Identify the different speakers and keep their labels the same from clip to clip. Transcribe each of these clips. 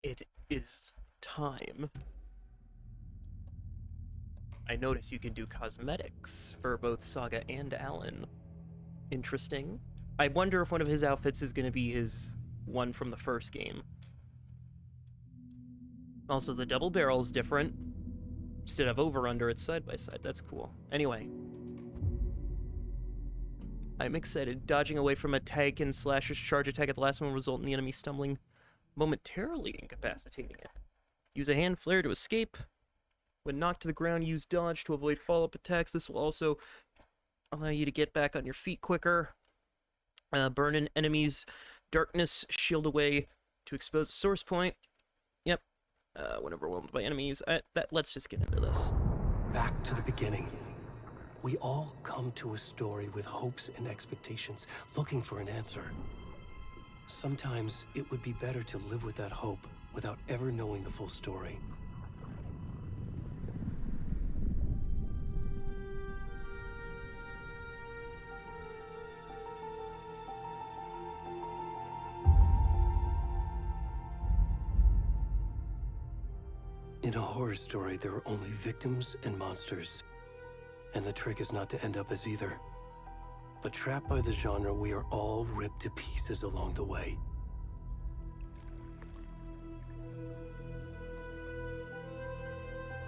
Speaker 1: It is time. I notice you can do cosmetics for both Saga and Alan. Interesting. I wonder if one of his outfits is going to be his one from the first game. Also, the double barrel is different. Instead of over-under, it's side-by-side. That's cool. Anyway. I'm excited. Dodging away from a tank and Slash's charge attack at the last moment result in the enemy stumbling, momentarily incapacitating it. Use a hand flare to escape. When knocked to the ground, use dodge to avoid follow-up attacks. This will also allow you to get back on your feet quicker. Burn an enemy's darkness shield away to expose the source point. Yep. When overwhelmed by enemies. Let's just get into this.
Speaker 2: Back to the beginning. We all come to a story with hopes and expectations, looking for an answer. Sometimes it would be better to live with that hope without ever knowing the full story. In a horror story, there are only victims and monsters. And the trick is not to end up as either. But trapped by the genre, we are all ripped to pieces along the way.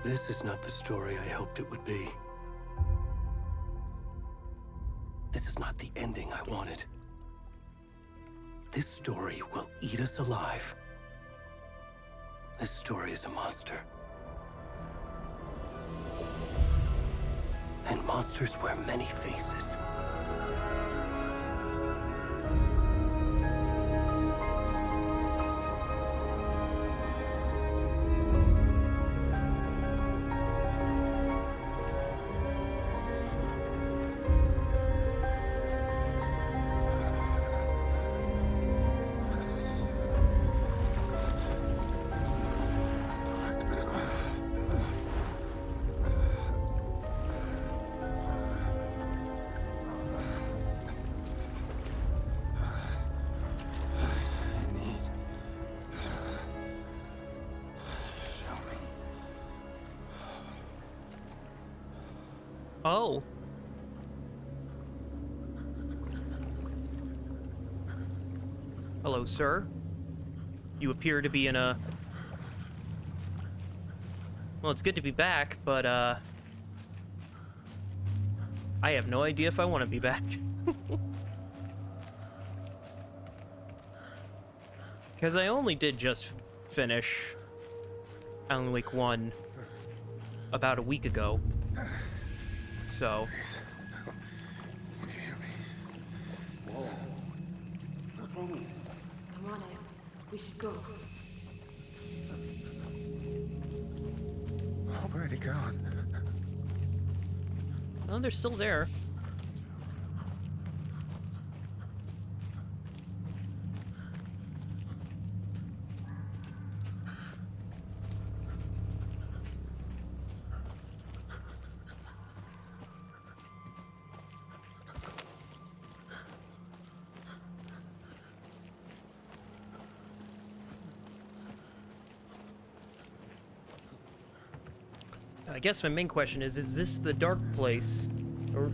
Speaker 2: This is not the story I hoped it would be. This is not the ending I wanted. This story will eat us alive. This story is a monster. And monsters wear many faces.
Speaker 1: Oh. Hello, sir. You appear to be in a... Well, it's good to be back, but, I have no idea if I want to be back. Because I only did just finish Alan Wake 1 about a week ago. So.
Speaker 3: Can you hear me? Whoa. What's wrong?
Speaker 4: Come on, Ed. We should go.
Speaker 3: Oh, where'd he gone?
Speaker 1: Oh, they're still there. I guess my main question is this the dark place? Or...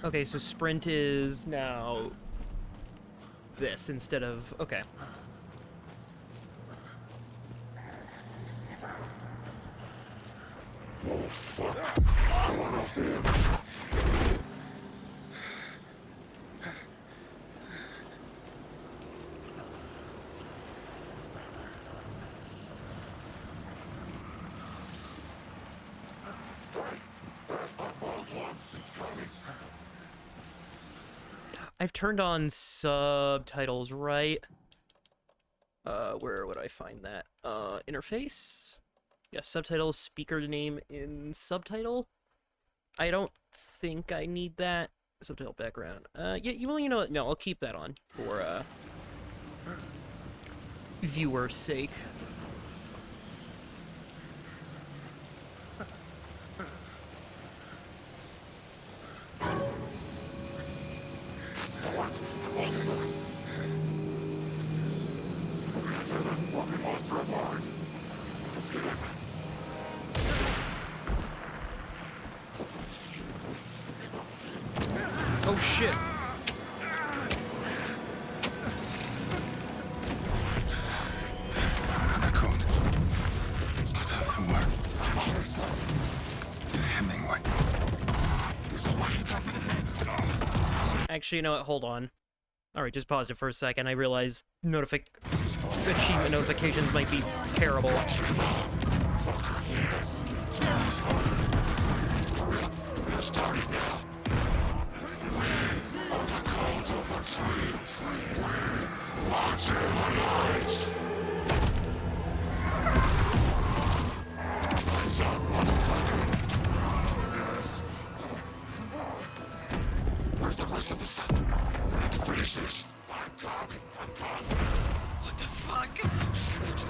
Speaker 1: Okay, so sprint is now this instead of... Okay. I've turned on subtitles, right? Where would I find that? Interface? Yeah, subtitle, speaker name in subtitle. I don't think I need that. Subtitle background. Yeah, well, you know what? No, I'll keep that on for, viewer's sake. Oh shit.
Speaker 3: Code. Where? Hemingway.
Speaker 1: Actually, you know what? Hold on. Alright, just paused it for a second. I realized achievement notifications might be terrible.
Speaker 3: Where's the rest of the stuff? I need to finish this. What the fuck? Shit.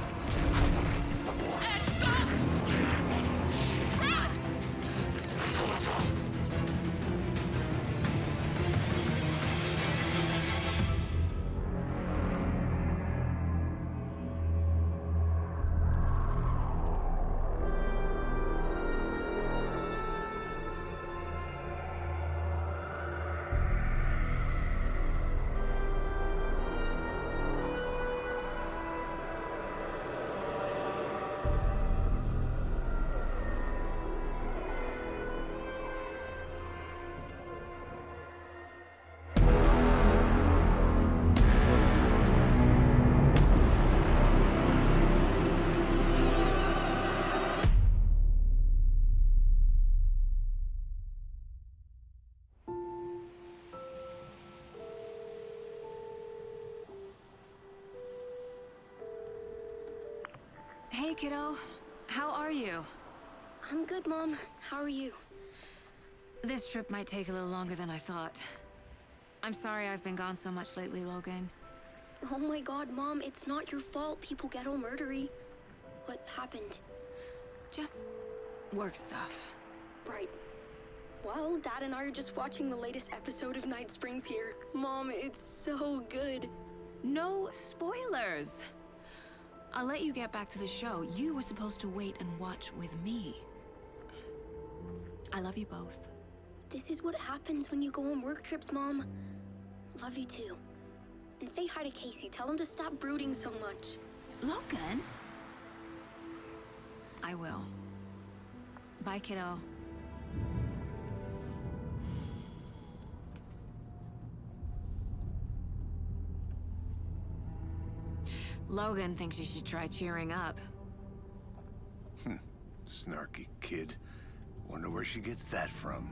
Speaker 5: Hey, kiddo. How are you?
Speaker 4: I'm good, Mom. How are you?
Speaker 5: This trip might take a little longer than I thought. I'm sorry I've been gone so much lately, Logan.
Speaker 4: Oh my god, Mom, it's not your fault people get all murdery. What happened?
Speaker 5: Just work stuff.
Speaker 4: Right. Well, Dad and I are just watching the latest episode of Night Springs here. Mom, it's so good.
Speaker 5: No spoilers! I'll let you get back to the show. You were supposed to wait and watch with me. I love you both.
Speaker 4: This is what happens when you go on work trips, Mom. Love you too. And say hi to Casey. Tell him to stop brooding so much.
Speaker 5: Logan? I will. Bye, kiddo. Logan thinks you should try cheering up.
Speaker 3: Snarky kid. Wonder where she gets that from.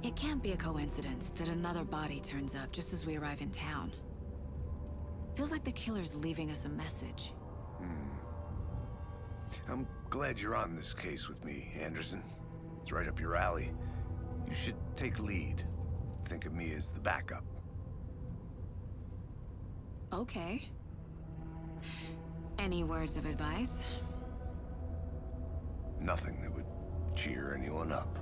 Speaker 5: It can't be a coincidence that another body turns up just as we arrive in town. Feels like the killer's leaving us a message.
Speaker 3: I'm glad you're on this case with me, Anderson. It's right up your alley. You should take lead. Think of me as the backup.
Speaker 5: Okay. Any words of advice?
Speaker 3: Nothing that would cheer anyone up.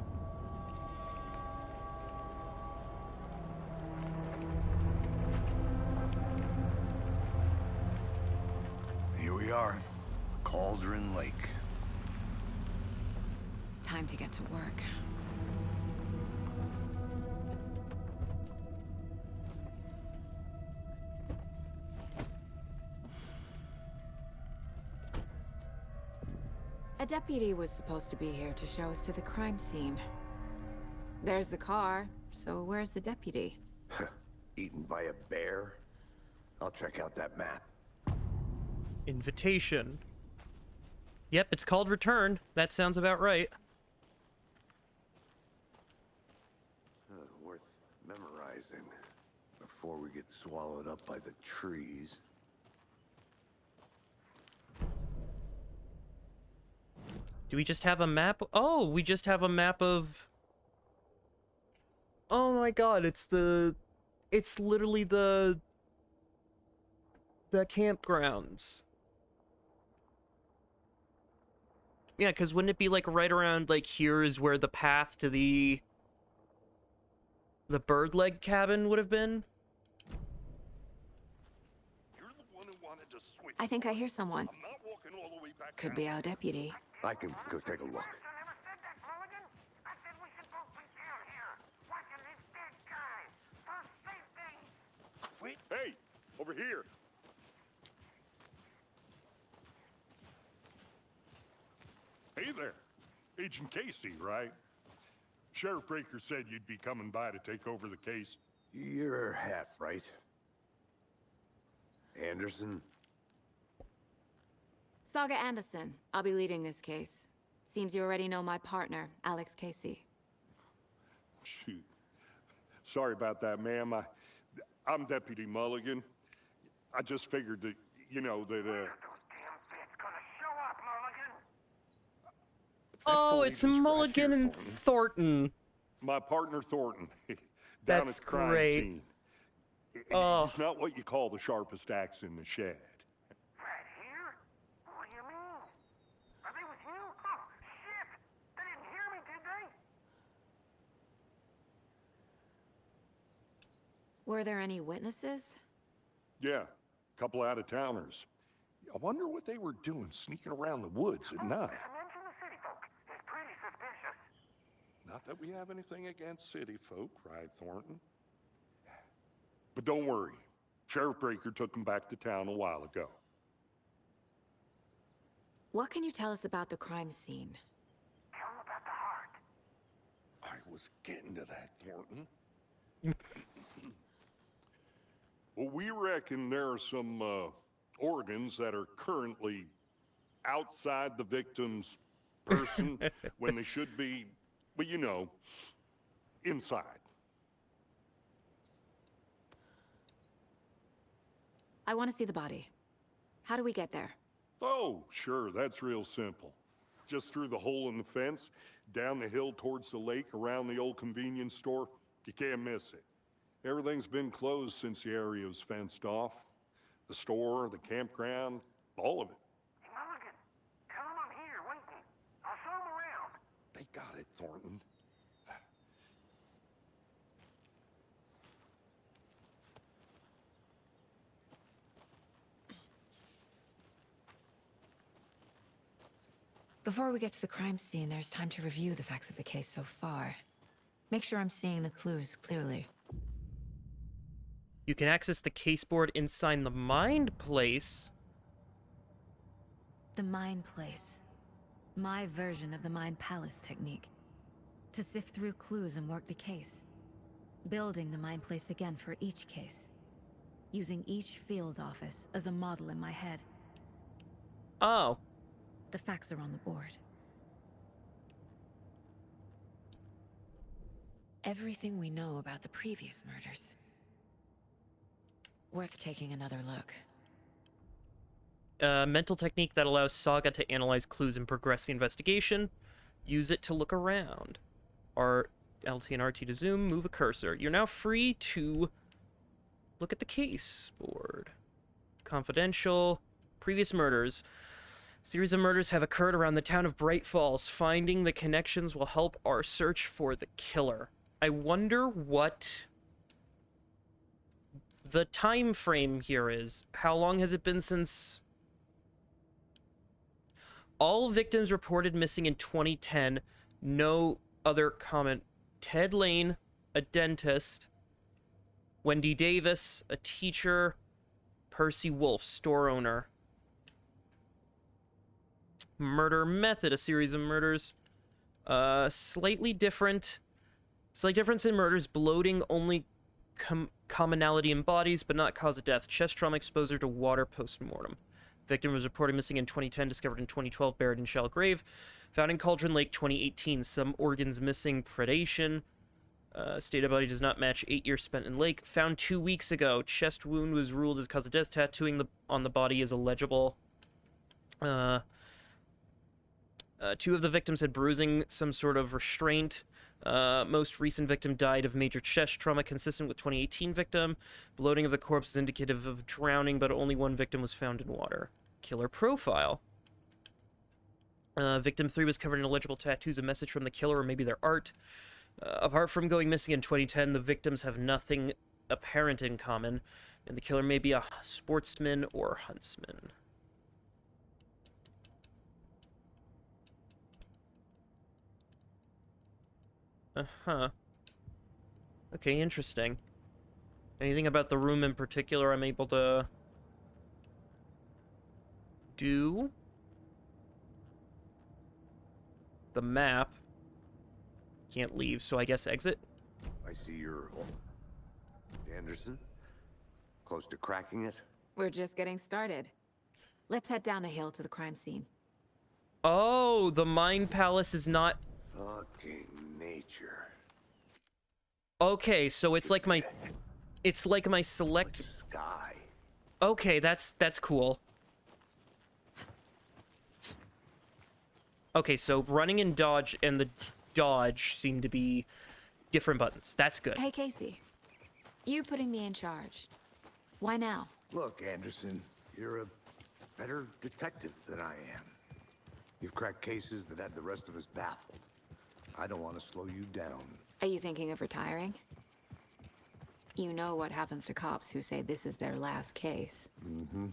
Speaker 3: Here we are. Cauldron Lake.
Speaker 5: Time to get to work. A deputy was supposed to be here to show us to the crime scene. There's the car, so where's the deputy?
Speaker 3: Eaten by a bear? I'll check out that map.
Speaker 1: Invitation. Yep, it's called Return. That sounds about right.
Speaker 3: before we get swallowed up by the trees.
Speaker 1: Do we just have a map? Oh, we just have a map of... Oh my god, it's literally the campgrounds. Yeah, because wouldn't it be like right around like here is where the path to the bird leg cabin would have been?
Speaker 6: You're the one who wanted to switch.
Speaker 5: I think I hear someone.
Speaker 6: I'm not walking all the way back
Speaker 5: Could
Speaker 6: down.
Speaker 5: be our deputy.
Speaker 3: I can go take a look.
Speaker 6: I never said that, Mulligan. I said we should both be down here, watching this dead guy. For safety. Wait. Hey, over here. Hey there. Agent Casey, right? Sheriff Breaker said you'd be coming by to take over the case.
Speaker 3: You're half right. Anderson?
Speaker 5: Saga Anderson. I'll be leading this case. Seems you already know my partner, Alex Casey.
Speaker 6: Shoot. Sorry about that, ma'am. I'm Deputy Mulligan. I just figured that, you know, that,
Speaker 1: Oh, it's Mulligan and Thornton.
Speaker 6: my partner Thornton. Down
Speaker 1: That's
Speaker 6: at the crime
Speaker 1: great.
Speaker 6: scene.
Speaker 1: Oh.
Speaker 6: He's not what you call the sharpest axe in the shed.
Speaker 7: Right here? What do you mean? Are they with you? Oh, shit! They didn't hear me, did they?
Speaker 5: Were there any witnesses?
Speaker 6: Yeah, a couple out-of-towners. I wonder what they were doing sneaking around the woods at night.
Speaker 7: Mention the city folk. It's pretty suspicious.
Speaker 6: Not that we have anything against city folk, right, Thornton? But don't worry. Sheriff Breaker took them back to town a while ago.
Speaker 5: What can you tell us about the crime scene?
Speaker 7: Tell them about the heart.
Speaker 6: I was getting to that, Thornton. Well, we reckon there are some organs that are currently outside the victim's person when they should be, well, you know, inside.
Speaker 5: I want to see the body. How do we get there?
Speaker 6: Oh, sure, that's real simple. Just through the hole in the fence, down the hill towards the lake, around the old convenience store. You can't miss it. Everything's been closed since the area was fenced off. The store, the campground, all of it.
Speaker 7: Hey, Mulligan, tell them I'm here, waiting. I'll show them around.
Speaker 6: They got it, Thornton.
Speaker 5: Before we get to the crime scene, there's time to review the facts of the case so far. Make sure I'm seeing the clues clearly.
Speaker 1: You can access the caseboard inside the Mind Place.
Speaker 5: The Mind Place. My version of the Mind Palace technique. To sift through clues and work the case. Building the Mind Place again for each case. Using each field office as a model in my head.
Speaker 1: Oh.
Speaker 5: The facts are on the board. Everything we know about the previous murders. Worth taking another look.
Speaker 1: Mental technique that allows Saga to analyze clues and progress the investigation. Use it to look around. LT and RT to zoom, move a cursor. You're now free to look at the case board. Confidential. Previous murders. Series of murders have occurred around the town of Bright Falls. Finding the connections will help our search for the killer. I wonder what the time frame here is. How long has it been since... All victims reported missing in 2010. No other comment. Ted Lane, a dentist. Wendy Davis, a teacher. Percy Wolf, store owner. Murder method, a series of murders. Slight difference in murders. Bloating, only commonality in bodies, but not cause of death. Chest trauma, exposure to water post-mortem. Victim was reported missing in 2010, discovered in 2012, buried in shallow grave. Found in Cauldron Lake, 2018. Some organs missing, predation. Stated body does not match 8 years spent in lake. Found 2 weeks ago. Chest wound was ruled as cause of death. Tattooing on the body is illegible. 2 of the victims had bruising, some sort of restraint. Most recent victim died of major chest trauma consistent with 2018 victim. Bloating of the corpse is indicative of drowning, but only 1 victim was found in water. Killer profile. Victim 3 was covered in illegible tattoos, a message from the killer or maybe their art. Apart from going missing in 2010, the victims have nothing apparent in common, and the killer may be a sportsman or huntsman. Uh-huh. Okay, interesting. Anything about the room in particular I'm able to do? The map. Can't leave, so I guess exit.
Speaker 3: I see you're... Anderson? Close to cracking it?
Speaker 5: We're just getting started. Let's head down the hill to the crime scene.
Speaker 1: Oh, the Mind Palace is not...
Speaker 3: Fucking nature.
Speaker 1: Okay, so it's like my... It's like my select...
Speaker 3: Sky.
Speaker 1: Okay, that's cool. Okay, so running and dodge and the dodge seem to be different buttons. That's good.
Speaker 5: Hey, Casey. You putting me in charge. Why now?
Speaker 3: Look, Anderson, you're a better detective than I am. You've cracked cases that had the rest of us baffled. I don't want to slow you down.
Speaker 5: Are you thinking of retiring? You know what happens to cops who say this is their last case.
Speaker 3: Mm-hmm.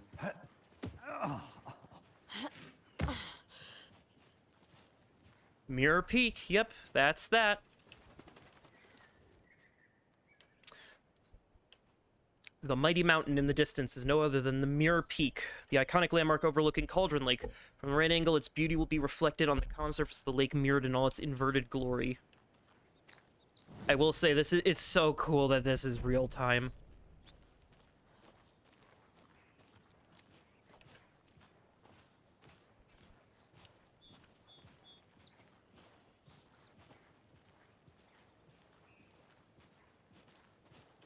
Speaker 1: Mirror Peak. Yep, that's that. The mighty mountain in the distance is no other than the Mirror Peak, the iconic landmark overlooking Cauldron Lake. From the right angle, its beauty will be reflected on the calm surface of the lake, mirrored in all its inverted glory. I will say, it's so cool that this is real time.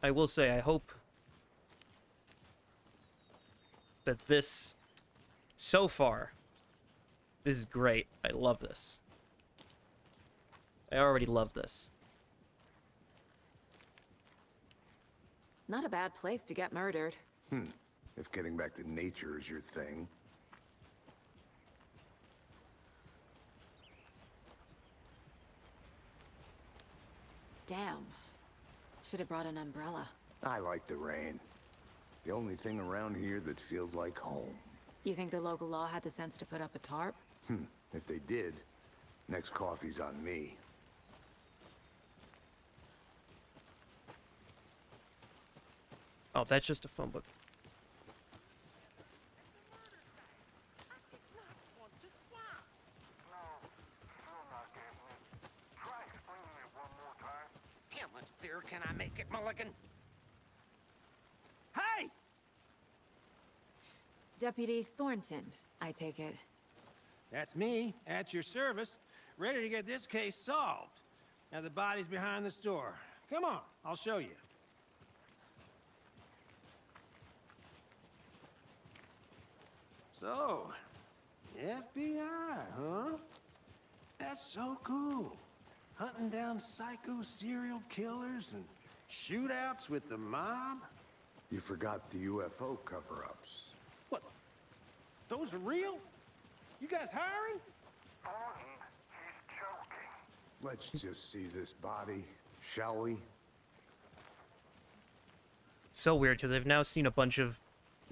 Speaker 1: I will say, I hope that this, so far, this is great. I love this. I already love this.
Speaker 5: Not a bad place to get murdered.
Speaker 3: If getting back to nature is your thing.
Speaker 5: Damn. Should have brought an umbrella.
Speaker 3: I like the rain. The only thing around here that feels like home.
Speaker 5: You think the local law had the sense to put up a tarp?
Speaker 3: If they did, next coffee's on me.
Speaker 1: Oh, that's just a phone book.
Speaker 7: How much clearer can I make it, Mulligan? Hey!
Speaker 5: Deputy Thornton, I take it.
Speaker 8: That's me, at your service, ready to get this case solved. Now the body's behind the store. Come on, I'll show you. So, FBI, huh? That's so cool. Hunting down psycho serial killers and shootouts with the mob.
Speaker 3: You forgot the UFO cover-ups.
Speaker 8: What? Those are real? You guys hiring?
Speaker 7: He's joking.
Speaker 3: Let's just see this body, shall we?
Speaker 1: So weird, because I've now seen a bunch of,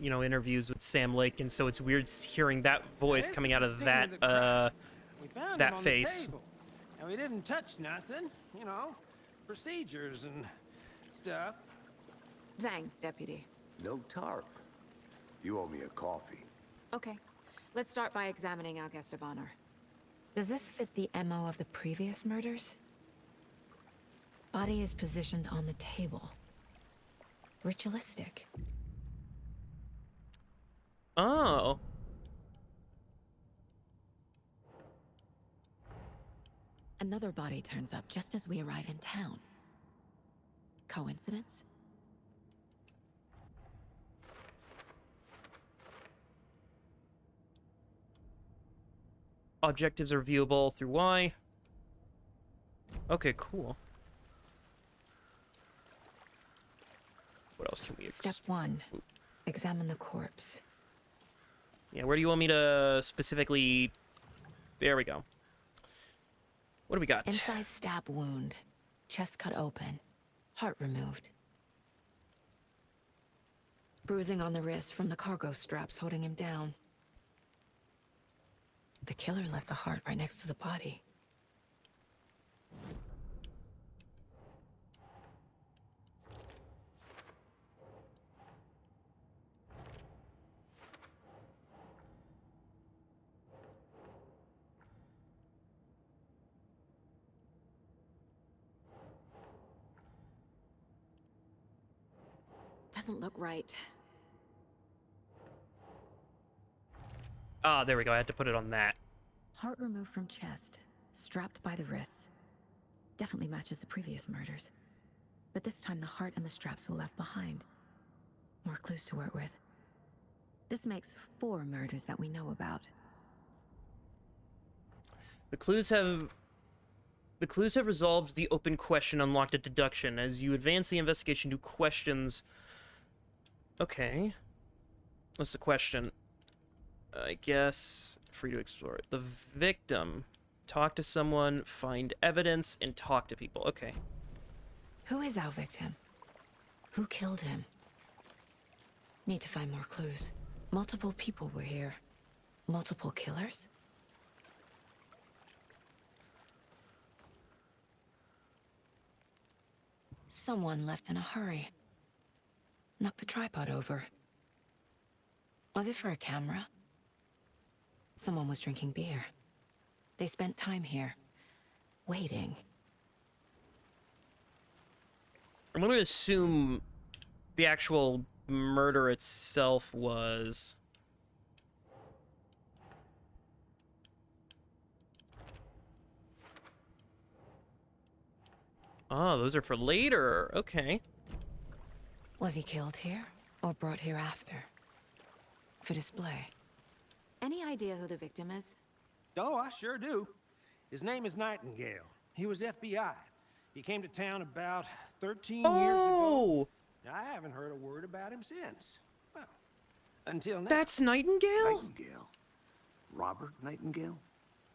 Speaker 1: you know, interviews with Sam Lake, and so it's weird hearing that voice
Speaker 8: This
Speaker 1: coming
Speaker 8: is
Speaker 1: out
Speaker 8: the
Speaker 1: of
Speaker 8: scene
Speaker 1: that,
Speaker 8: the crime. We found
Speaker 1: that
Speaker 8: him on the
Speaker 1: face.
Speaker 8: table, and we didn't touch nothing, you know, procedures and stuff.
Speaker 5: Thanks, Deputy.
Speaker 3: No tarp. You owe me a coffee.
Speaker 5: Okay. Let's start by examining our guest of honor. Does this fit the MO of the previous murders? Body is positioned on the table. Ritualistic.
Speaker 1: Oh.
Speaker 5: Another body turns up just as we arrive in town. Coincidence?
Speaker 1: Objectives are viewable through Y. Okay, cool. What else can we
Speaker 5: Step 1. Examine the corpse.
Speaker 1: Yeah, where do you want me to specifically... There we go. What do we got?
Speaker 5: Incised stab wound. Chest cut open. Heart removed. Bruising on the wrist from the cargo straps holding him down. The killer left the heart right next to the body. Doesn't look right.
Speaker 1: Ah, there we go. I had to put it on that.
Speaker 5: Heart removed from chest, strapped by the wrists. Definitely matches the previous murders. But this time the heart and the straps were left behind. More clues to work with. This makes 4 murders that we know about.
Speaker 1: The clues have resolved the open question, unlocked a deduction. As you advance the investigation, new questions. Okay. What's the question? I guess free to explore it. The victim. Talk to someone, find evidence, and talk to people. Okay.
Speaker 5: Who is our victim? Who killed him? Need to find more clues. Multiple people were here. Multiple killers? Someone left in a hurry. Knocked the tripod over. Was it for a camera? Someone was drinking beer. They spent time here, waiting.
Speaker 1: I'm going to assume the actual murder itself was... Oh, those are for later. Okay.
Speaker 5: Was he killed here, or brought here after? For display. Any idea who the victim is?
Speaker 8: Oh, I sure do. His name is Nightingale. He was FBI. He came to town about 13 years ago.
Speaker 1: Oh!
Speaker 8: I haven't heard a word about him since. Well, until now.
Speaker 1: That's Nightingale?
Speaker 3: Nightingale? Robert Nightingale?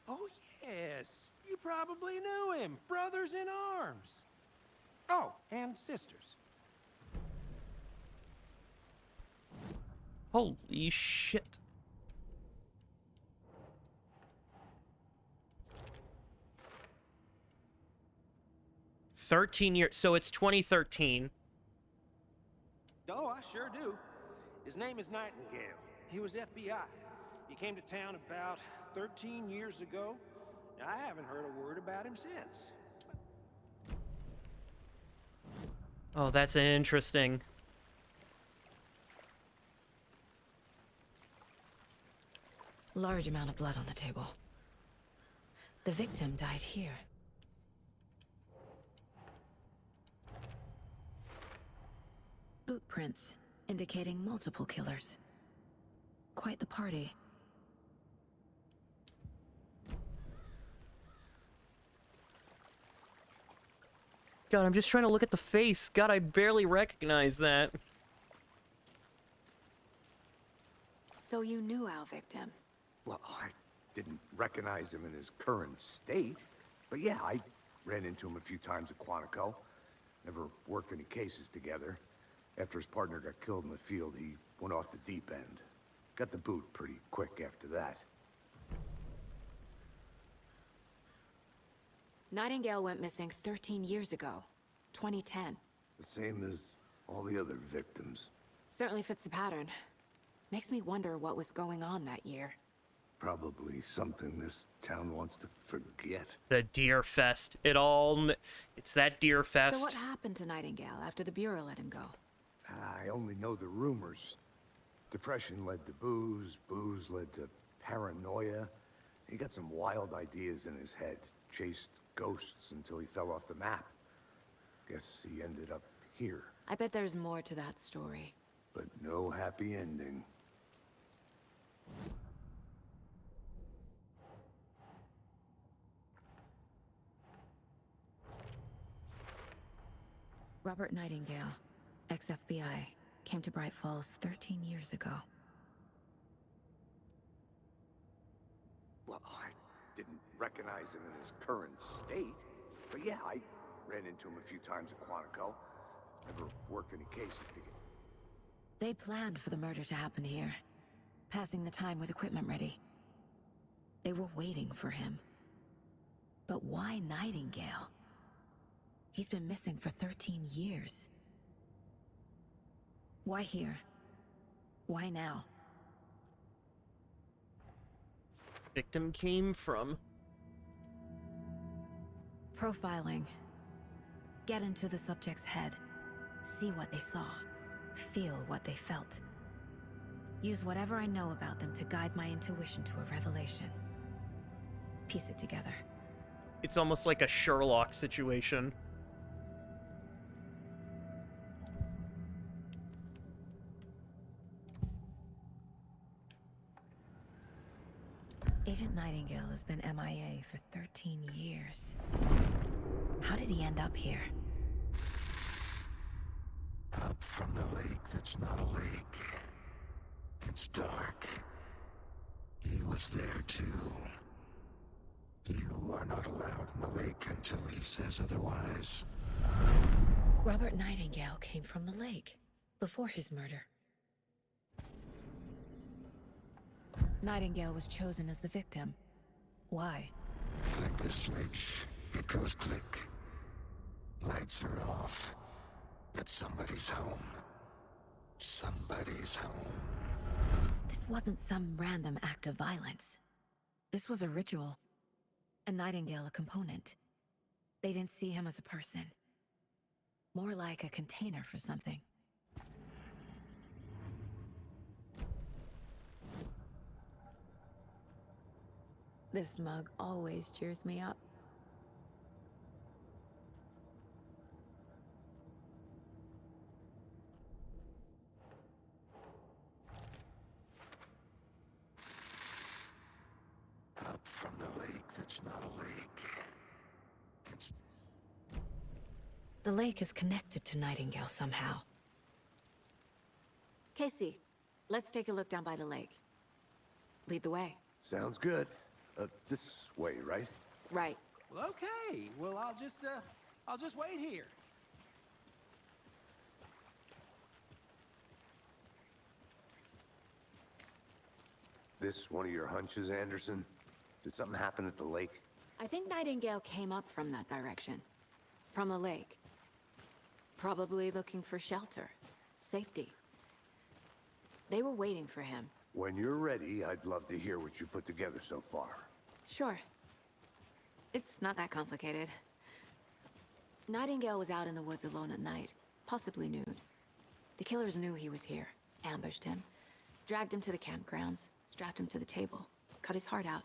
Speaker 8: Oh, yes. You probably knew him. Brothers in arms. Oh, and sisters.
Speaker 1: Holy shit. $13 so it's 2013.
Speaker 8: Oh, I sure do. His name is Nightingale. He was FBI. He came to town about 13 years ago. I haven't heard a word about him since.
Speaker 1: Oh, that's interesting.
Speaker 5: Large amount of blood on the table. The victim died here. Boot prints, indicating multiple killers. Quite the party.
Speaker 1: God, I'm just trying to look at the face. God, I barely recognize that.
Speaker 5: So you knew our victim?
Speaker 3: Well, I didn't recognize him in his current state. But yeah, I ran into him a few times at Quantico. Never worked any cases together. After his partner got killed in the field, he went off the deep end. Got the boot pretty quick after that.
Speaker 5: Nightingale went missing 13 years ago. 2010.
Speaker 3: The same as all the other victims.
Speaker 5: Certainly fits the pattern. Makes me wonder what was going on that year.
Speaker 3: Probably something this town wants to forget.
Speaker 1: The Deer Fest. It's that Deer Fest.
Speaker 5: So what happened to Nightingale after the Bureau let him go?
Speaker 3: I only know the rumors. Depression led to booze, booze led to paranoia. He got some wild ideas in his head, chased ghosts until he fell off the map. Guess he ended up here.
Speaker 5: I bet there's more to that story.
Speaker 3: But no happy ending.
Speaker 5: Robert Nightingale, ex-FBI, came to Bright Falls 13 years ago.
Speaker 3: Well, I didn't recognize him in his current state. But yeah, I ran into him a few times at Quantico. Never worked any cases together.
Speaker 5: They planned for the murder to happen here, passing the time with equipment ready. They were waiting for him. But why Nightingale? He's been missing for 13 years. Why here? Why now?
Speaker 1: Victim came from.
Speaker 5: Profiling. Get into the subject's head. See what they saw. Feel what they felt. Use whatever I know about them to guide my intuition to a revelation. Piece it together.
Speaker 1: It's almost like a Sherlock situation.
Speaker 5: Agent Nightingale has been MIA for 13 years. How did he end up here?
Speaker 9: Up from the lake that's not a lake. It's dark. He was there too. You are not allowed in the lake until he says otherwise.
Speaker 5: Robert Nightingale came from the lake, before his murder. Nightingale was chosen as the victim. Why?
Speaker 9: Flick the switch, it goes click. Lights are off. But somebody's home. Somebody's home.
Speaker 5: This wasn't some random act of violence. This was a ritual. And Nightingale a component. They didn't see him as a person. More like a container for something. This mug always cheers me up.
Speaker 9: Up from the lake that's not a lake. It's...
Speaker 5: The lake is connected to Nightingale somehow. Casey, let's take a look down by the lake. Lead the way.
Speaker 3: Sounds good. This way, right?
Speaker 5: Right.
Speaker 8: Well, okay. Well, I'll just wait here.
Speaker 3: This one of your hunches, Anderson? Did something happen at the lake?
Speaker 5: I think Nightingale came up from that direction. From the lake. Probably looking for shelter. Safety. They were waiting for him.
Speaker 3: When you're ready, I'd love to hear what you put together so far.
Speaker 5: Sure. It's not that complicated. Nightingale was out in the woods alone at night, possibly nude. The killers knew he was here, ambushed him, dragged him to the campgrounds, strapped him to the table, cut his heart out.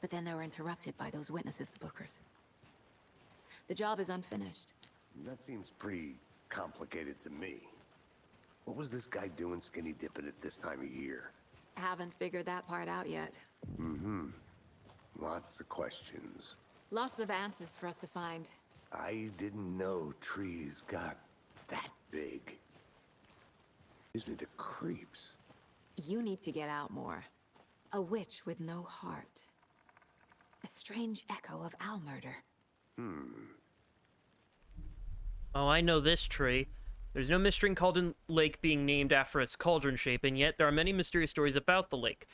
Speaker 5: But then they were interrupted by those witnesses, the Bookers. The job is unfinished.
Speaker 3: That seems pretty complicated to me. What was this guy doing skinny dipping at this time of year?
Speaker 5: Haven't figured that part out yet.
Speaker 3: Mm-hmm. Lots of questions.
Speaker 5: Lots of answers for us to find.
Speaker 3: I didn't know trees got that big. Gives me the creeps.
Speaker 5: You need to get out more. A witch with no heart. A strange echo of owl murder.
Speaker 1: Oh, I know this tree. There's no mystery in Cauldron Lake being named after its cauldron shape, and yet there are many mysterious stories about the lake.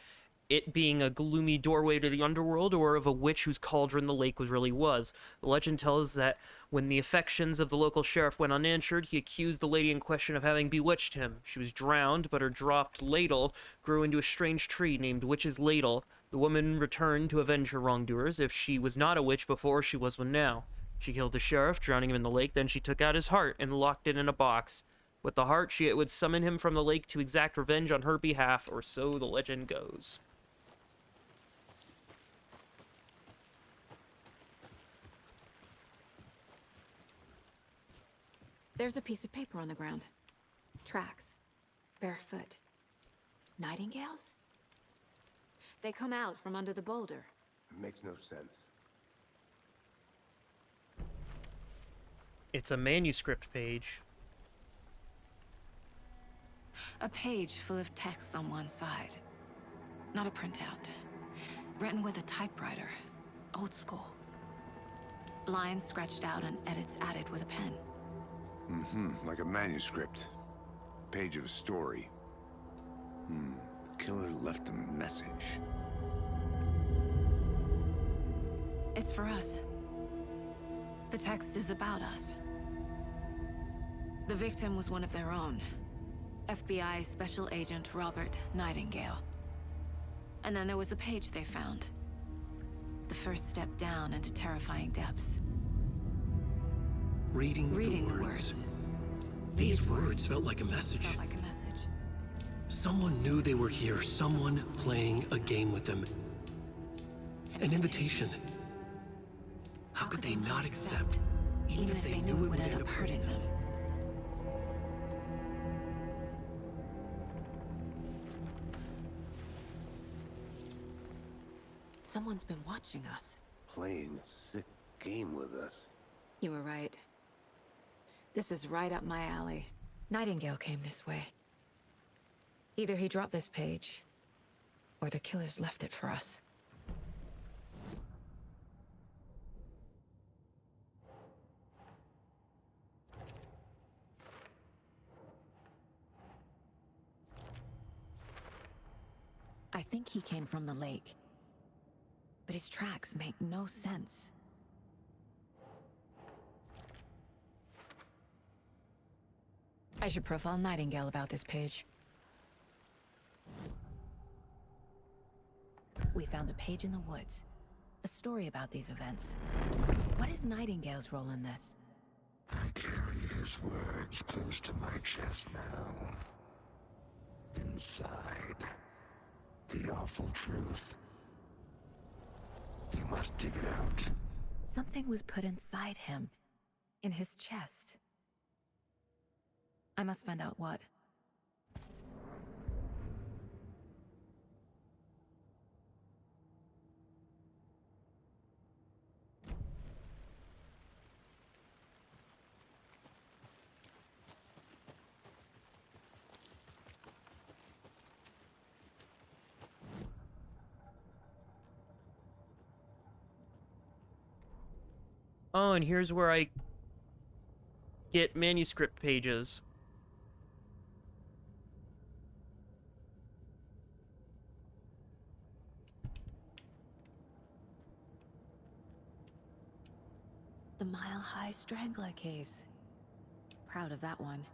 Speaker 1: It being a gloomy doorway to the underworld, or of a witch whose cauldron the lake really was. The legend tells that when the affections of the local sheriff went unanswered, he accused the lady in question of having bewitched him. She was drowned, but her dropped ladle grew into a strange tree named Witch's Ladle. The woman returned to avenge her wrongdoers. If she was not a witch before, she was one now. She killed the sheriff, drowning him in the lake, then she took out his heart and locked it in a box. With the heart, she would summon him from the lake to exact revenge on her behalf, or so the legend goes.
Speaker 5: There's a piece of paper on the ground. Tracks. Barefoot. Nightingales? They come out from under the boulder.
Speaker 3: It makes no sense.
Speaker 1: It's a manuscript page.
Speaker 5: A page full of text on one side. Not a printout. Written with a typewriter. Old school. Lines scratched out and edits added with a pen.
Speaker 3: Like a manuscript. Page of a story. The killer left a message.
Speaker 5: It's for us. The text is about us. The victim was one of their own. FBI Special Agent Robert Nightingale. And then there was the page they found. The first step down into terrifying depths.
Speaker 2: Reading
Speaker 5: the
Speaker 2: the
Speaker 5: words.
Speaker 2: These words felt like a message.
Speaker 5: Felt like a message.
Speaker 2: Someone knew they were here. Someone playing a game with them. An invitation. How could they not accept, even if they knew it would end up hurting them?
Speaker 5: Someone's been watching us.
Speaker 3: Playing a sick game with us.
Speaker 5: You were right. This is right up my alley. Nightingale came this way. Either he dropped this page, or the killers left it for us. I think he came from the lake. But his tracks make no sense. I should profile Nightingale about this page. We found a page in the woods. A story about these events. What is Nightingale's role in this?
Speaker 9: I carry his words close to my chest now. Inside, the awful truth. You must dig it out.
Speaker 5: Something was put inside him. In his chest. I must find out what.
Speaker 1: Oh, and here's where I get manuscript pages.
Speaker 5: The Mile High Strangler case. Proud of that one.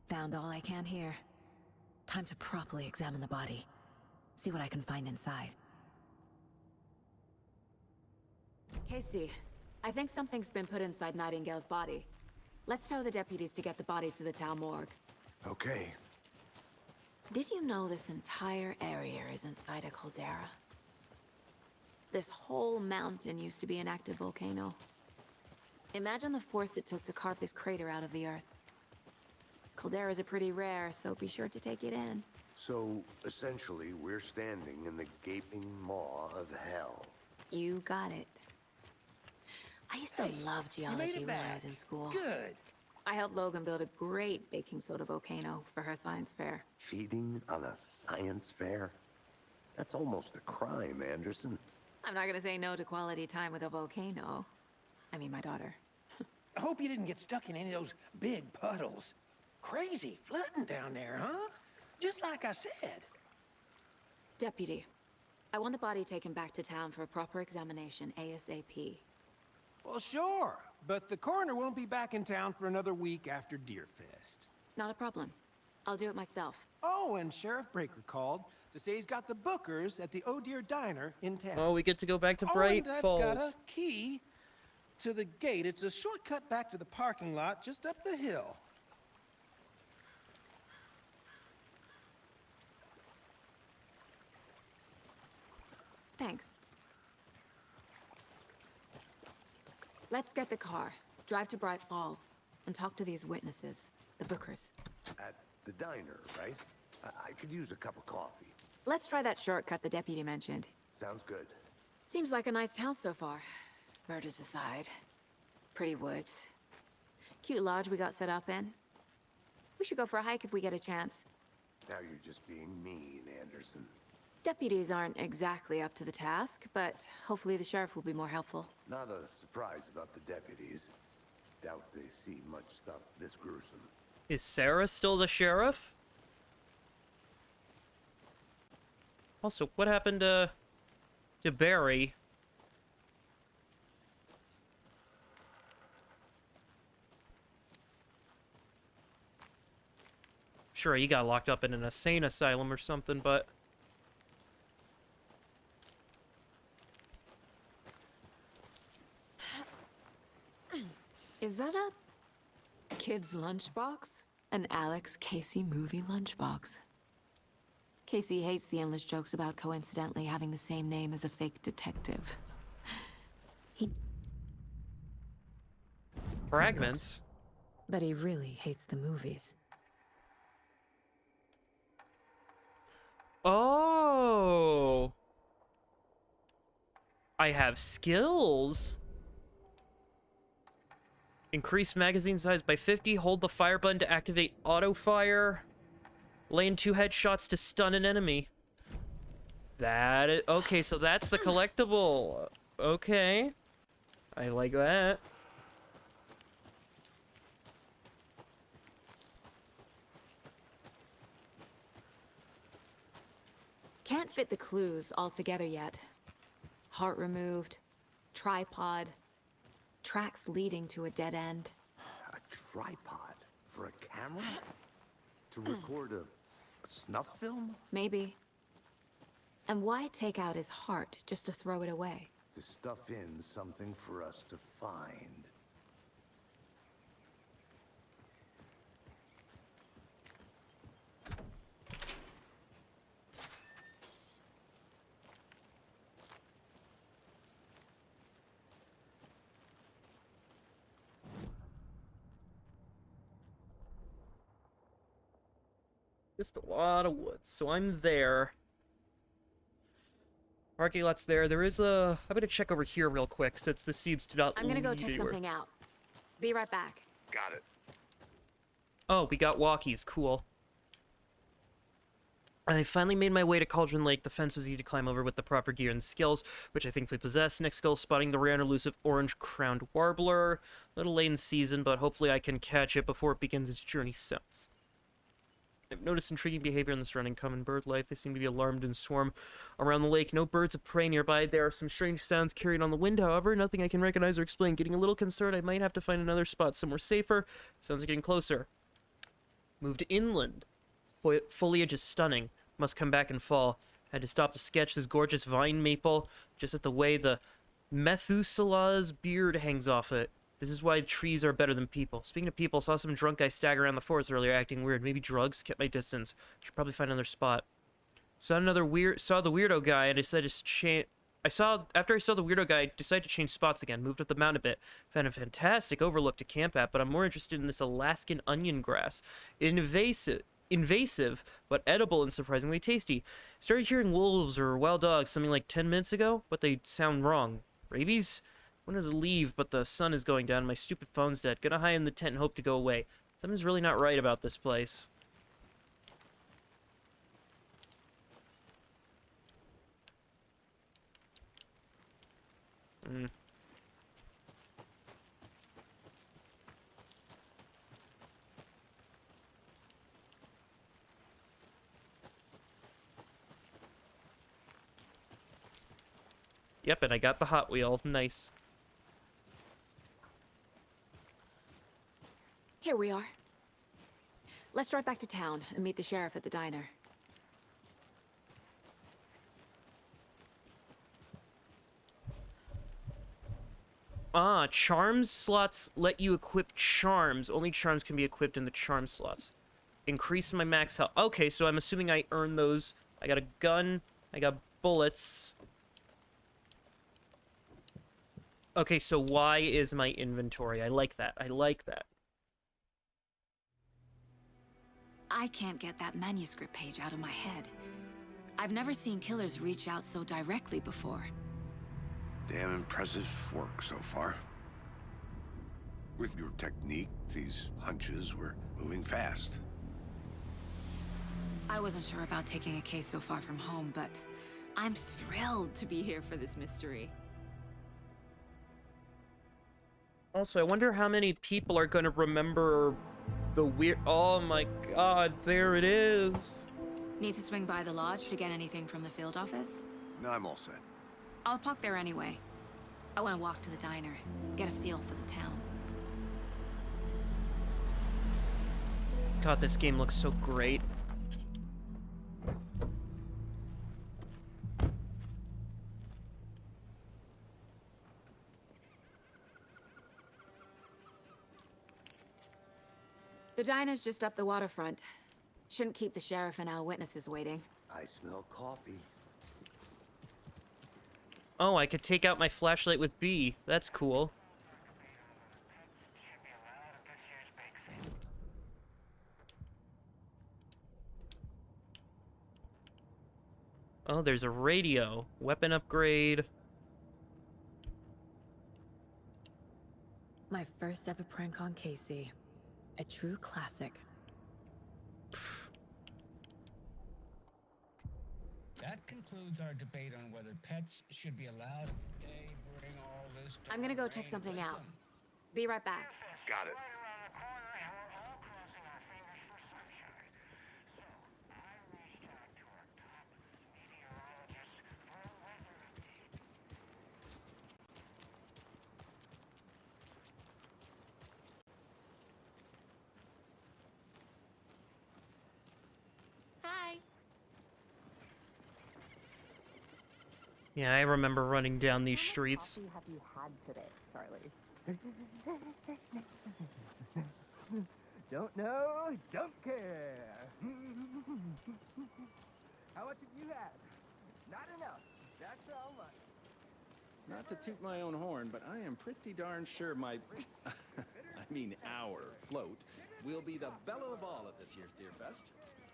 Speaker 5: Found all I can here. Time to properly examine the body. See what I can find inside. Casey, I think something's been put inside Nightingale's body. Let's tell the deputies to get the body to the town morgue.
Speaker 3: Okay.
Speaker 5: Did you know this entire area is inside a caldera? This whole mountain used to be an active volcano. Imagine the force it took to carve this crater out of the earth. Calderas are pretty rare, so be sure to take it in.
Speaker 3: So, essentially, we're standing in the gaping maw of hell.
Speaker 5: You got it. I used to love geology when I was in school.
Speaker 8: Good.
Speaker 5: I helped Logan build a great baking soda volcano for her science fair.
Speaker 3: Cheating on a science fair? That's almost a crime, Anderson.
Speaker 5: I'm not gonna say no to quality time with a volcano. I mean, my daughter.
Speaker 8: I hope you didn't get stuck in any of those big puddles. Crazy flooding down there, huh? Just like I said.
Speaker 5: Deputy, I want the body taken back to town for a proper examination ASAP.
Speaker 8: Well, sure. But the coroner won't be back in town for another week after Deerfest.
Speaker 5: Not a problem. I'll do it myself.
Speaker 8: Oh, and Sheriff Breaker called to say he's got the bookers at the Oh Deer Diner in town.
Speaker 1: Oh, we get to go back to
Speaker 8: Oh,
Speaker 1: Bright
Speaker 8: and I've
Speaker 1: Falls.
Speaker 8: got a key to the gate. It's a shortcut back to the parking lot just up the hill.
Speaker 5: Thanks. Let's get the car, drive to Bright Falls, and talk to these witnesses, the Bookers.
Speaker 3: At the diner, right? I could use a cup of coffee.
Speaker 5: Let's try that shortcut the deputy mentioned.
Speaker 3: Sounds good.
Speaker 5: Seems like a nice town so far. Murders aside. Pretty woods. Cute lodge we got set up in. We should go for a hike if we get a chance.
Speaker 3: Now you're just being mean, Anderson.
Speaker 5: Deputies aren't exactly up to the task, but hopefully the sheriff will be more helpful.
Speaker 3: Not a surprise about the deputies. Doubt they see much stuff this gruesome.
Speaker 1: Is Sarah still the sheriff? Also, what happened to Barry? Sure, he got locked up in an insane asylum or something, but...
Speaker 5: Is that a kid's lunchbox? An Alex Casey movie lunchbox. Casey hates the endless jokes about coincidentally having the same name as a fake detective. He...
Speaker 1: Fragments?
Speaker 5: But he really hates the movies.
Speaker 1: Oh! I have skills. Increase magazine size by 50. Hold the fire button to activate auto fire. Land 2 headshots to stun an enemy. That is... Okay, so that's the collectible. Okay. I like that.
Speaker 5: Can't fit the clues all together yet. Heart removed, tripod, tracks leading to a dead end.
Speaker 3: A tripod? For a camera? To record a snuff film?
Speaker 5: Maybe. And why take out his heart just to throw it away?
Speaker 3: To stuff in something for us to find.
Speaker 1: Just a lot of woods. So I'm there. Parking lot's there. There is a... I'm gonna check over here real quick, since this seems to not
Speaker 5: I'm gonna go
Speaker 1: lead
Speaker 5: check
Speaker 1: anywhere.
Speaker 5: something out. Be right back.
Speaker 3: Got it.
Speaker 1: Oh, we got walkies. Cool. I finally made my way to Cauldron Lake. The fence was easy to climb over with the proper gear and skills, which I thankfully possess. Next goal, spotting the rare and elusive orange-crowned warbler. Little late in season, but hopefully I can catch it before it begins its journey south. I've noticed intriguing behavior in the surrounding common bird life. They seem to be alarmed and swarm around the lake. No birds of prey nearby. There are some strange sounds carried on the wind, however. Nothing I can recognize or explain. Getting a little concerned. I might have to find another spot somewhere safer. Sounds like getting closer. Moved inland. Foliage is stunning. Must come back in fall. Had to stop to sketch this gorgeous vine maple just at the way the Methuselah's beard hangs off it. This is why trees are better than people. Speaking of people, saw some drunk guy stagger around the forest earlier acting weird. Maybe drugs? Kept my distance. Should probably find another spot. Saw the weirdo guy and decided to change... After I saw the weirdo guy, I decided to change spots again. Moved up the mountain a bit. Found a fantastic overlook to camp at, but I'm more interested in this Alaskan onion grass. Invasive, but edible and surprisingly tasty. Started hearing wolves or wild dogs something like 10 minutes ago, but they sound wrong. Rabies? Wanted to leave, but the sun is going down and my stupid phone's dead. Gonna hide in the tent and hope to go away. Something's really not right about this place. Yep, and I got the Hot Wheel. Nice.
Speaker 5: Here we are. Let's drive back to town and meet the sheriff at the diner.
Speaker 1: Ah, charms slots let you equip charms. Only charms can be equipped in the charm slots. Increase my max health. Okay, so I'm assuming I earn those. I got a gun. I got bullets. Okay, so why is my inventory? I like that. I like that.
Speaker 5: I can't get that manuscript page out of my head. I've never seen killers reach out so directly before.
Speaker 3: Damn impressive work so far. With your technique, these hunches were moving fast.
Speaker 5: I wasn't sure about taking a case so far from home, but I'm thrilled to be here for this mystery.
Speaker 1: Also, I wonder how many people are gonna remember the weird... Oh my god, there it is!
Speaker 5: Need to swing by the lodge to get anything from the field office?
Speaker 3: No, I'm all set.
Speaker 5: I'll park there anyway. I want to walk to the diner, get a feel for the town.
Speaker 1: God, this game looks so great.
Speaker 5: The diner's just up the waterfront. Shouldn't keep the sheriff and our witnesses waiting.
Speaker 3: I smell coffee.
Speaker 1: Oh, I could take out my flashlight with B. That's cool. Oh, there's a radio. Weapon upgrade.
Speaker 5: My first ever prank on Casey. A true classic.
Speaker 10: That concludes our debate on whether pets should be allowed. They bring all this to
Speaker 5: I'm gonna go
Speaker 10: our
Speaker 5: check
Speaker 10: brain
Speaker 5: something out.
Speaker 10: wisdom.
Speaker 5: Be right back.
Speaker 3: Got it.
Speaker 5: Hi.
Speaker 1: Yeah, I remember running down these streets.
Speaker 11: Have you had today, Charlie? Don't know, don't care. How much have you had? Not enough. That's how much.
Speaker 12: Not to toot my own horn, but I am pretty darn sure my, I mean our float will be the belle of the ball at this year's Deer Fest.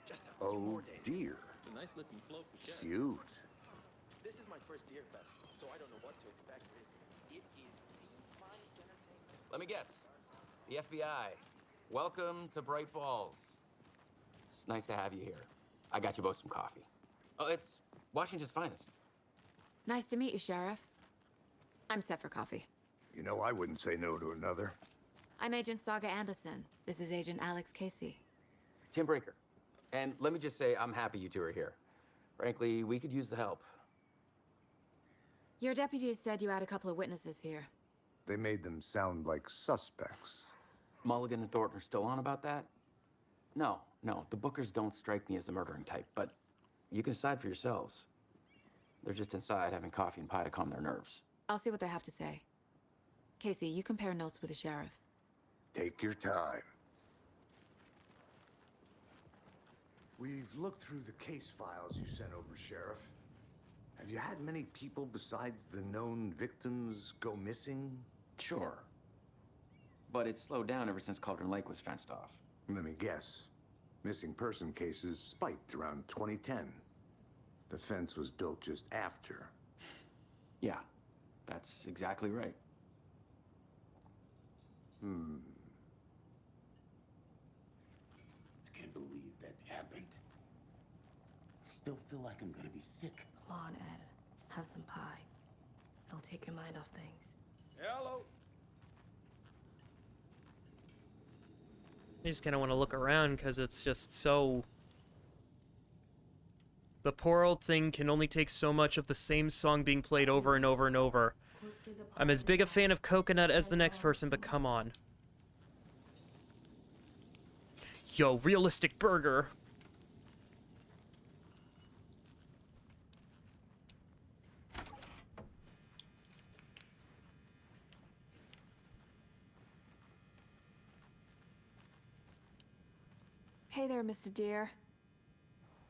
Speaker 12: Just a few more days.
Speaker 3: Dear.
Speaker 12: It's a nice looking float for shed.
Speaker 3: Cute.
Speaker 12: This is my first Deer Fest, so I don't know what to expect. It is the finest entertainment.
Speaker 13: Let me guess. The FBI. Welcome to Bright Falls. It's nice to have you here. I got you both some coffee. Oh, it's Washington's finest.
Speaker 5: Nice to meet you, Sheriff. I'm set for coffee.
Speaker 3: You know, I wouldn't say no to another.
Speaker 5: I'm Agent Saga Anderson. This is Agent Alex Casey.
Speaker 13: Tim Breaker. And let me just say, I'm happy you two are here. Frankly, we could use the help.
Speaker 5: Your deputies said you had a couple of witnesses here.
Speaker 3: They made them sound like suspects.
Speaker 13: Mulligan and Thornton are still on about that? No, the Bookers don't strike me as the murdering type, but you can decide for yourselves. They're just inside having coffee and pie to calm their nerves.
Speaker 5: I'll see what they have to say. Casey, you compare notes with the sheriff.
Speaker 3: Take your time. We've looked through the case files you sent over, Sheriff. Have you had many people besides the known victims go missing?
Speaker 13: Sure. But it's slowed down ever since Cauldron Lake was fenced off.
Speaker 3: Let me guess. Missing person cases spiked around 2010. The fence was built just after.
Speaker 13: Yeah, that's exactly right.
Speaker 9: I can't believe that happened. I still feel like I'm gonna be sick.
Speaker 11: Come on, Ed. Have some pie. It'll take your mind off things.
Speaker 8: Hello.
Speaker 1: I just kind of want to look around because it's just so... The poor old thing can only take so much of the same song being played over and over and over. I'm as big a fan of Coconut as the next person, but come on. Yo, realistic burger.
Speaker 5: Hey there, Mr. Deer.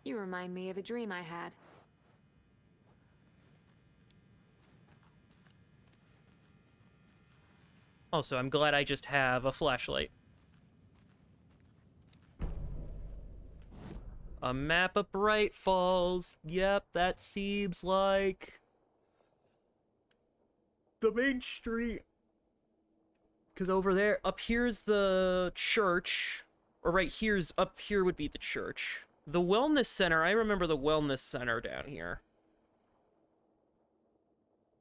Speaker 5: You remind me of a dream I had.
Speaker 1: Also, I'm glad I just have a flashlight. A map of Bright Falls. Yep, that seems like the main street. Because over there, up here's the church. Or right here's, up here would be the church. The wellness center, I remember the wellness center down here.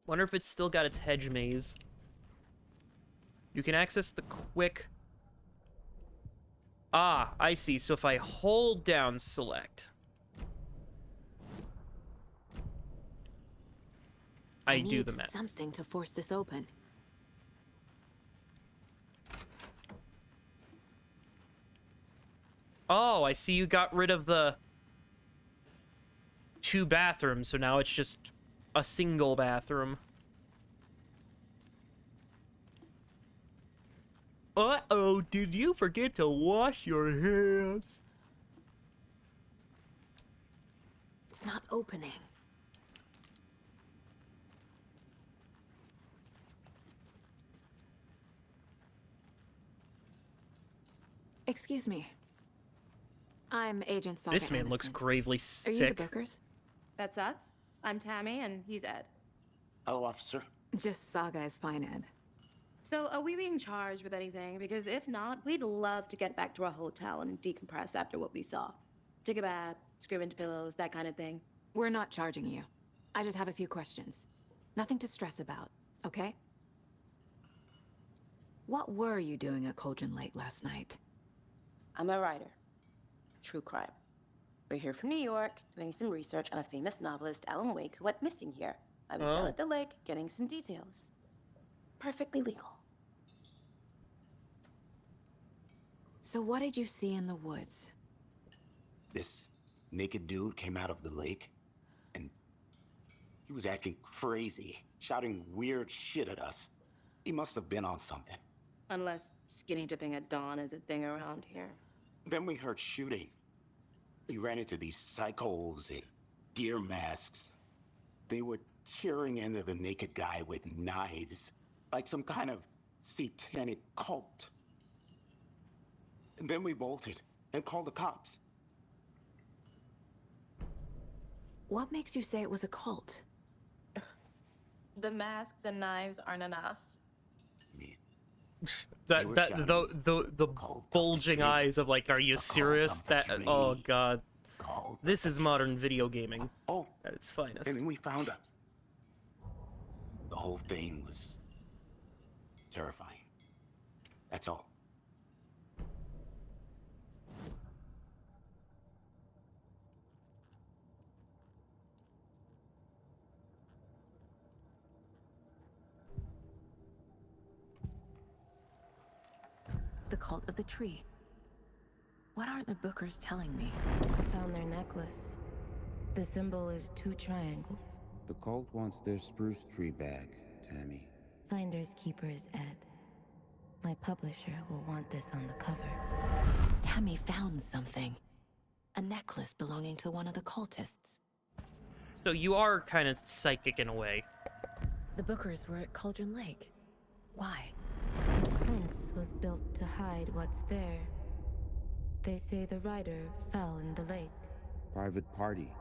Speaker 1: Wonder if it's still got its hedge maze. You can access the quick... Ah, I see. So if I hold down select... I do the map.
Speaker 5: Something to force this open.
Speaker 1: Oh, I see you got rid of the 2 bathrooms, so now it's just a single bathroom. Uh-oh, did you forget to wash your hands?
Speaker 5: It's not opening. Excuse me. I'm Agent Saga
Speaker 1: This man looks
Speaker 5: Anderson.
Speaker 1: gravely
Speaker 5: Are you the
Speaker 1: sick.
Speaker 5: Bookers?
Speaker 14: That's us. I'm Tammy, and he's Ed.
Speaker 15: Hello, officer.
Speaker 5: Just Saga is fine, Ed.
Speaker 14: So, are we being charged with anything? Because if not, we'd love to get back to our hotel and decompress after what we saw. Take a bath, scream into pillows, that kind of thing.
Speaker 5: We're not charging you. I just have a few questions. Nothing to stress about, okay? What were you doing at Cauldron Lake last night?
Speaker 14: I'm a writer. True crime. We're here from New York, doing some research on a famous novelist, Alan Wake, who went missing here. I was down at the lake, getting some details. Perfectly legal.
Speaker 5: So what did you see in the woods?
Speaker 15: This naked dude came out of the lake, and he was acting crazy, shouting weird shit at us. He must have been on something.
Speaker 14: Unless skinny dipping at dawn is a thing around here.
Speaker 15: Then we heard shooting. We ran into these psychos in deer masks. They were tearing into the naked guy with knives, like some kind of satanic cult. And then we bolted and called the cops.
Speaker 5: What makes you say it was a cult?
Speaker 14: The masks and knives aren't enough.
Speaker 1: The bulging eyes of like, are you serious? That, oh god. This is modern video gaming at its finest.
Speaker 15: And then we found out. The whole thing was terrifying. That's all.
Speaker 5: The cult of the tree. What aren't the Bookers telling me?
Speaker 11: I found their necklace. The symbol is 2 triangles.
Speaker 16: The cult wants their spruce tree back, Tammy.
Speaker 11: Finders keepers, Ed. My publisher will want this on the cover.
Speaker 5: Tammy found something. A necklace belonging to one of the cultists.
Speaker 1: So you are kind of psychic in a way.
Speaker 5: The Bookers were at Cauldron Lake. Why?
Speaker 11: The fence was built to hide what's there. They say the rider fell in the lake.
Speaker 16: Private party.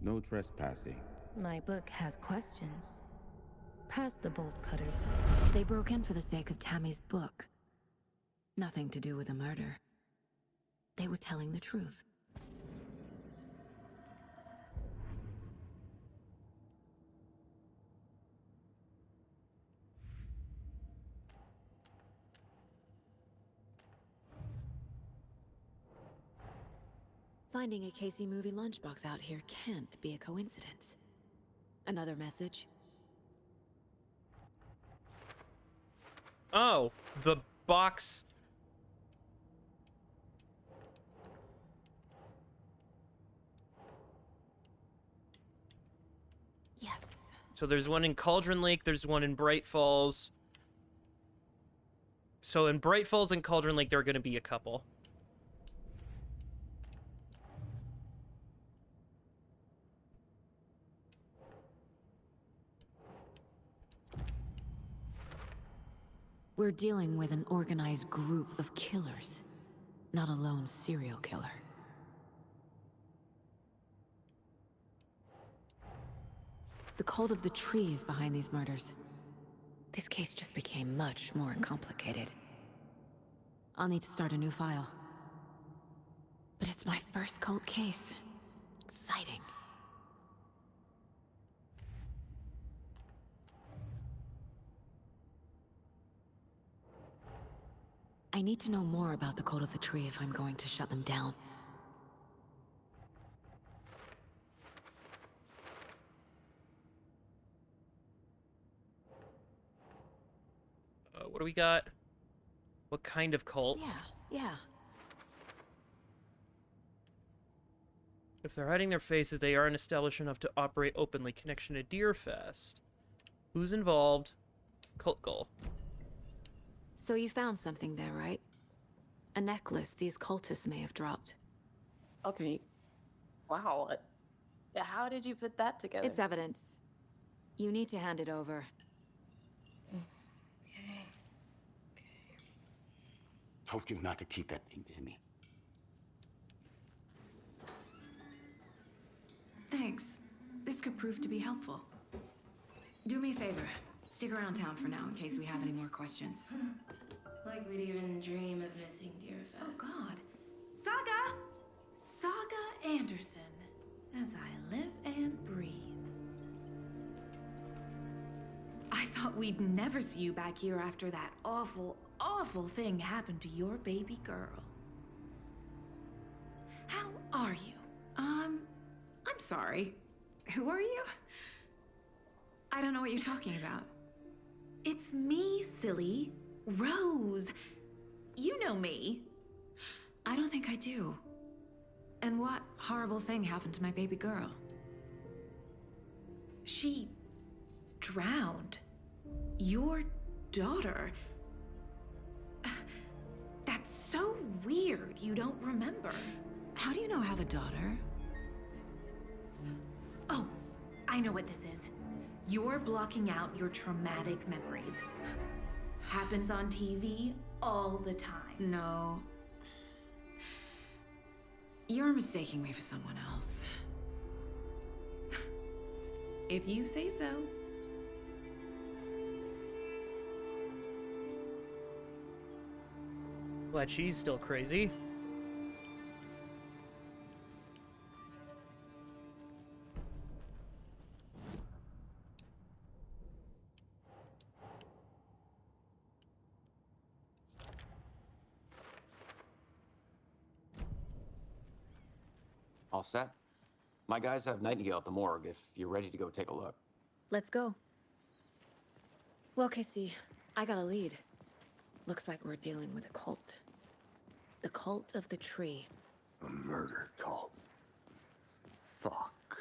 Speaker 16: No trespassing.
Speaker 11: My book has questions. Past the bolt cutters.
Speaker 5: They broke in for the sake of Tammy's book. Nothing to do with a murder. They were telling the truth. Finding a Casey movie lunchbox out here can't be a coincidence. Another message?
Speaker 1: Oh, the box.
Speaker 5: Yes.
Speaker 1: So there's one in Cauldron Lake, there's one in Bright Falls. So in Bright Falls and Cauldron Lake, there are going to be a couple.
Speaker 5: We're dealing with an organized group of killers, not a lone serial killer. The cult of the tree is behind these murders. This case just became much more complicated. I'll need to start a new file. But it's my first cult case. Exciting. I need to know more about the cult of the tree if I'm going to shut them down.
Speaker 1: What do we got? What kind of cult?
Speaker 5: Yeah.
Speaker 1: If they're hiding their faces, they aren't established enough to operate openly. Connection to Deerfest. Who's involved? Cult goal.
Speaker 5: So you found something there, right? A necklace these cultists may have dropped.
Speaker 14: Okay. Wow. How did you put that together?
Speaker 5: It's evidence. You need to hand it over.
Speaker 15: Told you not to keep that thing to me.
Speaker 5: Thanks. This could prove to be helpful. Do me a favor. Stick around town for now in case we have any more questions.
Speaker 11: Like we'd even dream of missing Deerfest.
Speaker 17: Oh God. Saga Anderson. As I live and breathe. I thought we'd never see you back here after that awful thing happened to your baby girl. How are you? I'm sorry. Who are you? I don't know what you're talking about. It's me, silly. Rose. You know me.
Speaker 5: I don't think I do. And what horrible thing happened to my baby girl?
Speaker 17: She drowned. Your daughter. That's so weird you don't remember.
Speaker 5: How do you know I have a daughter?
Speaker 17: Oh, I know what this is. You're blocking out your traumatic memories. Happens on TV all the time.
Speaker 5: No. You're mistaking me for someone else.
Speaker 17: If you say so.
Speaker 1: Glad she's still crazy.
Speaker 13: All set? My guys have Nightingale at the morgue if you're ready to go take a look.
Speaker 5: Let's go. Well, Casey, I got a lead. Looks like we're dealing with a cult. The cult of the tree.
Speaker 3: A murder cult. Fuck.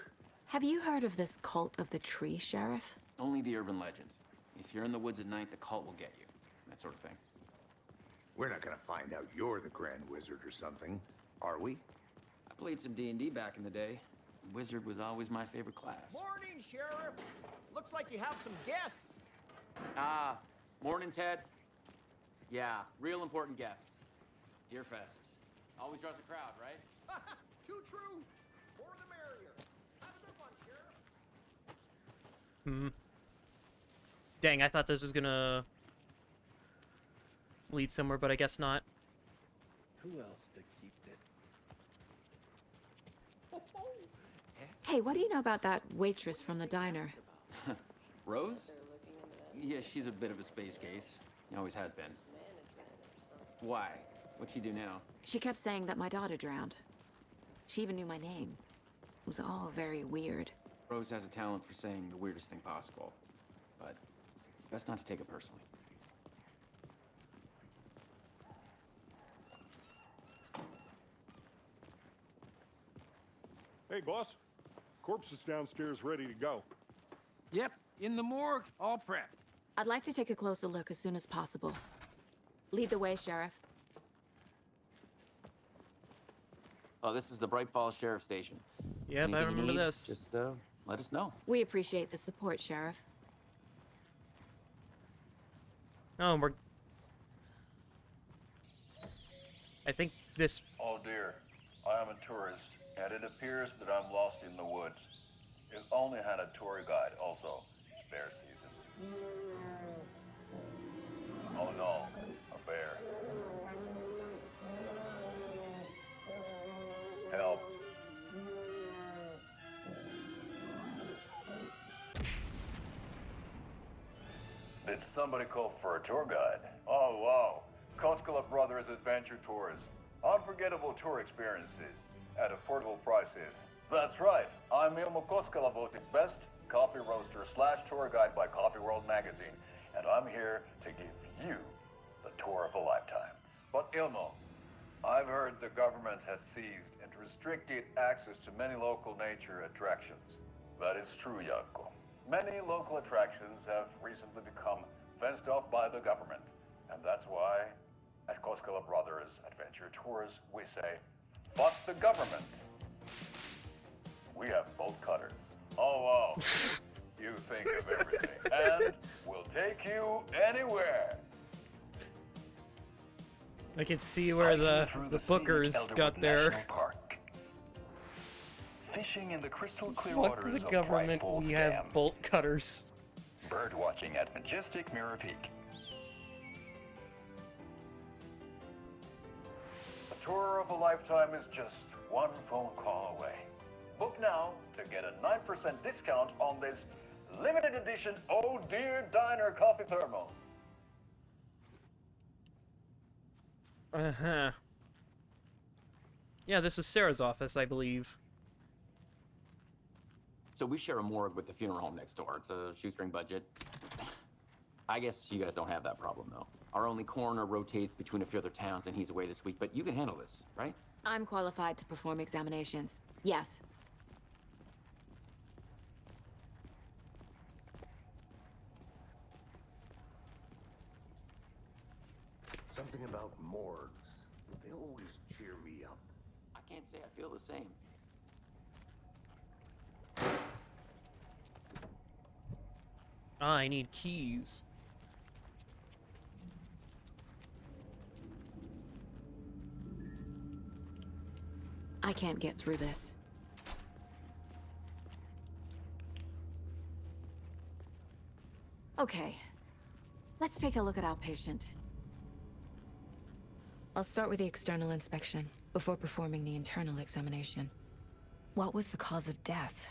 Speaker 5: Have you heard of this cult of the tree, Sheriff?
Speaker 13: Only the urban legend. If you're in the woods at night, the cult will get you. That sort of thing.
Speaker 3: We're not gonna find out you're the Grand Wizard or something, are we?
Speaker 13: I played some D&D back in the day. Wizard was always my favorite class.
Speaker 18: Morning, Sheriff. Looks like you have some guests.
Speaker 13: Morning, Ted. Yeah, real important guests. Deerfest. Always draws a crowd, right?
Speaker 18: Too true. More the merrier. Have a good one, Sheriff.
Speaker 1: Dang, I thought this was gonna lead somewhere, but I guess not.
Speaker 12: Who else to keep it?
Speaker 5: Hey, what do you know about that waitress from the diner?
Speaker 13: Rose? Yeah, she's a bit of a space case. Always has been. Why? What'd she do now?
Speaker 5: She kept saying that my daughter drowned. She even knew my name. It was all very weird.
Speaker 13: Rose has a talent for saying the weirdest thing possible. But it's best not to take it personally.
Speaker 6: Hey, boss. Corpse is downstairs ready to go.
Speaker 8: Yep, in the morgue, all prepped.
Speaker 5: I'd like to take a closer look as soon as possible. Lead the way, Sheriff.
Speaker 13: Oh, this is the Bright Falls Sheriff Station.
Speaker 1: Yep, I
Speaker 13: Anything you
Speaker 1: remember
Speaker 13: need,
Speaker 1: this.
Speaker 13: Just let us know.
Speaker 5: We appreciate the support, Sheriff.
Speaker 1: Oh, we're I think this...
Speaker 19: Oh dear, I am a tourist, and it appears that I'm lost in the woods. If only had a tour guide, also. Spare season. Oh no, a bear. Help. Did somebody call for a tour guide? Oh wow, Koskela Brothers Adventure Tours. Unforgettable tour experiences at affordable prices. That's right, I'm Ilmo Koskela, voted best coffee roaster / tour guide by Coffee World magazine, and I'm here to give you the tour of a lifetime. But Ilmo, I've heard the government has seized and restricted access to many local nature attractions. That is true, Jaakko. Many local attractions have recently become fenced off by the government, and that's why at Koskela Brothers Adventure Tours we say, fuck the government. We have bolt cutters. Oh wow, you think of everything, and we'll take you anywhere.
Speaker 1: I can see where the bookers got their...
Speaker 19: Fishing in the crystal clear
Speaker 1: Fuck
Speaker 19: waters
Speaker 1: the
Speaker 19: of
Speaker 1: government,
Speaker 19: Bright Falls
Speaker 1: we
Speaker 19: Dam.
Speaker 1: have bolt cutters.
Speaker 19: Bird watching at majestic Mirror Peak. A tour of a lifetime is just one phone call away. Book now to get a 9% discount on this limited edition Oh Dear Diner coffee thermos.
Speaker 1: Uh-huh. Yeah, this is Sarah's office, I believe.
Speaker 13: So we share a morgue with the funeral home next door. It's a shoestring budget. I guess you guys don't have that problem, though. Our only coroner rotates between a few other towns, and he's away this week. But you can handle this, right?
Speaker 5: I'm qualified to perform examinations. Yes.
Speaker 3: Something about morgues. They always cheer me up.
Speaker 13: I can't say I feel the same.
Speaker 1: I need keys.
Speaker 5: I can't get through this. Okay. Let's take a look at our patient. I'll start with the external inspection before performing the internal examination. What was the cause of death?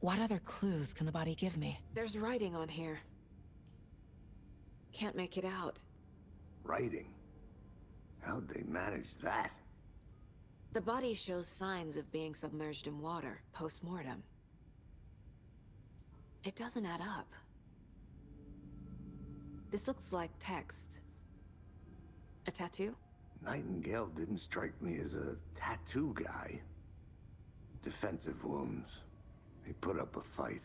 Speaker 5: What other clues can the body give me? There's writing on here. Can't make it out.
Speaker 3: Writing? How'd they manage that?
Speaker 5: The body shows signs of being submerged in water post-mortem. It doesn't add up. This looks like text. A tattoo?
Speaker 3: Nightingale didn't strike me as a tattoo guy. Defensive wounds. He put up a fight.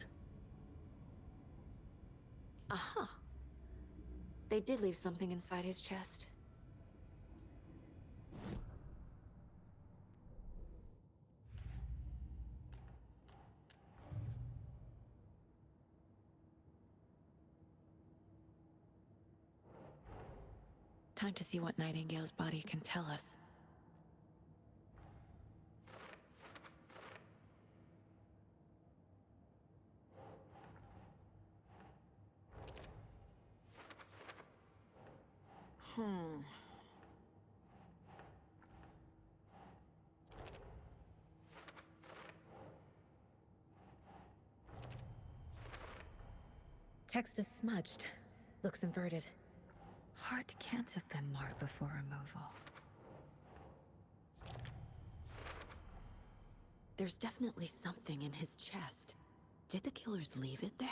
Speaker 5: Aha. They did leave something inside his chest. Time to see what Nightingale's body can tell us. Text is smudged. Looks inverted. Heart can't have been marked before removal. There's definitely something in his chest. Did the killers leave it there?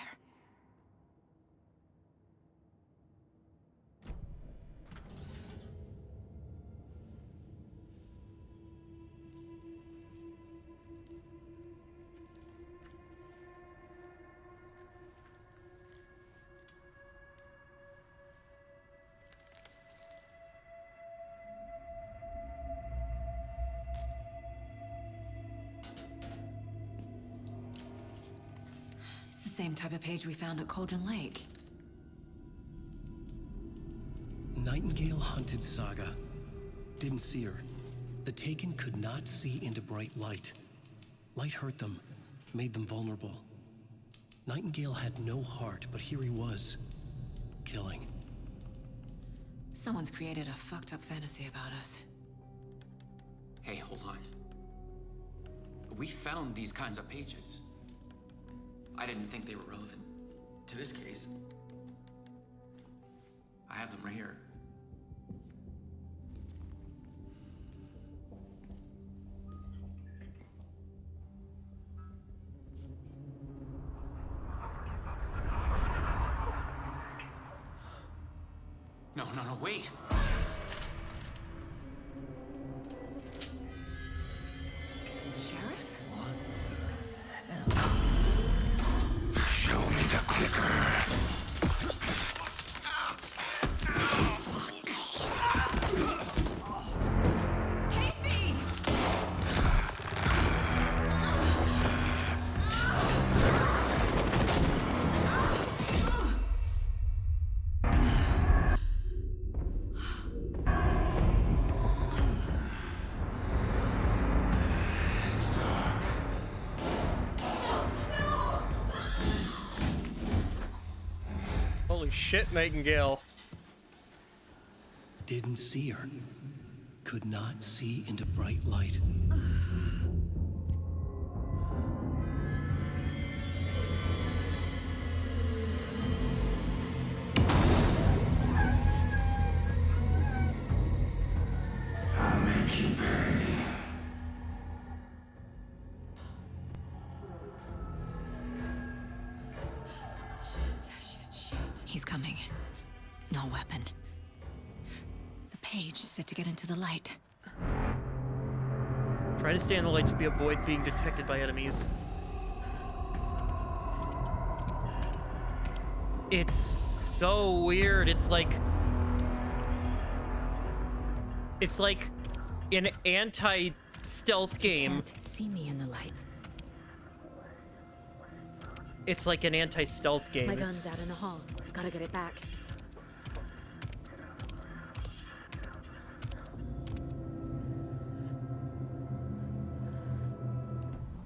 Speaker 5: It's the same type of page we found at Cauldron Lake.
Speaker 2: Nightingale hunted Saga. Didn't see her. The Taken could not see into bright light. Light hurt them, made them vulnerable. Nightingale had no heart, but here he was, killing.
Speaker 17: Someone's created a fucked up fantasy about us.
Speaker 13: Hey, hold on. We found these kinds of pages. I didn't think they were relevant to this case. I have them right here. No, wait!
Speaker 17: Sheriff?
Speaker 9: Show me the clicker.
Speaker 17: Casey!
Speaker 1: Holy shit, Nightingale.
Speaker 2: Didn't see her. Could not see into bright light.
Speaker 9: I'll make you pay.
Speaker 17: Shit. He's coming. No weapon. The page said to get into the light.
Speaker 1: Try to stay in the light to avoid being detected by enemies. It's so weird. It's like an anti-stealth game.
Speaker 17: Can't see me in the light.
Speaker 1: It's like an anti-stealth game.
Speaker 5: My gun's out in the hall. Gotta get it back.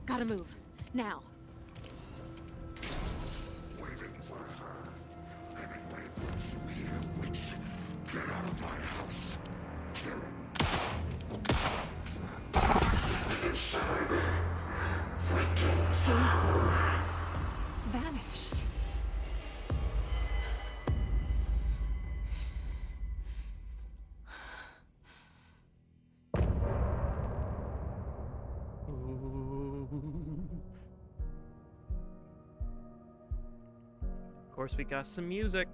Speaker 5: Gotta move. Now.
Speaker 9: Waiting for her. Hemingway wants you here, witch. Get out of my house. Kill him. Inside.
Speaker 17: Vanished.
Speaker 1: Of course, we got some music.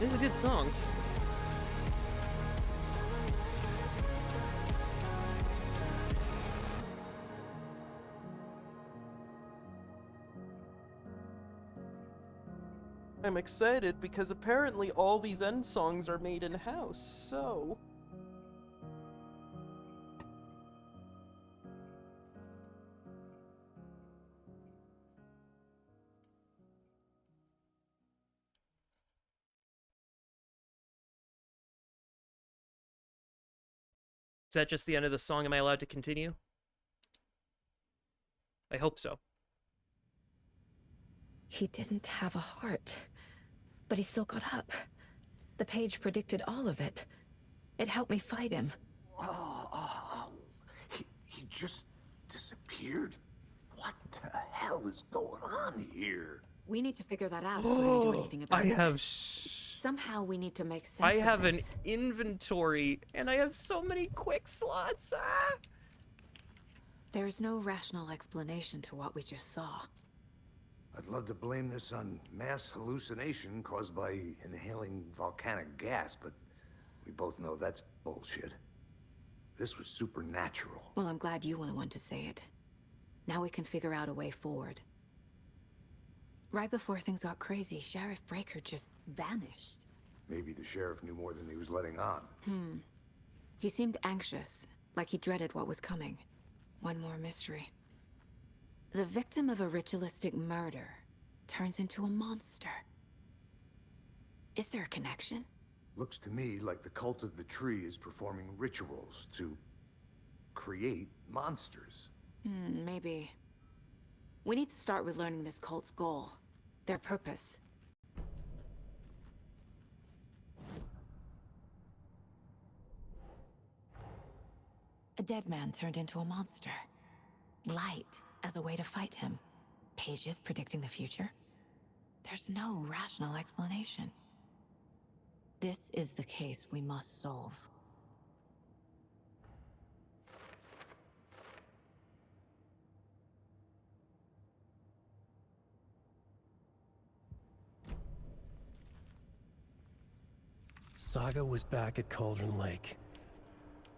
Speaker 1: This is a good song. I'm excited because apparently all these end songs are made in-house, so... Is that just the end of the song? Am I allowed to continue? I hope so.
Speaker 5: He didn't have a heart, but he still got up. The page predicted all of it. It helped me fight him.
Speaker 3: He just disappeared? What the hell is going on here?
Speaker 5: We need to figure that out if we're gonna do anything about it. Somehow we need to make sense
Speaker 1: I
Speaker 5: of
Speaker 1: have an
Speaker 5: this.
Speaker 1: inventory, and I have so many quick slots. Ah!
Speaker 5: There's no rational explanation to what we just saw.
Speaker 3: I'd love to blame this on mass hallucination caused by inhaling volcanic gas, but we both know that's bullshit. This was supernatural.
Speaker 5: Well, I'm glad you were the one to say it. Now we can figure out a way forward. Right before things got crazy, Sheriff Breaker just vanished.
Speaker 3: Maybe the sheriff knew more than he was letting on.
Speaker 5: He seemed anxious, like he dreaded what was coming. One more mystery. The victim of a ritualistic murder turns into a monster. Is there a connection?
Speaker 3: Looks to me like the cult of the tree is performing rituals to create monsters.
Speaker 5: Maybe. We need to start with learning this cult's goal. Their purpose. A dead man turned into a monster. Light as a way to fight him. Pages predicting the future. There's no rational explanation. This is the case we must solve.
Speaker 2: Saga was back at Cauldron Lake.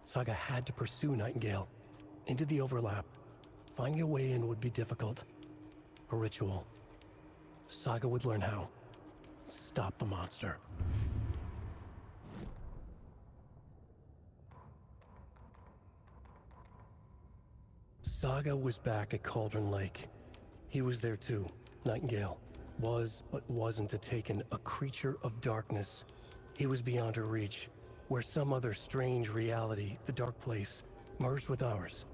Speaker 2: Saga had to pursue Nightingale into the overlap. Finding a way in would be difficult. A ritual. Saga would learn how. Stop the monster. Saga was back at Cauldron Lake. He was there too. Nightingale was, but wasn't a Taken, a creature of darkness. He was beyond her reach, where some other strange reality, the dark place, merged with ours.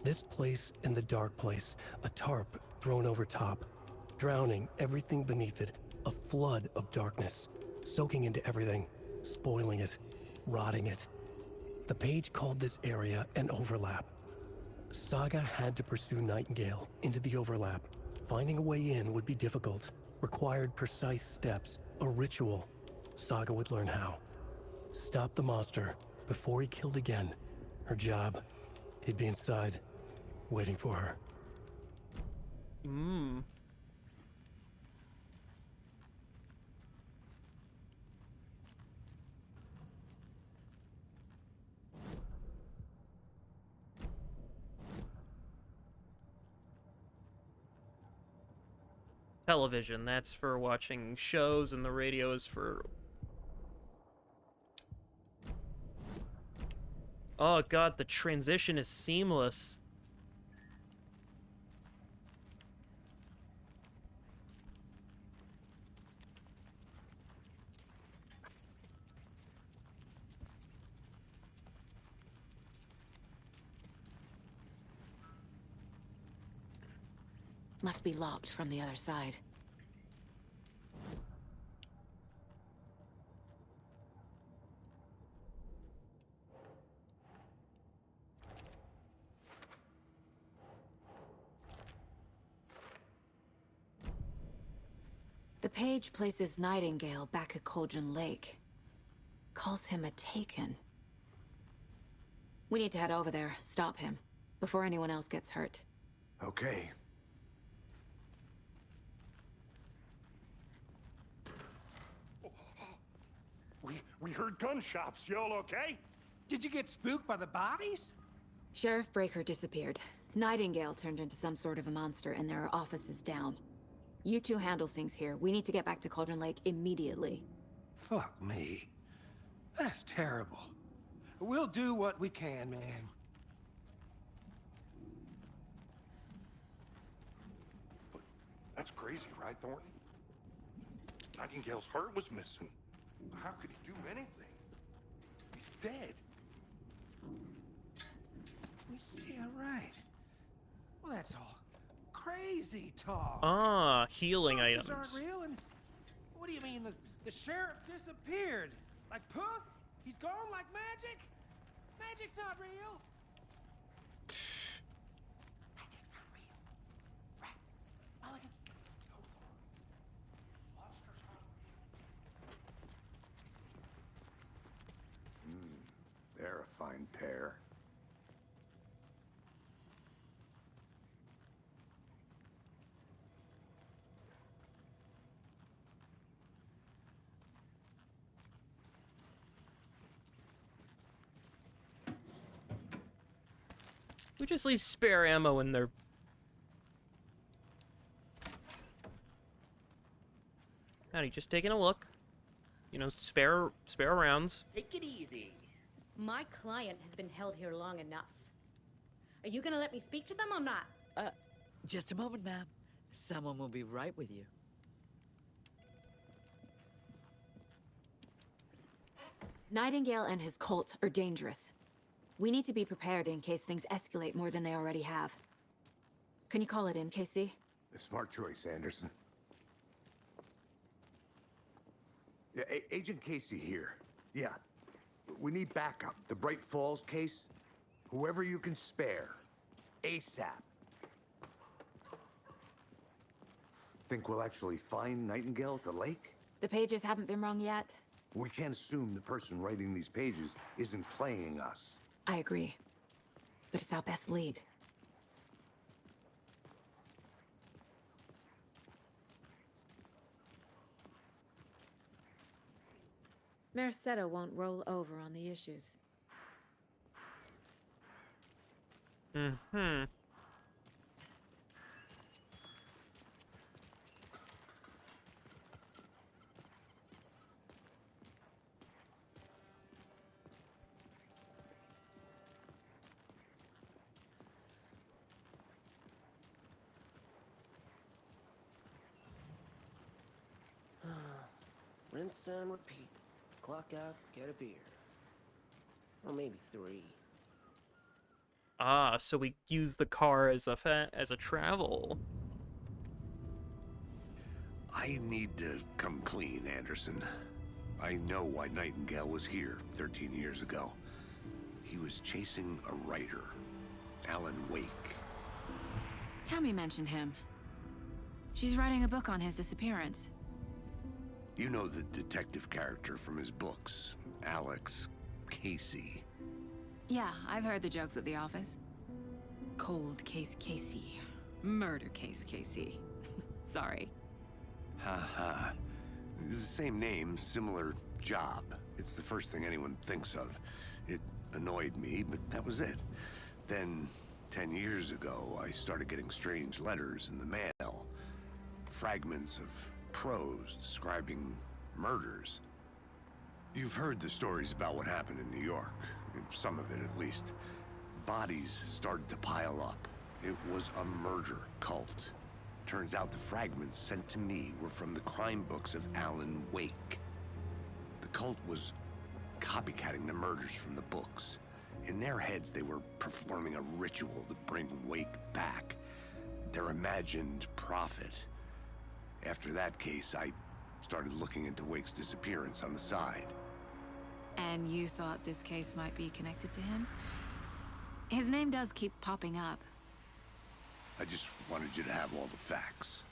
Speaker 2: This place and the dark place, a tarp thrown over top, drowning everything beneath it, a flood of darkness, soaking into everything, spoiling it, rotting it. The page called this area an overlap. Saga had to pursue Nightingale into the overlap. Finding a way in would be difficult, required precise steps, a ritual. Saga would learn how. Stop the monster before he killed again. Her job, he'd be inside, waiting for her.
Speaker 1: Television, that's for watching shows, and the radio is for... Oh god, the transition is seamless.
Speaker 5: Must be locked from the other side. The page places Nightingale back at Cauldron Lake. Calls him a Taken. We need to head over there, stop him, before anyone else gets hurt.
Speaker 3: Okay.
Speaker 6: We heard gunshots. Y'all okay?
Speaker 8: Did you get spooked by the bodies?
Speaker 5: Sheriff Breaker disappeared. Nightingale turned into some sort of a monster, and there are offices down. You two handle things here. We need to get back to Cauldron Lake immediately.
Speaker 8: Fuck me. That's terrible. We'll do what we can, man.
Speaker 6: That's crazy, right, Thornton? Nightingale's heart was missing. How could he do anything? He's dead.
Speaker 8: Yeah, right. Well, that's all crazy talk.
Speaker 1: Ah, healing
Speaker 8: Monsters
Speaker 1: items.
Speaker 8: aren't real, and what do you mean the sheriff disappeared? Like poof? He's gone like magic? Magic's not real. Magic's not real. Right. Mulligan.
Speaker 3: They're a fine pair.
Speaker 1: We just leave spare ammo in there. Howdy, just taking a look. You know, spare rounds.
Speaker 20: Take it easy.
Speaker 21: My client has been held here long enough. Are you gonna let me speak to them or not?
Speaker 20: Just a moment, ma'am. Someone will be right with you.
Speaker 5: Nightingale and his cult are dangerous. We need to be prepared in case things escalate more than they already have. Can you call it in, Casey?
Speaker 3: A smart choice, Anderson. Yeah, Agent Casey here. Yeah. We need backup. The Bright Falls case. Whoever you can spare. ASAP. Think we'll actually find Nightingale at the lake?
Speaker 5: The pages haven't been wrong yet.
Speaker 3: We can't assume the person writing these pages isn't playing us.
Speaker 5: I agree. But it's our best lead. Mercado won't roll over on the issues.
Speaker 1: Mm-hmm.
Speaker 20: Rinse and repeat. Clock out, get a beer. Or maybe 3.
Speaker 1: Ah, so we use the car as a travel.
Speaker 3: I need to come clean, Anderson. I know why Nightingale was here 13 years ago. He was chasing a writer, Alan Wake.
Speaker 5: Tammy mentioned him. She's writing a book on his disappearance.
Speaker 3: You know the detective character from his books, Alex Casey.
Speaker 5: Yeah, I've heard the jokes at the office. Cold case Casey. Murder case Casey. Sorry.
Speaker 3: Ha. It's the same name, similar job. It's the first thing anyone thinks of. It annoyed me, but that was it. Then, 10 years ago, I started getting strange letters in the mail. Fragments of prose describing murders. You've heard the stories about what happened in New York. Some of it, at least. Bodies started to pile up. It was a murder cult. Turns out the fragments sent to me were from the crime books of Alan Wake. The cult was copycatting the murders from the books. In their heads, they were performing a ritual to bring Wake back. their imagined profit. After that case, I started looking into Wake's disappearance on the side.
Speaker 17: And you thought this case might be connected to him? His name does keep popping up.
Speaker 3: I just wanted you to have all the facts.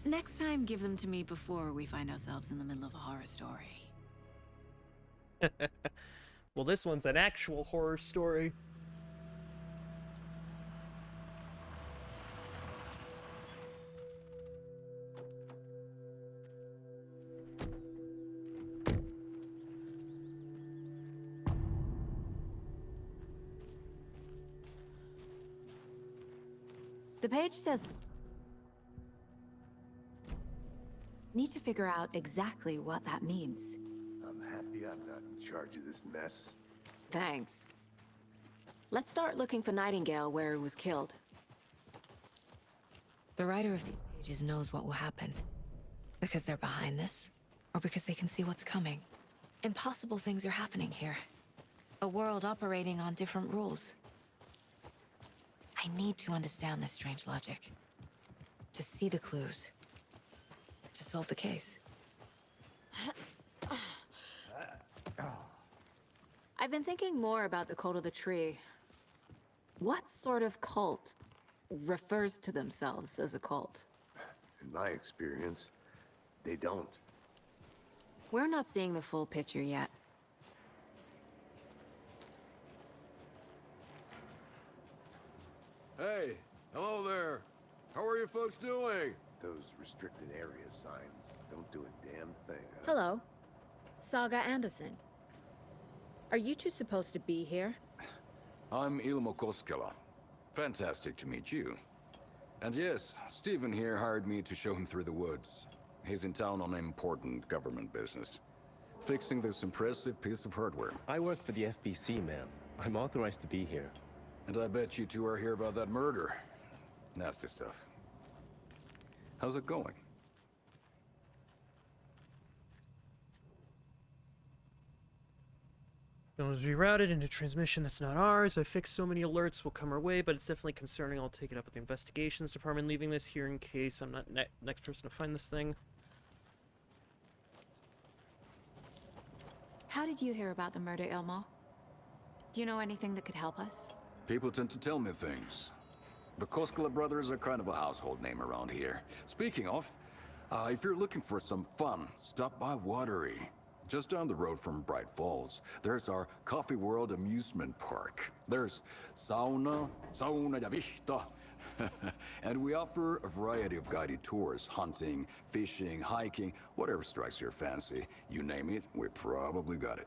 Speaker 17: Next time, give them to me before we find ourselves in the middle of a horror story.
Speaker 1: Well, this one's an actual horror story.
Speaker 5: The page says... Need to figure out exactly what that means.
Speaker 3: I'm happy I'm not in charge of this mess.
Speaker 5: Thanks. Let's start looking for Nightingale where he was killed. The writer of these pages knows what will happen. Because they're behind this, or because they can see what's coming. Impossible things are happening here. A world operating on different rules. I need to understand this strange logic. To see the clues. To solve the case. I've been thinking more about the cult of the tree. What sort of cult refers to themselves as a cult?
Speaker 3: In my experience, they don't.
Speaker 5: We're not seeing the full picture yet.
Speaker 4: Hey, hello there. How are you folks doing?
Speaker 3: Those restricted area signs don't do a damn thing.
Speaker 5: Hello. Saga Anderson. Are you two supposed to be here?
Speaker 4: I'm Ilmo Koskela. Fantastic to meet you. And yes, Stephen here hired me to show him through the woods. He's in town on important government business. Fixing this impressive piece of hardware.
Speaker 22: I work for the FBC, ma'am. I'm authorized to be here.
Speaker 4: And I bet you two are here about that murder. Nasty stuff. How's it going?
Speaker 1: Don't be routed into transmission that's not ours. I fixed so many alerts will come our way, but it's definitely concerning. I'll take it up with the investigations department, leaving this here in case I'm not next person to find this thing.
Speaker 5: How did you hear about the murder, Ilmo? Do you know anything that could help us?
Speaker 4: People tend to tell me things. The Koskela brothers are kind of a household name around here. Speaking of, if you're looking for some fun, stop by Watery. Just down the road from Bright Falls, there's our Coffee World amusement park. There's sauna ja vihta. And we offer a variety of guided tours, hunting, fishing, hiking, whatever strikes your fancy. You name it, we probably got it.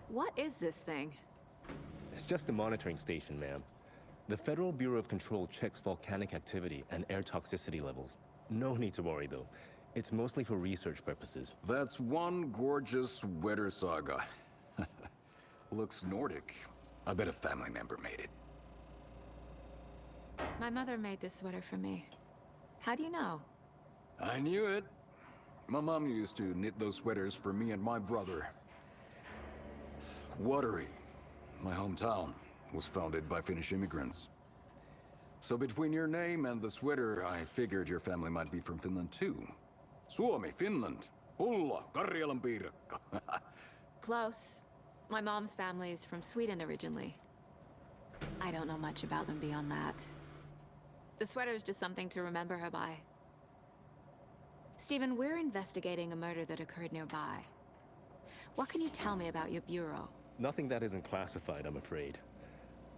Speaker 5: What is this thing?
Speaker 22: It's just a monitoring station, ma'am. The Federal Bureau of Control checks volcanic activity and air toxicity levels. No need to worry, though. It's mostly for research purposes.
Speaker 4: That's one gorgeous sweater, Saga. Looks Nordic. I bet a family member made it.
Speaker 5: My mother made this sweater for me. How do you know?
Speaker 4: I knew it. My mom used to knit those sweaters for me and my brother. Watery, my hometown, was founded by Finnish immigrants. So between your name and the sweater, I figured your family might be from Finland too. Suomi, Finland. Ulla, Karjalan piirakka.
Speaker 5: Close. My mom's family is from Sweden originally. I don't know much about them beyond that. The sweater is just something to remember her by. Stephen, we're investigating a murder that occurred nearby. What can you tell me about your bureau?
Speaker 22: Nothing that isn't classified, I'm afraid.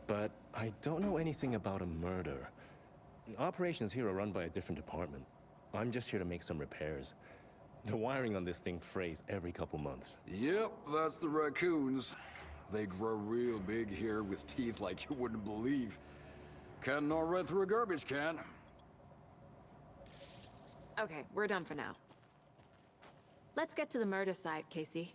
Speaker 22: But I don't know anything about a murder. Operations here are run by a different department. I'm just here to make some repairs. The wiring on this thing frays every couple months.
Speaker 4: Yep, that's the raccoons. They grow real big here with teeth like you wouldn't believe. Can't gnaw right through a garbage can.
Speaker 5: Okay, we're done for now. Let's get to the murder site, Casey.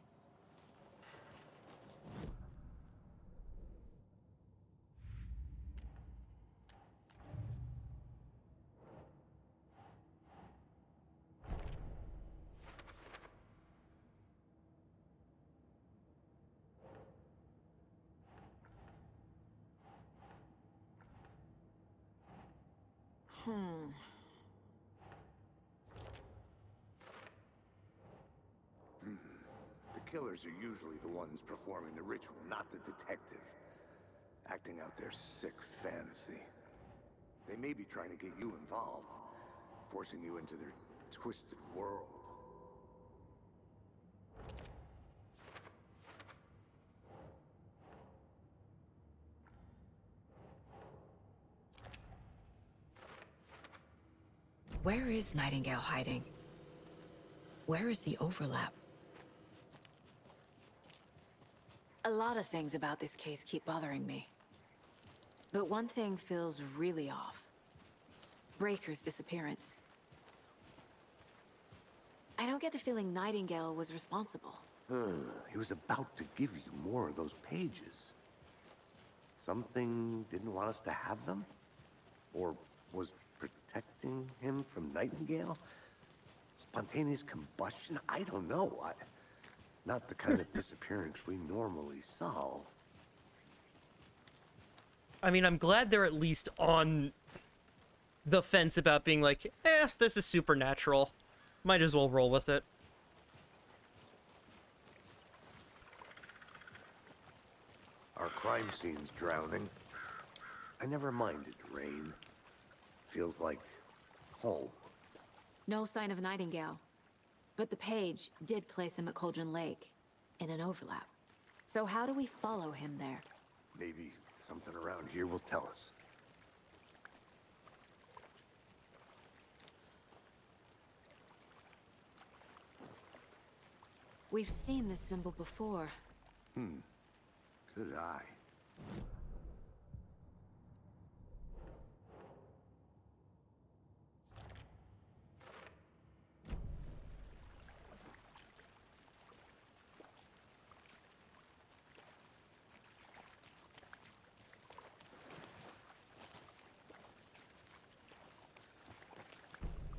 Speaker 3: killers are usually the ones performing the ritual, not the detective. Acting out their sick fantasy. They may be trying to get you involved, forcing you into their twisted world.
Speaker 5: Where is Nightingale hiding? Where is the overlap? A lot of things about this case keep bothering me. But one thing feels really off. Breaker's disappearance. I don't get the feeling Nightingale was responsible.
Speaker 3: He was about to give you more of those pages. Something didn't want us to have them? Or was protecting him from Nightingale? Spontaneous combustion? I don't know. Not the kind of disappearance we normally solve.
Speaker 1: I mean, I'm glad they're at least on the fence about being like, this is supernatural. Might as well roll with it.
Speaker 3: Our crime scene's drowning. I never minded rain. Feels like home.
Speaker 5: No sign of Nightingale. But the page did place him at Cauldron Lake, in an overlap. So how do we follow him there?
Speaker 3: Maybe something around here will tell us.
Speaker 5: We've seen this symbol before.
Speaker 3: Good eye.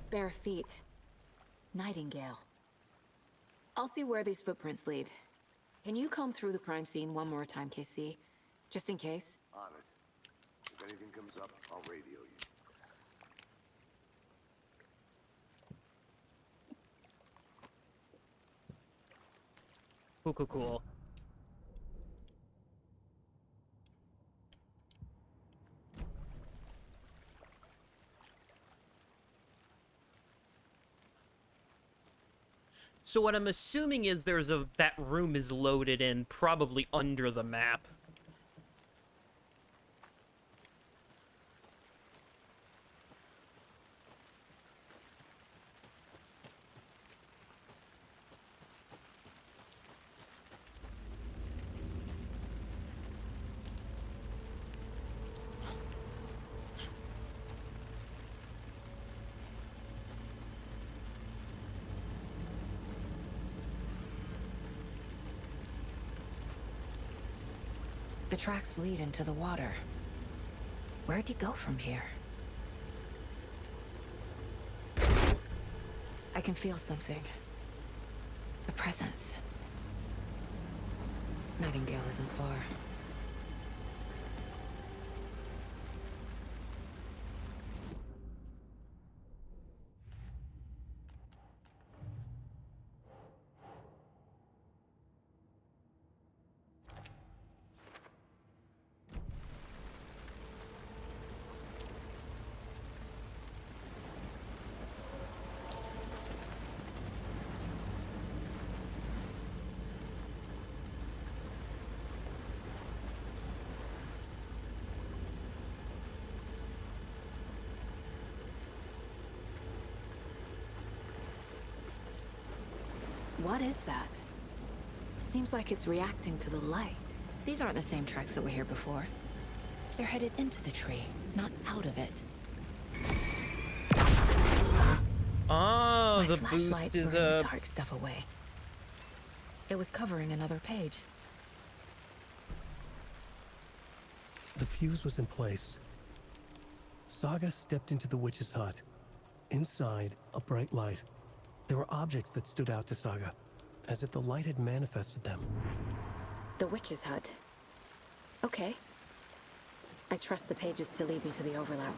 Speaker 5: Bare feet. Nightingale. I'll see where these footprints lead. Can you comb through the crime scene one more time, KC? Just in case?
Speaker 3: On it. If anything comes up, I'll radio you.
Speaker 1: Cool. So what I'm assuming is that room is loaded in probably under the map.
Speaker 5: The tracks lead into the water. Where'd he go from here? I can feel something. A presence. Nightingale isn't far. What is that? Seems like it's reacting to the light. These aren't the same tracks that were here before. They're headed into the tree, not out of it.
Speaker 1: Oh,
Speaker 5: My
Speaker 1: the
Speaker 5: flashlight
Speaker 1: boost is
Speaker 5: burned the dark stuff away. It was covering another page.
Speaker 2: The fuse was in place. Saga stepped into the witch's hut. Inside, a bright light. There were objects that stood out to Saga, as if the light had manifested them.
Speaker 5: The witch's hut. Okay. I trust the pages to lead me to the overlap.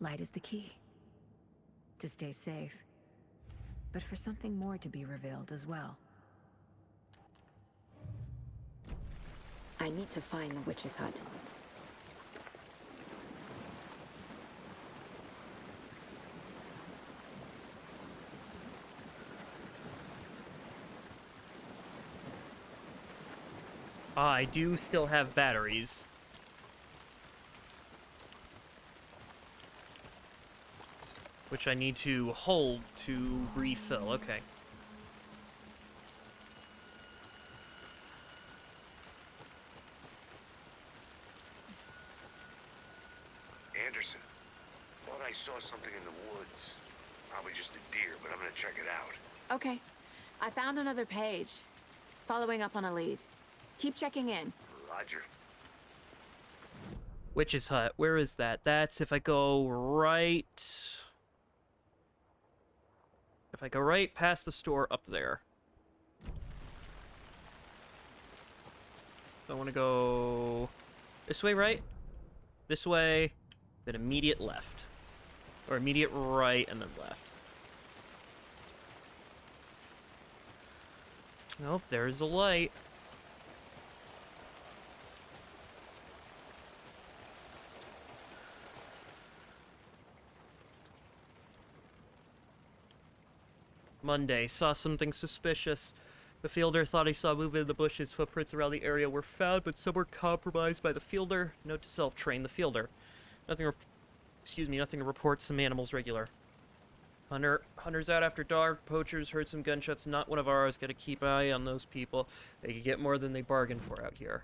Speaker 5: Light is the key. To stay safe. But for something more to be revealed as well. I need to find the witch's hut.
Speaker 1: I do still have batteries. Which I need to hold to refill. Okay.
Speaker 3: Anderson, thought I saw something in the woods. Probably just a deer, but I'm gonna check it out.
Speaker 17: Okay. I found another page. Following up on a lead. Keep checking in.
Speaker 3: Roger.
Speaker 1: Witch's hut. Where is that? That's if I go right... If I go right past the store up there. I want to go this way, right? This way, then immediate left. Or immediate right and then left. Nope, there's a light. Monday, saw something suspicious. The fielder thought he saw movement in the bushes. Footprints around the area were found, but some were compromised by the fielder. Note to self, train the fielder. Nothing to report. Some animals regular. Hunters out after dark. Poachers heard some gunshots. Not one of ours. Gotta keep an eye on those people. They could get more than they bargained for out here.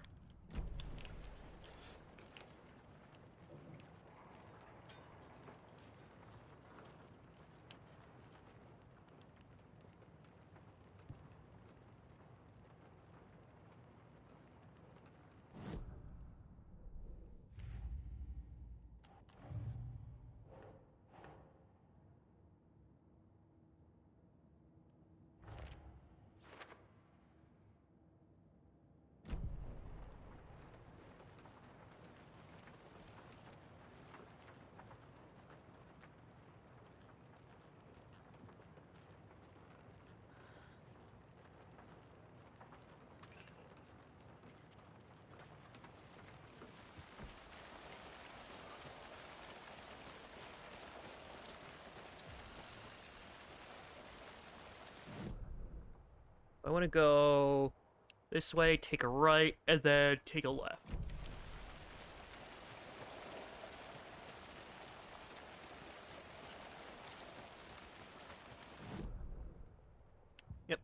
Speaker 1: I want to go this way, take a right, and then take a left. Yep.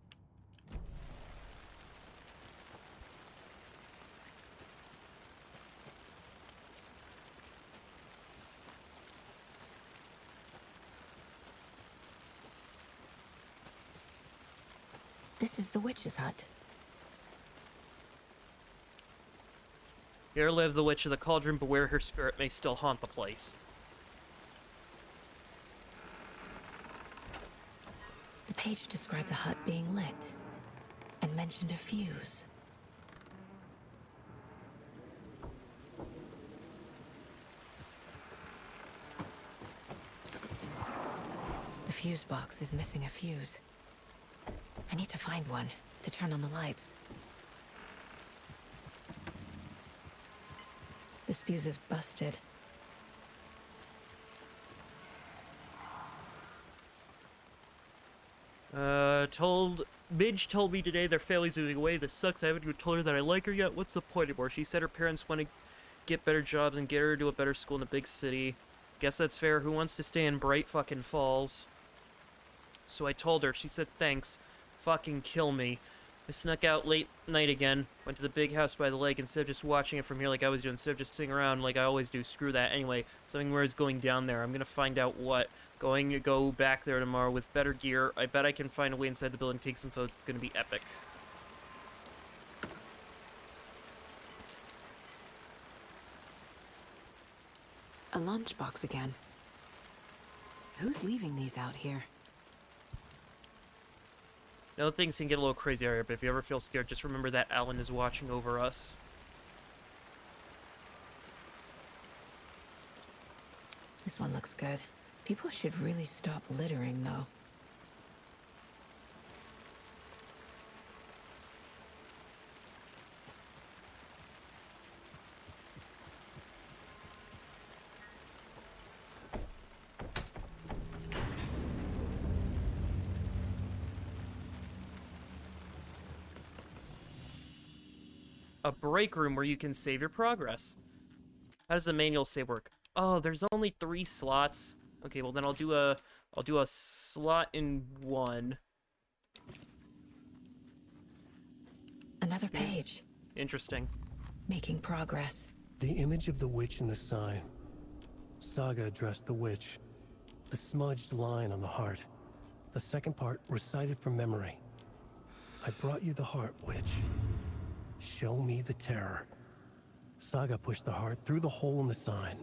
Speaker 5: This is the witch's hut.
Speaker 1: Here live the witch of the cauldron. Beware, her spirit may still haunt the place.
Speaker 5: The page described the hut being lit and mentioned a fuse. The fuse box is missing a fuse. I need to find one to turn on the lights. This fuse is busted.
Speaker 1: Midge told me today their family's moving away. This sucks. I haven't even told her that I like her yet. What's the point anymore? She said her parents want to get better jobs and get her to a better school in the big city. Guess that's fair. Who wants to stay in Bright fucking Falls? So I told her. She said thanks. Fucking kill me. I snuck out late night again. Went to the big house by the lake instead of just watching it from here like I was doing. Instead of just sitting around like I always do. Screw that. Anyway, something weird is going down there. I'm gonna find out what. Going to go back there tomorrow with better gear. I bet I can find a way inside the building, take some photos. It's gonna be epic.
Speaker 5: A lunchbox again. Who's leaving these out here?
Speaker 1: Now things can get a little crazy out here, but if you ever feel scared, just remember that Alan is watching over us.
Speaker 5: This one looks good. People should really stop littering, though.
Speaker 1: A break room where you can save your progress. How does the manual save work? Oh, there's only 3 slots. Okay, well then I'll do a slot in 1.
Speaker 5: Another page.
Speaker 1: Interesting.
Speaker 5: Making progress.
Speaker 2: The image of the witch in the sign. Saga addressed the witch. The smudged line on the heart. The second part recited from memory. I brought you the heart, witch. Show me the terror. Saga pushed the heart through the hole in the sign.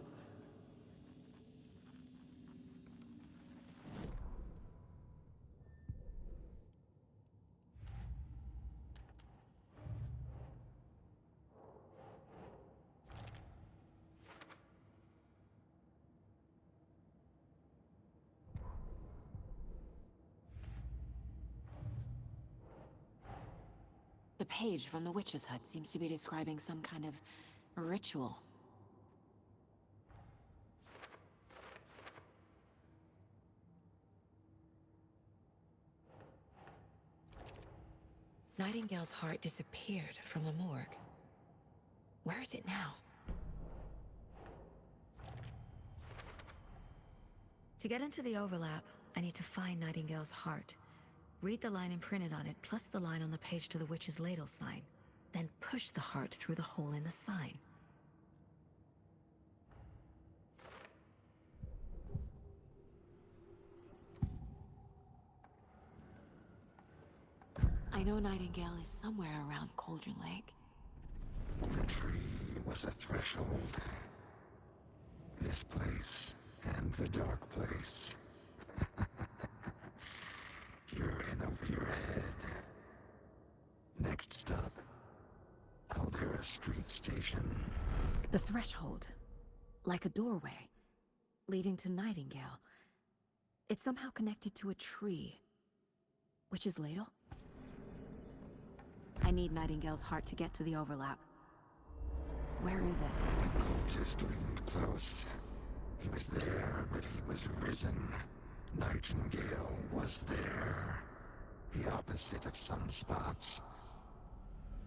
Speaker 14: The page from the witch's hut seems to be describing some kind of ritual.
Speaker 5: Nightingale's heart disappeared from the morgue. Where is it now? To get into the overlap, I need to find Nightingale's heart. Read the line imprinted on it, plus the line on the page to the witch's ladle sign. Then push the heart through the hole in the sign.
Speaker 14: I know Nightingale is somewhere around Cauldron Lake.
Speaker 9: The tree was a threshold. This place and the dark place. You're in over your head. Next stop, Caldera Street Station.
Speaker 5: The threshold. Like a doorway. Leading to Nightingale. It's somehow connected to a tree. Witch's ladle? I need Nightingale's heart to get to the overlap. Where is it?
Speaker 9: The cultist leaned close. He was there, but he was risen. Nightingale was there. The opposite of sunspots.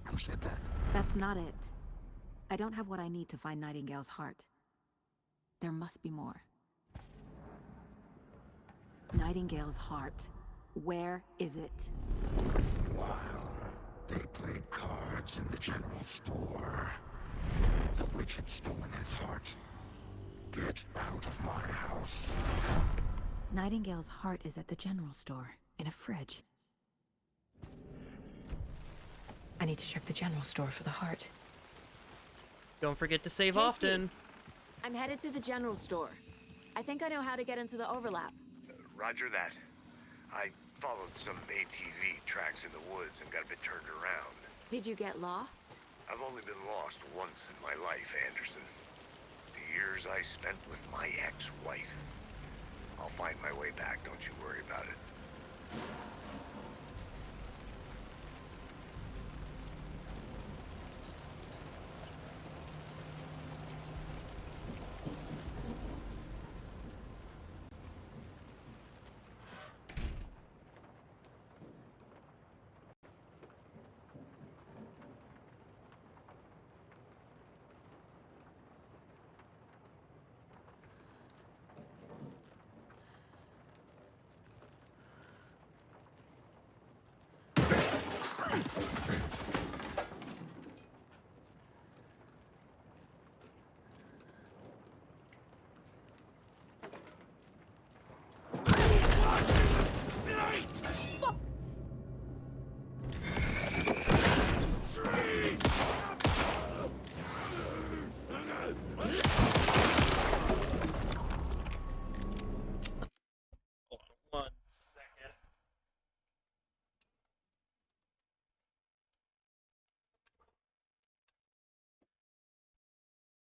Speaker 9: Who said that?
Speaker 5: That's not it. I don't have what I need to find Nightingale's heart. There must be more. Nightingale's heart. Where is it?
Speaker 9: While they played cards in the general store, the witch had stolen his heart. Get out of my house.
Speaker 5: Nightingale's heart is at the general store, in a fridge. I need to check the general store for the heart.
Speaker 1: Don't forget to save
Speaker 14: Casey,
Speaker 1: often.
Speaker 14: I'm headed to the general store. I think I know how to get into the overlap.
Speaker 3: Roger that. I followed some ATV tracks in the woods and got a bit turned around.
Speaker 14: Did you get lost?
Speaker 3: I've only been lost once in my life, Anderson. The years I spent with my ex-wife. I'll find my way back, don't you worry about it.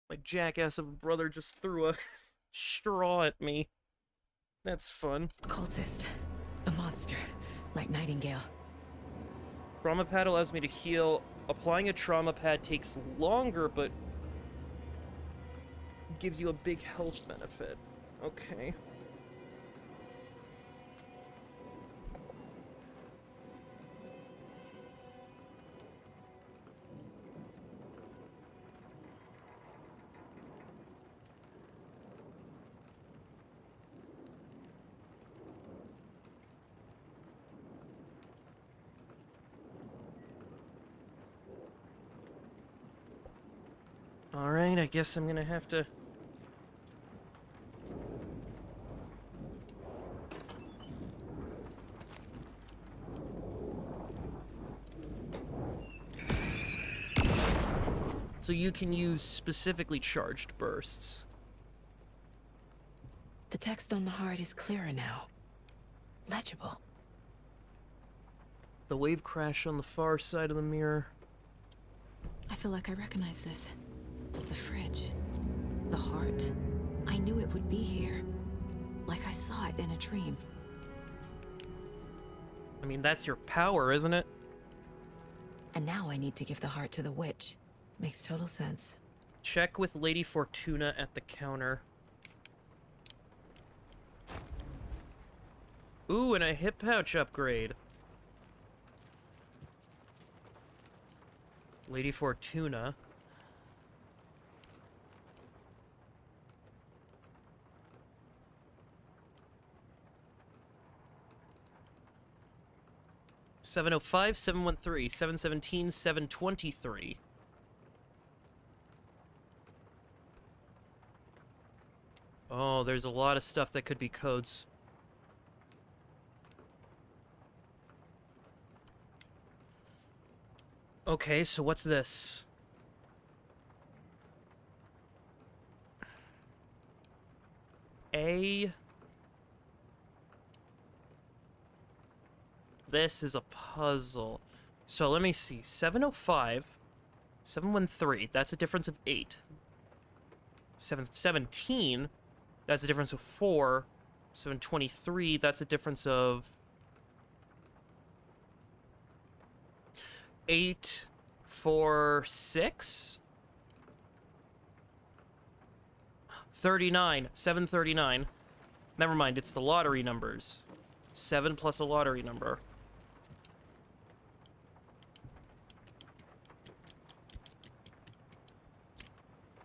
Speaker 1: My jackass of a brother just threw a straw at me. That's fun.
Speaker 5: Cultist. A monster. Like Nightingale.
Speaker 1: Trauma pad allows me to heal. Applying a trauma pad takes longer, but gives you a big health benefit. Okay. Alright, I guess I'm gonna have to... So you can use specifically charged bursts.
Speaker 5: The text on the heart is clearer now. Legible.
Speaker 1: The wave crash on the far side of the mirror.
Speaker 5: I feel like I recognize this. The fridge. The heart. I knew it would be here. Like I saw it in a dream.
Speaker 1: I mean, that's your power, isn't it?
Speaker 5: And now I need to give the heart to the witch. Makes total sense.
Speaker 1: Check with Lady Fortuna at the counter. Ooh, and a hip pouch upgrade. Lady Fortuna. $705, $713, $717, $723. Oh, there's a lot of stuff that could be codes. Okay, so what's this? This is a puzzle. So let me see. 705, 713, that's a difference of 8. 717, that's a difference of 4. 723, that's a difference of 8, 4, 6. 39, 739. Never mind, it's the lottery numbers. 7 plus a lottery number.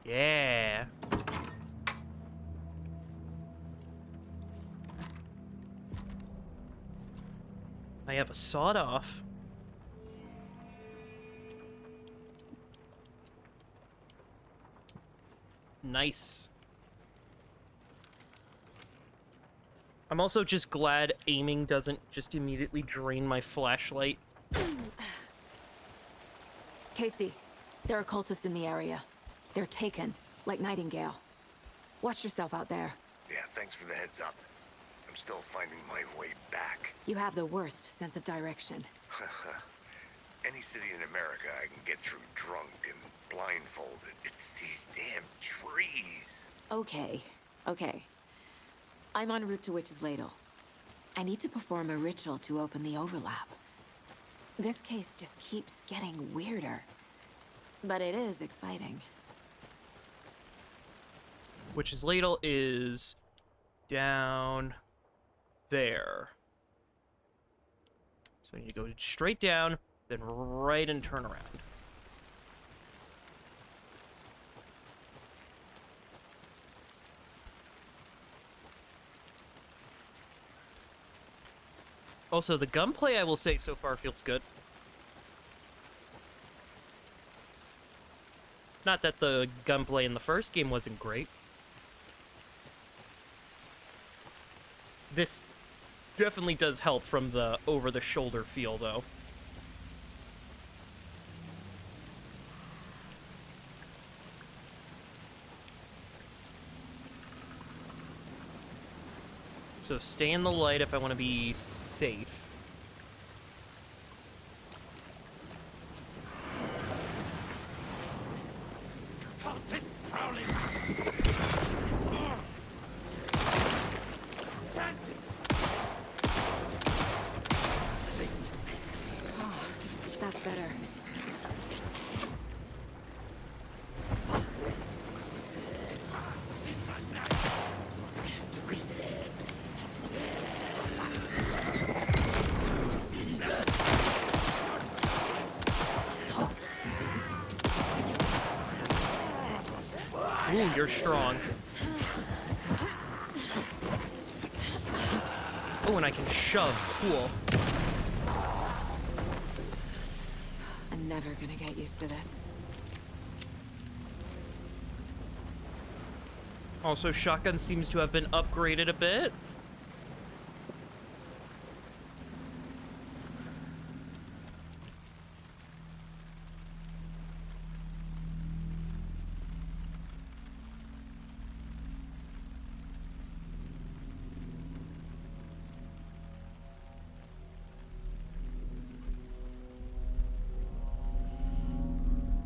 Speaker 1: Yeah. I have a sawed off. Nice. I'm also just glad aiming doesn't just immediately drain my flashlight.
Speaker 5: Casey, there are cultists in the area. They're taken, like Nightingale. Watch yourself out there.
Speaker 3: Yeah, thanks for the heads up. I'm still finding my way back.
Speaker 5: You have the worst sense of direction.
Speaker 3: Any city in America I can get through drunk and blindfolded. It's these damn trees.
Speaker 5: Okay, okay. I'm en route to Witch's Ladle. I need to perform a ritual to open the overlap. This case just keeps getting weirder. But it is exciting.
Speaker 1: Witch's Ladle is down there. So you go straight down, then right and turn around. Also, the gunplay, I will say, so far feels good. Not that the gunplay in the first game wasn't great. This definitely does help from the over-the-shoulder feel, though. So stay in the light if I want to be safe. Ooh, you're strong. Oh, and I can shove. Cool.
Speaker 5: I'm never gonna get used to this.
Speaker 1: Also, shotgun seems to have been upgraded a bit.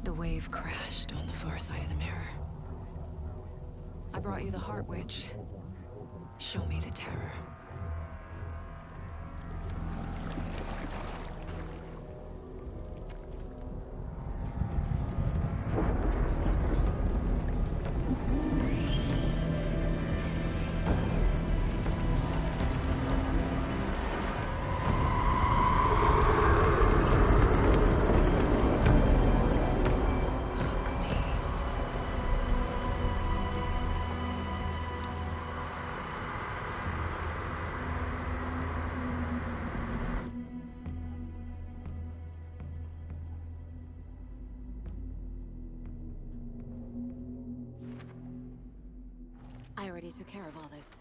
Speaker 5: The wave crashed on the far side of the mirror. I brought you the Heart Witch. Show me the terror. I already took care of all this.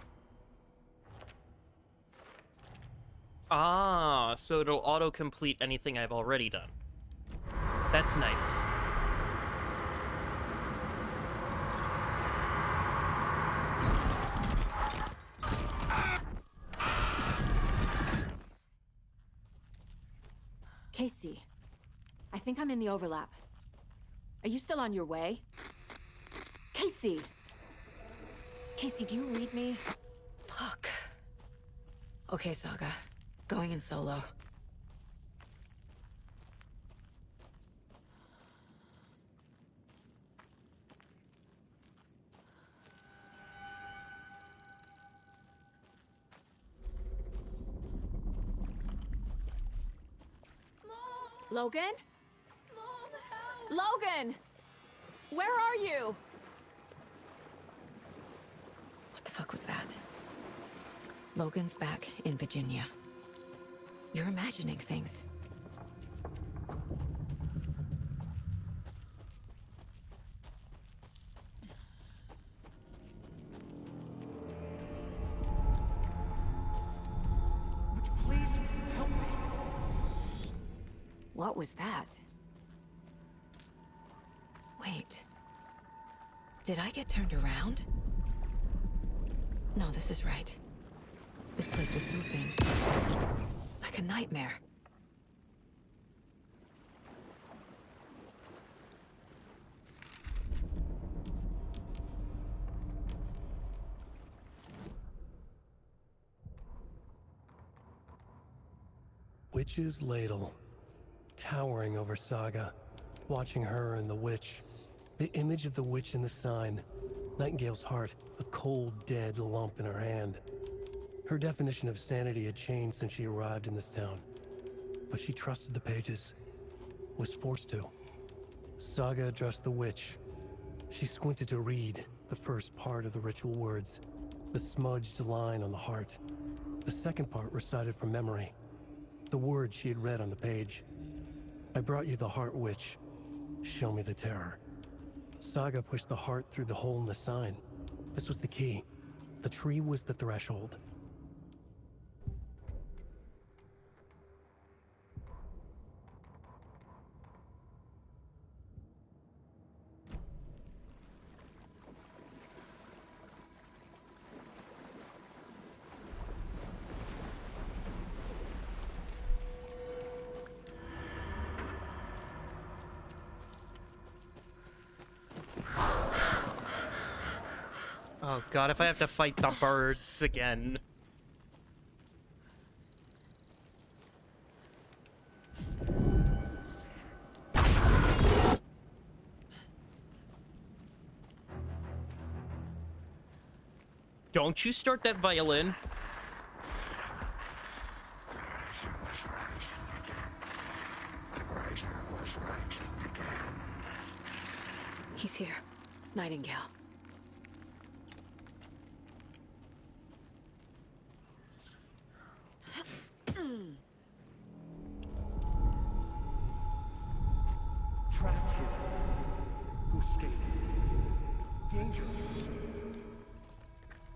Speaker 1: Ah, so it'll auto-complete anything I've already done. That's nice.
Speaker 5: Casey, I think I'm in the overlap. Are you still on your way? Casey! Casey, do you read me? Fuck. Okay, Saga. Going in solo. Logan? Mom, help! Logan! Where are you? What the fuck was that? Logan's back in Virginia. You're imagining things.
Speaker 18: Please help me.
Speaker 5: What was that? Wait. Did I get turned around? No, this is right. This place is moving. Like a nightmare.
Speaker 2: Witch's ladle, towering over Saga, watching her and the witch. The image of the witch in the sign, Nightingale's heart, a cold, dead lump in her hand. Her definition of sanity had changed since she arrived in this town, but she trusted the pages, was forced to. Saga addressed the witch. She squinted to read the first part of the ritual words, the smudged line on the heart. The second part recited from memory, the words she had read on the page. I brought you the Heart Witch. Show me the terror. Saga pushed the heart through the hole in the sign. This was the key. The tree was the threshold.
Speaker 1: Oh god, if I have to fight the birds again. Don't you start that violin.
Speaker 5: He's here. Nightingale.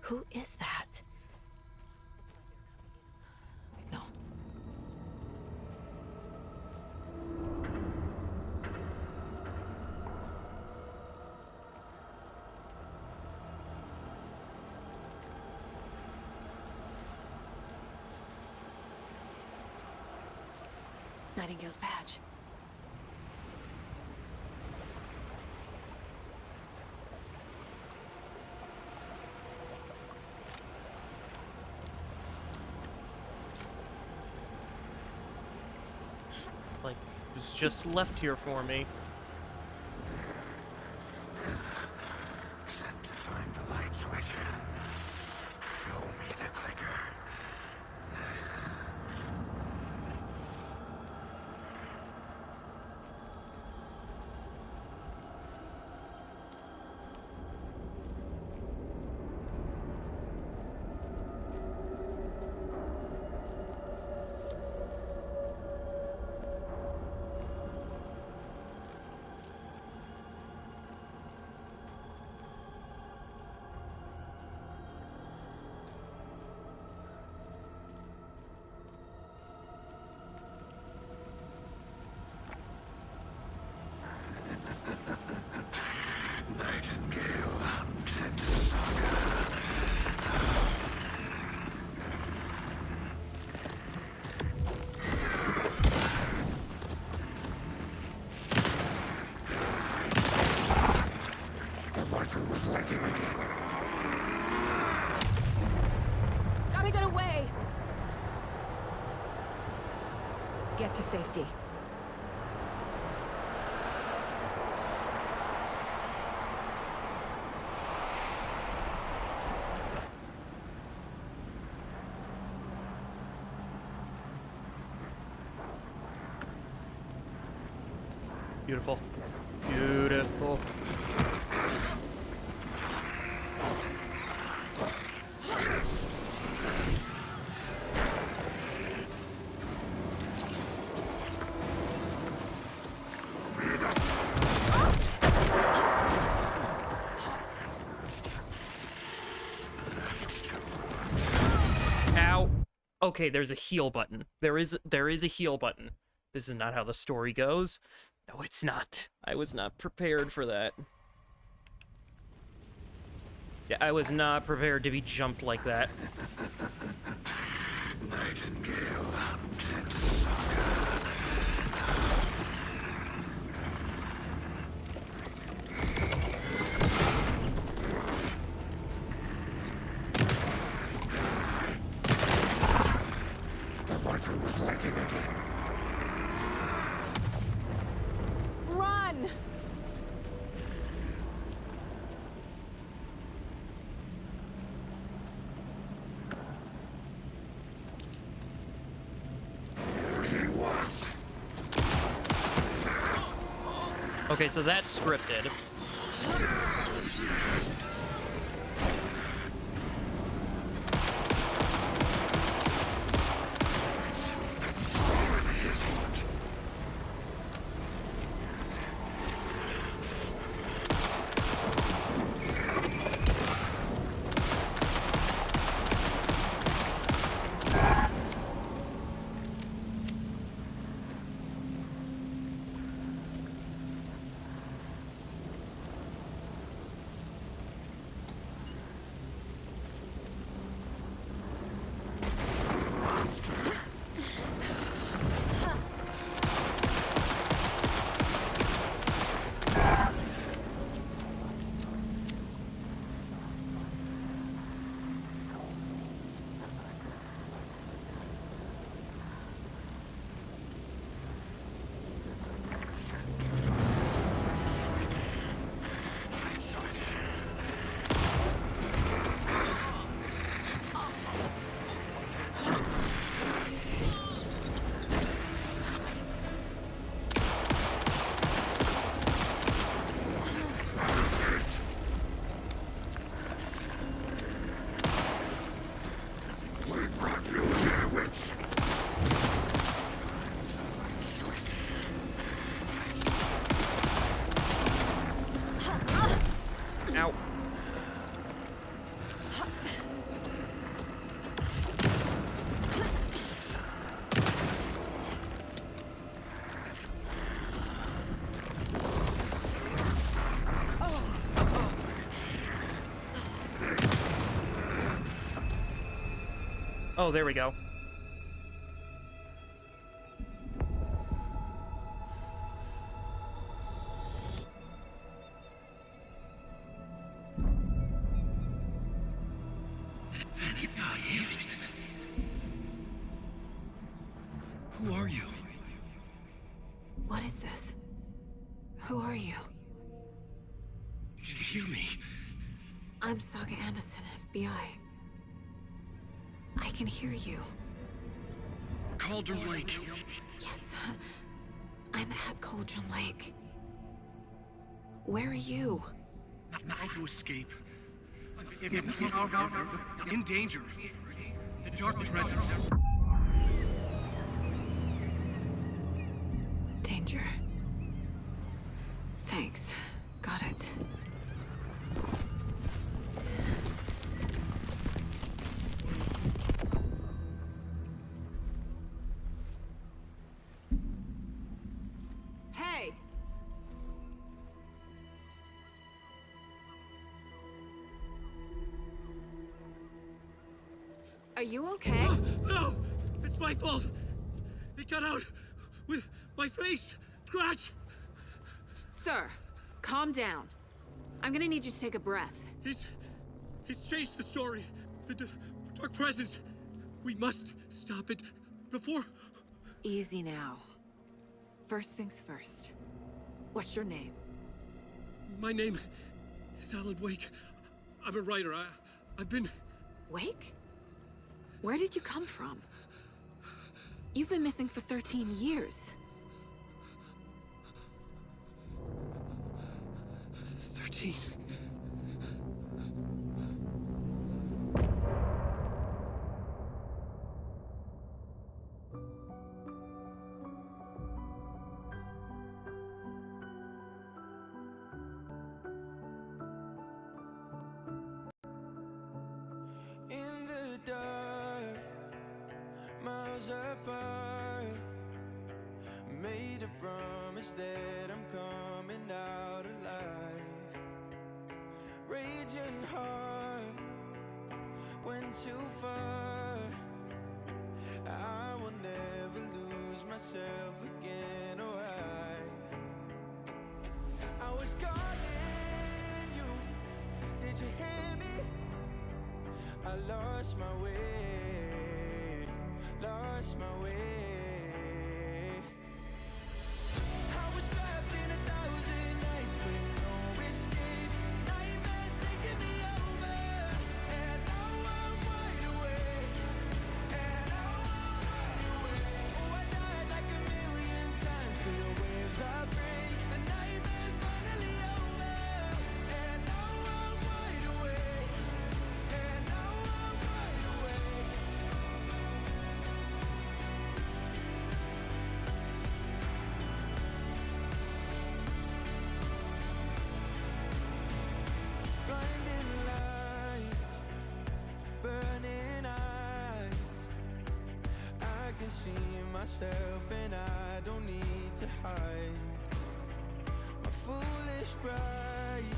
Speaker 5: Who is that? No. Nightingale's badge.
Speaker 1: Like, it was just left here for me.
Speaker 9: Sent to find the light switch. Show me the clicker. Nightingale hunted Saga. The lighter was lighting again.
Speaker 5: Gotta get away! Get to safety.
Speaker 1: Beautiful. Beautiful. Ow. Okay, there's a heal button. There is a heal button. This is not how the story goes. No, it's not. I was not prepared for that. Yeah, I was not prepared to be jumped like that.
Speaker 9: Nightingale hunted Saga. The lighter was lighting again.
Speaker 5: Run!
Speaker 1: Okay, so that's scripted. Oh, there we go.
Speaker 7: Who are you?
Speaker 17: What is this? Who are you?
Speaker 7: You hear me?
Speaker 17: I'm Saga Anderson, FBI. I can hear you.
Speaker 7: Cauldron Lake.
Speaker 17: Yes, I'm at Cauldron Lake. Where are you?
Speaker 7: How to escape. In danger. The dark presence.
Speaker 17: Danger. Thanks. Got it. Hey! Are you okay?
Speaker 7: No! It's my fault! It got out with my face! Scratch!
Speaker 17: Sir, calm down. I'm gonna need you to take a breath.
Speaker 7: He's changed the story. The dark presence. We must stop it before...
Speaker 17: Easy now. First things first. What's your name?
Speaker 7: My name is Alan Wake. I'm a writer. I've been...
Speaker 17: Wake? Where did you come from? You've been missing for 13 years.
Speaker 7: 13.
Speaker 10: In the dark, miles apart, made a promise that I'm coming out alive. Raging hard, went too far. I will never lose myself again, or I was calling you, did you hear me? I lost my way, lost my way. I was trapped in 1,000 nights with no escape. Nightmares taking me over, and now I'm wide awake. And now I'm wide awake. Oh, I died like 1,000,000 times through the waves I break. The nightmare's finally over, and now I'm wide awake. And now I'm wide awake. Blinding lights, burning eyes. I can see myself and I don't need to hide. My foolish pride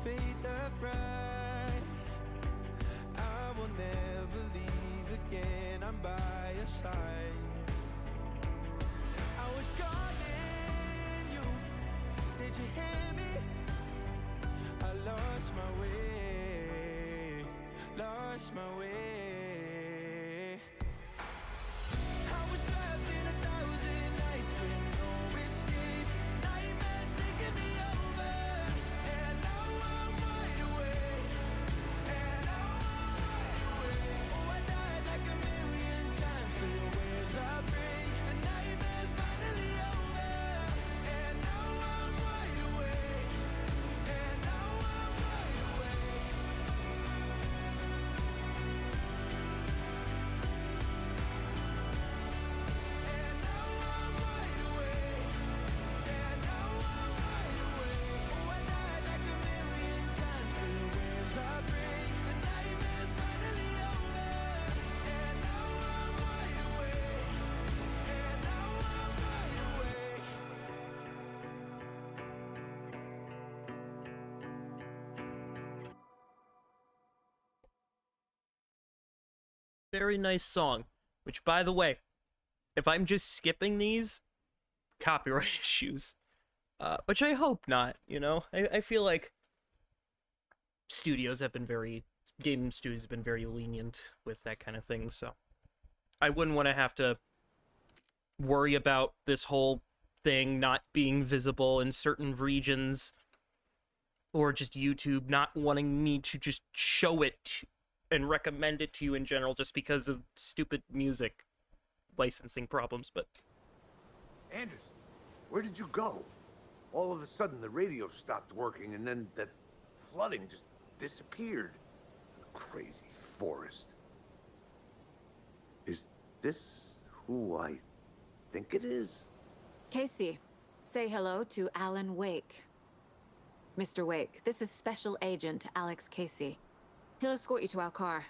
Speaker 10: paid the price. I will never leave again, I'm by your side. I was calling you, did you hear me? I lost my way, lost my way. I was trapped in 1,000 nights with no escape. Nightmares taking me over, and now I'm wide awake. And now I'm wide awake. Oh, I died like 1,000,000 times through the waves I break. The nightmare's finally over, and now I'm wide awake. And now I'm wide awake.
Speaker 1: Very nice song. Which, by the way, if I'm just skipping these, copyright issues. Which I hope not, you know? I feel like game studios have been very lenient with that kind of thing, so I wouldn't want to have to worry about this whole thing not being visible in certain regions, or just YouTube not wanting me to just show it and recommend it to you in general just because of stupid music licensing problems. But
Speaker 3: Anderson, where did you go? All of a sudden the radio stopped working and then that flooding just disappeared. Crazy forest. Is this who I think it is?
Speaker 5: Casey, say hello to Alan Wake. Mr. Wake, this is Special Agent Alex Casey. He'll escort you to our car.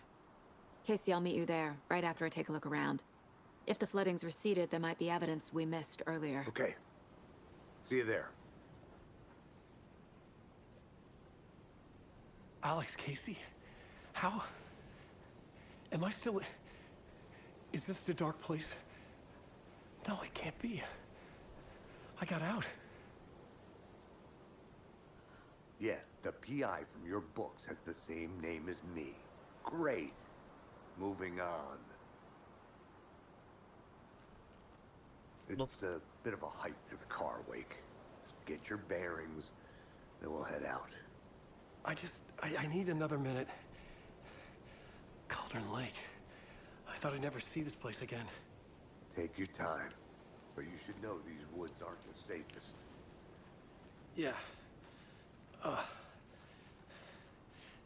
Speaker 5: Casey, I'll meet you there, right after I take a look around. If the flooding's receded, there might be evidence we missed earlier.
Speaker 3: Okay. See you there.
Speaker 2: Alex Casey? How? Am I still... Is this the dark place? No, it can't be. I got out.
Speaker 3: Yeah, the PI from your books has the same name as me. Great. Moving on. It's a bit of a hike to the car, Wake. Get your bearings, then we'll head out.
Speaker 2: I need another minute. Cauldron Lake. I thought I'd never see this place again.
Speaker 3: Take your time. But you should know these woods aren't the safest.
Speaker 2: Yeah.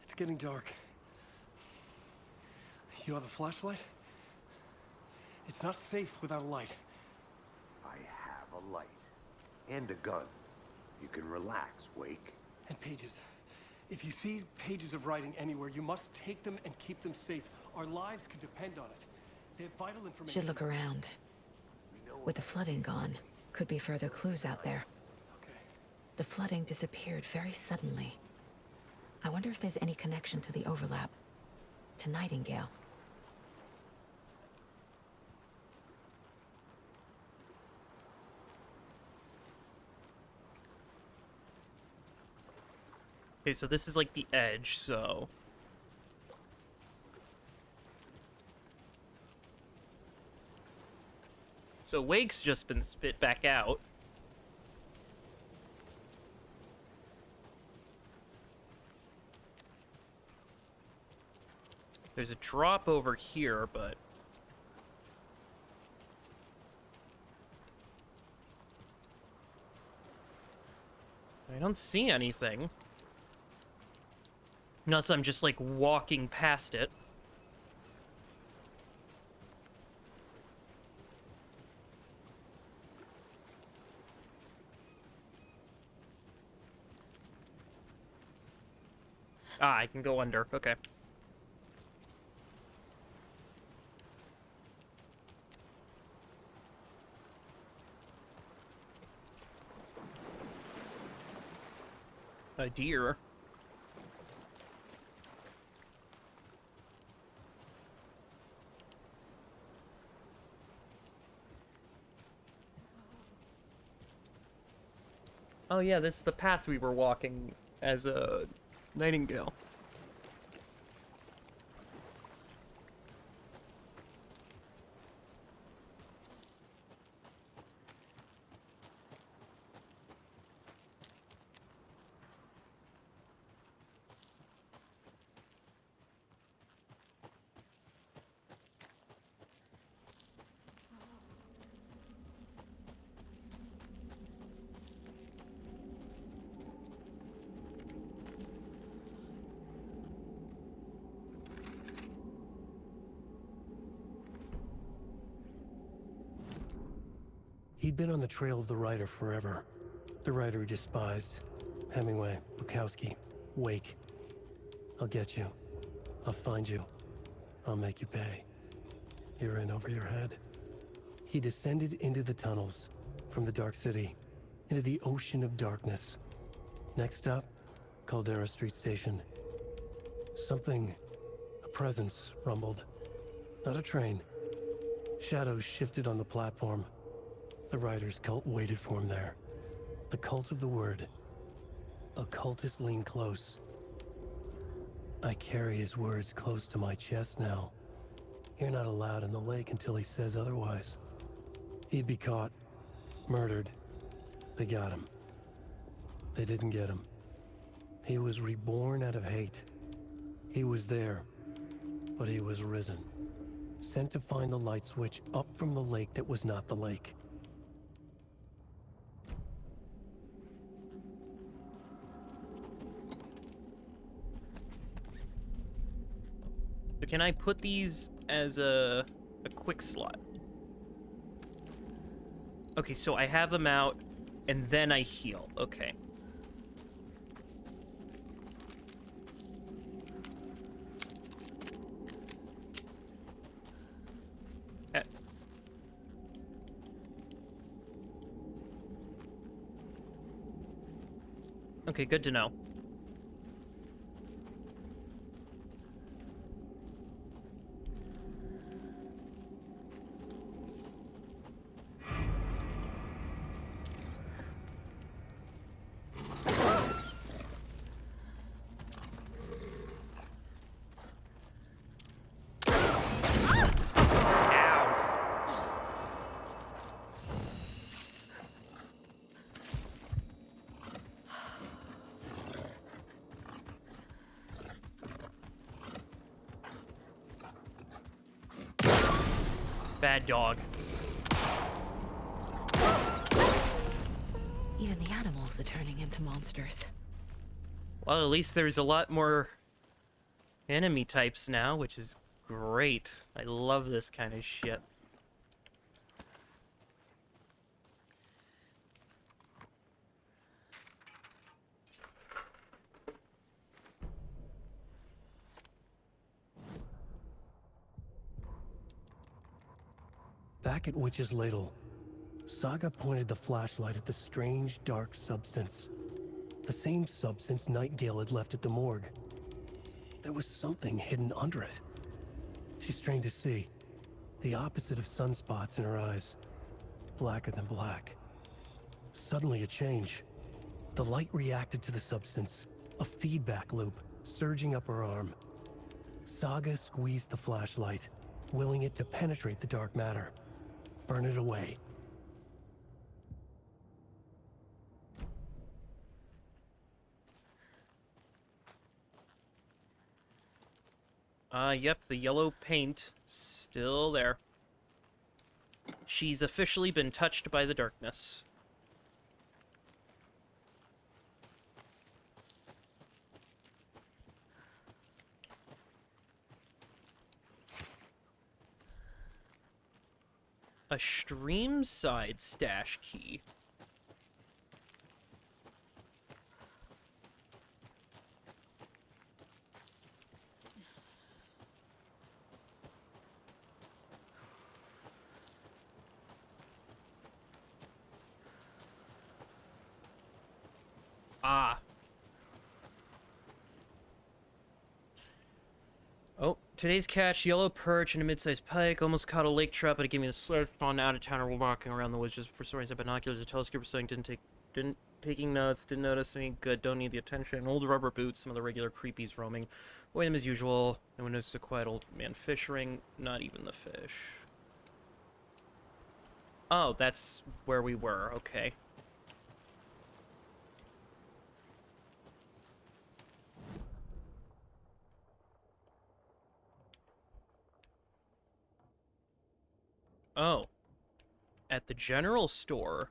Speaker 2: It's getting dark. You have a flashlight? It's not safe without a light.
Speaker 3: I have a light. And a gun. You can relax, Wake.
Speaker 2: And pages. If you see pages of writing anywhere, you must take them and keep them safe. Our lives could depend on it. They have vital information.
Speaker 5: Should look around. With the flooding gone, could be further clues out there.
Speaker 2: Okay.
Speaker 5: The flooding disappeared very suddenly. I wonder if there's any connection to the overlap. To Nightingale.
Speaker 1: okay, so this is like the edge, so Wake's just been spit back out. There's a drop over here, but I don't see anything. Unless I'm just like walking past it. Ah, I can go under. Okay. A deer. Oh yeah, this is the path we were walking as a Nightingale.
Speaker 2: He'd been on the trail of the writer forever. The writer he despised. Hemingway, Bukowski, Wake. I'll get you. I'll find you. I'll make you pay. You're in over your head. He descended into the tunnels, from the Dark City, into the ocean of darkness. Next stop, Caldera Street Station. Something, a presence, rumbled. not a train. Shadows shifted on the platform. The rider's cult waited for him there. The cult of the word. Occultists lean close. I carry his words close to my chest now. You're not allowed in the lake until he says otherwise. He'd be caught, murdered. They got him. They didn't get him. He was reborn out of hate. He was there, but he was risen. Sent to find the light switch up from the lake that was not the lake.
Speaker 1: So can I put these as a quick slot? Okay, so I have them out, and then I heal. Okay. Okay, good to know. Bad dog.
Speaker 15: Even the animals are turning into monsters.
Speaker 1: Well, at least there's a lot more enemy types now, which is great. I love this kind of shit.
Speaker 2: Back at Witch's Ladle, Saga pointed the flashlight at the strange, dark substance. The same substance Nightingale had left at the morgue. There was something hidden under it. She strained to see. The opposite of sunspots in her eyes. Blacker than black. Suddenly a change. The light reacted to the substance. A feedback loop, surging up her arm. Saga squeezed the flashlight, willing it to penetrate the dark matter. Burn it away.
Speaker 1: Yep, the yellow paint still there. She's officially been touched by the darkness. A stream side stash key. Ah. Oh, today's catch, yellow perch and a mid-sized pike. Almost caught a lake trout, but it gave me the slurp on out-of-towner walking around the woods just for some reason. Binoculars, a telescope, or something. Taking notes, didn't notice me. Good, don't need the attention. Old rubber boots, some of the regular creepies roaming. Avoid them as usual. No one noticed a quiet old man fishing. Not even the fish. Oh, that's where we were. Okay. Oh. At the general store.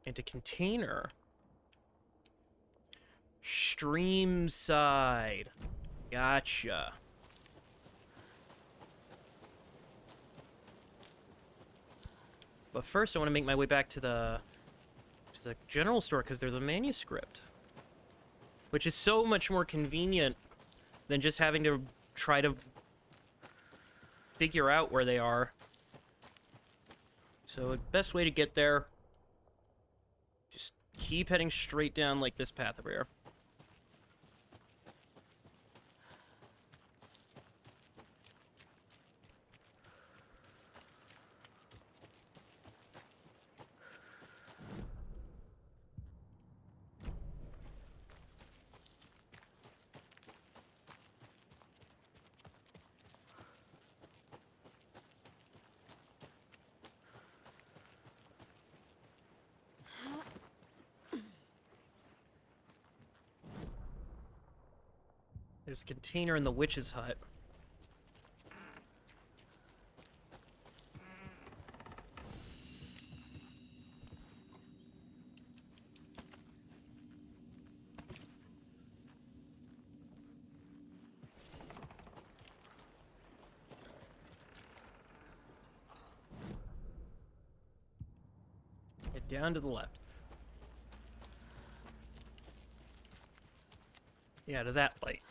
Speaker 1: And a container. Stream side. Gotcha. But first I want to make my way back to the general store because there's a manuscript. Which is so much more convenient than just having to try to figure out where they are. So the best way to get there, just keep heading straight down like this path over here. There's a container in the witch's hut. Head down to the left. Yeah, to that light.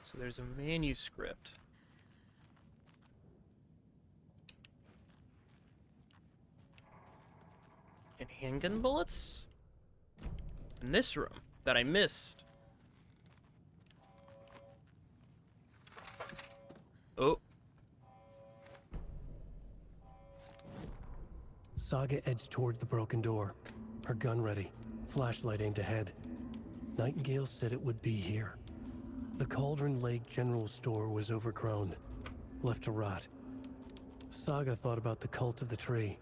Speaker 1: So there's a manuscript. And handgun bullets? In this room that I missed. Oh.
Speaker 2: Saga edged toward the broken door, her gun ready, flashlight aimed ahead. Nightingale said it would be here. The Cauldron Lake General Store was overgrown, left to rot. Saga thought about the cult of the tree.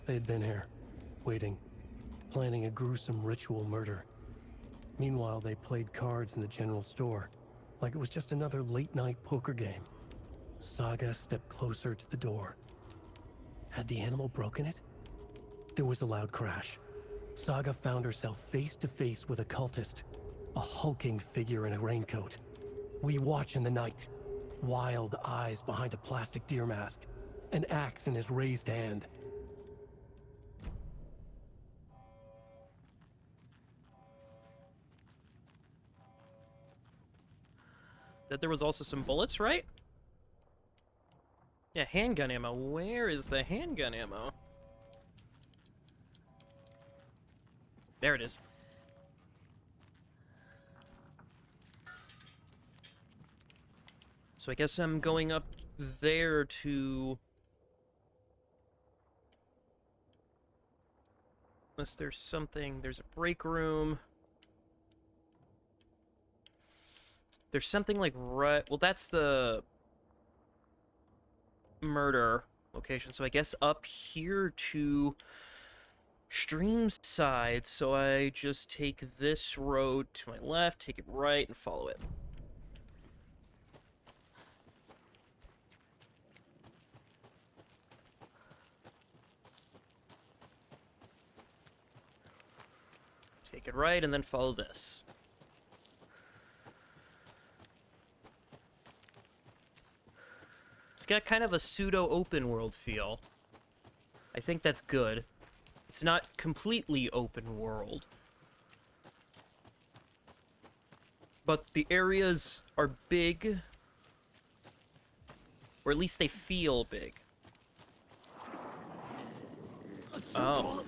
Speaker 2: They had been here, waiting, planning a gruesome ritual murder. Meanwhile, they played cards in the general store, like it was just another late-night poker game. Saga stepped closer to the door. Had the animal broken it? There was a loud crash. Saga found herself face to face with a cultist, a hulking figure in a raincoat. We watch in the night, wild eyes behind a plastic deer mask, an axe in his raised hand.
Speaker 1: That there was also some bullets, right? Yeah, handgun ammo. Where is the handgun ammo? There it is. So I guess I'm going up there to... Unless there's something... There's a break room. There's something like right... Well, that's the... murder location. So I guess up here to... Stream's side. So I just take this road to my left, take it right, and follow it. Take it right, and then follow this. It's got kind of a pseudo-open world feel. I think that's good. It's not completely open world. But the areas are big. Or at least they feel big. Oh.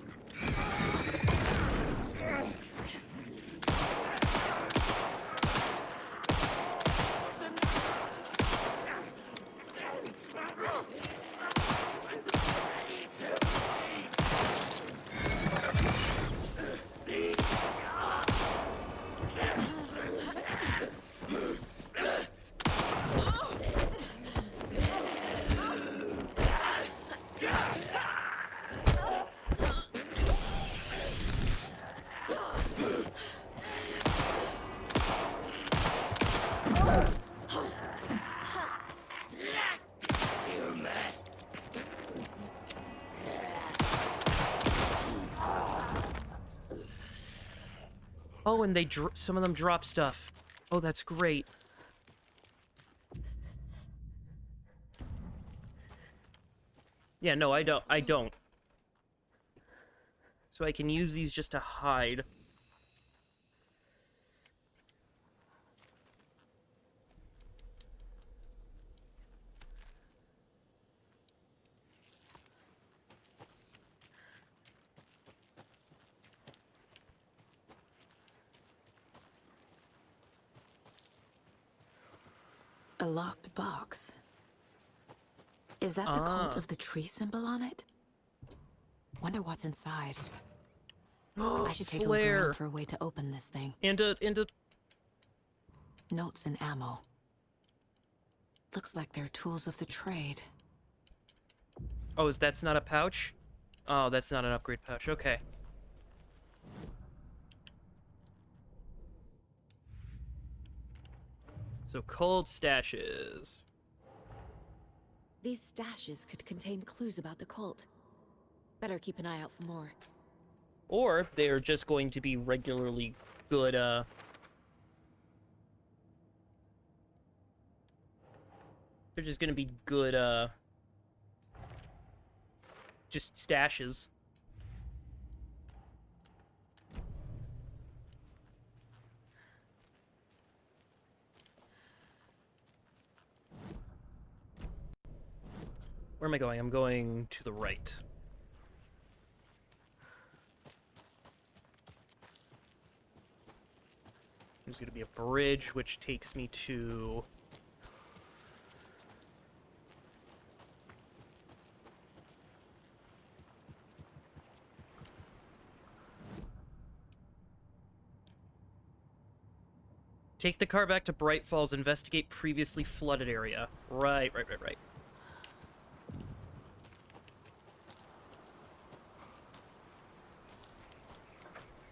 Speaker 1: Oh, and they some of them drop stuff. Oh, that's great. Yeah, no, I don't. So I can use these just to hide.
Speaker 5: A locked box. Is that the cult of the tree symbol on it? Wonder what's inside. I should take a look around for a way to open this thing.
Speaker 1: And a
Speaker 5: Notes and ammo. Looks like they're tools of the trade.
Speaker 1: Oh, that's not a pouch? Oh, that's not an upgrade pouch. Okay. So cold stashes.
Speaker 5: These stashes could contain clues about the cult. Better keep an eye out for more.
Speaker 1: Or they're just going to be regularly good, they're just gonna be good, just stashes. Where am I going? I'm going to the right. There's going to be a bridge, which takes me to... Take the car back to Bright Falls, investigate previously flooded area. Right.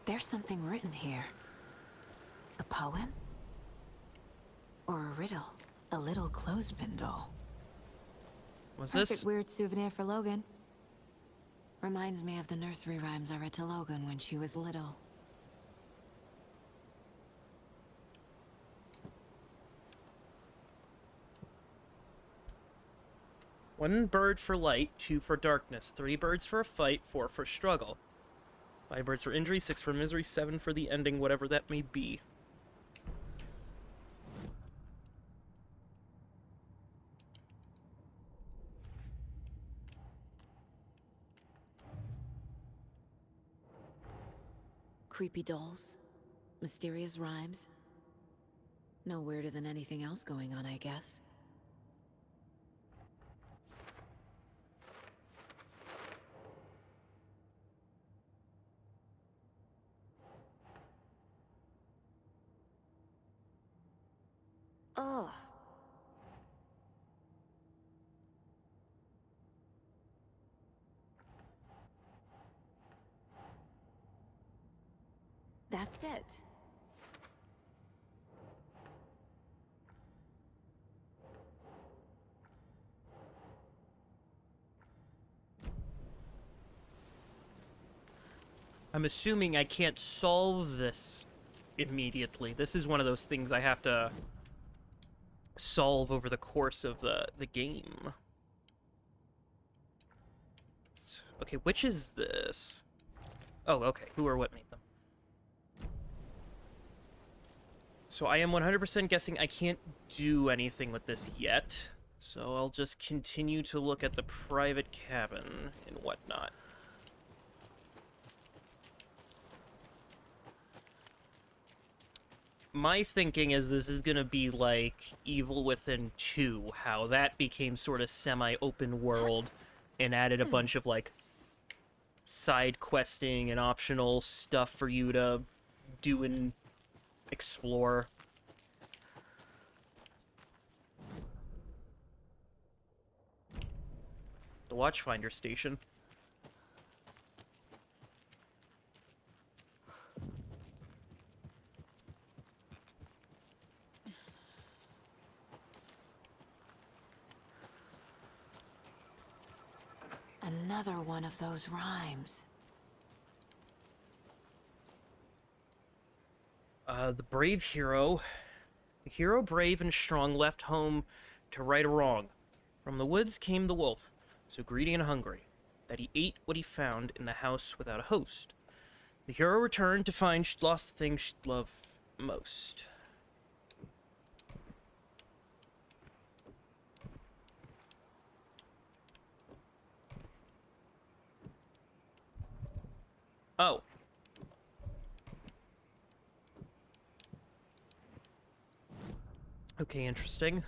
Speaker 5: There's something written here. A poem? Or a riddle? A little clothespin doll.
Speaker 1: What's
Speaker 5: Perfect
Speaker 1: this?
Speaker 5: weird souvenir for Logan. Reminds me of the nursery rhymes I read to Logan when she was little.
Speaker 1: One bird for light, 2 for darkness, 3 birds for a fight, 4 for struggle. 5 birds for injury, 6 for misery, 7 for the ending, whatever that may be.
Speaker 5: Creepy dolls. Mysterious rhymes. No weirder than anything else going on, I guess. Ugh. That's it.
Speaker 1: I'm assuming I can't solve this immediately. This is one of those things I have to solve over the course of the game. Okay, which is this? Oh, okay. Who or what made them? So I am 100% guessing I can't do anything with this yet. So I'll just continue to look at the private cabin and whatnot. My thinking is this is going to be like Evil Within 2, how that became sort of semi-open world and added a bunch of like side questing and optional stuff for you to do and explore. The Watchfinder station.
Speaker 5: Another one of those rhymes.
Speaker 1: The brave hero. The hero brave and strong left home to right a wrong. From the woods came the wolf, so greedy and hungry, that he ate what he found in the house without a host. The hero returned to find she'd lost the thing she'd loved most. Oh. Okay, interesting.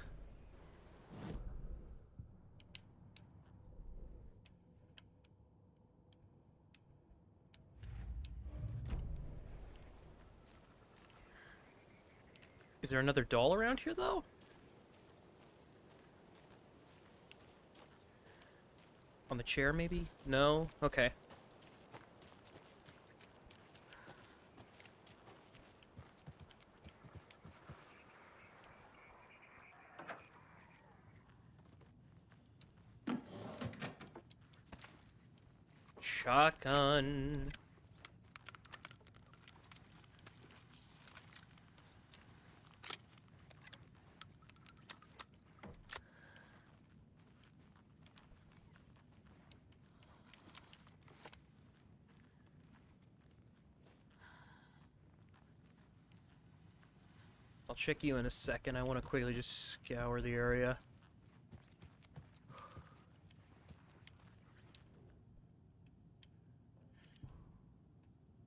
Speaker 1: Is there another doll around here, though? On the chair, maybe? No? Okay. Shotgun. I'll check you in a second. I want to quickly just scour the area.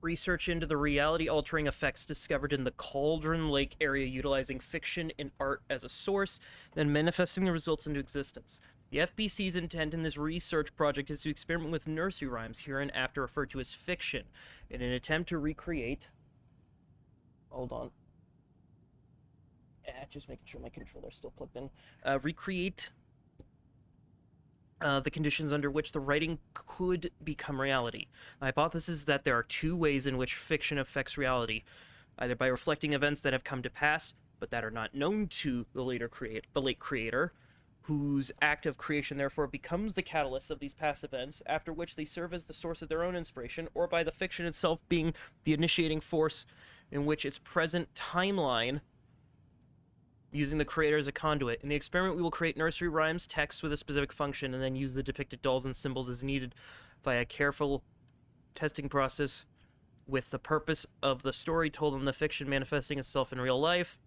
Speaker 1: Research into the reality-altering effects discovered in the Cauldron Lake area utilizing fiction and art as a source, then manifesting the results into existence. The FBC's intent in this research project is to experiment with nursery rhymes, hereinafter referred to as fiction, in an attempt to recreate... Hold on. Just making sure my controller's still plugged in. Recreate the conditions under which the writing could become reality. The hypothesis is that there are two ways in which fiction affects reality, either by reflecting events that have come to pass, but that are not known to the late creator, whose act of creation therefore becomes the catalyst of these past events, after which they serve as the source of their own inspiration, or by the fiction itself being the initiating force in which its present timeline, using the creator as a conduit. In the experiment, we will create nursery rhymes, text with a specific function, and then use the depicted dolls and symbols as needed via a careful testing process with the purpose of the story told in the fiction manifesting itself in real life.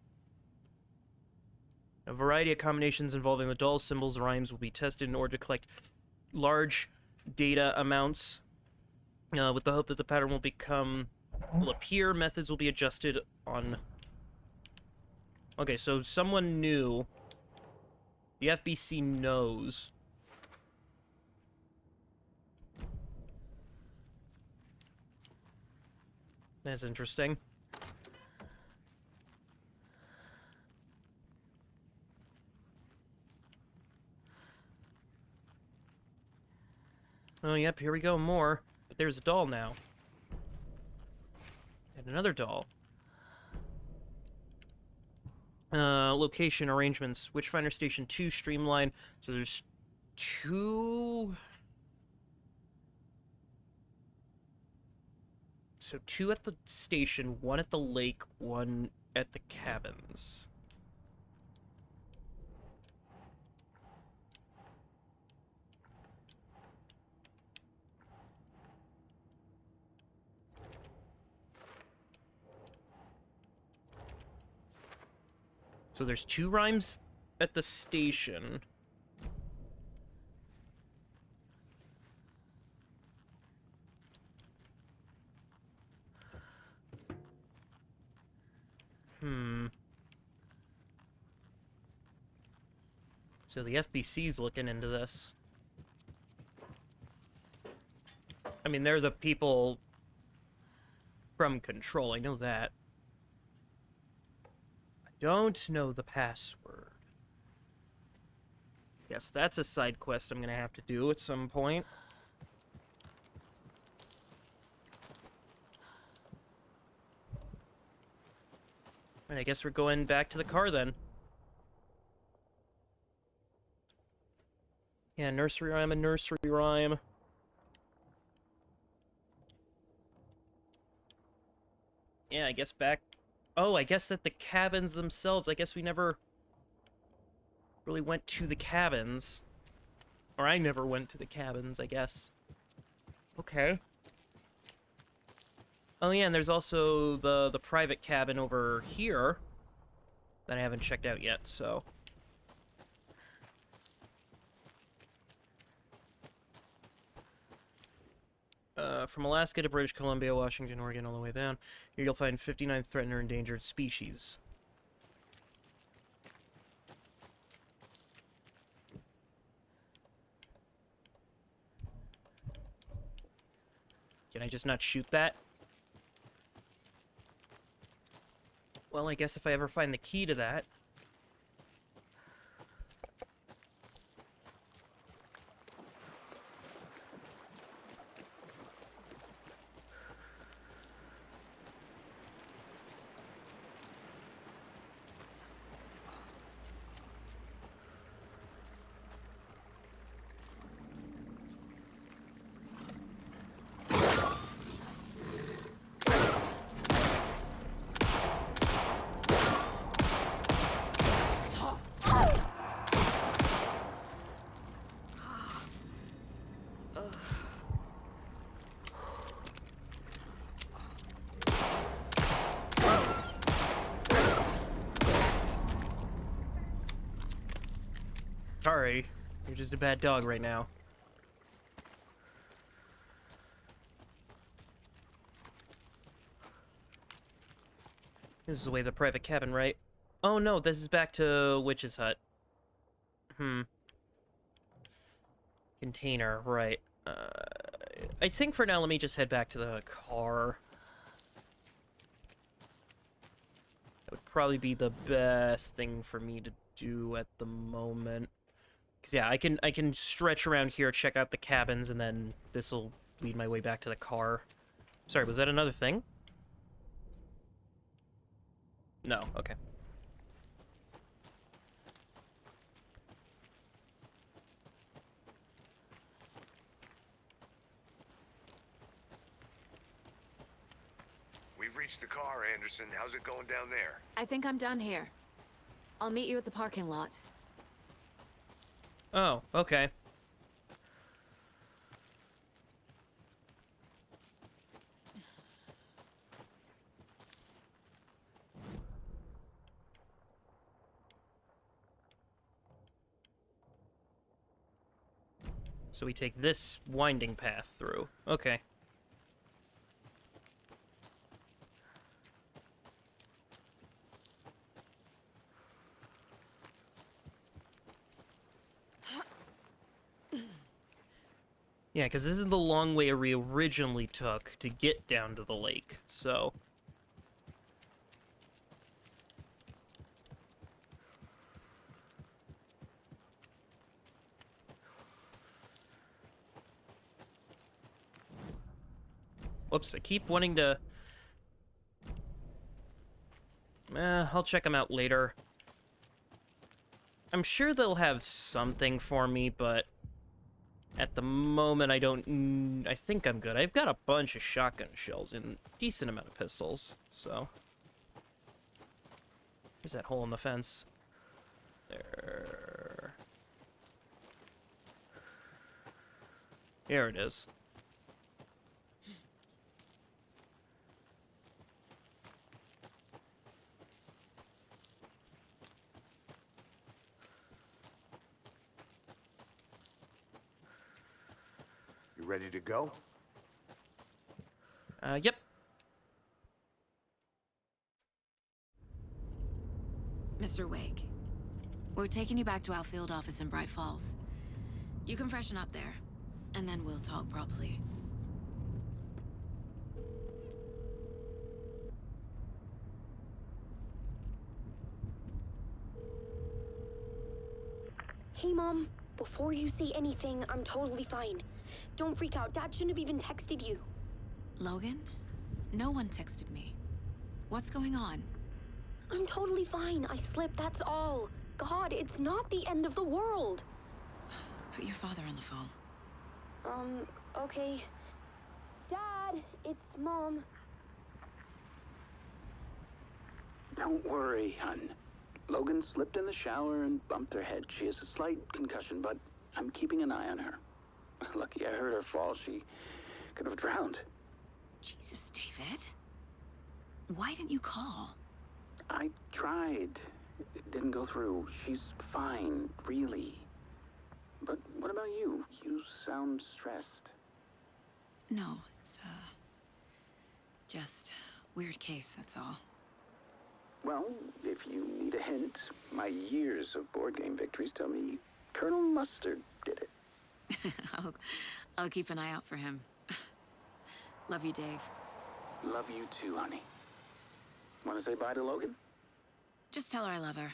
Speaker 1: A variety of combinations involving the dolls, symbols, rhymes will be tested in order to collect large data amounts with the hope that the pattern will appear. Methods will be adjusted on... Okay, so someone knew. The FBC knows. That's interesting. Oh, yep, here we go, more. But there's a doll now. And another doll. Location arrangements. Witchfinder Station 2, Streamline. So there's 2... So 2 at the station, 1 at the lake, 1 at the cabins. So there's 2 rhymes at the station. So the FBC's looking into this. I mean, they're the people from Control, I know that. I don't know the password. Yes, that's a side quest I'm gonna have to do at some point. And I guess we're going back to the car then. Yeah, nursery rhyme and nursery rhyme. Yeah, I guess back... Oh, I guess at the cabins themselves. I guess we never really went to the cabins. Or I never went to the cabins, I guess. Okay. Oh yeah, and there's also the private cabin over here that I haven't checked out yet, so... From Alaska to British Columbia, Washington, Oregon, all the way down. Here you'll find 59 threatened or endangered species. Can I just not shoot that? Well, I guess if I ever find the key to that. Sorry, you're just a bad dog right now. This is the way to the private cabin, right? Oh no, this is back to Witch's Hut. Container, right. I think for now, let me just head back to the car. That would probably be the best thing for me to do at the moment. Because, yeah, I can stretch around here, check out the cabins, and then this will lead my way back to the car. Sorry, was that another thing? No, okay.
Speaker 3: We've reached the car, Anderson. How's it going down there?
Speaker 11: I think I'm done here. I'll meet you at the parking lot.
Speaker 1: Oh, okay. So we take this winding path through. Okay. Yeah, because this is the long way we originally took to get down to the lake, so... Whoops, I keep wanting to... I'll check them out later. I'm sure they'll have something for me, but... At the moment, I don't... I think I'm good. I've got a bunch of shotgun shells and a decent amount of pistols, so... There's that hole in the fence. There... Here it is.
Speaker 3: You ready to go?
Speaker 1: Yep.
Speaker 11: Mr. Wake, we're taking you back to our field office in Bright Falls. You can freshen up there, and then we'll talk properly.
Speaker 16: Hey, Mom. Before you say anything, I'm totally fine. Don't freak out. Dad shouldn't have even texted you.
Speaker 11: Logan? No one texted me. What's going on?
Speaker 16: I'm totally fine. I slipped, that's all. God, it's not the end of the world.
Speaker 11: Put your father on the phone.
Speaker 16: Okay. Dad, it's Mom.
Speaker 23: Don't worry, hon. Logan slipped in the shower and bumped her head. She has a slight concussion, but I'm keeping an eye on her. Lucky I heard her fall. She could have drowned.
Speaker 11: Jesus, David. Why didn't you call?
Speaker 23: I tried. It didn't go through. She's fine, really. But what about you? You sound stressed.
Speaker 11: No, it's, just weird case, that's all.
Speaker 23: Well, if you need a hint, my years of board game victories tell me Colonel Mustard did it.
Speaker 11: I'll keep an eye out for him. Love you, Dave.
Speaker 23: Love you too, honey. Well, Want to say bye to Logan?
Speaker 11: Just tell her I love her.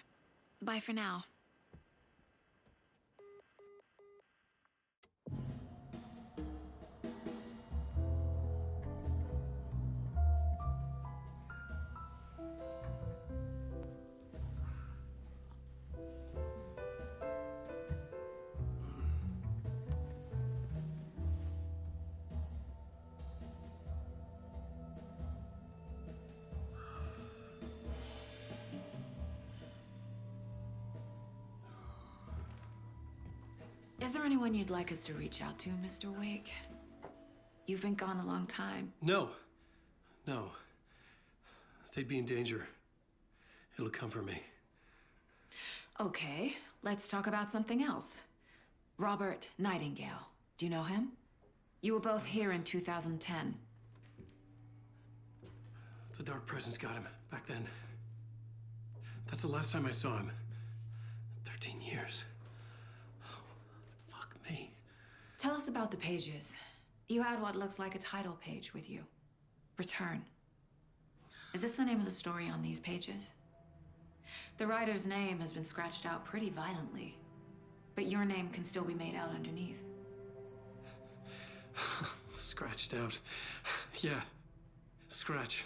Speaker 11: Bye for now. Is there anyone you'd like us to reach out to, Mr. Wake? You've been gone a long time.
Speaker 2: No. No. They'd be in danger. It'll come for me.
Speaker 11: Okay, let's talk about something else. Robert Nightingale. Do you know him? You were both here in 2010.
Speaker 2: The Dark Presence got him back then. That's the last time I saw him. 13 years. Fuck me.
Speaker 11: Tell us about the pages. You had what looks like a title page with you. Return. Is this the name of the story on these pages? The writer's name has been scratched out pretty violently, but your name can still be made out underneath.
Speaker 2: Scratched out. Yeah. Scratch.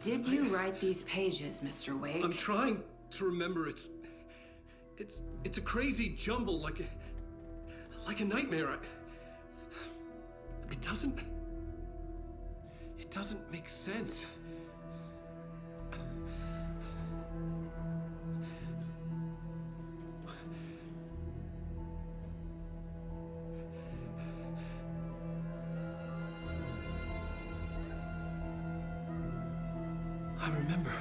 Speaker 11: Did you write these pages, Mr. Wake?
Speaker 2: I'm trying to remember. It's a crazy jumble, like a nightmare. It doesn't make sense. I remember.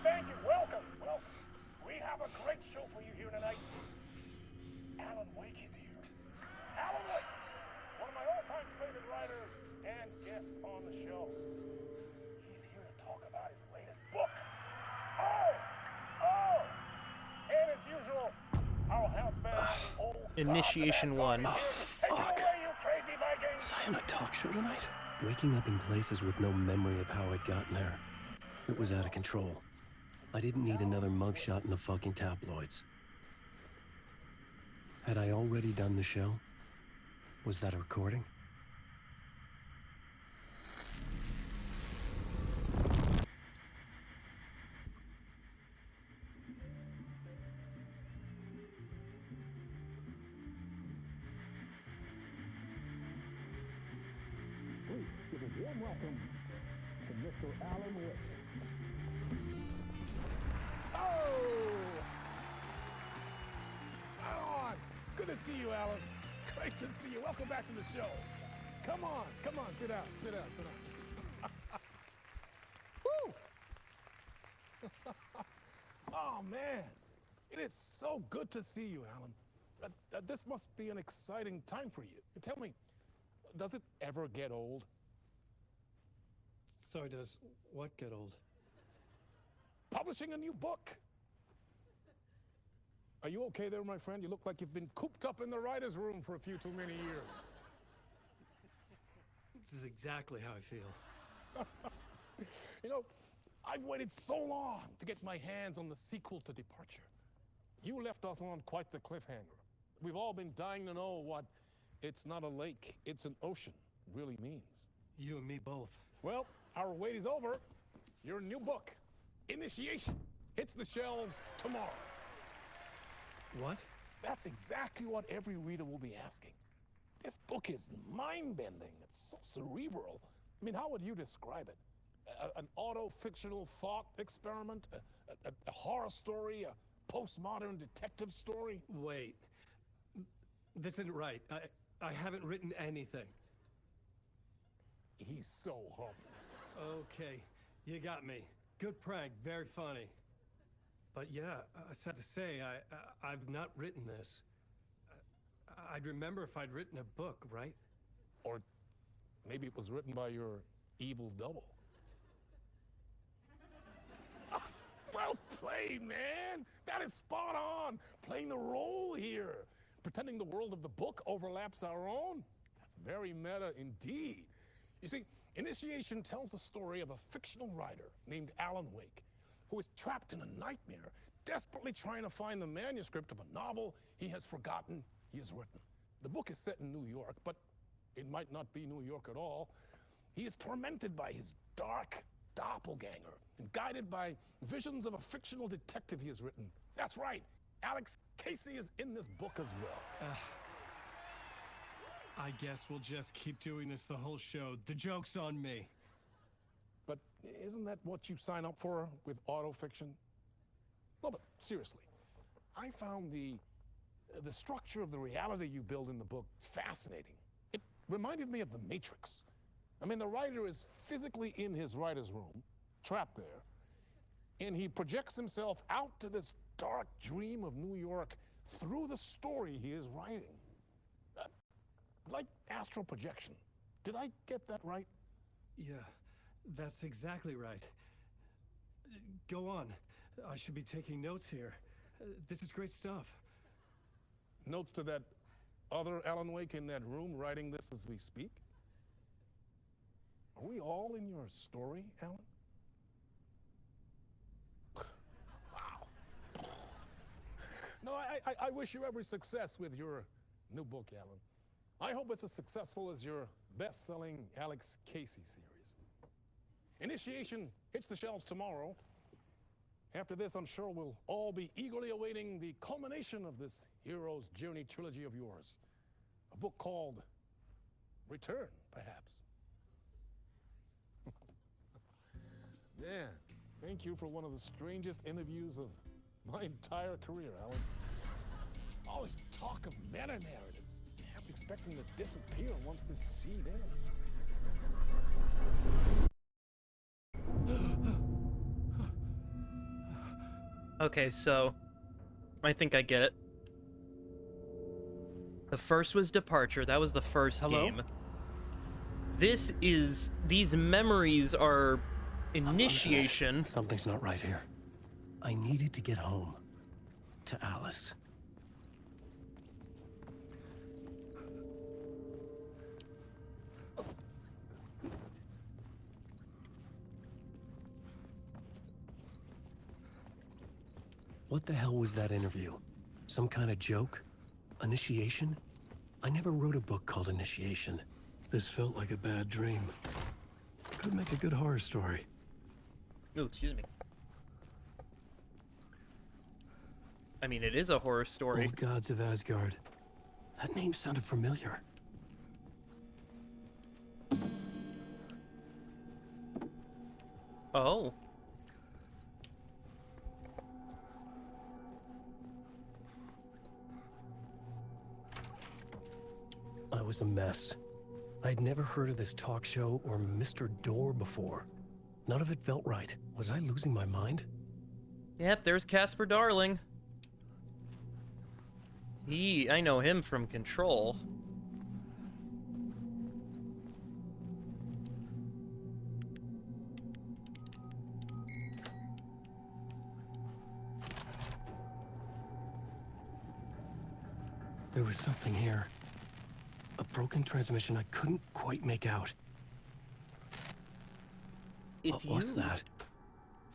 Speaker 12: Thank you. Welcome. We have a great show for you here tonight. Alan Wake is here. Alan Wake, one of my all-time favorite writers and guests on the show. He's here to talk about his latest book. And as usual, our house band, old
Speaker 1: Initiation 1.
Speaker 2: Was I on a talk show tonight? Waking up in places with no memory of how I'd gotten there. It was out of control. I didn't need another mugshot in the fucking tabloids. Had I already done the show? Was that a recording?
Speaker 12: Please give a warm welcome to Mr. Alan Wake. Alan! Good to see you, Alan. Great to see you. Welcome back to the show. Come on, sit down. Woo! Oh, man. It is so good to see you, Alan. This must be an exciting time for you. Tell me, does it ever get old?
Speaker 2: Sorry, does what get old?
Speaker 12: Publishing a new book. Are you okay there, my friend? You look like you've been cooped up in the writer's room for a few too many years.
Speaker 2: This is exactly how I feel.
Speaker 12: You know, I've waited so long to get my hands on the sequel to Departure. You left us on quite the cliffhanger. We've all been dying to know what "it's not a lake, it's an ocean" really means.
Speaker 2: You and me both.
Speaker 12: Well, our wait is over. Your new book, Initiation, hits the shelves tomorrow.
Speaker 2: What?
Speaker 12: That's exactly what every reader will be asking. This book is mind-bending. It's so cerebral. I mean, how would you describe it? An auto-fictional thought experiment? A horror story? A postmodern detective story?
Speaker 2: Wait. This isn't right. I haven't written anything.
Speaker 12: He's so humble.
Speaker 2: Okay, you got me. Good prank, very funny. But yeah, sad to say, I've not written this. I'd remember if I'd written a book, right?
Speaker 12: Or maybe it was written by your evil double. Well played, man! That is spot on! Playing the role here. Pretending the world of the book overlaps our own. That's very meta indeed. You see, Initiation tells the story of a fictional writer named Alan Wake, who is trapped in a nightmare, desperately trying to find the manuscript of a novel he has forgotten he has written. The book is set in New York, but it might not be New York at all. He is tormented by his dark doppelganger and guided by visions of a fictional detective he has written. That's right, Alex Casey is in this book as well.
Speaker 2: I guess we'll just keep doing this the whole show. The joke's on me.
Speaker 12: But isn't that what you sign up for with autofiction? No, but seriously, I found the structure of the reality you build in the book fascinating. It reminded me of The Matrix. I mean, the writer is physically in his writer's room, trapped there, and he projects himself out to this dark dream of New York through the story he is writing. Like astral projection. Did I get that right?
Speaker 2: Yeah, that's exactly right. Go on. I should be taking notes here. This is great stuff.
Speaker 12: Notes to that other Alan Wake in that room writing this as we speak? Are we all in your story, Alan? Wow. No, I wish you every success with your new book, Alan. I hope it's as successful as your best-selling Alex Casey series. Initiation hits the shelves tomorrow. After this, I'm sure we'll all be eagerly awaiting the culmination of this hero's journey trilogy of yours. A book called Return, perhaps. Yeah, thank you for one of the strangest interviews of my entire career, Alan. All this talk of meta-narratives. I'm expecting to disappear once this seed ends.
Speaker 1: Okay, so I think I get it. The first was Departure. That was the first game. These memories are Initiation.
Speaker 2: Something's not right here. I needed to get home. To Alice. What the hell was that interview? Some kind of joke? Initiation? I never wrote a book called Initiation. This felt like a bad dream. Could make a good horror story.
Speaker 1: Oh, excuse me. I mean, it is a horror story.
Speaker 2: Old Gods of Asgard. That name sounded familiar.
Speaker 1: Oh.
Speaker 2: I was a mess. I'd never heard of this talk show or Mr. Door before. None of it felt right. Was I losing my mind?
Speaker 1: Yep, there's Casper Darling. I know him from Control.
Speaker 2: There was something here. A broken transmission I couldn't quite make out.
Speaker 1: It's
Speaker 2: what was
Speaker 1: you.
Speaker 2: that?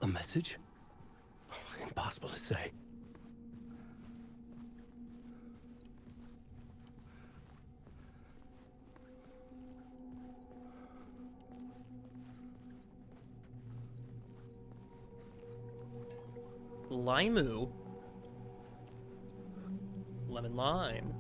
Speaker 2: A message? Impossible to say.
Speaker 1: Limu. Lemon lime.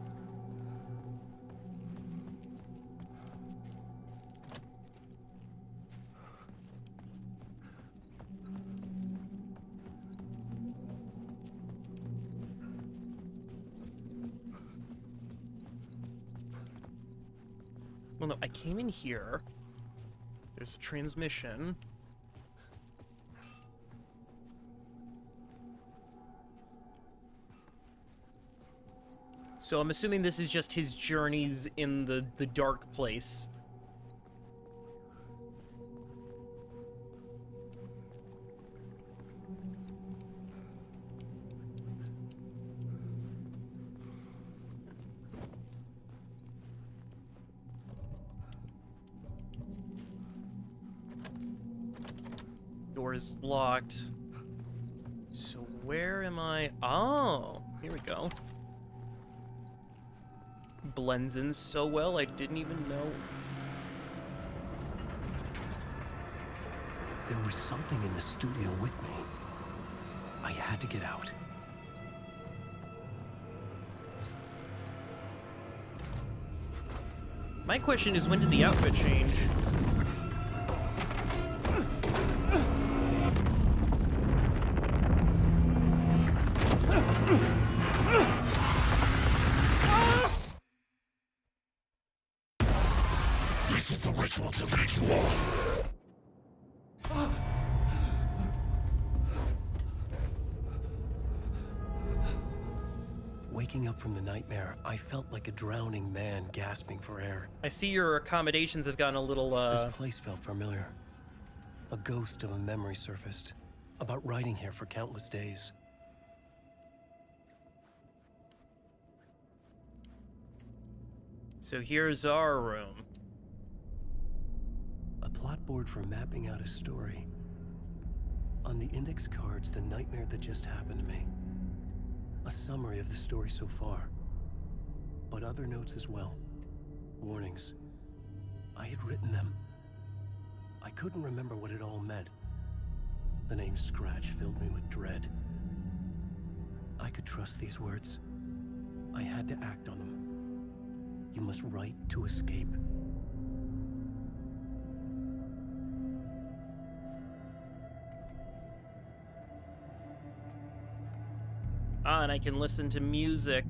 Speaker 1: Well, no, I came in here. There's a transmission. So I'm assuming this is just his journeys in the dark place. Door is locked. So where am I? Oh, here we go. Blends in so well, I didn't even know.
Speaker 2: There was something in the studio with me. I had to get out.
Speaker 1: My question is, when did the outfit change?
Speaker 9: This is the ritual to ritual.
Speaker 2: Waking up from the nightmare, I felt like a drowning man gasping for air.
Speaker 1: I see your accommodations have gotten a little,
Speaker 2: This place felt familiar. A ghost of a memory surfaced, about riding here for countless days.
Speaker 1: So here's our room.
Speaker 2: A plot board for mapping out a story. On the index cards, the nightmare that just happened to me. A summary of the story so far. But other notes as well. Warnings. I had written them. I couldn't remember what it all meant. The name Scratch filled me with dread. I could trust these words. I had to act on them. You must write to escape.
Speaker 1: Ah, and I can listen to music.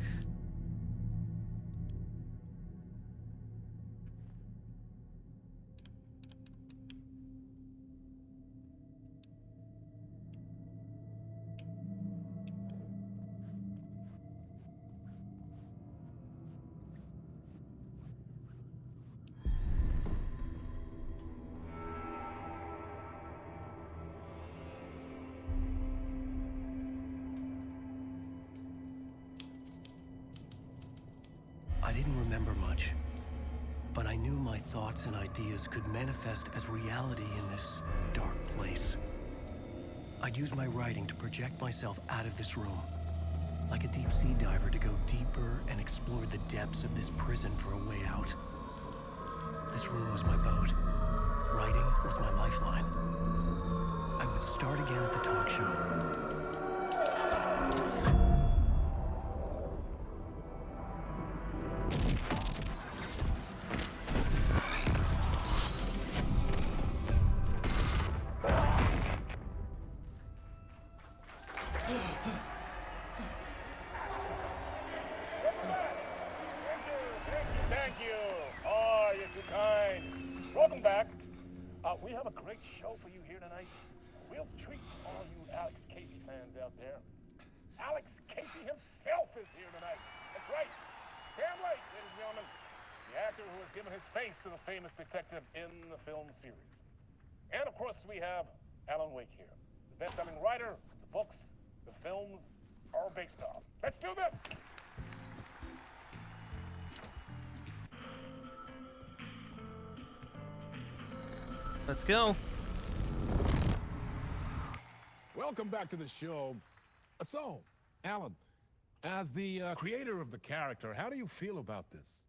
Speaker 2: I didn't remember much, but I knew my thoughts and ideas could manifest as reality in this dark place. I'd use my writing to project myself out of this room, like a deep sea diver to go deeper and explore the depths of this prison for a way out. This room was my boat. Writing was my lifeline. I would start again at the talk show.
Speaker 12: Thank you. Oh, you're too kind. Welcome back. We have a great show for you here tonight. We'll treat all you Alex Casey fans out there. Alex Casey himself is here tonight. That's right. Sam Lake, ladies and gentlemen. The actor who has given his face to the famous detective in the film series. And of course, we have Alan Wake here. The best-selling writer, the books, the films are based on. Let's do this!
Speaker 1: Let's go.
Speaker 6: Welcome back to the show. So, Alan, as the creator of the character, how do you feel about this?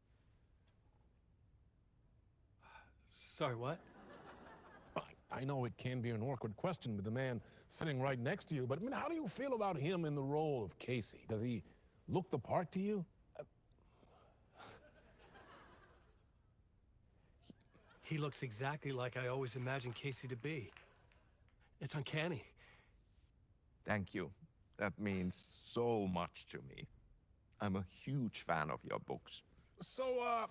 Speaker 2: Sorry, what?
Speaker 6: I know it can be an awkward question with the man sitting right next to you, but I mean, how do you feel about him in the role of Casey? Does he look the part to you?
Speaker 2: He looks exactly like I always imagined Casey to be. It's uncanny.
Speaker 13: Thank you. That means so much to me. I'm a huge fan of your books.
Speaker 6: So,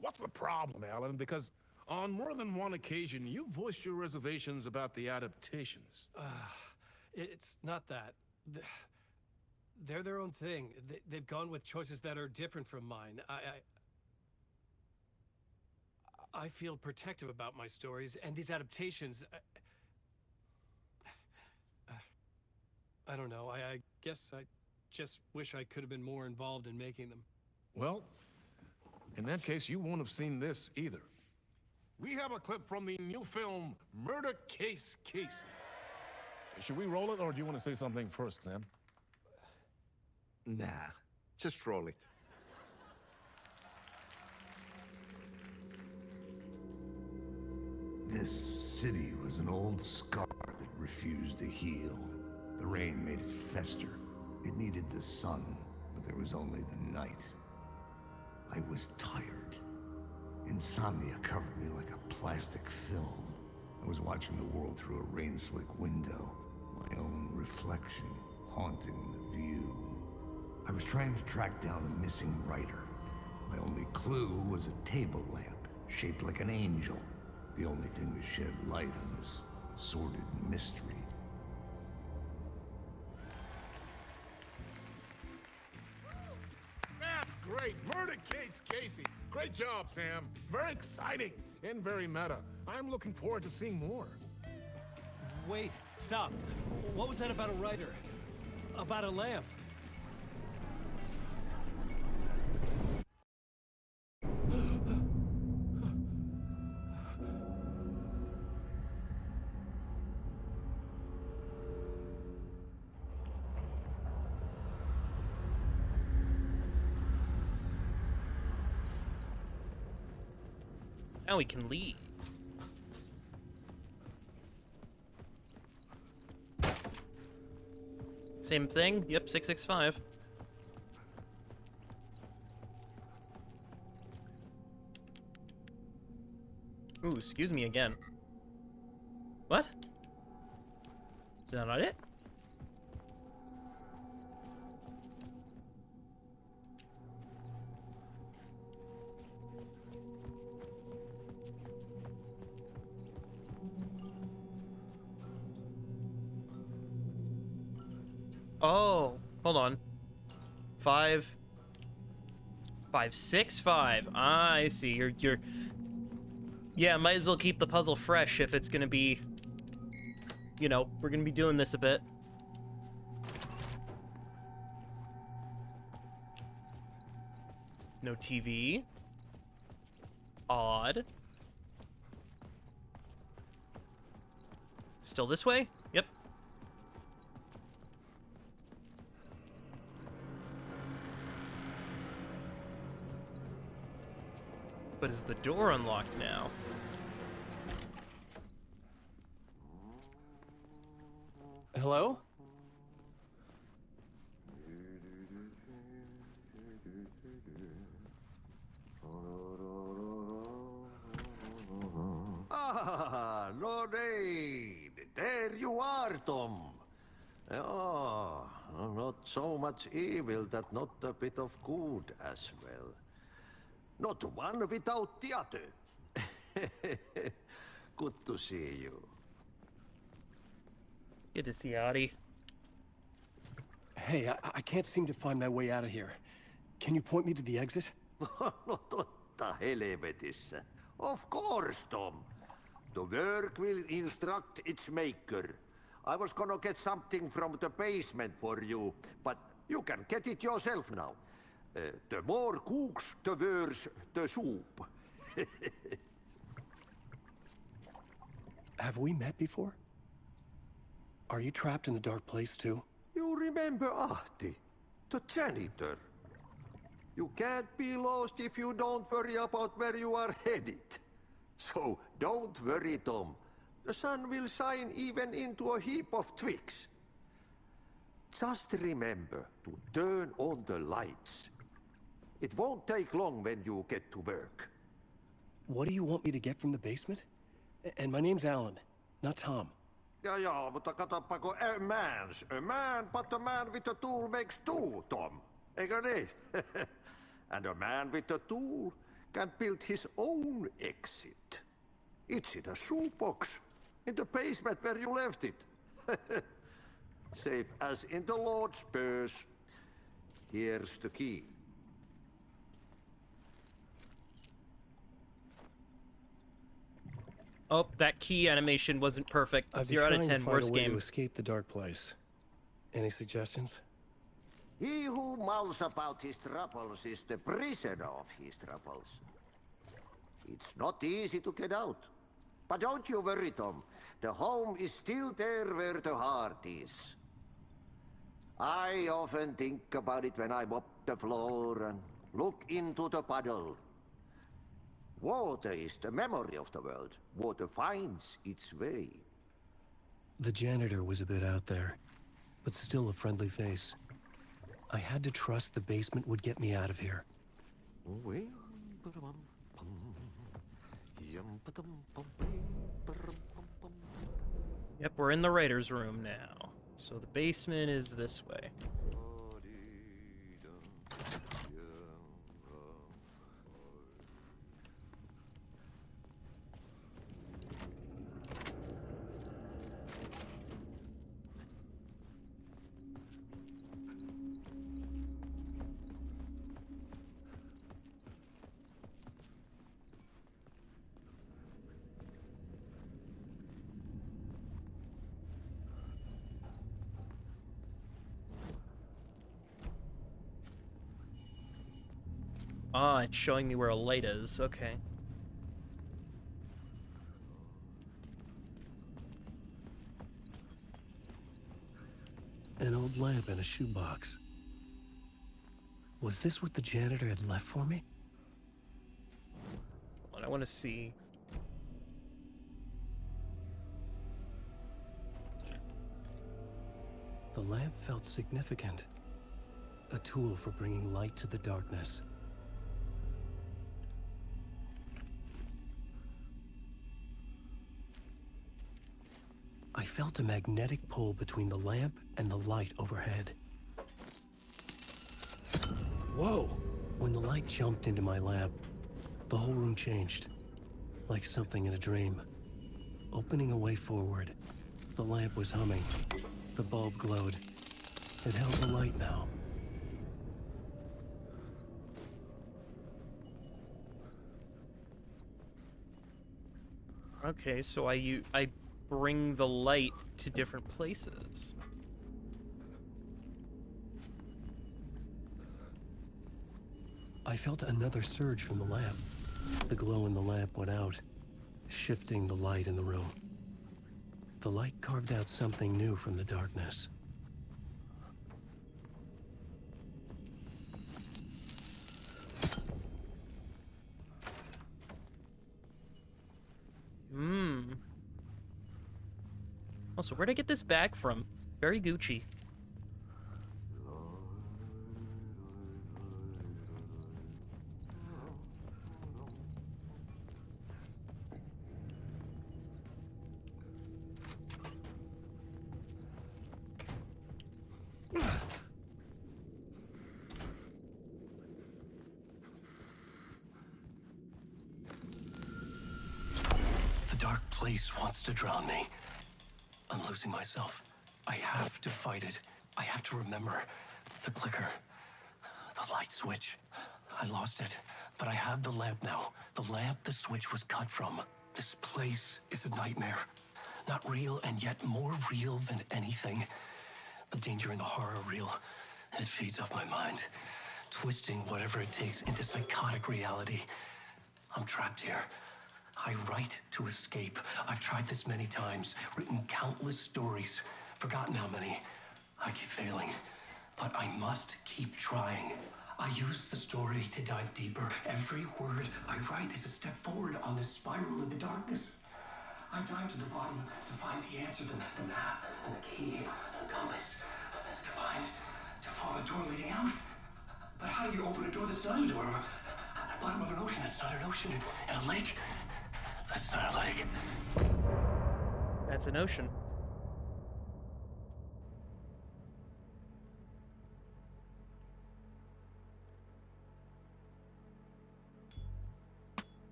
Speaker 6: What's the problem, Alan? Because on more than one occasion, you voiced your reservations about the adaptations.
Speaker 8: It's not that. They're their own thing. They've gone with choices that are different from mine. I feel protective about my stories, and these adaptations... I don't know. I guess I just wish I could have been more involved in making them.
Speaker 6: Well, in that case, you won't have seen this either. We have a clip from the new film, Murder Case Casey. Should we roll it, or do you want to say something first, Sam?
Speaker 13: Nah, just roll it.
Speaker 3: This city was an old scar that refused to heal. The rain made it fester. It needed the sun, but there was only the night. I was tired. Insomnia covered me like a plastic film. I was watching the world through a rain-slick window, my own reflection haunting the view. I was trying to track down a missing writer. My only clue was a table lamp, shaped like an angel. The only thing to shed light on this sordid mystery.
Speaker 6: That's great! Murder Case Casey! Great job, Sam. Very exciting and very meta. I'm looking forward to seeing more.
Speaker 8: Wait, stop. What was that about a writer? About a lamp?
Speaker 1: Now we can leave. Same thing? Yep, 665. Ooh, excuse me again. What? Is that not it? Oh, hold on. 5, 5, 6, 5. Ah, I see. You're. Yeah, might as well keep the puzzle fresh if it's gonna be. You know, we're gonna be doing this a bit. No TV. Odd. Still this way? Yep. But is the door unlocked now?
Speaker 8: Hello?
Speaker 9: Ah, Lorraine! There you are, Tom. Oh, not so much evil that not a bit of good as well. Not one without the other. Good to see you.
Speaker 1: Good to see you, Audie.
Speaker 7: Hey, I can't seem to find my way out of here. Can you point me to the exit?
Speaker 9: No totta helvetissä. Of course, Tom. The work will instruct its maker. I was gonna get something from the basement for you, but you can get it yourself now. The more cooks, the worse the soup.
Speaker 7: Have we met before? Are you trapped in the dark place too?
Speaker 9: You remember Ahti, the janitor. You can't be lost if you don't worry about where you are headed. So don't worry, Tom. The sun will shine even into a heap of twigs. Just remember to turn on the lights. It won't take long when you get to work.
Speaker 7: What do you want me to get from the basement? And my name's Alan, not Tom.
Speaker 9: Ja, mutta katsoppa, a man, but a man with a tool makes two, Tom. Eikö niin? And a man with a tool can build his own exit. It's in a shoebox, in the basement where you left it. Safe as in the Lord's purse. Here's the key.
Speaker 1: Oh, that key animation wasn't perfect.
Speaker 2: I've been
Speaker 1: 0 out of
Speaker 2: trying
Speaker 1: 10,
Speaker 2: to find
Speaker 1: worst
Speaker 2: a way
Speaker 1: game.
Speaker 2: to escape the dark place. Any suggestions?
Speaker 9: He who mulls about his troubles is the prisoner of his troubles. It's not easy to get out. But don't you worry, Tom. The home is still there where the heart is. I often think about it when I mop the floor and look into the puddle. Water is the memory of the world. Water finds its way.
Speaker 2: The janitor was a bit out there, but still a friendly face. I had to trust the basement would get me out of here.
Speaker 1: Yep, we're in the writer's room now. So the basement is this way. Ah, it's showing me where a light is. Okay.
Speaker 2: An old lamp in a shoebox. Was this what the janitor had left for me?
Speaker 1: Hold on, I want to see.
Speaker 2: The lamp felt significant. A tool for bringing light to the darkness. I felt a magnetic pull between the lamp and the light overhead. Whoa! When the light jumped into my lamp, the whole room changed. Like something in a dream. Opening a way forward, the lamp was humming. The bulb glowed. It held the light now.
Speaker 1: Okay, so I bring the light to different places.
Speaker 2: I felt another surge from the lamp. The glow in the lamp went out, shifting the light in the room. The light carved out something new from the darkness.
Speaker 1: Also, where'd I get this bag from? Very Gucci.
Speaker 2: The dark place wants to drown me. I'm losing myself. I have to fight it. I have to remember the clicker, the light switch. I lost it, but I have the lamp now. The lamp the switch was cut from. This place is a nightmare. Not real, and yet more real than anything. The danger and the horror real. It feeds off my mind, twisting whatever it takes into psychotic reality. I'm trapped here. I write to escape. I've tried this many times, written countless stories, forgotten how many. I keep failing, but I must keep trying. I use the story to dive deeper. Every word I write is a step forward on this spiral in the darkness. I dive to the bottom to find the answer, the map, and the key, and the compass. It's combined to form a door leading out. But how do you open a door that's not a door? At the bottom of an ocean that's not an ocean, and a lake that's not a lake.
Speaker 1: That's an ocean.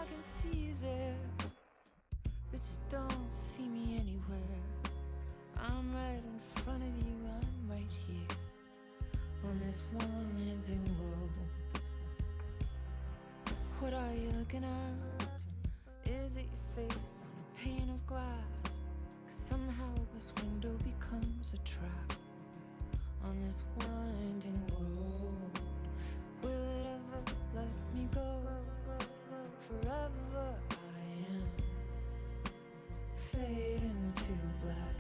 Speaker 19: I can see you there, but you don't see me anywhere. I'm right in front of you, I'm right here on this winding road. What are you looking at? Is it your face on a pane of glass? 'Cause somehow this window becomes a trap on this winding road. Will it ever let me go? Forever I am fading to black.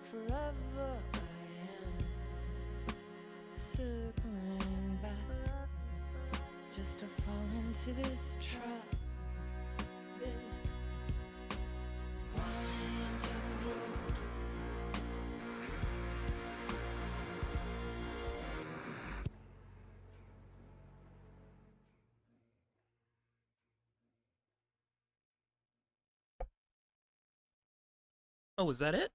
Speaker 19: Forever I am circling back, just to fall into this trap. This winding road.
Speaker 1: Oh, was that it?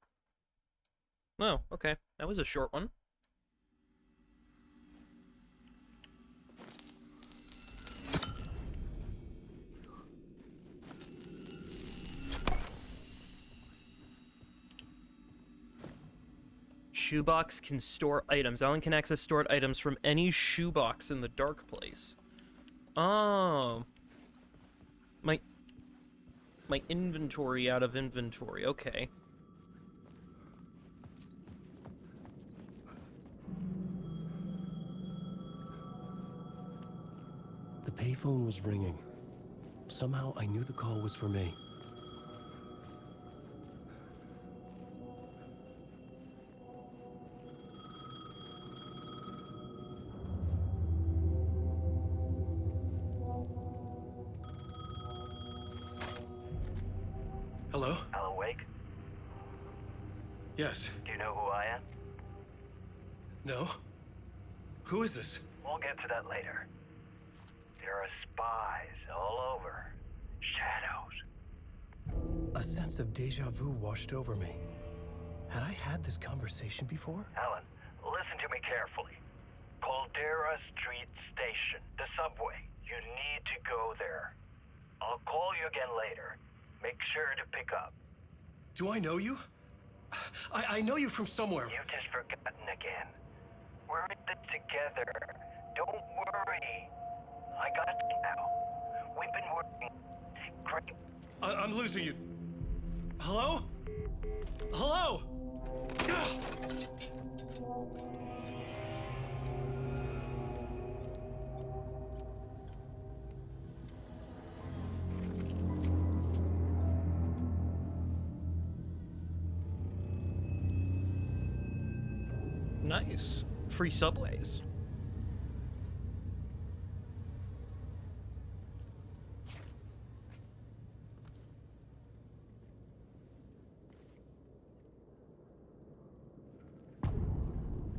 Speaker 1: Oh, okay. That was a short one. Shoebox can store items. Alan can access stored items from any shoebox in the dark place. Oh. My inventory out of inventory. Okay.
Speaker 2: The payphone was ringing. Somehow I knew the call was for me.
Speaker 8: Hello?
Speaker 20: Alan Wake?
Speaker 8: Yes.
Speaker 20: Do you know who I am?
Speaker 8: No? Who is this?
Speaker 20: We'll get to that later. There are spies all over. Shadows.
Speaker 2: A sense of deja vu washed over me. Had I had this conversation before?
Speaker 20: Alan, listen to me carefully. Caldera Street Station, the subway. You need to go there. I'll call you again later. Make sure to pick up.
Speaker 8: Do I know you? I know you from somewhere.
Speaker 20: You've just forgotten again. We're in it together. Don't worry. I got you now. We've been working great.
Speaker 8: I'm losing you. Hello? Hello?
Speaker 1: Nice. Free subways.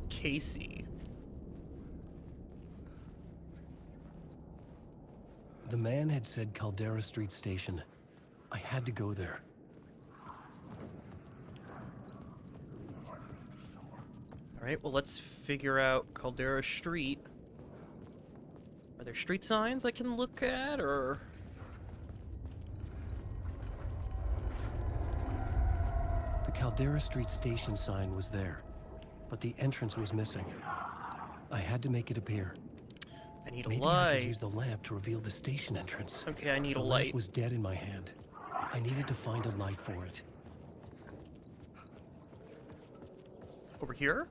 Speaker 1: Casey.
Speaker 2: The man had said Caldera Street Station. I had to go there.
Speaker 1: Alright, well, let's figure out Caldera Street. Are there street signs I can look at, or...?
Speaker 2: The Caldera Street Station sign was there, but the entrance was missing. I had to make it appear.
Speaker 1: I need a
Speaker 2: Maybe
Speaker 1: light.
Speaker 2: I could use the lamp to reveal the station entrance.
Speaker 1: Okay, I need a
Speaker 2: The
Speaker 1: light.
Speaker 2: lamp was dead in my hand. I needed to find a light for it.
Speaker 1: Over here?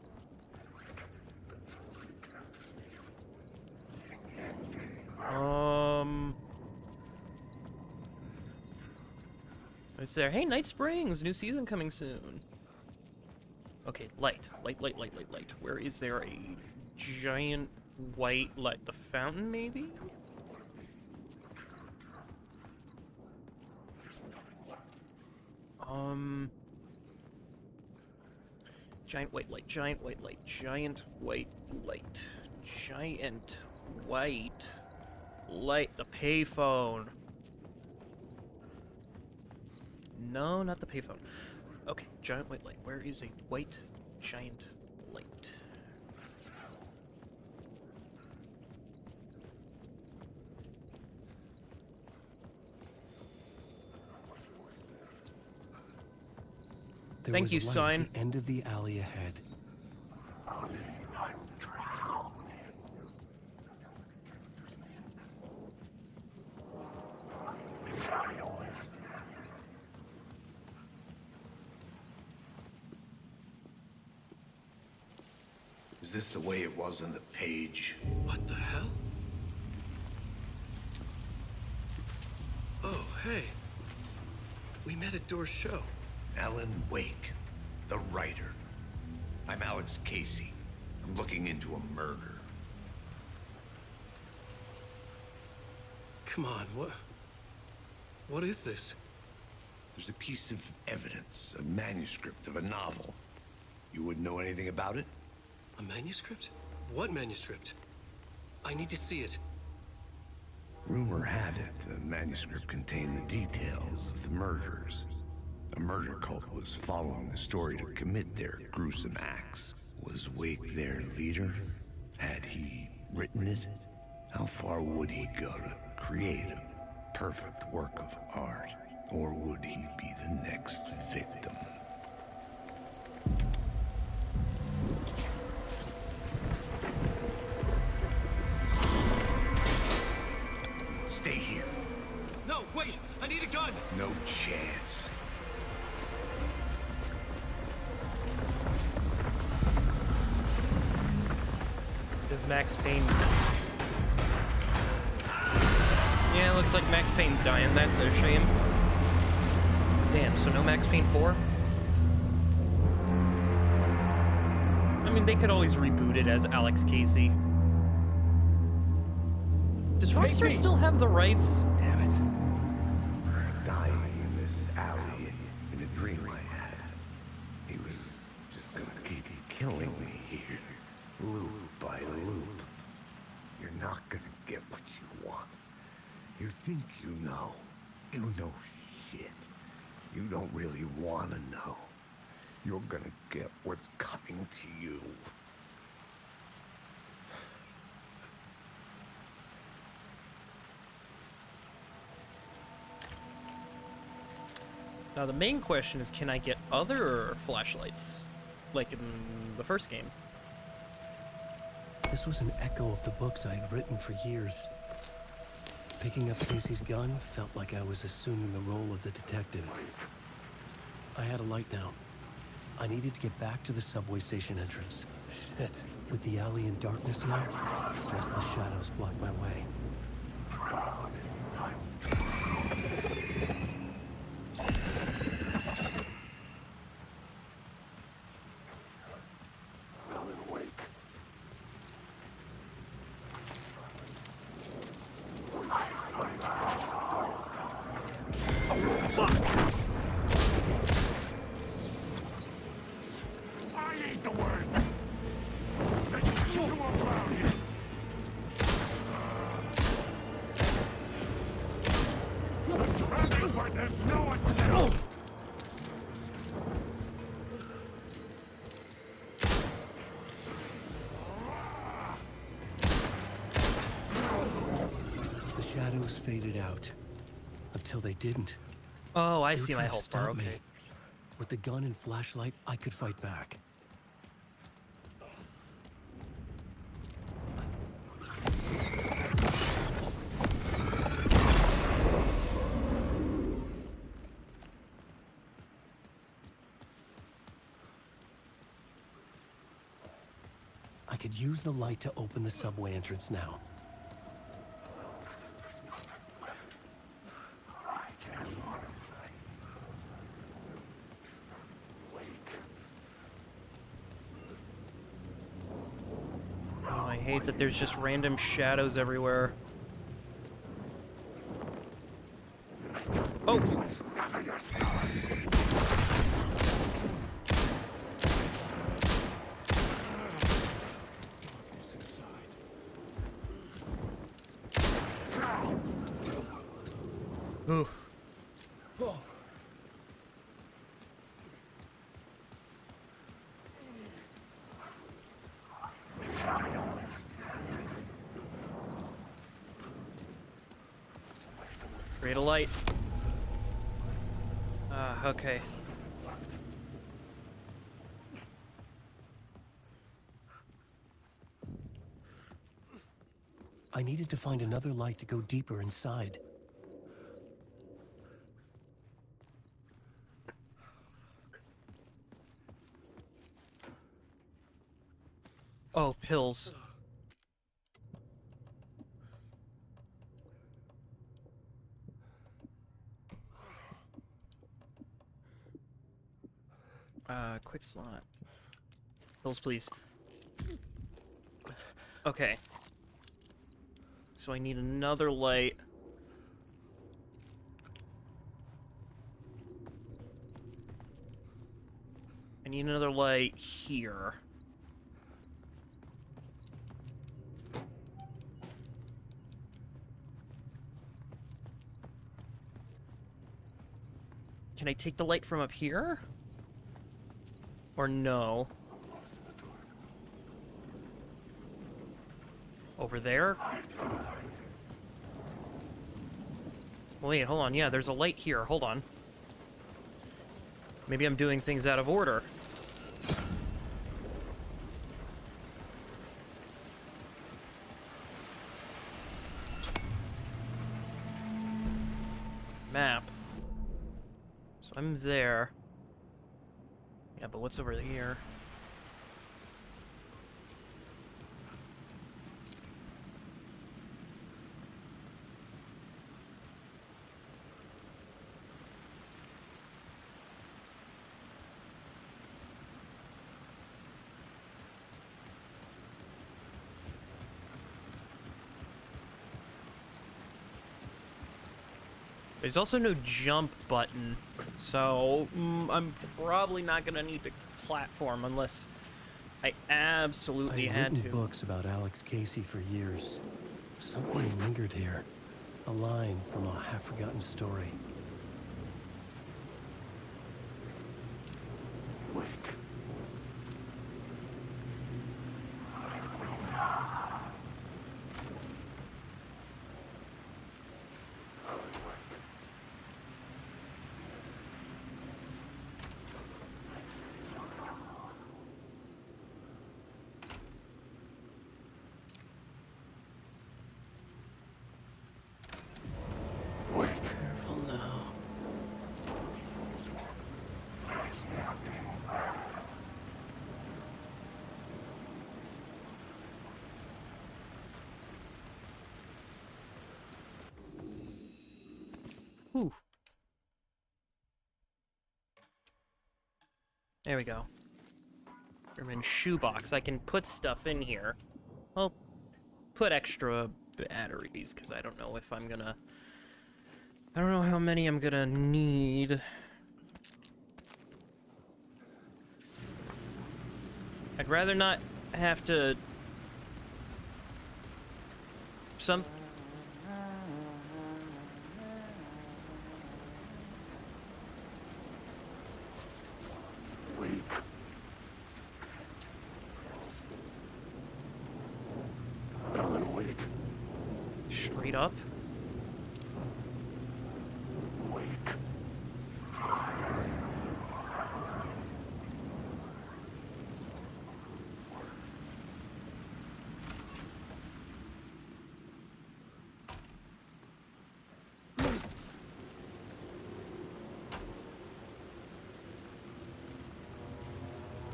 Speaker 1: It's there. Hey, Night Springs! New season coming soon. Okay, light. Light. Where is there a giant white light? The fountain, maybe? Giant white light, giant white light, giant white light, giant white light. The payphone. No, not the payphone. Okay, giant white light. Where is a white giant light?
Speaker 2: There
Speaker 1: Thank
Speaker 2: was
Speaker 1: you,
Speaker 2: a light
Speaker 1: sign.
Speaker 2: at the end of the alley ahead.
Speaker 3: Is this the way it was on the page?
Speaker 8: What the hell? Oh, hey. We met at Door's show.
Speaker 3: Alan Wake, the writer. I'm Alex Casey. I'm looking into a murder.
Speaker 8: Come on, what is this?
Speaker 3: There's a piece of evidence, a manuscript of a novel. You wouldn't know anything about it?
Speaker 8: A manuscript? What manuscript? I need to see it.
Speaker 3: Rumor had it the manuscript contained the details of the murders. A murder cult was following the story to commit their gruesome acts. Was Wake their leader? Had he written it? How far would he go to create a perfect work of art? Or would he be the next victim? Stay here.
Speaker 8: No, wait! I need a gun!
Speaker 3: No chance.
Speaker 1: Does Max Payne... Yeah, it looks like Max Payne's dying. That's a shame. Damn, so no Max Payne 4? I mean, they could always reboot it as Alex Casey. Does Rockstar still have the rights?
Speaker 3: Damn it. We're dying in this alley in a dream I had. He was just gonna keep killing me here, loop by loop. You're not gonna get what you want. You think you know. You know shit. You don't really want to know. You're gonna get what's coming to you.
Speaker 1: Now the main question is, can I get other flashlights? Like in the first game?
Speaker 2: This was an echo of the books I had written for years. Picking up Casey's gun felt like I was assuming the role of the detective. I had a light now. I needed to get back to the subway station entrance. Shit. With the alley in darkness now, just the shadows block my way. Shadows faded out until they didn't.
Speaker 1: Oh, I
Speaker 2: They were
Speaker 1: see my
Speaker 2: trying to
Speaker 1: health bar.
Speaker 2: stop me.
Speaker 1: Okay.
Speaker 2: With the gun and flashlight, I could fight back. I could use the light to open the subway entrance now.
Speaker 1: Oh, I hate that there's just random shadows everywhere. Oh! Oof. Create a light. Okay.
Speaker 2: I needed to find another light to go deeper inside.
Speaker 1: Oh, pills. Quick slot. Pills, please. Okay. So I need another light. I need another light here. Can I take the light from up here? Or no? Over there? Wait, hold on. Yeah, there's a light here. Hold on. Maybe I'm doing things out of order. Map. So I'm there. Yeah, but what's over here? There's also no jump button, so I'm probably not gonna need to platform unless I absolutely
Speaker 2: I've
Speaker 1: had
Speaker 2: written
Speaker 1: to.
Speaker 2: books about Alex Casey for years. Something lingered here. A line from a half-forgotten story.
Speaker 9: Wake.
Speaker 2: Careful now.
Speaker 1: Whew. There we go. German shoebox. I can put stuff in here. I'll put extra batteries, because I don't know if I'm gonna... I don't know how many I'm gonna need. I'd rather not have to...
Speaker 9: Wake. Alan, wake.
Speaker 1: Straight up?
Speaker 9: Wake.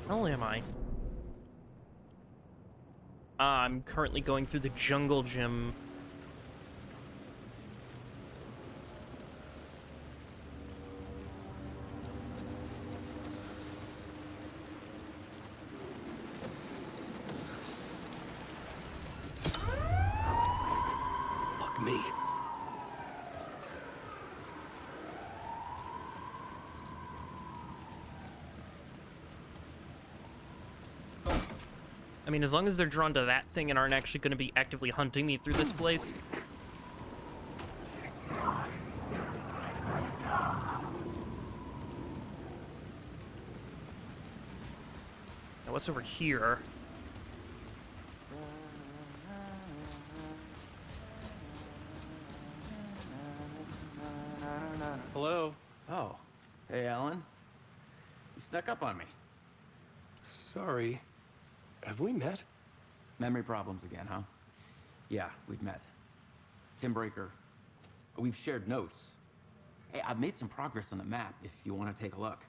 Speaker 1: How am I? I'm currently going through the jungle gym.
Speaker 2: Fuck me.
Speaker 1: I mean, as long as they're drawn to that thing and aren't actually going to be actively hunting me through this place. Now, what's over here?
Speaker 8: Hello?
Speaker 4: Oh. Hey, Alan. You snuck up on me.
Speaker 2: Sorry. Have we met?
Speaker 4: Memory problems again, huh? Yeah, we've met. Tim Breaker. We've shared notes. Hey, I've made some progress on the map if you want to take a look.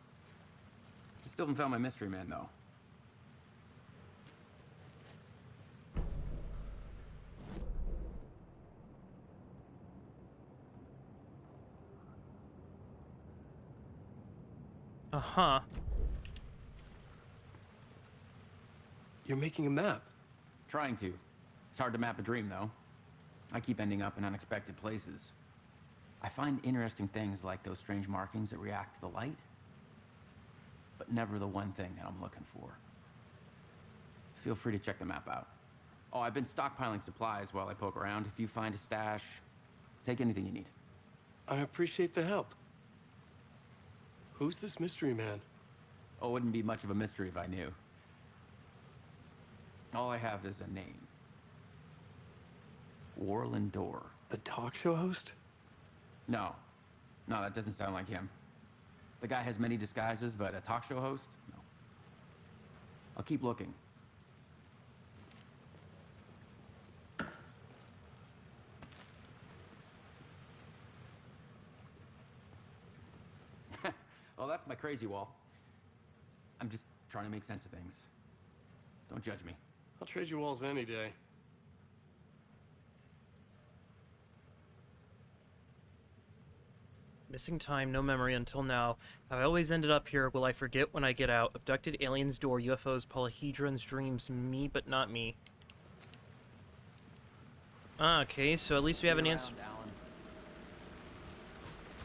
Speaker 4: I still haven't found my mystery man, though.
Speaker 1: Uh-huh.
Speaker 2: You're making a map.
Speaker 4: Trying to. It's hard to map a dream, though. I keep ending up in unexpected places. I find interesting things like those strange markings that react to the light, but never the one thing that I'm looking for. Feel free to check the map out. Oh, I've been stockpiling supplies while I poke around. If you find a stash, take anything you need.
Speaker 2: I appreciate the help. Who's this mystery man?
Speaker 4: Oh, it wouldn't be much of a mystery if I knew. All I have is a name. Warland Door.
Speaker 2: The talk show host?
Speaker 4: No. No, that doesn't sound like him. The guy has many disguises, but a talk show host? No. I'll keep looking. Well, that's my crazy wall. I'm just trying to make sense of things. Don't judge me.
Speaker 8: I'll trade you walls any day.
Speaker 1: Missing time, no memory until now. I always ended up here. Will I forget when I get out? Abducted aliens, door, UFOs, polyhedrons, dreams, me but not me. Okay, so at least we have an answer.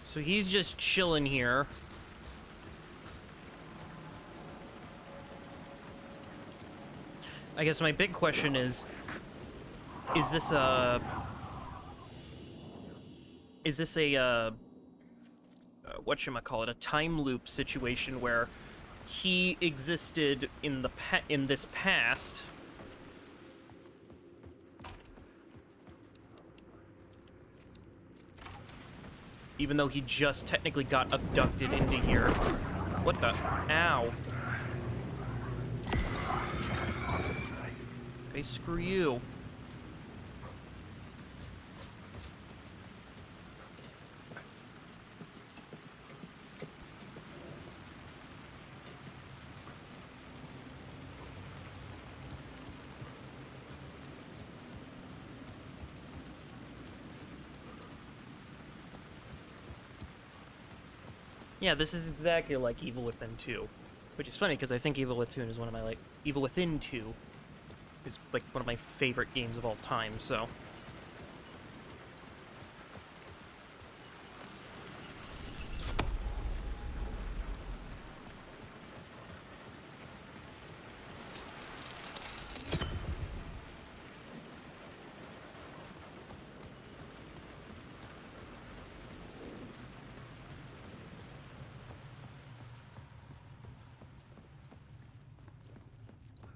Speaker 1: So he's just chilling here. I guess my big question is this a whatchamacallit, a time loop situation where he existed in the in this past, even though he just technically got abducted into here? What the? Ow. Okay, screw you. Yeah, this is exactly like Evil Within 2, which is funny because I think Evil Within is one of my Evil Within 2 is like one of my favorite games of all time, so.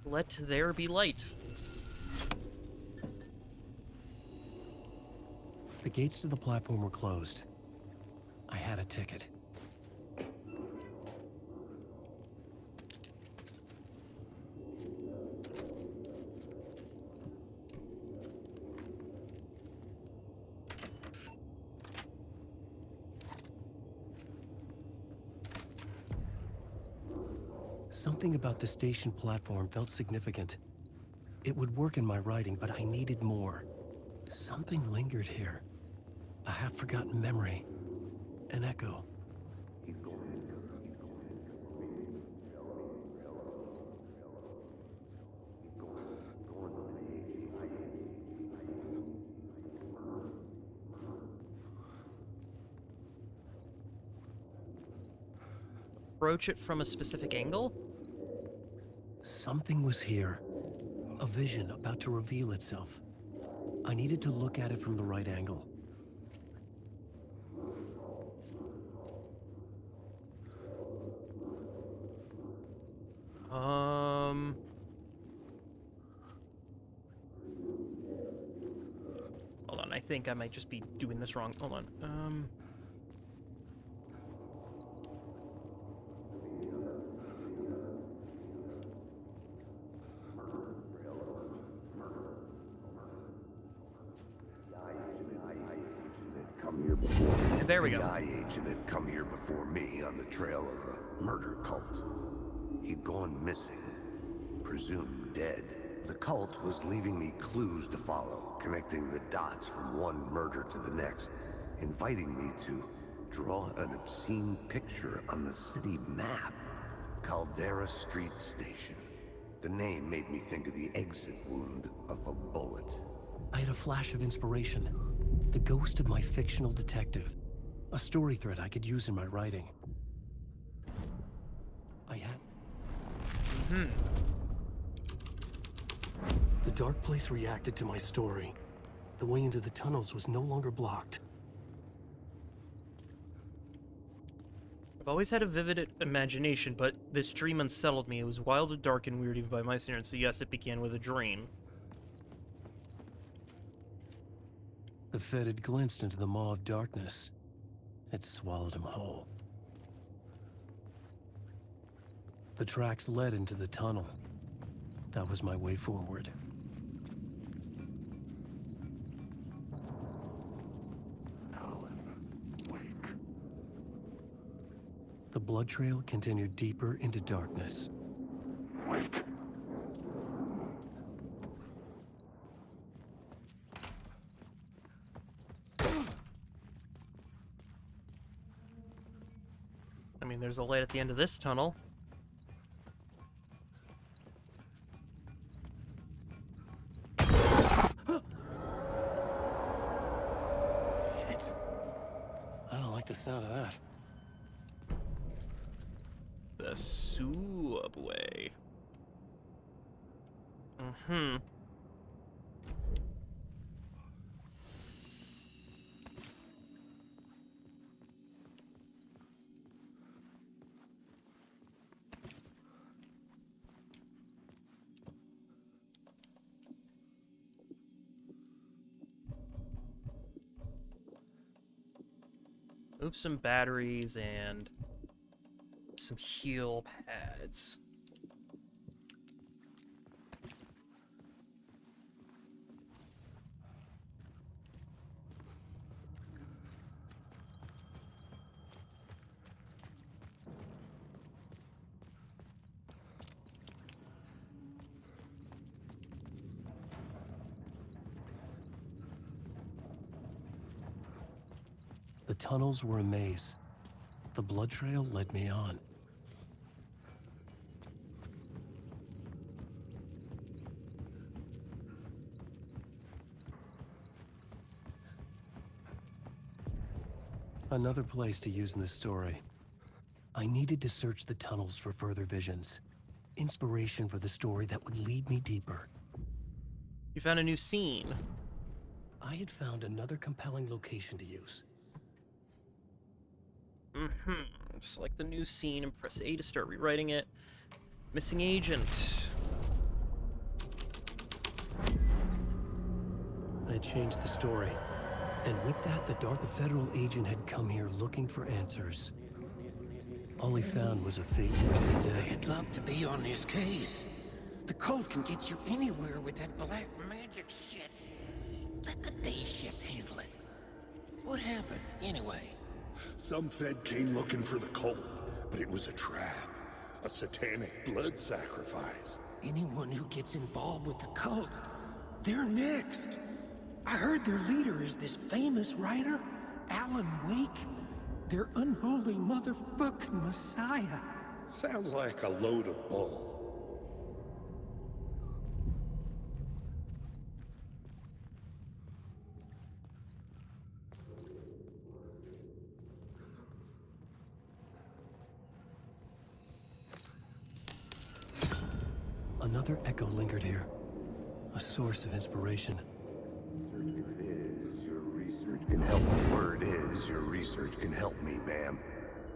Speaker 1: Let there be light.
Speaker 2: The gates to the platform were closed. I had a ticket. Something about the station platform felt significant. It would work in my writing, but I needed more. Something lingered here. A half-forgotten memory. An echo.
Speaker 1: Approach it from a specific angle?
Speaker 2: Something was here. A vision about to reveal itself. I needed to look at it from the right angle.
Speaker 1: Hold on, I think I might just be doing this wrong. Hold on. There we go.
Speaker 3: FBI agent had come here before me on the trail of a murder cult. He'd gone missing, presumed dead. The cult was leaving me clues to follow, connecting the dots from one murder to the next, inviting me to draw an obscene picture on the city map. Caldera Street Station. The name made me think of the exit wound of a bullet.
Speaker 2: I had a flash of inspiration. The ghost of my fictional detective. A story thread I could use in my writing. I had... The dark place reacted to my story. The way into the tunnels was no longer blocked.
Speaker 1: I've always had a vivid imagination, but this dream unsettled me. It was wild and dark and weird even by my standards, so yes, it began with a dream.
Speaker 2: The Fed had glimpsed into the maw of darkness. It swallowed him whole. The tracks led into the tunnel. That was my way forward. The blood trail continued deeper into darkness.
Speaker 9: Wake.
Speaker 1: I mean, there's a light at the end of this tunnel.
Speaker 2: Shit. I don't like the sound of that.
Speaker 1: The subway. Move some batteries and some heal pads.
Speaker 2: The tunnels were a maze. The blood trail led me on. Another place to use in this story. I needed to search the tunnels for further visions. Inspiration for the story that would lead me deeper.
Speaker 1: You found a new scene.
Speaker 2: I had found another compelling location to use.
Speaker 1: Select the new scene and press A to start rewriting it. Missing agent.
Speaker 2: I had changed the story. And with that, the federal agent had come here looking for answers. All he found was a fate worse than death.
Speaker 9: I'd love to be on this case. The cult can get you anywhere with that black magic shit. Let the day shift handle it. What happened, anyway?
Speaker 14: Some Fed came looking for the cult, but it was a trap. A satanic blood sacrifice.
Speaker 9: Anyone who gets involved with the cult, they're next. I heard their leader is this famous writer, Alan Wake. Their unholy motherfucking messiah.
Speaker 14: Sounds like a load of bull.
Speaker 2: Another echo lingered here. A source of inspiration.
Speaker 3: Can help. Word is, your research can help me, ma'am.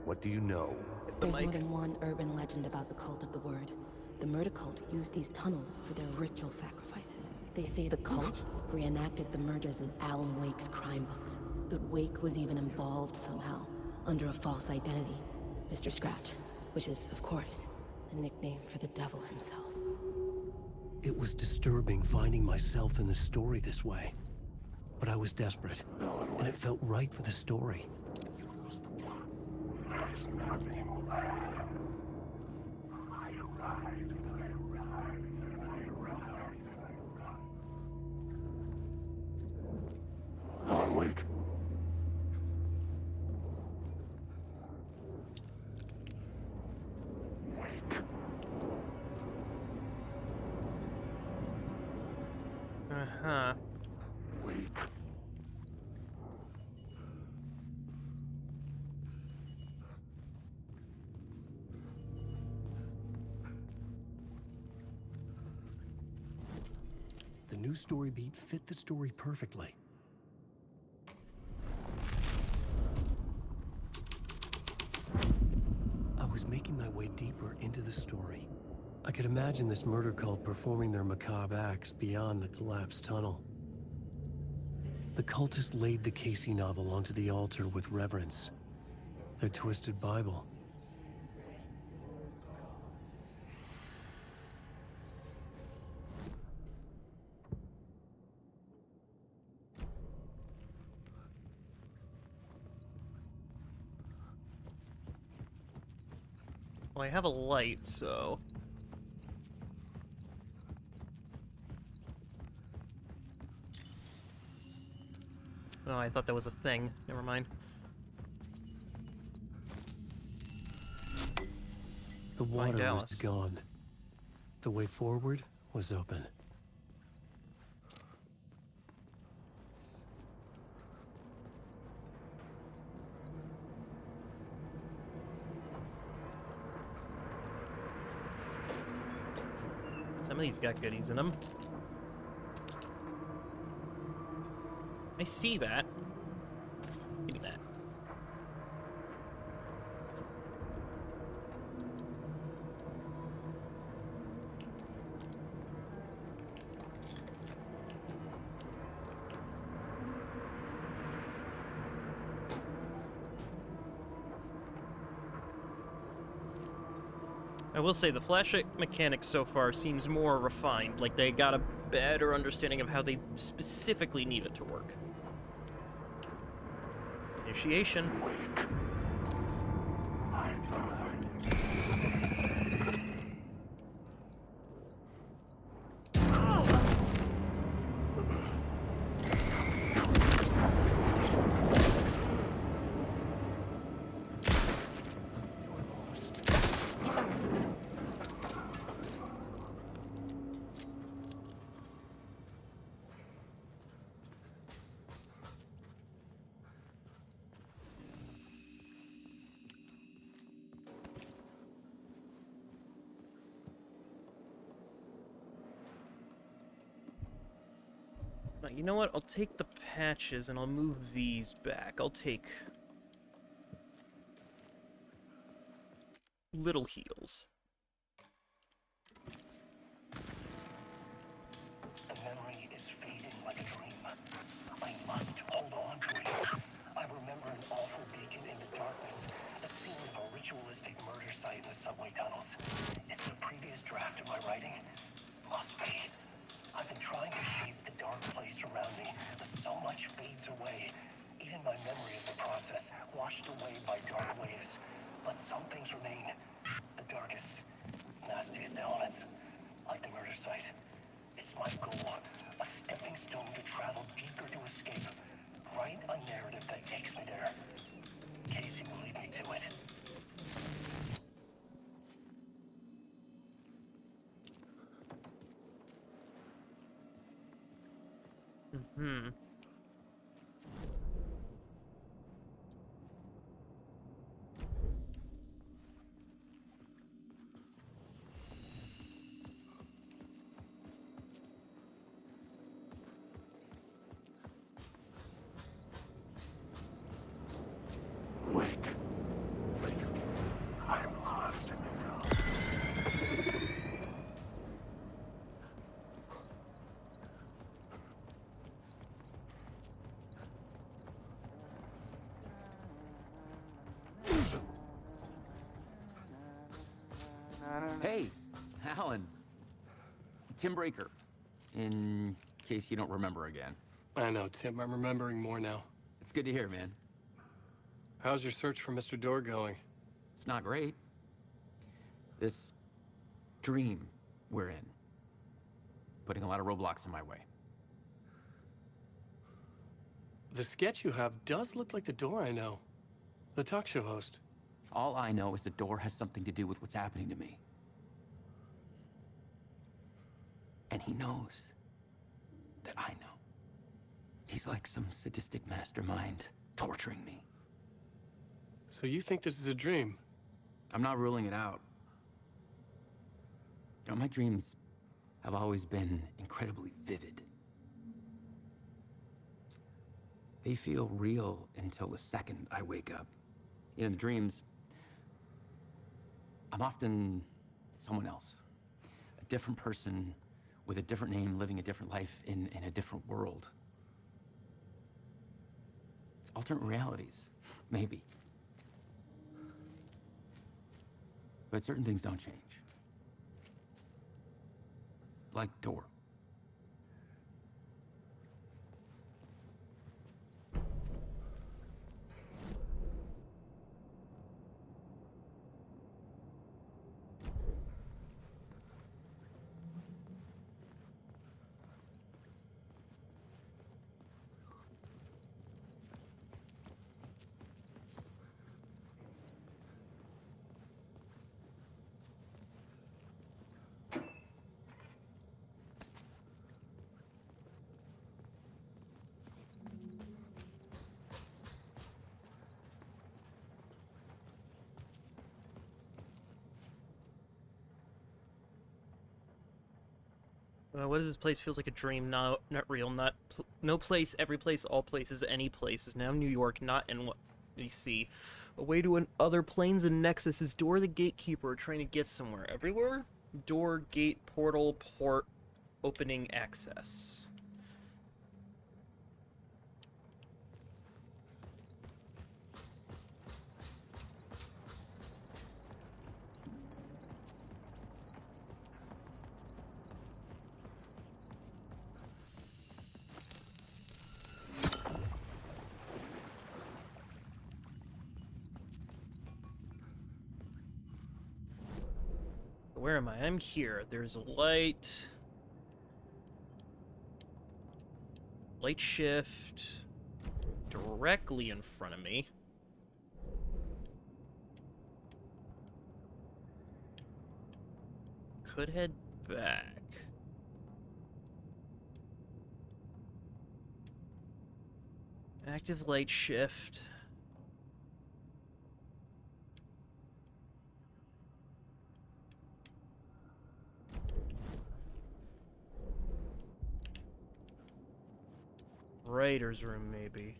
Speaker 3: What do you know?
Speaker 15: There's more than one urban legend about the Cult of the Word. The murder cult used these tunnels for their ritual sacrifices. They say the cult reenacted the murders in Alan Wake's crime books. That Wake was even involved somehow, under a false identity. Mr. Scratch, which is, of course, a nickname for the devil himself.
Speaker 2: It was disturbing finding myself in the story this way. But I was desperate, and it felt right for the story.
Speaker 14: is nothing. I ride. Alan Wake.
Speaker 1: Uh-huh.
Speaker 14: Wake.
Speaker 2: The new story beat fit the story perfectly. I was making my way deeper into the story. I could imagine this murder cult performing their macabre acts beyond the collapsed tunnel. The cultists laid the Casey novel onto the altar with reverence. Their twisted Bible.
Speaker 1: Well, I have a light, so... Oh, I thought that was a thing. Never mind.
Speaker 2: The water was gone. The way forward was open.
Speaker 1: Some of these got goodies in them. I see that. Give me that. I will say the flashlight mechanic so far seems more refined, like they got a better understanding of how they specifically need it to work. Initiation. You know what? I'll take the patches and I'll move these back. I'll take little heals.
Speaker 12: The memory is fading like a dream. I must hold on to it. I remember an awful beacon in the darkness, a scene of a ritualistic murder site in the subway tunnels. It's the previous draft of my writing. Must be. I've been trying to shape the dark place around me, but so much fades away. Even my memory of the process, washed away by dark waves. But some things remain. The darkest, nastiest elements, like the murder site. It's my goal, a stepping stone to travel deeper to escape. Write a narrative that takes me there. Casey will lead me to it.
Speaker 1: Hmm.
Speaker 14: Wake. I'm lost in the realm.
Speaker 4: Hey, Alan. Tim Breaker, in case you don't remember again.
Speaker 2: I know, Tim. I'm remembering more now.
Speaker 4: It's good to hear, man.
Speaker 2: How's your search for Mr. Door going?
Speaker 4: It's not great. This dream we're in, putting a lot of roadblocks in my way.
Speaker 8: The sketch you have does look like the door I know. The talk show host.
Speaker 4: All I know is the door has something to do with what's happening to me. And he knows that I know. He's like some sadistic mastermind torturing me.
Speaker 8: So you think this is a dream?
Speaker 4: I'm not ruling it out. You know, my dreams have always been incredibly vivid. They feel real until the second I wake up. In dreams, I'm often someone else. A different person with a different name, living a different life in a different world. Alternate realities, maybe. But certain things don't change. Like door.
Speaker 1: What is this place? Feels like a dream. No, not real. No place. Every place. All places. Any place is now New York. Not NYC. Away to other planes and nexuses. Door the gatekeeper. Trying to get somewhere. Everywhere. Door, gate, portal, port, opening, access. Where am I? I'm here. There's a light. Light shift. Directly in front of me. Could head back. Active light shift. Writer's room, maybe.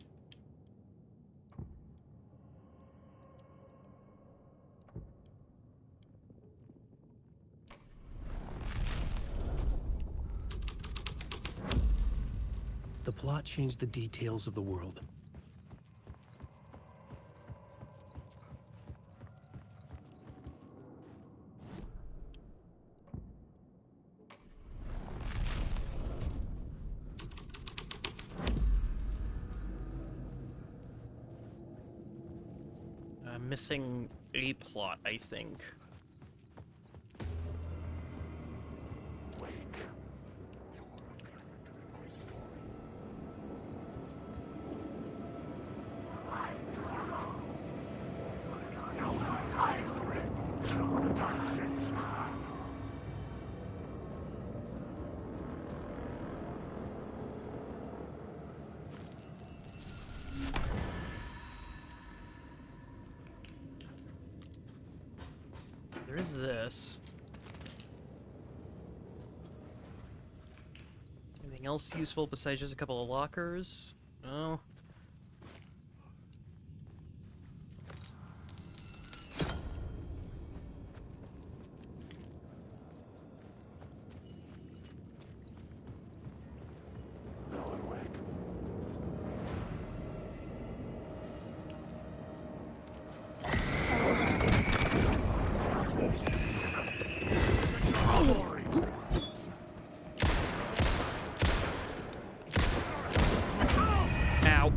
Speaker 2: The plot changed the details of the world.
Speaker 1: I'm missing a plot, I think. There's this. Anything else useful besides just a couple of lockers? No. Ow.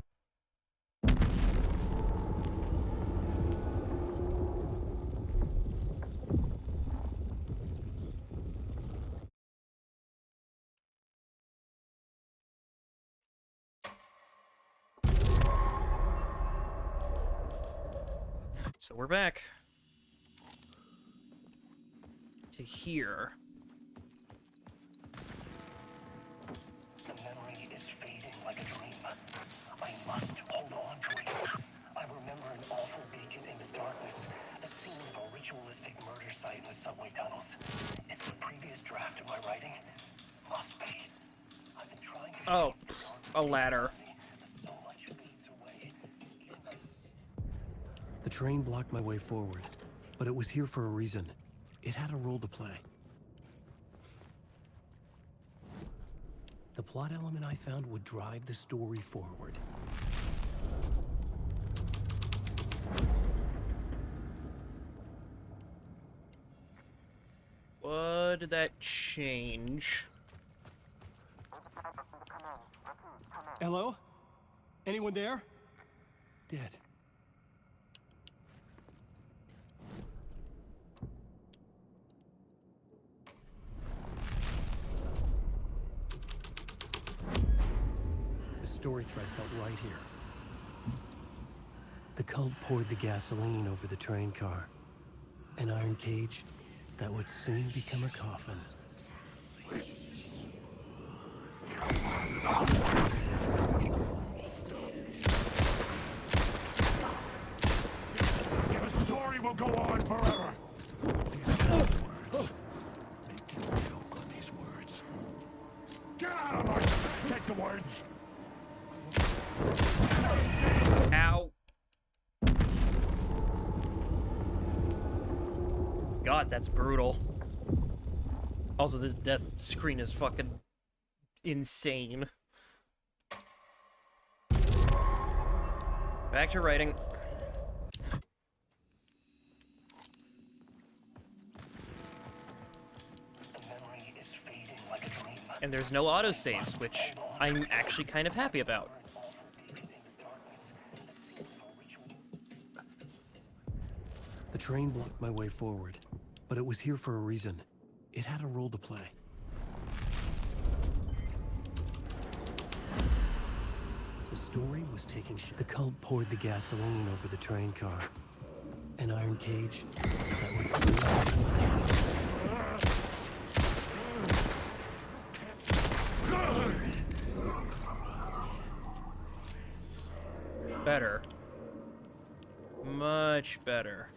Speaker 1: So we're back to here.
Speaker 12: The memory is fading like a dream. I must hold on to it. I remember an awful beacon in the darkness, a scene of a ritualistic murder site in the subway tunnels. It's the previous draft of my writing. Must be. I've been trying to
Speaker 1: Oh, a ladder.
Speaker 12: so much fades away.
Speaker 2: The train blocked my way forward, but it was here for a reason. It had a role to play. The plot element I found would drive the story forward.
Speaker 1: What did that change?
Speaker 8: Hello? Anyone there?
Speaker 2: Dead. The story thread felt right here. The cult poured the gasoline over the train car. An iron cage that would soon become a coffin.
Speaker 14: The story will go on forever. Get out of my... Take the words.
Speaker 1: Ow. God, that's brutal. Also, this death screen is fucking insane. Back to writing. And there's no autosaves, which I'm actually kind of happy about.
Speaker 2: The train blocked my way forward, but it was here for a reason. It had a role to play. The story was taking shape. The cult poured the gasoline over the train car. An iron cage that would
Speaker 1: better. Much better.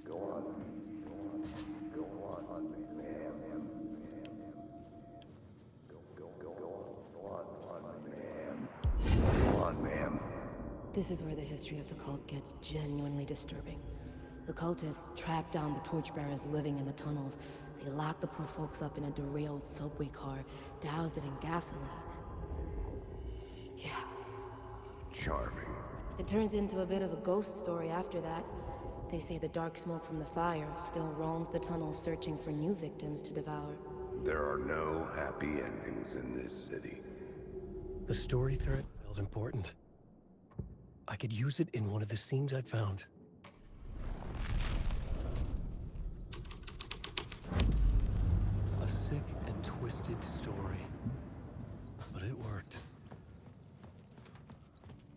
Speaker 3: Go on. Go on, ma'am. Go on, ma'am.
Speaker 15: This is where the history of the cult gets genuinely disturbing. The cultists tracked down the torchbearers living in the tunnels. They locked the poor folks up in a derailed subway car, doused it in gasoline. Yeah.
Speaker 3: Charming.
Speaker 15: It turns into a bit of a ghost story after that. They say the dark smoke from the fire still roams the tunnels searching for new victims to devour.
Speaker 3: There are no happy endings in this city.
Speaker 2: The story thread felt important. I could use it in one of the scenes I'd found. A sick and twisted story. But it worked.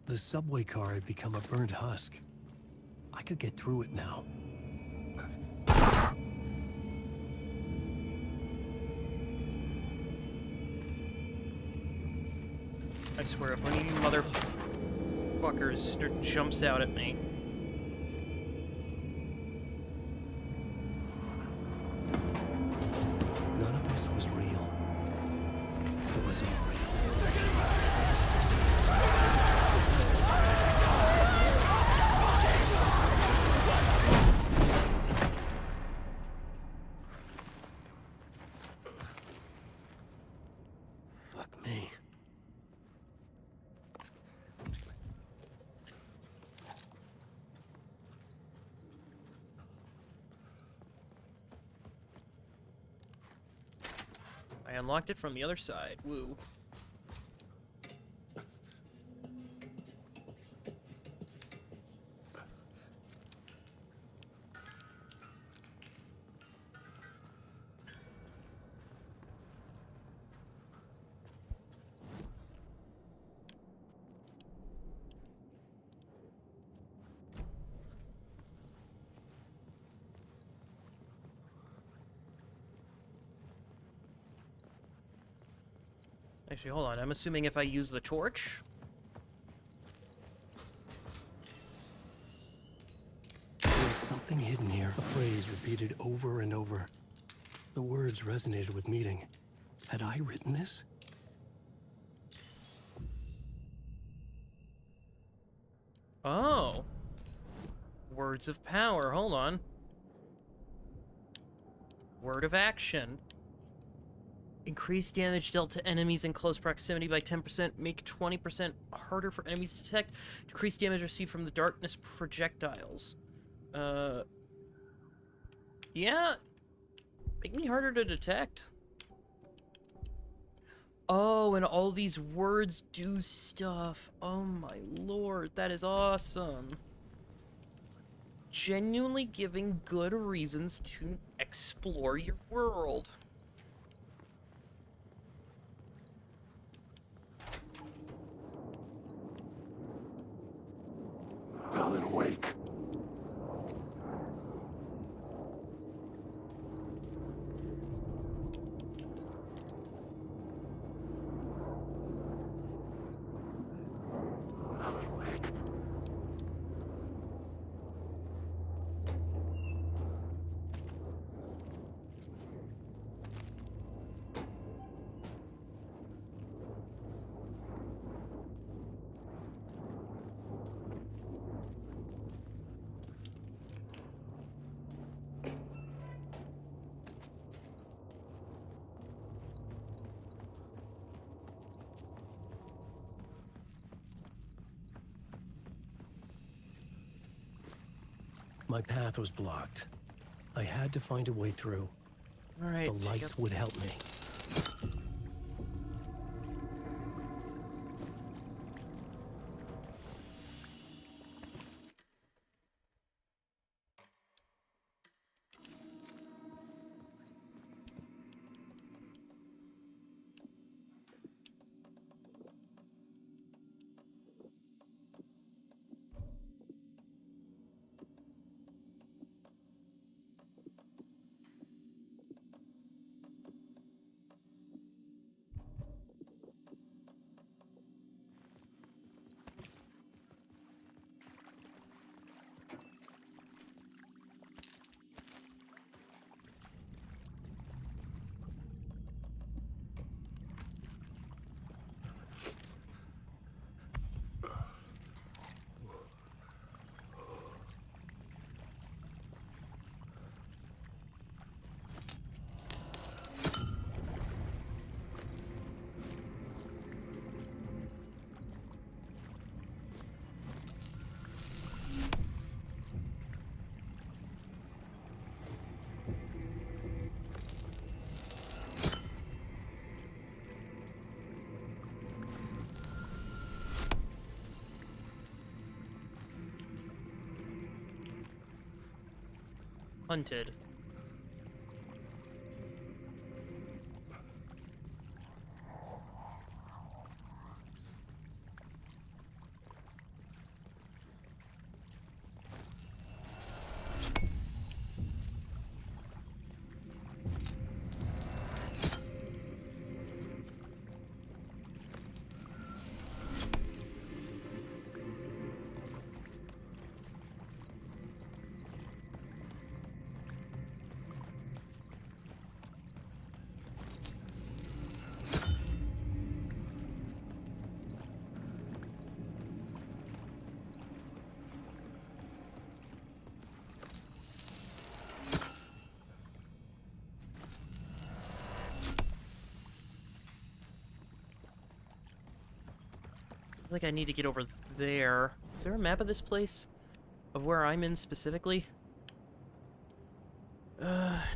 Speaker 2: The subway car had become a burnt husk. I could get through it now.
Speaker 1: I swear, if one of you motherfuckers jumps out at me.
Speaker 2: None of this was real. It was all real. Fuck me.
Speaker 1: I unlocked it from the other side. Woo. Actually, hold on. I'm assuming if I use the torch...
Speaker 2: There was something hidden here. A phrase repeated over and over. The words resonated with meaning. Had I written this?
Speaker 1: Oh. Words of power. Hold on. Word of action. Increase damage dealt to enemies in close proximity by 10%. Make 20% harder for enemies to detect. Decrease damage received from the darkness projectiles. Yeah. Make me harder to detect. Oh, and all these words do stuff. Oh my lord, that is awesome. Genuinely giving good reasons to explore your world.
Speaker 14: Alan Wake.
Speaker 2: My path was blocked. I had to find a way through.
Speaker 1: All right.
Speaker 2: The lights would help me.
Speaker 1: Hunted. Looks like I need to get over there. Is there a map of this place? Of where I'm in specifically?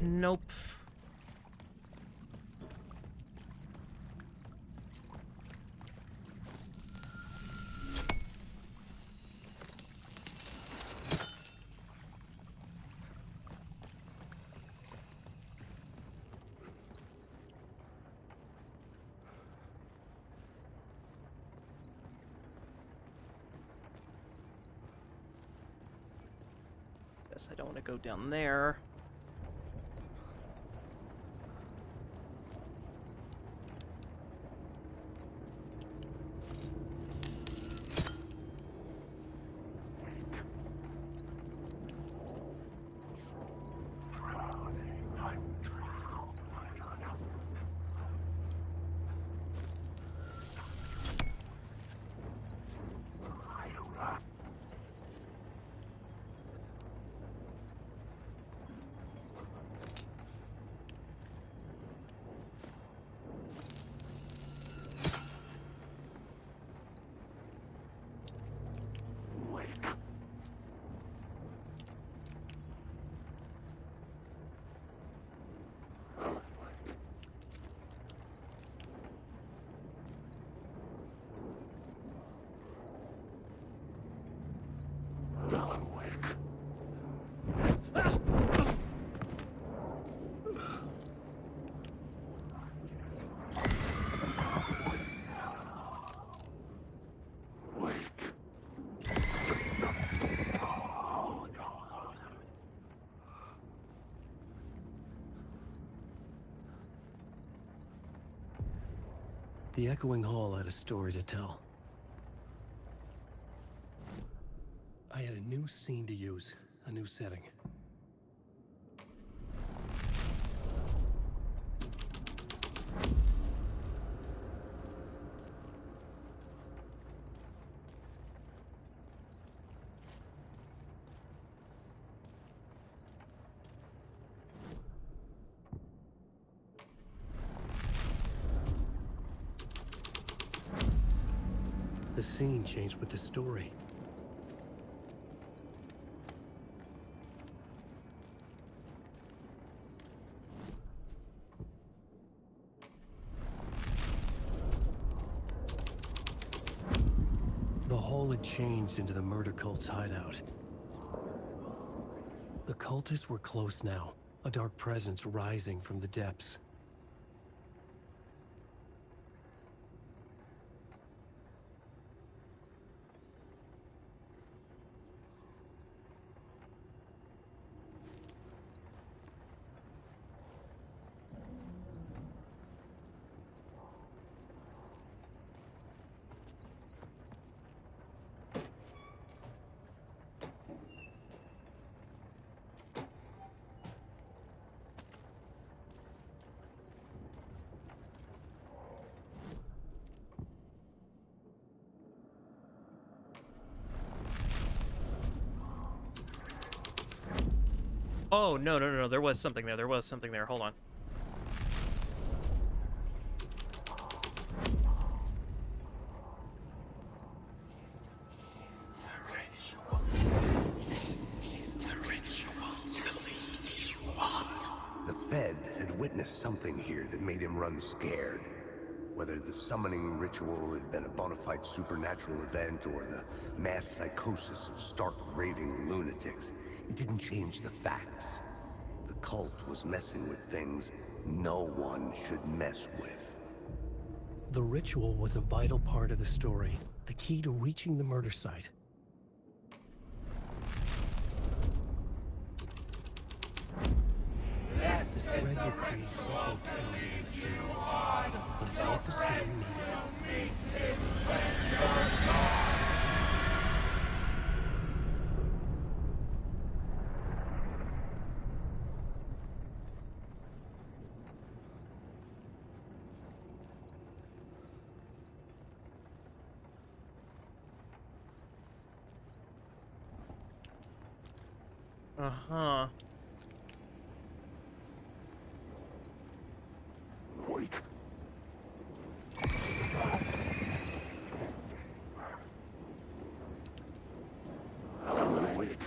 Speaker 1: Nope. Guess I don't want to go down there.
Speaker 2: The echoing hall had a story to tell. I had a new scene to use, a new setting. The scene changed with the story. The hall had changed into the murder cult's hideout. The cultists were close now, a dark presence rising from the depths.
Speaker 1: Oh, no, no, no, no. There was something there. There was something there. Hold on.
Speaker 3: The Fed had witnessed something here that made him run scared. Whether the summoning ritual had been a bona fide supernatural event or the mass psychosis of stark raving lunatics, it didn't change the facts. The cult was messing with things no one should mess with.
Speaker 2: The ritual was a vital part of the story, the key to reaching the murder site. This thread will create something terrible in the scene, but it's what the story needed.
Speaker 1: Uh-huh.
Speaker 14: Wait. I'm awake.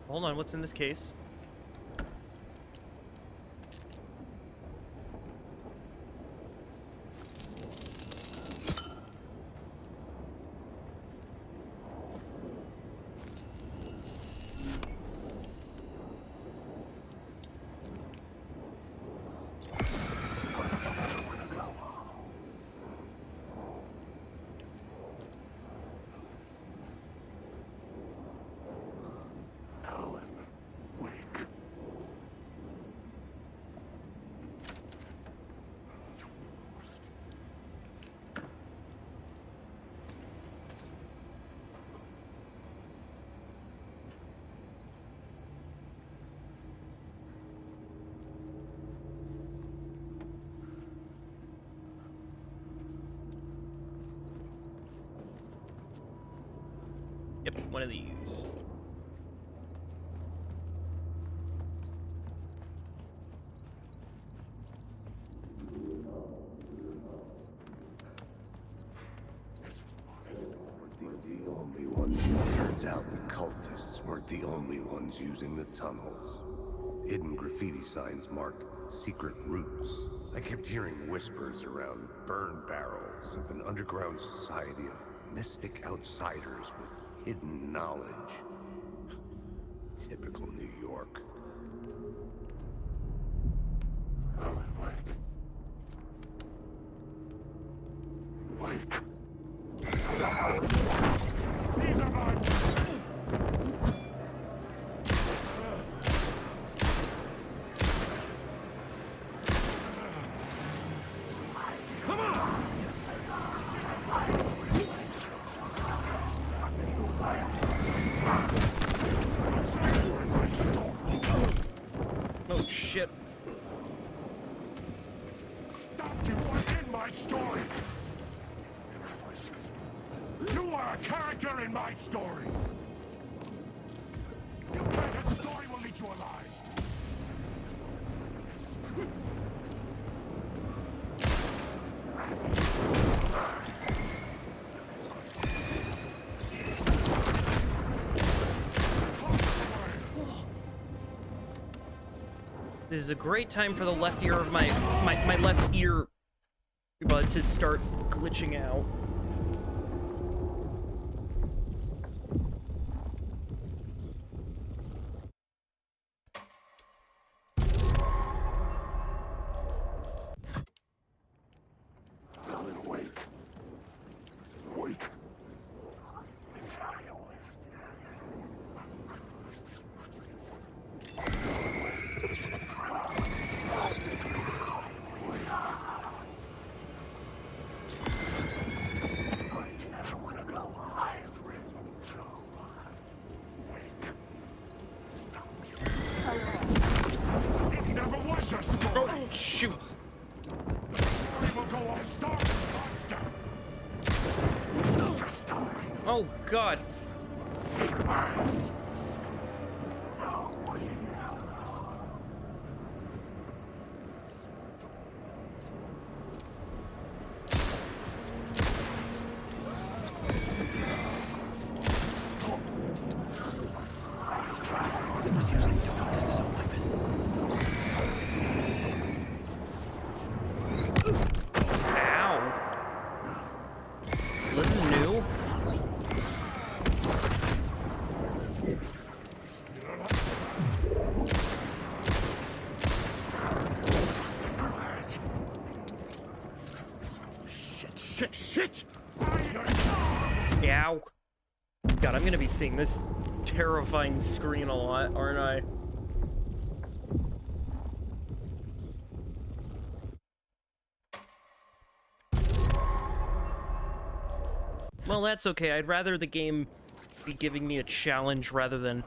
Speaker 1: Hold on, what's in this case?
Speaker 14: Alan, wake.
Speaker 1: one of these.
Speaker 3: The only one. Turns out the cultists weren't the only ones using the tunnels. Hidden graffiti signs marked secret routes. I kept hearing whispers around burn barrels of an underground society of mystic outsiders with hidden knowledge. Typical New York.
Speaker 12: These are mine! Come on!
Speaker 1: Oh shit.
Speaker 12: Stop you are in my story! You are a character in my story! You can't, a story will eat you alive!
Speaker 1: This is a great time for the left ear of my left ear to start glitching out.
Speaker 12: Awake. Awake. It never was a story.
Speaker 1: Oh, shoot.
Speaker 12: We will go all star monster. Your story.
Speaker 1: Oh, God.
Speaker 12: Secret words.
Speaker 2: It was using darkness as a weapon.
Speaker 1: Ow. This is new.
Speaker 12: Shit!
Speaker 1: Ow. God, I'm gonna be seeing this terrifying screen a lot, aren't I? Well, that's okay. I'd rather the game be giving me a challenge rather than...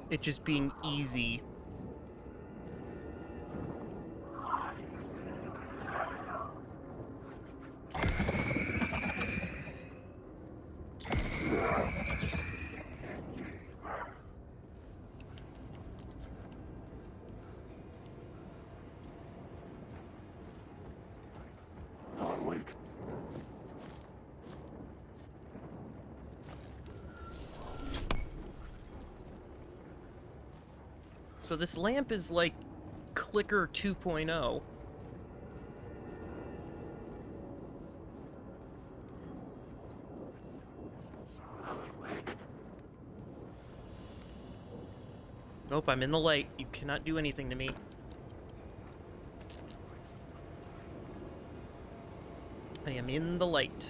Speaker 1: it just being easy.
Speaker 12: Awake.
Speaker 1: So this lamp is like Clicker 2.0. Nope, I'm in the light. You cannot do anything to me. I am in the light.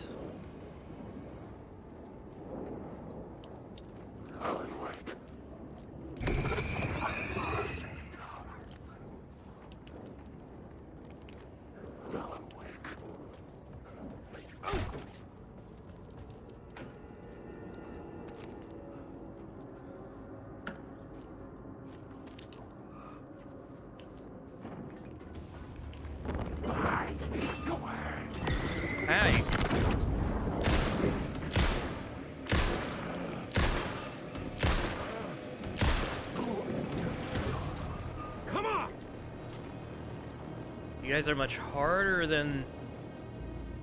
Speaker 1: Hey.
Speaker 7: Come on!
Speaker 1: You guys are much harder than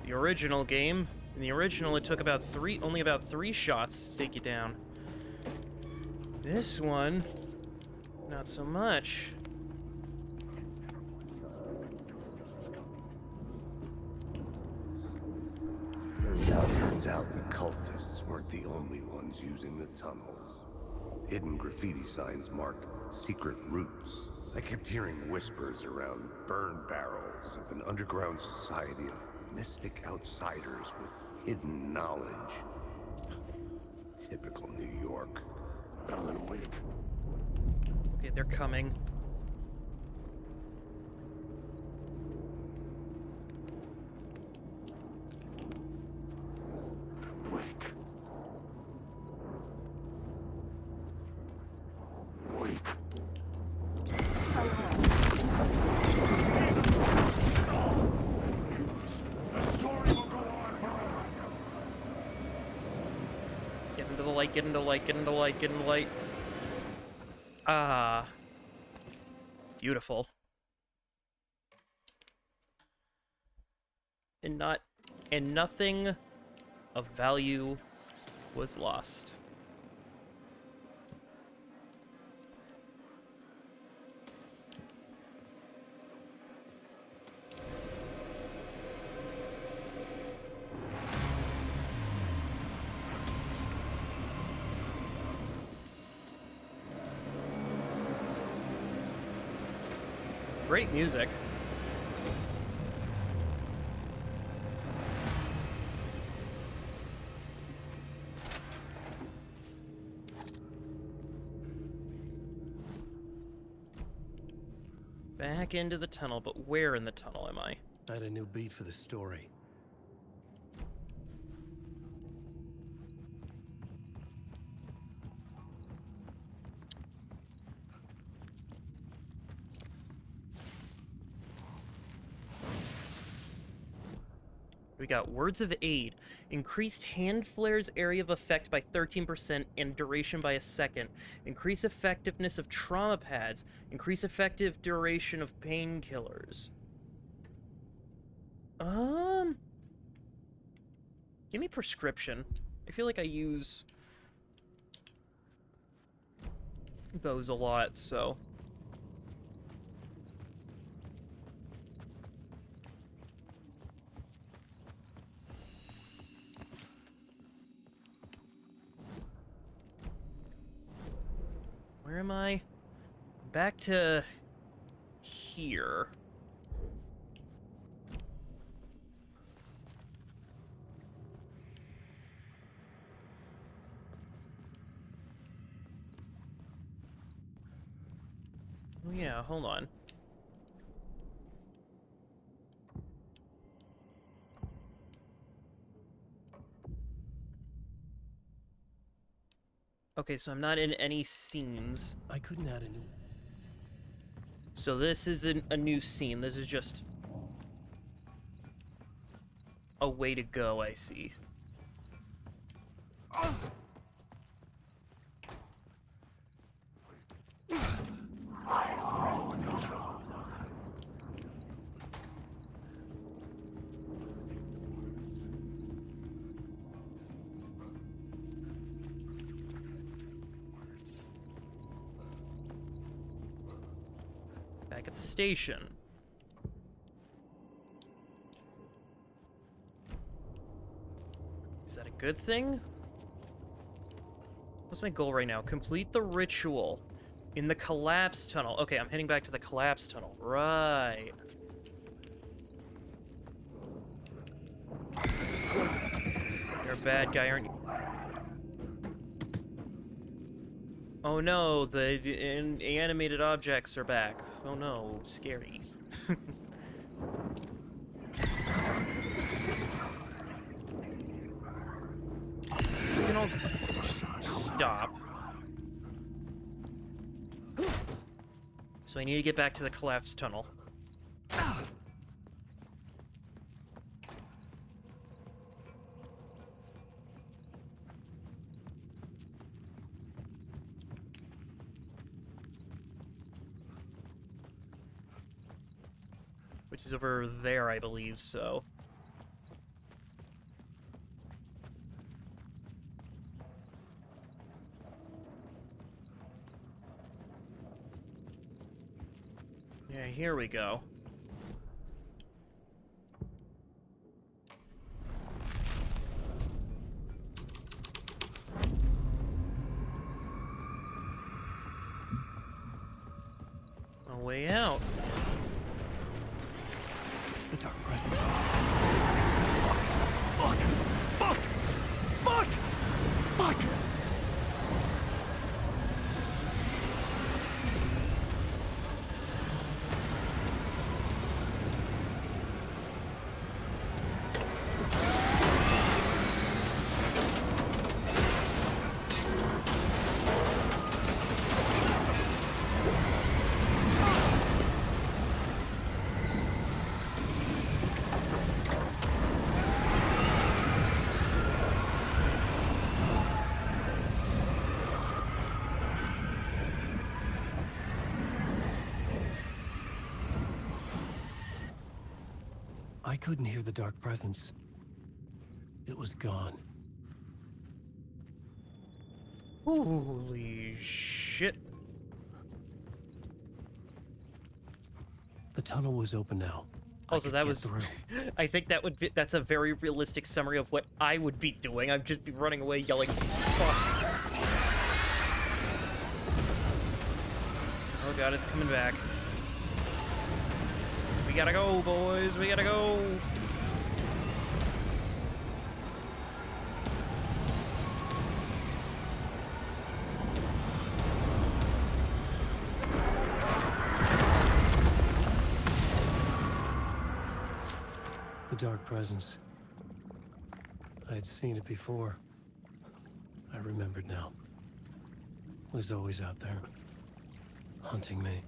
Speaker 1: the original game. In the original, it took only about three shots to take you down. This one, not so much.
Speaker 3: Turns out the cultists weren't the only ones using the tunnels. Hidden graffiti signs marked secret routes. I kept hearing whispers around burn barrels of an underground society of mystic outsiders with hidden knowledge. Typical New York. Alan Wake.
Speaker 1: Okay, they're coming. Get into the light, get into the light, get into the light, get into the light. Ah. Beautiful. And nothing of value was lost. Great music. Back into the tunnel, but where in the tunnel am I?
Speaker 2: I had a new beat for the story.
Speaker 1: We got words of aid. Increased hand flares area of effect by 13% and duration by a second. Increase effectiveness of trauma pads. Increase effective duration of painkillers. Give me prescription. I feel like I use those a lot, so. Where am I? Back to here. Oh yeah, hold on. Okay, so I'm not in any scenes.
Speaker 2: I couldn't add a new...
Speaker 1: So this isn't a new scene, this is just a way to go, I see. Back at the station. Is that a good thing? What's my goal right now? Complete the ritual in the collapse tunnel. Okay, I'm heading back to the collapse tunnel. Right. You're a bad guy, aren't you? Oh no, the animated objects are back. Oh no, scary. You can all stop. So I need to get back to the collapsed tunnel. which is over there, I believe, so... Yeah, here we go. A way out.
Speaker 2: The dark presence. Fuck! Fuck! Fuck! Fuck! I couldn't hear the dark presence. It was gone.
Speaker 1: Holy shit.
Speaker 2: The tunnel was open now.
Speaker 1: Also, that was... I think that would be... That's a very realistic summary of what I would be doing. I'd just be running away yelling, fuck. Oh god, it's coming back. We gotta go, boys. We gotta go.
Speaker 2: The dark presence. I had seen it before. I remembered now. It was always out there, hunting me.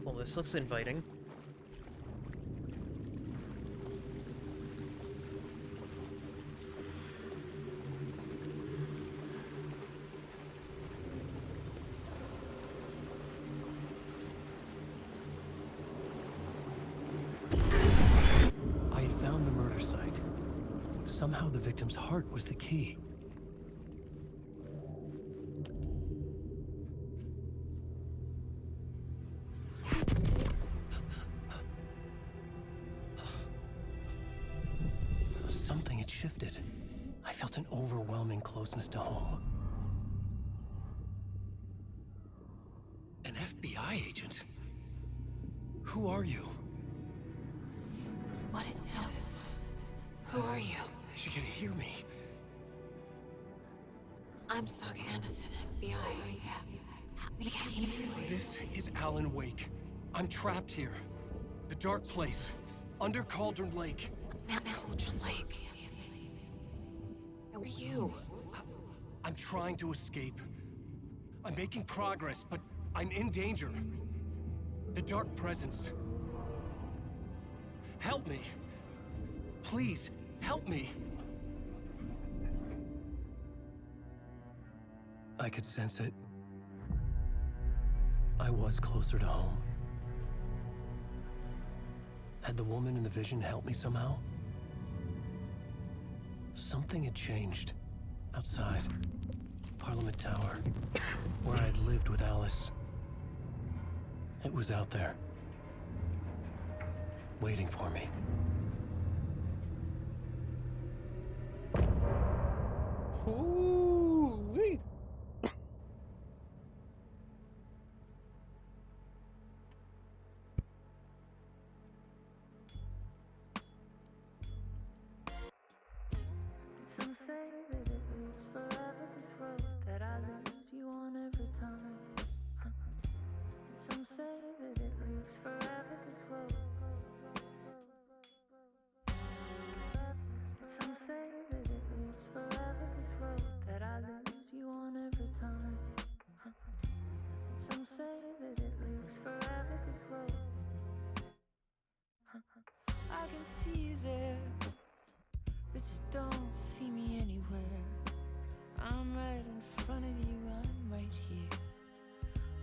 Speaker 1: Well, this looks inviting.
Speaker 2: I had found the murder site. Somehow the victim's heart was the key. Something had shifted. I felt an overwhelming closeness to home. An FBI agent? Who are you?
Speaker 11: What is this? Who are you?
Speaker 2: She can hear me.
Speaker 11: I'm Saga Anderson, FBI.
Speaker 2: This is Alan Wake. I'm trapped here. The dark place. Under Cauldron Lake.
Speaker 11: Cauldron Lake. Who are you?
Speaker 2: I'm trying to escape. I'm making progress, but I'm in danger. The dark presence. Help me. Please, help me. I could sense it. I was closer to home. Had the woman in the vision helped me somehow? Something had changed. Outside. Parliament Tower. Where I had lived with Alice. It was out there. Waiting for me.
Speaker 1: Ooh-wee.
Speaker 19: Some say that it lives forever, this road that I lose you on every time. Some say that it lives forever, this road. Some say that it lives forever, this road. I'm right in front of you, I'm right here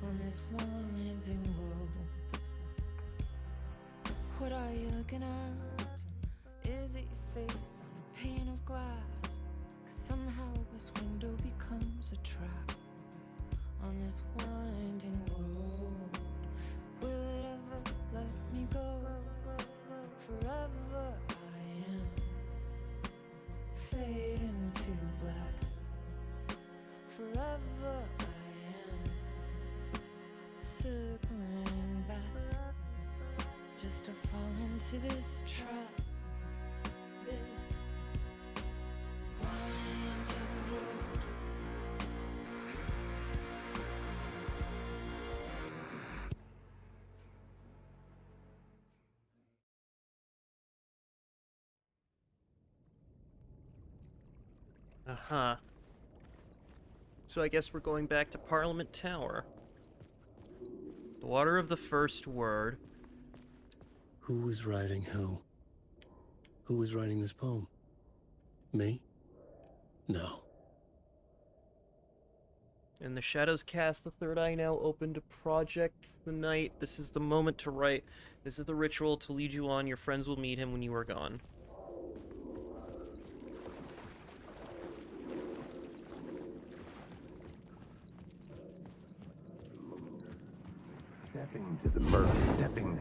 Speaker 19: on this winding road. What are you looking at? Is it your face on a pane of glass? 'Cause somehow this window becomes a trap on this winding road. Will it ever let me go? Forever I am fading to black. Forever I am circling back, just to fall into this trap. This winding road.
Speaker 1: Uh-huh. So I guess we're going back to Parliament Tower. The water of the first word.
Speaker 2: Who was writing who? Who was writing this poem? Me? No.
Speaker 1: And the shadows cast, the third eye now open to project the night. This is the moment to write. This is the ritual to lead you on. Your friends will meet him when you are gone.
Speaker 3: Stepping to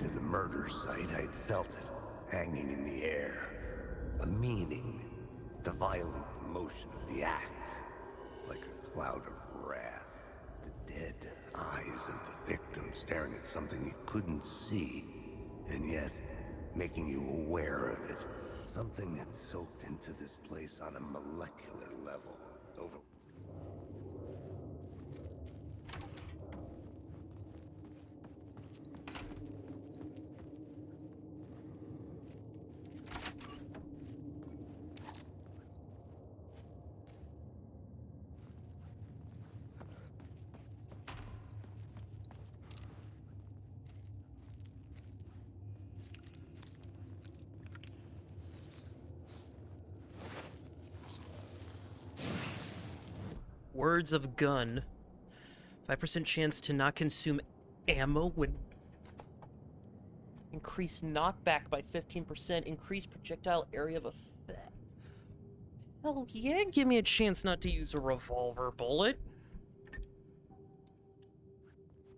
Speaker 3: the murder site, I'd felt it, hanging in the air. A meaning, the violent emotion of the act, like a cloud of wrath. The dead eyes of the victim staring at something you couldn't see, and yet making you aware of it. Something had soaked into this place on a molecular level.
Speaker 1: Words of gun. 5% chance to not consume ammo when... Increase knockback by 15%. Increase projectile area of effect. Hell yeah, give me a chance not to use a revolver bullet.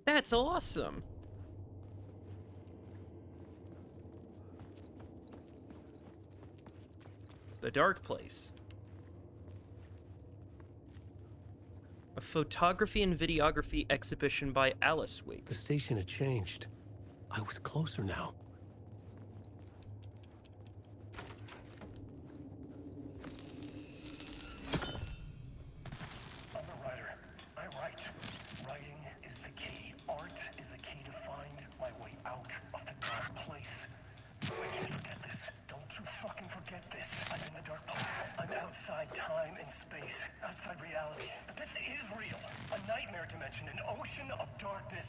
Speaker 1: That's awesome. The Dark Place. A photography and videography exhibition by Alice Wake.
Speaker 2: The station had changed. I was closer now.
Speaker 12: I'm a writer. I write. Writing is the key. Art is the key to find my way out of the dark place. I can't forget this. Don't you fucking forget this. I'm in the dark place. I'm outside time and space. Outside reality. But this is real. A nightmare dimension. An ocean of darkness.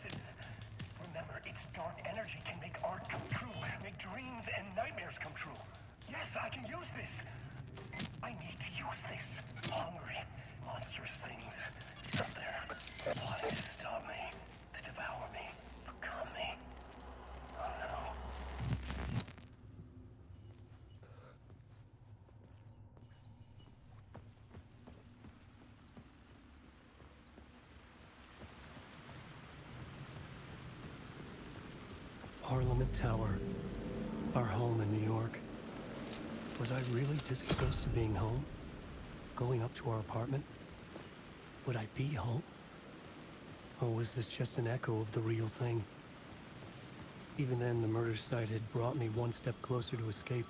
Speaker 12: Remember, its dark energy can make art come true. Make dreams and nightmares come true. Yes, I can use this. I need to use this. Hungry, monstrous things out there, plotting to stop me, to devour me, become me. Oh no.
Speaker 2: Parliament Tower. Our home in New York. Was I really this close to being home? Going up to our apartment? Would I be home? Or was this just an echo of the real thing? Even then, the murder site had brought me one step closer to escape.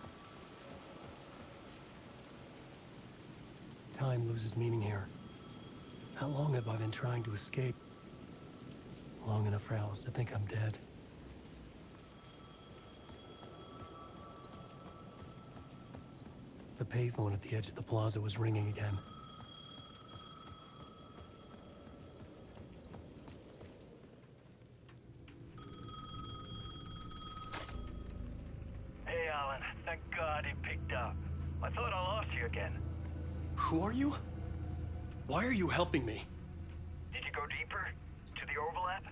Speaker 2: Time loses meaning here. How long have I been trying to escape? Long enough for Alice to think I'm dead. The payphone at the edge of the plaza was ringing again.
Speaker 20: Hey, Alan. Thank God he picked up. I thought I lost you again.
Speaker 2: Who are you? Why are you helping me?
Speaker 20: Did you go deeper? To the overlap?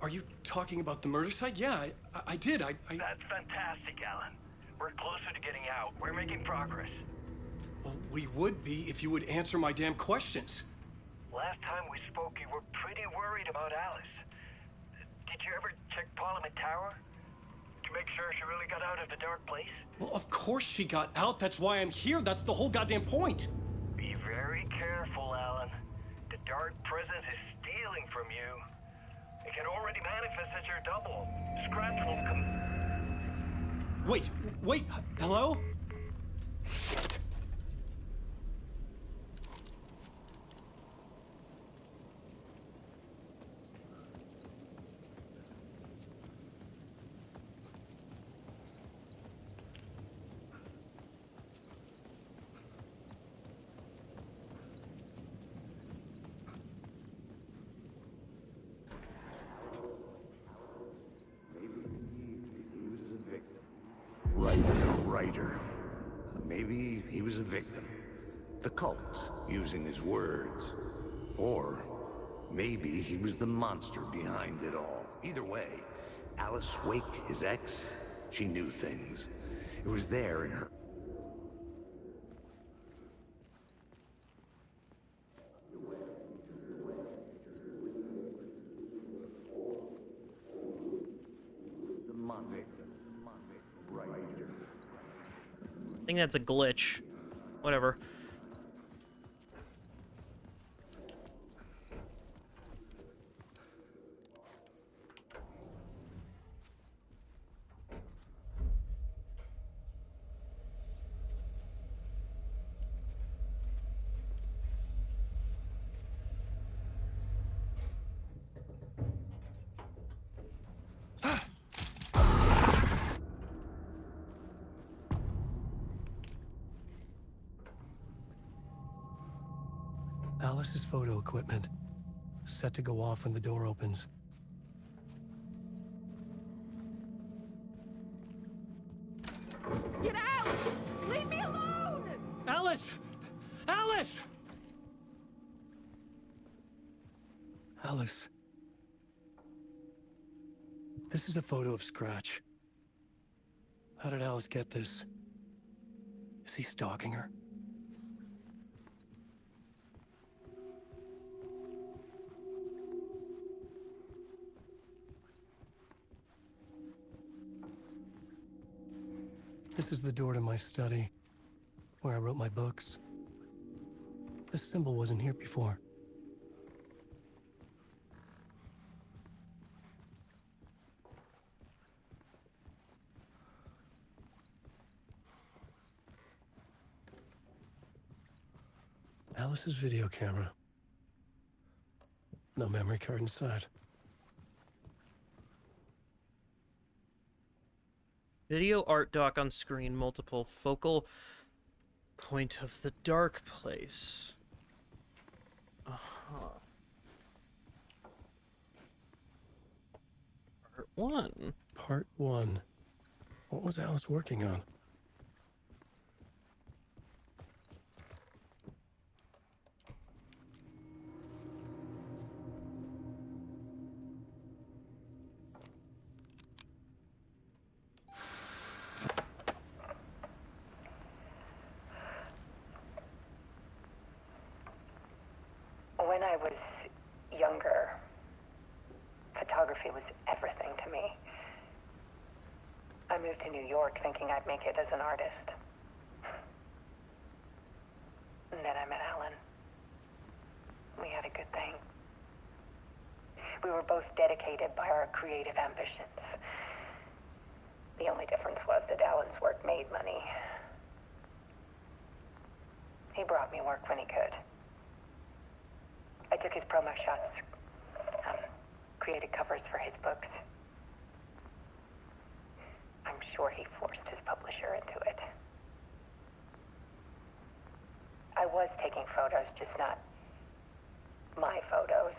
Speaker 2: Are you talking about the murder site? Yeah, I did.
Speaker 20: That's fantastic, Alan. We're closer to getting out. We're making progress.
Speaker 2: Well, we would be if you would answer my damn questions.
Speaker 20: Last time we spoke, you were pretty worried about Alice. Did you ever check Parliament Tower? To make sure she really got out of the dark place?
Speaker 2: Well, of course she got out. That's why I'm here. That's the whole goddamn point.
Speaker 20: Be very careful, Alan. The dark presence is stealing from you. It can already manifest as your double. Scratch will come...
Speaker 2: Wait, hello? Shit.
Speaker 3: Writer. Maybe he was a victim. The cult, using his words. Or maybe he was the monster behind it all. Either way, Alice Wake, his ex, she knew things. It was there in her.
Speaker 1: I think that's a glitch. Whatever.
Speaker 2: Alice's photo equipment. Set to go off when the door opens.
Speaker 17: Get out! Leave me alone!
Speaker 2: Alice! Alice! Alice. This is a photo of Scratch. How did Alice get this? Is he stalking her? This is the door to my study, where I wrote my books. This symbol wasn't here before. Alice's video camera. No memory card inside.
Speaker 1: Video art doc on screen, multiple focal point of the dark place. Uh-huh. Part 1.
Speaker 2: Part 1. What was Alice working on?
Speaker 18: When I was younger, photography was everything to me. I moved to New York thinking I'd make it as an artist. And then I met Alan. We had a good thing. We were both dedicated by our creative ambitions. The only difference was that Alan's work made money. He brought me work when he could. I took his promo shots, created covers for his books. I'm sure he forced his publisher into it. I was taking photos, just not my photos.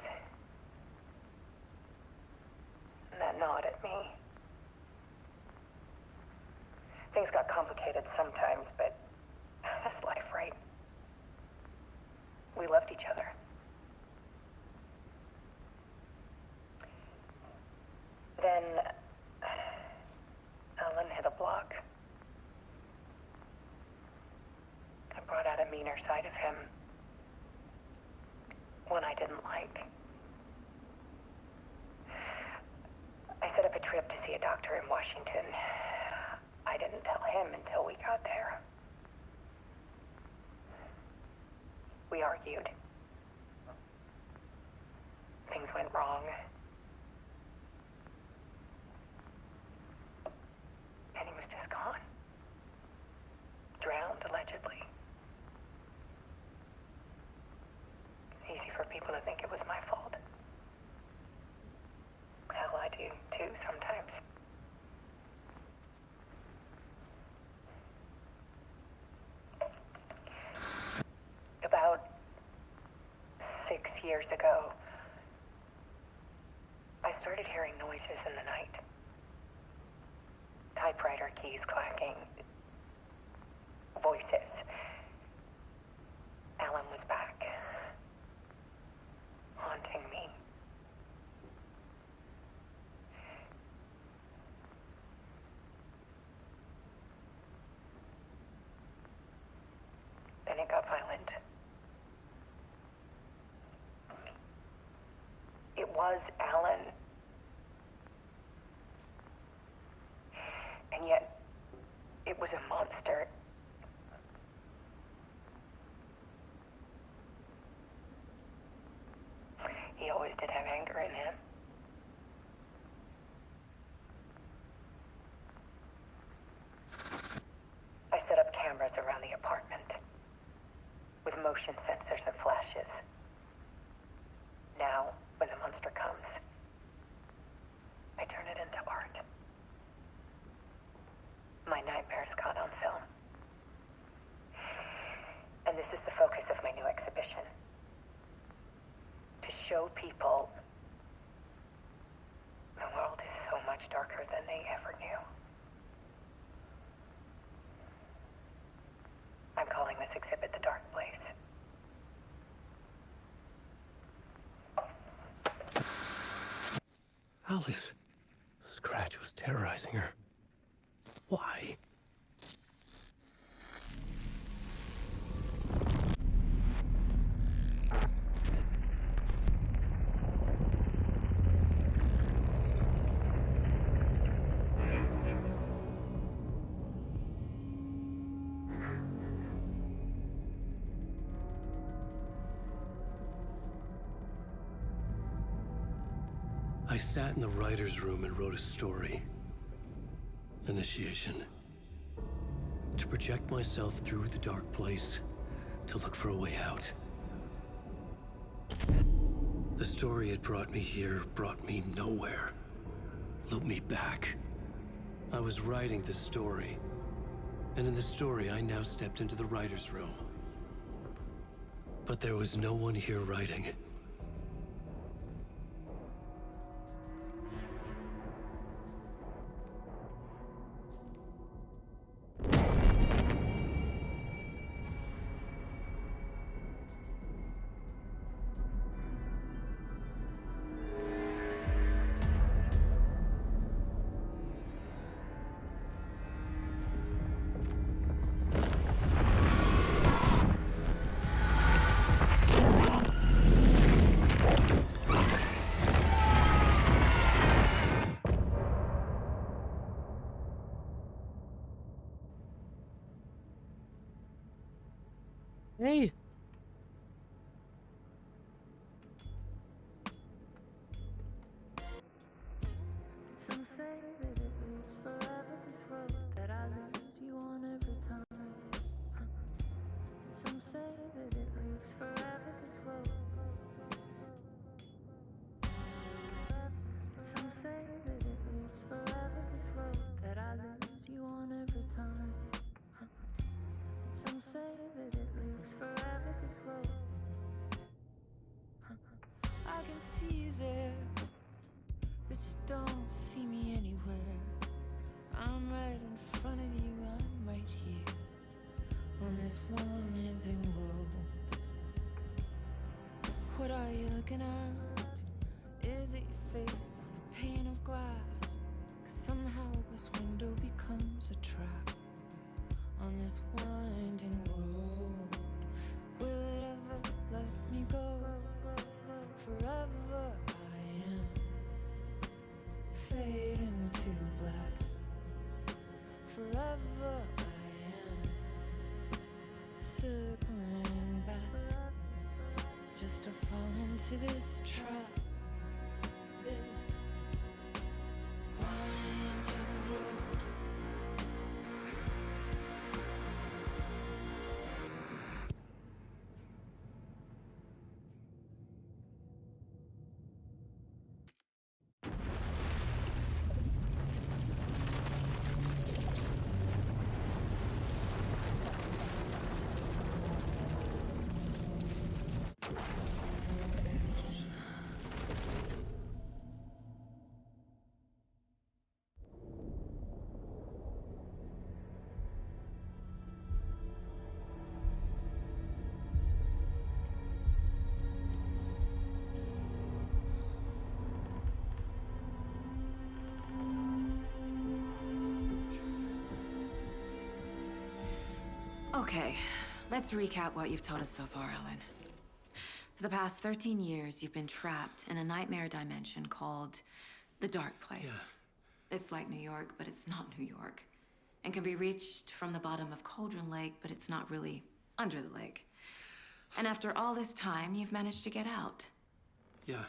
Speaker 18: And that gnawed at me. Things got complicated sometimes, but that's life, right? We loved each other. meaner side of him. One I didn't like. I set up a trip to see a doctor in Washington. I didn't tell him until we got there. We argued. Things went wrong. And he was just gone. Drowned, allegedly. Easy for people to think it was my fault. Hell, I do too sometimes. About 6 years ago, I started hearing noises in the night. Typewriter keys clacking. Voices. Alan was back. Haunting me. Then it got violent. It was Alan. And yet, it was a monster. He always did have anger in him. I set up cameras around the apartment with motion sensors and flashes. Now, when the monster comes, I turn it into art. My nightmares caught on film. And this is the focus of my new exhibition. To show people the world is so much darker than they ever knew. I'm calling this exhibit The Dark Place.
Speaker 2: Alice. Scratch was terrorizing her. Why? I sat in the writer's room and wrote a story. Initiation. To project myself through the dark place, to look for a way out. The story had brought me here, brought me nowhere. Looped me back. I was writing the story. And in the story, I now stepped into the writer's room. But there was no one here writing.
Speaker 1: Hey.
Speaker 19: Some say that it lives forever, this road that I lose you on every time. Some say that it lives forever, this road. Some say that it lives forever, this road that I lose you on every time. Some say that it lives forever. wherever I am, circling back, just to fall into this trap, this winding road.
Speaker 11: Okay, let's recap what you've told us so far, Alan. For the past 13 years, you've been trapped in a nightmare dimension called the Dark Place.
Speaker 2: Yeah.
Speaker 11: It's like New York, but it's not New York. And can be reached from the bottom of Cauldron Lake, but it's not really under the lake. And after all this time, you've managed to get out.
Speaker 2: Yeah.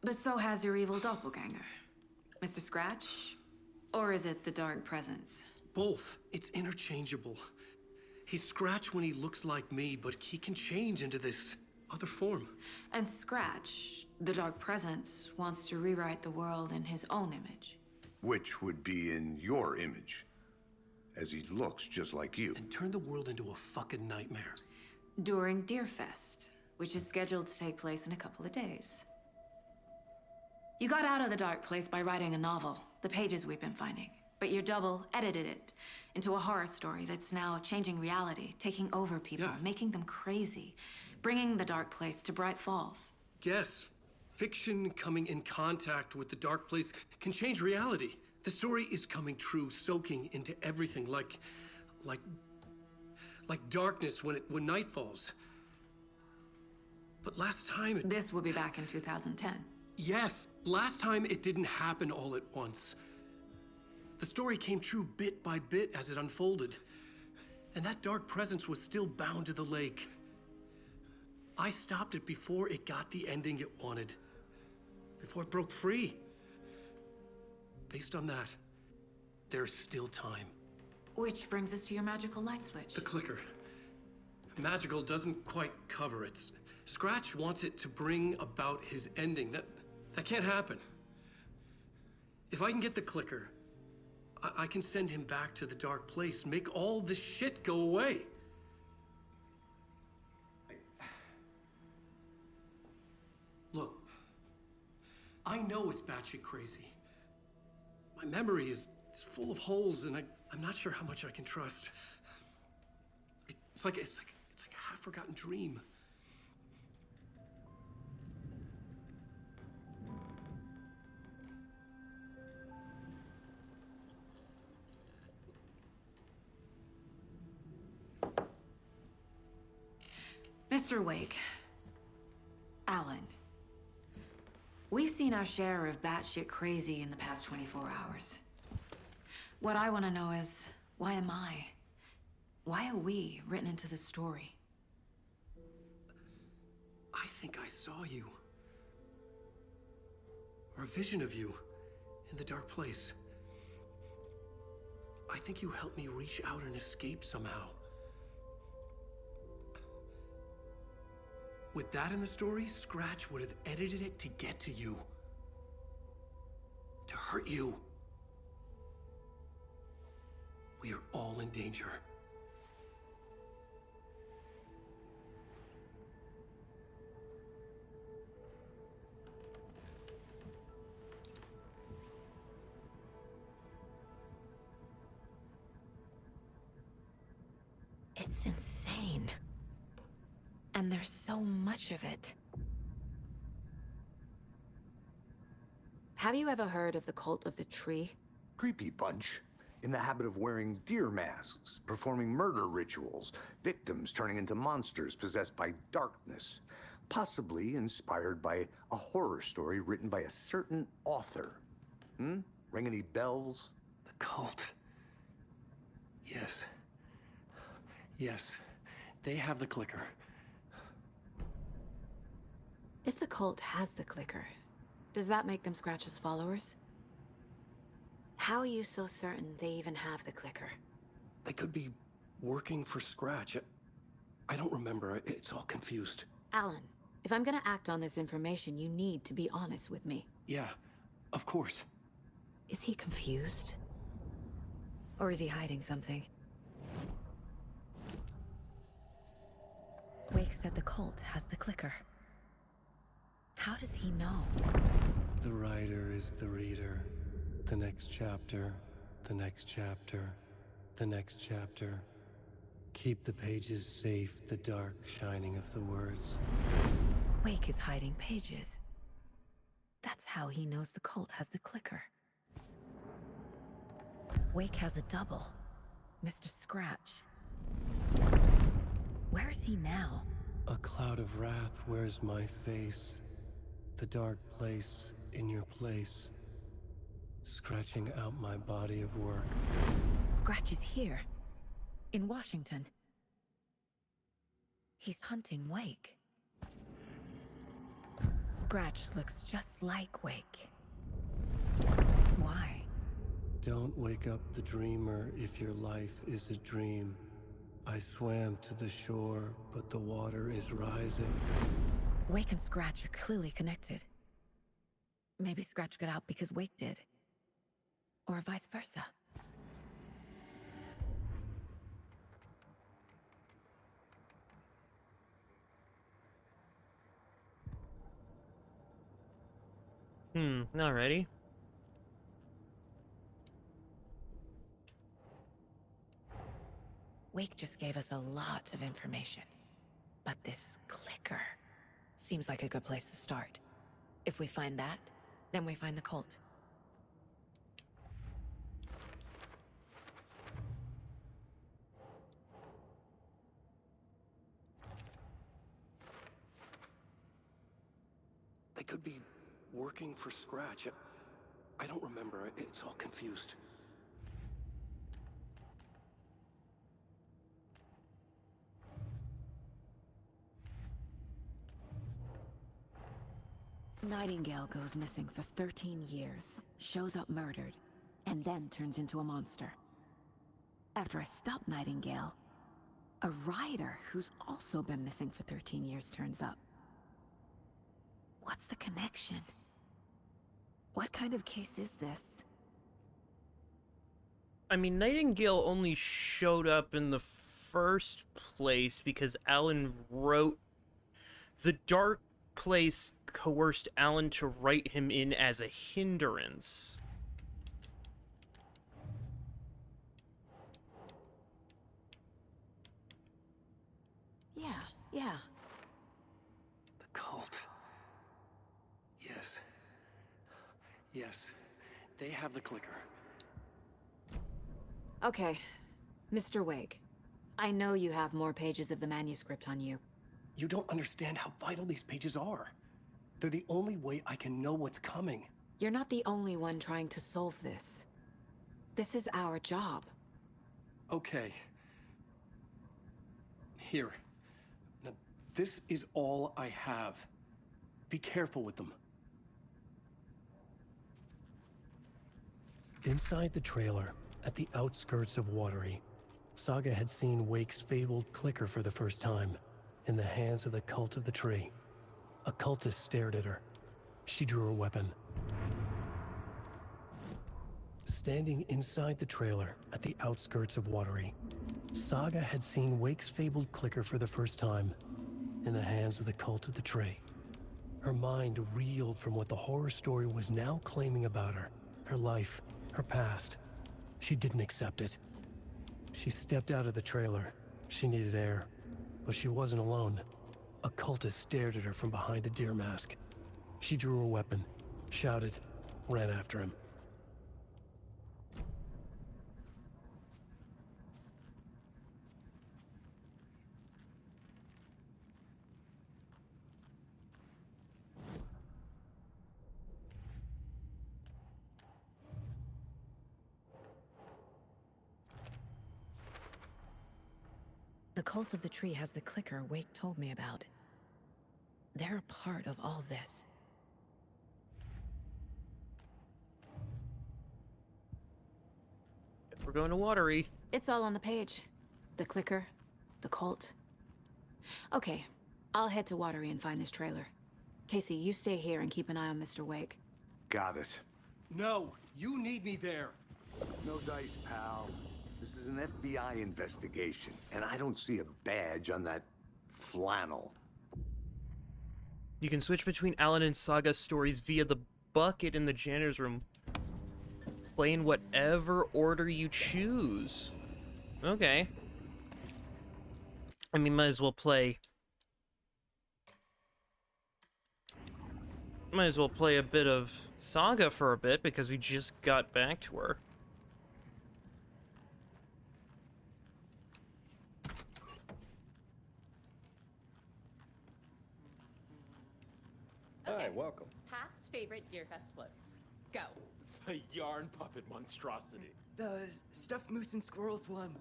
Speaker 11: But so has your evil doppelganger. Mr. Scratch? Or is it the Dark Presence?
Speaker 2: Both. It's interchangeable. He's Scratch when he looks like me, but he can change into this other form.
Speaker 11: And Scratch, the Dark Presence, wants to rewrite the world in his own image.
Speaker 3: Which would be in your image, as he looks just like you.
Speaker 2: And turn the world into a fucking nightmare.
Speaker 11: During Deerfest, which is scheduled to take place in a couple of days. You got out of the Dark Place by writing a novel, the pages we've been finding. But your double edited it into a horror story that's now changing reality, taking over people, making them crazy, bringing the Dark Place to Bright Falls.
Speaker 2: Yes, fiction coming in contact with the Dark Place can change reality. The story is coming true, soaking into everything, like darkness when night falls. But last time
Speaker 11: This will be back in 2010.
Speaker 2: Yes, last time it didn't happen all at once. The story came true bit by bit as it unfolded. And that Dark Presence was still bound to the lake. I stopped it before it got the ending it wanted. Before it broke free. Based on that, there's still time.
Speaker 11: Which brings us to your magical light switch.
Speaker 2: The clicker. Magical doesn't quite cover it. Scratch wants it to bring about his ending. That can't happen. If I can get the clicker, I can send him back to the Dark Place, make all this shit go away. Look, I know it's batshit crazy. My memory is full of holes, and I'm not sure how much I can trust. It's like a half-forgotten dream.
Speaker 11: Mr. Wake, Alan, we've seen our share of batshit crazy in the past 24 hours. What I want to know is, why am I? Why are we written into the story?
Speaker 2: I think I saw you. Or a vision of you in the Dark Place. I think you helped me reach out and escape somehow. With that in the story, Scratch would have edited it to get to you. To hurt you. We are all in danger.
Speaker 5: It's insane. And there's so much of it. Have you ever heard of the cult of the tree?
Speaker 3: Creepy bunch. In the habit of wearing deer masks, performing murder rituals, victims turning into monsters possessed by darkness, possibly inspired by a horror story written by a certain author. Ring any bells?
Speaker 2: The cult. Yes. Yes. They have the clicker.
Speaker 5: If the cult has the clicker, does that make them Scratch's followers? How are you so certain they even have the clicker?
Speaker 2: They could be working for Scratch. I don't remember. It's all confused.
Speaker 5: Alan, if I'm gonna act on this information, you need to be honest with me.
Speaker 2: Yeah, of course.
Speaker 5: Is he confused? Or is he hiding something? Wake said the cult has the clicker. How does he know?
Speaker 2: The writer is the reader. The next chapter, the next chapter, the next chapter. Keep the pages safe, the dark shining of the words.
Speaker 5: Wake is hiding pages. That's how he knows the cult has the clicker. Wake has a double. Mr. Scratch. Where is he now?
Speaker 2: A cloud of wrath wears my face. The dark place in your place. Scratching out my body of work.
Speaker 5: Scratch is here. In Washington. He's hunting Wake. Scratch looks just like Wake. Why?
Speaker 2: Don't wake up the dreamer if your life is a dream. I swam to the shore, but the water is rising.
Speaker 5: Wake and Scratch are clearly connected. Maybe Scratch got out because Wake did. Or vice versa.
Speaker 1: Alrighty.
Speaker 5: Wake just gave us a lot of information. But this clicker seems like a good place to start. If we find that, then we find the cult.
Speaker 2: They could be working for Scratch. I don't remember. It's all confused.
Speaker 5: Nightingale goes missing for 13 years, shows up murdered, and then turns into a monster. After I stop Nightingale, a rider who's also been missing for 13 years turns up. What's the connection? What kind of case is this?
Speaker 1: I mean, Nightingale only showed up in the first place because Alan wrote... The Dark Place coerced Alan to write him in as a hindrance.
Speaker 5: Yeah.
Speaker 2: The cult. Yes. Yes. They have the clicker.
Speaker 5: Okay. Mr. Wake, I know you have more pages of the manuscript on you.
Speaker 2: You don't understand how vital these pages are. They're the only way I can know what's coming.
Speaker 5: You're not the only one trying to solve this. This is our job.
Speaker 2: Okay. Here. Now, this is all I have. Be careful with them. Inside the trailer, at the outskirts of Watery, Saga had seen Wake's fabled clicker for the first time, in the hands of the Cult of the Tree. A cultist stared at her. She drew her weapon. Standing inside the trailer, at the outskirts of Watery, Saga had seen Wake's fabled clicker for the first time, in the hands of the Cult of the Tree. Her mind reeled from what the horror story was now claiming about her, her life, her past. She didn't accept it. She stepped out of the trailer. She needed air, but she wasn't alone. A cultist stared at her from behind a deer mask. She drew her weapon, shouted, ran after him.
Speaker 5: The cult of the tree has the clicker Wake told me about. They're a part of all this.
Speaker 1: We're going to Watery.
Speaker 11: It's all on the page. The clicker, the cult. Okay, I'll head to Watery and find this trailer. Casey, you stay here and keep an eye on Mr. Wake.
Speaker 3: Got it.
Speaker 7: No, you need me there.
Speaker 3: No dice, pal. This is an FBI investigation, and I don't see a badge on that flannel.
Speaker 1: You can switch between Alan and Saga stories via the bucket in the janitor's room. Play in whatever order you choose. Okay. I mean, might as well play a bit of Saga for a bit, because we just got back to her.
Speaker 10: Hi, welcome.
Speaker 21: Past favorite Deerfest floats. Go.
Speaker 22: The yarn puppet monstrosity.
Speaker 24: The stuffed moose and squirrels one.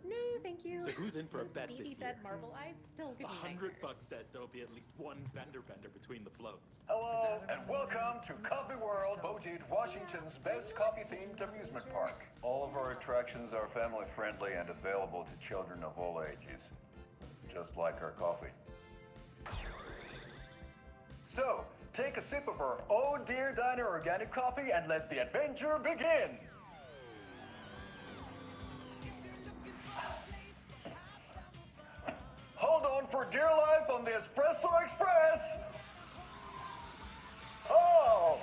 Speaker 21: No, thank you.
Speaker 22: So who's in for a
Speaker 21: Those
Speaker 22: bet
Speaker 21: beady
Speaker 22: this
Speaker 21: dead
Speaker 22: year?
Speaker 21: marble eyes still give me
Speaker 22: $100
Speaker 21: nightmares.
Speaker 22: says there'll be at least one bender between the floats.
Speaker 25: Hello, and welcome to Coffee World, voted Washington's best coffee-themed amusement park. All of our attractions are family-friendly and available to children of all ages, just like our coffee. So, take a sip of our Oh Dear Diner organic coffee and let the adventure begin! Hold on for dear life on the Espresso Express! Oh!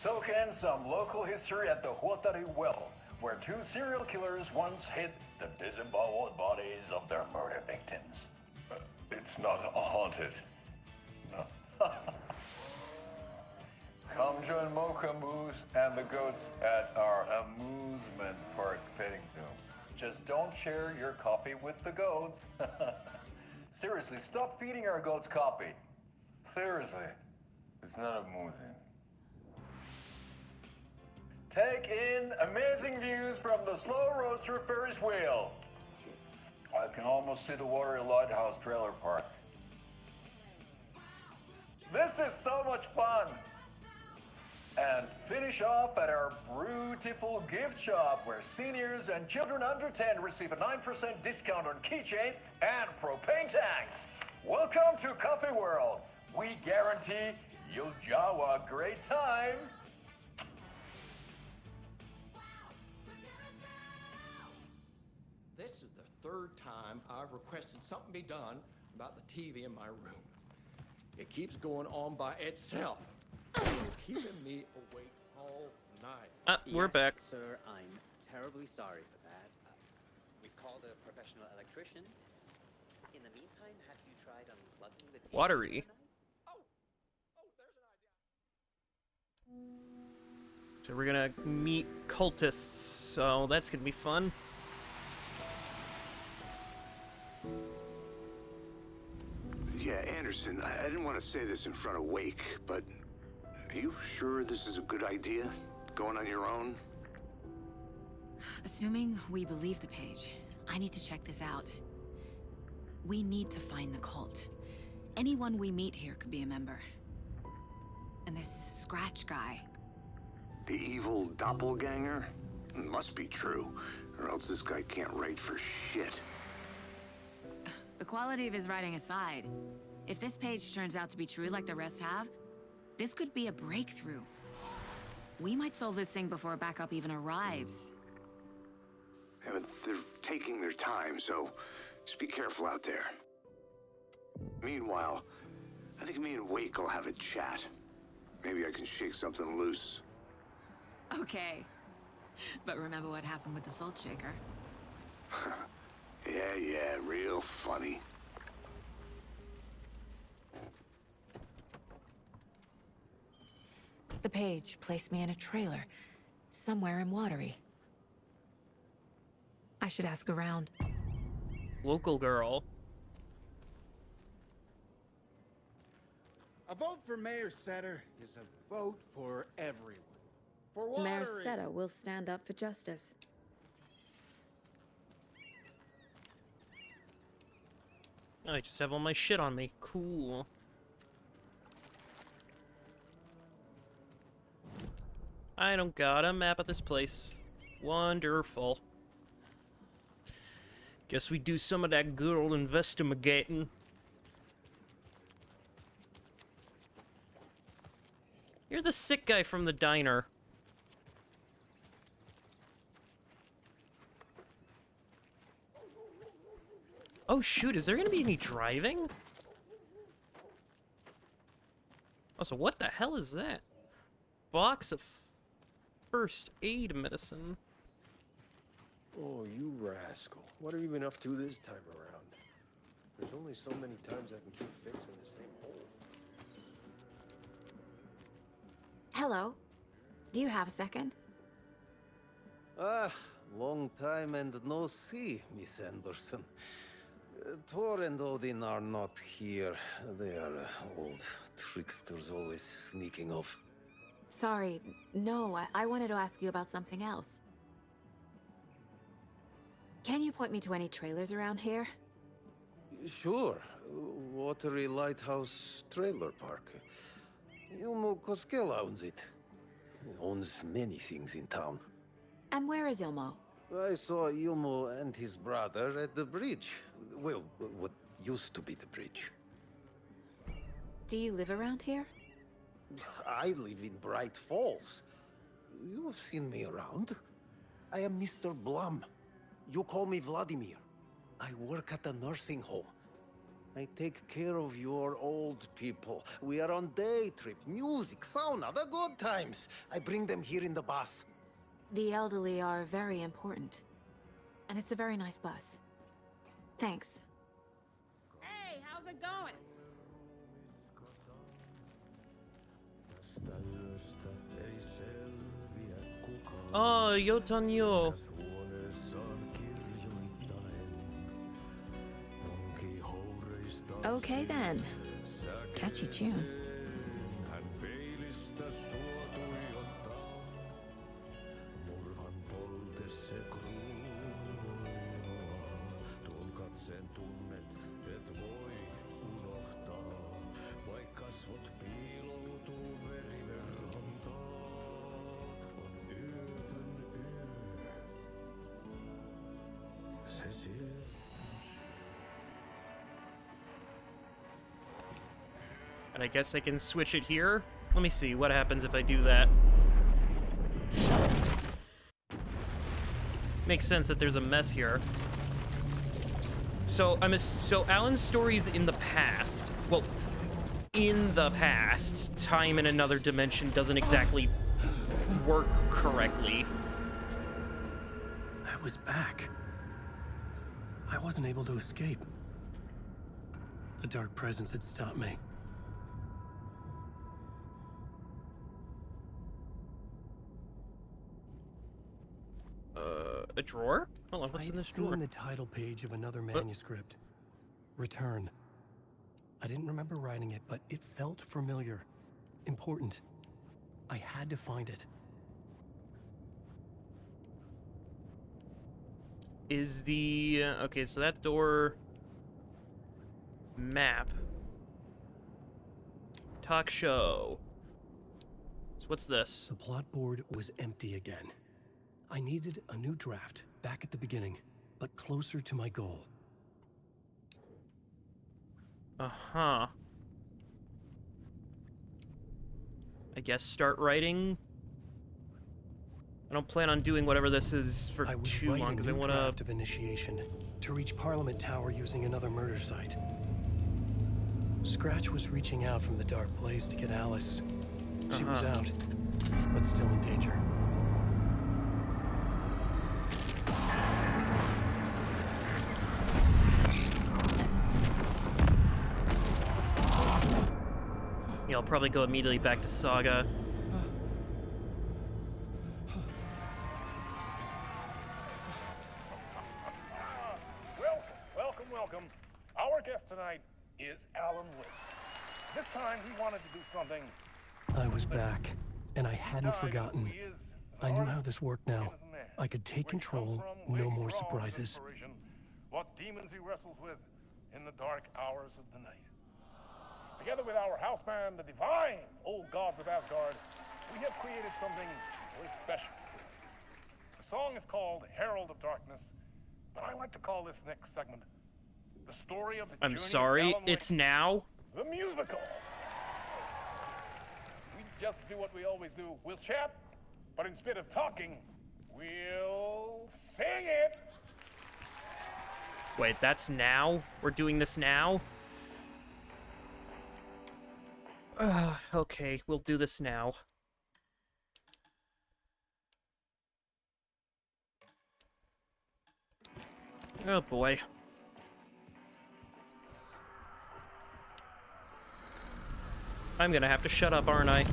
Speaker 25: Soak in some local history at the Huatari Well, where two serial killers once hid the disemboweled bodies of their murder victims. It's not haunted. No. Come join Mocha Moose and the goats at our amusement park petting zoo. Just don't share your coffee with the goats. Seriously, stop feeding our goats coffee. Seriously, it's not amusing. Take in amazing views from the Slow Roaster Ferris wheel. I can almost see the Watery Lighthouse Trailer Park. This is so much fun. And finish off at our beautiful gift shop, where seniors and children under 10 receive a 9% discount on keychains and propane tanks. Welcome to Coffee World. We guarantee you'll jaw a great time.
Speaker 10: This is the third time I've requested something be done about the TV in my room. It keeps going on by itself. It's keeping me awake all night.
Speaker 1: We're back.
Speaker 26: Sir, I'm terribly sorry for that. We called a professional electrician. In the meantime, have you tried unplugging the TV?
Speaker 1: Watery. So we're gonna meet cultists, so that's gonna be fun.
Speaker 23: Yeah, Anderson, I didn't want to say this in front of Wake, but are you sure this is a good idea? Going on your own?
Speaker 11: Assuming we believe the page, I need to check this out. We need to find the cult. Anyone we meet here could be a member. And this Scratch guy.
Speaker 23: The evil doppelganger? Must be true, or else this guy can't write for shit.
Speaker 11: The quality of his writing aside, if this page turns out to be true like the rest have, this could be a breakthrough. We might solve this thing before backup even arrives.
Speaker 23: Yeah, but they're taking their time, so just be careful out there. Meanwhile, I think me and Wake will have a chat. Maybe I can shake something loose.
Speaker 11: Okay. But remember what happened with the Salt Shaker?
Speaker 23: Yeah, real funny.
Speaker 5: The page placed me in a trailer, somewhere in Watery. I should ask around.
Speaker 1: Local girl.
Speaker 27: A vote for Mayor Setter is a vote for everyone. For
Speaker 5: Mayor
Speaker 27: Watery.
Speaker 5: Seta will stand up for justice.
Speaker 1: I just have all my shit on me. Cool. I don't got a map of this place. Wonderful. Guess we do some of that good old investigating. You're the sick guy from the diner. Oh shoot, is there gonna be any driving? Also, what the hell is that? Box of first aid medicine.
Speaker 4: Oh, you rascal. What have you been up to this time around? There's only so many times I can keep fixing the same hole.
Speaker 11: Hello. Do you have a second?
Speaker 6: Ah, long time and no see, Miss Anderson. Thor and Odin are not here. They are old tricksters always sneaking off.
Speaker 11: Sorry. No, I wanted to ask you about something else. Can you point me to any trailers around here?
Speaker 6: Sure. Watery Lighthouse Trailer Park. Ilmo Koskela owns it. He owns many things in town.
Speaker 11: And where is Ilmo?
Speaker 6: I saw Ilmo and his brother at the bridge. Well, what used to be the bridge.
Speaker 11: Do you live around here?
Speaker 6: I live in Bright Falls. You have seen me around. I am Mr. Blum. You call me Vladimir. I work at a nursing home. I take care of your old people. We are on day trip, music, sauna, the good times. I bring them here in the bus.
Speaker 11: The elderly are very important. And it's a very nice bus. Thanks.
Speaker 21: Hey, how's it going?
Speaker 1: Oh, Yotanyo.
Speaker 11: Okay then. Catchy tune.
Speaker 1: And I guess I can switch it here. Let me see what happens if I do that. Makes sense that there's a mess here. So so Alan's story's in the past. Well, in the past, time in another dimension doesn't exactly work correctly.
Speaker 2: I was back. I wasn't able to escape. The dark presence had stopped me.
Speaker 1: A drawer? Hold on, what's in this drawer?
Speaker 2: I had seen the title page of another manuscript. Return. I didn't remember writing it, but it felt familiar. Important. I had to find it.
Speaker 1: Is the... okay, so that door... Map. Talk show. So what's this?
Speaker 2: The plot board was empty again. I needed a new draft, back at the beginning, but closer to my goal.
Speaker 1: Uh-huh. I guess start writing. I don't plan on doing whatever this is for too long, because I want to...
Speaker 2: draft of initiation to reach Parliament Tower using another murder site. Scratch was reaching out from the dark place to get Alice. She was out, but still in danger.
Speaker 1: Yeah, I'll probably go immediately back to Saga.
Speaker 12: Welcome. Our guest tonight is Alan Wake. This time he wanted to do something.
Speaker 2: I was back, and I hadn't forgotten. I knew how this worked now. I could take control, no more surprises.
Speaker 12: What demons he wrestles with, in the dark hours of the night. Together with our house band, the divine old gods of Asgard, we have created something very special. The song is called Herald of Darkness, but I like to call this next segment the story of the
Speaker 1: I'm
Speaker 12: journey of
Speaker 1: sorry,
Speaker 12: Alan
Speaker 1: it's
Speaker 12: Wake,
Speaker 1: now.
Speaker 12: the musical. We just do what we always do. We'll chat, but instead of talking, we'll sing it.
Speaker 1: Wait, that's now? We're doing this now? Okay, we'll do this now. Oh boy. I'm gonna have to shut up, aren't I?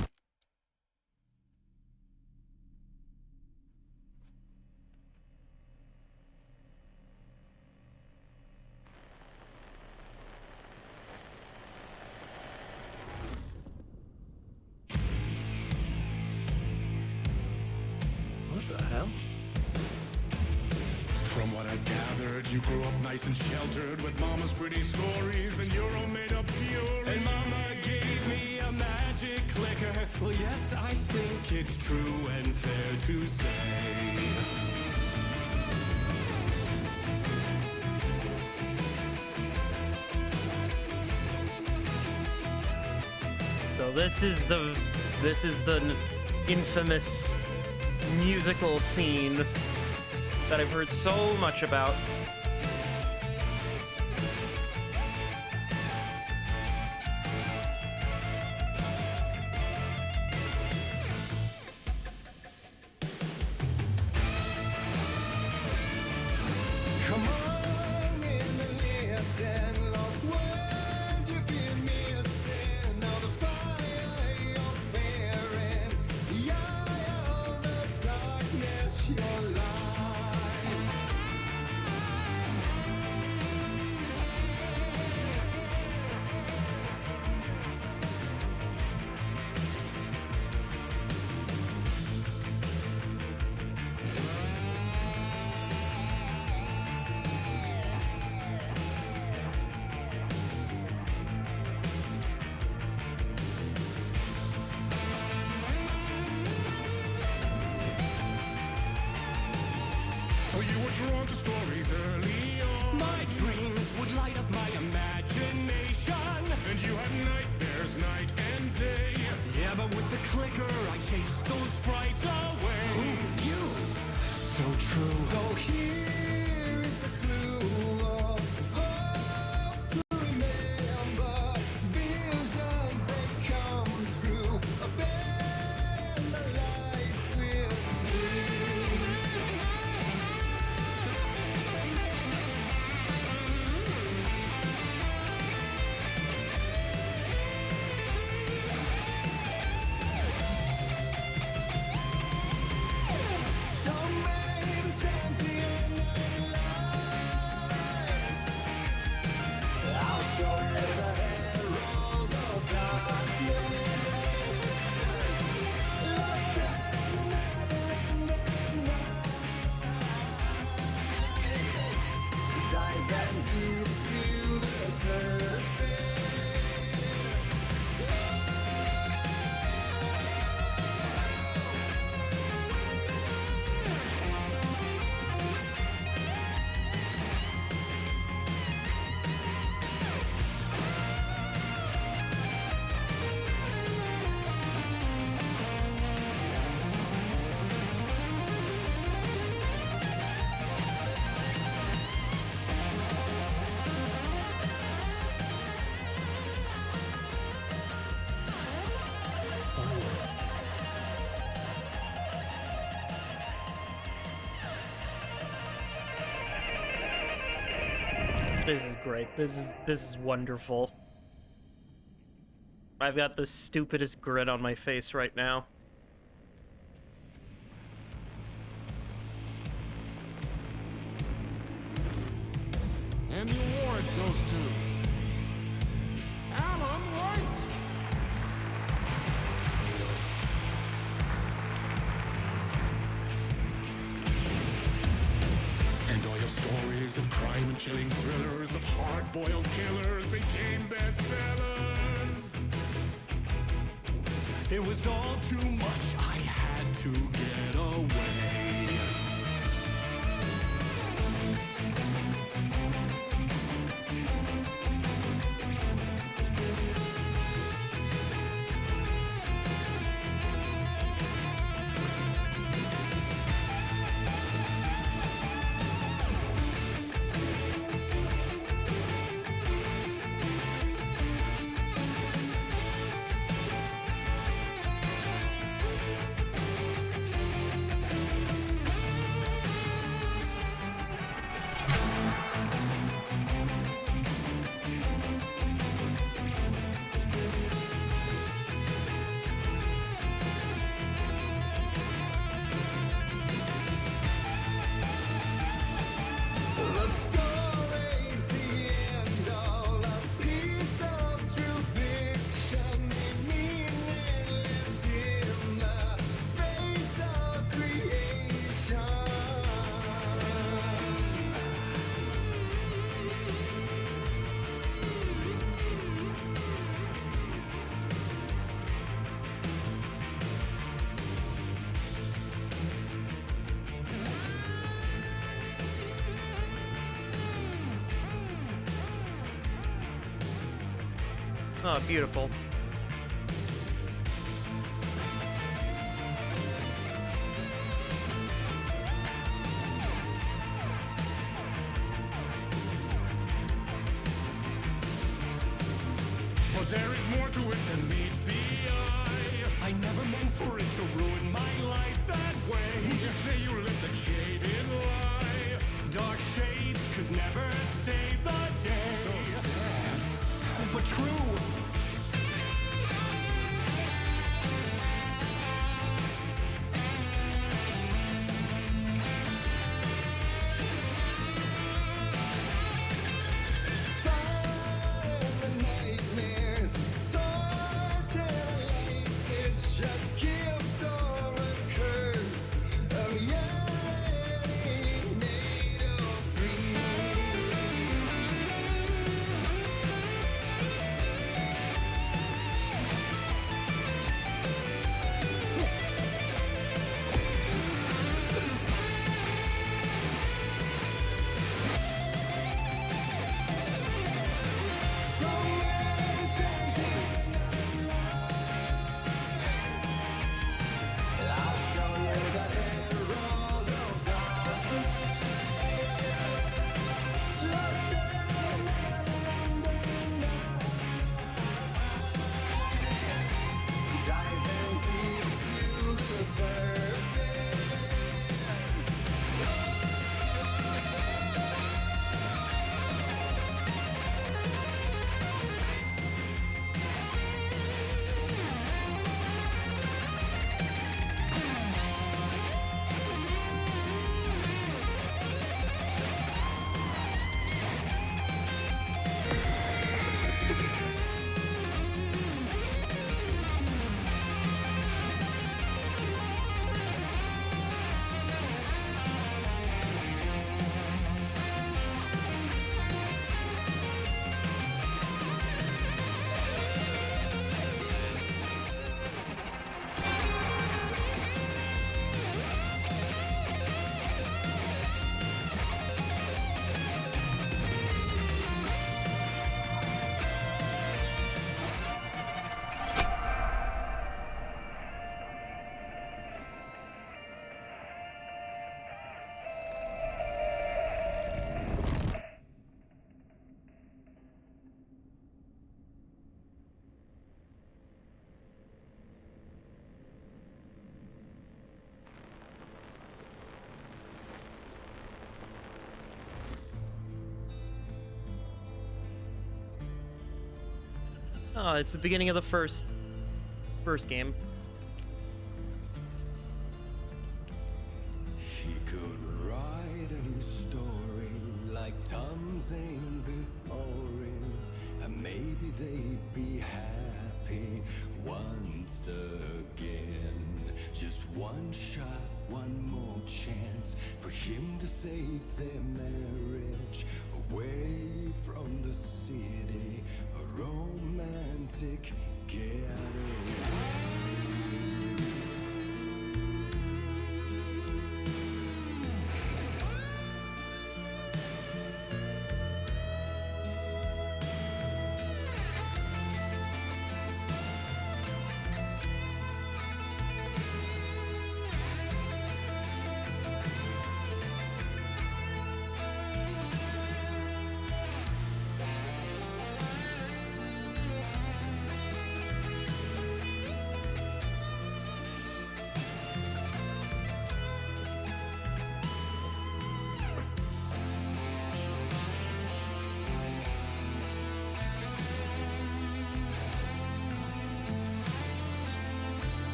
Speaker 2: What the hell?
Speaker 7: From what I've gathered, you grew up nice and sheltered with mama's pretty stories and your own made-up fury. And mama gave me a magic clicker. Well, yes, I think it's true and fair to say.
Speaker 1: So this is the infamous musical scene that I've heard so much about.
Speaker 7: Come on in and listen, lost words you've been missing. Now the fire you're bearing, the eye of the darkness, your light. So you were drawn to stories early on. My dreams would light up my imagination. And you had nightmares night and day. Yeah, but with the clicker, I chased those frights away. Who knew? So true. So here is the clue of hope to remember. Visions, they come true. Bend the lights with steel.
Speaker 1: This is great. This is wonderful. I've got the stupidest grin on my face right now.
Speaker 7: And the award goes to Alan Wake. And all your stories of crime Spine-chilling thrillers of hard-boiled killers became bestsellers. It was all too much, I had to get away.
Speaker 1: Oh, beautiful.
Speaker 7: But there is more to it than meets the eye. I never meant for it to ruin my life that way. You just say you let the jaded lie. Dark shades could never save the day. So sad, but true.
Speaker 1: Oh, it's the beginning of the first game.
Speaker 7: He could write a new story like Tom Zane before him, and maybe they'd be happy once again. Just one shot, one more chance for him to save their marriage.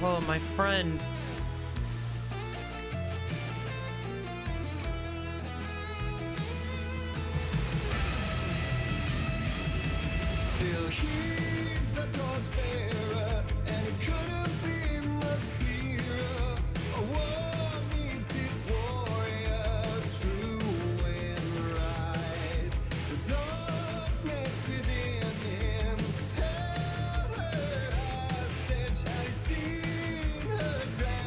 Speaker 1: Oh, my friend.
Speaker 7: Still he's a torchbearer, and it couldn't be much clearer. A war meets its warrior, true and right. The darkness within him held her hostage. Had he seen her drag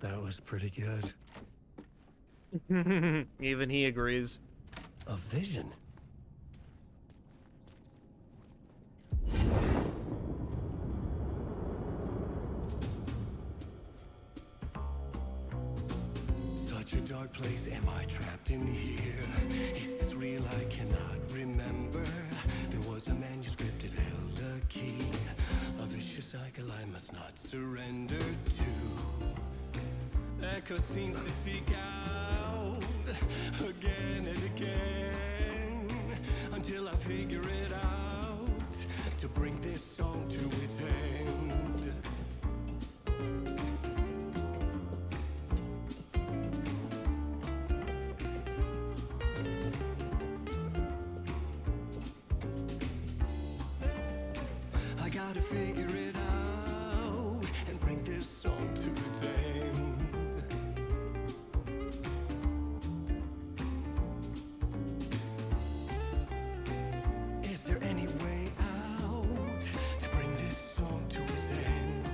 Speaker 2: That was pretty good.
Speaker 1: Even he agrees.
Speaker 2: A vision? Such a dark place, am I trapped in here? Is this real? I cannot remember. There was a manuscript, it held a key. A vicious cycle I must not surrender to. Echo scenes to seek out again and again until I figure it out to bring this song to its end. I gotta figure it out and bring this song to its end. Is there any way out to bring this song to its end?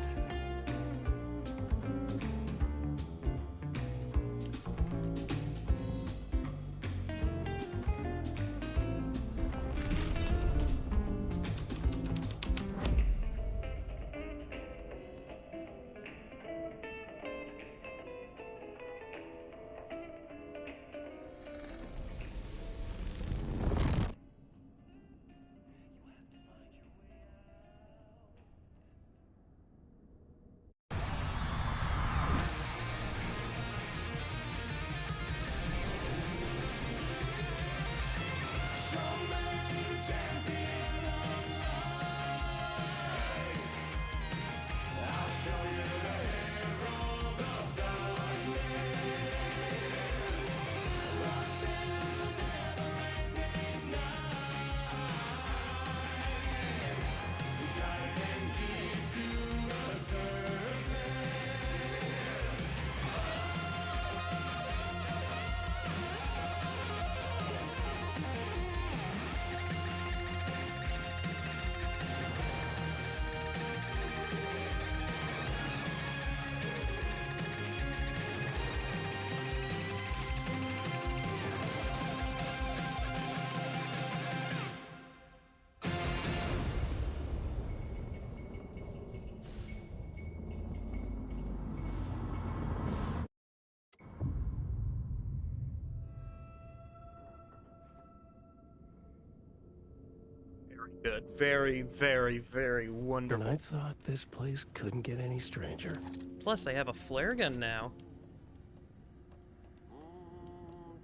Speaker 1: Good. Very, very, very wonderful.
Speaker 2: And I thought this place couldn't get any stranger.
Speaker 1: Plus, I have a flare gun now.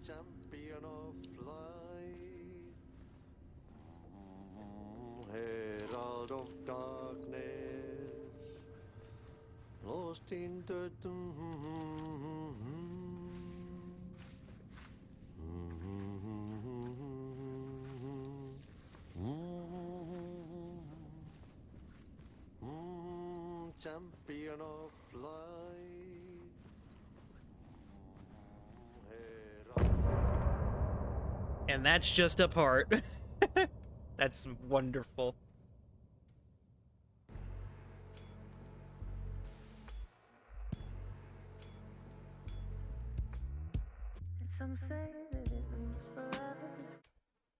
Speaker 6: Champion of light, herald of darkness, lost in the champion of light.
Speaker 1: And that's just a part. That's wonderful.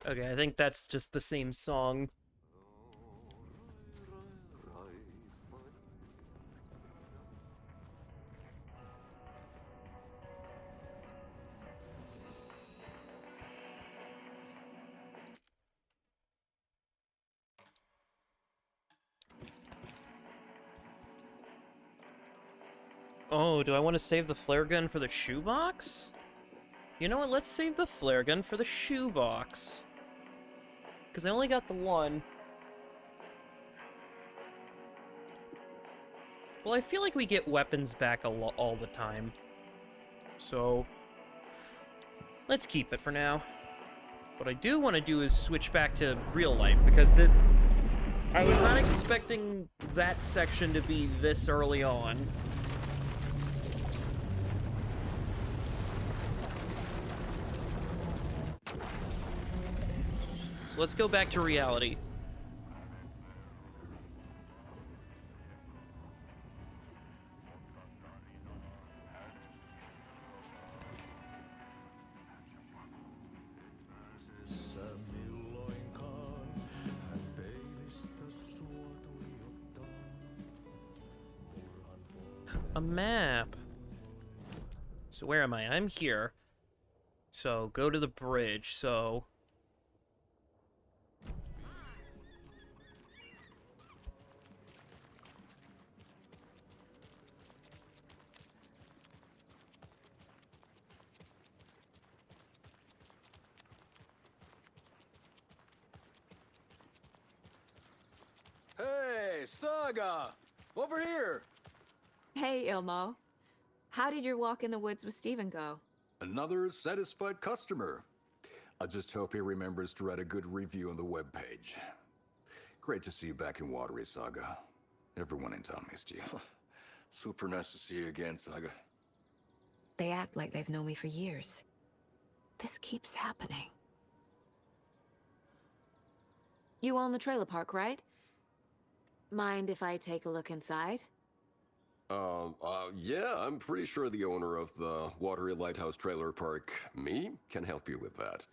Speaker 1: Okay, I think that's just the same song. Oh, do I want to save the flare gun for the shoebox? You know what, let's save the flare gun for the shoebox. Because I only got the one. Well, I feel like we get weapons back all the time. So, let's keep it for now. What I do want to do is switch back to real life, because I was not expecting that section to be this early on. So let's go back to reality. A map. So where am I? I'm here. So go to the bridge. So
Speaker 8: Hey, Saga! Over here!
Speaker 17: Hey, Ilmo. How did your walk in the woods with Steven go?
Speaker 8: Another satisfied customer. I just hope he remembers to write a good review on the webpage. Great to see you back in Watery, Saga. Everyone in town missed you. Super nice to see you again, Saga.
Speaker 5: They act like they've known me for years. This keeps happening.
Speaker 17: You own the trailer park, right? Mind if I take a look inside?
Speaker 9: Yeah, I'm pretty sure the owner of the Watery Lighthouse Trailer Park, me, can help you with that.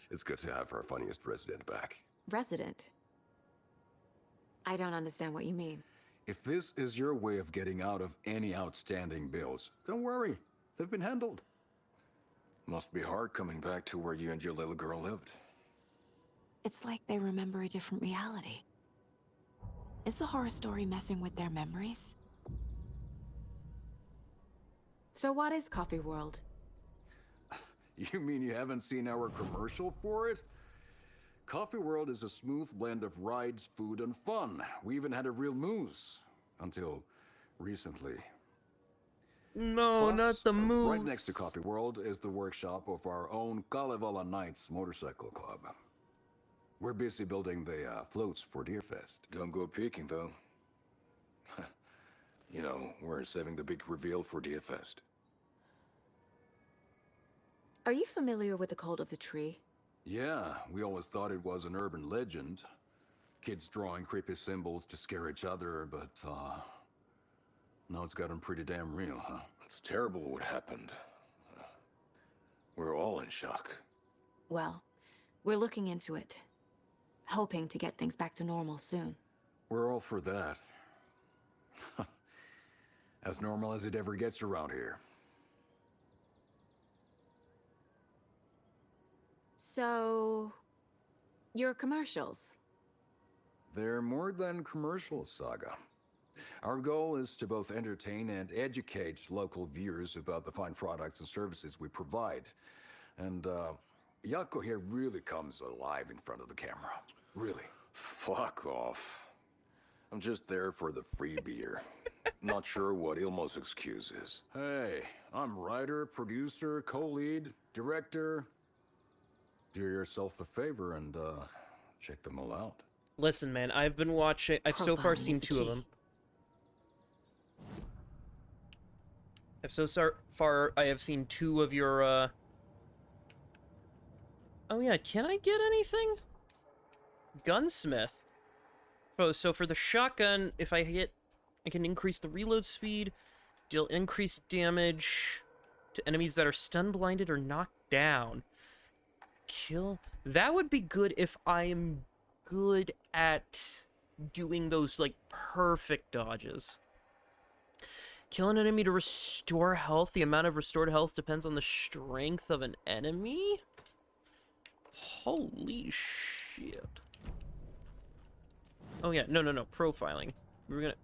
Speaker 9: It's good to have our funniest resident back.
Speaker 17: Resident? I don't understand what you mean.
Speaker 8: If this is your way of getting out of any outstanding bills, don't worry. They've been handled. Must be hard coming back to where you and your little girl lived.
Speaker 5: It's like they remember a different reality. Is the horror story messing with their memories?
Speaker 17: So what is Coffee World?
Speaker 8: You mean you haven't seen our commercial for it? Coffee World is a smooth blend of rides, food, and fun. We even had a real moose. Until recently.
Speaker 1: No,
Speaker 8: Plus,
Speaker 1: not the moose.
Speaker 8: Right next to Coffee World is the workshop of our own Kalevala Knights Motorcycle Club. We're busy building the floats for Deerfest. Don't go peeking, though. You know, we're saving the big reveal for Deerfest.
Speaker 17: Are you familiar with the Cult of the Tree?
Speaker 8: Yeah, we always thought it was an urban legend. Kids drawing creepy symbols to scare each other, but, now it's gotten pretty damn real, huh? It's terrible what happened. We're all in shock.
Speaker 17: Well, we're looking into it. Hoping to get things back to normal soon.
Speaker 8: We're all for that. As normal as it ever gets around here.
Speaker 17: So... your commercials?
Speaker 8: They're more than commercials, Saga. Our goal is to both entertain and educate local viewers about the fine products and services we provide. And, Yako here really comes alive in front of the camera. Really. Fuck off. I'm just there for the free beer. Not sure what Ilmo's excuse is. Hey, I'm writer, producer, co-lead, director. Do yourself a favor and, check them all out.
Speaker 1: listen, man, I've been watching. I've so far seen two of them. Far I have seen two of your. Oh yeah, can I get anything? Gunsmith. So for the shotgun, if I hit, I can increase the reload speed, deal increased damage to enemies that are stun, blinded, or knocked down. Kill. That would be good if I am good at doing those, like, perfect dodges. Kill an enemy to restore health. The amount of restored health depends on the strength of an enemy? Holy shit. Oh yeah, no. Profiling. We were gonna...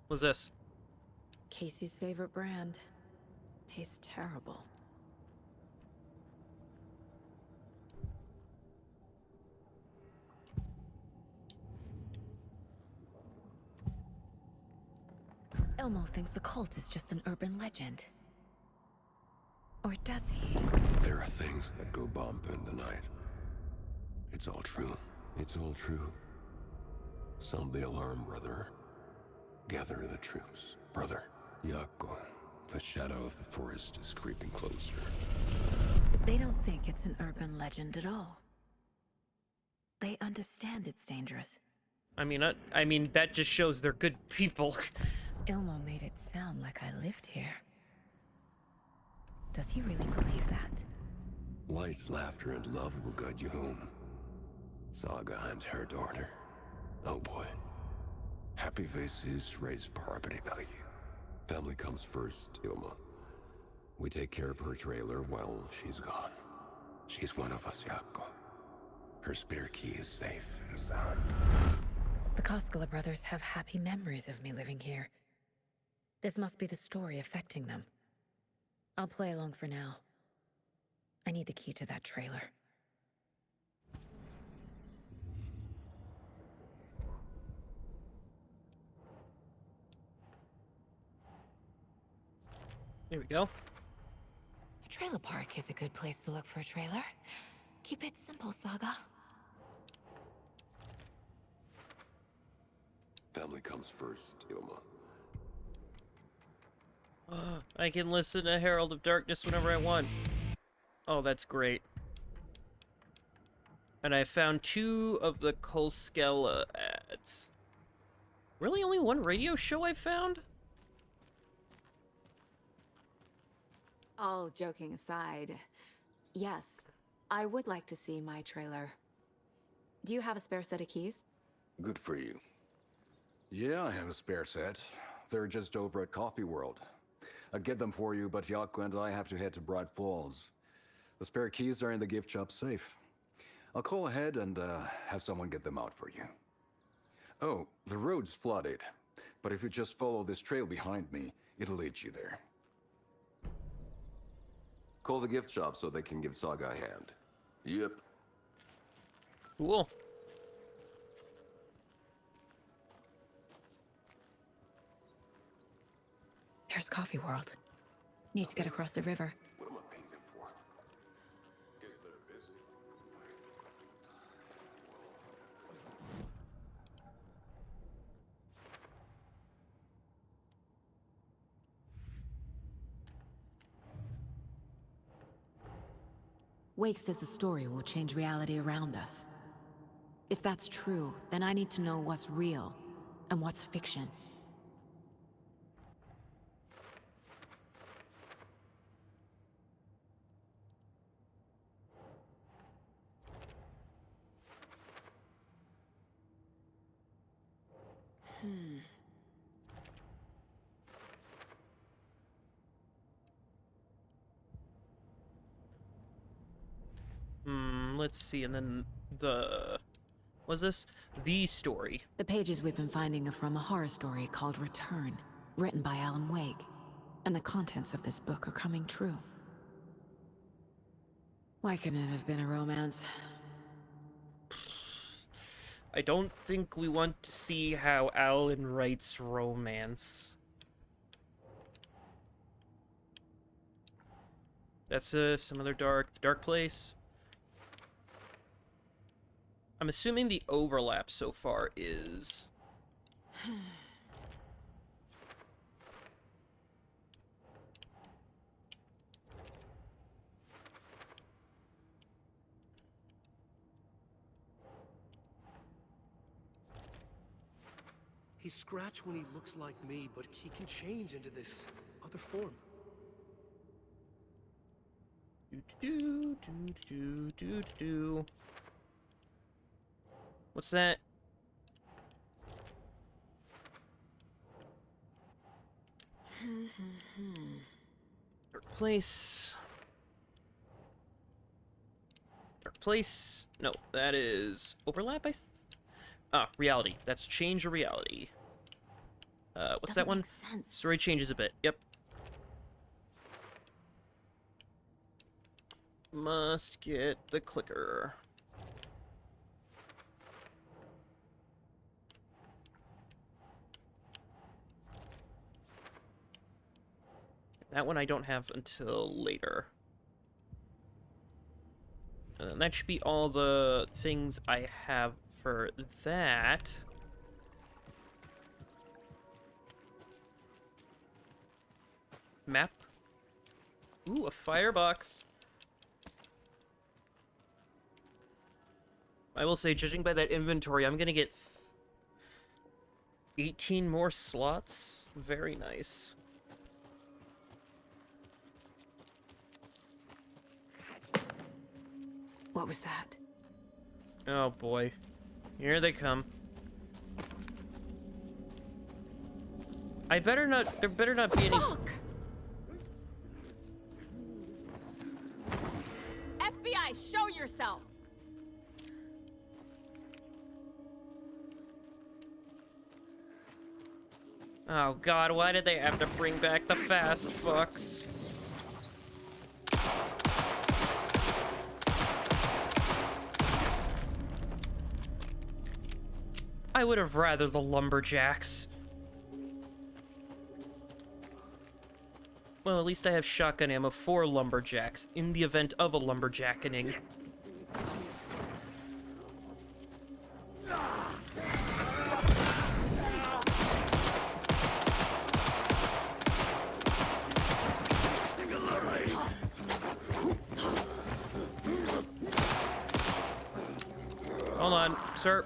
Speaker 1: What's this?
Speaker 5: Casey's favorite brand. Tastes terrible. Elmo thinks the cult is just an urban legend. Or does he?
Speaker 13: There are things that go bump in the night. It's all true. It's all true. Sound the alarm, brother. Gather the troops, brother. Yako, the shadow of the forest is creeping closer.
Speaker 5: They don't think it's an urban legend at all. They understand it's dangerous.
Speaker 1: I mean, that just shows they're good people.
Speaker 5: Ilmo made it sound like I lived here. Does he really believe that?
Speaker 13: Light, laughter, and love will guide you home. Saga and her daughter. Oh boy. Happy faces raise property value. Family comes first, Ilma. We take care of her trailer while she's gone. She's one of us, Jaakko. Her spare key is safe and sound.
Speaker 5: The Koskela brothers have happy memories of me living here. This must be the story affecting them. I'll play along for now. I need the key to that trailer.
Speaker 1: Here we go.
Speaker 5: A trailer park is a good place to look for a trailer. Keep it simple, Saga.
Speaker 13: Family comes first, Ilma.
Speaker 1: I can listen to Herald of Darkness whenever I want. Oh, that's great. And I found 2 of the Koskela ads. Really, only 1 radio show I found?
Speaker 11: All joking aside, yes, I would like to see my trailer. Do you have a spare set of keys?
Speaker 8: Good for you. Yeah, I have a spare set. They're just over at Coffee World. I'd get them for you, but Jaakko and I have to head to Bright Falls. The spare keys are in the gift shop safe. I'll call ahead and have someone get them out for you. Oh, the road's flooded, but if you just follow this trail behind me, it'll lead you there.
Speaker 9: Call the gift shop so they can give Saga a hand. Yep.
Speaker 1: Cool.
Speaker 5: There's Coffee World. Need to get across the river.
Speaker 13: What am I paying them for? Guess they're busy.
Speaker 5: Wake says the story will change reality around us. If that's true, then I need to know what's real and what's fiction.
Speaker 1: Let's see, and then what's this? The story.
Speaker 5: The pages we've been finding are from a horror story called Return, written by Alan Wake. And the contents of this book are coming true. Why couldn't it have been a romance?
Speaker 1: I don't think we want to see how Alan writes romance. That's some other dark place. I'm assuming the overlap so far is...
Speaker 2: He's Scratch when he looks like me, but he can change into this other form.
Speaker 1: Do. What's that? Dark place. Dark place. No, that is overlap. Reality. That's change of reality. What's that one?
Speaker 5: Make sense.
Speaker 1: Story changes a bit. Yep. Must get the clicker. That one I don't have until later. And that should be all the things I have for that. Map. Ooh, a firebox. I will say, judging by that inventory, I'm gonna get 18 more slots. Very nice.
Speaker 5: What was that?
Speaker 1: Oh boy. Here they come. I better not. There better not be any.
Speaker 21: FBI, show yourself.
Speaker 1: Oh God! Why did they have to bring back the fast fucks? I would have rather the lumberjacks. Well, at least I have shotgun ammo for lumberjacks in the event of a lumberjackening. Hold on, sir.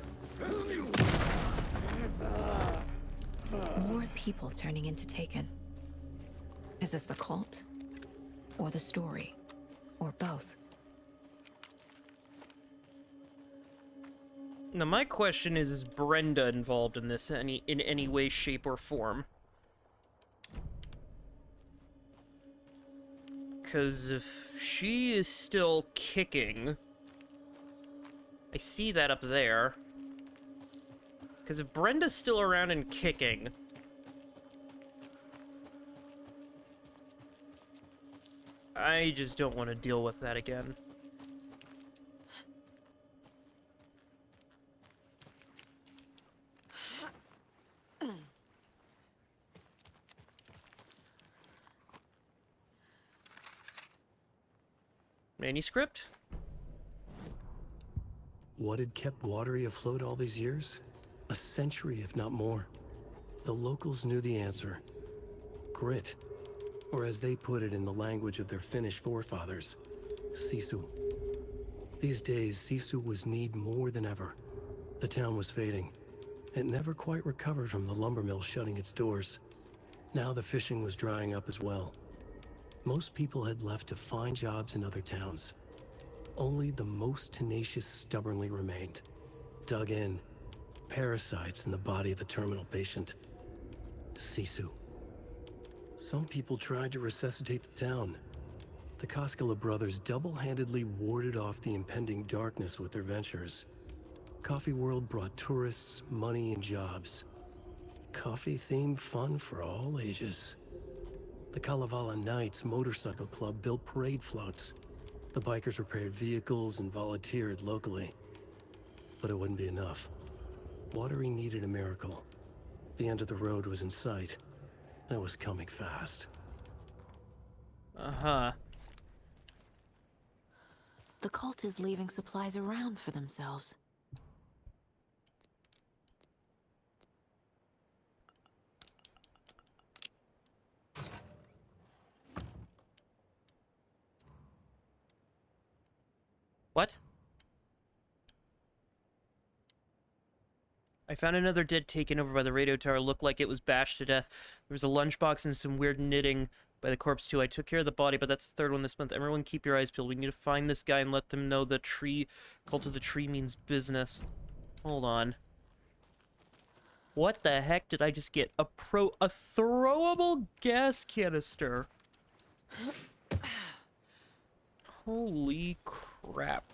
Speaker 11: More people turning into Taken. Is this the cult? Or the story? Or both?
Speaker 1: Now my question is Brenda involved in this in any way, shape, or form? Because if she is still kicking... I see that up there. Because if Brenda's still around and kicking... I just don't want to deal with that again. Manuscript?
Speaker 2: What had kept Watery afloat all these years? A century, if not more. The locals knew the answer. Grit. Or as they put it in the language of their Finnish forefathers, sisu. These days, sisu was needed more than ever. The town was fading. It never quite recovered from the lumber mill shutting its doors. Now the fishing was drying up as well. Most people had left to find jobs in other towns. Only the most tenacious stubbornly remained. Dug in. Parasites in the body of the terminal patient. Sisu. Some people tried to resuscitate the town. The Koskela brothers double-handedly warded off the impending darkness with their ventures. Coffee World brought tourists, money, and jobs. Coffee-themed fun for all ages. The Kalevala Knights Motorcycle Club built parade floats. The bikers repaired vehicles and volunteered locally. But it wouldn't be enough. Watery needed a miracle. The end of the road was in sight. And it was coming fast.
Speaker 1: Uh-huh.
Speaker 11: The cult is leaving supplies around for themselves.
Speaker 1: What? I found another dead taken over by the radio tower. Looked like it was bashed to death. There was a lunchbox and some weird knitting by the corpse too. I took care of the body, but that's the third one this month. Everyone keep your eyes peeled. We need to find this guy and let them know the tree, cult of the tree means business. Hold on. What the heck did I just get? A throwable gas canister. Holy crap.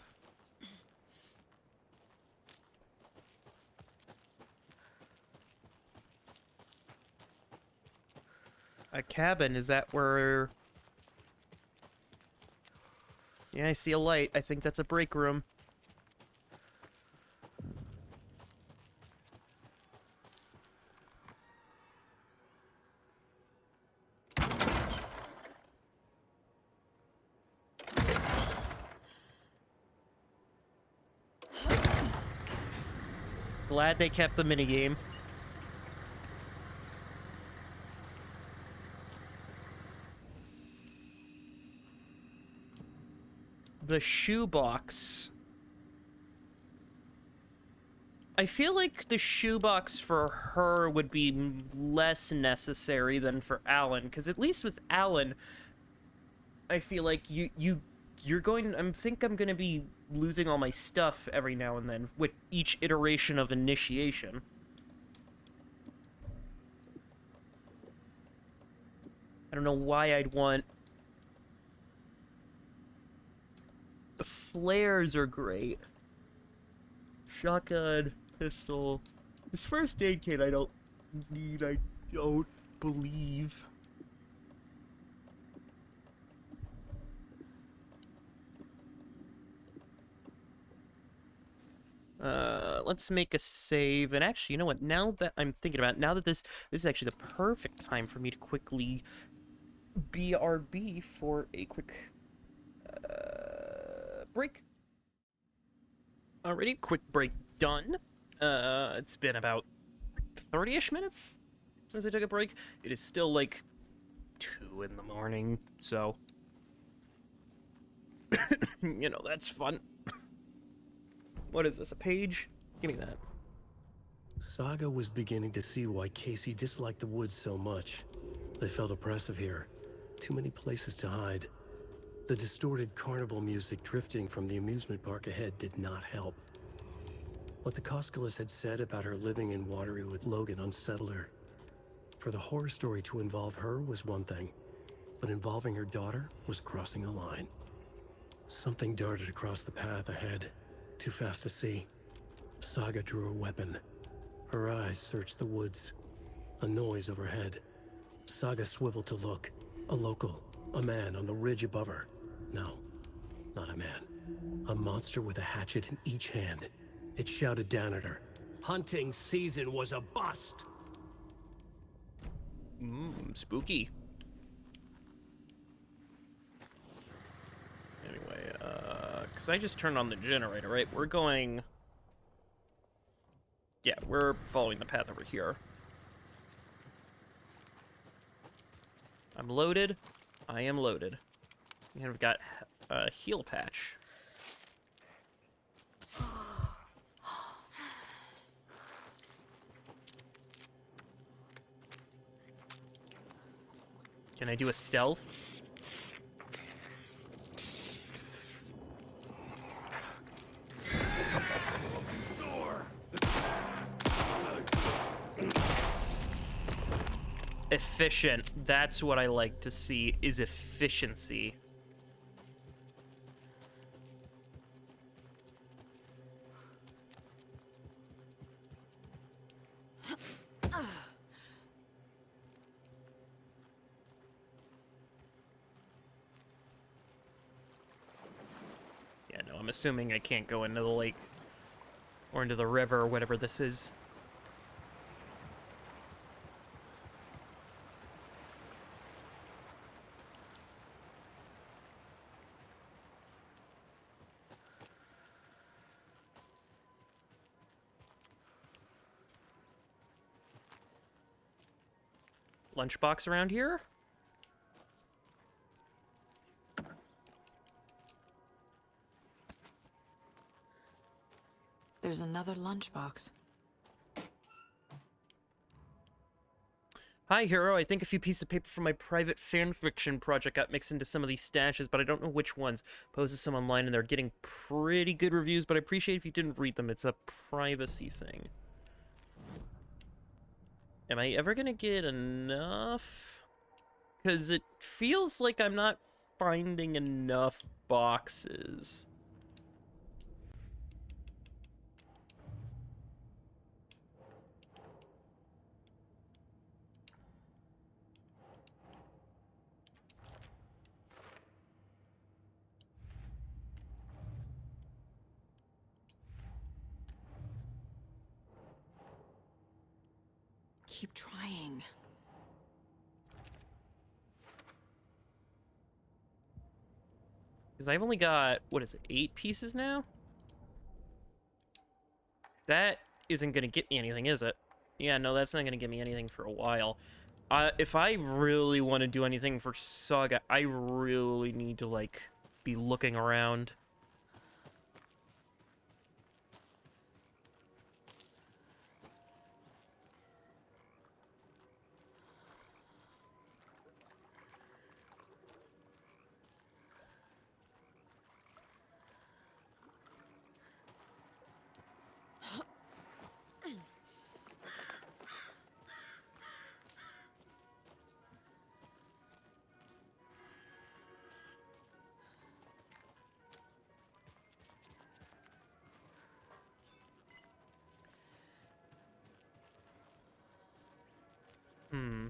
Speaker 1: A cabin, is that where... Yeah, I see a light. I think that's a break room. Glad they kept the minigame. The shoebox. I feel like the shoebox for her would be less necessary than for Alan, because at least with Alan, I feel like you're going. I think I'm gonna be losing all my stuff every now and then with each iteration of initiation. don't know why I'd want... The flares are great. Shotgun, pistol. This first aid kit I don't need, I don't believe. Let's make a save. And actually, you know what? Now that I'm thinking about it, now that this is actually the perfect time for me to quickly BRB for a quick break. Alrighty, quick break done. It's been about 30-ish minutes since I took a break. It is still like 2 in the morning, so you know, that's fun. What is this, a page? Give me that.
Speaker 2: Saga was beginning to see why Casey disliked the woods so much. They felt oppressive here. Too many places to hide. The distorted carnival music drifting from the amusement park ahead did not help. What the Koskalas had said about her living in Watery with Logan unsettled her. For the horror story to involve her was one thing, but involving her daughter was crossing a line. Something darted across the path ahead, too fast to see. Saga drew a weapon. Her eyes searched the woods. A noise overhead. Saga swiveled to look. A local. A man on the ridge above her. No, not a man. A monster with a hatchet in each hand. It shouted down at her. Hunting season was a bust!
Speaker 1: Spooky. Anyway, because I just turned on the generator, right? We're going... Yeah, we're following the path over here. I'm loaded. I am loaded. And we've got a heal patch. Can I do a stealth? Efficient. That's what I like to see, is efficiency. Yeah, no, I'm assuming I can't go into the lake or into the river or whatever this is. Lunchbox around here?
Speaker 11: There's another lunchbox.
Speaker 1: Hi, Hero. I think a few pieces of paper from my private fanfiction project got mixed into some of these stashes, but I don't know which ones. Posted some online, and they're getting pretty good reviews, but I appreciate if you didn't read them. It's a privacy thing. Am I ever gonna get enough? Because it feels like I'm not finding enough boxes.
Speaker 11: Keep trying.
Speaker 1: Because I've only got, what is it, 8 pieces now? That isn't going to get me anything, is it? Yeah, no, that's not going to get me anything for a while. If I really want to do anything for Saga, I really need to, like, be looking around. Hmm.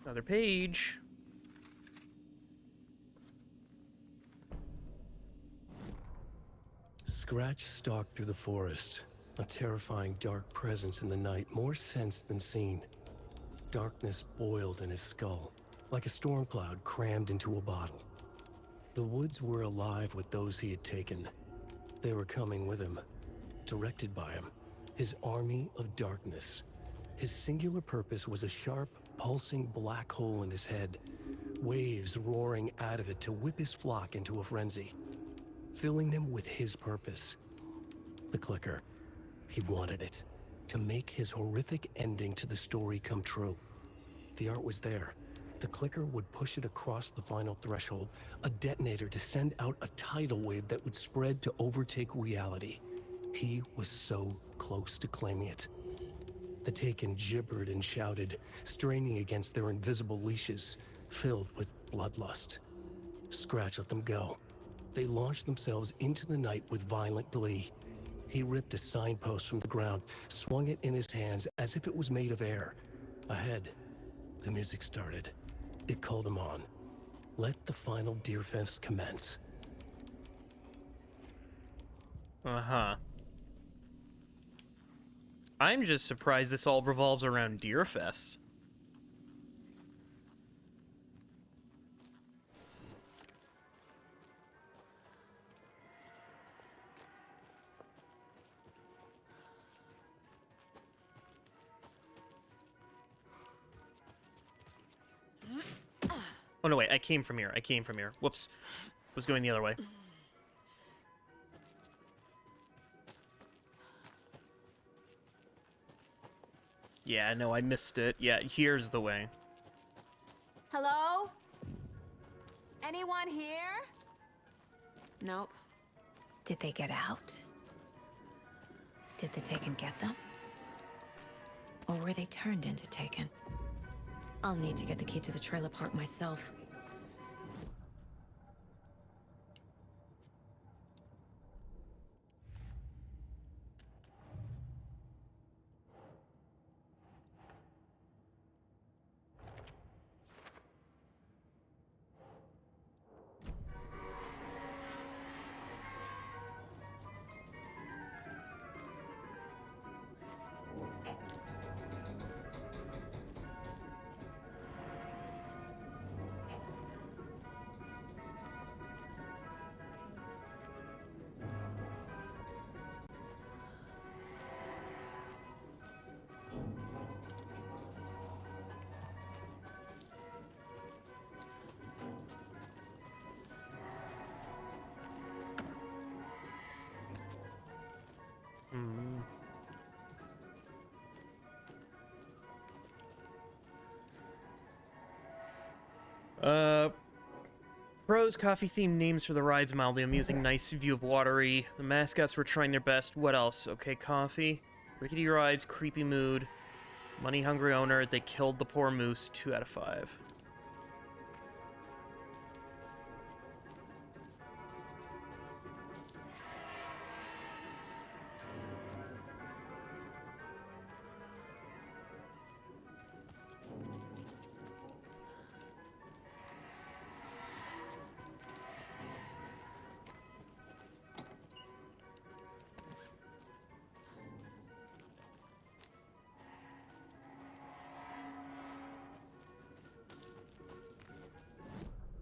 Speaker 1: Another page.
Speaker 2: Scratch stalked through the forest, a terrifying dark presence in the night, more sensed than seen. Darkness boiled in his skull, like a storm cloud crammed into a bottle. The woods were alive with those he had taken. They were coming with him, directed by him, his army of darkness. His singular purpose was a sharp, pulsing black hole in his head, waves roaring out of it to whip his flock into a frenzy, filling them with his purpose. The clicker. He wanted it, to make his horrific ending to the story come true. The art was there. The clicker would push it across the final threshold, a detonator to send out a tidal wave that would spread to overtake reality. He was so close to claiming it. The Taken gibbered and shouted, straining against their invisible leashes, filled with bloodlust. Scratch let them go. They launched themselves into the night with violent glee. He ripped a signpost from the ground, swung it in his hands as if it was made of air. Ahead, the music started. It called him on. Let the final Deerfest commence.
Speaker 1: Uh-huh. I'm just surprised this all revolves around Deerfest. Oh, no, wait. I came from here. Whoops. Was going the other way. Yeah, no, I missed it. Yeah, here's the way.
Speaker 21: Hello? Anyone here?
Speaker 11: Nope. Did they get out? Did the Taken get them? Or were they turned into Taken? I'll need to get the key to the trailer park myself.
Speaker 1: Pros, coffee-themed names for the rides, mildly amusing, nice view of watery. The mascots were trying their best. What else? Okay, coffee. Rickety rides, creepy mood. Money-hungry owner. They killed the poor moose. 2 out of 5.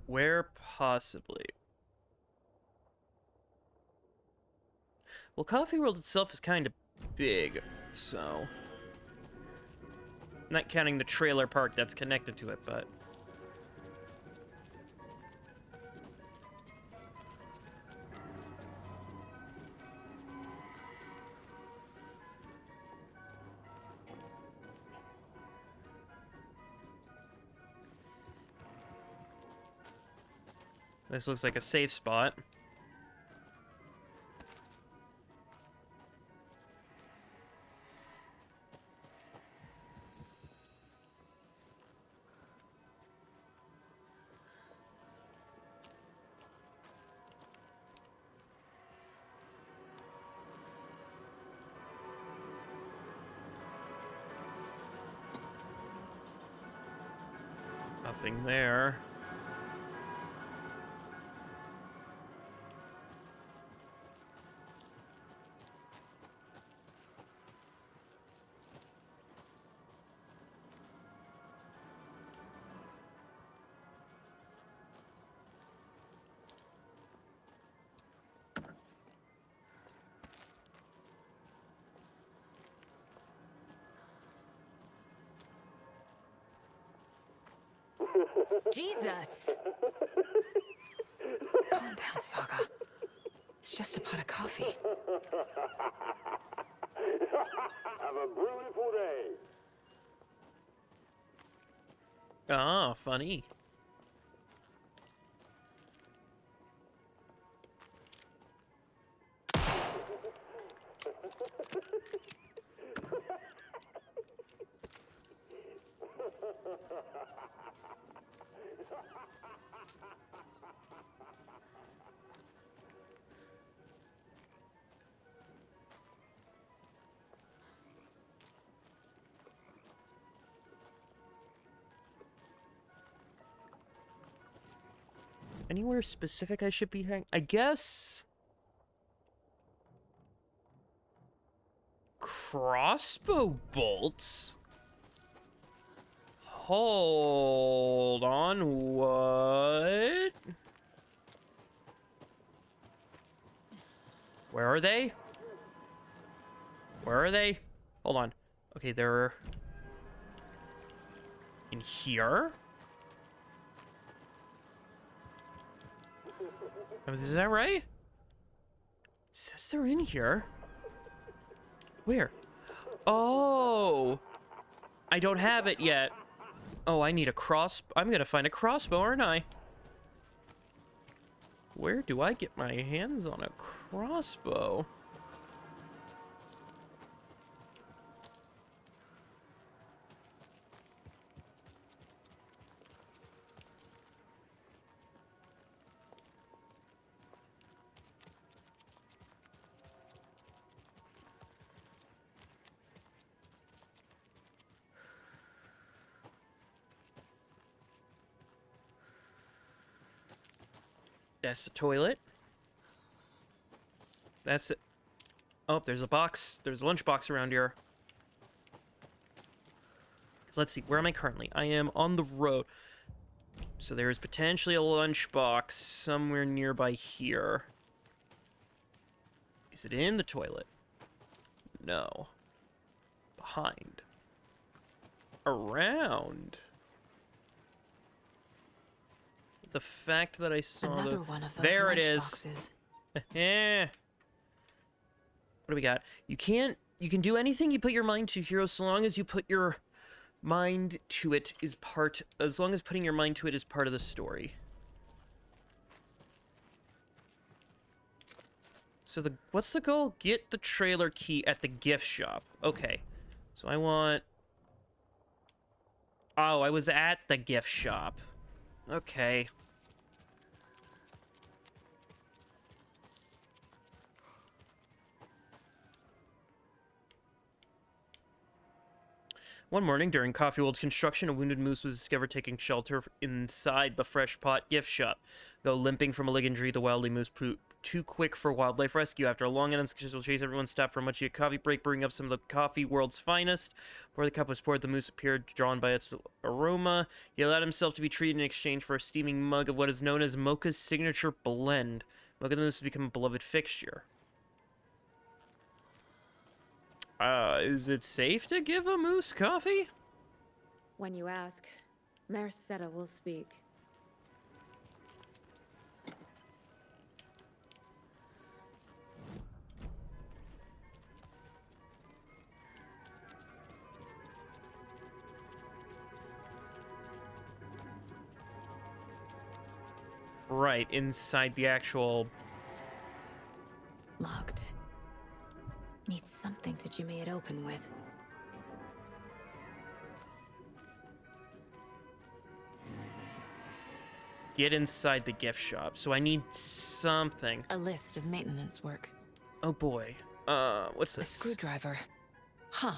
Speaker 1: Where possibly? Well, Coffee World itself is kind of big, so... Not counting the trailer park that's connected to it, but... This looks like a safe spot. Nothing there.
Speaker 21: Jesus!
Speaker 11: Calm down, Saga. It's just a pot of coffee.
Speaker 12: Have a beautiful day.
Speaker 1: Ah, funny. Anywhere specific I should be I guess... Crossbow bolts? Hold on, what? Where are they? Where are they? Hold on. Okay, they're... in here? Is that right? It says they're in here. Where? Oh! I don't have it yet. Oh, I need a I'm gonna find a crossbow, aren't I? Where do I get my hands on a crossbow? That's the toilet. That's it. Oh, there's a box. There's a lunchbox around here. Let's see. Where am I currently? I am on the road. So there's potentially a lunchbox somewhere nearby here. Is it in the toilet? No. Behind. Around. The fact that I saw
Speaker 11: Another one of those
Speaker 1: there it
Speaker 11: lunchboxes.
Speaker 1: is. What do we got? You can do anything you put your mind to, hero, so long as you put your mind to it is part as long as putting your mind to it is part of the story. So what's the goal? Get the trailer key at the gift shop. Okay. So I want... Oh, I was at the gift shop. Okay. One morning, during Coffee World's construction, a wounded moose was discovered taking shelter inside the Fresh Pot gift shop. Though limping from a leg injury, the wily moose proved too quick for wildlife rescue. After a long and unsuccessful chase, everyone stopped for a much-needed coffee break, brewing up some of the Coffee World's finest. Before the cup was poured, the moose appeared, drawn by its aroma. He allowed himself to be treated in exchange for a steaming mug of what is known as Mocha's signature blend. Mocha the Moose has become a beloved fixture. Is it safe to give a moose coffee?
Speaker 21: When you ask, Merceda will speak.
Speaker 1: Right, inside the actual...
Speaker 5: Locked. Needs something to jimmy it open with.
Speaker 1: Get inside the gift shop. So I need something.
Speaker 5: A list of maintenance work.
Speaker 1: Oh boy. What's this?
Speaker 5: A screwdriver. Huh.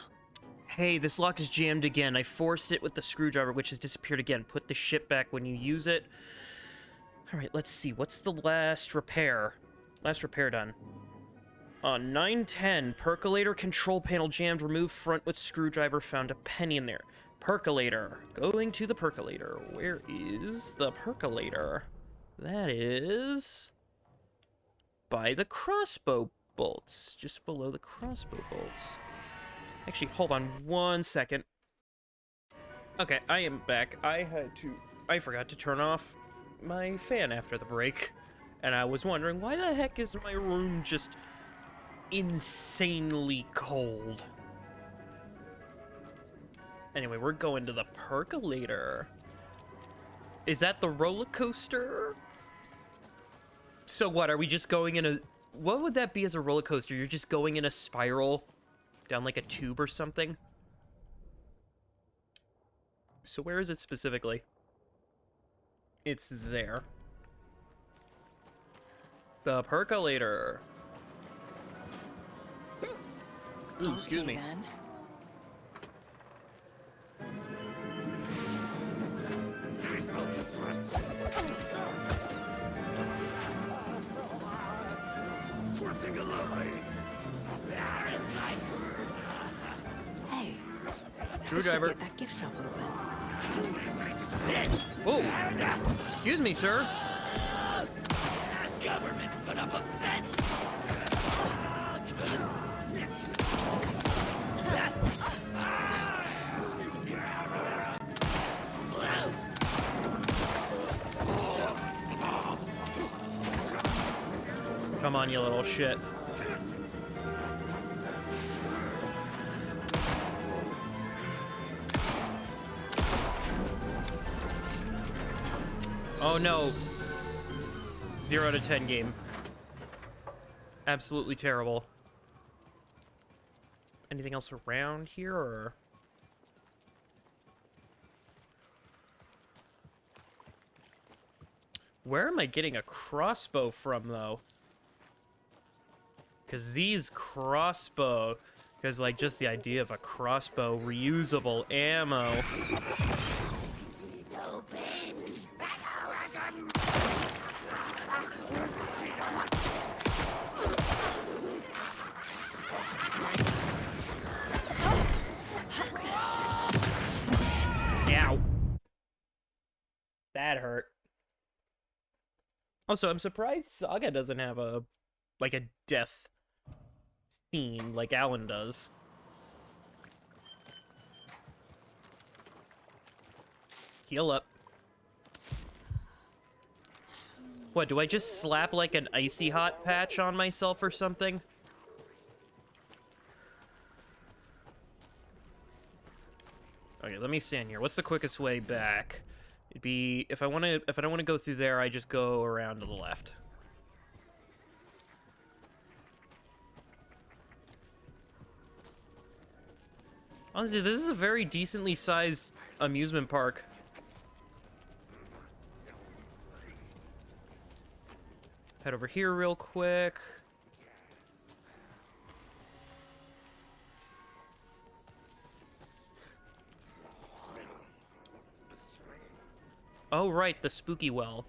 Speaker 1: Hey, this lock is jammed again. I forced it with the screwdriver, which has disappeared again. Put the shit back when you use it. Alright, let's see. What's the last repair? Last repair done. 910. Percolator control panel jammed. Remove front with screwdriver. Found a penny in there. Percolator. Going to the percolator. Where is the percolator? That is... by the crossbow bolts. Just below the crossbow bolts. Actually, hold on 1 second. Okay, I am back. I forgot to turn off my fan after the break. And I was wondering, why the heck is my room just insanely cold? Anyway, we're going to the percolator. Is that the roller coaster? So what, are we just going in a... What would that be as a roller coaster? You're just going in a spiral down like a tube or something? So where is it specifically? It's there. The percolator. Ooh, excuse me.
Speaker 5: Then. Hey.
Speaker 1: Screwdriver.
Speaker 5: Get that gift shop open.
Speaker 1: Oh, excuse me, sir.
Speaker 7: Government put up a fence.
Speaker 1: Come on, you little shit. Oh no. 0 to 10 game. Absolutely terrible. Anything else around here, or? Where am I getting a crossbow from, though? Because these crossbow... Because, like, just the idea of a crossbow, reusable ammo... Ow. That hurt. Also, I'm surprised Saga doesn't have a, like, a death scene like Alan does. Heal up. What, do I just slap, like, an icy hot patch on myself or something? Okay, let me stand here. What's the quickest way back? It'd be, if I don't want to go through there, I just go around to the left. Honestly, this is a very decently sized amusement park. Head over here real quick. Oh, right, the spooky well.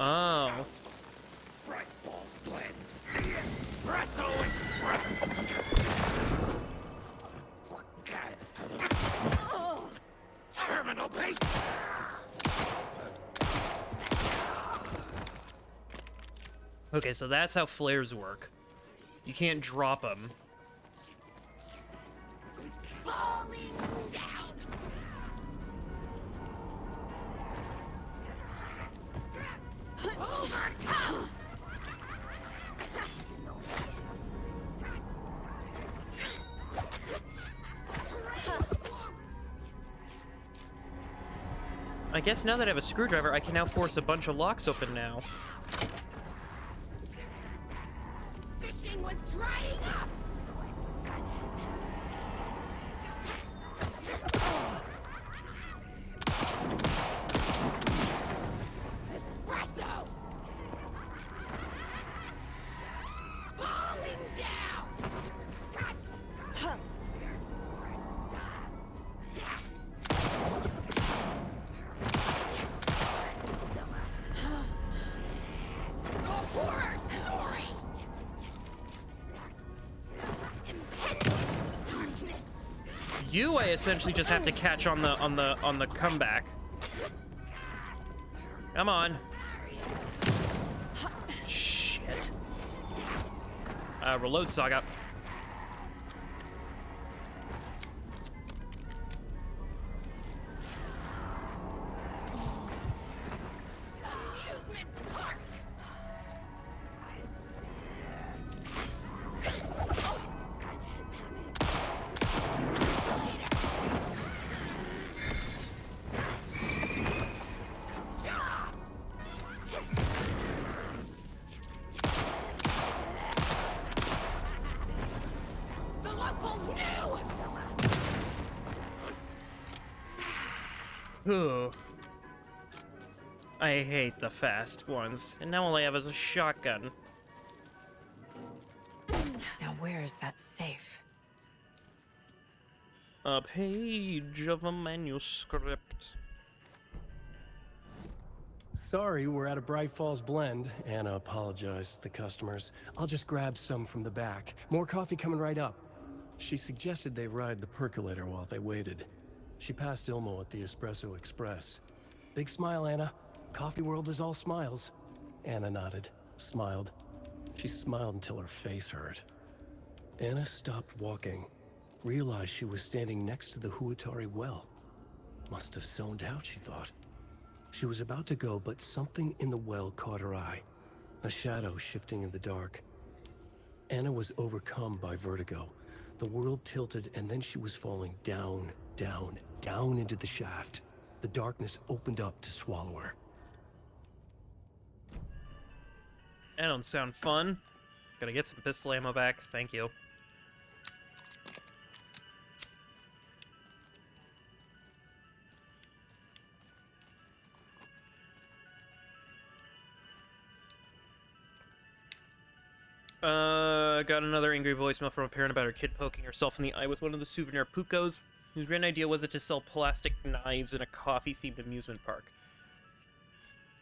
Speaker 1: Oh.
Speaker 7: Bright ball blend. Espresso express. Terminal bait.
Speaker 1: Okay, so that's how flares work. You can't drop them.
Speaker 7: Falling down. Overcome.
Speaker 1: I guess now that I have a screwdriver, I can now force a bunch of locks open now.
Speaker 3: Fishing was drying up! Espresso! Falling down! A horror story! Impending darkness!
Speaker 1: You, I essentially just have to catch on the comeback. Come on. Shit. Reload, Saga.
Speaker 3: The locals knew!
Speaker 1: Ooh. I hate the fast ones. And now all I have is a shotgun.
Speaker 11: Now where is that safe?
Speaker 1: A page of a manuscript.
Speaker 2: Sorry, we're at a Bright Falls blend. Anna apologized to the customers. I'll just grab some from the back. More coffee coming right up. She suggested they ride the percolator while they waited. She passed Ilmo at the Espresso Express. Big smile, Anna. Coffee world is all smiles. Anna nodded, smiled. She smiled until her face hurt. Anna stopped walking, realized she was standing next to the Huatari well. Must have zoned out, she thought. She was about to go, but something in the well caught her eye. A shadow shifting in the dark. Anna was overcome by vertigo. The world tilted, and then she was falling down, down, down into the shaft. The darkness opened up to swallow her.
Speaker 1: That don't sound fun. Gotta get some pistol ammo back, thank you. Got another angry voicemail from a parent about her kid poking herself in the eye with one of the souvenir pucos, whose grand idea was it to sell plastic knives in a coffee-themed amusement park.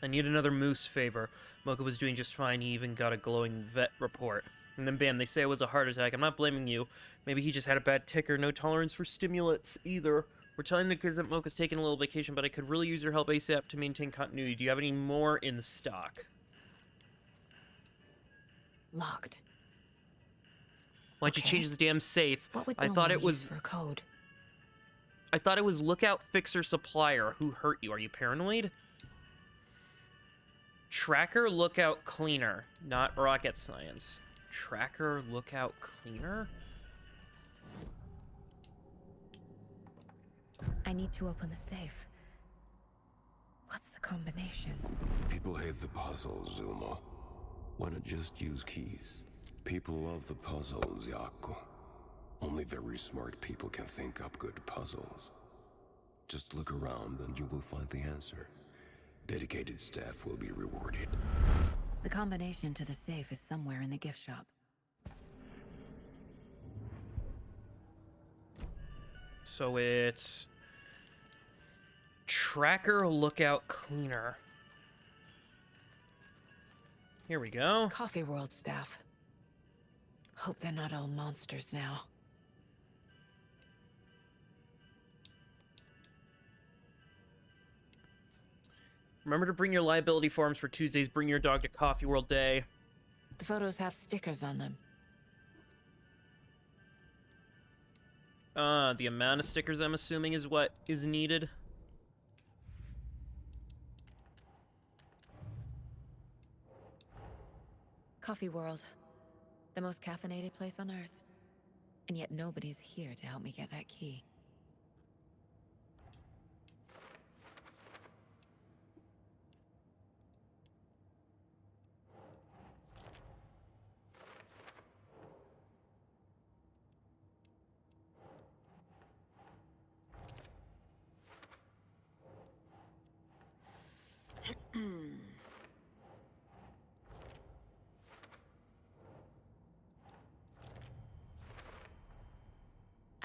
Speaker 1: I need another moose favor. Mocha was doing just fine, he even got a glowing vet report. And then bam, they say it was a heart attack. I'm not blaming you. Maybe he just had a bad ticker, no tolerance for stimulants either. We're telling the kids that Mocha's taking a little vacation, but I could really use your help ASAP to maintain continuity. Do you have any more in stock?
Speaker 11: Locked.
Speaker 1: Why'd you change the damn safe?
Speaker 11: What would
Speaker 1: I thought it was
Speaker 11: for a code?
Speaker 1: I thought it was lookout fixer supplier. Who hurt you? Are you paranoid? Tracker lookout cleaner, not rocket science. Tracker lookout cleaner?
Speaker 5: I need to open the safe. What's the combination?
Speaker 13: People hate the puzzles, Ilmo. Why not just use keys? People love the puzzles, Yaku. Only very smart people can think up good puzzles. Just look around and you will find the answer. Dedicated staff will be rewarded.
Speaker 5: The combination to the safe is somewhere in the gift shop.
Speaker 1: So it's Tracker lookout cleaner. Here we go.
Speaker 11: Coffee World staff. Hope they're not all monsters now.
Speaker 1: Remember to bring your liability forms for Tuesday's Bring Your Dog to Coffee World Day.
Speaker 11: The photos have stickers on them.
Speaker 1: The amount of stickers I'm assuming is what is needed.
Speaker 5: Coffee World. The most caffeinated place on Earth. And yet nobody's here to help me get that key.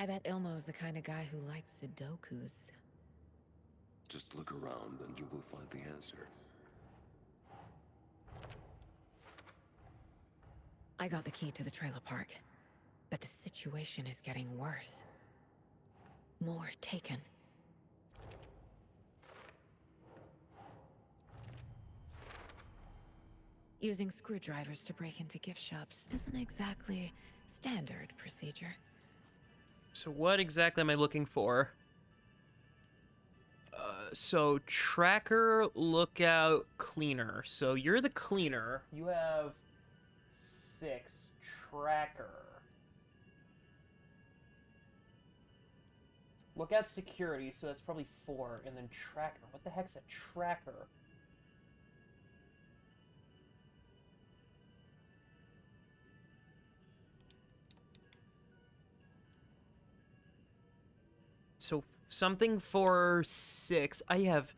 Speaker 5: I bet Ilmo's the kind of guy who likes Sudokus.
Speaker 13: Just look around and you will find the answer.
Speaker 5: I got the key to the trailer park, but the situation is getting worse. More taken. Using screwdrivers to break into gift shops isn't exactly standard procedure.
Speaker 1: So what exactly am I looking for? So tracker, lookout, cleaner. So you're the cleaner. You have 6. Tracker. Lookout, security, so that's probably 4. And then tracker. What the heck's a tracker? So something for 6. I have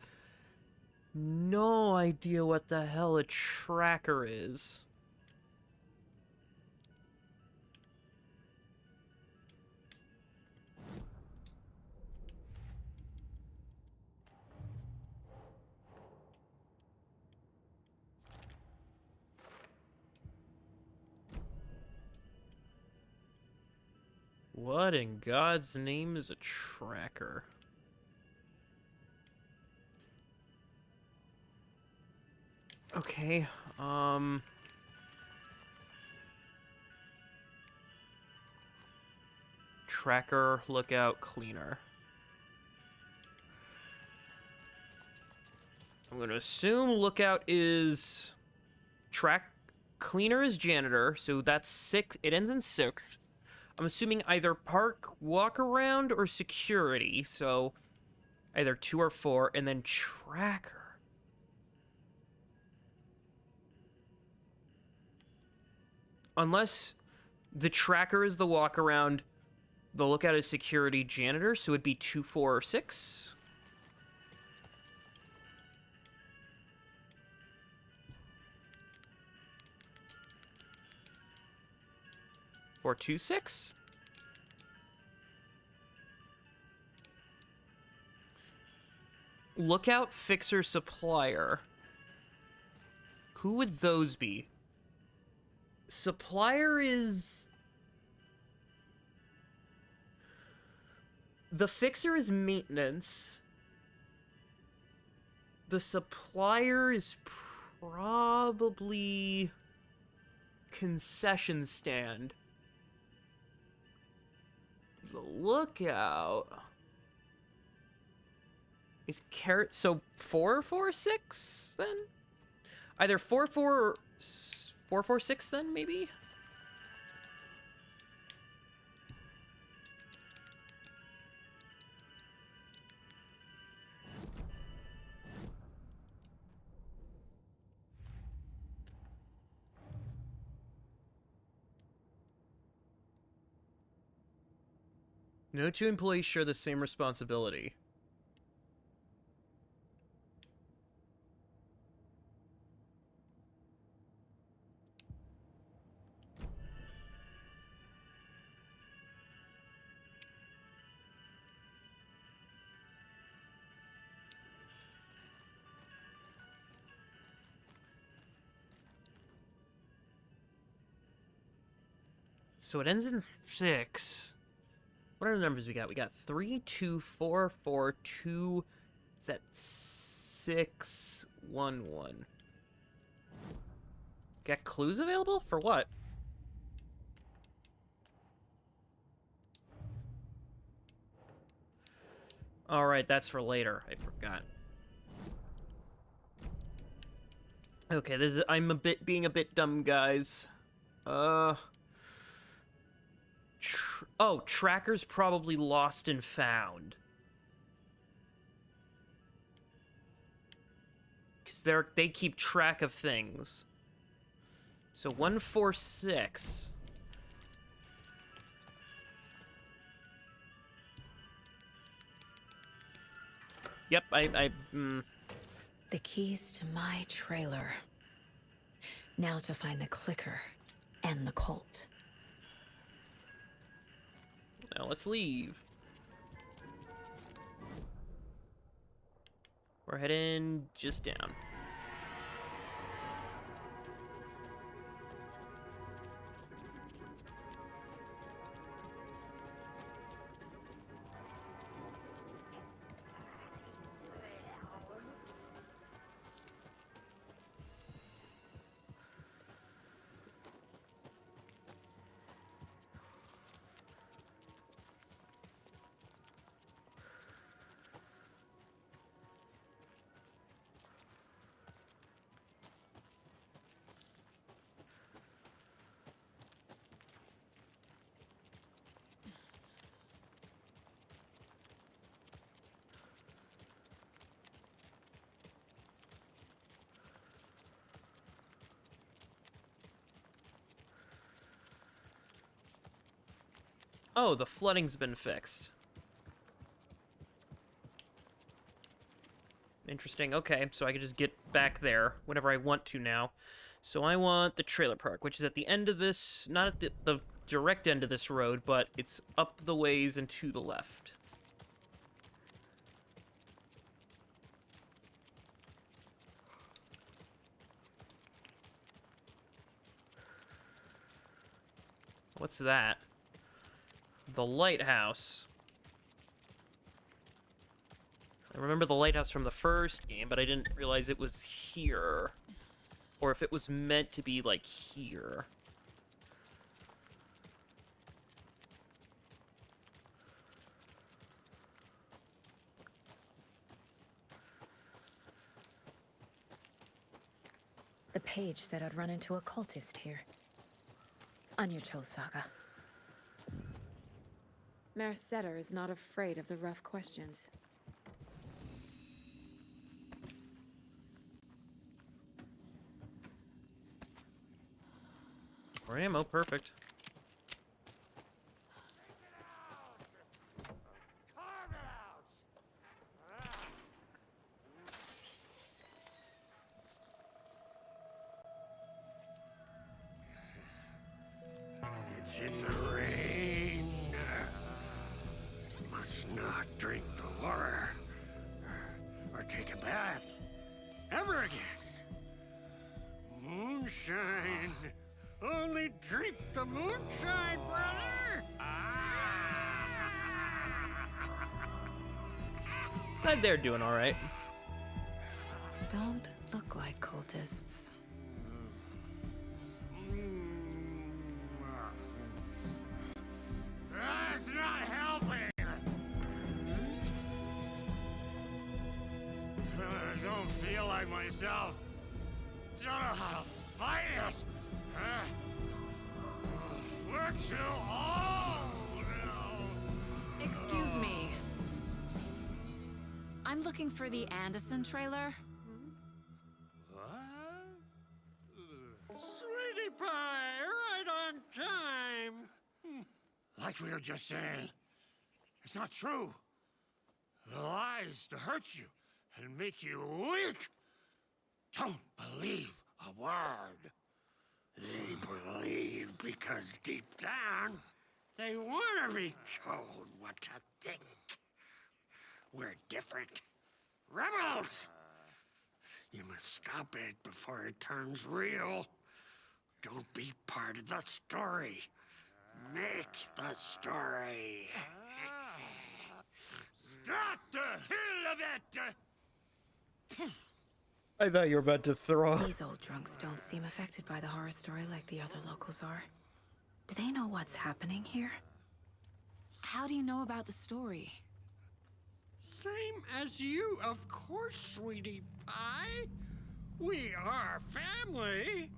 Speaker 1: no idea what the hell a tracker is. What in God's name is a tracker? Okay, tracker, lookout, cleaner. I'm gonna assume lookout is cleaner is janitor, so that's 6. It ends in 6. I'm assuming either park, walk around, or security, so either 2 or 4, and then tracker. Unless the tracker is the walk around, the lookout is security, janitor, so it'd be 2, 4, or 6. Or 2, 6? Lookout, fixer, supplier. Who would those be? Supplier is... The fixer is maintenance. The supplier is probably concession stand. The lookout is carrot. So 4, 4, 6 then? Either 4, 4 or 4, 4, 6 then maybe? No two employees share the same responsibility. So it ends in 6. What are the numbers we got? We got 3, 2, 4, 4, 2. Is that 6, 1, 1? Got clues available? For what? Alright, that's for later. I forgot. Okay, this is, I'm being a bit dumb, guys. Oh, tracker's probably lost and found. Because they keep track of things. So 1, 4, 6. Yep,
Speaker 5: The keys to my trailer. Now to find the clicker and the Colt.
Speaker 1: Now let's leave. We're heading just down. Oh, the flooding's been fixed. Interesting. Okay, so I can just get back there whenever I want to now. So I want the trailer park, which is at the end of this, not at the direct end of this road, but it's up the ways and to the left. What's that? The lighthouse. I remember the lighthouse from the first game, but I didn't realize it was here. Or if it was meant to be, like, here.
Speaker 5: The page said I'd run into a cultist here. On your toes, Saga.
Speaker 21: Mercedes is not afraid of the rough questions.
Speaker 1: More ammo, perfect.
Speaker 12: It's in the rain. Must not drink the water or take a bath ever again. Moonshine. Only drink the moonshine, brother.
Speaker 1: Glad they're doing all right.
Speaker 11: Don't look like cultists.
Speaker 12: That's not helping. I don't feel like myself. Don't know how to fight it. We're too old now.
Speaker 11: Excuse me. I'm looking for the Anderson trailer.
Speaker 12: What? Sweetie pie, right on time. Like we were just saying, it's not true. The lies to hurt you and make you weak. Don't believe a word. They believe because deep down, they want to be told what to think. We're different. Rebels! You must stop it before it turns real. Don't be part of the story. Make the story. Start the hell of it!
Speaker 1: I thought you were about to throw up.
Speaker 11: These old drunks don't seem affected by the horror story like the other locals are. Do they know what's happening here? How do you know about the story?
Speaker 12: Same as you, of course, sweetie pie. We are family.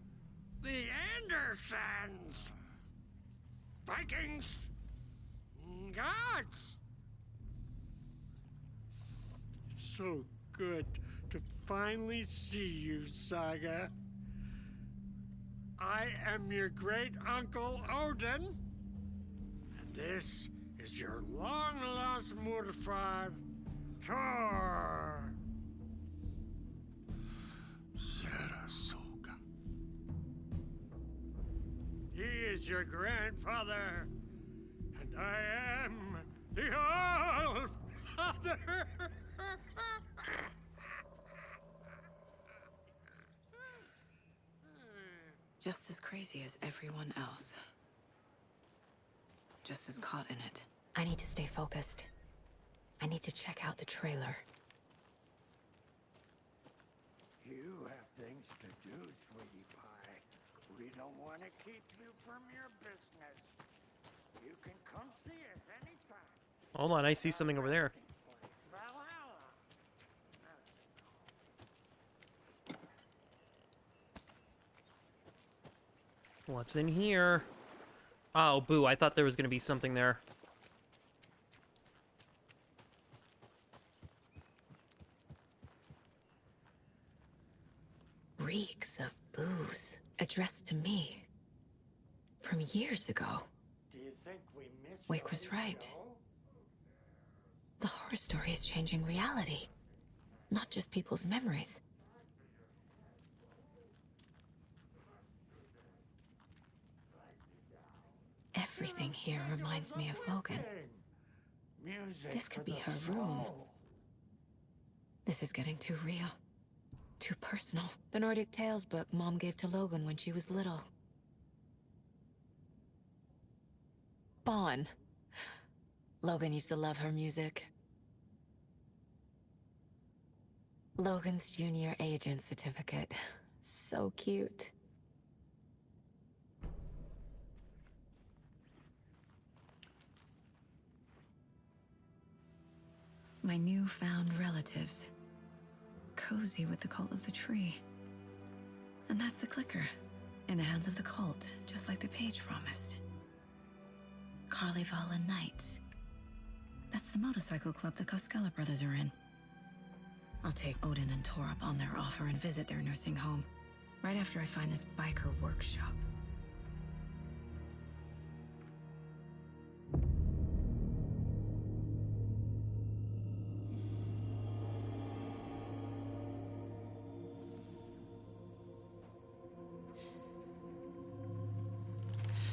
Speaker 12: The Andersons. Vikings. Gods. It's so good to finally see you, Saga. I am your great uncle Odin. And this is your long-lost Murfar, Thor. Sarasota. He is your grandfather, and And I am the All-Father.
Speaker 11: Just as crazy as everyone else. Just as caught in it.
Speaker 5: I need to stay focused. I need to check out the trailer.
Speaker 12: You have things to do, sweetie pie. We don't want to keep you from your business. You can come see us anytime.
Speaker 1: Hold on, I see something over there.
Speaker 12: Valhalla.
Speaker 1: What's in here? Oh, boo, I thought there was going to be something there.
Speaker 5: Reeks of booze addressed to me from years ago.
Speaker 12: Do you think we missed
Speaker 5: Wake was right. The horror story is changing reality, not just people's memories. Everything here reminds me of Logan. This could be her room. This is getting too real. Too personal. The Nordic Tales book Mom gave to Logan when she was little. Bon. Logan used to love her music. Logan's junior agent certificate. So cute.
Speaker 11: My newfound relatives. Cozy with the cult of the tree. And that's the clicker. In the hands of the cult, just like the page promised. Carnival Knights. That's the motorcycle club the Koskela brothers are in. I'll take Odin and Tor up on their offer and visit their nursing home. Right after I find this biker workshop.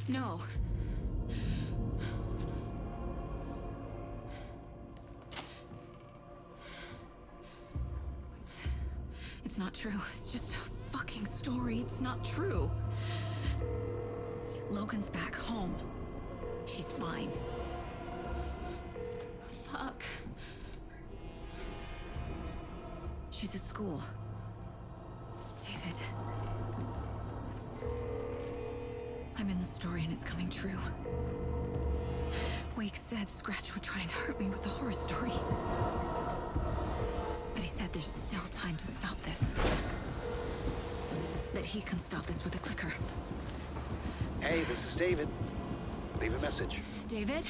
Speaker 11: No. It's not true. It's just a fucking story. It's not true. Logan's back home. She's fine. Fuck. She's at school. David. I'm in the story and it's coming true. Wake said Scratch would try and hurt me with the horror story. But he said there's still time to stop this. That he can stop this with a clicker.
Speaker 14: Hey, this is David. Leave a message.
Speaker 11: David?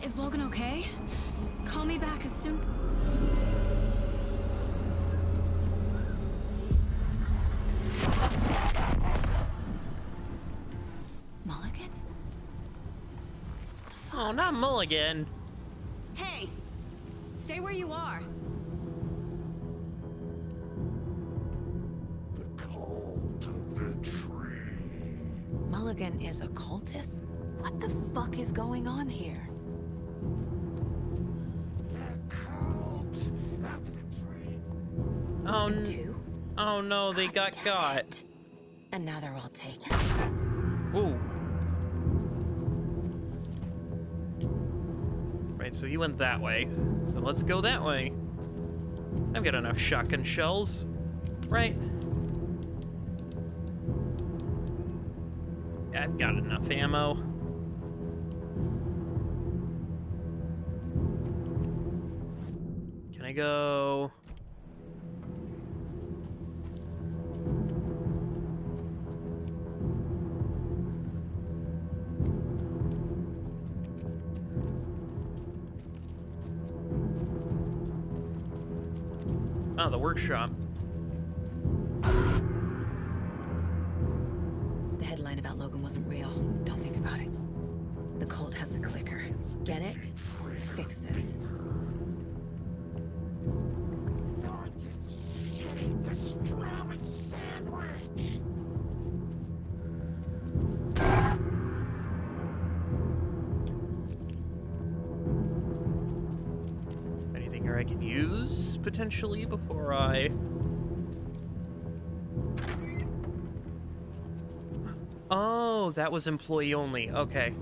Speaker 11: Is Logan okay? Call me back as soon... Mulligan?
Speaker 1: Oh, not Mulligan.
Speaker 11: Hey! Stay where you are. Mulligan is a cultist? What the fuck is going on here?
Speaker 1: Oh no, they got.
Speaker 5: And now they're all taken.
Speaker 1: Ooh. Right, so he went that way. So let's go that way. I've got enough shotgun shells. Right? Yeah, I've got enough ammo. Can I go... Oh, the workshop.
Speaker 11: The headline about Logan wasn't real. Don't think about it. The cult has the clicker. Get it? Fix this.
Speaker 12: Pastrami sandwich.
Speaker 1: here I can use, potentially, before I... Oh, that was employee only. Okay.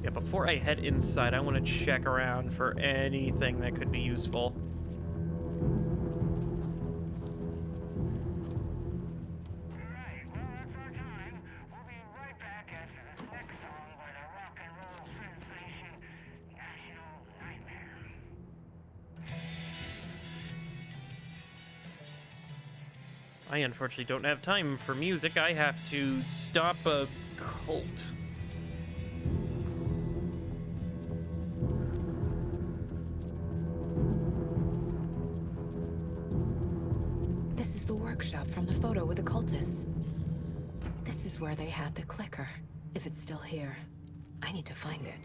Speaker 1: Yeah, before I head inside, I want to check around for anything that could be useful. I unfortunately don't have time for music. I have to stop a cult.
Speaker 11: This is the workshop from the photo with the cultists. This is where they had the clicker. If it's still here, I need to find it.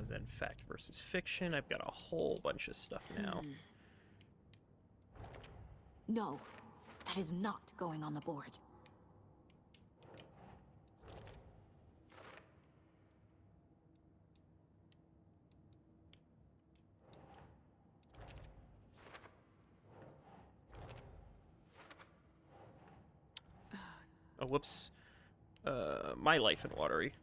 Speaker 1: Then fact versus fiction. I've got a whole bunch of stuff now.
Speaker 5: No, that is not going on the board.
Speaker 1: Oh, whoops. My life in watery.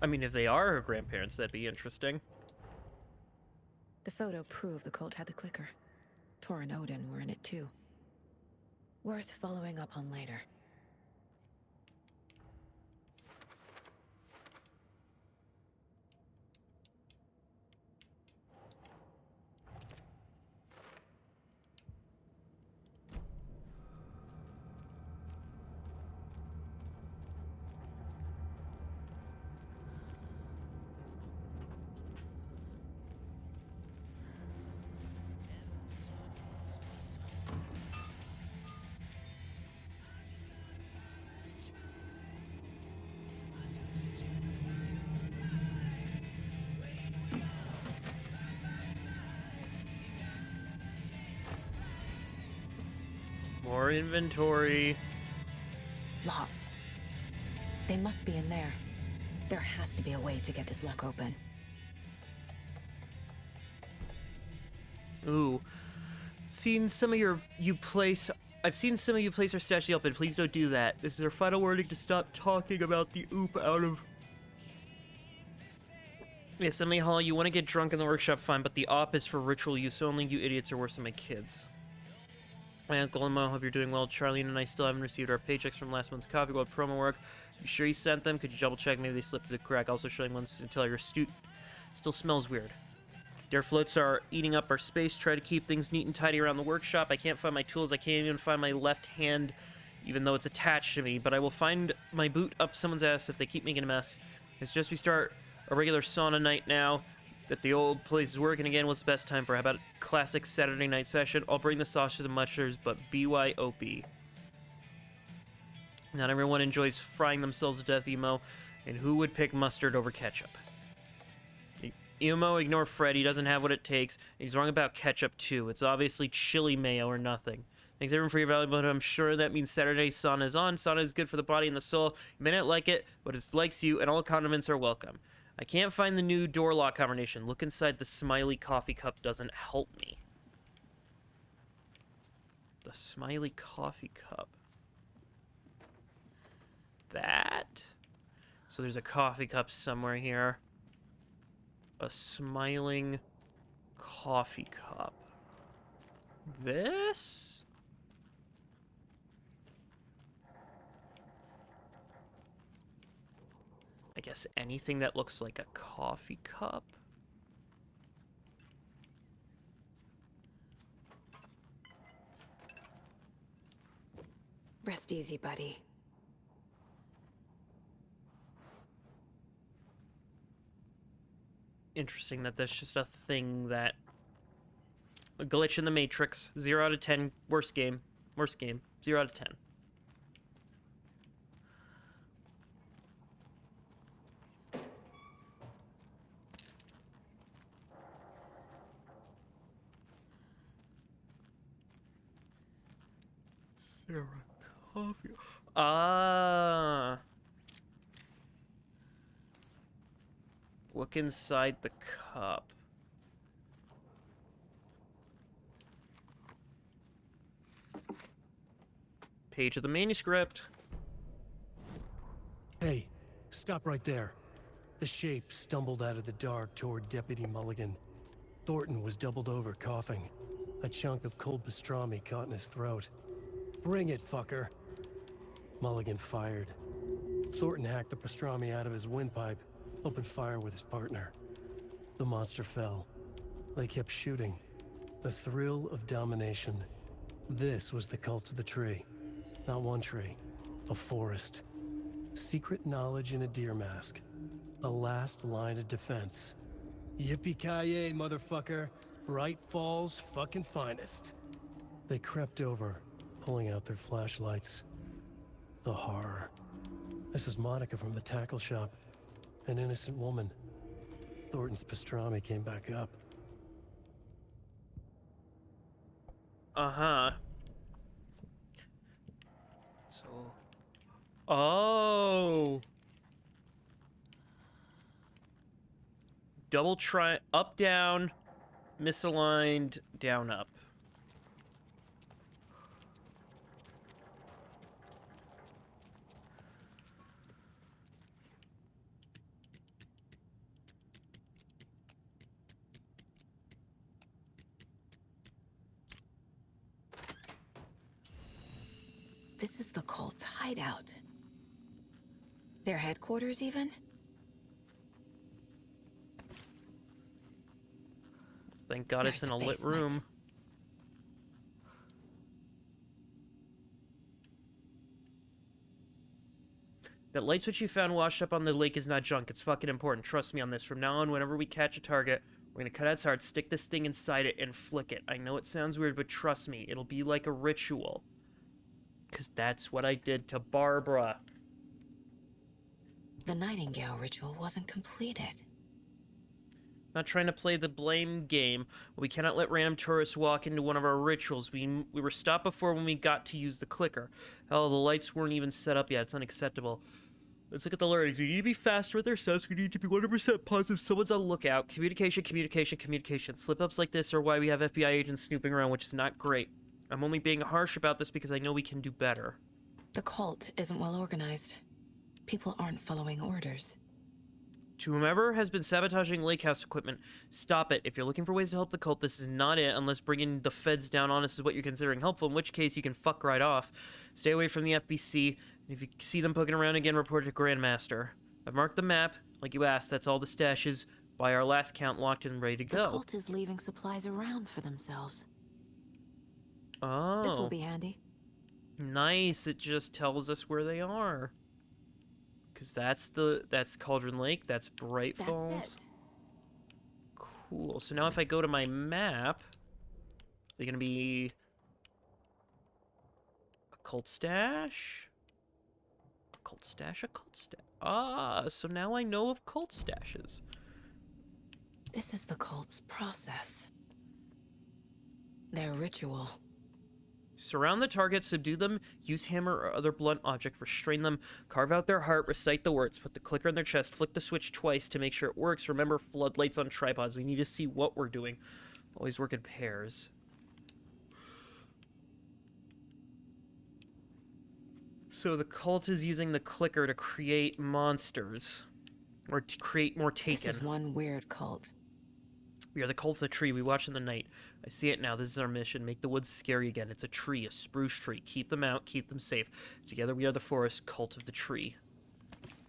Speaker 1: I mean, if they are her grandparents, that'd be interesting.
Speaker 5: The photo proved the cult had the clicker. Tor and Odin were in it too. Worth following up on later.
Speaker 1: More inventory.
Speaker 5: Locked. They must be in there. There has to be a way to get this lock open.
Speaker 1: Ooh. Seen some of you place our statue up, and please don't do that. This is our final warning to stop talking about the oop out of... Yeah, Assembly Hall, you want to get drunk in the workshop, fine, but the op is for ritual use only. You idiots are worse than my kids. My Uncle and Mo, hope you're doing well. Charlene and I still haven't received our paychecks from last month's Coffee Club promo work. You sure you sent them? Could you double check? Maybe they slipped through the crack. Also showing ones until your astute still smells weird. Their floats are eating up our space. Try to keep things neat and tidy around the workshop. I can't find my tools. I can't even find my left hand, even though it's attached to me. But I will find my boot up someone's ass if they keep making a mess. It's just we start a regular sauna night now. That the old place is working again. What's the best time for? How about a classic Saturday night session? I'll bring the sausage and mushrooms, but BYOB. Not everyone enjoys frying themselves to death, Emo. And who would pick mustard over ketchup? Emo, ignore Fred. He doesn't have what it takes. He's wrong about ketchup, too. It's obviously chili mayo or nothing. Thanks everyone for your valuable, but I'm sure that means Saturday sauna is on. Sauna is good for the body and the soul. You may not like it, but it likes you, and all condiments are welcome. I can't find the new door lock combination. Look inside the smiley coffee cup doesn't help me. The smiley coffee cup. That? So there's a coffee cup somewhere here. A smiling coffee cup. This? I guess anything that looks like a coffee cup.
Speaker 11: Rest easy, buddy.
Speaker 1: Interesting that that's just a thing that... A glitch in the Matrix. 0 out of 10. Worst game. Worst game. 0 out of 10. Sarah coffee. Ah. Look inside the cup. Page of the manuscript.
Speaker 2: Hey, stop right there. The shape stumbled out of the dark toward Deputy Mulligan. Thornton was doubled over, coughing. A chunk of cold pastrami caught in his throat. Bring it, fucker. Mulligan fired. Thornton hacked the pastrami out of his windpipe, opened fire with his partner. The monster fell. They kept shooting. The thrill of domination. This was the cult of the tree. Not one tree, a forest. Secret knowledge in a deer mask. A last line of defense. Yippee-ki-yay, motherfucker. Bright Falls' fucking finest. They crept over, pulling out their flashlights. The horror. This is Monica from the tackle shop. An innocent woman. Thornton's pastrami came back up.
Speaker 1: Uh-huh. So... Oh! Double try... Up, down, misaligned, down, up.
Speaker 11: This is the cult's hideout. Their headquarters, even?
Speaker 1: Thank God it's in a lit room. That light switch you found washed up on the lake is not junk. It's fucking important. Trust me on this. From now on, whenever we catch a target, we're gonna cut its heart, stick this thing inside it, and flick it. I know it sounds weird, but trust me, it'll be like a ritual. Because that's what I did to Barbara.
Speaker 11: The Nightingale ritual wasn't completed.
Speaker 1: Not trying to play the blame game. We cannot let random tourists walk into one of our rituals. We were stopped before when we got to use the clicker. Hell, the lights weren't even set up yet. It's unacceptable. Let's look at the learnings. We need to be faster with our steps. We need to be 100% positive someone's on the lookout. Communication, communication, communication. Slip-ups like this are why we have FBI agents snooping around, which is not great. I'm only being harsh about this because I know we can do better.
Speaker 11: The cult isn't well organized. People aren't following orders.
Speaker 1: To whomever has been sabotaging lake house equipment, stop it. If you're looking for ways to help the cult, this is not it, unless bringing the feds down on us is what you're considering helpful, in which case you can fuck right off. Stay away from the FBC, and if you see them poking around again, report it to Grandmaster. I've marked the map. Like you asked, that's all the stashes. By our last count, locked and ready to go.
Speaker 11: The cult is leaving supplies around for themselves.
Speaker 1: Oh.
Speaker 11: This will be handy.
Speaker 1: Nice. It just tells us where they are. Because that's Cauldron Lake, that's Bright Falls.
Speaker 11: That's it.
Speaker 1: Cool. So now if I go to my map, they're gonna be a cult stash? A cult stash, a cult stash. Ah, so now I know of cult stashes.
Speaker 11: This is the cult's process. Their ritual.
Speaker 1: Surround the target, subdue them, use hammer or other blunt object, restrain them, carve out their heart, recite the words, put the clicker in their chest, flick the switch twice to make sure it works. Remember, floodlights on tripods. We need to see what we're doing. Always work in pairs. So the cult is using the clicker to create monsters. Or to create more Taken.
Speaker 5: This is one weird cult.
Speaker 1: We are the cult of the tree. We watch in the night. I see it now. This is our mission. Make the woods scary again. It's a tree, a spruce tree. Keep them out. Keep them safe. Together we are the forest. Cult of the tree.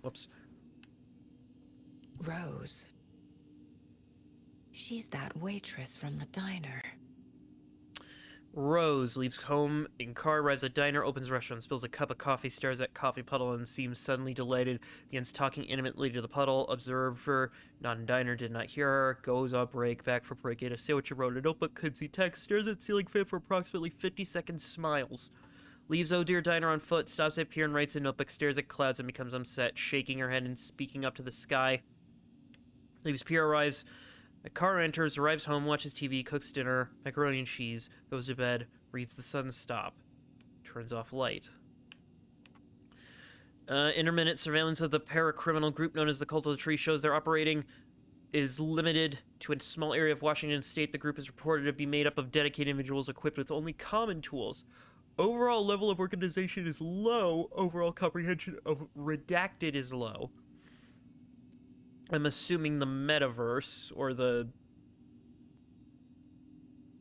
Speaker 1: Whoops.
Speaker 5: Rose. She's that waitress from the diner.
Speaker 1: Rose leaves home in car, arrives at diner, opens restaurant, spills a cup of coffee, stares at coffee puddle, and seems suddenly delighted. Begins talking intimately to the puddle. Observer, not in diner, did not hear her. Goes up break, back for break. Ate a sandwich and wrote a notebook. Could see text. Stares at ceiling fan for approximately 50 seconds. Smiles. Leaves Oh Dear Diner on foot. Stops at pier and writes a notebook. Stares at clouds and becomes upset, shaking her head and speaking up to the sky. Leaves pier, arrives. A car enters, arrives home, watches TV, cooks dinner, macaroni and cheese, goes to bed, reads the sun stop, turns off light. Intermittent surveillance of the paracriminal group known as the Cult of the Tree shows their operating is limited to a small area of Washington state. The group is reported to be made up of dedicated individuals equipped with only common tools. Overall level of organization is low. Overall comprehension of redacted is low. I'm assuming the metaverse, or the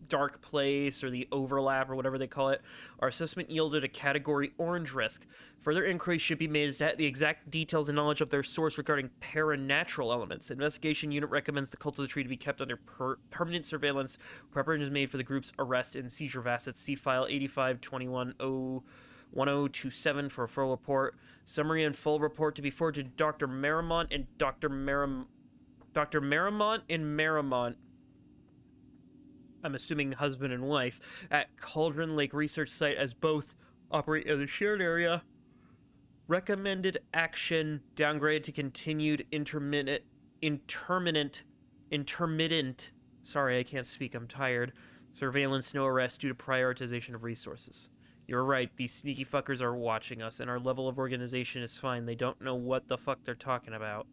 Speaker 1: dark place, or the overlap, or whatever they call it. Our assessment yielded a category orange risk. Further inquiry should be made as to the exact details and knowledge of their source regarding paranatural elements. Investigation unit recommends the Cult of the Tree to be kept under permanent surveillance. Preparation is made for the group's arrest and seizure of assets. See file 85211027 for a full report. Summary and full report to be forwarded to Dr. Marimont and Dr. Marimont and Marimont, I'm assuming husband and wife, at Cauldron Lake Research Site, as both operate in a shared area. Recommended action downgraded to continued intermittent, sorry, I can't speak, I'm tired. Surveillance, no arrest due to prioritization of resources. You're right, these sneaky fuckers are watching us, and our level of organization is fine. They don't know what the fuck they're talking about.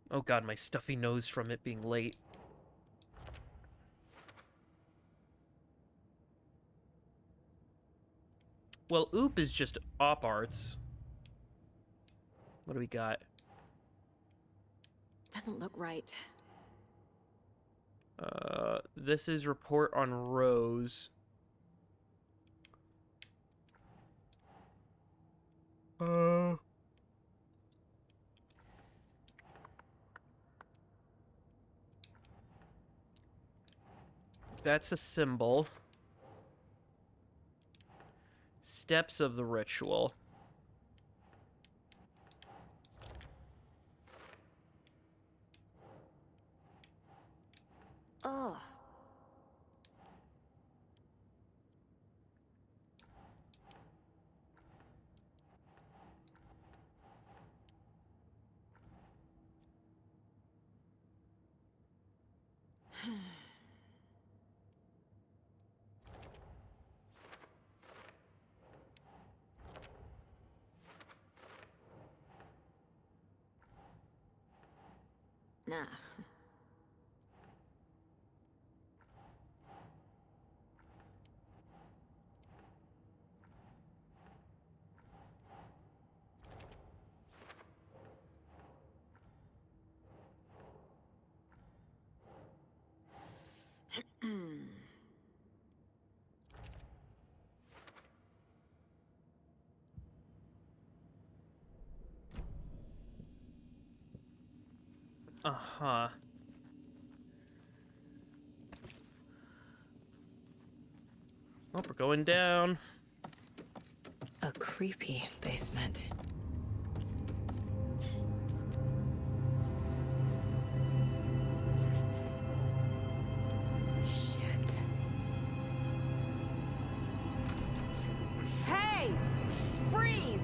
Speaker 1: Oh god, my stuffy nose from it being late. Well, OOP is just op arts. What do we got?
Speaker 21: Doesn't look right.
Speaker 1: This is report on Rose. That's a symbol. Steps of the ritual.
Speaker 21: Oh. Nah.
Speaker 1: Uh-huh. Oh, we're going down.
Speaker 5: A creepy basement. Shit.
Speaker 3: Hey! Freeze!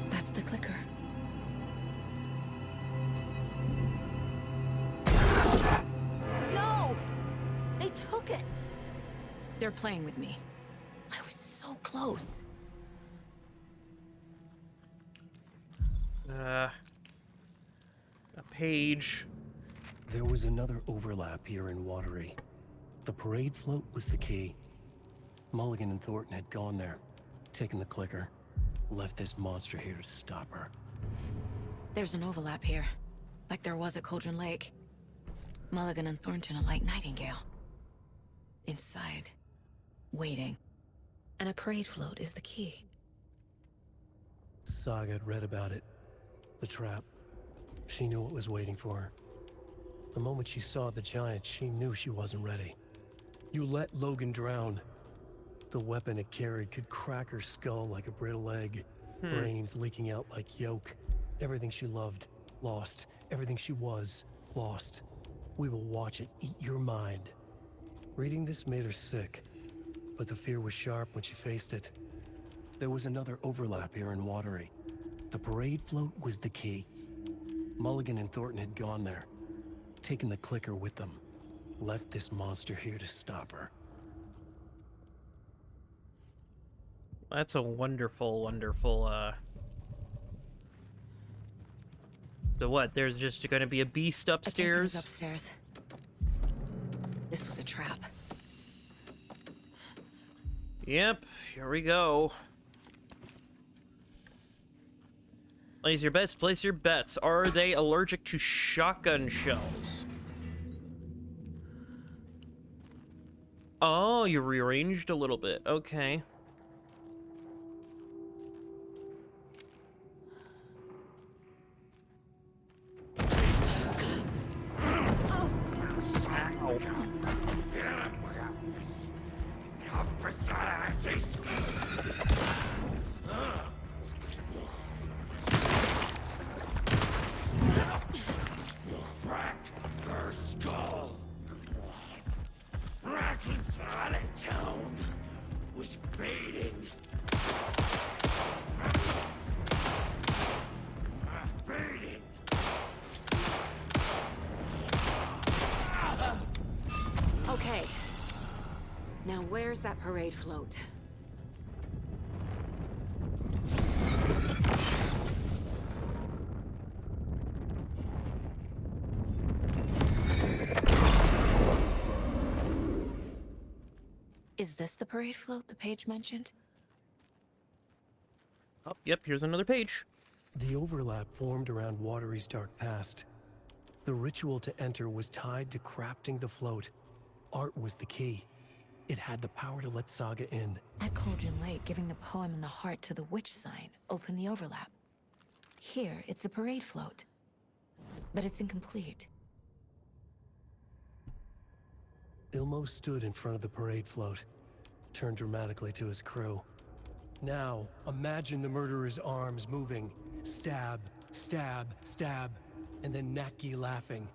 Speaker 5: That's the clicker.
Speaker 21: No! They took it!
Speaker 5: They're playing with me. I was so close.
Speaker 1: A page.
Speaker 2: There was another overlap here in Watery. The parade float was the key. Mulligan and Thornton had gone there, taken the clicker, left this monster here to stop her.
Speaker 5: There's an overlap here, like there was at Cauldron Lake. Mulligan and Thornton are like Nightingale. Inside, waiting. And a parade float is the key.
Speaker 2: Saga had read about it. The trap. She knew what was waiting for her. The moment she saw the giant, she knew she wasn't ready. You let Logan drown. The weapon it carried could crack her skull like a brittle egg. Brains leaking out like yolk. Everything she loved, lost. Everything she was, lost. We will watch it eat your mind. Reading this made her sick, but the fear was sharp when she faced it. There was another overlap here in Watery. The parade float was the key. Mulligan and Thornton had gone there, taken the clicker with them, left this monster here to stop her.
Speaker 1: That's a wonderful, So what, there's just gonna be a beast upstairs?
Speaker 5: Upstairs. This was a trap.
Speaker 1: Yep, here we go. Place your bets, place your bets. Are they allergic to shotgun shells? Oh, you rearranged a little bit. Okay.
Speaker 7: Town was fading.
Speaker 21: Okay. Now where's that parade float?
Speaker 5: Is this the parade float the page mentioned?
Speaker 1: Oh, yep, here's another page.
Speaker 2: The overlap formed around Watery's dark past. The ritual to enter was tied to crafting the float. Art was the key. It had the power to let Saga in.
Speaker 5: At Cauldron Lake, giving the poem and the heart to the witch sign opened the overlap. Here, it's the parade float. But it's incomplete.
Speaker 2: Ilmo stood in front of the parade float, turned dramatically to his crew. Now, imagine the murderer's arms moving. Stab, stab, stab, and then Naki laughing.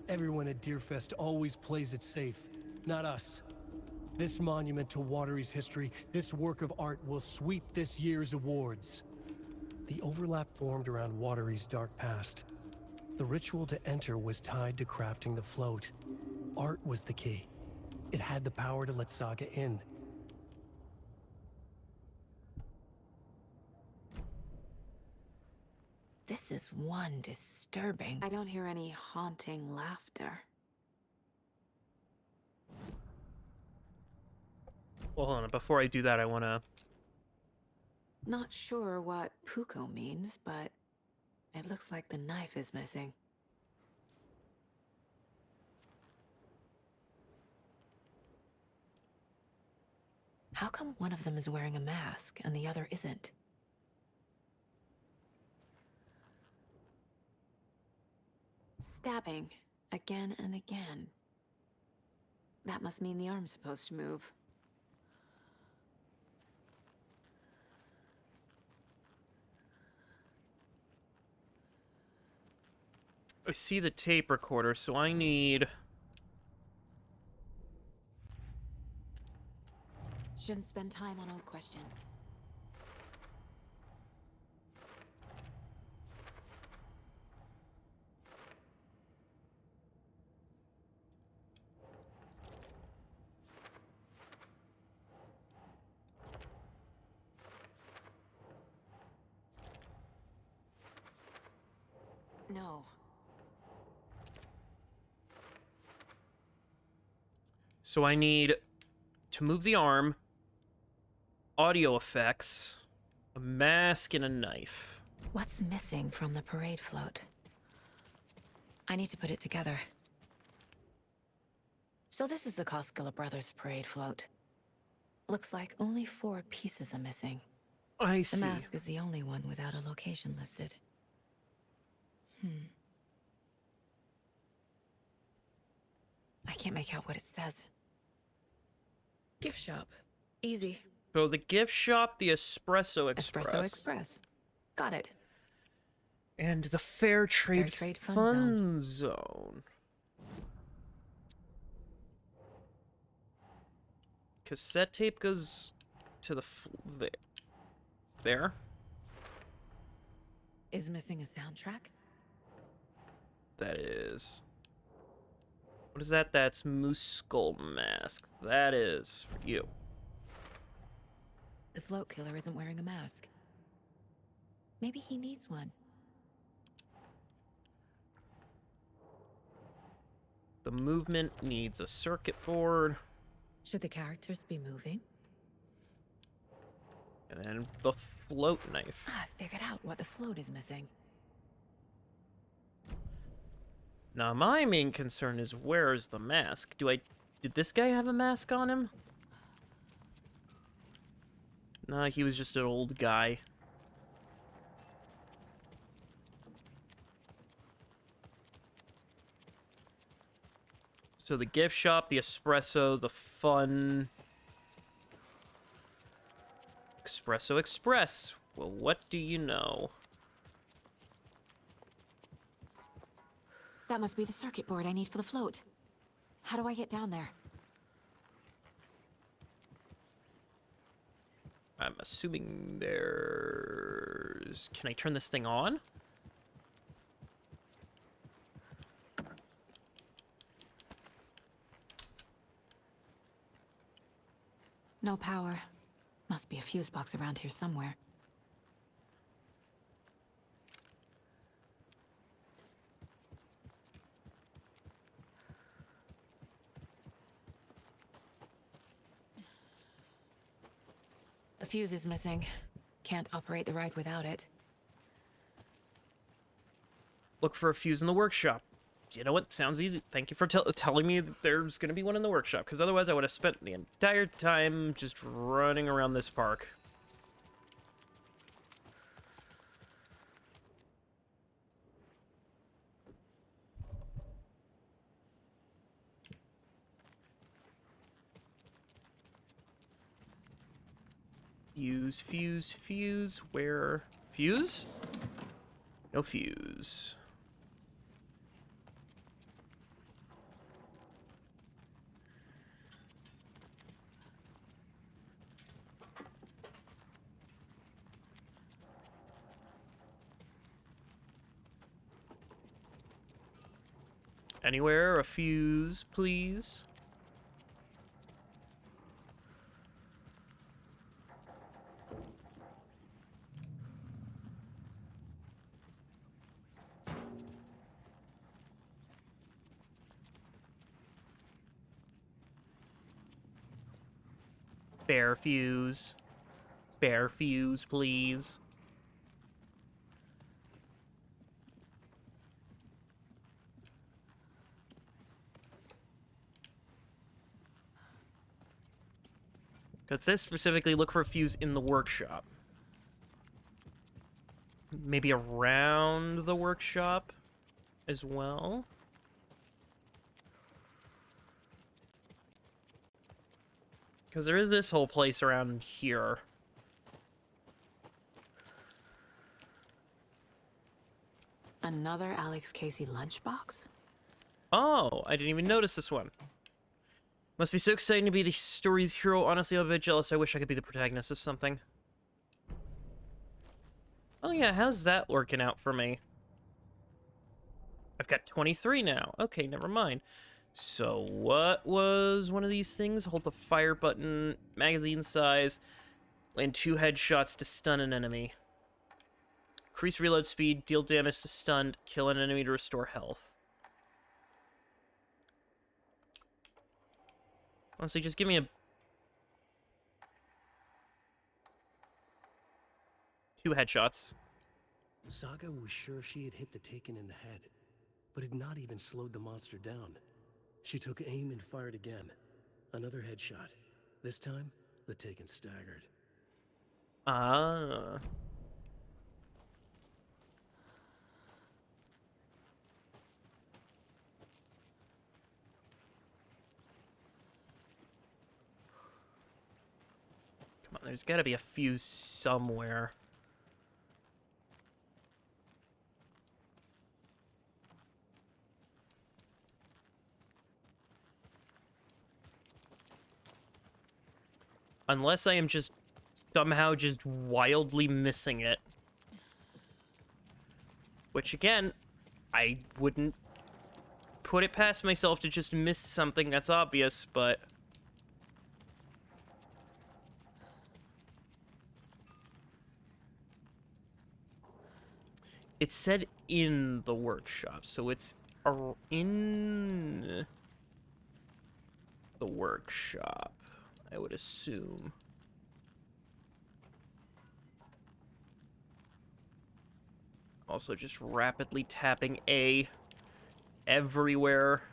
Speaker 2: Everyone at Deerfest always plays it safe, not us. This monument to Watery's history, this work of art will sweep this year's awards. The overlap formed around Watery's dark past. The ritual to enter was tied to crafting the float. Art was the key. It had the power to let Saga in.
Speaker 5: This is one disturbing.
Speaker 21: I don't hear any haunting laughter.
Speaker 1: Well, hold on. Before I do that, I want to...
Speaker 21: Not sure what Puko means, but it looks like the knife is missing.
Speaker 5: How come one of them is wearing a mask and the other isn't?
Speaker 21: Stabbing again and again. That must mean the arm's supposed to move.
Speaker 1: I see the tape recorder, so I need...
Speaker 21: Shouldn't spend time on old questions. No.
Speaker 1: So I need to move the arm, audio effects, a mask, and a knife.
Speaker 5: What's missing from the parade float? I need to put it together. So this is the Koskela Brothers parade float. Looks like only 4 pieces are missing.
Speaker 1: I see.
Speaker 5: The mask is the only one without a location listed. I can't make out what it says. Gift shop. Easy.
Speaker 1: So the gift shop, the Espresso Express.
Speaker 5: Espresso Express. Got it.
Speaker 1: And the Fair Trade,
Speaker 5: Fun
Speaker 1: Fun Zone. Cassette tape goes to the there.
Speaker 5: Is missing a soundtrack?
Speaker 1: That is. What is that? That's Moose Skull Mask. That is for you.
Speaker 5: The float killer isn't wearing a mask. Maybe he needs one.
Speaker 1: The movement needs a circuit board.
Speaker 5: Should the characters be moving?
Speaker 1: And then the float knife.
Speaker 5: I figured out what the float is missing.
Speaker 1: Now my main concern is where's the mask? Did this guy have a mask on him? Nah, he was just an old guy. So the gift shop, the espresso, the fun... Espresso Express. Well, what do you know?
Speaker 5: That must be the circuit board I need for the float. How do I get down there?
Speaker 1: I'm assuming there's... Can I turn this thing on?
Speaker 5: No power. Must be a fuse box around here somewhere. A fuse is missing. Can't operate the ride without it.
Speaker 1: Look for a fuse in the workshop. You know what? Sounds easy. Thank you for telling me that there's going to be one in the workshop, because otherwise I would have spent the entire time just running around this park. Fuse, fuse, fuse. Where? Fuse? No fuse. Anywhere a fuse, please? Spare fuse. Spare fuse, please. It says specifically look for a fuse in the workshop. Maybe around the workshop as well. Because there is this whole place around here.
Speaker 5: Another Alex Casey lunchbox?
Speaker 1: Oh, I didn't even notice this one. Must be so exciting to be the story's hero. Honestly, I'm a bit jealous. I wish I could be the protagonist of something. Oh yeah, how's that working out for me? I've got 23 now. Okay, never mind. So what was one of these things? Hold the fire button, magazine size, land 2 headshots to stun an enemy. Increase reload speed, deal damage to stunned, kill an enemy to restore health. Honestly, just give me a... 2 headshots.
Speaker 2: Saga was sure she had hit the Taken in the head, but had not even slowed the monster down. She took aim and fired again. Another headshot. This time, the Taken staggered.
Speaker 1: Ah. Come on, there's gotta be a fuse somewhere. Unless I am just somehow just wildly missing it. Which, again, I wouldn't put it past myself to just miss something that's obvious, but... It said in the workshop, so it's in the workshop, I would assume. Also just rapidly tapping A everywhere.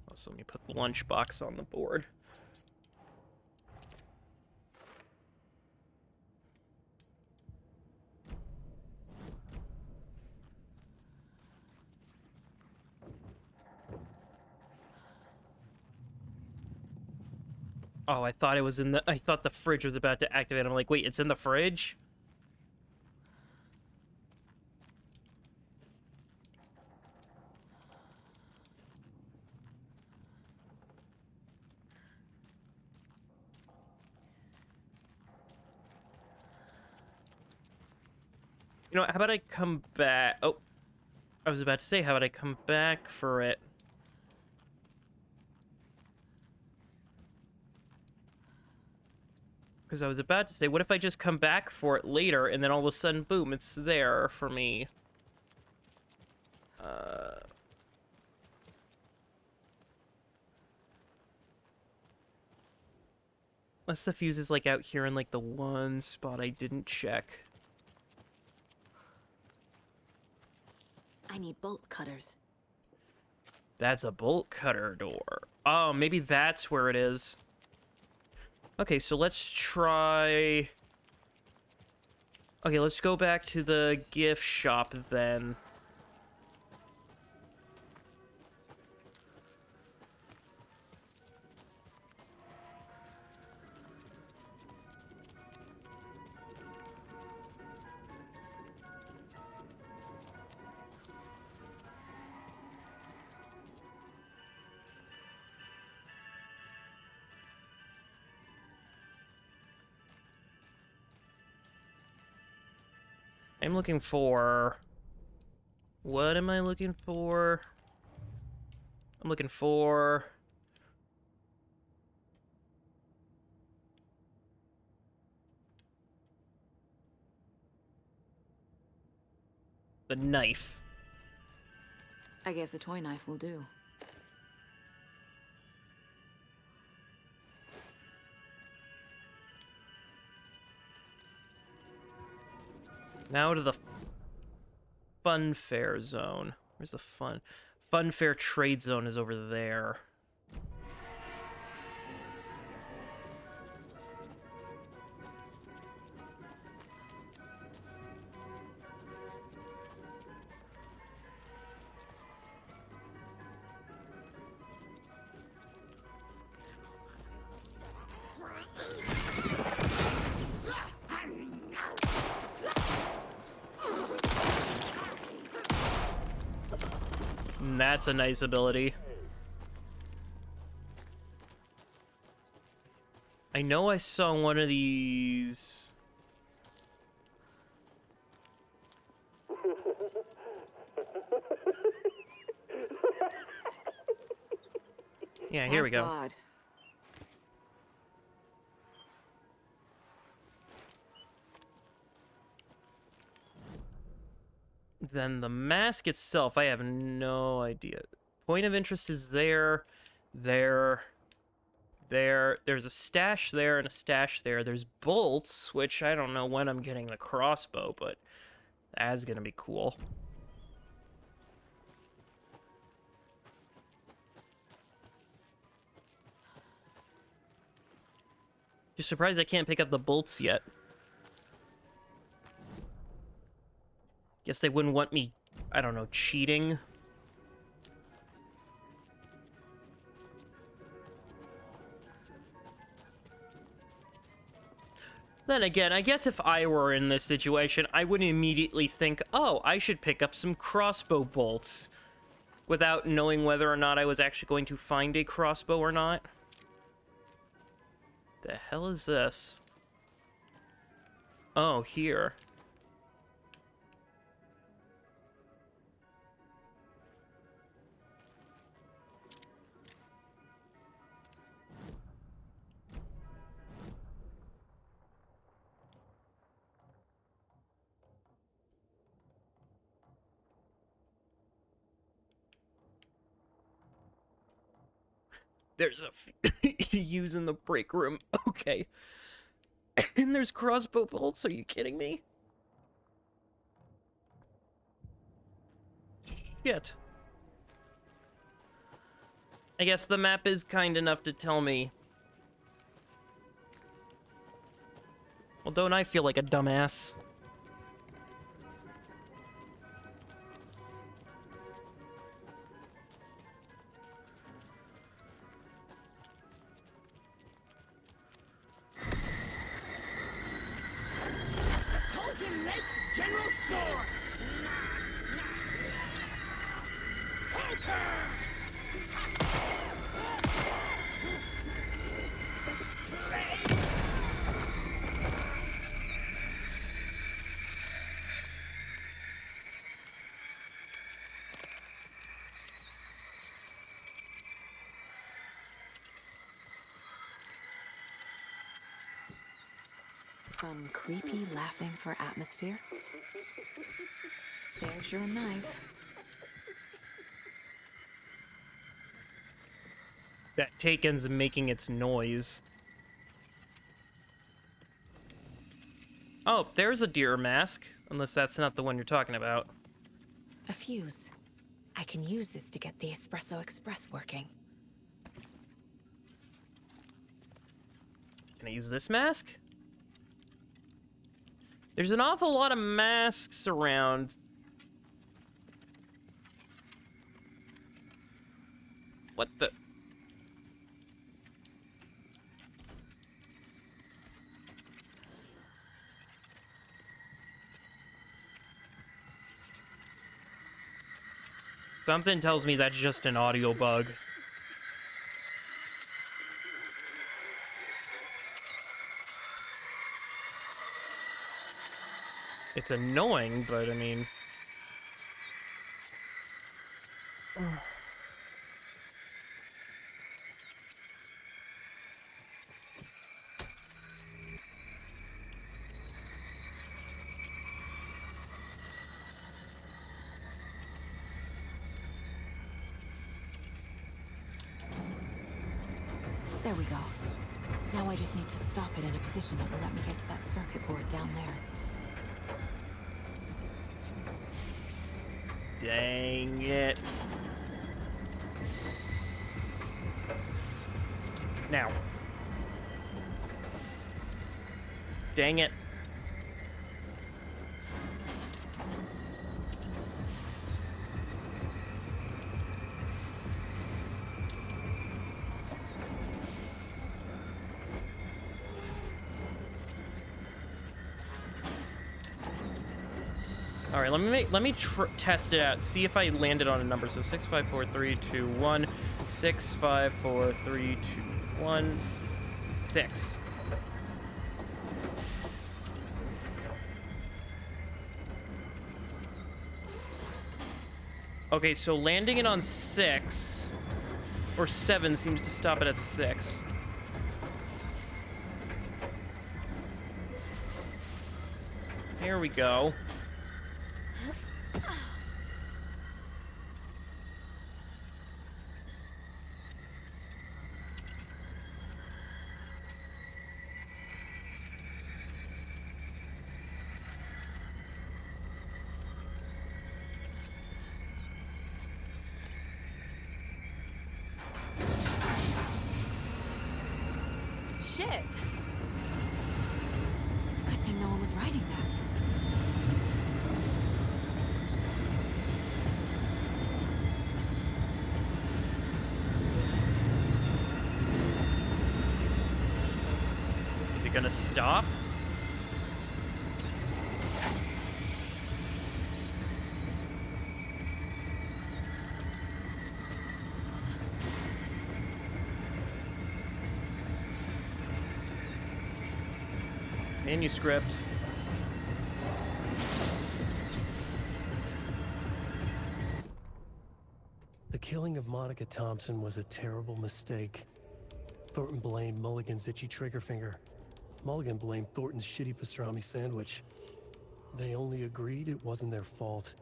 Speaker 1: Also, let me put the lunchbox on the board. Oh, I thought it was in the... I thought the fridge was about to activate. I'm like, wait, it's in the fridge? You know what, how about I come back... Oh, I was about to say, how about I come back for it? Because I was about to say, what if I just come back for it later, and then all of a sudden, boom, it's there for me. Unless the fuse is, like, out here in, like, the one spot I didn't check.
Speaker 21: I need bolt cutters.
Speaker 1: That's a bolt cutter door. Oh, maybe that's where it is. Okay, so let's try... Okay, let's go back to the gift shop then. I'm looking for... What am I looking for? I'm looking for... the knife.
Speaker 21: I guess a toy knife will do.
Speaker 1: Now to the fun fair zone. Where's the fun? Fun fair trade zone is over there. And that's a nice ability. I know I saw one of these. Yeah, here we go.
Speaker 21: God.
Speaker 1: Then the mask itself, I have no idea. Point of interest is there. There's a stash there and a stash there. There's bolts, which I don't know when I'm getting the crossbow, but that's gonna be cool. Just surprised I can't pick up the bolts yet. Guess they wouldn't want me, I don't know, cheating. Then again, I guess if I were in this situation, I wouldn't immediately think, oh, I should pick up some crossbow bolts, without knowing whether or not I was actually going to find a crossbow or not. The hell is this? Oh, here. There's a use in the break room. Okay. And there's crossbow bolts? Are you kidding me? Shit. I guess the map is kind enough to tell me. Well, don't I feel like a dumbass?
Speaker 7: General Store!
Speaker 21: Some creepy laughing for atmosphere. There's your knife.
Speaker 1: That Taken's making its noise. Oh, there's a deer mask. Unless that's not the one you're talking about.
Speaker 21: A fuse. I can use this to get the Espresso Express working.
Speaker 1: Can I use this mask? There's an awful lot of masks around. What the? Something tells me that's just an audio bug. It's annoying, but I mean...
Speaker 21: There we go. Now I just need to stop it in a position that will let me get to that circuit board down there.
Speaker 1: Dang it. Now. Dang it. All right, let me test it out. See if I landed on a number. So 6, 5, 4, 3, 2, 1. 6, 5, 4, 3, 2, 1. 6. Okay, so landing it on 6 Or 7 seems to stop it at 6. Here we go.
Speaker 11: Shit! Good thing no one was writing that.
Speaker 1: Is it gonna stop? Manuscript.
Speaker 2: The killing of Monica Thompson was a terrible mistake. Thornton blamed Mulligan's itchy trigger finger. Mulligan blamed Thornton's shitty pastrami sandwich. They only agreed it wasn't their fault.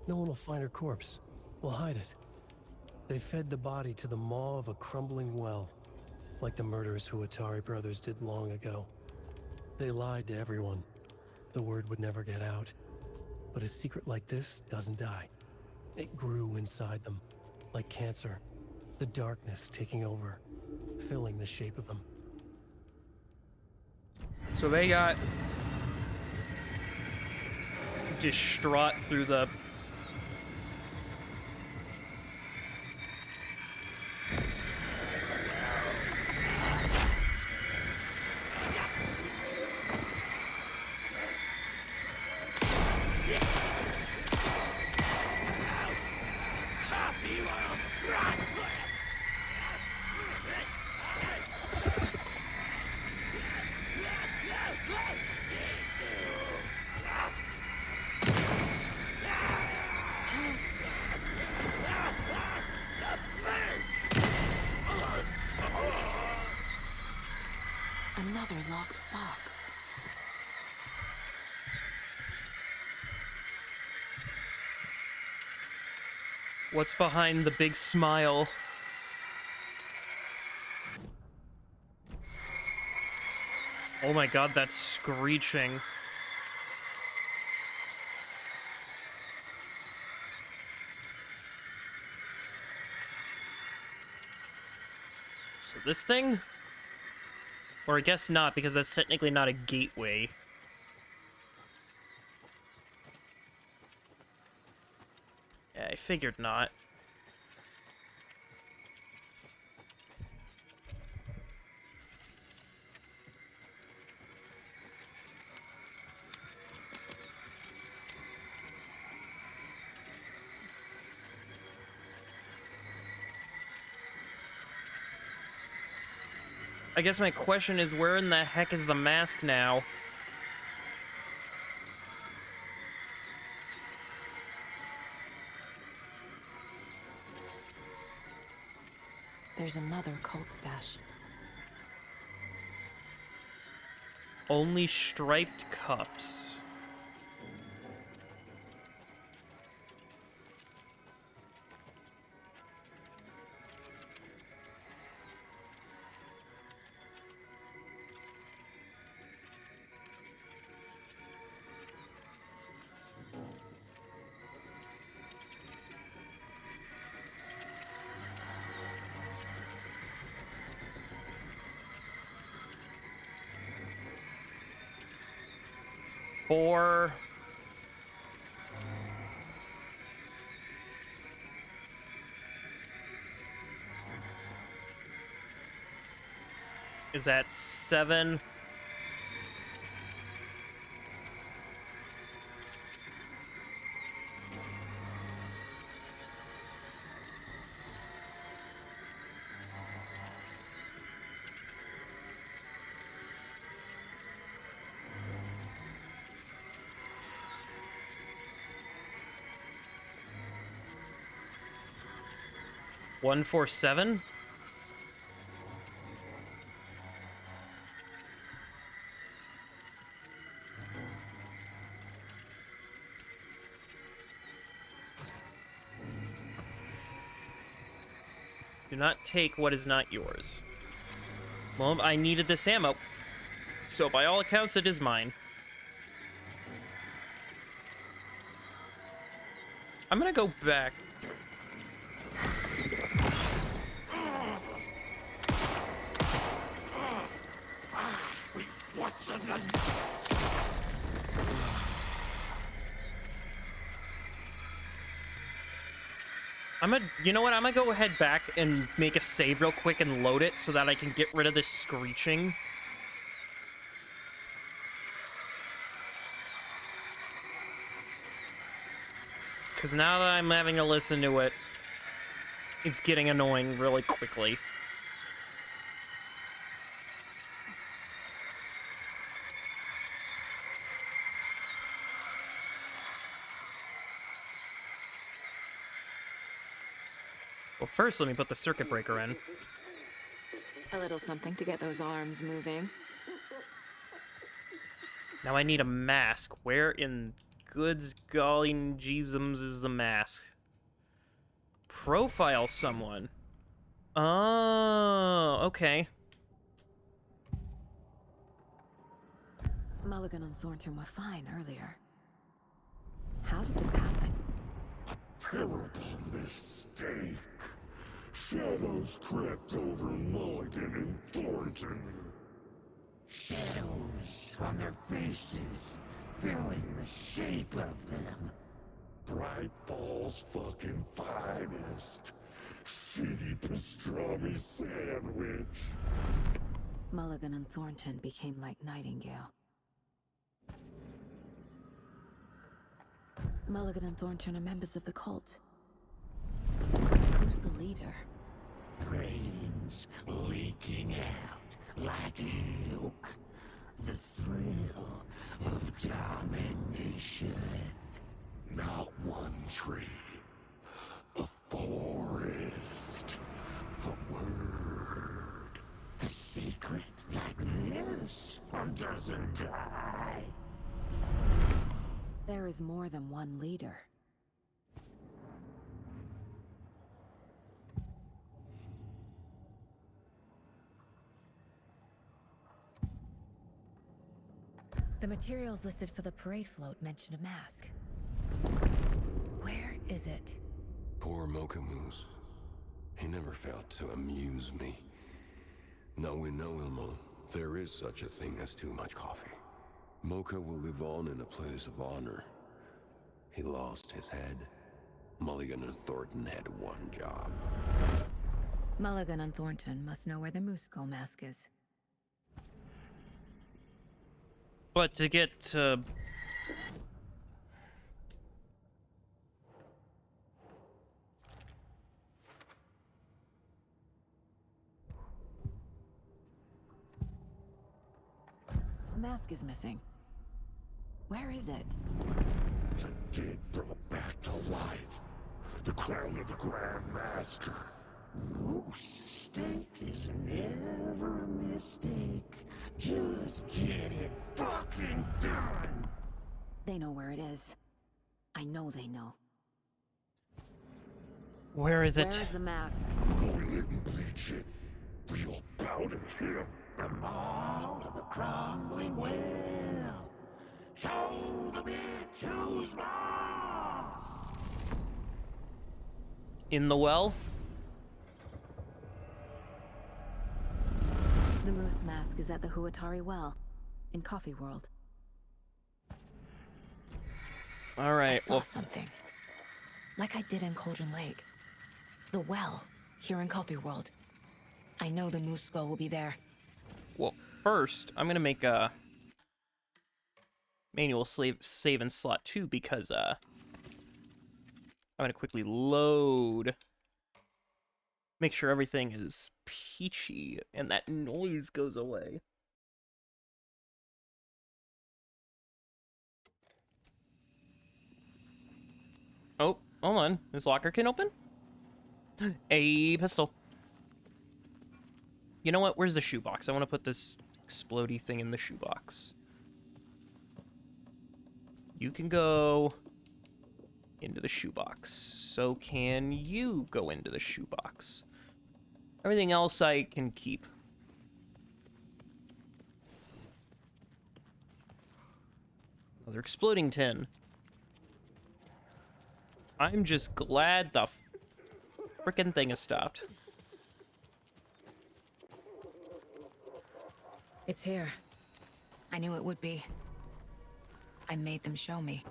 Speaker 2: No one will find her corpse. We'll hide it. They fed the body to the maw of a crumbling well, like the murderous Huatari brothers did long ago. They lied to everyone. The word would never get out. But a secret like this doesn't die. It grew inside them, like cancer. The darkness taking over, filling the shape of them.
Speaker 1: So they got distraught through the
Speaker 21: Another locked box.
Speaker 1: what's behind the big smile. Oh my god, that's screeching. So this thing? Or I guess not, because that's technically not a gateway. Yeah, I figured not. I guess my question is, where in the heck is the mask now?
Speaker 21: There's another cult stash.
Speaker 1: Only striped cups. Four. Is that 7? 147? Do not take what is not yours. Well, I needed this ammo, so by all accounts, it is mine. I'm gonna go back. You know what? I'm gonna go ahead back and make a save real quick and load it so that I can get rid of this screeching. Because now that I'm having to listen to it, it's getting annoying really quickly. Well, first, let me put the circuit breaker in.
Speaker 21: A little something to get those arms moving.
Speaker 1: Now I need a mask. Where in goods golly jeezums is the mask? Profile someone. Oh, okay.
Speaker 5: Mulligan and Thornton were fine earlier. How did this happen?
Speaker 7: Terrible mistake. Shadows crept over Mulligan and Thornton. Shadows on their faces, filling the shape of them. Bright Falls fucking finest. Shitty pastrami sandwich.
Speaker 5: Mulligan and Thornton became like Nightingale. Mulligan and Thornton are members of the cult. Who's the leader?
Speaker 7: Brains leaking out like ilk. The thrill of domination. Not one tree. A forest. The word. A secret like this doesn't die.
Speaker 5: There is more than one leader. The materials listed for the parade float mention a mask. Where is it?
Speaker 13: Poor Mocha Moose. He never failed to amuse me. Now we know, Ilmo, there is such a thing as too much coffee. Mocha will live on in a place of honor. He lost his head. Mulligan and Thornton had one job.
Speaker 5: Mulligan and Thornton must know where the Musco mask is.
Speaker 1: But to get to...
Speaker 5: The mask is missing. Where is it?
Speaker 7: The dead brought back to life. The crown of the Grand Master. Moose steak is never a mistake. Just get it fucking done.
Speaker 5: They know where it is. I know they know.
Speaker 1: Where is it?
Speaker 5: Where is the mask?
Speaker 7: Boil it and bleach it. Real powder here. The maw of a crumbling well. Show the bitch who's boss.
Speaker 1: In the well?
Speaker 5: The moose mask is at the Huatari Well, in Coffee World.
Speaker 1: Alright, well...
Speaker 5: something. Like I did in Cauldron Lake. The well, here in Coffee World. I know the moose skull will be there.
Speaker 1: Well, first, I'm gonna make a... manual save in slot 2 because, I'm gonna quickly load... make sure everything is peachy and that noise goes away. Oh, hold on. This locker can open? A pistol. You know what? Where's the shoebox? I want to put this explodey thing in the shoebox. You can go into the shoebox. So can you go into the shoebox? Everything else I can keep. Another exploding tin. I'm just glad the frickin' thing has stopped.
Speaker 5: It's here. I knew it would be. I made them show me.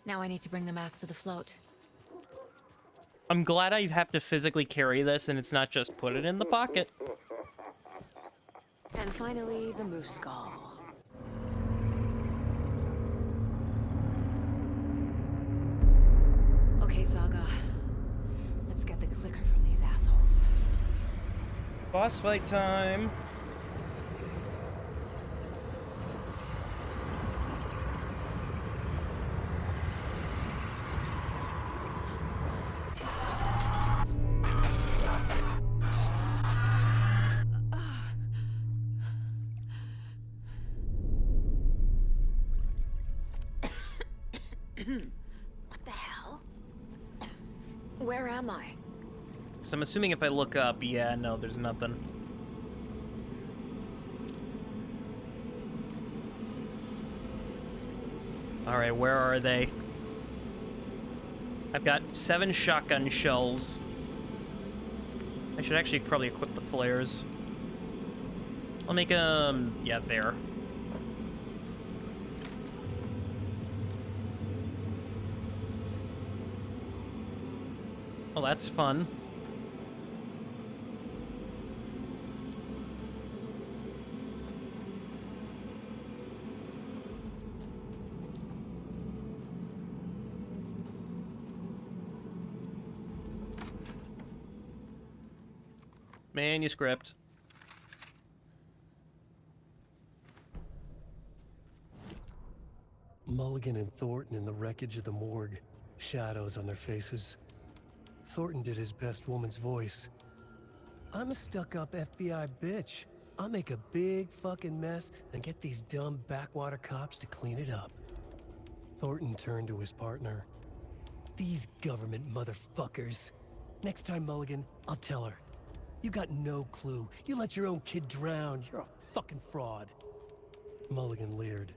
Speaker 5: Now I need to bring the mask to the float.
Speaker 1: I'm glad I have to physically carry this and it's not just put it in the pocket.
Speaker 21: And finally, the moose skull.
Speaker 5: Okay, Saga. Let's get the clicker from these assholes.
Speaker 1: Boss fight time.
Speaker 21: What the hell? Where am I?
Speaker 1: So I'm assuming if I look up, yeah, no, there's nothing. Alright, where are they? I've got 7 shotgun shells. I should actually probably equip the flares. I'll make yeah, there. Oh, that's fun. Manuscript.
Speaker 2: Mulligan and Thornton in the wreckage of the morgue. Shadows on their faces. Thornton did his best woman's voice. I'm a stuck-up FBI bitch. I'll make a big fucking mess and get these dumb backwater cops to clean it up. Thornton turned to his partner. These government motherfuckers. Next time, Mulligan, I'll tell her. You got no clue. You let your own kid drown. You're a fucking fraud. Mulligan leered.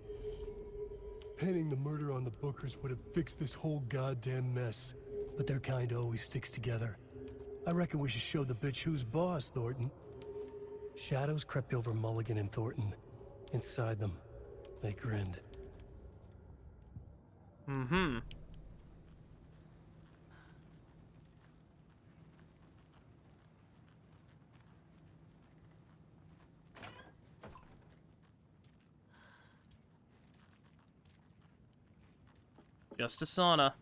Speaker 2: Pinning the murder on the Bookers would have fixed this whole goddamn mess. But their kind always sticks together. I reckon we should show the bitch who's boss, Thornton. Shadows crept over Mulligan and Thornton. Inside them, they grinned.
Speaker 1: Mm-hmm. Just a sauna.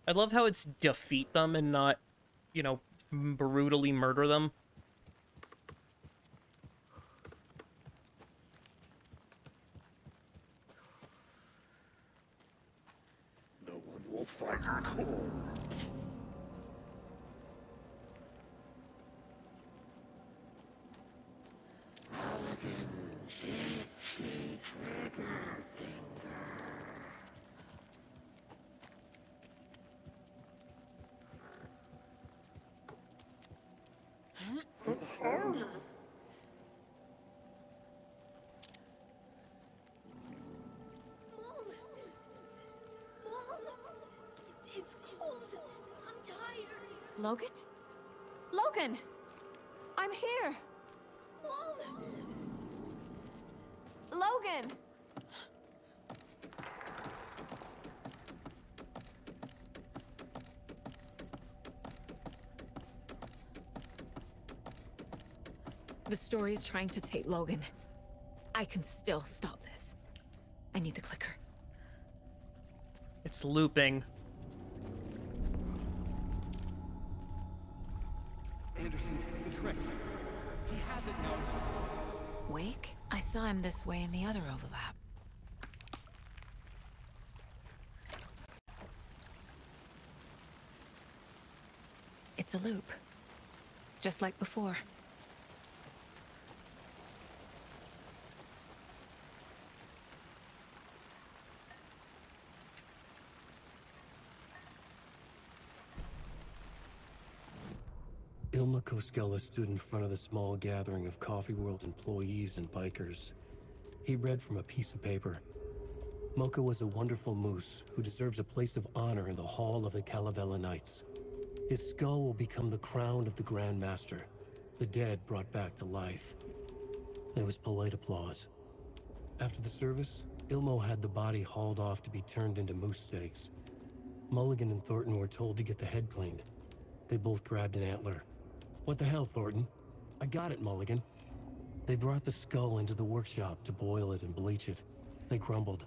Speaker 1: I love how it's defeat them and not, you know, brutally murder them.
Speaker 12: No one will fight cold.
Speaker 3: It's cold. I'm tired.
Speaker 11: Logan? Logan! I'm here!
Speaker 3: Mom!
Speaker 11: Logan!
Speaker 5: The story is trying to take Logan. I can still stop this. I need the clicker.
Speaker 1: It's looping.
Speaker 10: Anderson tricked. He has explicit note.
Speaker 5: Wake? I saw him this way in the other overlap. It's a loop. Just like before.
Speaker 2: Ilma Koskela stood in front of the small gathering of Coffee World employees and bikers. He read from a piece of paper. Mocha was a wonderful moose who deserves a place of honor in the hall of the Calavella Knights. His skull will become the crown of the Grand Master, the dead brought back to life. There was polite applause. After the service, Ilmo had the body hauled off to be turned into moose steaks. Mulligan and Thornton were told to get the head cleaned. They both grabbed an antler. What the hell, Thornton? I got it, Mulligan. They brought the skull into the workshop to boil it and bleach it. They grumbled.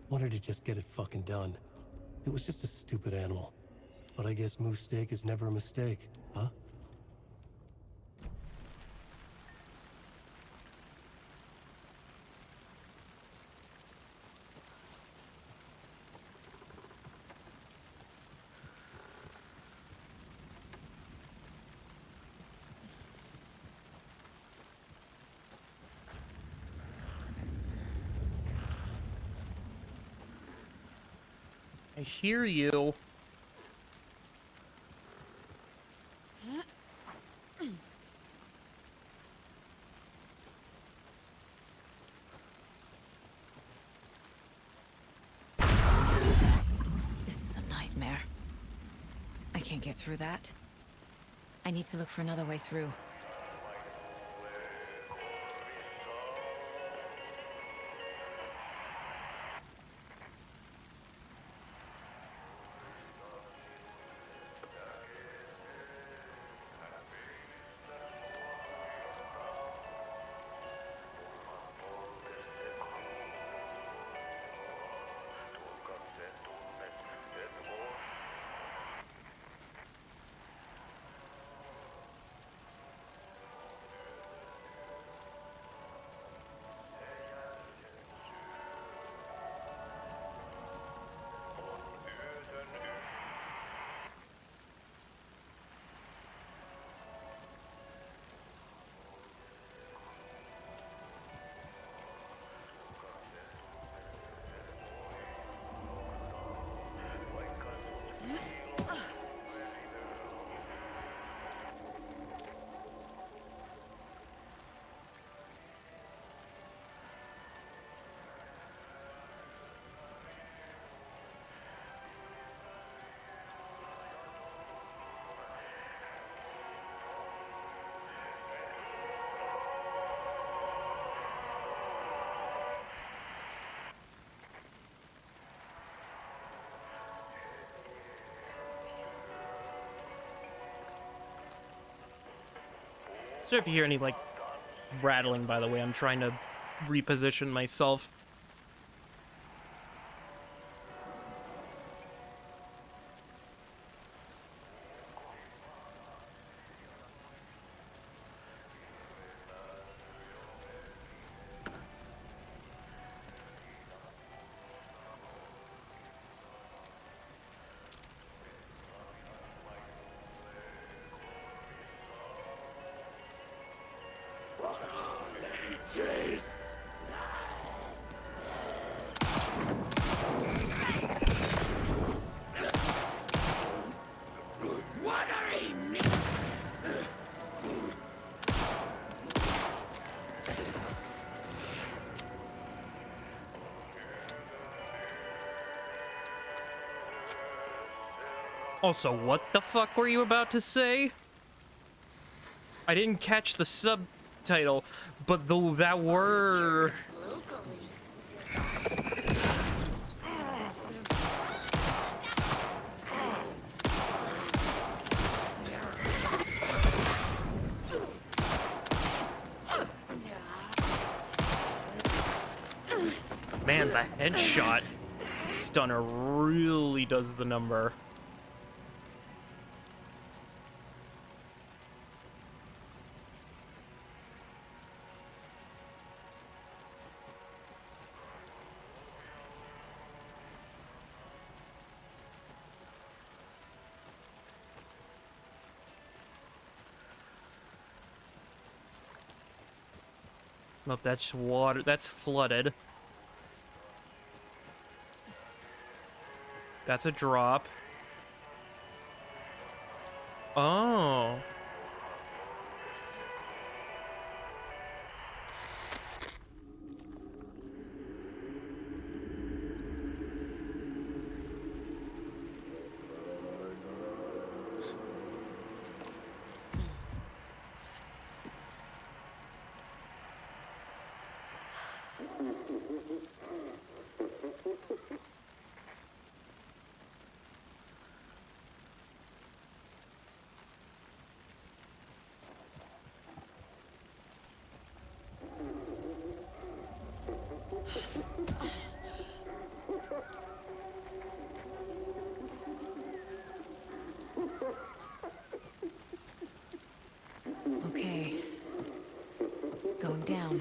Speaker 2: Wanted to just get it fucking done. It was just a stupid animal. But I guess moose steak is never a mistake, huh?
Speaker 1: I hear you.
Speaker 5: This is a nightmare. I can't get through that. I need to look for another way through.
Speaker 1: So if you hear any, like, rattling, by the way, I'm trying to reposition myself. Also, what the fuck were you about to say? I didn't catch the subtitle, but though that were... Man, the headshot stunner really does the number. Nope, that's water. That's flooded. That's a drop. Oh.
Speaker 5: Okay. Going down.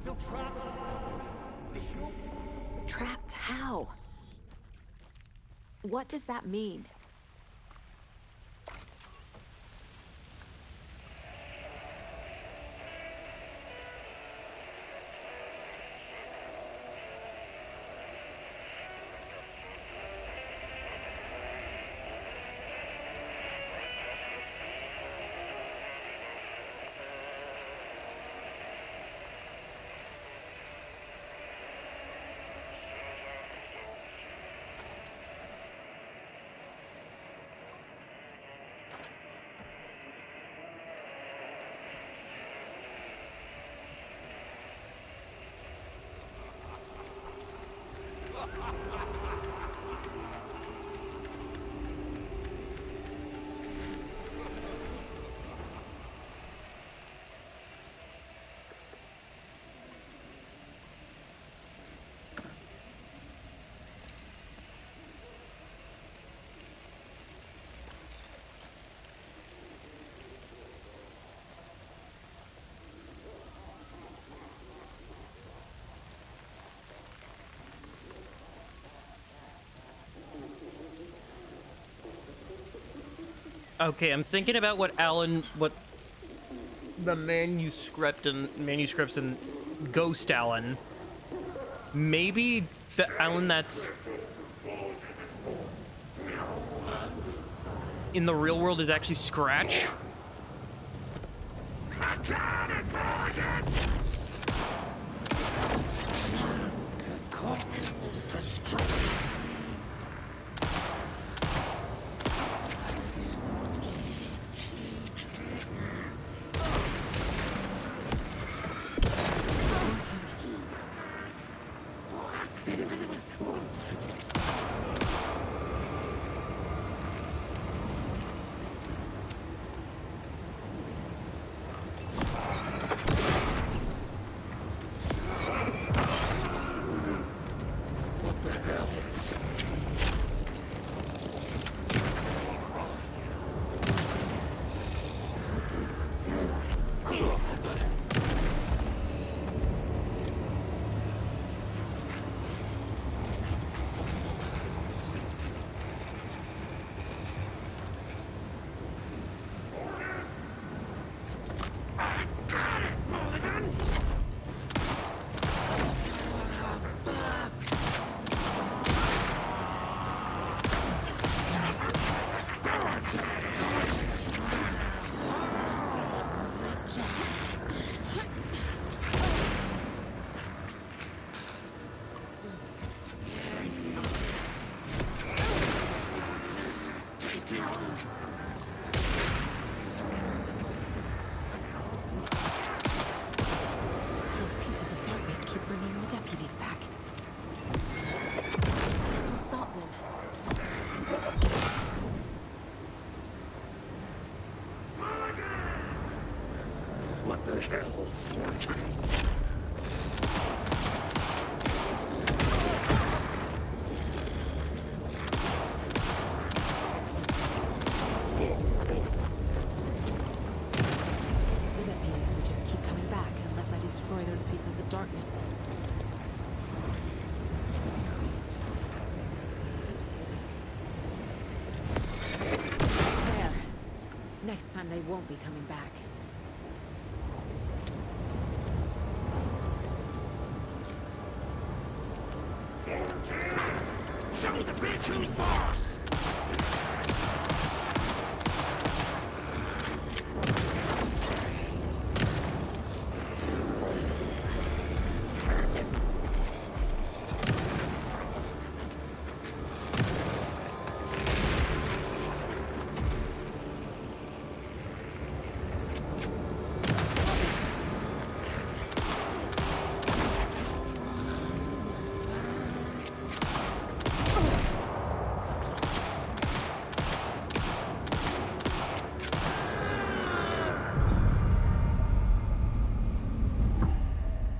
Speaker 10: Still trapped.
Speaker 21: Trapped how? What does that mean?
Speaker 1: Okay, I'm thinking about what the manuscripts and Ghost Alan. Maybe the Alan that's in the real world is actually Scratch.
Speaker 5: Those pieces of darkness keep bringing the deputies back. This will stop them.
Speaker 6: What the hell, Fortune?
Speaker 5: Next time they won't be coming back.
Speaker 7: Show the bitch who's boss!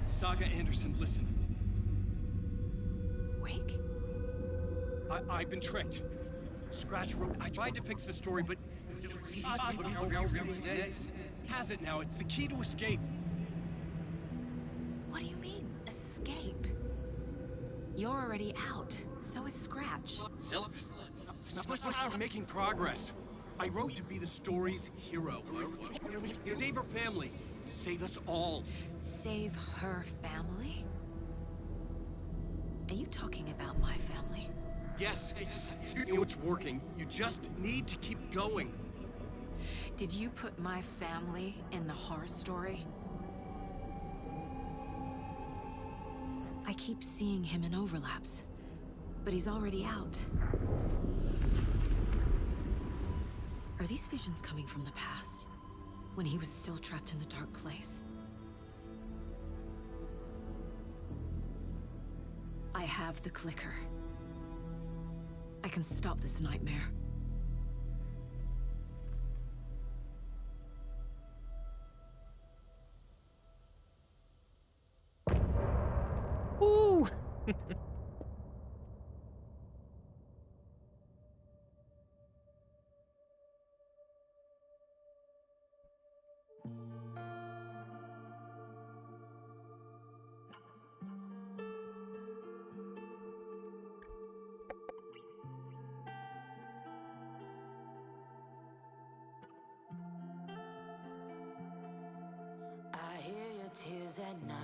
Speaker 15: Saga Anderson, listen.
Speaker 5: Wake?
Speaker 15: I've been tricked. Scratch wrote. I tried to fix the story, but has it now. It's the key to escape.
Speaker 11: What do you mean, escape? You're already out. So is Scratch.
Speaker 15: We're making progress. I wrote to be the story's hero. Save her family. Save us all.
Speaker 11: Save her family? Are you talking about my family?
Speaker 15: Yes, you know it's working. You just need to keep going.
Speaker 11: Did you put my family in the horror story? I keep seeing him in overlaps, but he's already out. Are these visions coming from the past? When he was still trapped in the dark place? I have the clicker. I can stop this nightmare.
Speaker 1: Ooh!
Speaker 16: I hear your tears at night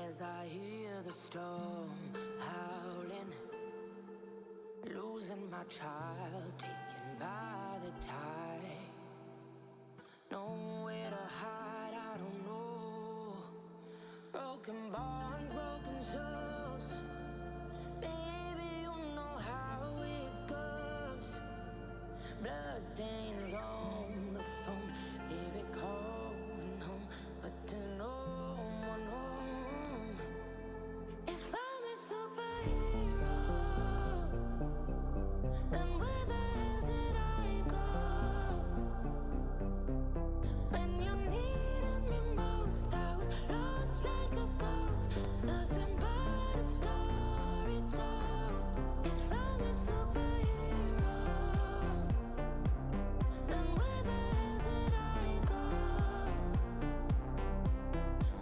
Speaker 16: as I hear the storm howling, losing my child, taken by the tide. Nowhere to hide, I don't know. Broken bonds, broken souls. Baby, you know how it goes. Bloodstains on the phone, hear it calling home, but there's no one home. If I'm a superhero, then where the hell did I go? When you needed me most, I was lost like a ghost, nothing but a story told. If I'm a superhero, then where the hell did I go?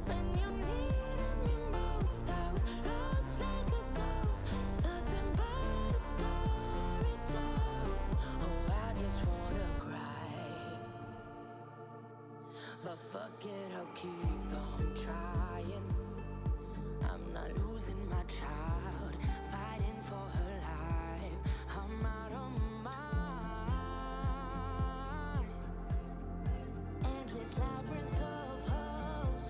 Speaker 16: When you needed me most, I was lost like a ghost, nothing but a story told. Oh, I just wanna cry, but fuck it, I'll keep on trying. I'm not losing my child, fighting for her life. I'm out of mind. Endless labyrinth of holes,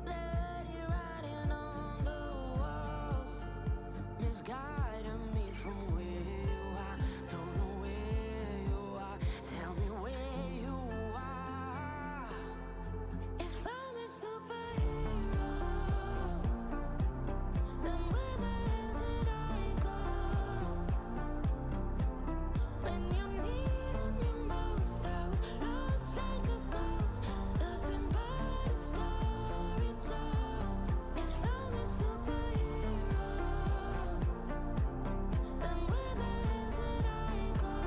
Speaker 16: bloody writing on the walls, misguiding me from where you are. Don't know where you are. Tell me where you are. If I'm a superhero, then where the hell did I go? When you needed me most, I was lost like a ghost, nothing but a story told. If I'm a superhero, then where the hell did I go?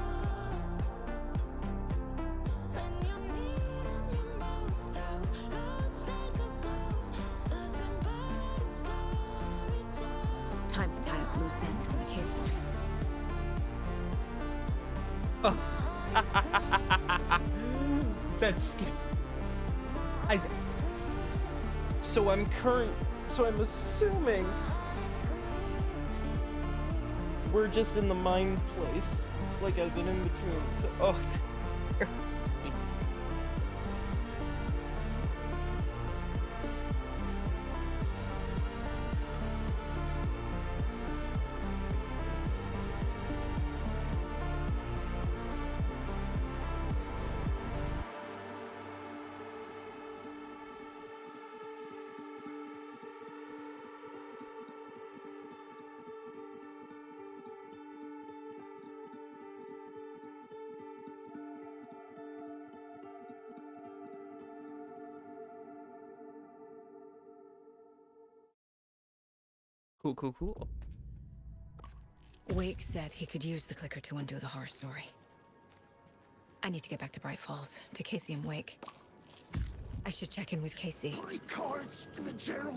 Speaker 16: When you needed me most, I was lost like a ghost, nothing but a story told.
Speaker 5: Time to tie up loose ends for the case board.
Speaker 1: Oh. That's scary. So I'm assuming we're just in the mind place, like as an in-between. So, oh, that's scary. Cool, cool, cool.
Speaker 5: Wake said he could use the clicker to undo the horror story. I need to get back to Bright Falls, to Casey and Wake. I should check in with Casey.
Speaker 7: Three cards in the general.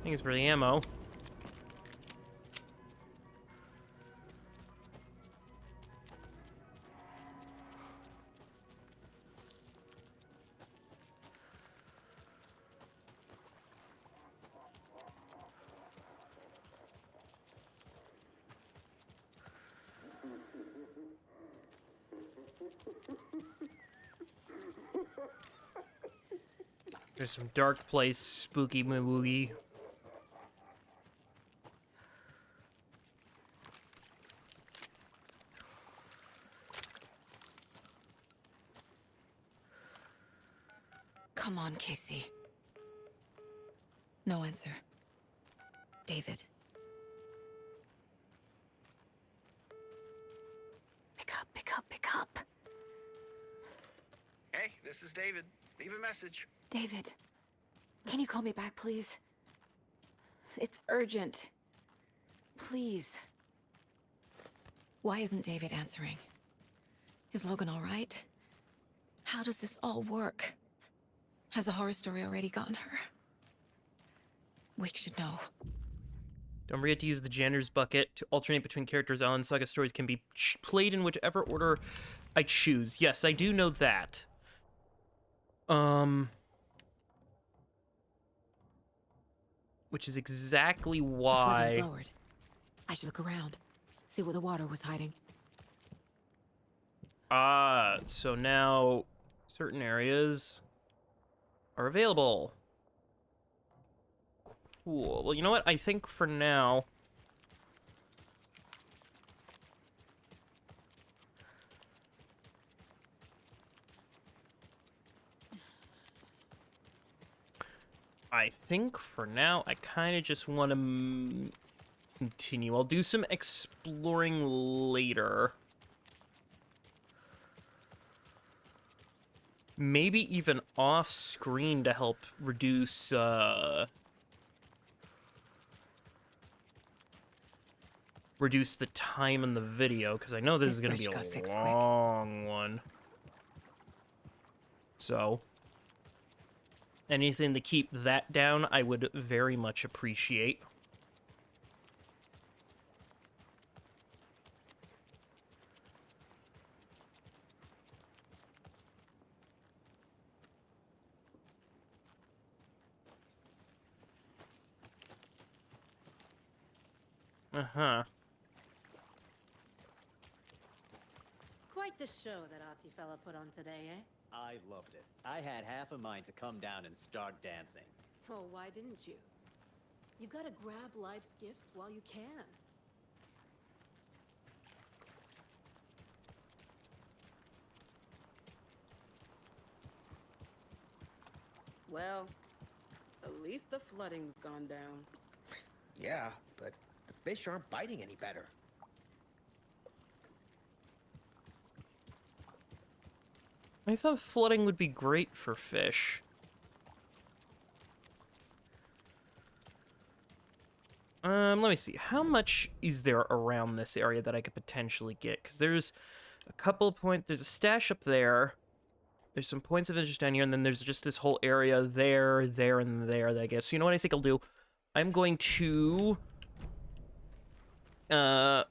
Speaker 1: Thanks for the ammo. There's some dark place, spooky woogie.
Speaker 5: Come on, Casey. No answer. David. Pick up, pick up, pick up.
Speaker 14: Hey, this is David. Leave a message.
Speaker 5: David, can you call me back, please? It's urgent. Please. Why isn't David answering? Is Logan all right? How does this all work? Has the horror story already gotten her? Wake should know.
Speaker 1: Don't forget to use the Jander's bucket to alternate between characters. Alan Saga stories can be played in whichever order I choose. Yes, I do know that. Which is exactly
Speaker 5: The
Speaker 1: why.
Speaker 5: footing's lowered. I should look around, see where the water was hiding.
Speaker 1: So now certain areas are available. Cool. Well, you know what? I think for now, I kind of just want to continue. I'll do some exploring later. Maybe even off screen to help reduce the time in the video, because I know this is going to be a long one. So anything to keep that down, I would very much appreciate. Uh-huh.
Speaker 18: Quite the show that artsy fella put on today, eh?
Speaker 19: I loved it. I had half a mind to come down and start dancing.
Speaker 18: Oh, why didn't you? You've got to grab life's gifts while you can.
Speaker 20: Well, at least the flooding's gone down.
Speaker 22: Yeah, but the fish aren't biting any better.
Speaker 1: I thought flooding would be great for fish. Let me see. How much is there around this area that I could potentially get? Because there's a couple of points. There's a stash up there. There's some points of interest down here, and then there's just this whole area there, and there that I guess. So you know what I think I'll do? I'm going to... I'm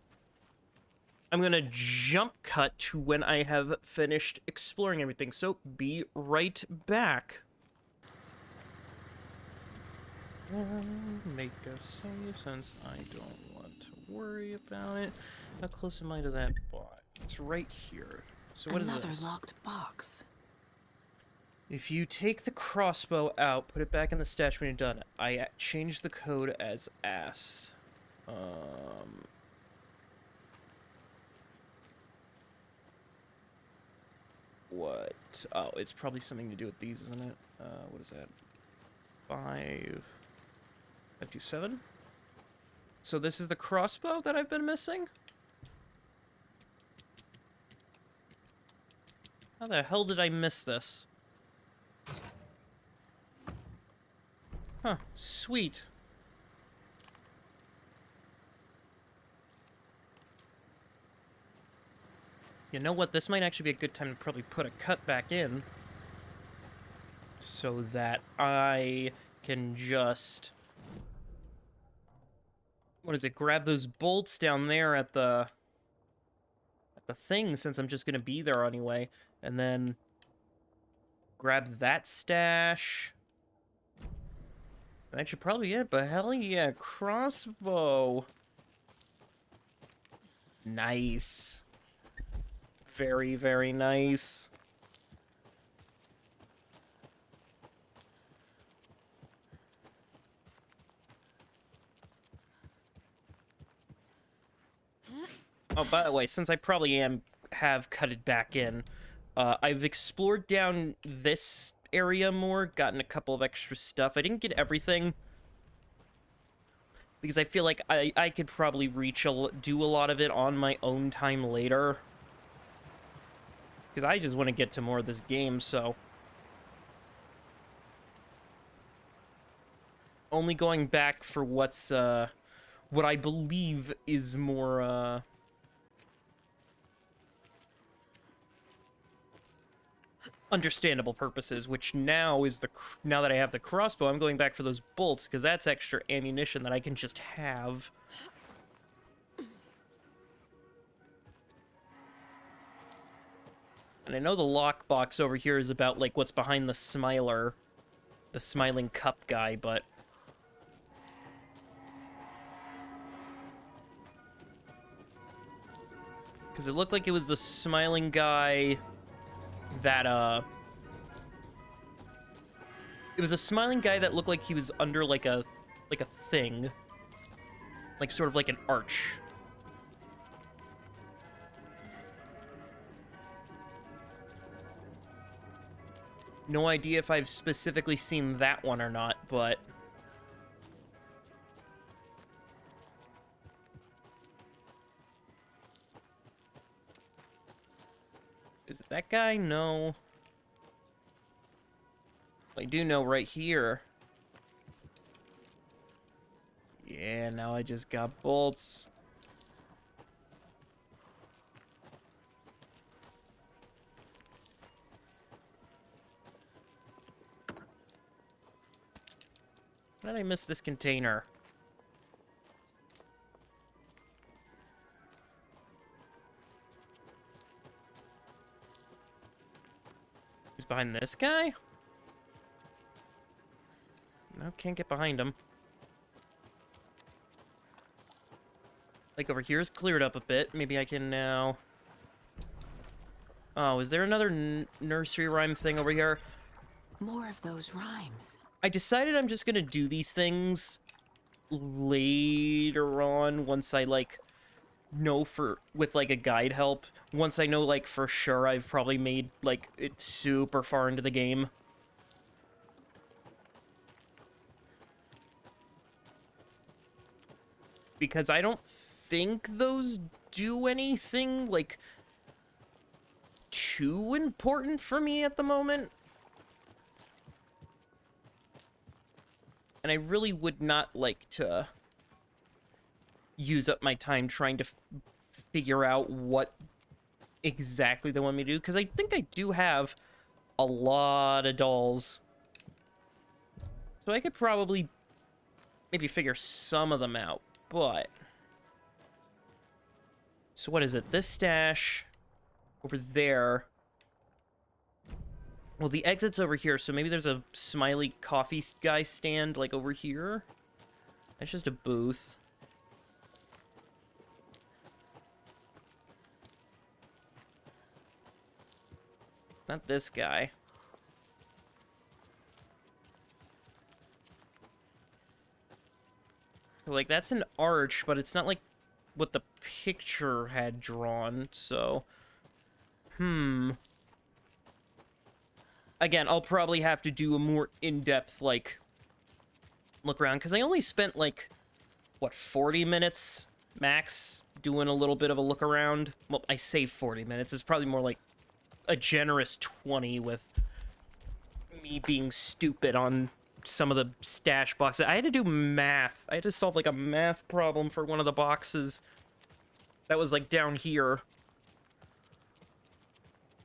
Speaker 1: gonna jump cut to when I have finished exploring everything. So, be right back. Make a save since I don't want to worry about it. How close am I to that bot? It's right here. So what is this?
Speaker 21: Another locked box.
Speaker 1: If you take the crossbow out, put it back in the stash when you're done. I changed the code as asked. What? Oh, it's probably something to do with these, isn't it? What is that? 527? So this is the crossbow that I've been missing? How the hell did I miss this? Huh, sweet. You know what? This might actually be a good time to probably put a cut back in. So that I can just... What is it? Grab those bolts down there at the thing, since I'm just going to be there anyway. And then grab that stash. That should probably be it, but hell yeah, crossbow. Nice. Very, very nice. Oh, by the way, since I probably have cut it back in, I've explored down this area more, gotten a couple of extra stuff. I didn't get everything, because I feel like I could probably do a lot of it on my own time later. Because I just want to get to more of this game, so... Only going back for what's, what I believe is more, understandable purposes, which now is now that I have the crossbow, I'm going back for those bolts, because that's extra ammunition that I can just have. And I know the lockbox over here is about, like, what's behind the smiler, the smiling cup guy, but... Because it looked like it was the smiling guy that, It was a smiling guy that looked like he was under, like a thing. Like, sort of like an arch. No idea if I've specifically seen that one or not, but... Is it that guy? No. I do know right here. Yeah, now I just got bolts. How did I miss this container? Who's behind this guy? No, can't get behind him. Like over here is cleared up a bit. Maybe I can now... Oh, is there another nursery rhyme thing over here?
Speaker 21: More of those rhymes.
Speaker 1: I decided I'm just gonna do these things later on once I, like, know with, like, a guide help. Once I know, like, for sure I've probably made, like, it super far into the game. Because I don't think those do anything, like, too important for me at the moment. And I really would not like to use up my time trying to figure out what exactly they want me to do. Because I think I do have a lot of dolls. So I could probably maybe figure some of them out, but... So what is it? This stash over there. Well, the exit's over here, so maybe there's a smiley coffee guy stand, like, over here? That's just a booth. Not this guy. Like, that's an arch, but it's not, like, what the picture had drawn, so... Again, I'll probably have to do a more in-depth, like, look around, because I only spent, like, what, 40 minutes max doing a little bit of a look around? Well, I say 40 minutes. It's probably more like a generous 20 with me being stupid on some of the stash boxes. I had to do math. I had to solve, like, a math problem for one of the boxes that was, like, down here.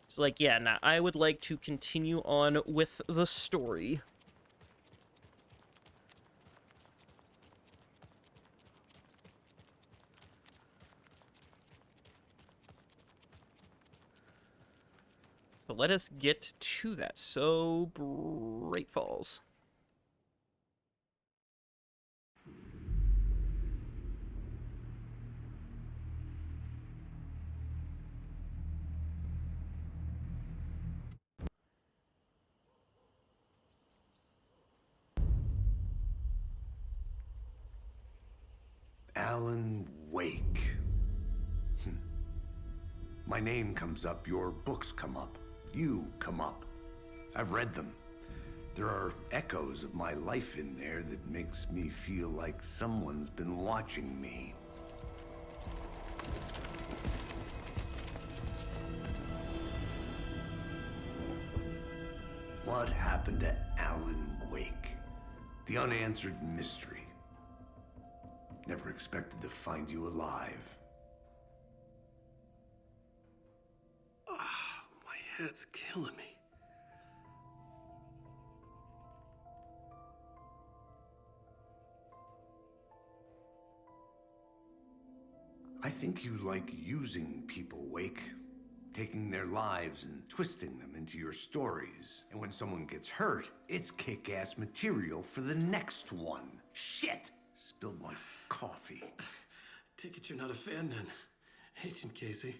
Speaker 1: It's like, yeah, nah, I would like to continue on with the story. So let us get to that. So, Bright Falls.
Speaker 4: Alan Wake. My name comes up, your books come up, you come up. I've read them. There are echoes of my life in there that makes me feel like someone's been watching me. What happened to Alan Wake? The unanswered mystery. Never expected to find you alive. Ah, my head's killing me. I think you like using people, Wake. Taking their lives and twisting them into your stories. And when someone gets hurt, it's kick-ass material for the next one. Shit! Spilled my coffee.
Speaker 2: Take it you're not a fan then, Agent Casey.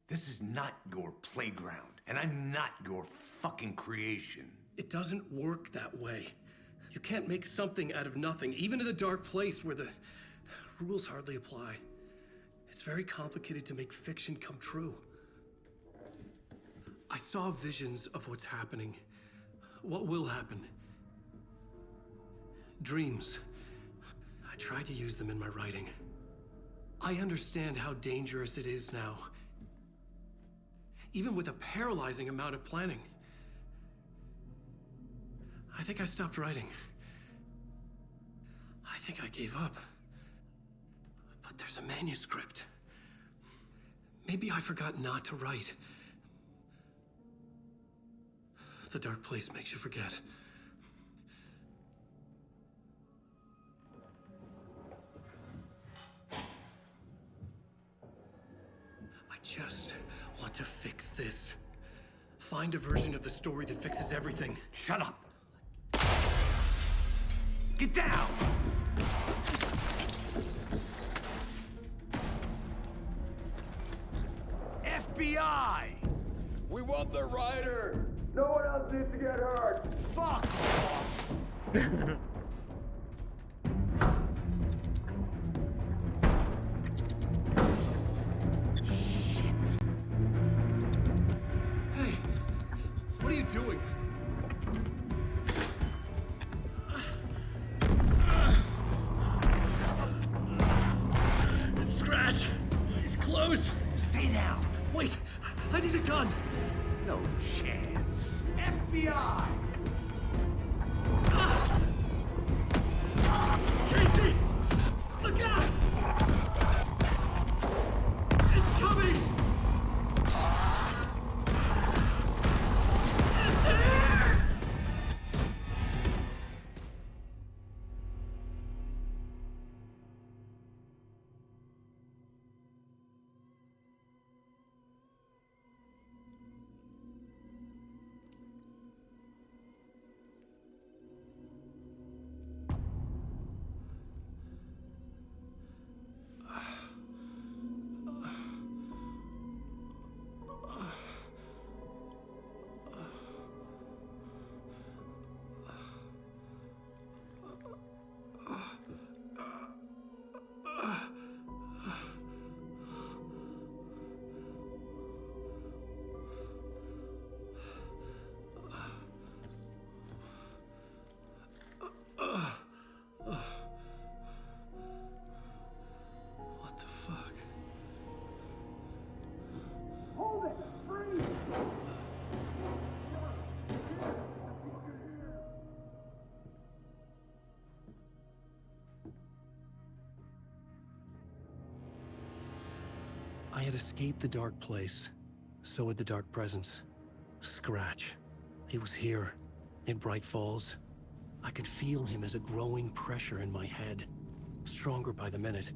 Speaker 4: This is not your playground, and I'm not your fucking creation.
Speaker 2: It doesn't work that way. You can't make something out of nothing, even in the dark place where the rules hardly apply. It's very complicated to make fiction come true. I saw visions of what's happening, what will happen. Dreams. I tried to use them in my writing. I understand how dangerous it is now. Even with a paralyzing amount of planning. I think I stopped writing. I think I gave up. But there's a manuscript. Maybe I forgot not to write. The dark place makes you forget. I just want to fix this. Find a version of the story that fixes everything.
Speaker 4: Shut up! Get down! FBI!
Speaker 7: We want the rider! No one else needs to get hurt!
Speaker 4: Fuck off!
Speaker 2: Hey, what are you doing? Scratch! He's close!
Speaker 4: Stay down!
Speaker 2: Wait, I need a gun!
Speaker 4: No chance. FBI!
Speaker 2: Casey! Look out! It's coming! had escaped the dark place. So had the dark presence. Scratch. He was here, in Bright Falls. I could feel him as a growing pressure in my head. Stronger by the minute.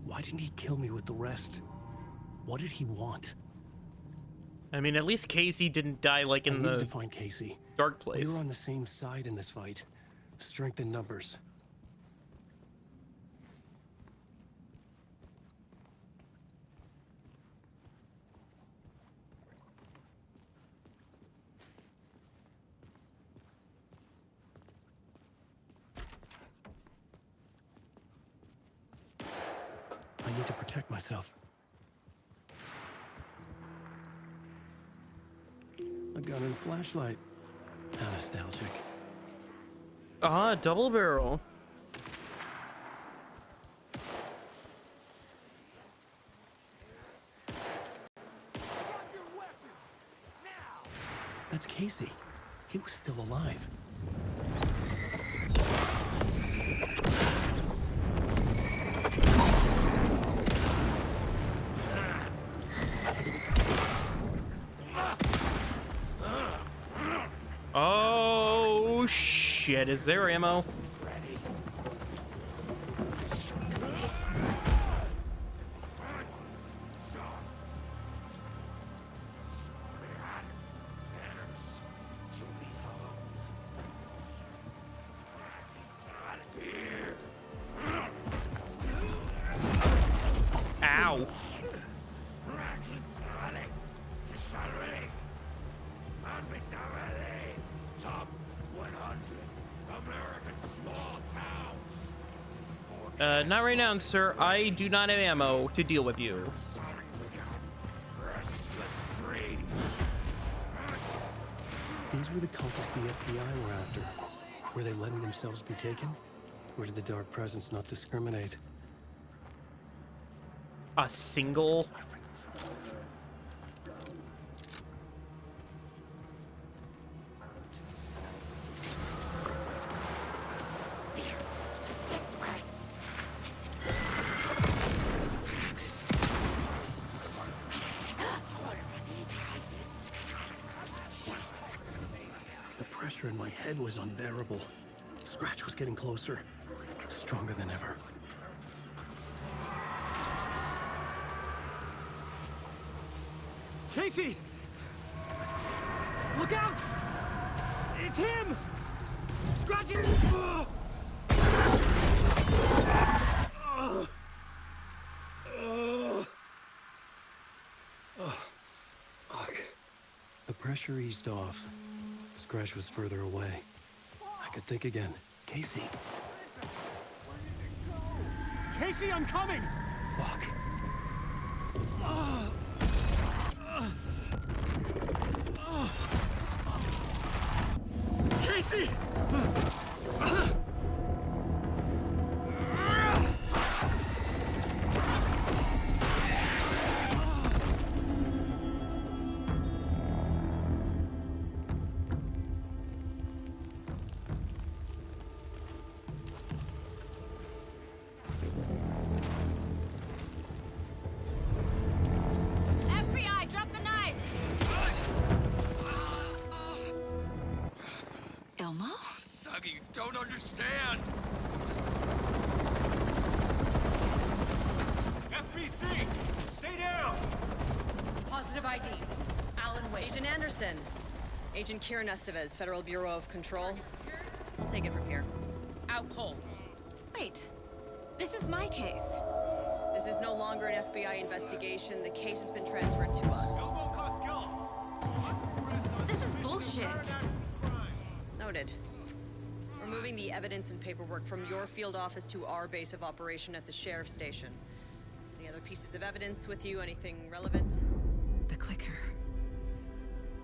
Speaker 2: Why didn't he kill me with the rest? What did he want?
Speaker 1: I mean, at least Casey didn't die like in
Speaker 2: I needed
Speaker 1: the
Speaker 2: to find Casey.
Speaker 1: dark place.
Speaker 2: We were on the same side in this fight. Strength in numbers. I need to protect myself. A gun and a flashlight. How nostalgic.
Speaker 1: Ah, double barrel.
Speaker 2: That's Casey. He was still alive.
Speaker 1: Oh shit, is there ammo? Ow. Not right now, sir. I do not have ammo to deal with you.
Speaker 2: These were the cultists the FBI were after. Were they letting themselves be taken? Or did the dark presence not discriminate?
Speaker 1: A single?
Speaker 2: The pressure in my head was unbearable. Scratch was getting closer. Stronger than ever.
Speaker 15: Casey! Look out! It's him! Scratching!
Speaker 2: Fuck. The pressure eased off. Scratch was further away. I could think again. Casey.
Speaker 15: Casey, I'm coming!
Speaker 2: Fuck.
Speaker 15: Casey!
Speaker 11: FBI, drop the knife! Elmo?
Speaker 7: Saga, you don't understand! FBC! Stay down!
Speaker 8: Positive ID. Alan Wake.
Speaker 17: Agent Anderson. Agent Kieran Estevez, Federal Bureau of Control. We'll take it from here.
Speaker 8: Out cold.
Speaker 11: Wait. This is my case.
Speaker 17: This is no longer an FBI investigation. The case has been transferred to us.
Speaker 11: This is bullshit.
Speaker 17: Noted. We're moving the evidence and paperwork from your field office to our base of operation at the sheriff's station. Any other pieces of evidence with you? Anything relevant?
Speaker 11: The clicker.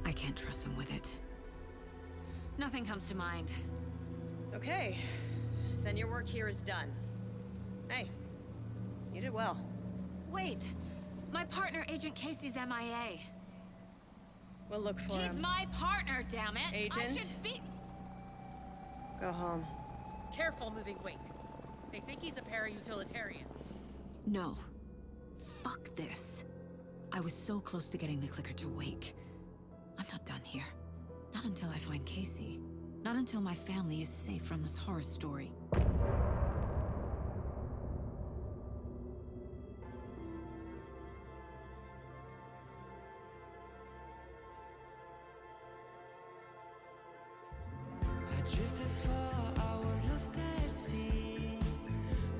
Speaker 11: I can't trust them with it. Nothing comes to mind.
Speaker 17: Okay. Then your work here is done. Hey, you did well.
Speaker 11: Wait. My partner, Agent Casey's MIA.
Speaker 17: We'll look for him.
Speaker 11: He's my partner, damn it! I
Speaker 17: Agent?
Speaker 11: should be...
Speaker 17: Go home.
Speaker 8: Careful moving Wake. They think he's a para-utilitarian.
Speaker 11: No. Fuck this.
Speaker 5: I was so close to getting the clicker to wake. I'm not done here. Not until I find Casey. Not until my family is safe from this horror story.
Speaker 16: I drifted far, I was lost at sea.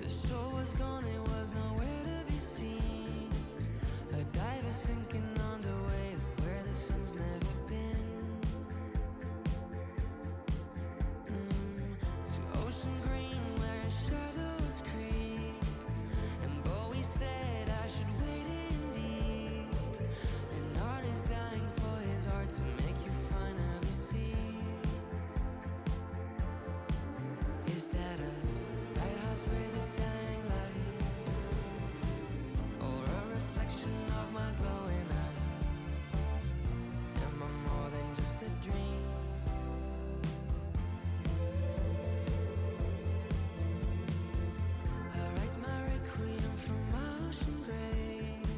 Speaker 16: The shore was gone, it was nowhere to be seen. A diver sinking under waves where the sun's never been. To ocean green where shadows creep. And Bowie said I should wait in deep. An artist dying for his art to make you finally see. Is that a lighthouse with a dying light? Or a reflection of my glowing eyes? Am I more than just a dream? I write my requiem from my ocean grave.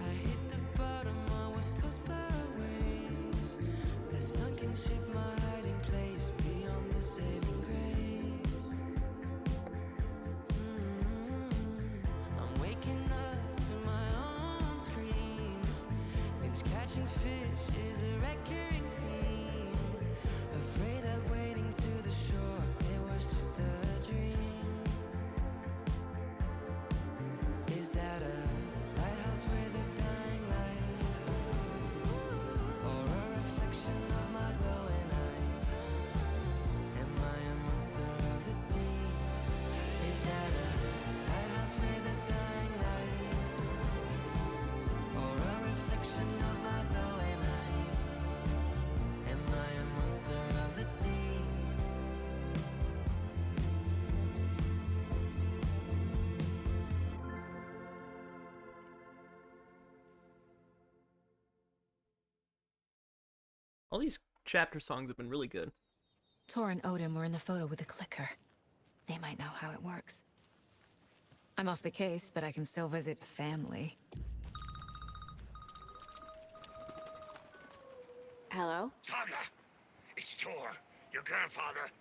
Speaker 16: I hit the bottom, I was tossed by waves. The sunken ship, my hiding place beyond the saving grace. I'm waking up to my own scream. Binge catching fish is a recurring theme. Afraid that wading to the shore, it was just a dream. Is that a lighthouse with a dying light? Or a reflection of my glowing eyes? Am I a monster of the deep? Is that a lighthouse with a dying light? Or a reflection of my glowing eyes? Am I a monster of the deep?
Speaker 1: All these chapter songs have been really good.
Speaker 5: Tor and Odin were in the photo with a clicker. They might know how it works. I'm off the case, but I can still visit family. Hello?
Speaker 12: Saga, it's Tor, your grandfather.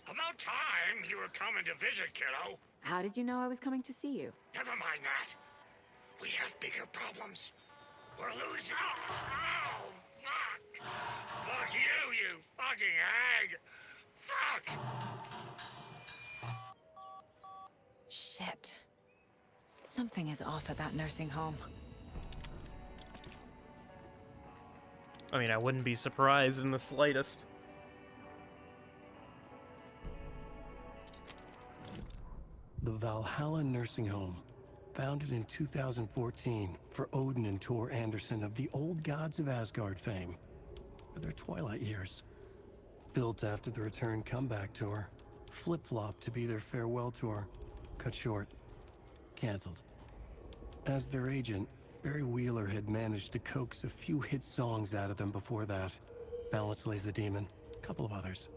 Speaker 12: About time you were coming to visit, kiddo.
Speaker 5: How did you know I was coming to see you?
Speaker 12: Never mind that. We have bigger problems. We're losing. Oh, fuck! Fuck you, you fucking hag! Fuck!
Speaker 5: Shit. Something is off at that nursing home.
Speaker 1: I mean, I wouldn't be surprised in the slightest.
Speaker 2: The Valhalla Nursing Home, founded in 2014 for Odin and Tor Anderson of the Old Gods of Asgard fame, for their twilight years. Built after the return comeback tour, flip-flopped to be their farewell tour, cut short, canceled. As their agent, Barry Wheeler had managed to coax a few hit songs out of them before that. Balance Lays the Demon, a couple of others.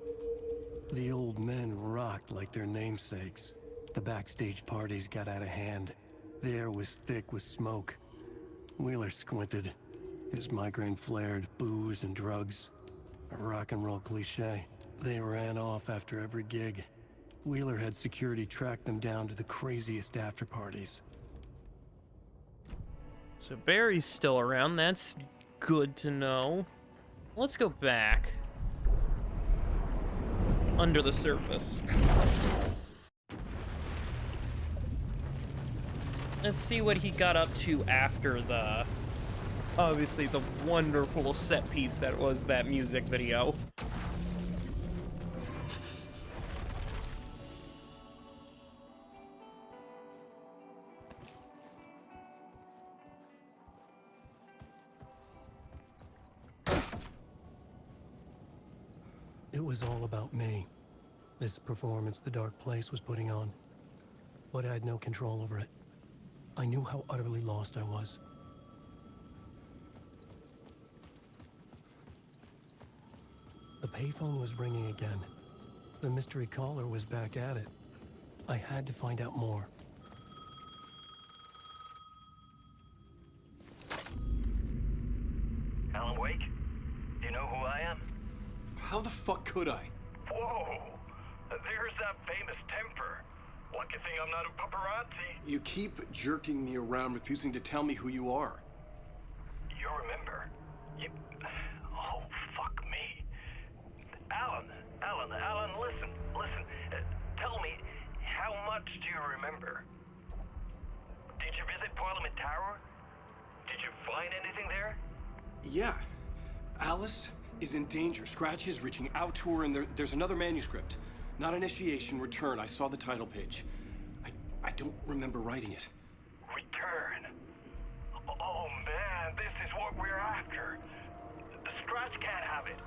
Speaker 2: The old men rocked like their namesakes. The backstage parties got out of hand. The air was thick with smoke. Wheeler squinted. His migraine flared, booze and drugs. A rock and roll cliche. They ran off after every gig. Wheeler had security track them down to the craziest after parties.
Speaker 1: So Barry's still around. That's good to know. Let's go back. Under the surface. Let's see what he got up to after the... obviously the wonderful set piece that was that music video.
Speaker 2: It was all about me. This performance the Dark Place was putting on. But I had no control over it. I knew how utterly lost I was. The payphone was ringing again. The mystery caller was back at it. I had to find out more.
Speaker 15: How the fuck could I?
Speaker 12: Whoa! There's that famous temper. Lucky thing I'm not a paparazzi.
Speaker 15: You keep jerking me around, refusing to tell me who you are.
Speaker 12: You remember? Oh, fuck me. Alan, listen. Tell me, how much do you remember? Did you visit Parliament Tower? Did you find anything there?
Speaker 15: Yeah. Alice is in danger. Scratch is reaching out to her, and there's another manuscript. Not initiation, return. I saw the title page. I don't remember writing it.
Speaker 12: Return? Oh man, this is what we're after. The Scratch can't have it.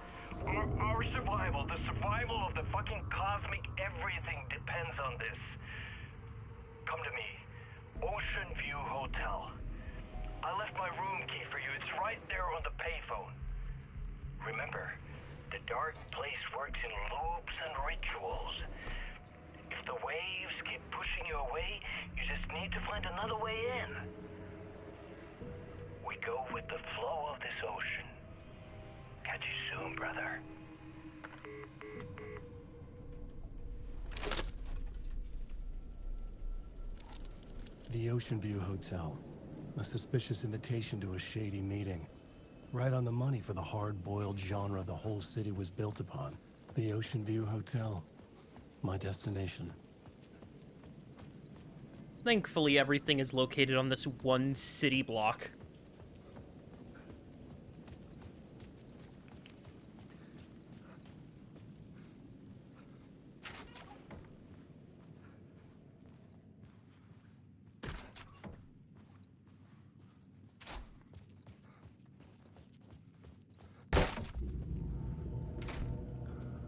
Speaker 12: Our survival, the survival of the fucking cosmic everything depends on this. Come to me. Ocean View Hotel. I left my room key for you. It's right there on the payphone. Remember, the dark place works in loops and rituals. If the waves keep pushing you away, you just need to find another way in. We go with the flow of this ocean. Catch you soon, brother.
Speaker 2: The Ocean View Hotel. A suspicious invitation to a shady meeting. Right on the money for the hard-boiled genre the whole city was built upon. The Ocean View Hotel. My destination.
Speaker 1: Thankfully, everything is located on this one city block.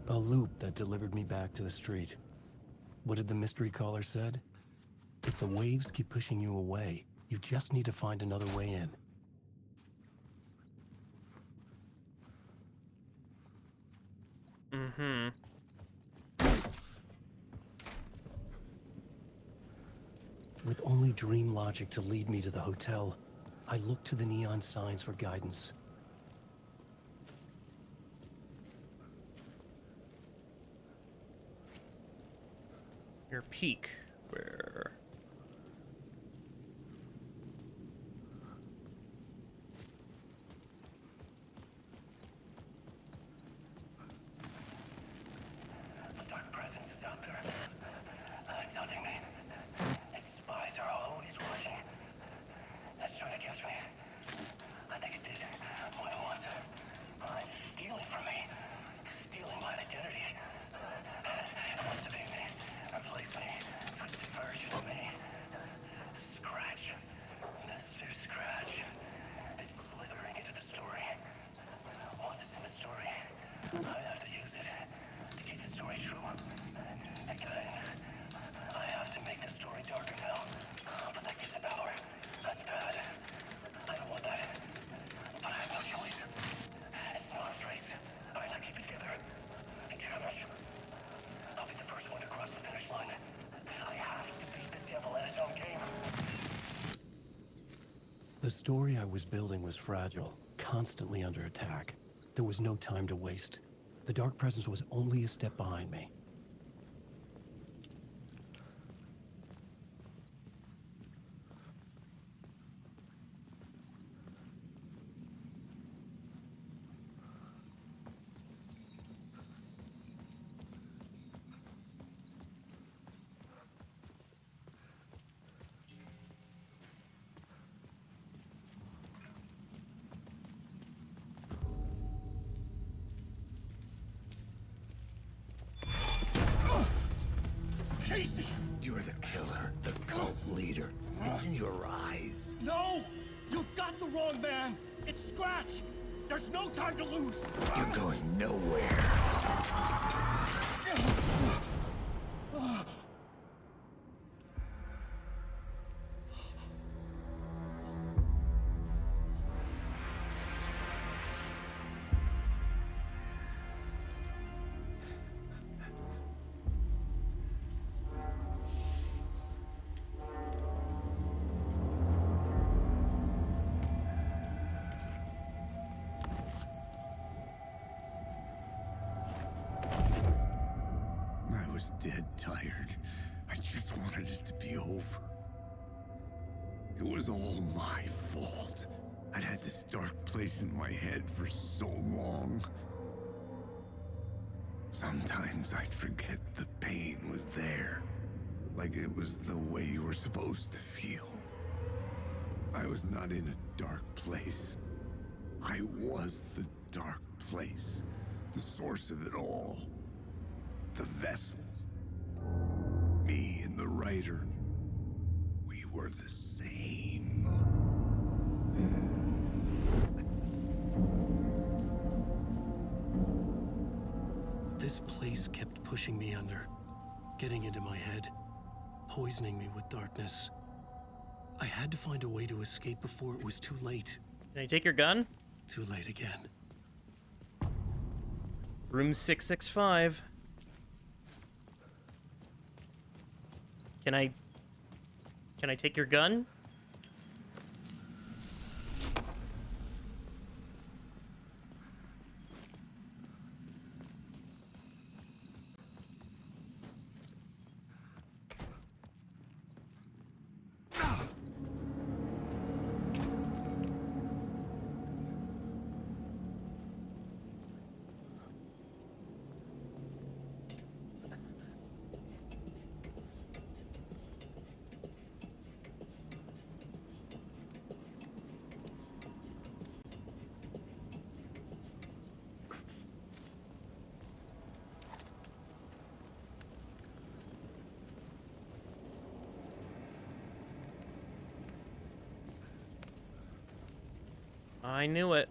Speaker 2: A loop that delivered me back to the street. What did the mystery caller said? If the waves keep pushing you away, you just need to find another way in.
Speaker 1: Mm-hmm.
Speaker 2: With only dream logic to lead me to the hotel, I looked to the neon signs for guidance.
Speaker 1: Your peak, where...
Speaker 12: The dark presence is out there. It's hunting me. Its spies are always watching. It's trying to catch me. I think it did more than once. It's stealing from me. Stealing my identity. It wants to be me. Replace me. Twisted version of me. Scratch. Mr. Scratch. It's slithering into the story. Once it's in the story, I have to use it to keep the story true. Again, I have to make the story darker now. But that gives it power. That's bad. I don't want that. But I have no choice. It's Mom's race. I have to keep it together. Damn it. I'll be the first one to cross the finish line. I have to beat the devil at his own game.
Speaker 2: The story I was building was fragile, constantly under attack. There was no time to waste. The dark presence was only a step behind me.
Speaker 4: Casey! You're the killer, the cult leader. It's in your eyes.
Speaker 12: No! You got the wrong man! It's Scratch! There's no time to lose!
Speaker 4: You're going nowhere. was dead tired. I just wanted it to be over. It was all my fault. I'd had this dark place in my head for so long. Sometimes I'd forget the pain was there. Like it was the way you were supposed to feel. I was not in a dark place. I was the dark place. The source of it all. The vessel. Me and the writer. We were the same.
Speaker 2: This place kept pushing me under, getting into my head, poisoning me with darkness. I had to find a way to escape before it was too late.
Speaker 1: Can I take your gun?
Speaker 2: Too late again.
Speaker 1: Room 665. Can I take your gun? I knew it.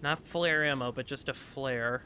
Speaker 1: Not flare ammo, but just a flare.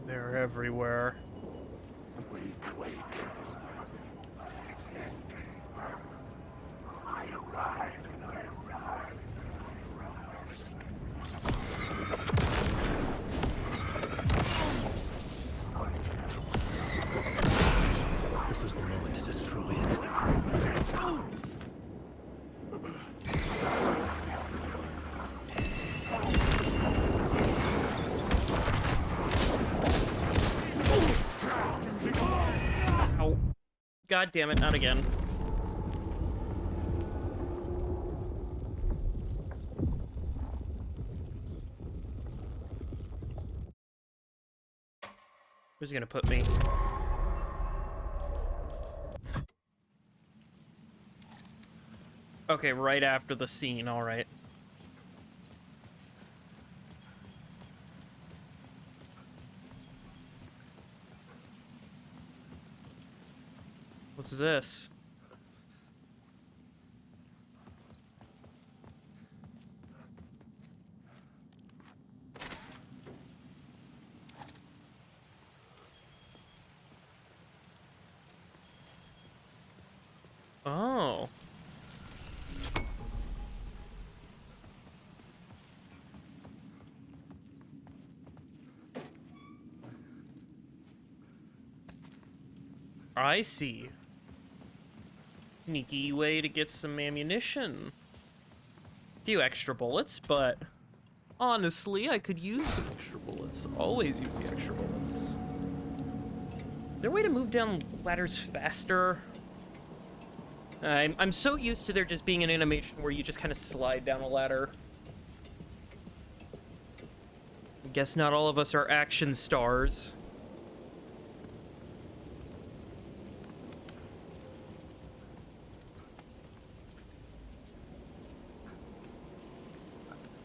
Speaker 1: They're everywhere.
Speaker 12: Wake. I arrived.
Speaker 2: This was the moment to destroy it.
Speaker 1: Oh. God damn it, not again. Where's he gonna put me? Okay, right after the scene, alright. What's this? Oh. I see. Sneaky way to get some ammunition. Few extra bullets, but honestly, I could use some extra bullets. Always use the extra bullets. Is there a way to move down ladders faster? I'm so used to there just being an animation where you just kind of slide down a ladder. Guess not all of us are action stars.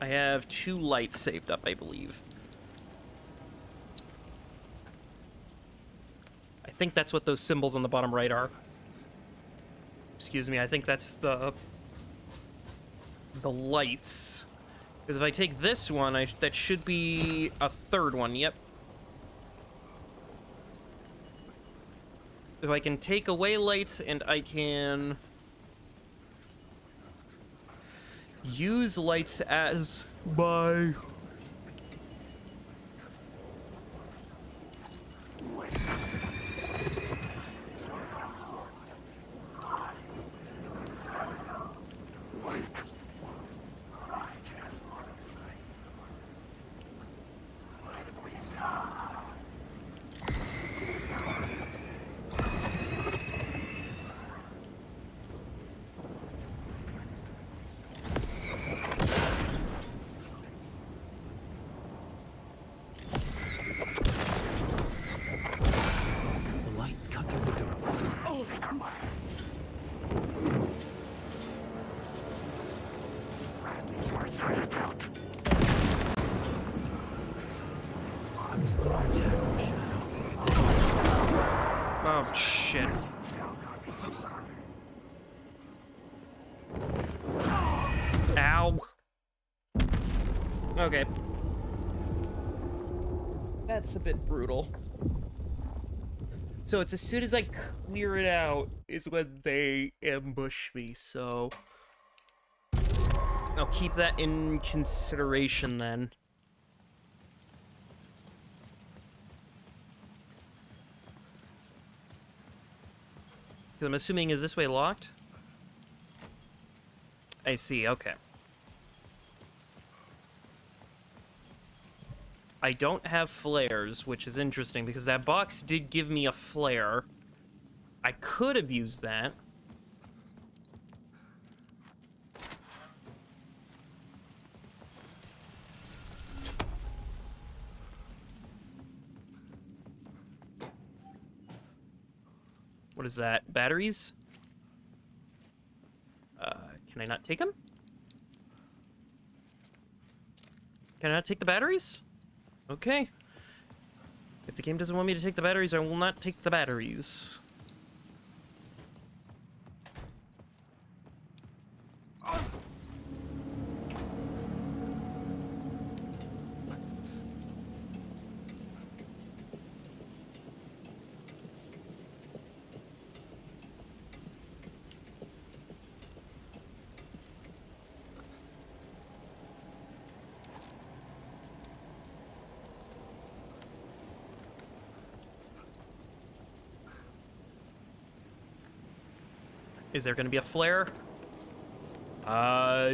Speaker 1: I have 2 lights saved up, I believe. I think that's what those symbols on the bottom right are. Excuse me, I think that's the lights. Because if I take this one, that should be a 3rd one, yep. If I can take away lights and I can use lights as my... Oh, shit. Ow. Okay. That's a bit brutal. So it's as soon as I clear it out is when they ambush me, so... I'll keep that in consideration then. I'm assuming, is this way locked? I see, okay. I don't have flares, which is interesting, because that box did give me a flare. I could have used that. What is that? Batteries? Can I not take them? Can I not take the batteries? Okay. If the game doesn't want me to take the batteries, I will not take the batteries. Is there gonna be a flare?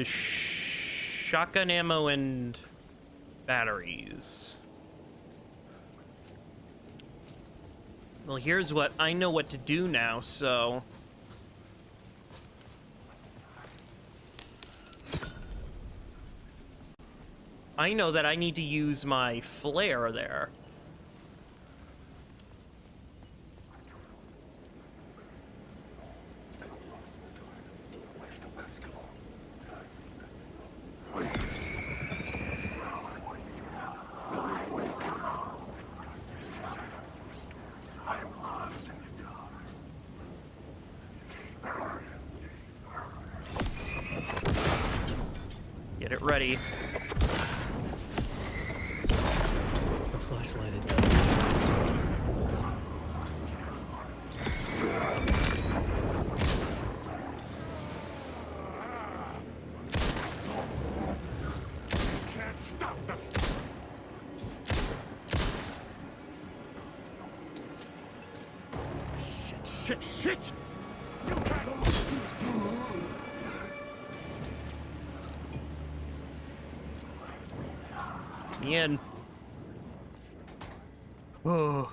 Speaker 1: Shotgun ammo and batteries. Well, here's what I know what to do now, so... I know that I need to use my flare there. Get it ready.
Speaker 2: The flashlight.
Speaker 12: Can't stop this. Shit! You can't.
Speaker 1: Me in. Whoa.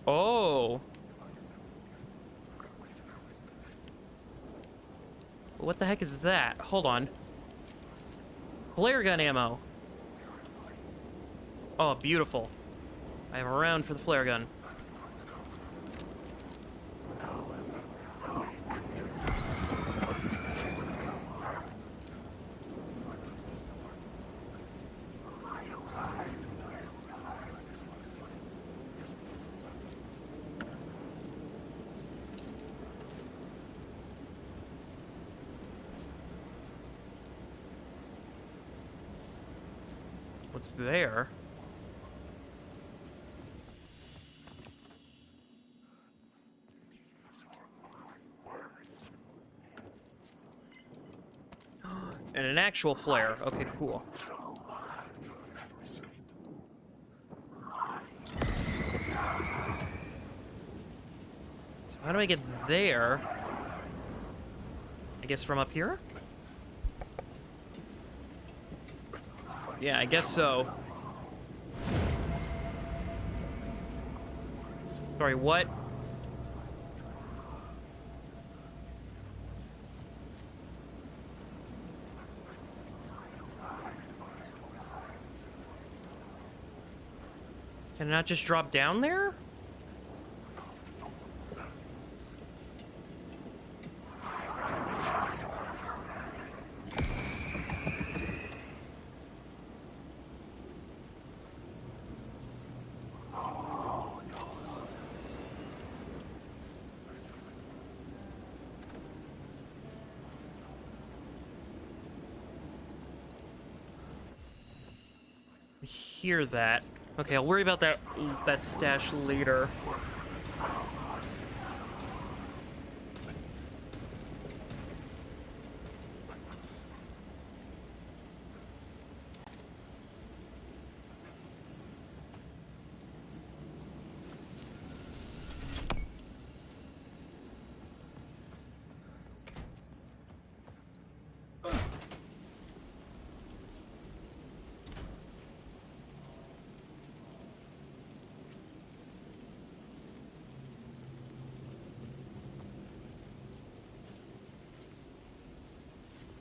Speaker 1: Oh. What the heck is that? Hold on. Flare gun ammo. Oh, beautiful. I have a round for the flare gun. What's there? And an actual flare. Okay, cool. So how do I get there? I guess from up here? Yeah, I guess so. Sorry, what? Can it not just drop down there? Hear that. Okay, I'll worry about that stash later.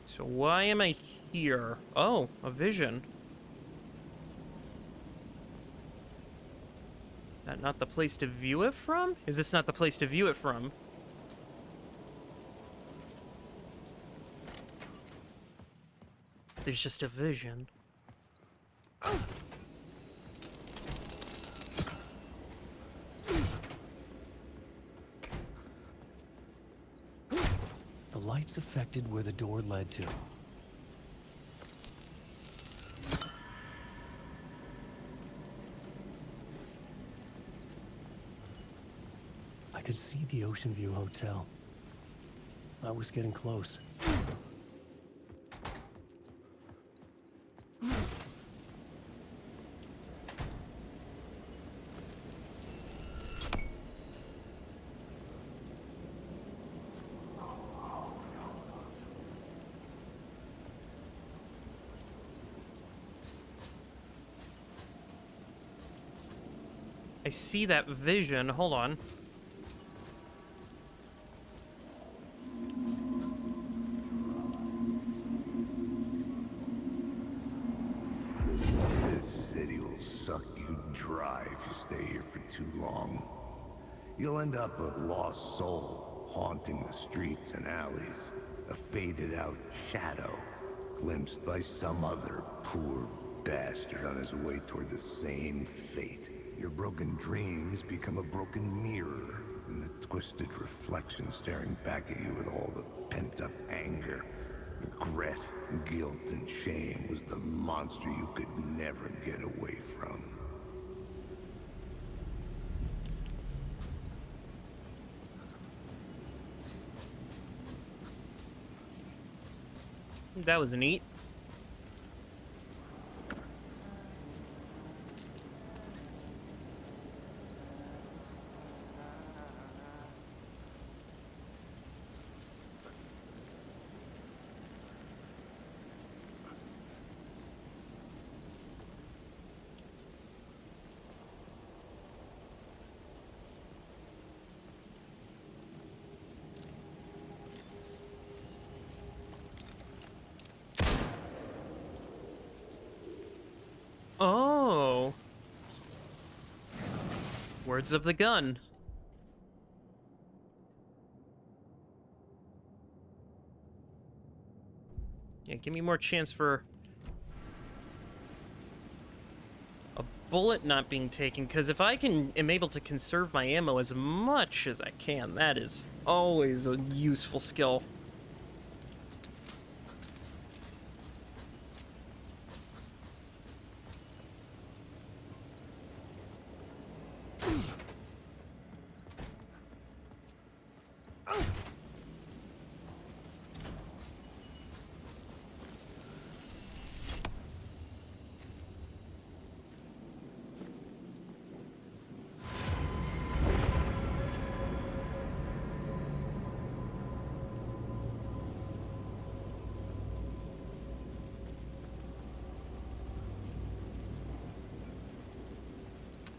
Speaker 1: So why am I here? Oh, a vision. That not the place to view it from? Is this not the place to view it from? There's just a vision.
Speaker 2: The lights affected where the door led to. I could see the Ocean View Hotel. I was getting close.
Speaker 1: I see that vision. Hold on.
Speaker 4: This city will suck you dry if you stay here for too long. You'll end up a lost soul, haunting the streets and alleys. A faded-out shadow, glimpsed by some other poor bastard on his way toward the same fate. Your broken dreams become a broken mirror, and the twisted reflection staring back at you with all the pent-up anger, regret, guilt, and shame was the monster you could never get away from.
Speaker 1: That was neat. Words of the gun. Yeah, give me more chance for a bullet not being taken, because if I am able to conserve my ammo as much as I can, that is always a useful skill.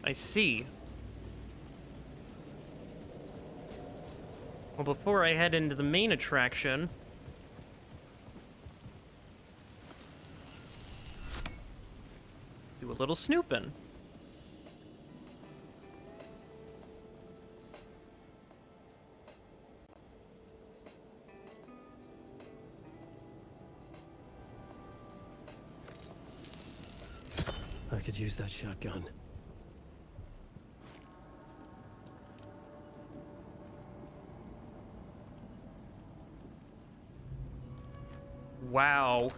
Speaker 1: I see. Well, before I head into the main attraction, do a little snooping.
Speaker 2: I could use that shotgun.
Speaker 1: Wow.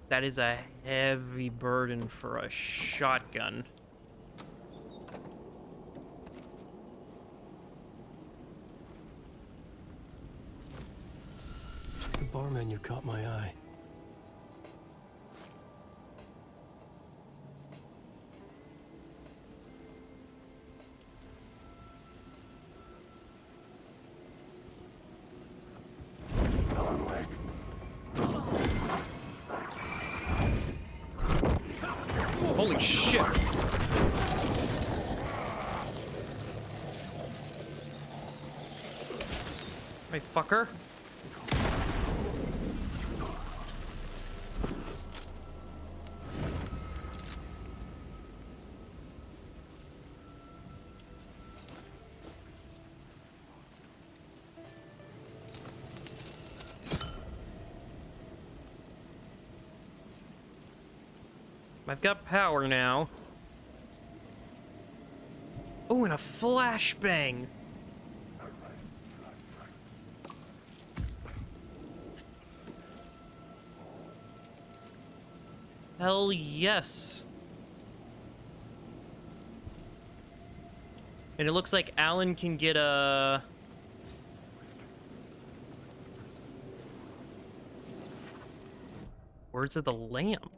Speaker 1: That is a heavy burden for a shotgun.
Speaker 2: The bar menu caught my eye.
Speaker 1: Holy shit. Hey, fucker. I've got power now. Oh, and a flashbang. Hell yes. And it looks like Alan can get a... Words of the Lamp.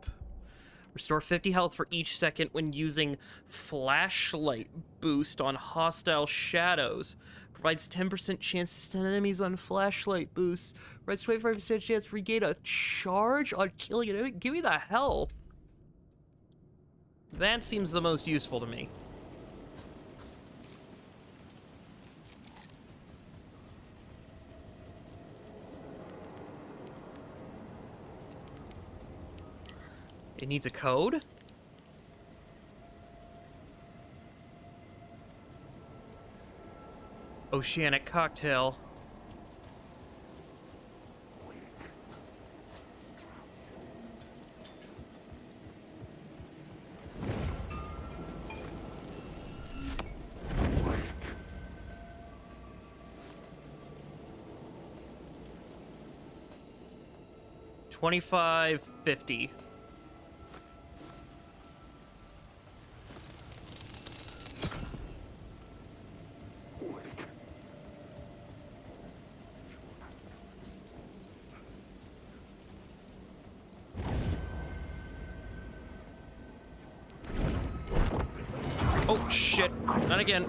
Speaker 1: Restore 50 health for each second when using flashlight boost on hostile shadows. Provides 10% chance to stun enemies on flashlight boosts. Provides 25% chance to regain a charge on killing an enemy. Give me the health. That seems the most useful to me. It needs a code? Oceanic cocktail. $25.50. Oh, shit. Not again.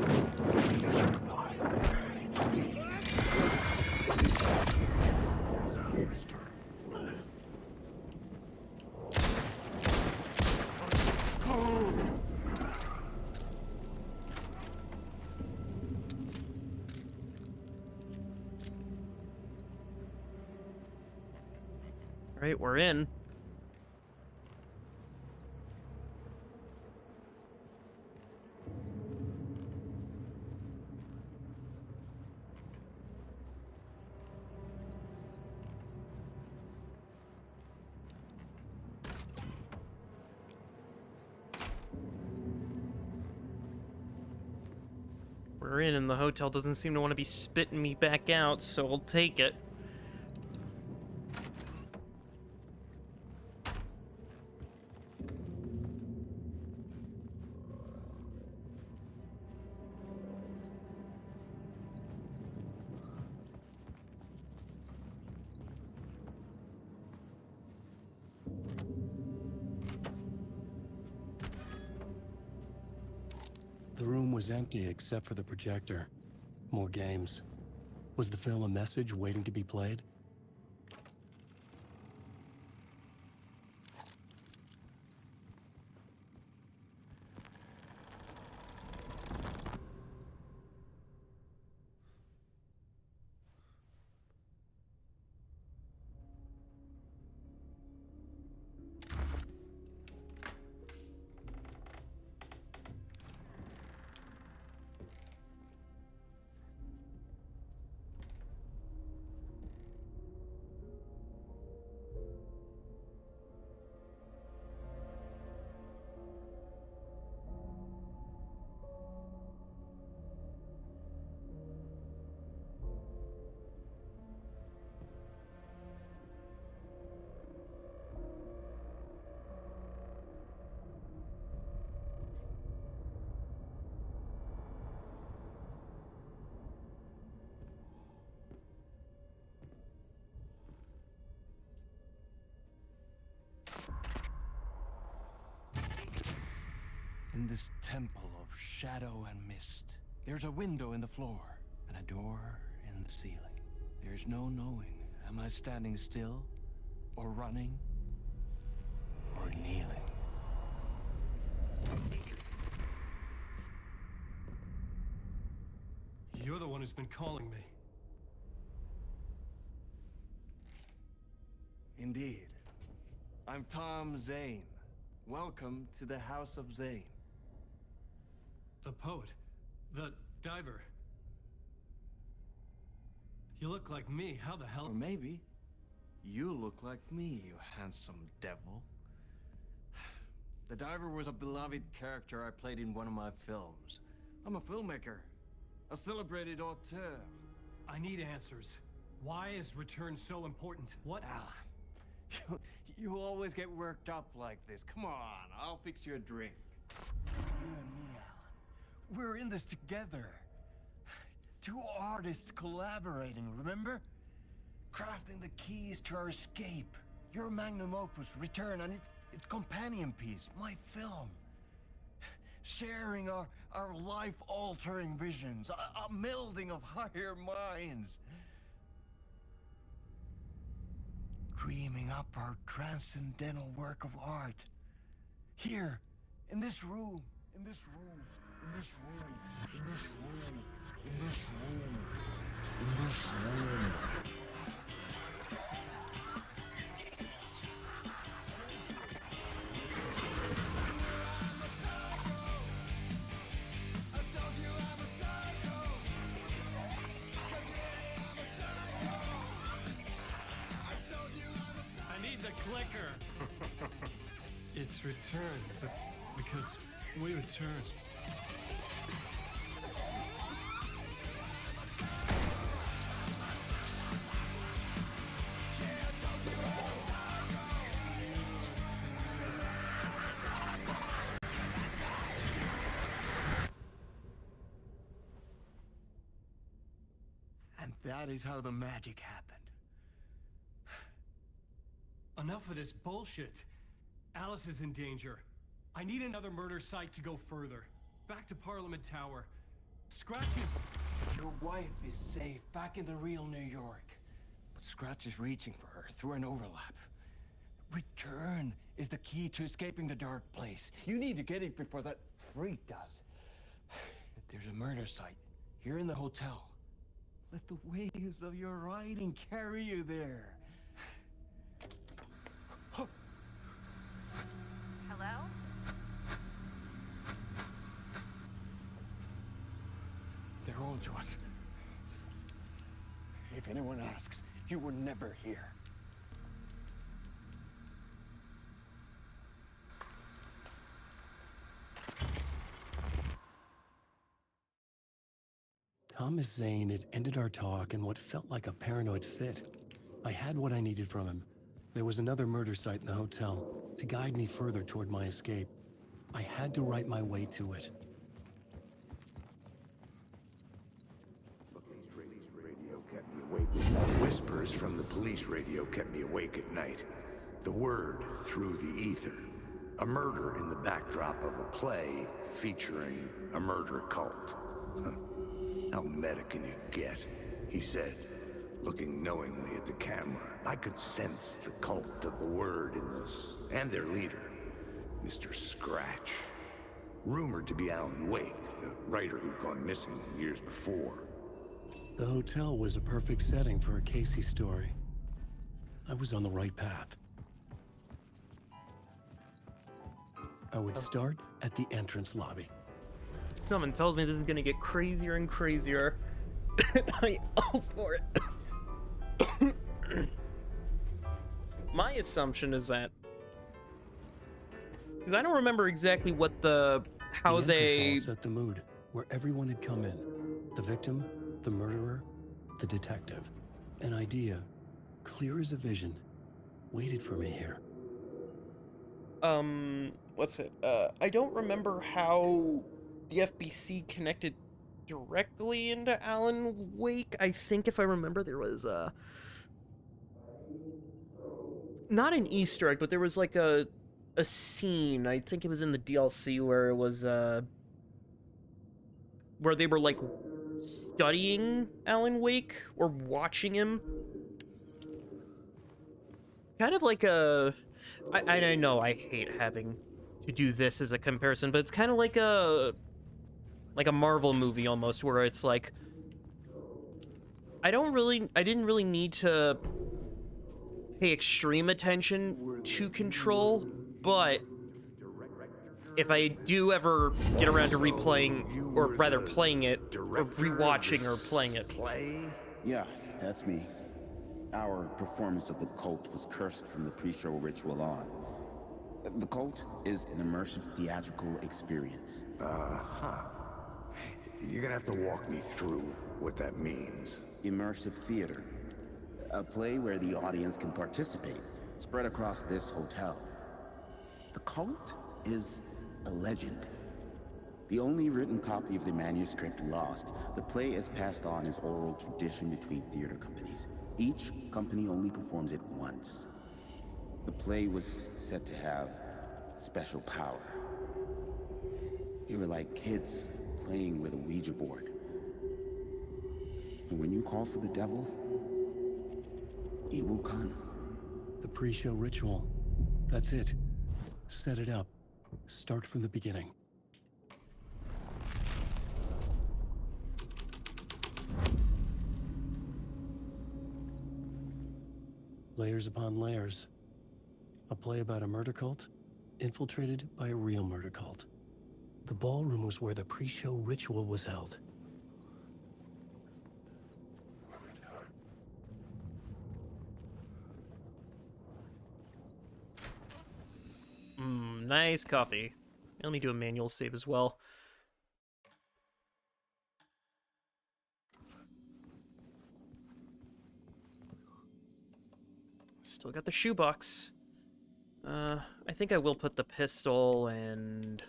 Speaker 1: All right, we're in. We're in, and the hotel doesn't seem to want to be spitting me back out, so I'll take it.
Speaker 2: The room was empty except for the projector. More games. Was the film a message waiting to be played?
Speaker 9: In this temple of shadow and mist, there's a window in the floor and a door in the ceiling. There's no knowing, am I standing still, or running, or kneeling?
Speaker 15: You're the one who's been calling me.
Speaker 9: Indeed. I'm Tom Zane. Welcome to the House of Zane.
Speaker 15: The poet. The diver. You look like me. How the hell?
Speaker 9: Or maybe you look like me, you handsome devil. The diver was a beloved character I played in one of my films. I'm a filmmaker, a celebrated auteur.
Speaker 15: I need answers. Why is Return so important? What?
Speaker 9: Alan, you always get worked up like this. Come on, I'll fix you a drink. You and me, Alan. We're in this together. Two artists collaborating, remember? Crafting the keys to our escape. Your magnum opus, Return, and its companion piece, my film. Sharing our life-altering visions, a melding of higher minds. Dreaming up our transcendental work of art. Here, in this room, in this room, in this room, in this room, in this room, in this room.
Speaker 15: Clicker. It's Return, but because we return.
Speaker 9: And that is how the magic happened.
Speaker 15: Enough of this bullshit. Alice is in danger. I need another murder site to go further. Back to Parliament Tower. Scratch is...
Speaker 9: Your wife is safe, back in the real New York. But Scratch is reaching for her through an overlap. Return is the key to escaping the dark place. You need to get it before that freak does. There's a murder site here in the hotel. Let the waves of your writing carry you there.
Speaker 13: Hello?
Speaker 9: They're all yours. If anyone asks, you were never here.
Speaker 2: Thomas Zane had ended our talk in what felt like a paranoid fit. I had what I needed from him. There was another murder site in the hotel to guide me further toward my escape. I had to write my way to it.
Speaker 4: Whispers from the police radio kept me awake at night. The word through the ether. A murder in the backdrop of a play featuring a murder cult. Huh. How meta can you get? He said, looking knowingly at the camera. I could sense the cult of the word in this, and their leader, Mr. Scratch. Rumored to be Alan Wake, the writer who'd gone missing years before.
Speaker 2: The hotel was a perfect setting for a Casey story. I was on the right path. I would start at the entrance lobby.
Speaker 1: Someone tells me this is gonna get crazier and crazier. I all for it. My assumption is that, because I don't remember exactly what how
Speaker 2: the entrance
Speaker 1: they
Speaker 2: hall set the mood, where everyone had come in. The victim, the murderer, the detective. An idea, clear as a vision, waited for me here.
Speaker 1: What's it? I don't remember how the FBC connected directly into Alan Wake. I think if I remember there was not an Easter egg, but there was like a scene, I think it was in the DLC where it was where they were like studying Alan Wake or watching him. Kind of like I know I hate having to do this as a comparison, but it's kind of like a Marvel movie almost, where it's like I didn't really need to pay extreme attention to Control, but if I do ever get around to replaying, or rather playing it, or rewatching or playing it.
Speaker 3: Yeah, that's me. Our performance of the cult was cursed from the pre-show ritual on. The cult is an immersive theatrical experience.
Speaker 4: You're gonna have to walk me through what that means.
Speaker 3: Immersive theater. A play where the audience can participate, spread across this hotel. The cult is a legend. The only written copy of the manuscript lost, the play is passed on as oral tradition between theater companies. Each company only performs it once. The play was said to have special power. We were like kids playing with a Ouija board. And when you call for the devil, he will come.
Speaker 2: The pre-show ritual. That's it. Set it up. Start from the beginning. Layers upon layers. A play about a murder cult, infiltrated by a real murder cult. The ballroom was where the pre-show ritual was held.
Speaker 1: Nice coffee. Let me do a manual save as well. Still got the shoebox. I think I will put the pistol and...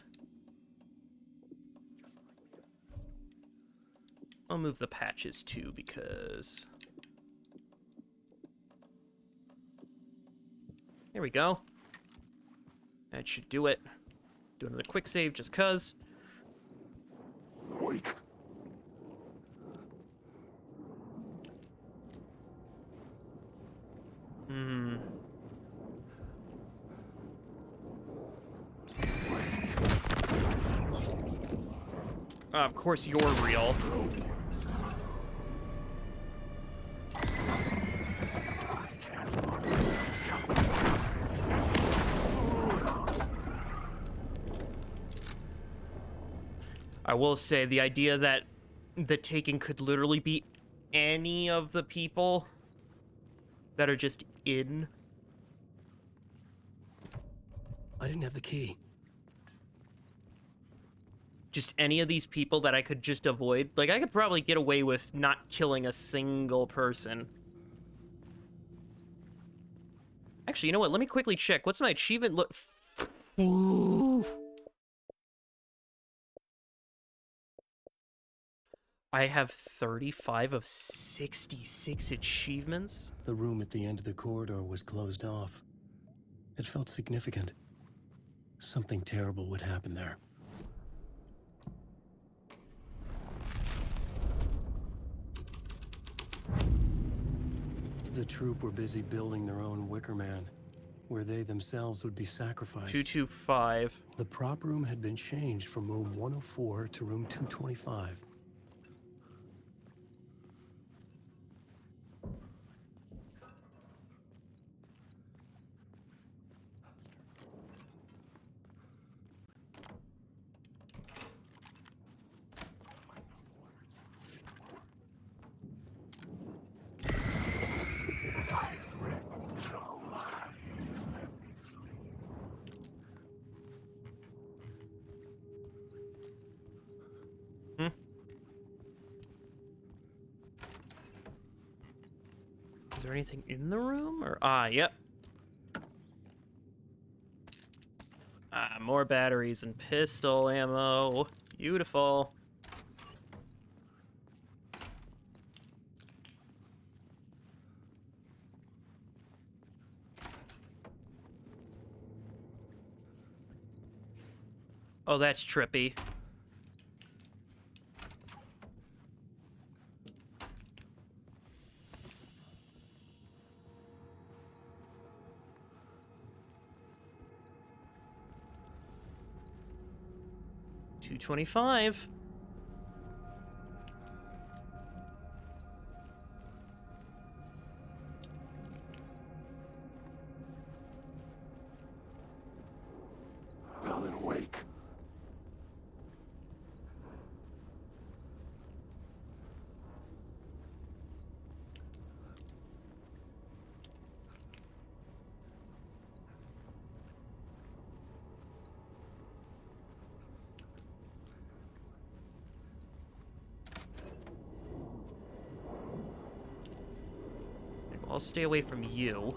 Speaker 1: I'll move the patches too, because... There we go. That should do it. Do another quick save just cuz.
Speaker 12: Wait.
Speaker 1: Of course you're real. I will say the idea that the Taken could literally be any of the people that are just in.
Speaker 2: I didn't have the key.
Speaker 1: just any of these people that I could just avoid. Like, I could probably get away with not killing a single person. Actually, you know what? Let me quickly check. What's my achievement look? I have 35 of 66 achievements.
Speaker 2: The room at the end of the corridor was closed off. It felt significant. Something terrible would happen there. The troop were busy building their own Wicker Man, where they themselves would be sacrificed.
Speaker 1: 225.
Speaker 2: The prop room had been changed from room 104 to room 225.
Speaker 1: Is there anything in the room? Or yep. More batteries and pistol ammo. Beautiful. Oh, that's trippy. $225.
Speaker 12: Alan Wake.
Speaker 1: I'll stay away from you.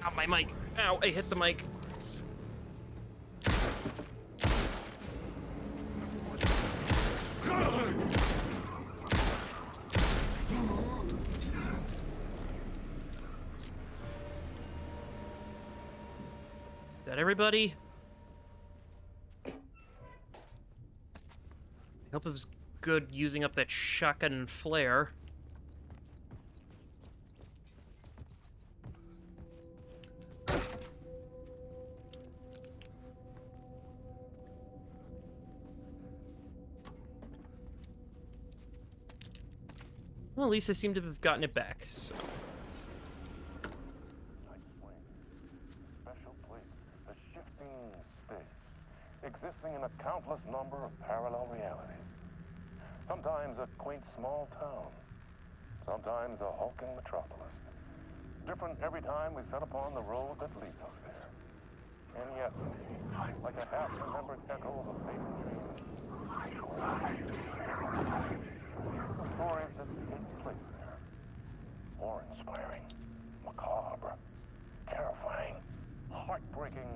Speaker 1: Ow, my mic. Ow, I hit the mic. Is that everybody? I hope it was good using up that shotgun and flare. Well, at least I seem to have gotten it back, so...
Speaker 12: Special place, a shifting space, existing in a countless number of parallel realities. Sometimes a quaint small town, sometimes a hulking metropolis. Different every time we set upon the road that leads us there. And yet, like a half-remembered echo of a fading dream, the stories that take place there. Awe-inspiring, macabre, terrifying, heartbreaking,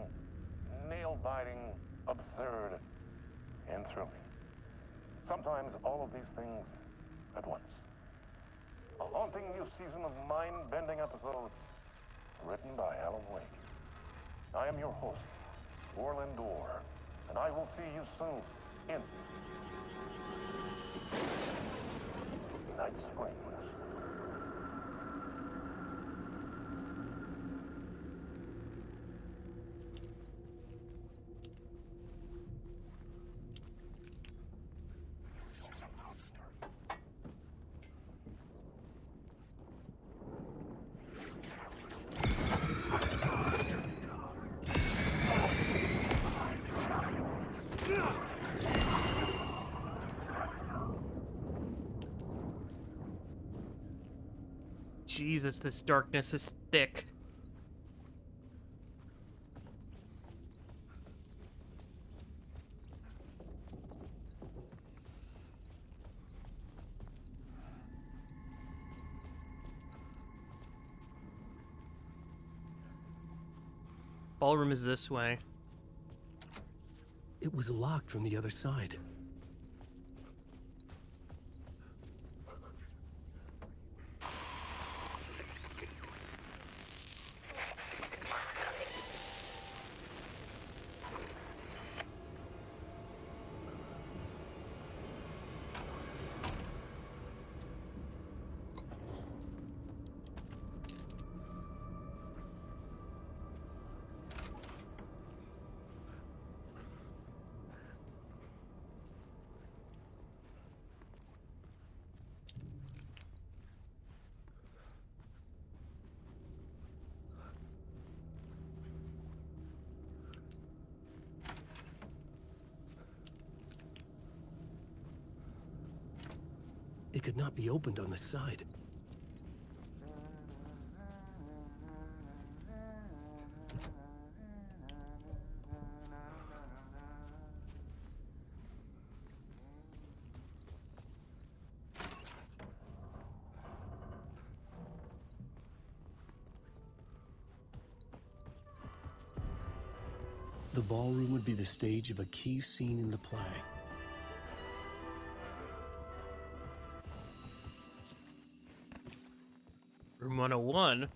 Speaker 12: nail-biting, absurd, and thrilling. Sometimes new season of mind-bending episodes written by Alan Wake. I am your host, Orlin Dorr, and I will see you soon in Night Springs.
Speaker 1: Jesus, this darkness is thick. Ballroom is this way.
Speaker 2: It was locked from the other side. It could not be opened on this side. The ballroom would be the stage of a key scene in the play.
Speaker 1: Room 101.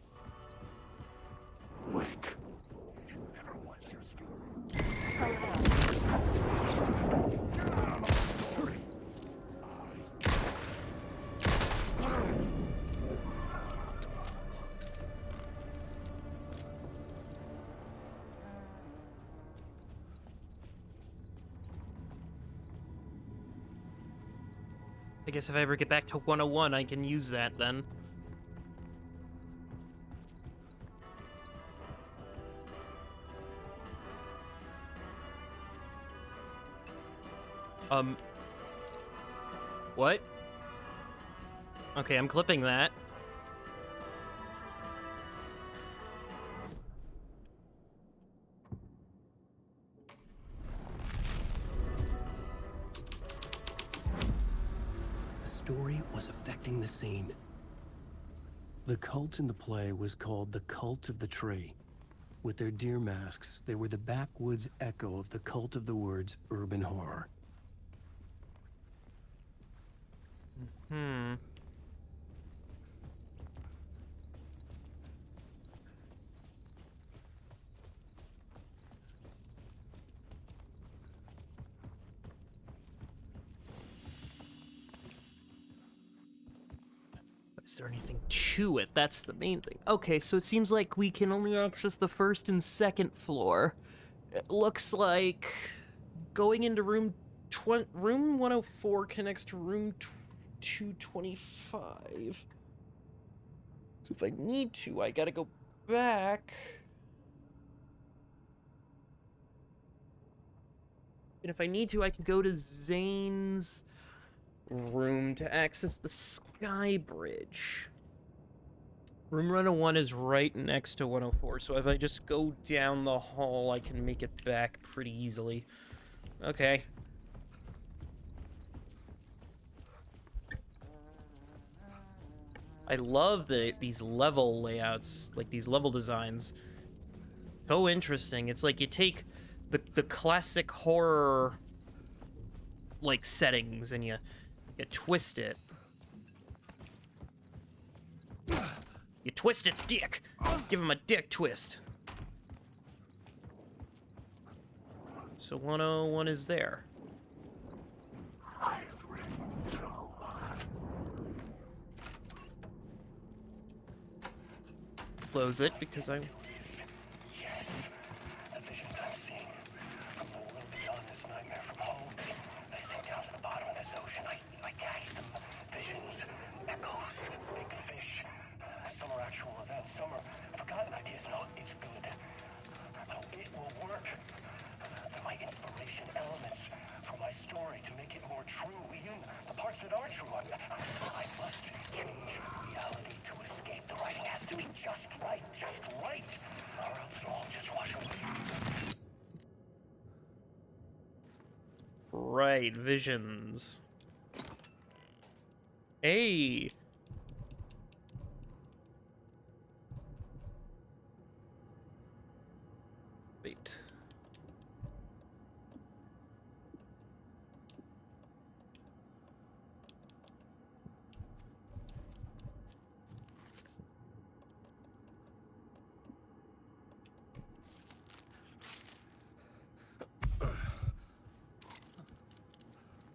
Speaker 12: Wake. Everyone's your story.
Speaker 1: I guess if I ever get back to 101, I can use that then. What? Okay, I'm clipping that.
Speaker 2: The story was affecting the scene. The cult in the play was called the Cult of the Tree. With their deer masks, they were the backwoods echo of the cult of the words urban horror.
Speaker 1: Hmm. Is there anything to it? That's the main thing. Okay, so it seems like we can only access the first and second floor. It looks like going into room 104 connects to room 225. So if I need to, I gotta go back. And if I need to, I can go to Zane's room to access the Sky Bridge. Room 101 is right next to 104, so if I just go down the hall, I can make it back pretty easily. Okay. I love these level layouts, like these level designs. So interesting. It's like you take the classic horror like settings and you twist it. You twist its dick. Give him a dick twist. So 101 is there. Close it because I'm...
Speaker 12: Yes, the visions I'm seeing from the world beyond this nightmare from home. They sink down to the bottom of this ocean. I catch them. Visions, echoes, big fish. Some are actual events, some are forgotten ideas. No, it's good. No, it will work. They're my inspiration, elements for my story to make it more true. Even the parts that are true. I must change reality to escape. The writing has to be just right, or else it'll all just wash away.
Speaker 1: Right, visions. Hey! Wait.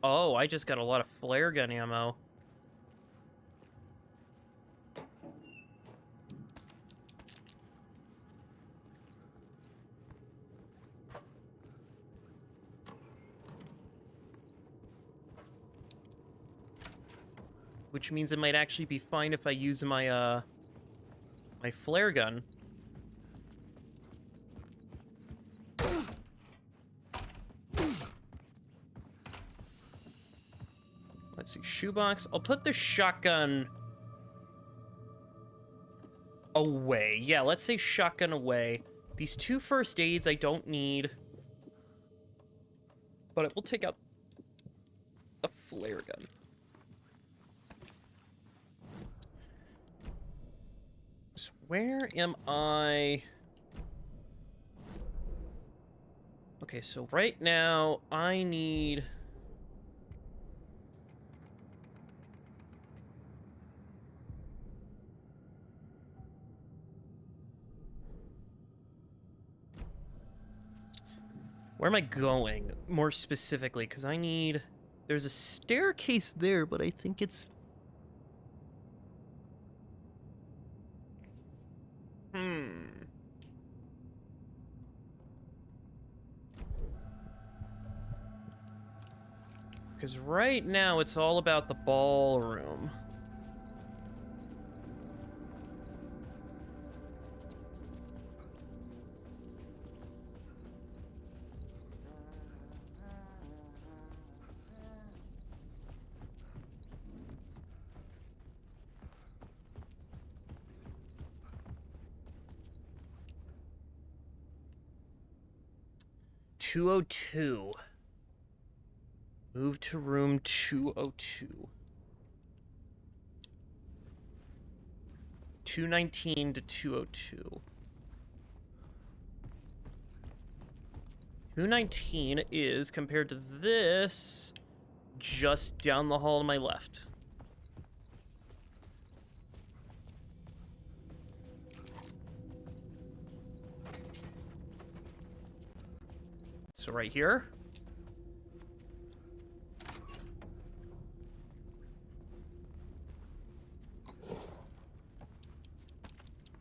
Speaker 1: Oh, I just got a lot of flare gun ammo. Which means it might actually be fine if I use my, my flare gun. Let's see, shoebox. I'll put the shotgun away. Yeah, let's say shotgun away. These 2 first aids I don't need. But I will take out the flare gun. So where am I? Okay, so right now I need... Where am I going, more specifically? Because I need... There's a staircase there, but I think it's... Because right now it's all about the ballroom. (202). Move to room 202. 219 to 202. 219 is, compared to this, just down the hall to my left. So right here.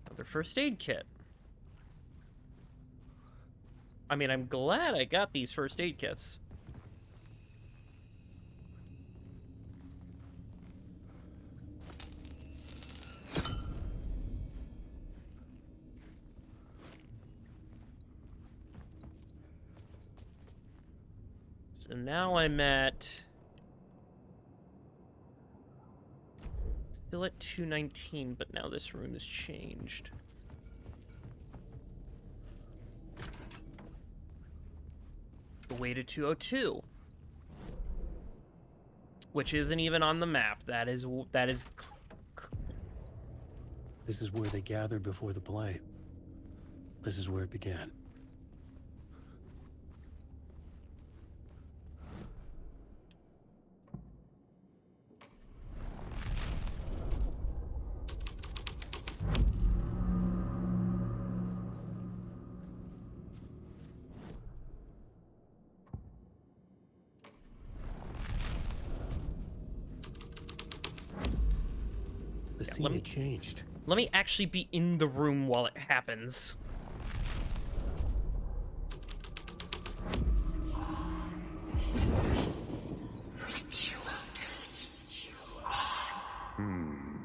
Speaker 1: Another first aid kit. I mean, I'm glad I got these first aid kits. So now I'm at... Still at 219, but now this room has changed. The way to 202. Which isn't even on the map. That is...
Speaker 2: This is where they gathered before the play. This is where it began. scene had changed.
Speaker 1: Let me actually be in the room while it happens.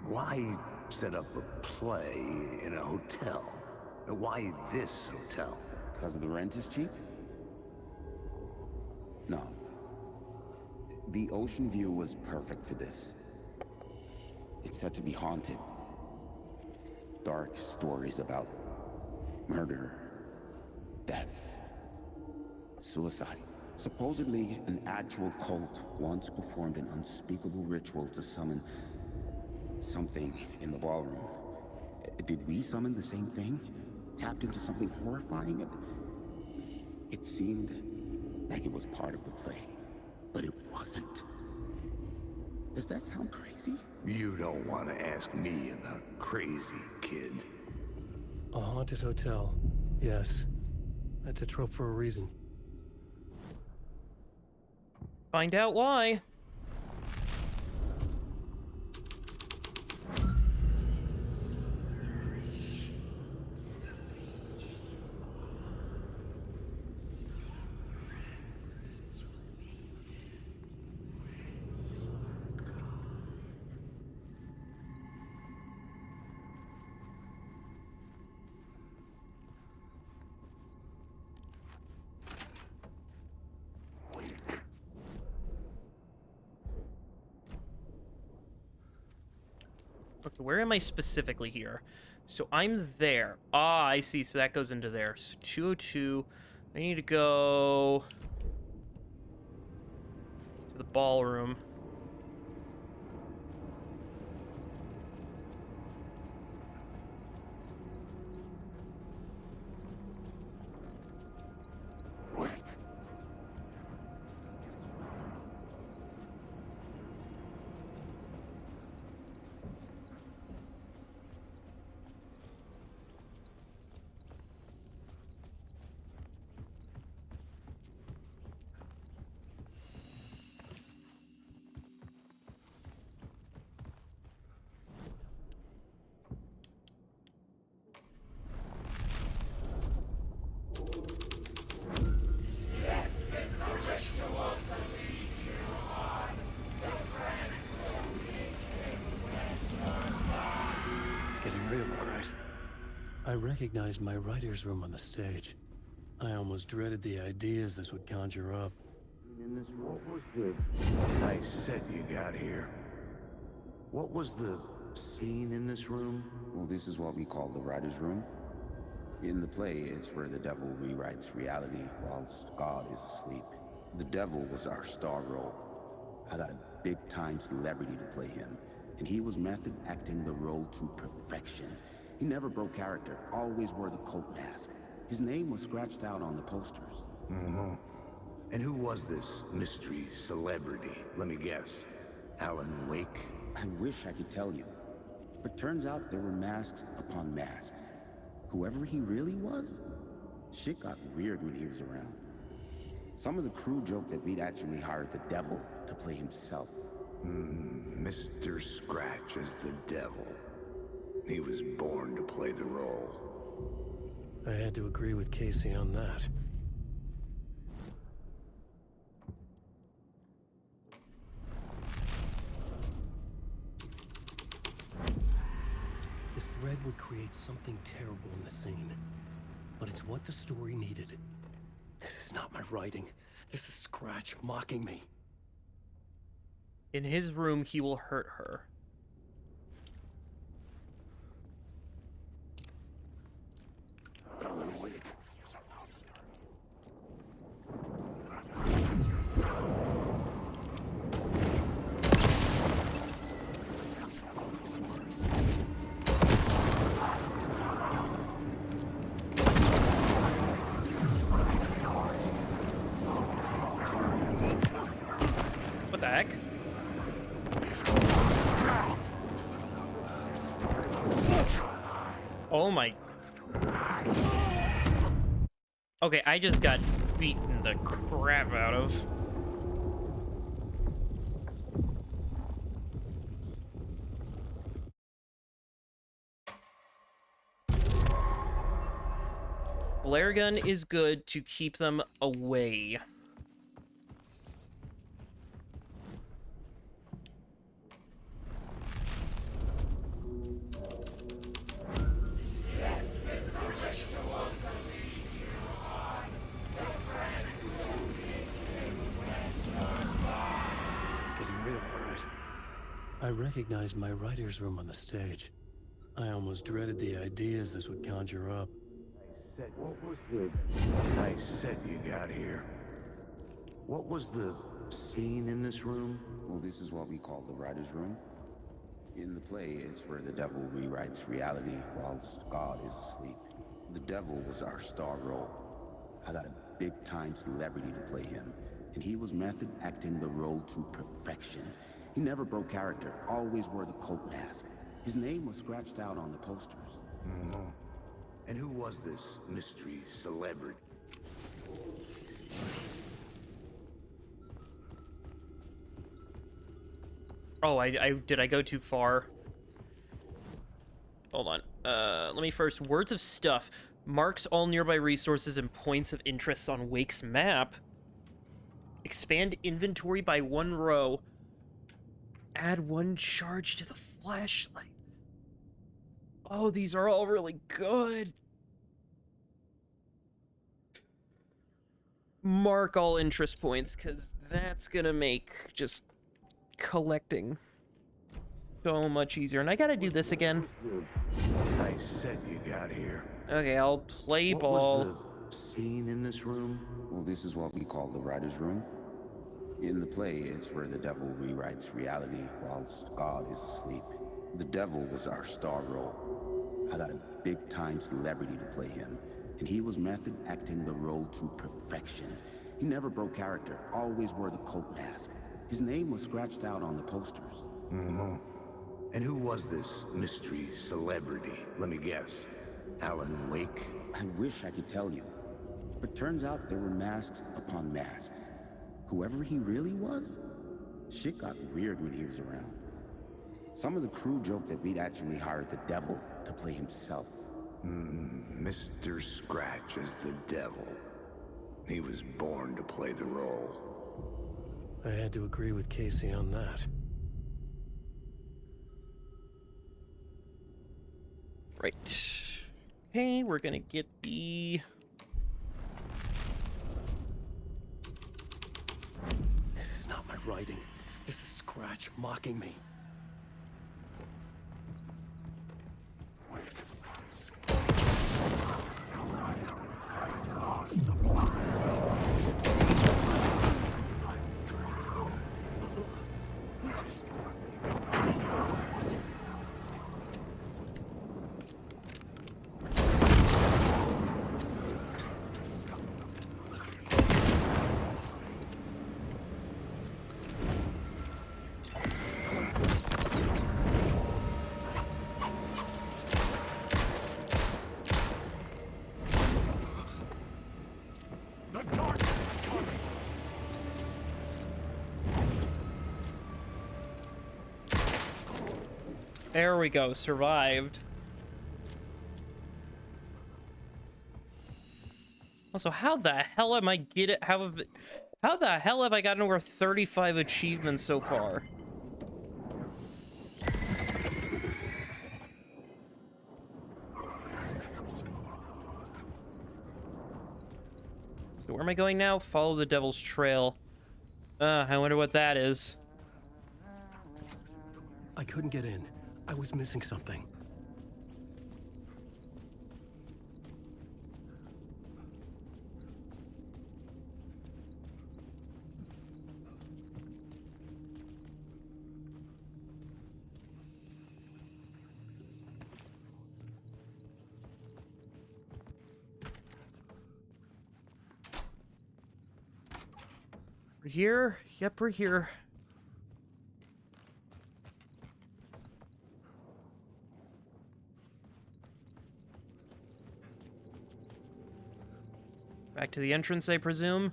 Speaker 4: Why set up a play in a hotel? Why this hotel?
Speaker 3: Because the rent is cheap? No. The ocean view was perfect for this. It's said to be haunted. Dark stories about murder, death, suicide. Supposedly, an actual cult once performed an unspeakable ritual to summon something in the ballroom. Did we summon the same thing? Tapped into something horrifying? It seemed like it was part of the play, but it wasn't. Does that sound crazy?
Speaker 4: You don't want to ask me about crazy, kid.
Speaker 2: A haunted hotel. Yes. That's a trope for a reason.
Speaker 1: Find out why. Okay, where am I specifically here? So I'm there. Ah, I see. So that goes into there. So 202. I need to go to the ballroom.
Speaker 2: I recognized my writer's room on the stage. I almost dreaded the ideas this would conjure up.
Speaker 4: What was the nice set you got here? What was the scene in this room?
Speaker 3: Well, this is what we call the writer's room. In the play, it's where the devil rewrites reality whilst God is asleep. The devil was our star role. I got a big-time celebrity to play him, and he was method acting the role to perfection. He never broke character, always wore the cult mask. His name was scratched out on the posters.
Speaker 4: Mm-hmm. And who was this mystery celebrity? Let me guess. Alan Wake?
Speaker 3: I wish I could tell you. But turns out there were masks upon masks. Whoever he really was, shit got weird when he was around. Some of the crew joked that we'd actually hired the devil to play himself.
Speaker 4: Mr. Scratch as the devil. He was born to play the role.
Speaker 2: I had to agree with Casey on that. This thread would create something terrible in the scene. But it's what the story needed. This is not my writing. This is Scratch mocking me.
Speaker 1: In his room, he will hurt her. What the heck? Oh my. Okay, I just got beaten the crap out of. Flare gun is good to keep them away.
Speaker 2: It's getting real, all right. I recognized my writer's room on the stage. I almost dreaded the ideas this would conjure up.
Speaker 4: What was the nice set you got here? What was the scene in this room?
Speaker 3: Well, this is what we call the writer's room. In the play, it's where the devil rewrites reality whilst God is asleep. The devil was our star role. I got a big-time celebrity to play him, and he was method acting the role to perfection. He never broke character, always wore the cult mask. His name was scratched out on the posters.
Speaker 4: And who was this mystery celebrity?
Speaker 1: Oh, did I go too far? Hold on. Let me first. Words of stuff. Marks all nearby resources and points of interest on Wake's map. Expand inventory by 1 row. Add 1 charge to the flashlight. Oh, these are all really good. Mark all interest points, because that's gonna make just collecting so much easier. And I gotta do this again.
Speaker 4: Nice set you got here.
Speaker 1: Okay, I'll play
Speaker 4: What
Speaker 1: ball.
Speaker 4: was the scene in this room?
Speaker 3: Well, this is what we call the writer's room. In the play, it's where the devil rewrites reality whilst God is asleep. The devil was our star role. I got a big-time celebrity to play him, and he was method acting the role to perfection. He never broke character, always wore the cult mask. His name was scratched out on the posters.
Speaker 4: And who was this mystery celebrity? Let me guess. Alan Wake?
Speaker 3: I wish I could tell you, but turns out there were masks upon masks. Whoever he really was, shit got weird when he was around. Some of the crew joked that we'd actually hired the devil to play himself.
Speaker 4: Mr. Scratch as the devil. He was born to play the role.
Speaker 2: I had to agree with Casey on that.
Speaker 1: Right. Okay, we're gonna get the...
Speaker 2: This is not my writing. This is Scratch mocking me.
Speaker 1: There we go, survived. Also, how the hell am I how the hell have I gotten over 35 achievements so far? So where am I going now? Follow the Devil's Trail. I wonder what that is.
Speaker 2: I couldn't get in. I was missing something.
Speaker 1: We're here? Yep, we're here. Back to the entrance, I presume.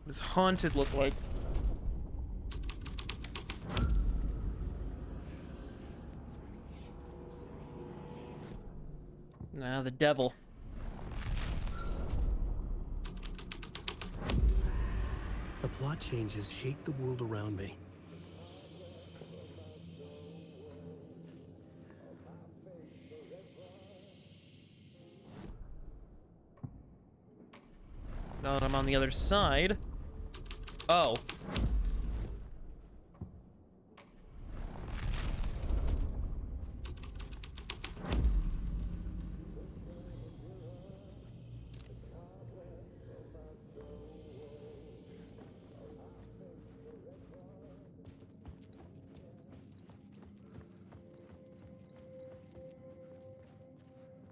Speaker 1: What does haunted look like? Nah, the devil.
Speaker 2: The plot changes shake the world around me.
Speaker 1: Now that I'm on the other side. Oh.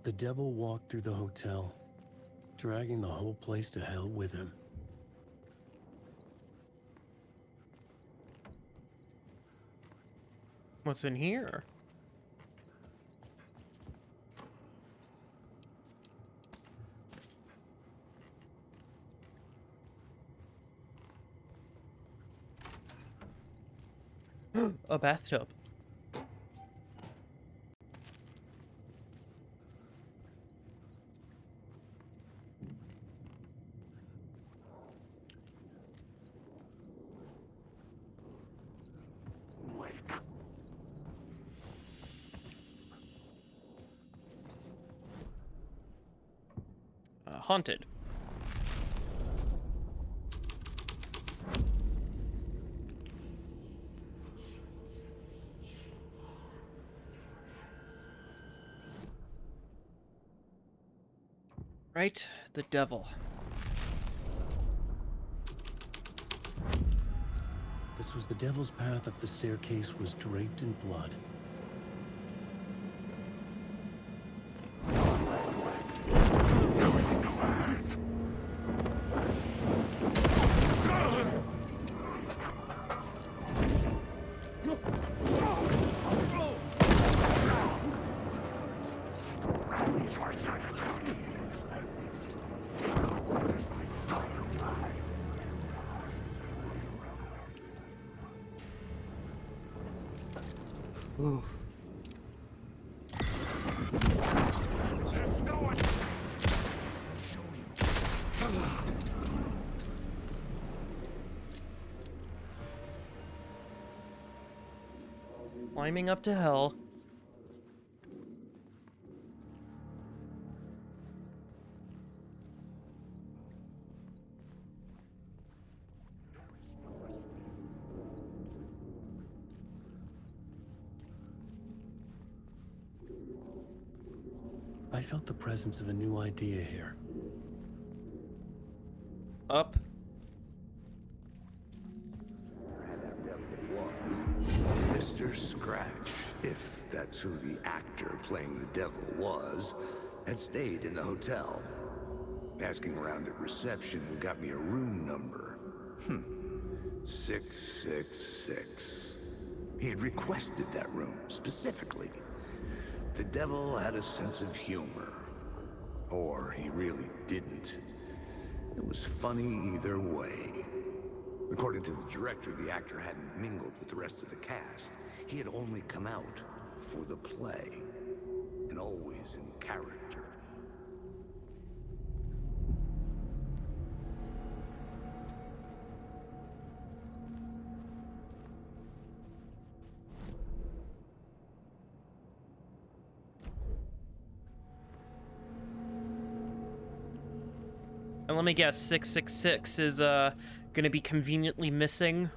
Speaker 2: The devil walked through the hotel, dragging the whole place to hell with him.
Speaker 1: What's in here? A bathtub. Haunted. Right, the devil.
Speaker 2: This was the devil's path up the staircase was draped in blood. Oof.
Speaker 1: Climbing up to hell.
Speaker 2: I felt the presence of a new idea here.
Speaker 1: Up.
Speaker 4: Mr. Scratch, if that's who the actor playing the devil was, had stayed in the hotel. Asking around at reception got me a room number. 666. He had requested that room, specifically. The devil had a sense of humor. Or he really didn't. It was funny either way. According to the director, the actor hadn't mingled with the rest of the cast. He had only come out for the play, and always in character.
Speaker 1: And let me guess, 666 is gonna be conveniently missing.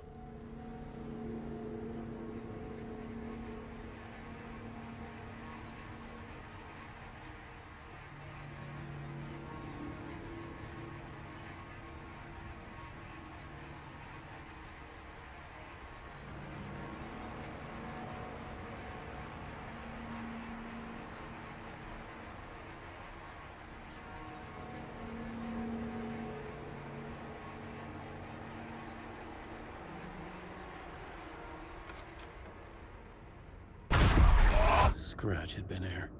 Speaker 2: Scratch had been here.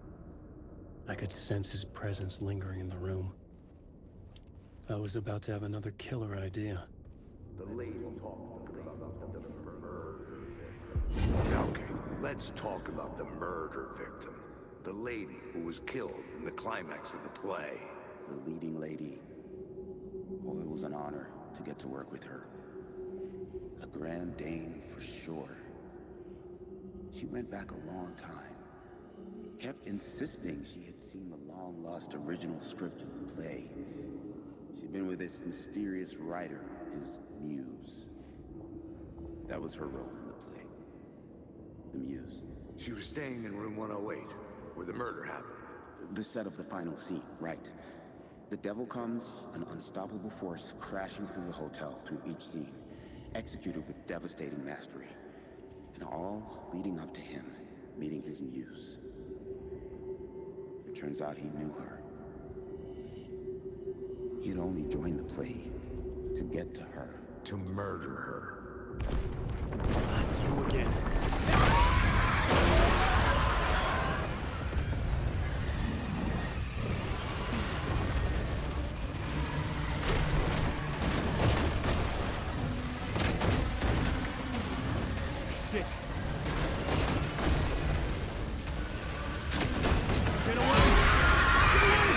Speaker 2: I could sense his presence lingering in the room. I was about to have another killer idea.
Speaker 4: The lady talked about the murder. Okay, let's talk about the murder victim. The lady who was killed in the climax of the play.
Speaker 3: The leading lady. Oh, it was an honor to get to work with her. A grand dame for sure. She went back a long time. Kept insisting she had seen the long-lost original script of the play. She'd been with this mysterious writer, his muse. That was her role in the play. The muse.
Speaker 4: She was staying in room 108, where the murder happened.
Speaker 3: The set of the final scene, right. The devil comes, an unstoppable force crashing through the hotel through each scene, executed with devastating mastery. And all leading up to him meeting his muse. It turns out he knew her. He had only joined the play to get to her.
Speaker 4: To murder her.
Speaker 15: Not you again.
Speaker 1: Shit. Get away! Get away!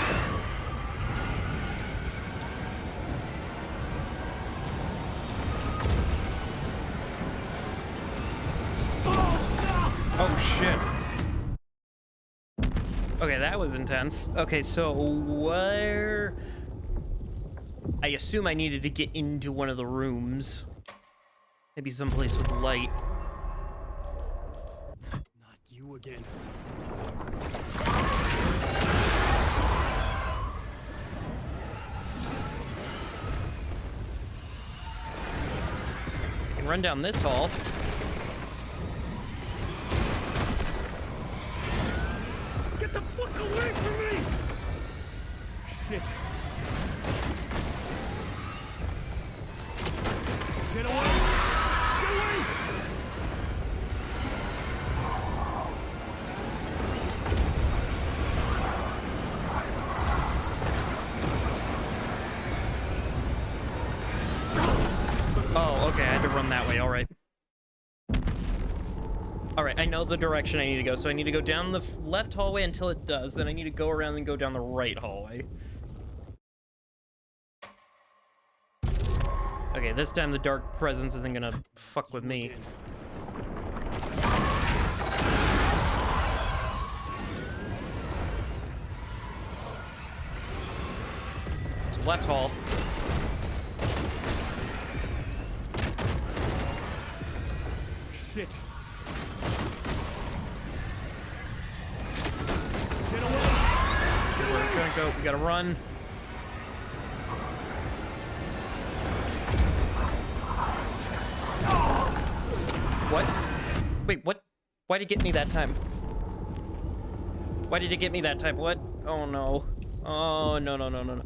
Speaker 1: Oh shit. Okay, that was intense. Okay, so where... I assume I needed to get into one of the rooms. Maybe someplace with light.
Speaker 15: Not you again.
Speaker 1: I can run down this hall. Get the fuck away from me! Shit. Get away! Get away! Oh, okay, I had to run that way, alright. Alright, I know the direction I need to go, so I need to go down the left hallway until it does, then I need to go around and go down the right hallway. Okay, this time the dark presence isn't gonna fuck with me. So left hall. Shit. Get away! Get away! We're gonna go. We gotta run. What? Wait, what? Why did it get me that time? Why did it get me that time? What? Oh no. Oh no no no no no.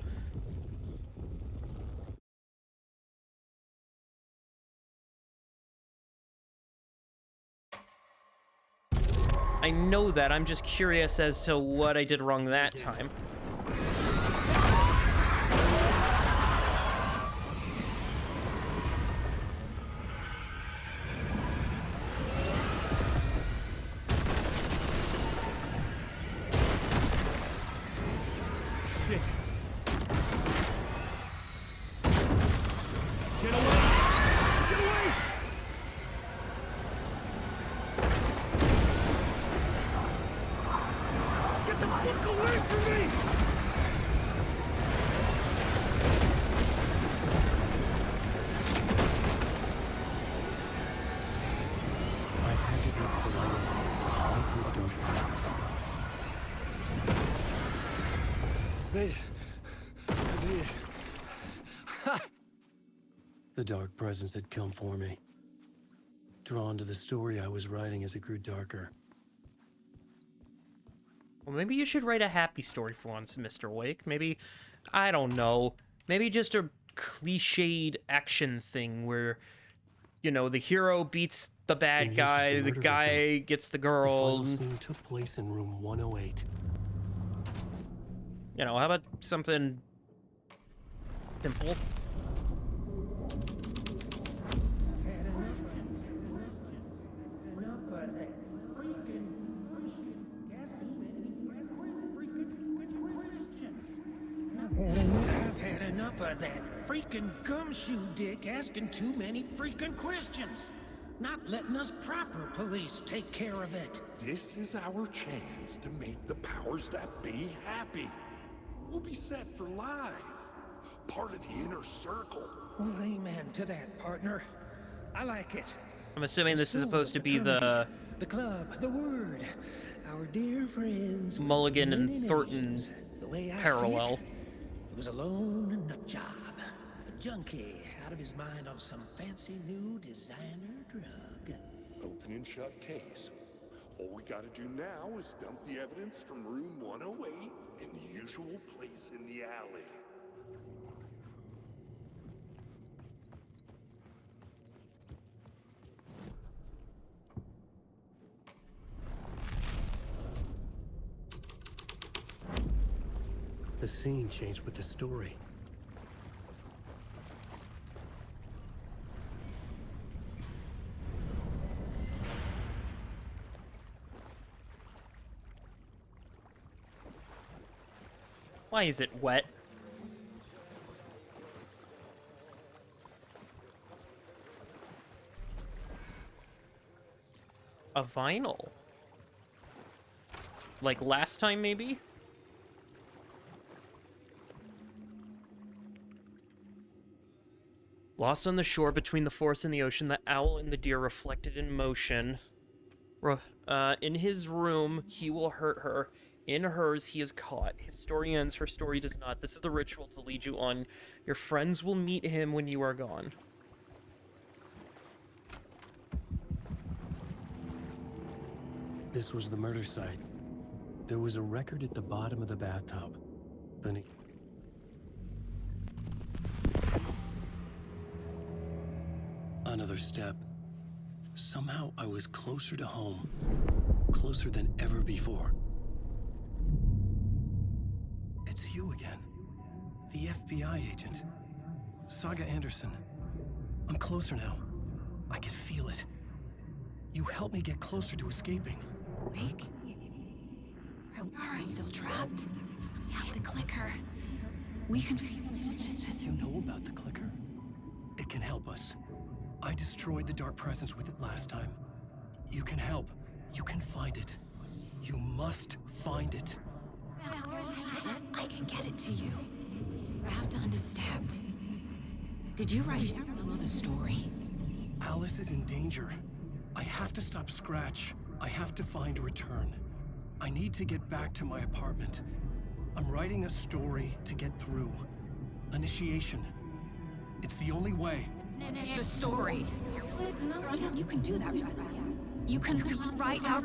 Speaker 1: I know that. I'm just curious as to what I did wrong that time. Shit. Get away! Get away! Get the fuck away from me!
Speaker 2: I had to reach the light to hide from the dark presence.
Speaker 15: Made it. I made it.
Speaker 2: The dark presence had come for me. Drawn to the story I was writing as it grew darker.
Speaker 1: Well, maybe you should write a happy story for once, Mr. Wake. Maybe, I don't know, maybe just a cliched action thing where, you know, the hero beats the bad
Speaker 2: And
Speaker 1: guy,
Speaker 2: uses
Speaker 1: the
Speaker 2: murder
Speaker 1: guy
Speaker 2: victim.
Speaker 1: gets the
Speaker 2: The
Speaker 1: girl.
Speaker 2: final scene took place in room 108.
Speaker 1: You know, how about something simple?
Speaker 10: that freaking gumshoe dick asking too many freaking questions. Not letting us proper police take care of it.
Speaker 7: This is our chance to make the powers that be happy. We'll be set for life. Part of the inner circle.
Speaker 10: Well, amen to that, partner. I like it.
Speaker 1: I'm assuming this is supposed to be the
Speaker 10: club, the word, our dear friends.
Speaker 1: Mulligan and Thornton
Speaker 10: The way I
Speaker 1: parallel.
Speaker 10: see it, he was alone, a nut job, a junkie out of his mind on some fancy new designer drug.
Speaker 7: Open and shut case. All we gotta do now is dump the evidence from room 108 in the usual place in the alley.
Speaker 2: The scene changed with the story.
Speaker 1: Why is it wet? A vinyl? Like last time, maybe? Lost on the shore between the forest and the ocean, the owl and the deer reflected in motion. In his room, he will hurt her. In hers, he is caught. His story ends, her story does not. This is the ritual to lead you on. Your friends will meet him when you are gone.
Speaker 2: This was the murder site. There was a record at the bottom of the bathtub. Beneath. Another step. Somehow I was closer to home. Closer than ever before. It's you again. The FBI agent. Saga Anderson. I'm closer now. I can feel it. You helped me get closer to escaping.
Speaker 11: Wake? Are we still trapped? We have the clicker. We can...
Speaker 2: You know about the clicker? It can help us. I destroyed the dark presence with it last time. You can help. You can find it. You must find it.
Speaker 11: I can get it to you. I have to understand. Did you write the story?
Speaker 2: Alice is in danger. I have to stop Scratch. I have to find Return. I need to get back to my apartment. I'm writing a story to get through. Initiation. It's the only way.
Speaker 11: The story. You can do that. You can write out...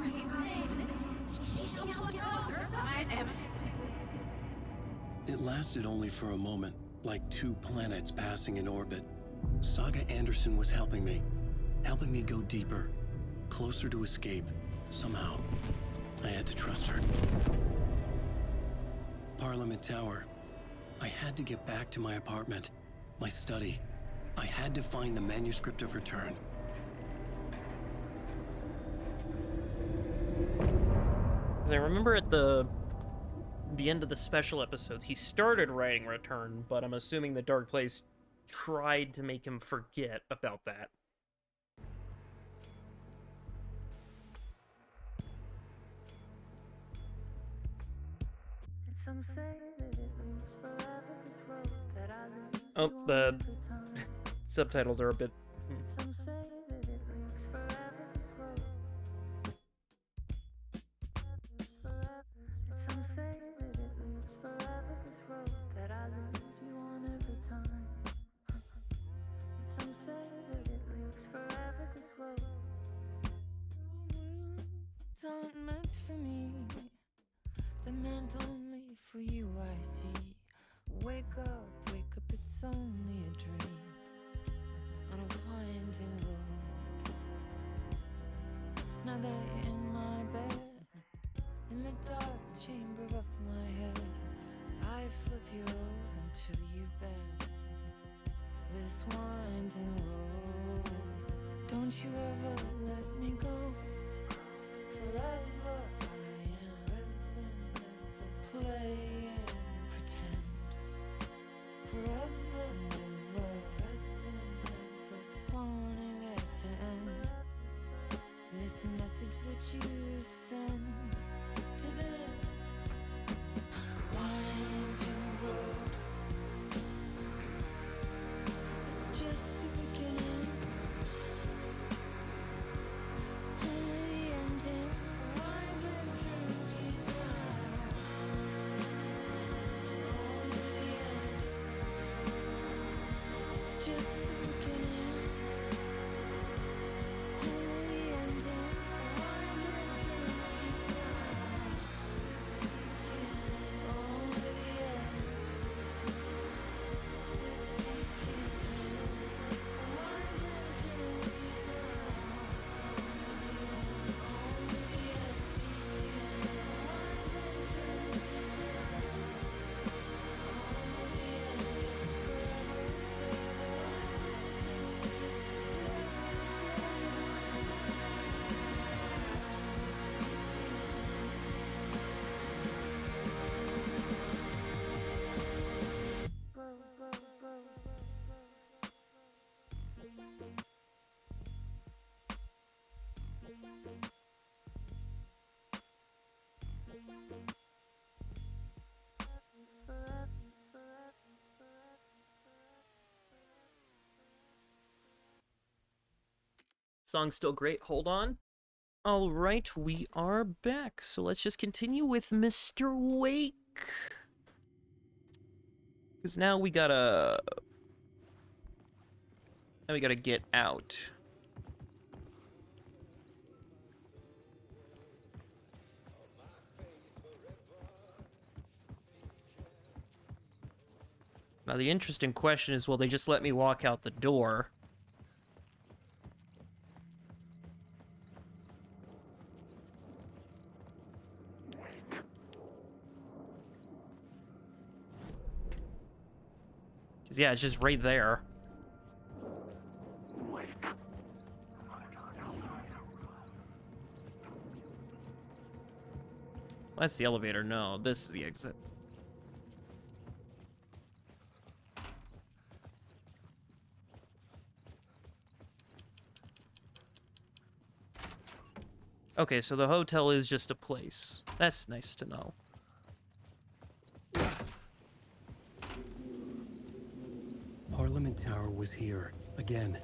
Speaker 2: It lasted only for a moment, like two planets passing in orbit. Saga Anderson was helping me go deeper, closer to escape. Somehow, I had to trust her. Parliament Tower. I had to get back to my apartment, my study. I had to find the manuscript of Return.
Speaker 1: Because I remember at the end of the special episodes, he started writing Return, but I'm assuming the Dark Place tried to make him forget about that. Oh, the subtitles are a bit...
Speaker 16: It's not meant for me, they're meant only for you, I see. Wake up, it's only a dream on a winding road. Now they're in my bed, in the dark chamber of my head. I flip you over until you bend this winding road. Don't you ever let me go. Forever I am living, play and pretend. Forever this message that you send to this winding road. It's just the beginning, only the ending. Winding through the night, only the end. It's just the beginning, only the ending. Winding through the night, only the end.
Speaker 1: Song's still great. Hold on. All right, we are back. So let's just continue with Mr. Wake. Because now we gotta get out. Now the interesting question is, will they just let me walk out the door? Because, yeah, it's just right there. That's the elevator. No, this is the exit. Okay, so the hotel is just a place. That's nice to know.
Speaker 2: Parliament Tower was here, again.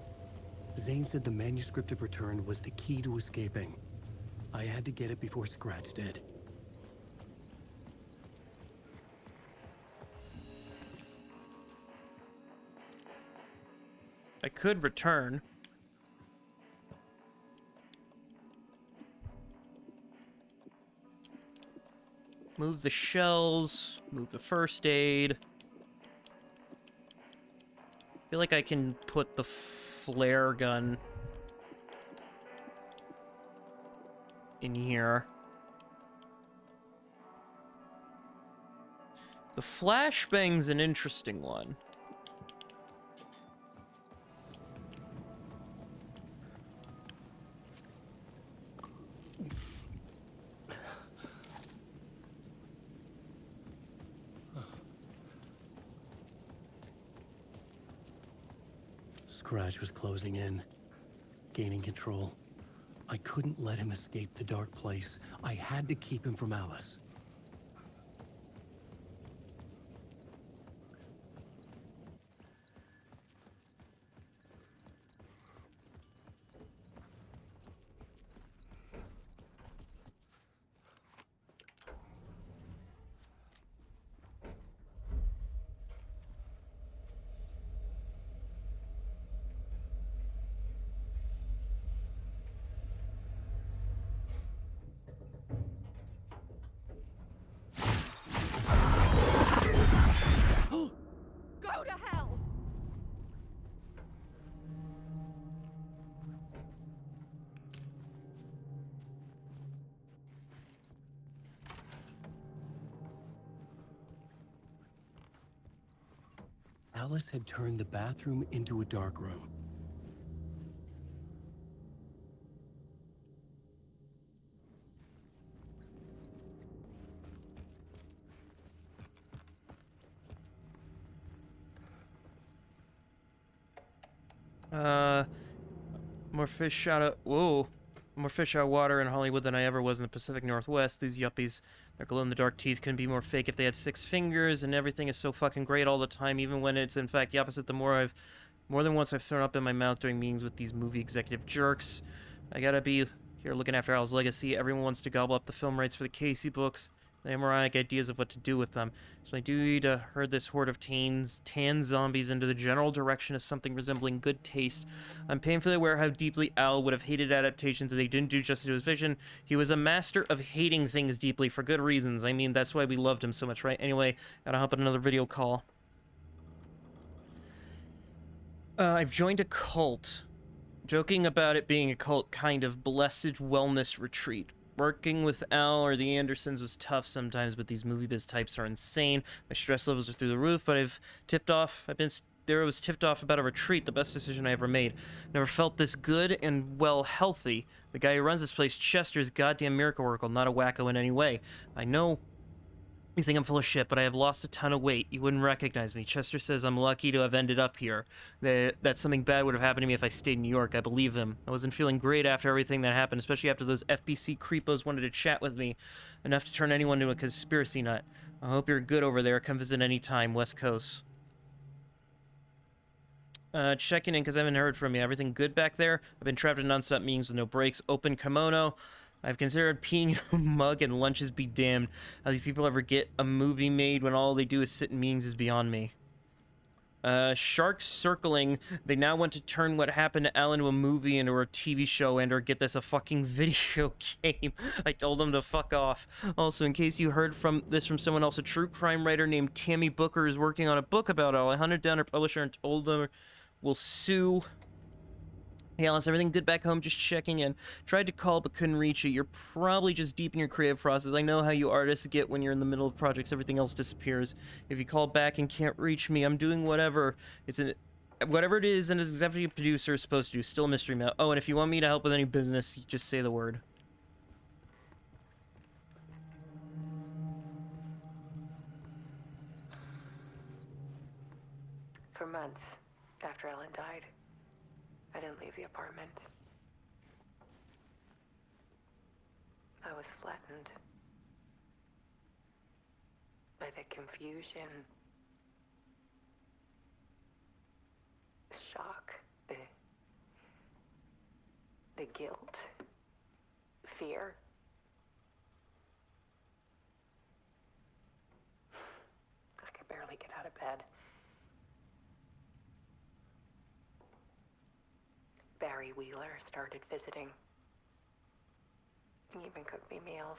Speaker 2: Zane said the manuscript of Return was the key to escaping. I had to get it before Scratch did.
Speaker 1: I could return. Move the shells, move the first aid. I feel like I can put the flare gun in here. The flashbang's an interesting one.
Speaker 2: Scratch was closing in, gaining control. I couldn't let him escape the dark place. I had to keep him from Alice.
Speaker 17: Go to hell!
Speaker 2: Alice had turned the bathroom into a dark room.
Speaker 1: More fish shot at. Whoa. More fish out of water in Hollywood than I ever was in the Pacific Northwest. These yuppies, their glow-in-the-dark teeth couldn't be more fake if they had 6 fingers, and everything is so fucking great all the time, even when it's in fact the opposite. More than once I've thrown up in my mouth during meetings with these movie executive jerks. I gotta be here looking after Al's legacy. Everyone wants to gobble up the film rights for the Casey books. They have moronic ideas of what to do with them. It's my duty to herd this horde of tan zombies into the general direction of something resembling good taste. I'm painfully aware how deeply Al would have hated adaptations if they didn't do justice to his vision. He was a master of hating things deeply for good reasons. I mean, that's why we loved him so much, right? Anyway, gotta hop on another video call. I've joined a cult. Joking about it being a cult kind of blessed wellness retreat. Working with Al or the Andersons was tough sometimes, but these movie biz types are insane. My stress levels are through the roof, but I was tipped off about a retreat, the best decision I ever made. Never felt this good and, well, healthy. The guy who runs this place, Chester, is goddamn miracle worker, not a wacko in any way. I know you think I'm full of shit, but I have lost a ton of weight. You wouldn't recognize me. Chester says I'm lucky to have ended up here. That something bad would have happened to me if I stayed in New York. I believe him. I wasn't feeling great after everything that happened, especially after those FBC creepos wanted to chat with me. Enough to turn anyone into a conspiracy nut. I hope you're good over there. Come visit any time, West Coast. Checking in because I haven't heard from you. Everything good back there? I've been trapped in nonstop meetings with no breaks. Open kimono. I've considered peeing in a mug and lunches be damned. How these people ever get a movie made when all they do is sit in meetings is beyond me. Sharks circling. They now want to turn what happened to Al into a movie and or a TV show and or get this a fucking video game. I told them to fuck off. Also, in case you heard from someone else, a true crime writer named Tammy Booker is working on a book about Al. I hunted down her publisher and told her we'll sue. Hey Alice, everything good back home? Just checking in. Tried to call but couldn't reach you. You're probably just deep in your creative process. I know how you artists get when you're in the middle of projects. Everything else disappears. If you call back and can't reach me, I'm doing whatever. Whatever it is an executive producer is supposed to do. Still a mystery mail. Oh, and if you want me to help with any business, you just say the word.
Speaker 21: For months after Ellen died, I didn't leave the apartment. I was flattened by the confusion, the shock, the guilt, fear. I could barely get out of bed. Barry Wheeler started visiting. He even cooked me meals.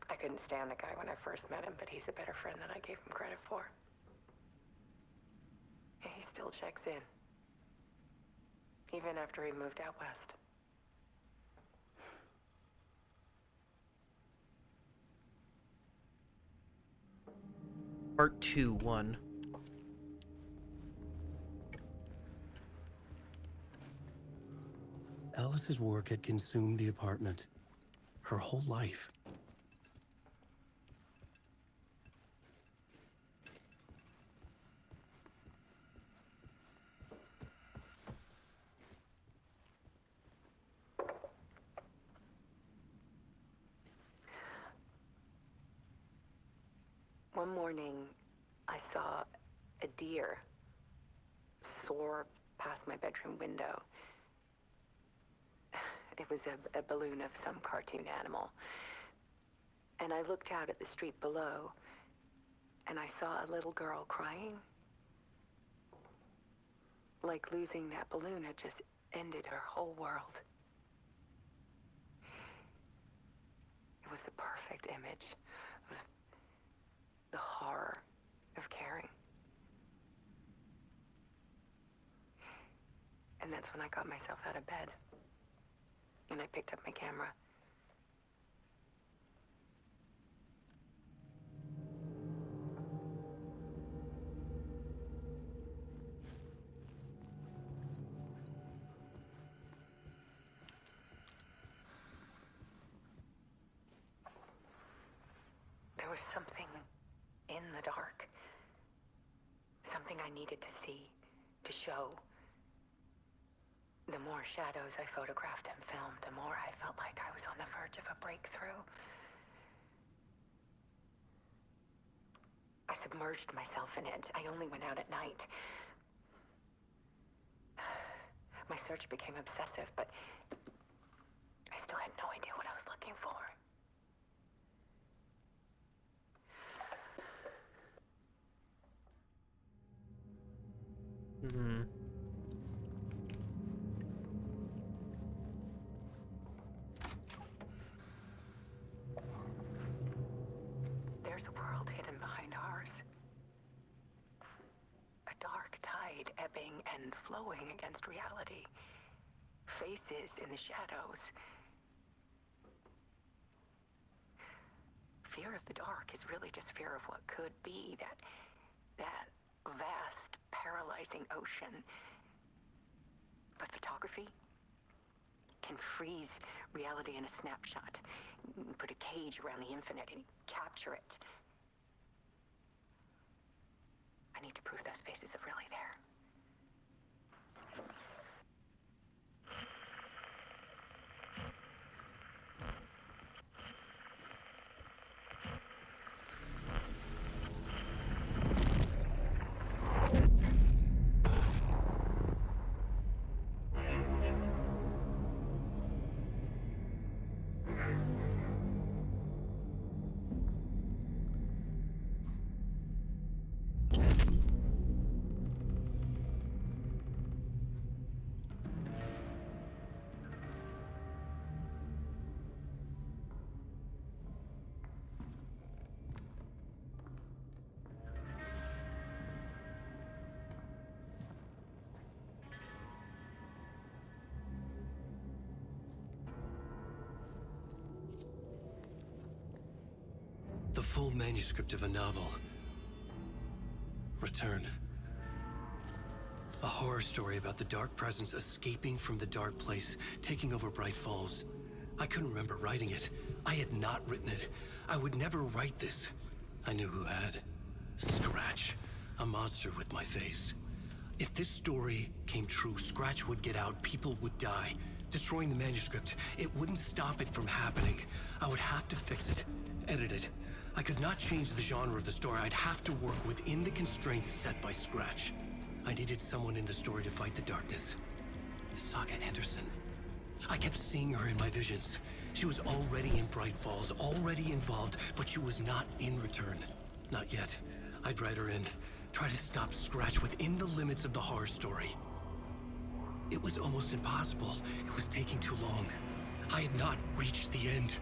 Speaker 21: I couldn't stand the guy when I first met him, but he's a better friend than I gave him credit for. And he still checks in. Even after he moved out west.
Speaker 1: Part 2-1.
Speaker 2: Alice's work had consumed the apartment. Her whole life.
Speaker 21: One morning, I saw a deer soar past my bedroom window. It was a balloon of some cartoon animal. And I looked out at the street below, and I saw a little girl crying. Like losing that balloon had just ended her whole world. It was the perfect image of the horror of caring. And that's when I got myself out of bed. And I picked up my camera. There was something in the dark. Something I needed to see, to show. The more shadows I photographed and filmed, the more I felt like I was on the verge of a breakthrough. I submerged myself in it. I only went out at night. My search became obsessive, but I still had no idea what I was looking for. There's a world hidden behind ours. A dark tide ebbing and flowing against reality. Faces in the shadows. Fear of the dark is really just fear of what could be, that vast, paralyzing ocean. But photography can freeze reality in a snapshot, put a cage around the infinite and capture it. I need to prove those faces are really there.
Speaker 2: The full manuscript of a novel. Return. A horror story about the dark presence escaping from the dark place, taking over Bright Falls. I couldn't remember writing it. I had not written it. I would never write this. I knew who had. Scratch. A monster with my face. If this story came true, Scratch would get out, people would die. Destroying the manuscript, it wouldn't stop it from happening. I would have to fix it, edit it. I could not change the genre of the story. I'd have to work within the constraints set by Scratch. I needed someone in the story to fight the darkness. Saga Anderson. I kept seeing her in my visions. She was already in Bright Falls, already involved, but she was not in Return. Not yet. I'd write her in, try to stop Scratch within the limits of the horror story. It was almost impossible. It was taking too long. I had not reached the end.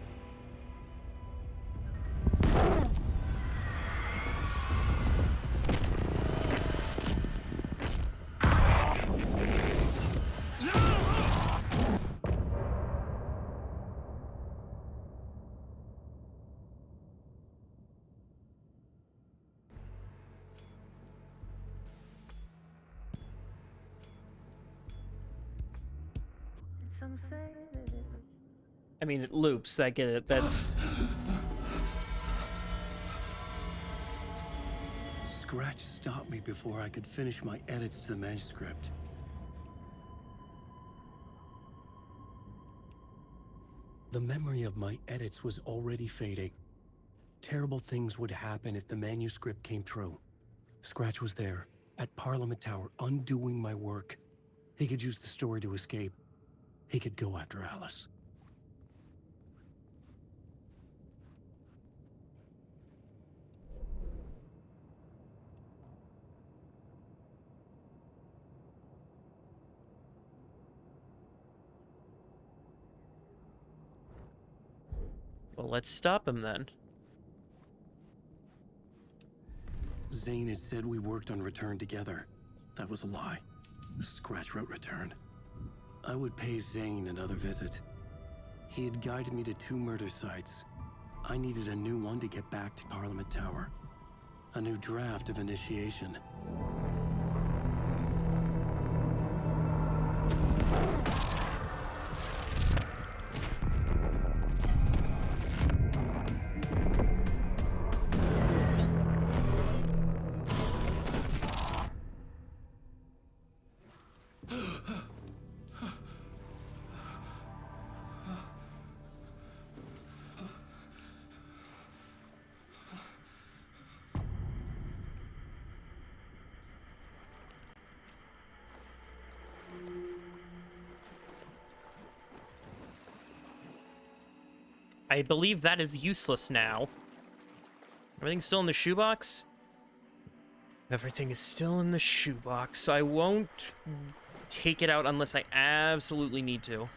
Speaker 1: I mean, it loops, I get it, that's...
Speaker 2: Scratch stopped me before I could finish my edits to the manuscript. The memory of my edits was already fading. Terrible things would happen if the manuscript came true. Scratch was there, at Parliament Tower, undoing my work. He could use the story to escape. He could go after Alice.
Speaker 1: Well, let's stop him then.
Speaker 2: Zane had said we worked on Return together. That was a lie. Scratch wrote Return. I would pay Zane another visit. He had guided me to 2 murder sites. I needed a new one to get back to Parliament Tower. A new draft of Initiation.
Speaker 1: I believe that is useless now. Everything's still in the shoebox? Everything is still in the shoebox. I won't take it out unless I absolutely need to.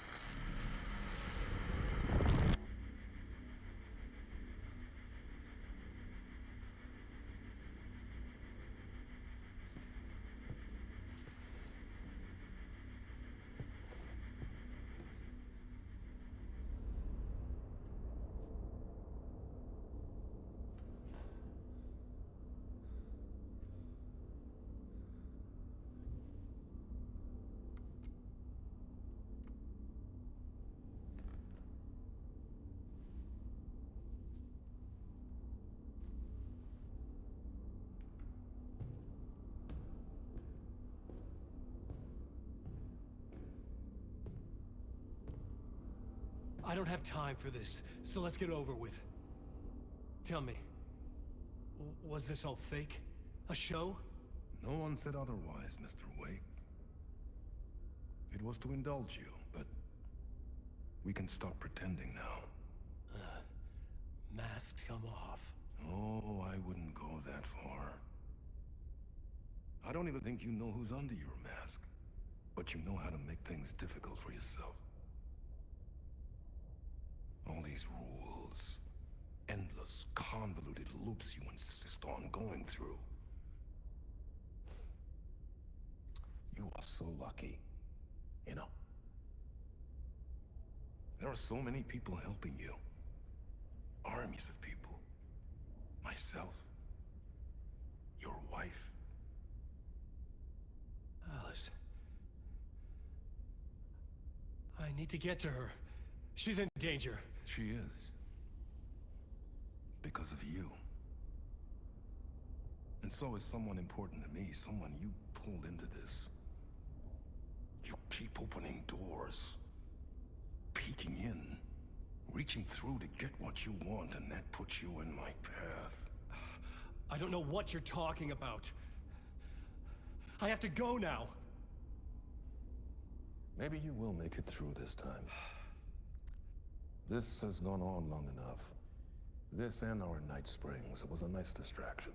Speaker 15: I don't have time for this, so let's get over with. Tell me, was this all fake? A show?
Speaker 6: No one said otherwise, Mr. Wake. It was to indulge you, but we can stop pretending now.
Speaker 15: Masks come off.
Speaker 6: Oh, I wouldn't go that far. I don't even think you know who's under your mask, but you know how to make things difficult for yourself. All these rules, endless, convoluted loops you insist on going through. You are so lucky, you know. There are so many people helping you. Armies of people. Myself. Your wife.
Speaker 15: Alice. I need to get to her. She's in danger.
Speaker 6: She is. Because of you. And so is someone important to me, someone you pulled into this. You keep opening doors. Peeking in. Reaching through to get what you want, and that puts you in my path.
Speaker 15: I don't know what you're talking about. I have to go now.
Speaker 6: Maybe you will make it through this time. This has gone on long enough. This and our Night Springs. It was a nice distraction.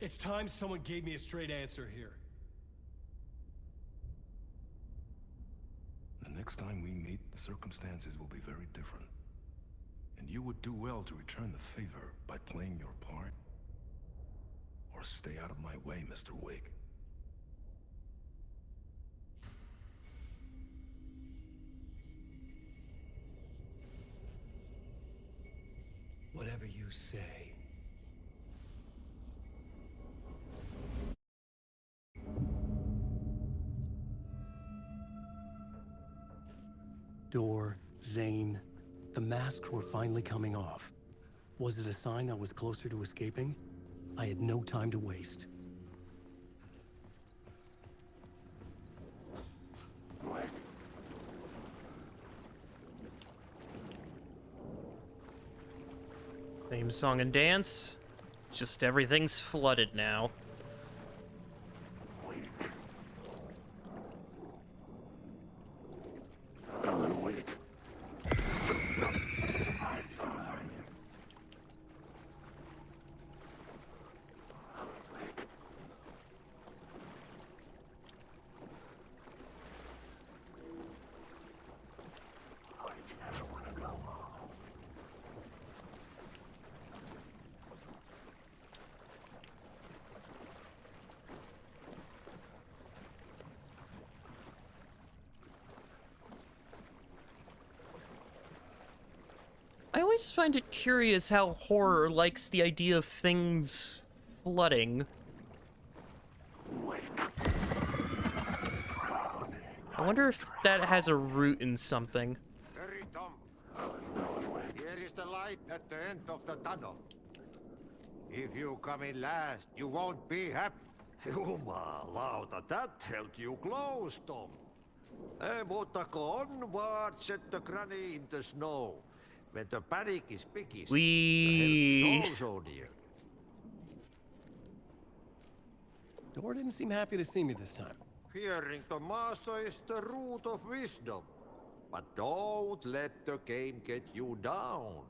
Speaker 15: It's time someone gave me a straight answer here.
Speaker 6: The next time we meet, the circumstances will be very different. And you would do well to return the favor by playing your part. Or stay out of my way, Mr. Wake.
Speaker 15: Whatever you say.
Speaker 2: Door, Zane, the masks were finally coming off. Was it a sign I was closer to escaping? I had no time to waste.
Speaker 1: Same song and dance. Just everything's flooded now.
Speaker 6: Alan Wake.
Speaker 1: I always find it curious how horror likes the idea of things flooding. I wonder if that has a root in something.
Speaker 13: Hurry, Tom. Here is the light at the end of the tunnel. If you come in last, you won't be happy.
Speaker 23: Jumalauta, that held you close, Tom. Mutta onward, set the granny in the snow. When the panic is biggest, the help is also near.
Speaker 15: Door didn't seem happy to see me this time.
Speaker 23: Hearing the master is the root of wisdom. But don't let the game get you down.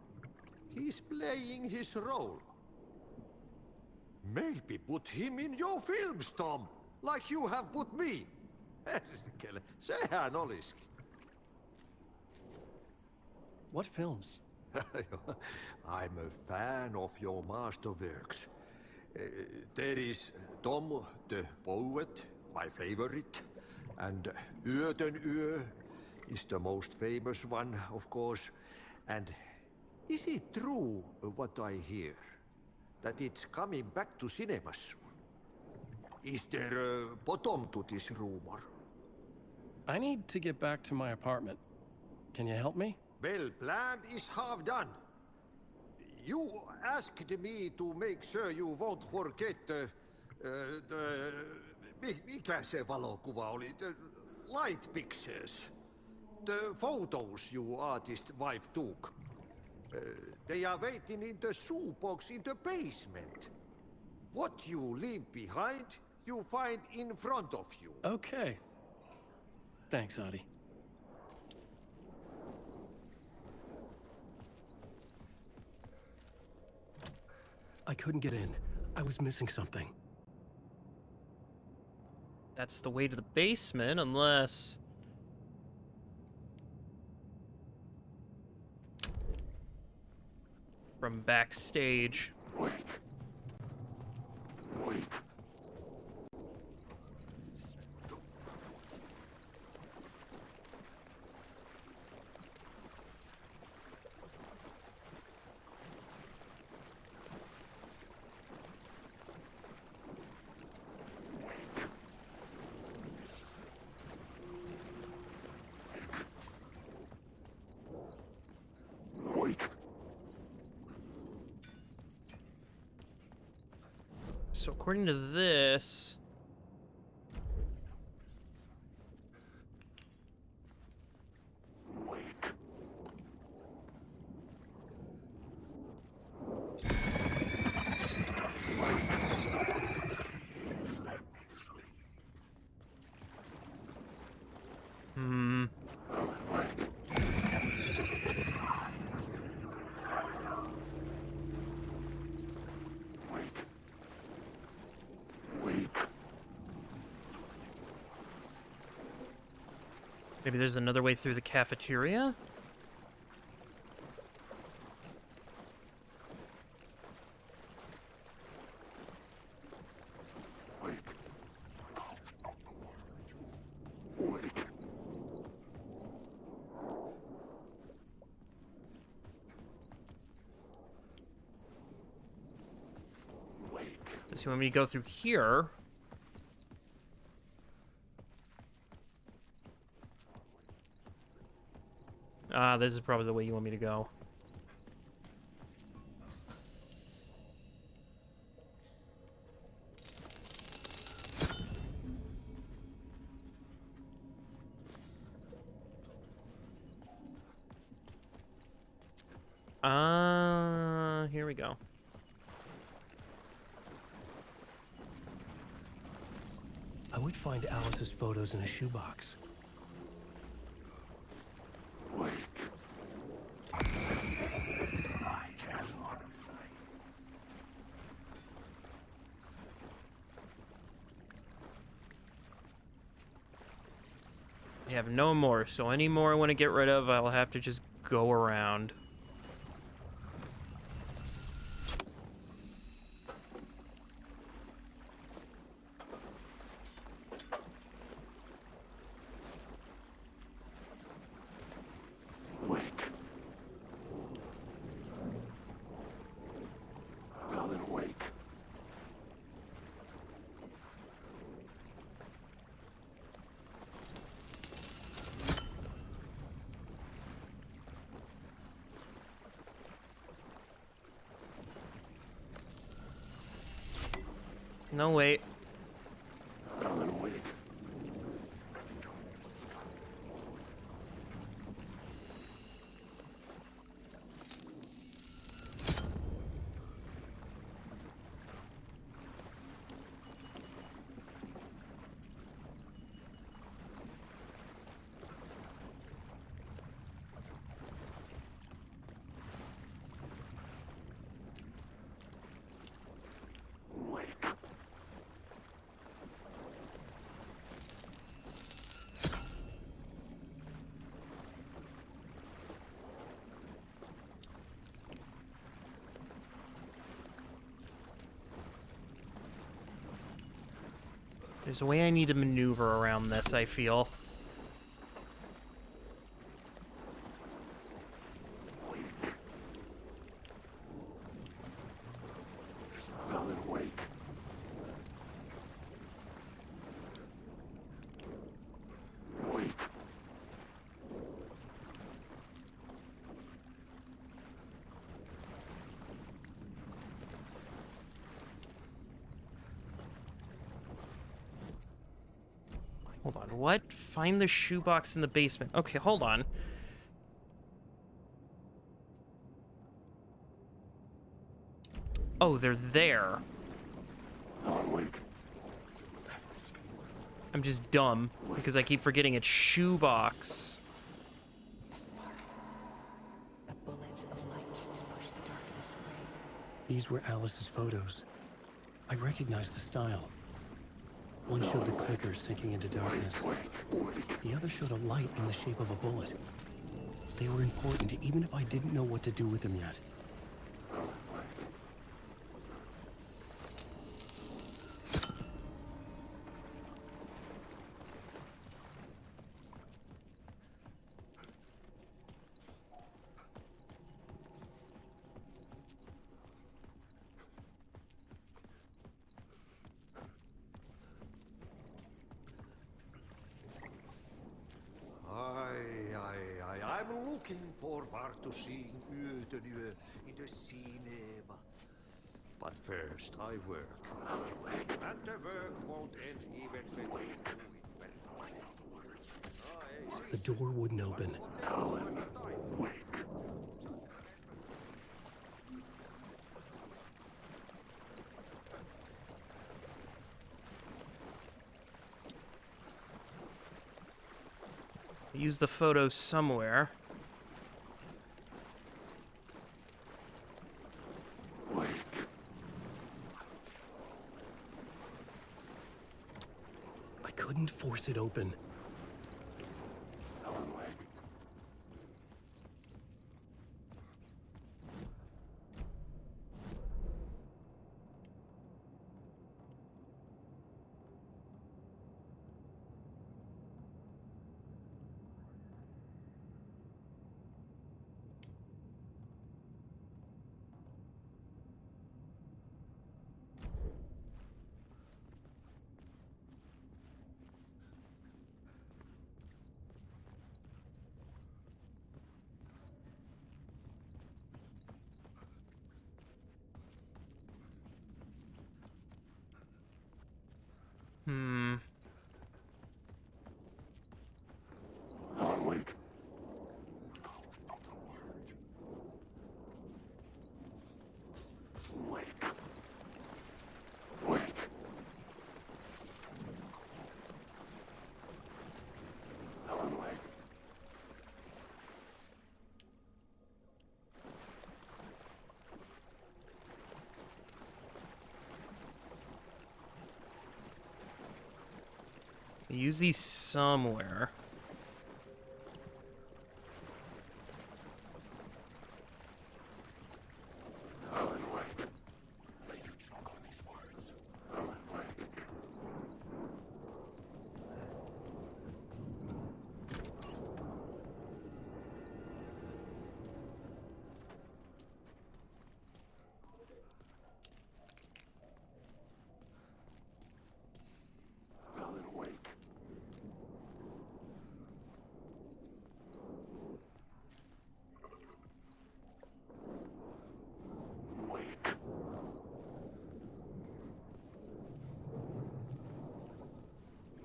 Speaker 23: He's playing his role. Maybe put him in your films, Tom, like you have put me. Sehän olisikin.
Speaker 2: What films?
Speaker 23: I'm a fan of your masterworks. There is Tom the Poet, my favorite, and Yöten Yö is the most famous one, of course. And is it true what I hear? That it's coming back to cinemas soon? Is there a bottom to this rumor?
Speaker 15: I need to get back to my apartment. Can you help me?
Speaker 23: Well, plan is half done. You asked me to make sure you won't forget mikä se valokuva oli? The light pictures. The photos your artist wife took. They are waiting in the shoebox in the basement. What you leave behind, you find in front of you.
Speaker 15: Okay. Thanks, Adi.
Speaker 2: I couldn't get in. I was missing something.
Speaker 1: That's the way to the basement, unless... from backstage. So according to this... Maybe there's another way through the cafeteria? Does he want me to go through here? Ah, this is probably the way you want me to go. Here we go.
Speaker 2: I would find Alice's photos in a shoebox.
Speaker 1: I have no more, so any more I want to get rid of, I'll have to just go around. No, wait. There's a way I need to maneuver around this, I feel.
Speaker 6: Alan, wake. Wake.
Speaker 1: Hold on, what? Find the shoebox in the basement. Okay, hold on. Oh, they're there.
Speaker 6: Alan, wake.
Speaker 1: I'm just dumb because I keep forgetting it's shoebox.
Speaker 21: A bullet of light to push the darkness away.
Speaker 2: These were Alice's photos. I recognized the style. One showed the clicker sinking into darkness. The other showed a light in the shape of a bullet. They were important, even if I didn't know what to do with them yet.
Speaker 23: I'm looking forward to seeing Utenue in the cinema. But first I work. And the work won't end even when we do it well.
Speaker 2: The door wouldn't open.
Speaker 6: Alan, wake.
Speaker 1: Use the photo somewhere.
Speaker 6: Wake.
Speaker 2: I couldn't force it open.
Speaker 6: Alan, wake. Alan, wake. Wake. Wake. Alan, wake.
Speaker 1: Use these somewhere.
Speaker 6: Alan, wake. They do chuckle in these words. Alan, wake. Alan, wake. Wake.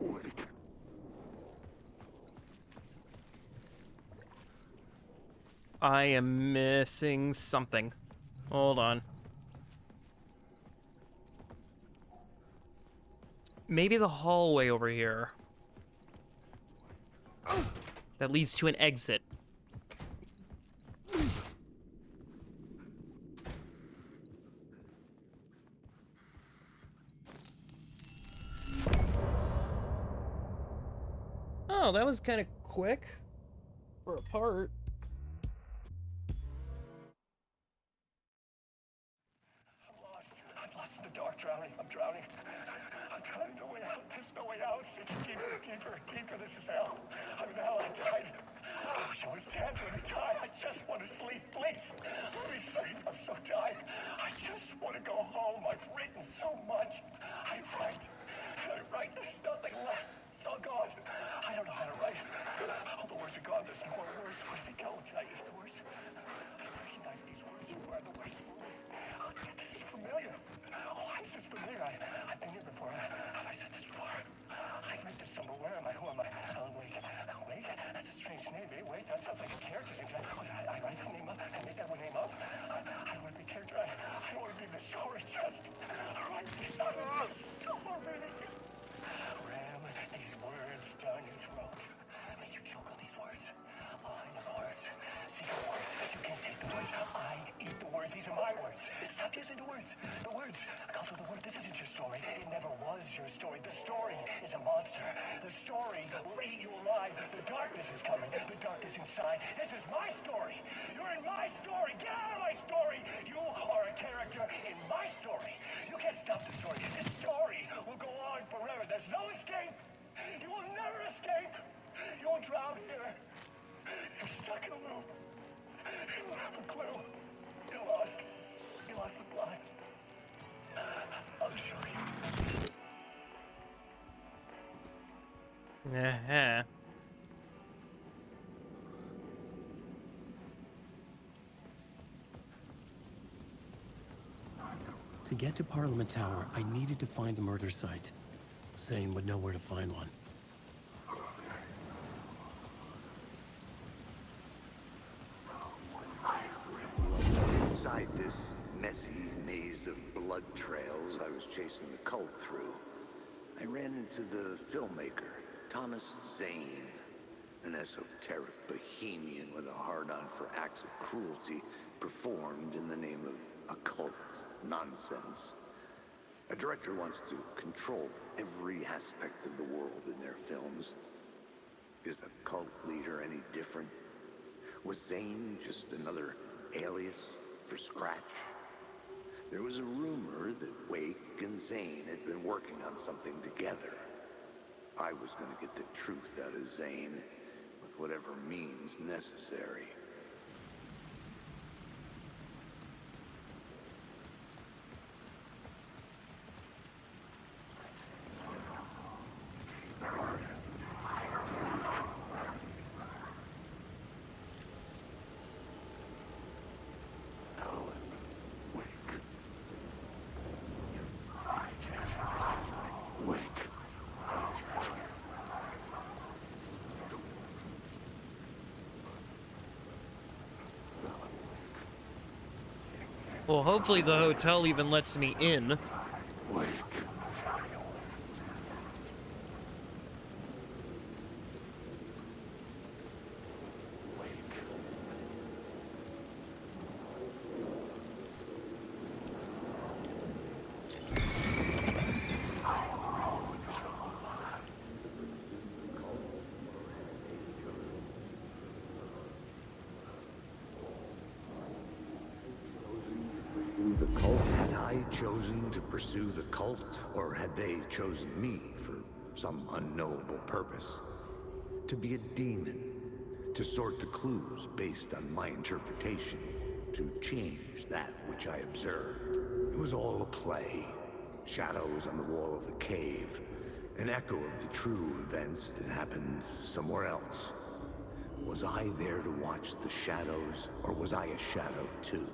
Speaker 6: Wake.
Speaker 1: I am missing something. Hold on. Maybe the hallway over here. That leads to an exit. Oh, that was kind of quick for a part.
Speaker 12: I'm lost in the dark, drowning. I'm drowning. I'm drowning. No way out. There's no Deeper. This is hell. I'm in hell. I died. I wish I was dead. Let me die. I just want to sleep, please. Let me sleep. I'm so tired. I just want to go home. I've written so much. I write. There's nothing left. It's all gone. I don't know how to write. All the words are gone. There's no more words. Where did they go? Did I eat the words? I recognize these words. Where are the words? Oh, this is familiar. Oh, this is familiar. I've been here before. Have I said this before? I've read this somewhere. Where am I? Who am I? Alan Wake. Alan Wake? That's a strange name, eh? Wait, that sounds like a character name. I write the name up and make that one name up. I don't want to be a character. I want to be the story. Just write the story. Ram these words down your throat. Make you choke on these words. I know the words. Secret words. You can't take the words. I eat the words. These are my words. Stop using the words. The words. Cult of the word. This isn't your story. It never was your story. The story is a monster. The story will eat you alive. The darkness is coming. The darkness inside. This is my story. You're in my story. Get out of my story. You are a character in my story. You can't stop the story. This story will go on forever. There's no escape. You will never escape. You will drown here. You're stuck in a loop. You don't have a clue. You're lost. You lost the plot. I'll show you.
Speaker 1: Uh-huh.
Speaker 2: To get to Parliament Tower, I needed to find a murder site. Zane would know where to find one.
Speaker 4: Inside this messy maze of blood trails I was chasing the cult through, I ran into the filmmaker, Thomas Zane, an esoteric bohemian with a hard-on for acts of cruelty performed in the name of occult nonsense. A director wants to control every aspect of the world in their films. Is a cult leader any different? Was Zane just another alias for Scratch? There was a rumor that Wake and Zane had been working on something together. I was going to get the truth out of Zane with whatever means necessary.
Speaker 1: Well, hopefully the hotel even lets me in.
Speaker 4: Had I chosen to pursue the cult, or had they chosen me for some unknowable purpose? To be a demon, to sort the clues based on my interpretation, to change that which I observed. It was all a play. Shadows on the wall of the cave, an echo of the true events that happened somewhere else. Was I there to watch the shadows, or was I a shadow too?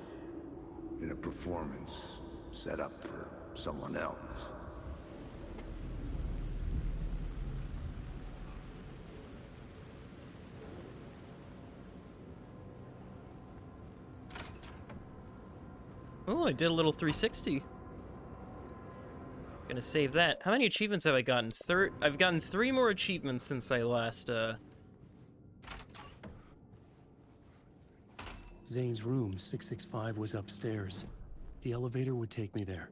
Speaker 4: In a performance set up for someone else.
Speaker 1: Oh, I did a little 360. Gonna save that. How many achievements have I gotten? I've gotten 3 more achievements since I last,
Speaker 2: Zane's room, 665, was upstairs. The elevator would take me there.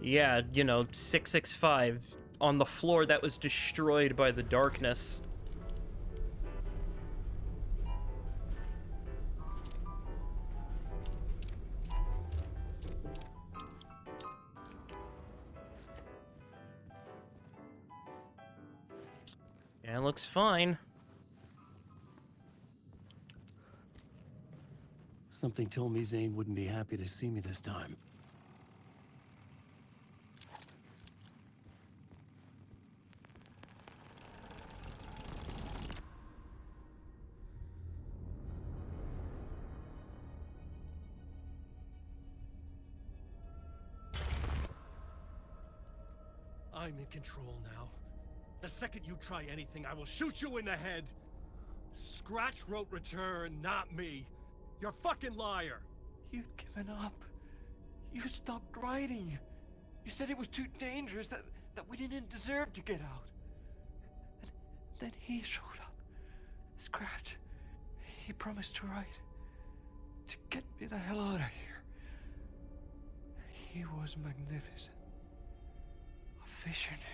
Speaker 1: Yeah, you know, 665 on the floor that was destroyed by the darkness. It looks fine.
Speaker 2: Something told me Zane wouldn't be happy to see me this time.
Speaker 14: I'm in control now. The second you try anything, I will shoot you in the head. Scratch wrote return, not me. You're a fucking liar.
Speaker 9: You'd given up. You stopped writing. You said it was too dangerous, that we didn't deserve to get out. And then he showed up. Scratch. He promised to write. To get me the hell out of here. He was magnificent. A visionary.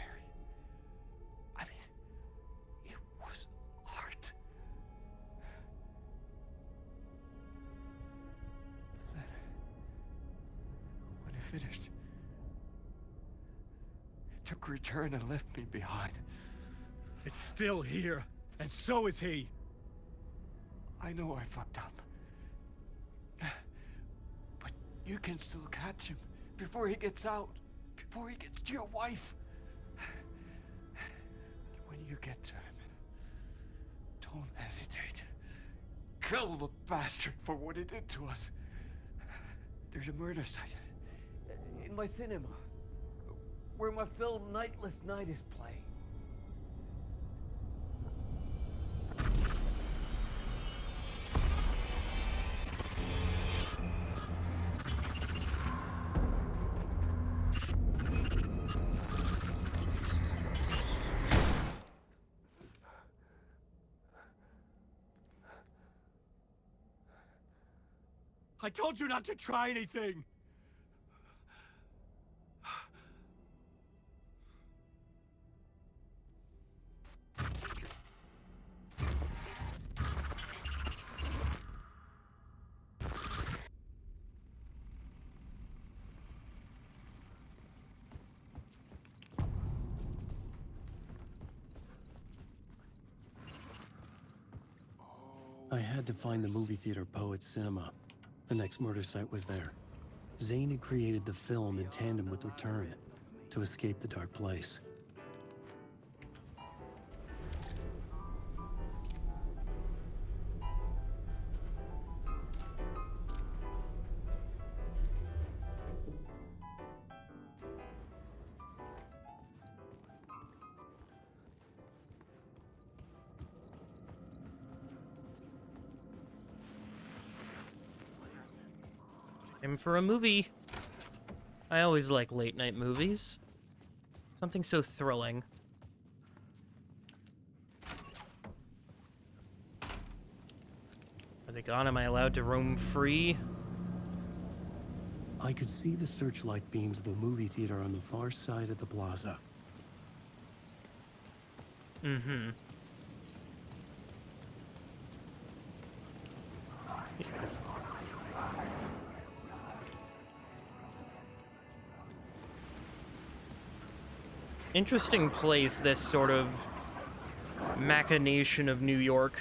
Speaker 9: I mean, it was art. Then, when he finished, he took return and left me behind.
Speaker 14: It's still here, and so is he.
Speaker 9: I know I fucked up. But you can still catch him before he gets out, before he gets to your wife. When you get to him, don't hesitate. Kill the bastard for what he did to us. There's a murder site in my cinema where my film Nightless Night is playing.
Speaker 14: I told you not to try anything!
Speaker 2: I had to find the movie theater Poet Cinema. The next murder site was there. Zane had created the film in tandem with Return to escape the dark place.
Speaker 1: Time for a movie. I always like late night movies. Something so thrilling. Are they gone? Am I allowed to roam free?
Speaker 2: I could see the searchlight beams of the movie theater on the far side of the plaza.
Speaker 1: Mm-hmm. Interesting place, this sort of machination of New York.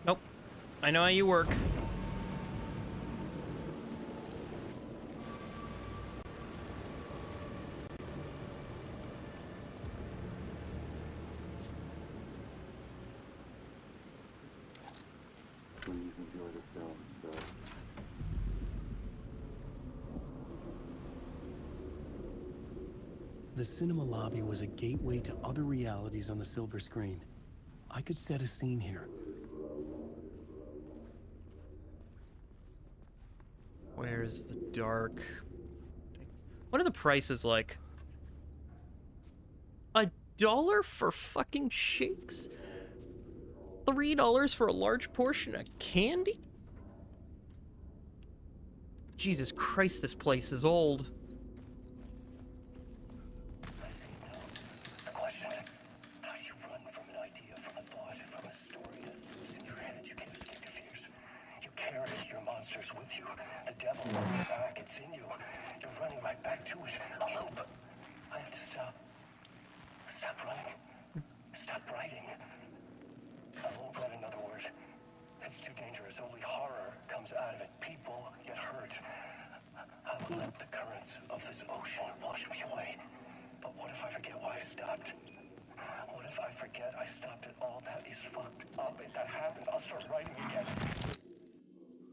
Speaker 1: Nope. I know how you work.
Speaker 2: The cinema lobby was a gateway to other realities on the silver screen. I could set a scene here.
Speaker 1: Where's the dark? What are the prices like? $1 for fucking shakes? $3 for a large portion of candy? Jesus Christ, this place is old.
Speaker 12: The question, how do you run from an idea, from a thought, from a story that lives in your head? You can't escape your fears. You carry your monsters with you. The devil on your back, it's in you. You're running right back to it. A loop. I have to stop. Stop running. Stop writing. I won't write another word. It's too dangerous. Only horror comes out of it. People get hurt. I will let the currents of this ocean wash me away. But what if I forget why I stopped? What if I forget I stopped at all? That is fucked up. If that happens, I'll start writing again.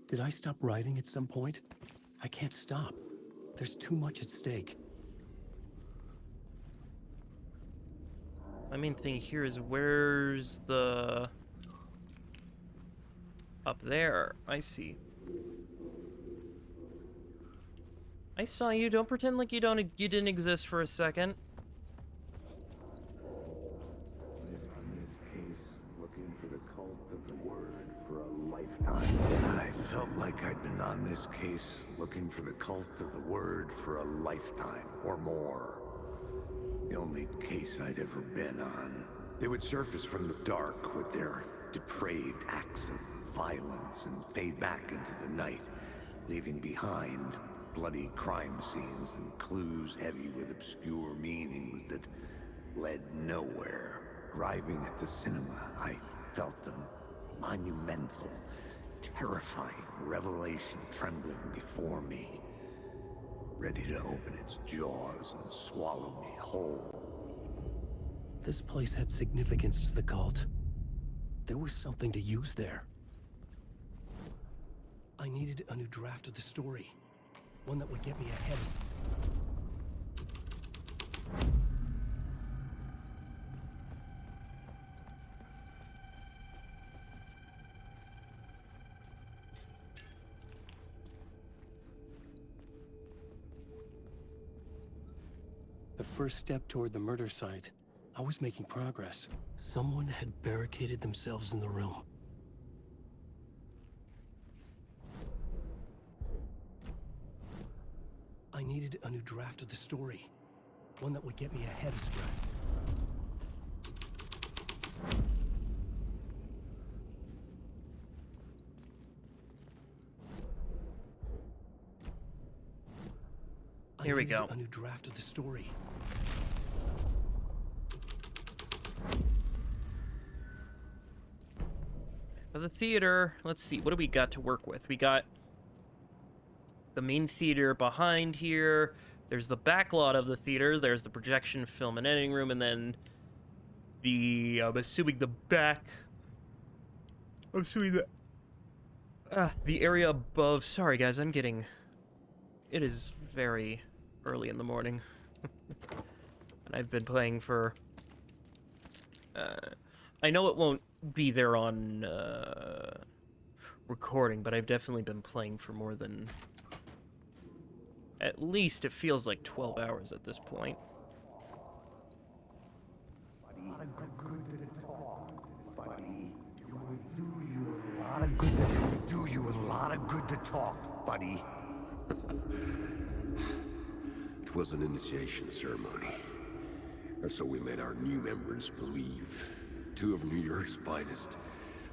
Speaker 2: Did I stop writing at some point? I can't stop. There's too much at stake.
Speaker 1: My main thing here is where's the... Up there. I see. I saw you. Don't pretend like you didn't exist for a second.
Speaker 4: Looking for the cult of the word for a lifetime. I felt like I'd been on this case looking for the cult of the word for a lifetime or more. The only case I'd ever been on. They would surface from the dark with their depraved acts of violence and fade back into the night, leaving behind bloody crime scenes and clues heavy with obscure meanings that led nowhere. Arriving at the cinema, I felt a monumental, terrifying revelation trembling before me, ready to open its jaws and swallow me whole.
Speaker 2: This place had significance to the cult. There was something to use there. I needed a new draft of the story. One that would get me ahead. The first step toward the murder site. I was making progress. Someone had barricaded themselves in the room. I needed a new draft of the story. One that would get me ahead of Strat.
Speaker 1: Here we go.
Speaker 2: A new draft of the story.
Speaker 1: For the theater, let's see, what do we got to work with? We got the main theater behind here. There's the back lot of the theater. There's the projection, film, and editing room, and then the, I'm assuming the back. I'm assuming the area above. Sorry, guys, I'm getting. It is very early in the morning, and I've been playing for. I know it won't be there on recording, but I've definitely been playing for more than. At least it feels like 12 hours at this point.
Speaker 4: Do you a lot of good to talk, buddy.
Speaker 18: It was an initiation ceremony. Or so we made our new members believe. Two of New York's finest.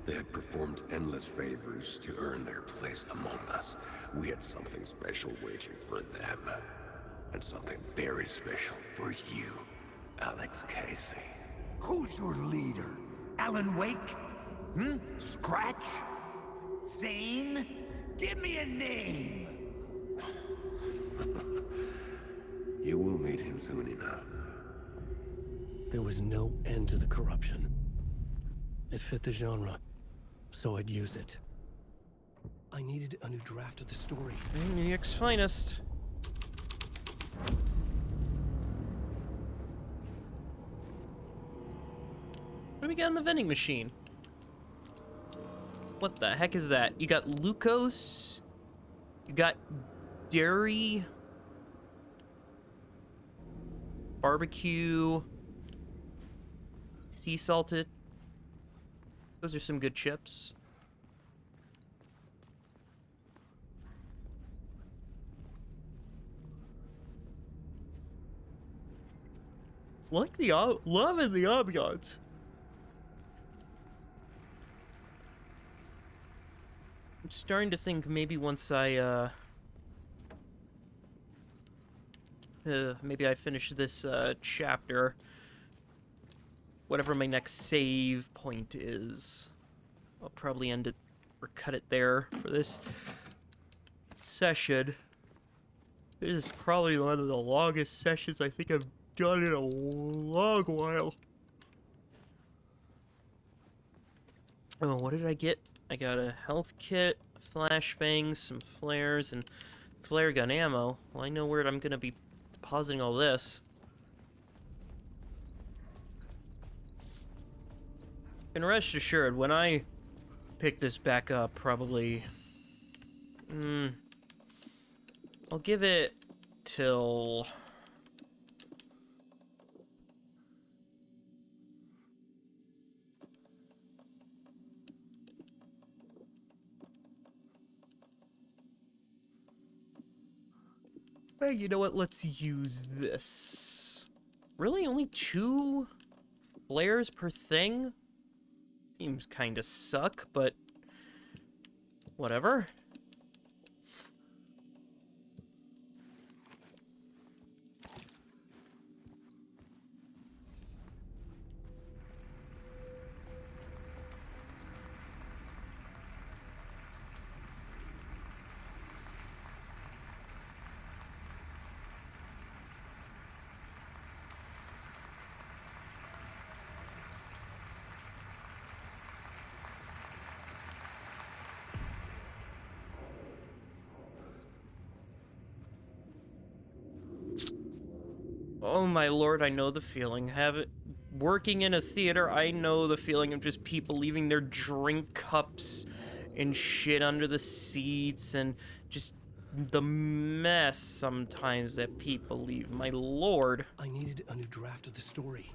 Speaker 18: They had performed endless favors to earn their place among us. We had something special waiting for them. And something very special for you, Alex Casey.
Speaker 4: Who's your leader? Alan Wake? Hmm? Scratch? Zane? Give me a name!
Speaker 18: You will meet him soon enough.
Speaker 2: There was no end to the corruption. It fit the genre, so I'd use it. I needed a new draft of the story.
Speaker 1: New York's finest. What do we got in the vending machine? What the heck is that? You got glucose. You got dairy. Barbecue. Sea salted. Those are some good chips. Like the loving the ambiance. I'm starting to think maybe once I maybe I finish this chapter, whatever my next save point is, I'll probably end it or cut it there for this session. This is probably one of the longest sessions I think I've done in a long while. Oh, what did I get? I got a health kit, flashbangs, some flares, and flare gun ammo. Well, I know where I'm gonna be depositing all this. And rest assured, when I pick this back up, probably... I'll give it till... Hey, you know what? Let's use this. Really? Only 2 flares per thing? Seems kinda suck, but... whatever. Oh my lord, I know the feeling. Working in a theater, I know the feeling of just people leaving their drink cups and shit under the seats and just the mess sometimes that people leave. My lord.
Speaker 2: I needed a new draft of the story.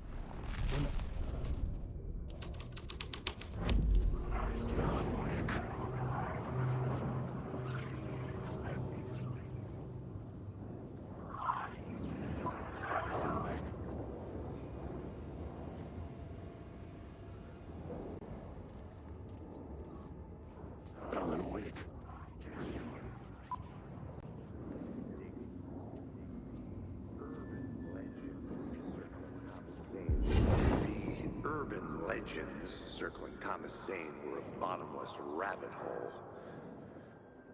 Speaker 4: Legends circling Thomas Zane were a bottomless rabbit hole.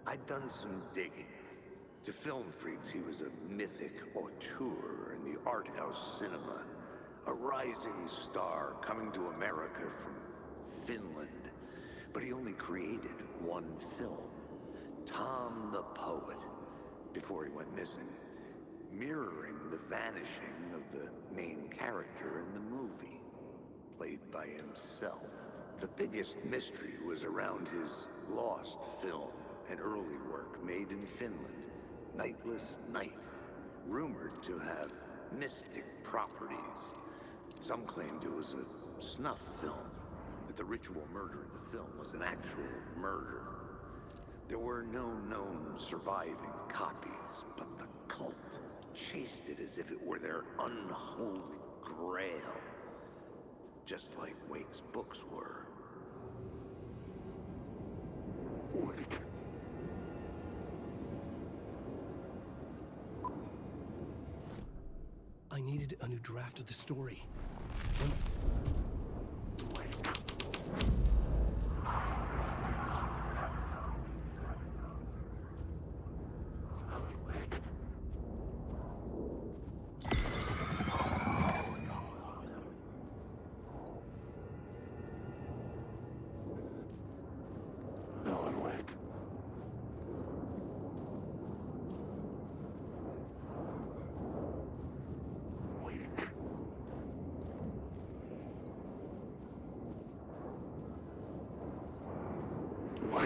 Speaker 4: I'd done some digging. To film freaks, he was a mythic auteur in the art house cinema, a rising star coming to America from Finland. But he only created one film, Tom the Poet, before he went missing, mirroring the vanishing of the main character in the movie, played by himself. The biggest mystery was around his lost film, an early work made in Finland, Nightless Night, rumored to have mystic properties. Some claimed it was a snuff film, that the ritual murder in the film was an actual murder. There were no known surviving copies, but the cult chased it as if it were their unholy grail. Just like Wake's books were. Wake.
Speaker 2: I needed a new draft of the story.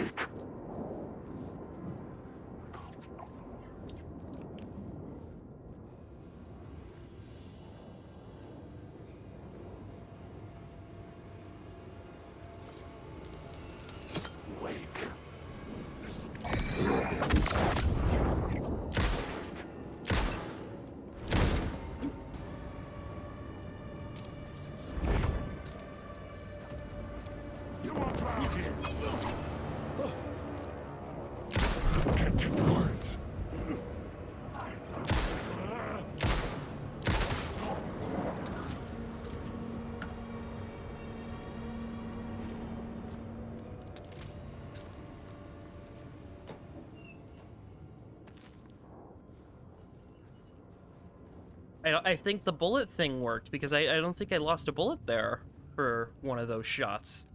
Speaker 6: Wake. You won't drown here. Can't take the words.
Speaker 1: I think the bullet thing worked, because I don't think I lost a bullet there for one of those shots.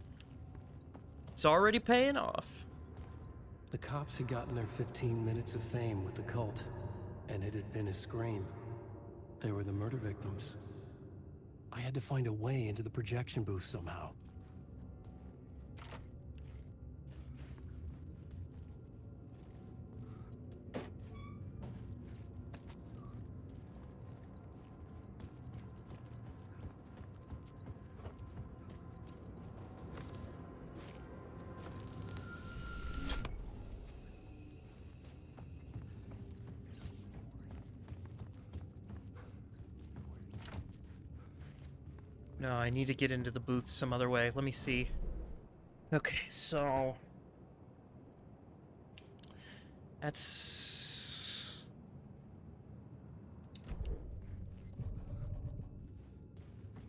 Speaker 1: It's already paying off.
Speaker 2: The cops had gotten their 15 minutes of fame with the cult, and it had been a scream. They were the murder victims. I had to find a way into the projection booth somehow.
Speaker 1: No, I need to get into the booth some other way. Let me see. Okay, so... That's...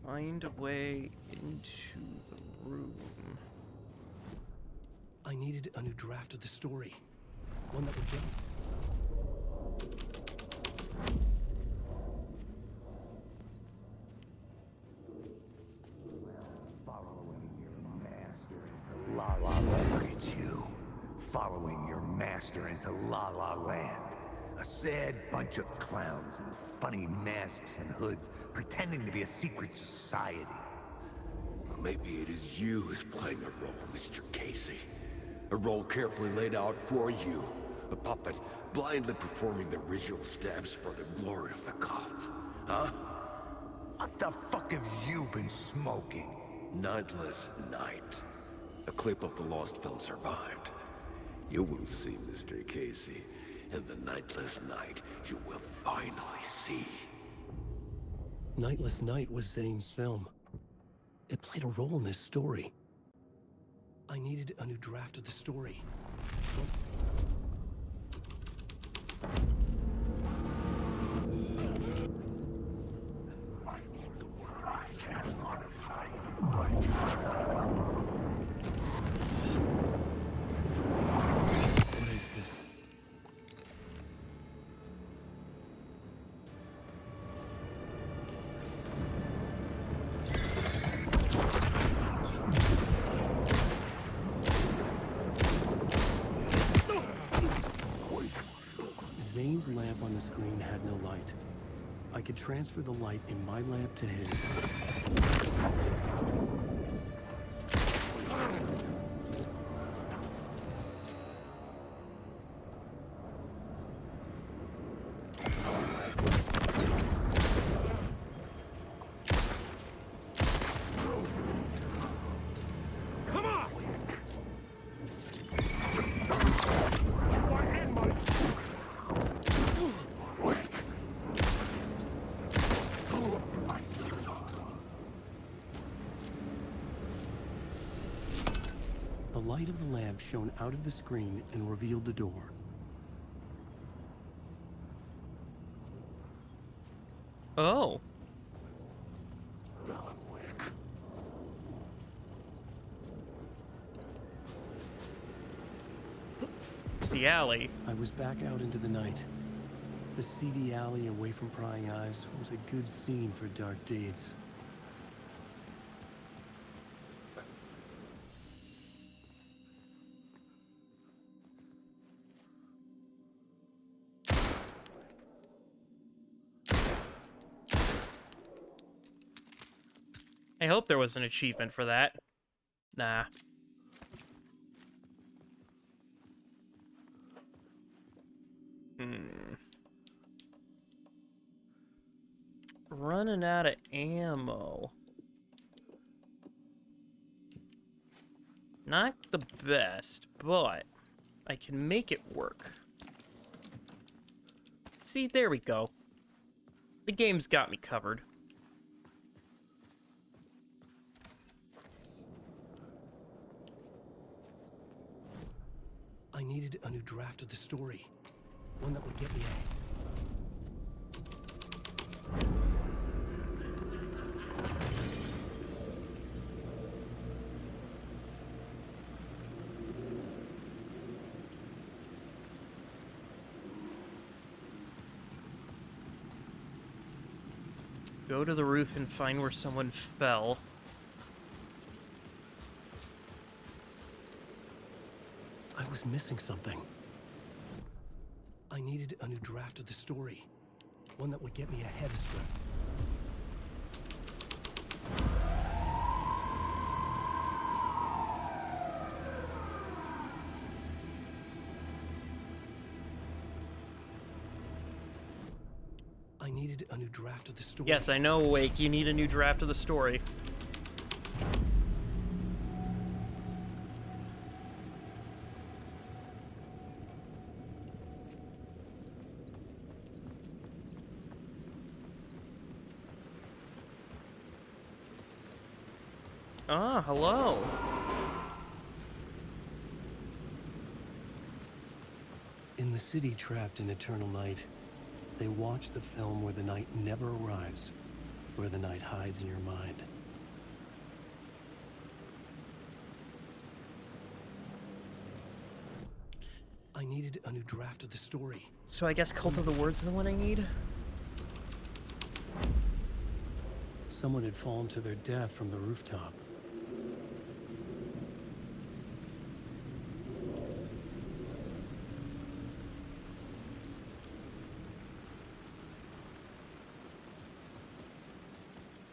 Speaker 1: Find a way into the room.
Speaker 2: I needed a new draft of the story. One that would get...
Speaker 4: La La Land. Look at you, following your master into La La Land. A sad bunch of clowns in funny masks and hoods, pretending to be a secret society.
Speaker 18: Maybe it is you who's playing a role, Mr. Casey. A role carefully laid out for you. A puppet blindly performing the ritual steps for the glory of the cult. Huh?
Speaker 4: What the fuck have you been smoking?
Speaker 18: Nightless Night. A clip of the lost film survived. You will see, Mr. Casey. In the Nightless Night, you will finally see.
Speaker 2: Nightless Night was Zane's film. It played a role in this story. I needed a new draft of the story. What is this? Zane's lamp on the screen had no light. I could transfer the light in my lamp to his.
Speaker 12: Come on!
Speaker 2: The light of the lamp shone out of the screen and revealed the door.
Speaker 1: Oh. The alley.
Speaker 2: I was back out into the night. The seedy alley away from prying eyes was a good scene for dark deeds.
Speaker 1: I hope there was an achievement for that. Nah. Running out of ammo. Not the best, but I can make it work. See, there we go. The game's got me covered.
Speaker 2: I needed a new draft of the story. One that would get me
Speaker 1: Go to the roof and find where someone fell.
Speaker 2: I was missing something. I needed a new draft of the story. One that would get me ahead of script. I needed a new draft of the story.
Speaker 1: Yes, I know, Wake. You need a new draft of the story. Ah, hello.
Speaker 2: In the city trapped in eternal night, they watch the film where the night never arrives, where the night hides in your mind. I needed a new draft of the story.
Speaker 1: So I guess Cult of the Word's the one I need?
Speaker 2: Someone had fallen to their death from the rooftop.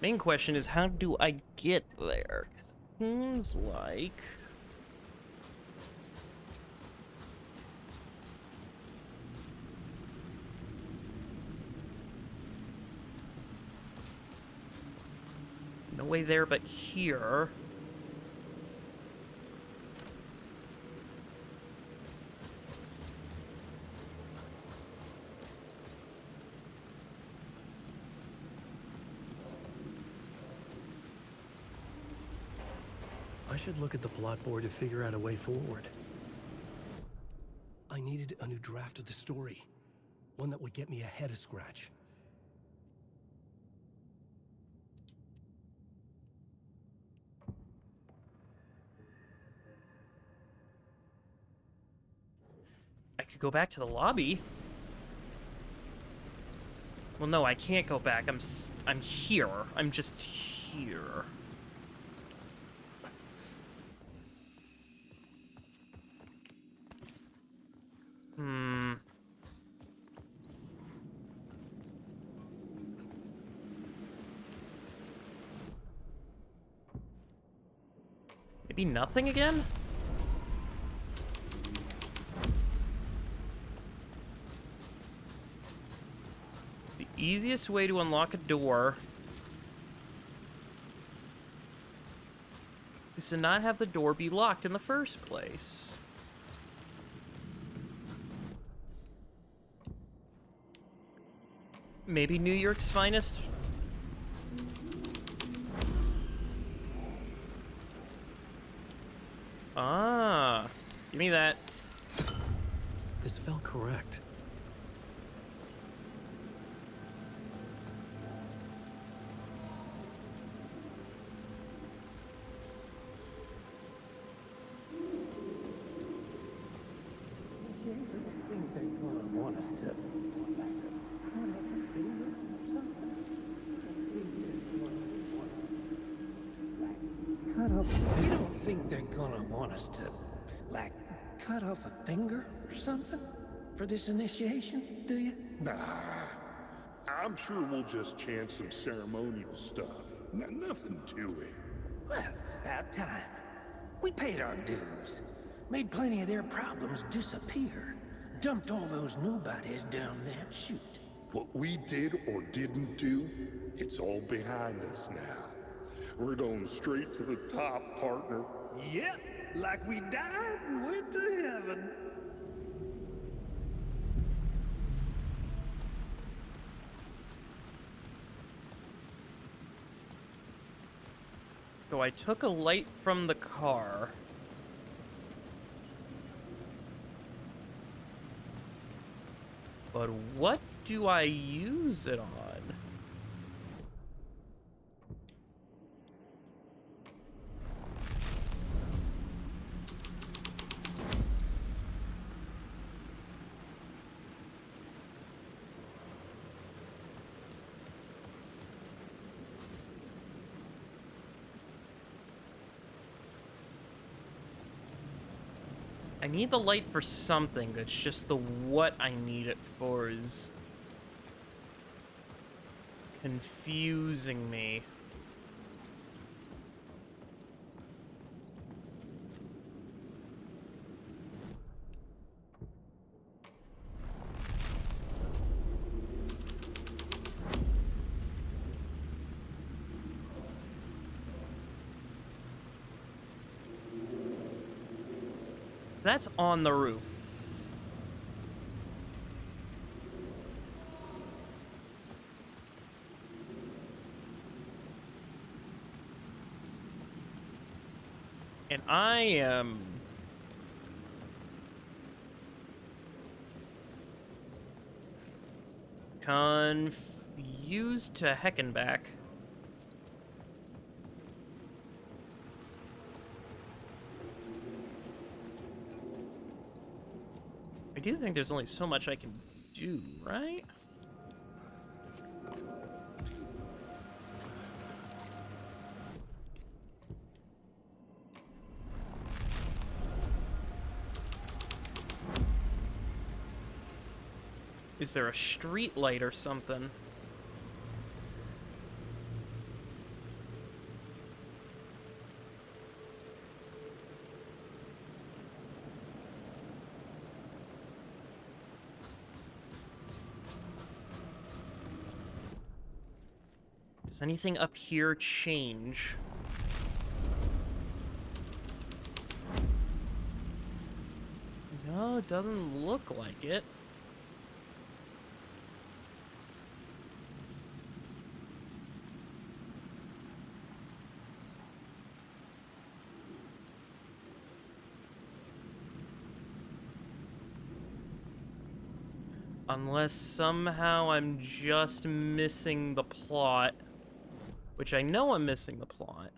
Speaker 1: Main question is, how do I get there? 'Cause it seems like... no way there but here.
Speaker 2: I should look at the plot board to figure out a way forward. I needed a new draft of the story. One that would get me ahead of Scratch.
Speaker 1: I could go back to the lobby. Well, no, I can't go back. I'm here. I'm just here. Maybe nothing again? The easiest way to unlock a door is to not have the door be locked in the first place. Maybe New York's finest? Ah, give me that.
Speaker 2: This felt correct.
Speaker 10: You don't think they're gonna want us to, like, cut off a finger or something for this initiation, do you?
Speaker 19: Nah, I'm sure we'll just chant some ceremonial stuff. Nothing to it.
Speaker 10: Well, it's about time. We paid our dues. Made plenty of their problems disappear. dumped all those nobodies down that chute.
Speaker 19: What we did or didn't do, it's all behind us now. We're going straight to the top, partner.
Speaker 9: Yep, like we died and went to heaven.
Speaker 1: So I took a light from the car. But what do I use it on? I need the light for something. That's just the what I need it for is confusing me. That's on the roof. And I am confused to heck and back. I do think there's only so much I can do, right? Is there a street light or something? Does anything up here change? No, it doesn't look like it. Unless somehow I'm just missing the plot. Which I know I'm missing the plot.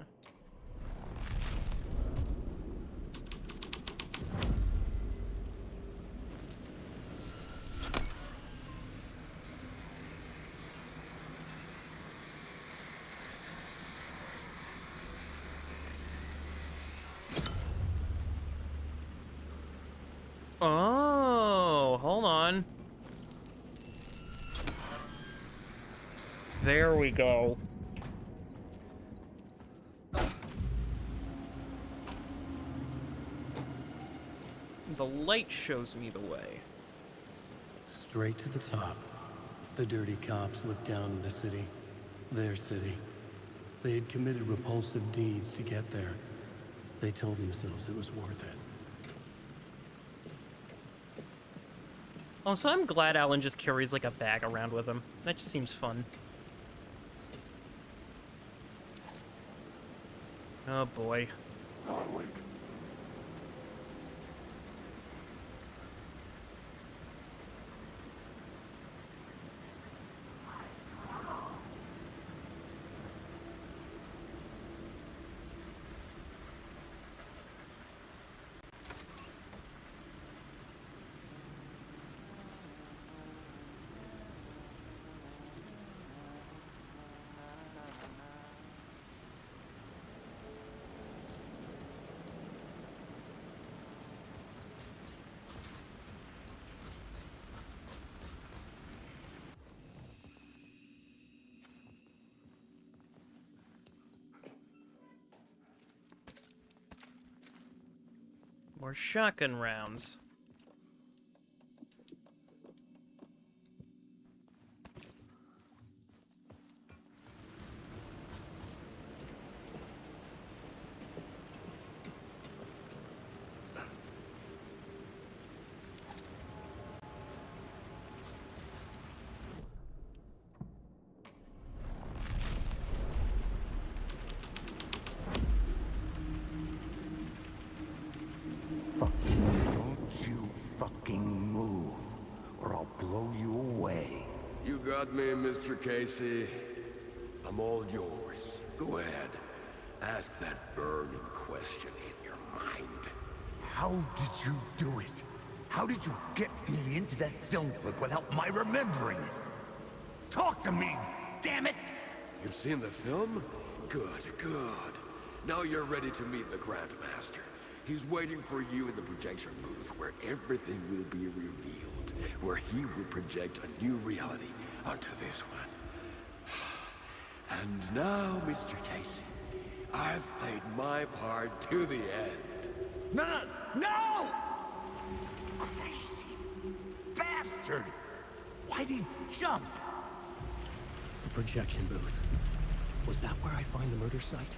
Speaker 1: Oh, hold on. There we go. The light shows me the way.
Speaker 2: Straight to the top. The dirty cops looked down on the city. Their city. They had committed repulsive deeds to get there. They told themselves it was worth it.
Speaker 1: Oh, so I'm glad Alan just carries like a bag around with him. That just seems fun. Oh boy. More shotgun rounds.
Speaker 18: got me, Mr. Casey. I'm all yours. Go ahead. Ask that burning question in your mind.
Speaker 8: How did you do it? How did you get me into that film clip without my remembering it? Talk to me, damn it!
Speaker 18: You've seen the film? Good, good. Now you're ready to meet the Grandmaster. He's waiting for you in the projection booth where everything will be revealed, where he will project a new reality onto this one. And now, Mr. Casey, I've played my part to the end.
Speaker 8: No! No! Crazy bastard! Why'd he jump?
Speaker 2: The projection booth. Was that where I'd find the murder site?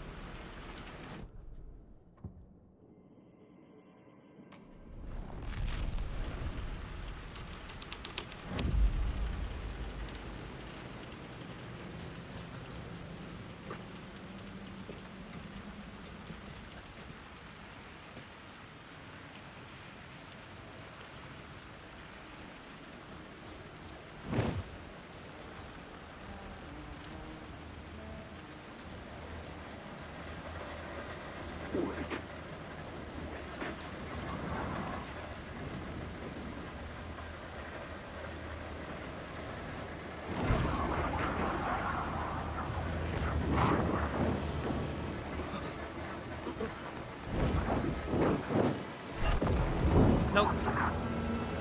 Speaker 1: Nope.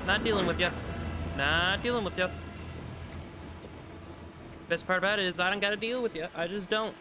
Speaker 1: Not dealing with you. Not dealing with you. Best part about it is I don't gotta deal with you. I just don't.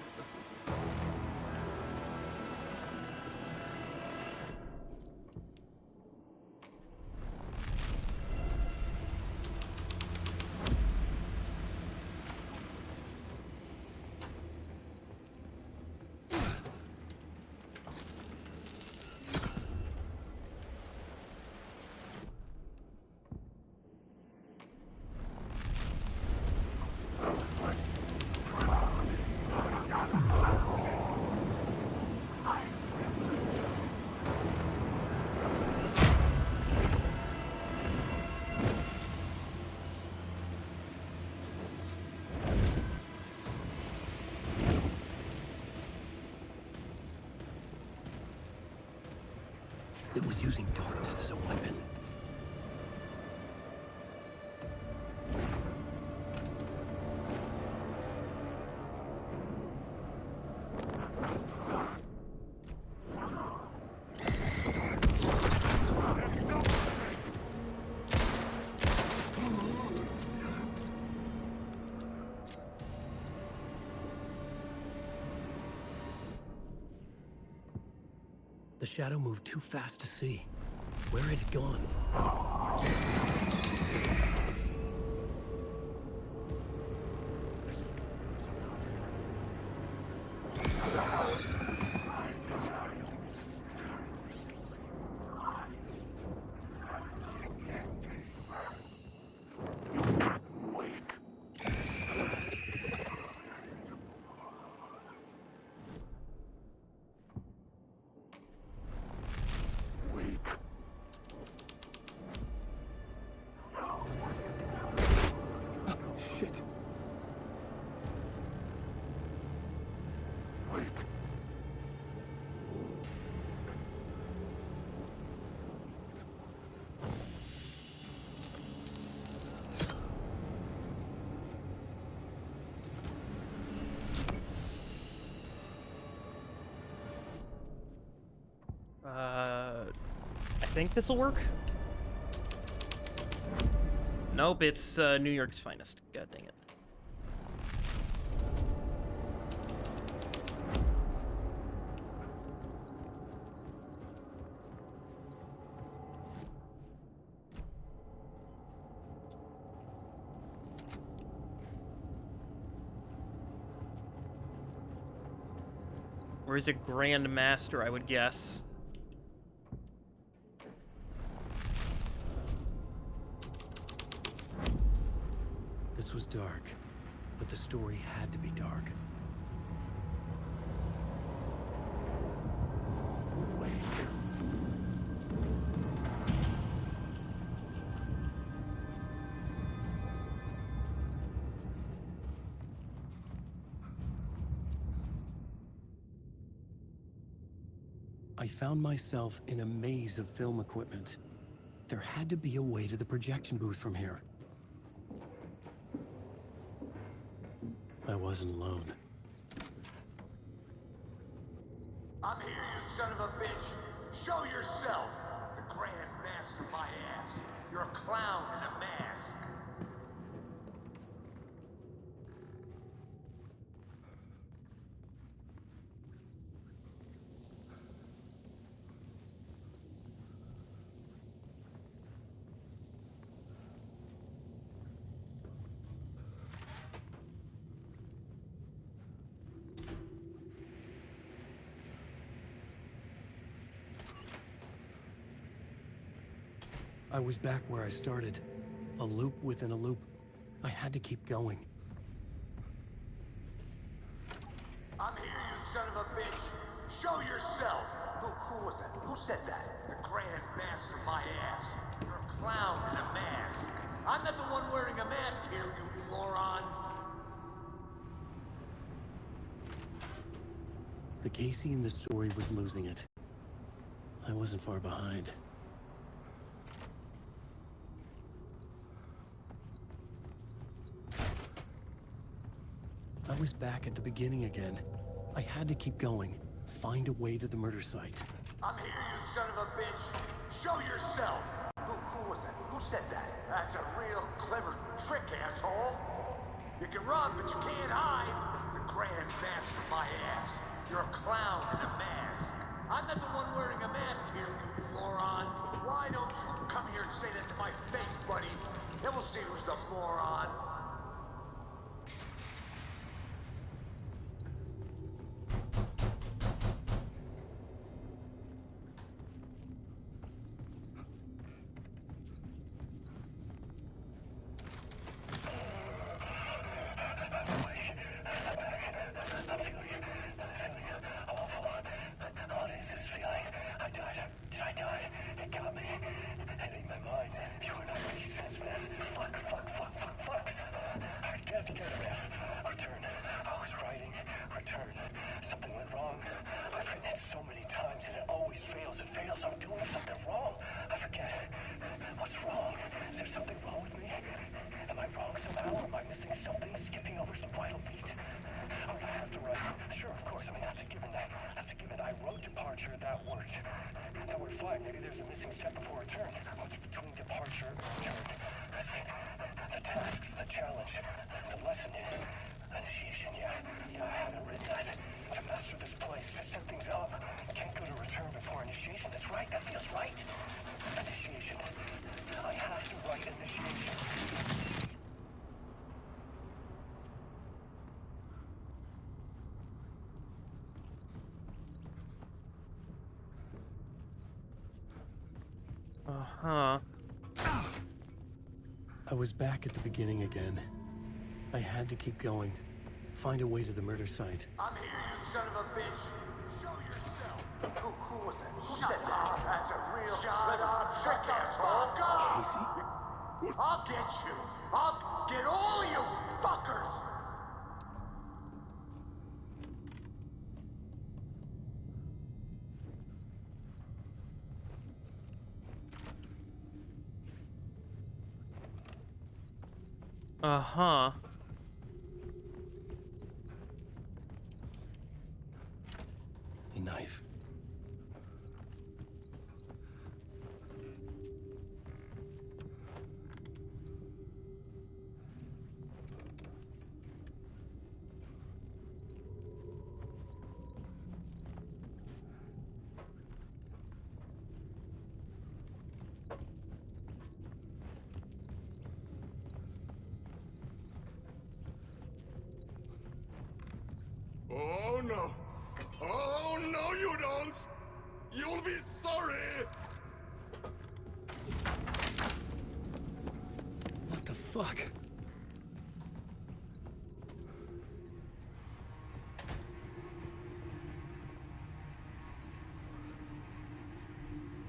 Speaker 2: It was using darkness as a weapon. The shadow moved too fast to see. Where had it gone? Shit.
Speaker 1: I think this'll work. Nope, it's New York's finest. God dang it. Or is it Grand Master, I would guess.
Speaker 2: This was dark, but the story had to be dark. I found myself in a maze of film equipment. There had to be a way to the projection booth from here. I wasn't alone.
Speaker 8: I'm here, you son of a bitch. Show yourself. The Grand Master, my ass. You're a clown in a mask.
Speaker 2: I was back where I started. A loop within a loop. I had to keep going.
Speaker 8: I'm here, you son of a bitch. Show yourself. Who was that? Who said that? The Grand Master, my ass. You're a clown in a mask. I'm not the one wearing a mask here, you moron.
Speaker 2: The Casey in the story was losing it. I wasn't far behind. I was back at the beginning again. I had to keep going. Find a way to the murder site.
Speaker 8: I'm here, you son of a bitch. Show yourself. Who was that? Who said that? That's a real clever trick, asshole. You can run, but you can't hide. The Grand Master, my ass. You're a clown in a mask. I'm not the one wearing a mask here, you moron. Why don't you come here and say that to my face, buddy? Then we'll see who's the moron.
Speaker 5: Maybe there's a missing step before return. What's between departure and return? The tasks, the challenge, the lesson, initiation, yeah, I haven't written that. To master this place, to set things up. Can't go to return before initiation. That's right, that feels right. Initiation. I have to write initiation.
Speaker 1: Uh-huh.
Speaker 2: I was back at the beginning again. I had to keep going. Find a way to the murder site.
Speaker 8: I'm here, you son of a bitch. Show yourself. Who was that? Who said that? That's a real clever trick, asshole. Casey? I'll get you. I'll get all you fuckers.
Speaker 1: Uh-huh.
Speaker 2: A knife.
Speaker 19: Oh no! Oh no, you don't! You'll be sorry!
Speaker 2: What the fuck?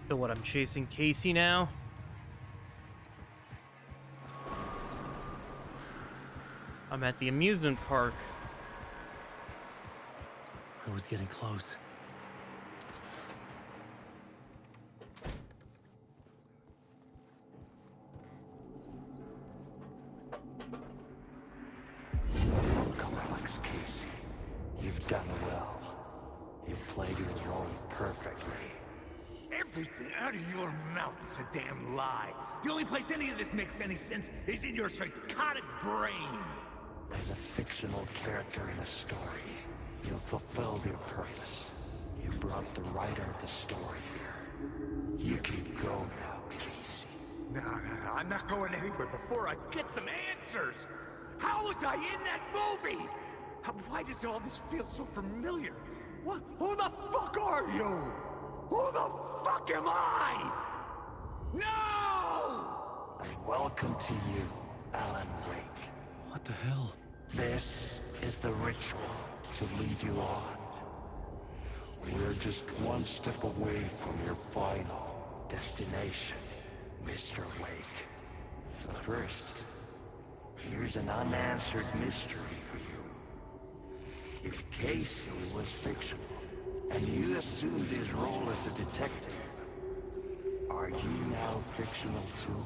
Speaker 1: So what, I'm chasing Casey now? I'm at the amusement park.
Speaker 2: I was getting close.
Speaker 5: You've done well. You've played your role perfectly.
Speaker 8: Everything out of your mouth is a damn lie. The only place any of this makes any sense is in your psychotic brain.
Speaker 5: As a fictional character in a story, you've fulfilled your purpose. You brought the writer of the story here. You can go now, Casey.
Speaker 8: No, I'm not going anywhere before I get some answers. How was I in that movie? Why does all this feel so familiar? What? Who the fuck are you? Who the fuck am I? No!
Speaker 5: And welcome to you, Alan Wake.
Speaker 2: What the hell?
Speaker 5: This is the ritual to lead you on. We're just one step away from your final destination, Mr. Wake. But first, here's an unanswered mystery for you. If Casey was fictional, and you assumed his role as a detective, are you now fictional too?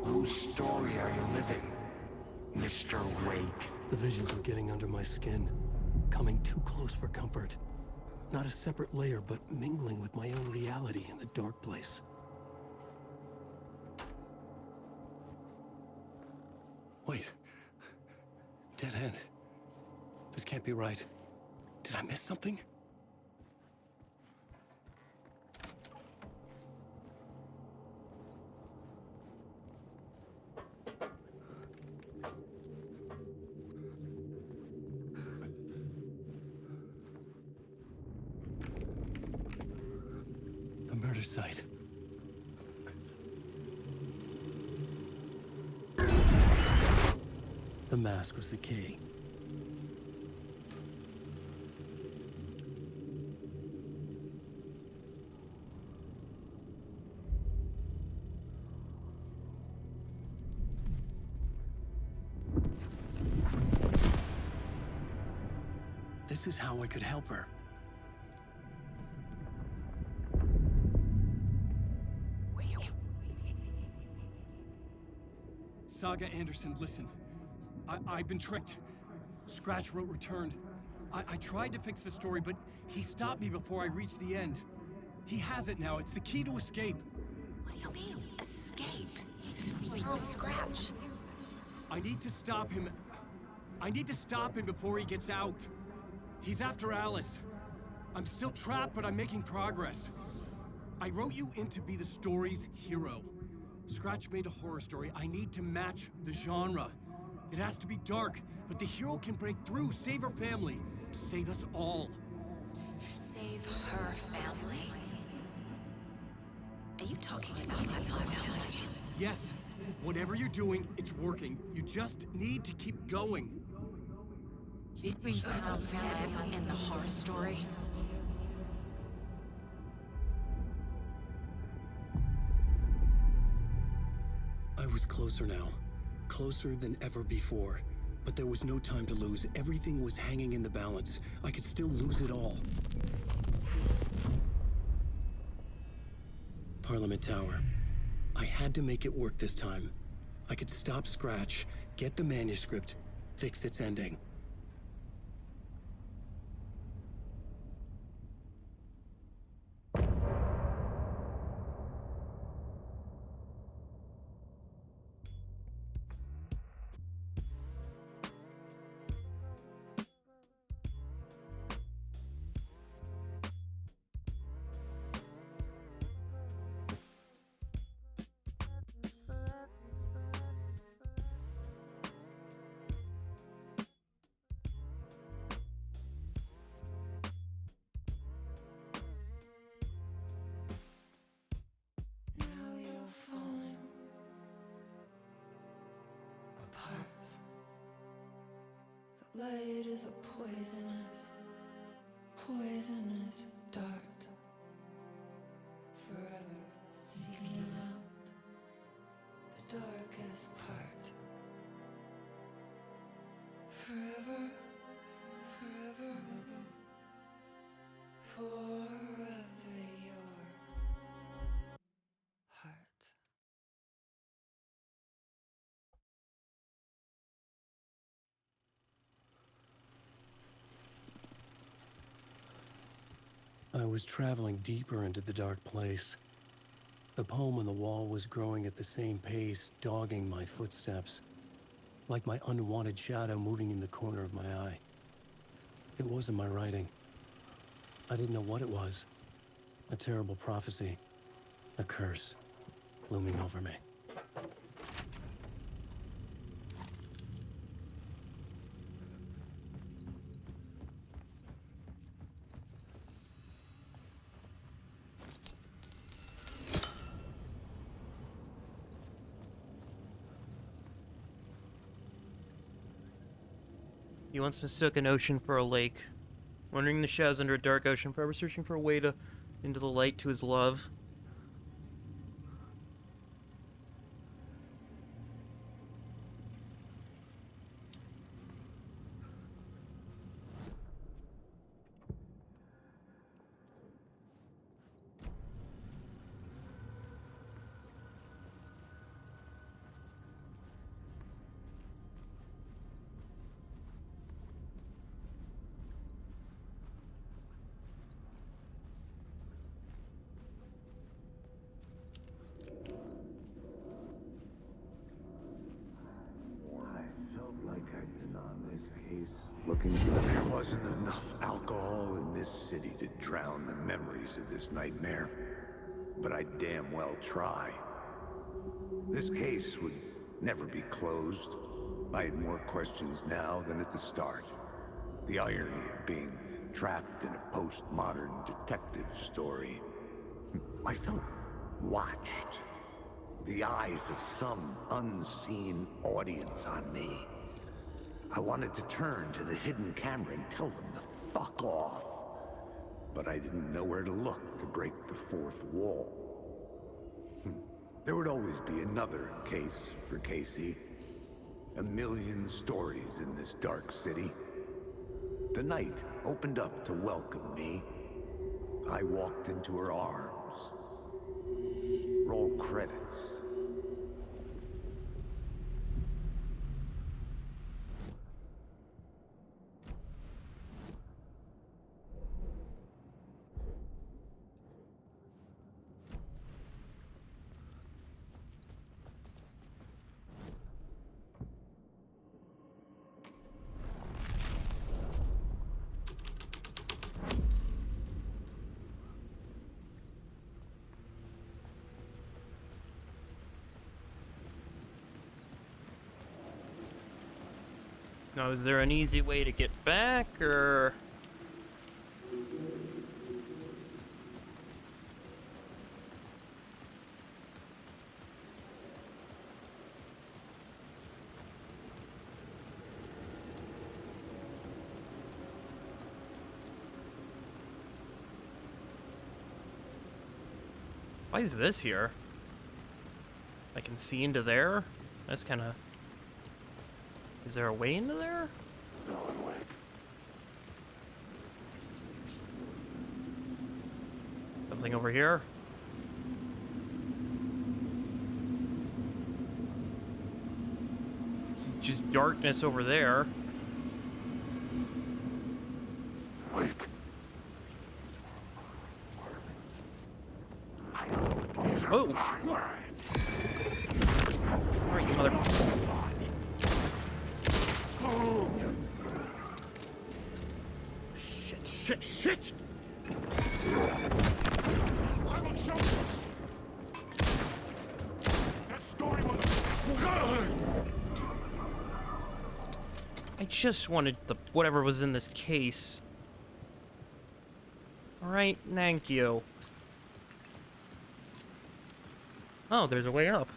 Speaker 5: Whose story are you living, Mr. Wake?
Speaker 2: The visions were getting under my skin, coming too close for comfort. Not a separate layer, but mingling with my own reality in the dark place. Wait. Dead end. This can't be right. Did I miss something? The murder site. The mask was the key. This is how I could help her.
Speaker 15: Saga Anderson, listen. I've been tricked. Scratch wrote returned. I tried to fix the story, but he stopped me before I reached the end. He has it now. It's the key to escape.
Speaker 11: What do you mean, escape? You're a Scratch.
Speaker 15: I need to stop him. I need to stop him before he gets out. He's after Alice. I'm still trapped, but I'm making progress. I wrote you in to be the story's hero. Scratch made a horror story. I need to match the genre. It has to be dark, but the hero can break through, save her family, save us all.
Speaker 11: Save her family? Are you talking about my family?
Speaker 15: Yes, whatever you're doing, it's working. You just need to keep going.
Speaker 11: We have family in the horror story.
Speaker 2: I was closer now. Closer than ever before. But there was no time to lose. Everything was hanging in the balance. I could still lose it all. Parliament Tower. I had to make it work this time. I could stop Scratch, get the manuscript, fix its ending.
Speaker 16: Light is a poisonous dart, forever seeking out the darkest part. Forever, your heart.
Speaker 2: I was traveling deeper into the dark place. The poem on the wall was growing at the same pace, dogging my footsteps, like my unwanted shadow moving in the corner of my eye. It wasn't my writing. I didn't know what it was. A terrible prophecy, a curse, looming over me.
Speaker 1: He once mistook an ocean for a lake, wandering the shadows under a dark ocean, forever searching for a way into the light to his love.
Speaker 4: There wasn't enough alcohol in this city to drown the memories of this nightmare, but I damn well try. This case would never be closed. I had more questions now than at the start. The irony of being trapped in a postmodern detective story. I felt watched. The eyes of some unseen audience on me. I wanted to turn to the hidden camera and tell them to fuck off. But I didn't know where to look to break the fourth wall. There would always be another case for Casey. A million stories in this dark city. The night opened up to welcome me. I walked into her arms. Roll credits.
Speaker 1: Now, is there an easy way to get back, or...? Why is this here? I can see into there? That's kind of... Is there a way into there? Something over here? It's just darkness over there. Oh! Alright, you mother...
Speaker 12: Shit, shit! I will show you! That story was...
Speaker 1: I just wanted the whatever was in this case. Alright, thank you. Oh, there's a way up.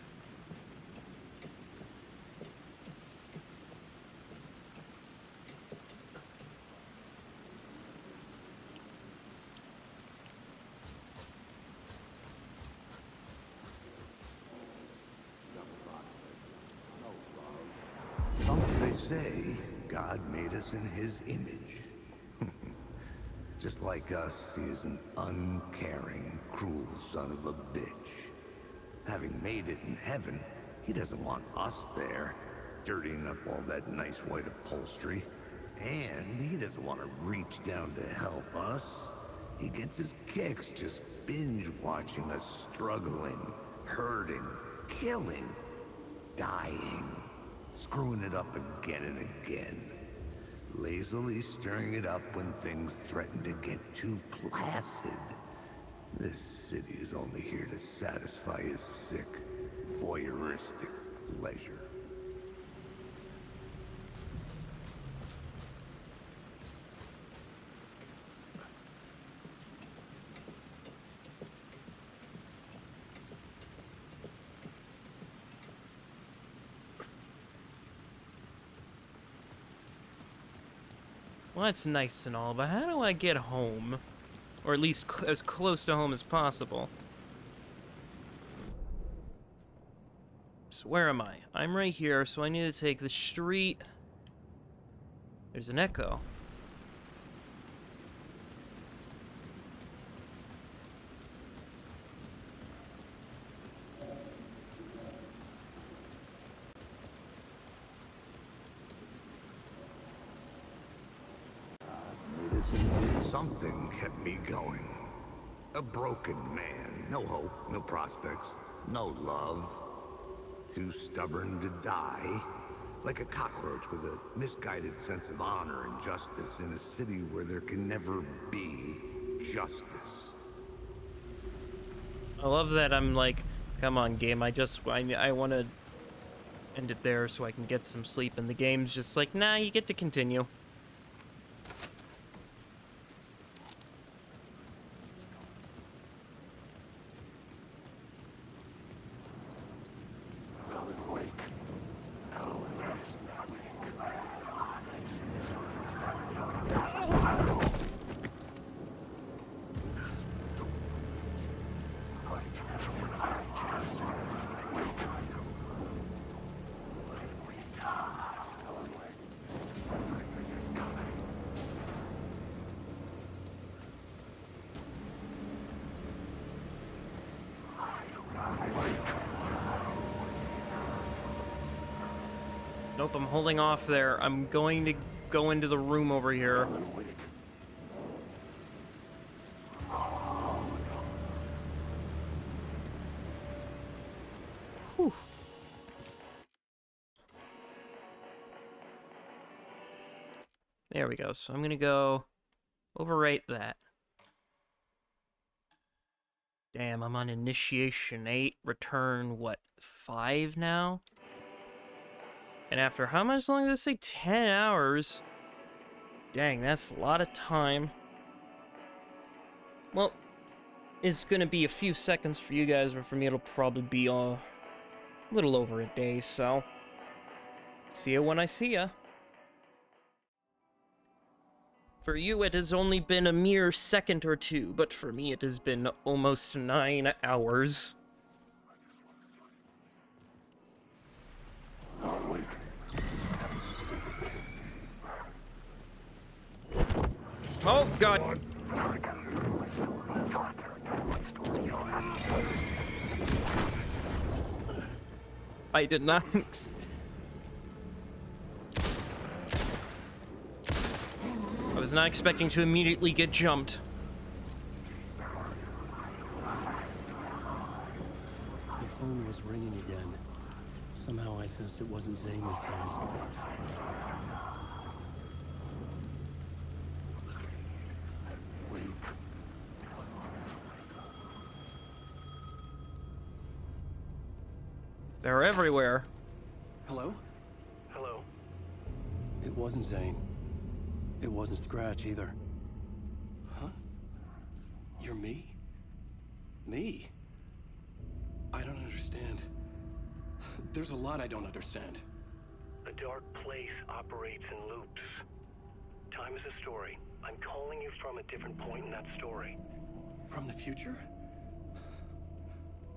Speaker 4: They say God made us in his image. Just like us, he is an uncaring, cruel son of a bitch. Having made it in heaven, he doesn't want us there, dirtying up all that nice white upholstery. And he doesn't want to reach down to help us. He gets his kicks just binge watching us struggling, hurting, killing, dying, screwing it up again and again. Lazily stirring it up when things threaten to get too placid. This city is only here to satisfy his sick, voyeuristic pleasure.
Speaker 1: Well, that's nice and all, but how do I get home? Or at least as close to home as possible. So where am I? I'm right here, so I need to take the street. There's an echo.
Speaker 4: Something kept me going. A broken man. No hope, no prospects, no love. Too stubborn to die. Like a cockroach with a misguided sense of honor and justice in a city where there can never be justice.
Speaker 1: I love that I'm like, come on game, I want to end it there so I can get some sleep, and the game's just like, nah, you get to continue. Nope, I'm holding off there. I'm going to go into the room over here. Whew. There we go. So I'm going to go overwrite that. Damn, I'm on initiation 8, return, what, 5 now? And after how much longer did I say? 10 hours? Dang, that's a lot of time. Well, it's gonna be a few seconds for you guys, but for me it'll probably be a little over a day, so... see ya when I see ya. For you, it has only been a mere second or two, but for me it has been almost 9 hours. Oh, God. I did not. I was not expecting to immediately get jumped.
Speaker 2: The phone was ringing again. Somehow I sensed it wasn't Zane this time.
Speaker 1: They're everywhere.
Speaker 2: Hello?
Speaker 12: Hello.
Speaker 2: It wasn't Zane. It wasn't Scratch either. Huh? You're me? Me? I don't understand. There's a lot I don't understand.
Speaker 12: The dark place operates in loops. Time is a story. I'm calling you from a different point in that story.
Speaker 2: From the future?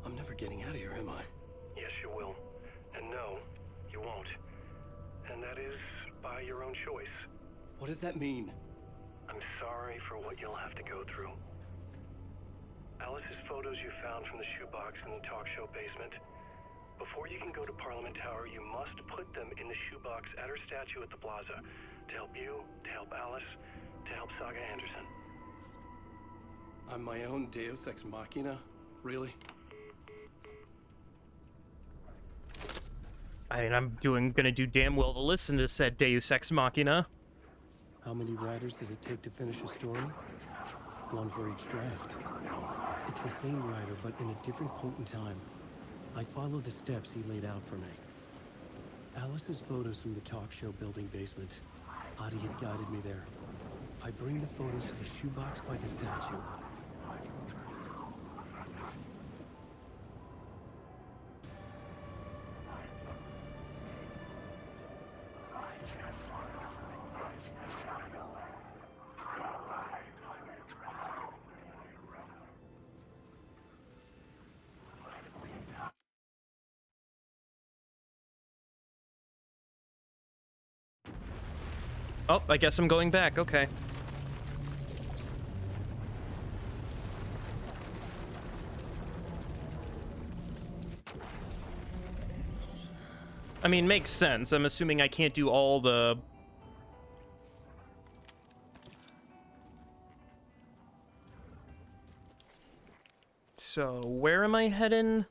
Speaker 2: I'm never getting out of here, am I?
Speaker 12: Yes, you will. And no, you won't. And that is by your own choice.
Speaker 2: What does that mean?
Speaker 12: I'm sorry for what you'll have to go through. Alice's photos you found from the shoebox in the talk show basement. Before you can go to Parliament Tower, you must put them in the shoebox at her statue at the plaza. To help you, to help Alice, to help Saga Anderson.
Speaker 15: I'm my own Deus Ex Machina? Really?
Speaker 1: I mean, I'm gonna do damn well to listen to said Deus Ex Machina.
Speaker 2: How many writers does it take to finish a story? One for each draft. It's the same writer, but in a different point in time. I follow the steps he laid out for me. Alice's photos from the talk show building basement. Adi had guided me there. I bring the photos to the shoebox by the statue.
Speaker 1: Oh, I guess I'm going back. Okay. I mean, makes sense. I'm assuming I can't do all the... So, where am I heading?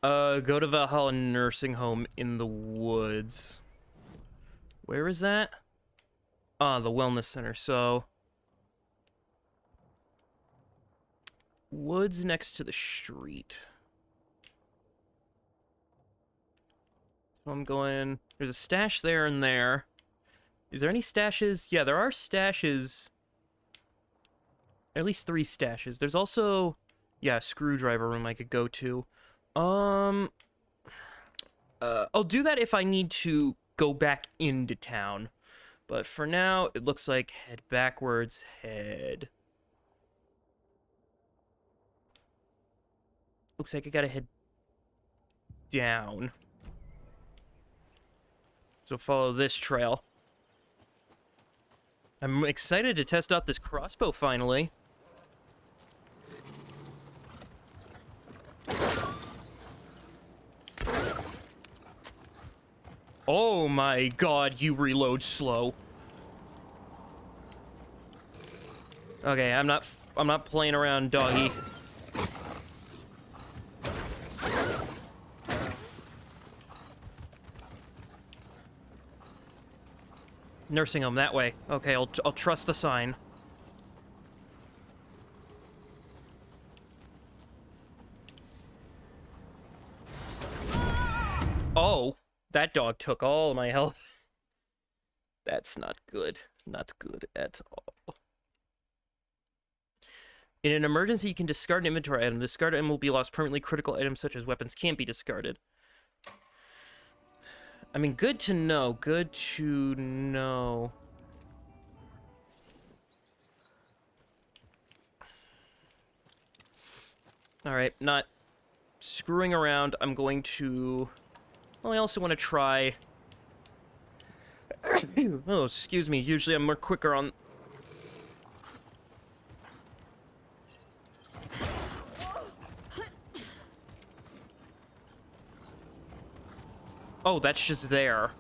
Speaker 1: Go to Valhalla Nursing Home in the woods. Where is that? Ah, the wellness center. So, woods next to the street. So I'm going... There's a stash there and there. Is there any stashes? Yeah, there are stashes. At least 3 stashes. There's also... Yeah, a screwdriver room I could go to. I'll do that if I need to go back into town. But for now, it looks like head backwards, head. Looks like I gotta head down. So follow this trail. I'm excited to test out this crossbow finally. Oh my god, you reload slow. Okay, I'm not playing around, doggy. Nursing home that way. Okay, I'll trust the sign. Oh, that dog took all my health. That's not good. Not good at all. In an emergency, you can discard an inventory item. The discarded item will be lost permanently. Critical items such as weapons can't be discarded. I mean, good to know. Good to know. Alright, not screwing around. I'm going to... Well, I also want to try... Oh, excuse me. Usually I'm more quicker on... Oh, that's just there.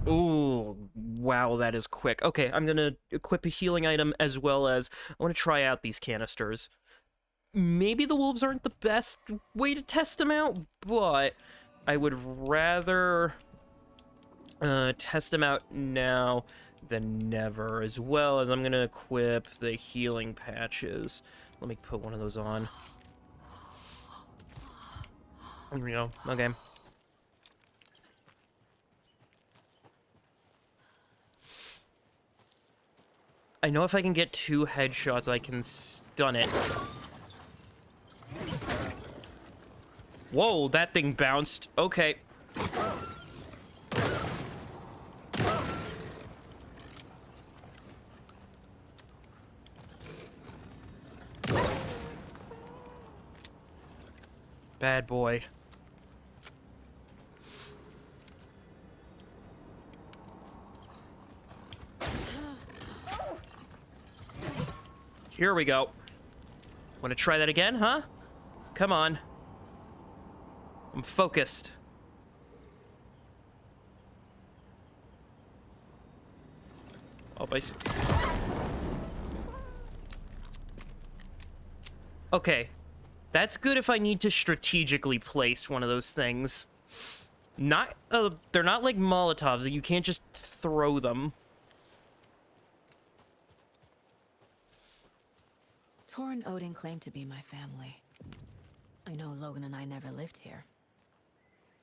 Speaker 1: Ooh, wow, that is quick. Okay, I'm gonna equip a healing item as well as... I want to try out these canisters. Maybe the wolves aren't the best way to test them out, but I would rather test them out now than never, as well as I'm gonna equip the healing patches. Let me put one of those on. There we go. Okay. I know if I can get 2 headshots, I can stun it. Whoa, that thing bounced. Okay. Bad boy. Here we go. Want to try that again, huh? Come on. I'm focused. Oh, okay. That's good if I need to strategically place one of those things. Not, they're not like Molotovs that you can't just throw them.
Speaker 11: Tor and Odin claim to be my family. I know Logan and I never lived here.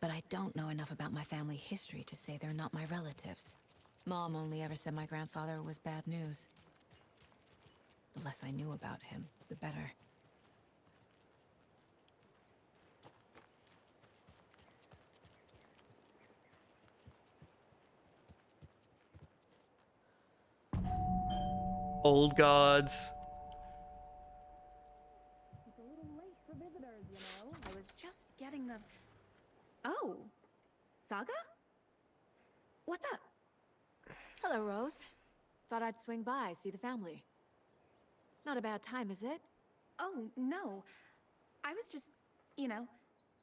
Speaker 11: But I don't know enough about my family history to say they're not my relatives. Mom only ever said my grandfather was bad news. The less I knew about him, the better.
Speaker 1: Old gods.
Speaker 3: It's a little late for visitors, you know. I was just getting the... Oh, Saga? What's up?
Speaker 11: Hello, Rose. Thought I'd swing by, see the family. Not a bad time, is it?
Speaker 3: Oh, no. I was just, you know,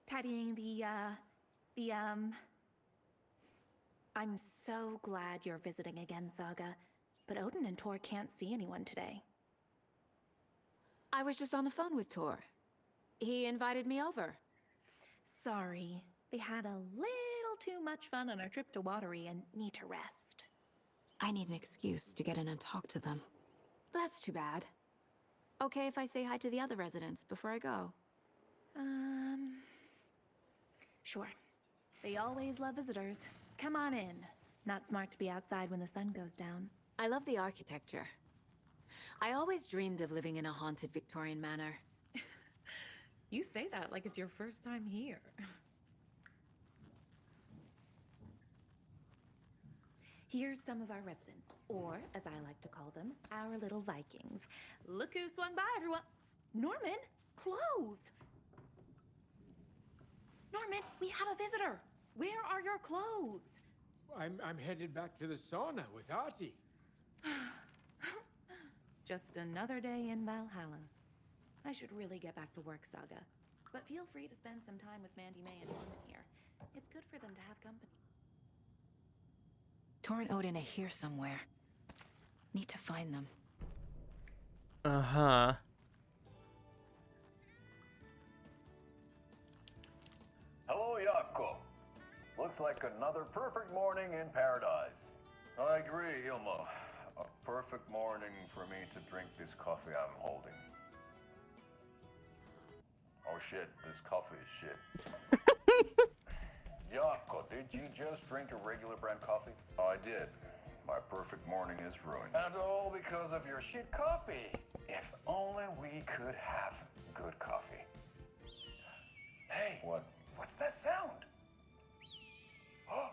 Speaker 3: tidying I'm so glad you're visiting again, Saga. But Odin and Tor can't see anyone today.
Speaker 11: I was just on the phone with Tor. He invited me over.
Speaker 3: Sorry. They had a little too much fun on our trip to Watery and need to rest.
Speaker 11: I need an excuse to get in and talk to them. That's too bad. Okay if I say hi to the other residents before I go?
Speaker 3: Sure. They always love visitors. Come on in. Not smart to be outside when the sun goes down.
Speaker 11: I love the architecture. I always dreamed of living in a haunted Victorian manor.
Speaker 3: You say that like it's your first time here. Here's some of our residents, or as I like to call them, our little Vikings. Look who swung by, everyone. Norman, clothes. Norman, we have a visitor. Where are your clothes?
Speaker 9: I'm headed back to the sauna with Artie.
Speaker 3: Just another day in Valhalla. I should really get back to work, Saga. But feel free to spend some time with Mandy May and Norman here. It's good for them to have company.
Speaker 11: Tor and Odin are here somewhere. Need to find them.
Speaker 1: Uh-huh.
Speaker 20: Hello, Jaakko. Looks like another perfect morning in paradise. I agree, Ilmo. A perfect morning for me to drink this coffee I'm holding. Oh shit, this coffee is shit. Jaakko, did you just drink a regular brand coffee? I did. My perfect morning is ruined. And all because of your shit coffee. If only we could have good coffee. Hey, what's that sound? Oh.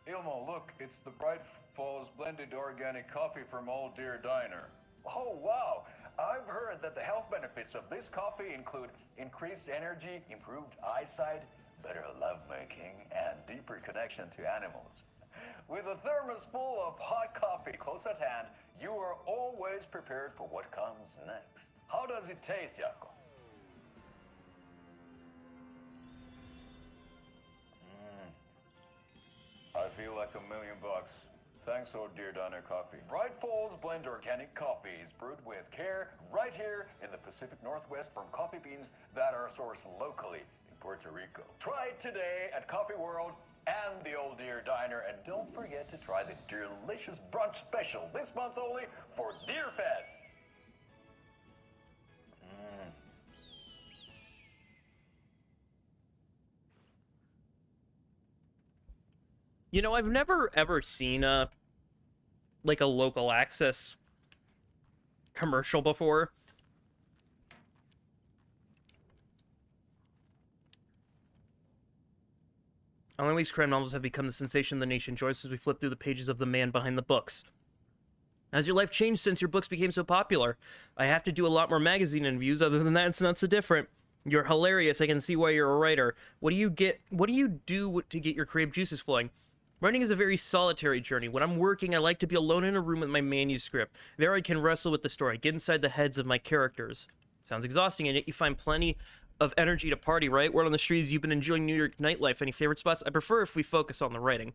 Speaker 20: Ilmo, look, it's the Bright Falls blended organic coffee from Old Deer Diner. Oh, wow. I've heard that the health benefits of this coffee include increased energy, improved eyesight, better lovemaking, and deeper connection to animals. With a thermos full of hot coffee close at hand, you are always prepared for what comes next. How does it taste, Jaakko? I feel like $1 million. Thanks, Old Deer Diner Coffee. Bright Falls Blend Organic Coffee is brewed with care right here in the Pacific Northwest from coffee beans that are sourced locally in Puerto Rico. Try it today at Coffee World and the Old Deer Diner, and don't forget to try the delicious brunch special this month only for Deer Fest.
Speaker 1: You know, I've never ever seen a local access commercial before. Unreleased crime novels have become the sensation the nation enjoys as we flip through the pages of The Man Behind the Books. Has your life changed since your books became so popular? I have to do a lot more magazine interviews. Other than that, it's not so different. You're hilarious. I can see why you're a writer. What do you do to get your creative juices flowing? Writing is a very solitary journey. When I'm working, I like to be alone in a room with my manuscript. There I can wrestle with the story, get inside the heads of my characters. Sounds exhausting, and yet you find plenty of energy to party, right? Word on the streets, you've been enjoying New York nightlife. Any favorite spots? I prefer if we focus on the writing.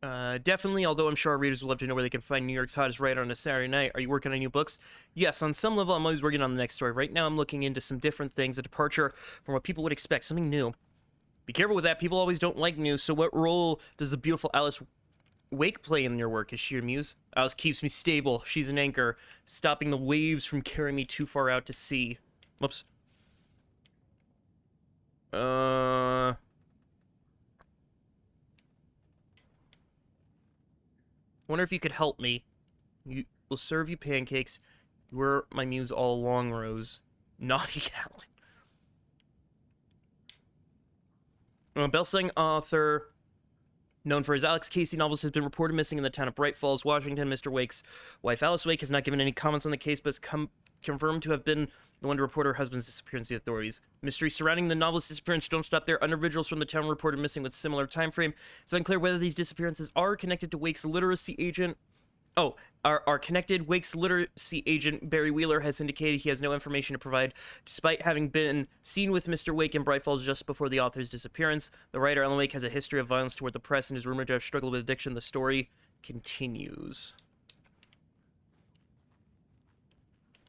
Speaker 1: Definitely, although I'm sure our readers would love to know where they can find New York's hottest writer on a Saturday night. Are you working on new books? Yes, on some level, I'm always working on the next story. Right now, I'm looking into some different things, a departure from what people would expect, something new. Be careful with that. People always don't like new. So what role does the beautiful Alice Wake play in your work? Is she your muse? Alice keeps me stable. She's an anchor, stopping the waves from carrying me too far out to sea. Whoops. Wonder if you could help me. You will serve you pancakes. You were my muse all along, Rose. Naughty Alan. Best-selling author known for his Alex Casey novels has been reported missing in the town of Bright Falls, Washington. Mr. Wake's wife, Alice Wake, has not given any comments on the case, but is confirmed to have been the one to report her husband's disappearance to the authorities. Mysteries surrounding the novelist's disappearance don't stop there. Individuals from the town reported missing with similar time frame. It's unclear whether these disappearances are connected to Wake's literacy agent. Are connected. Wake's literacy agent, Barry Wheeler, has indicated he has no information to provide, despite having been seen with Mr. Wake in Bright Falls just before the author's disappearance. The writer, Alan Wake, has a history of violence toward the press and is rumored to have struggled with addiction. The story continues.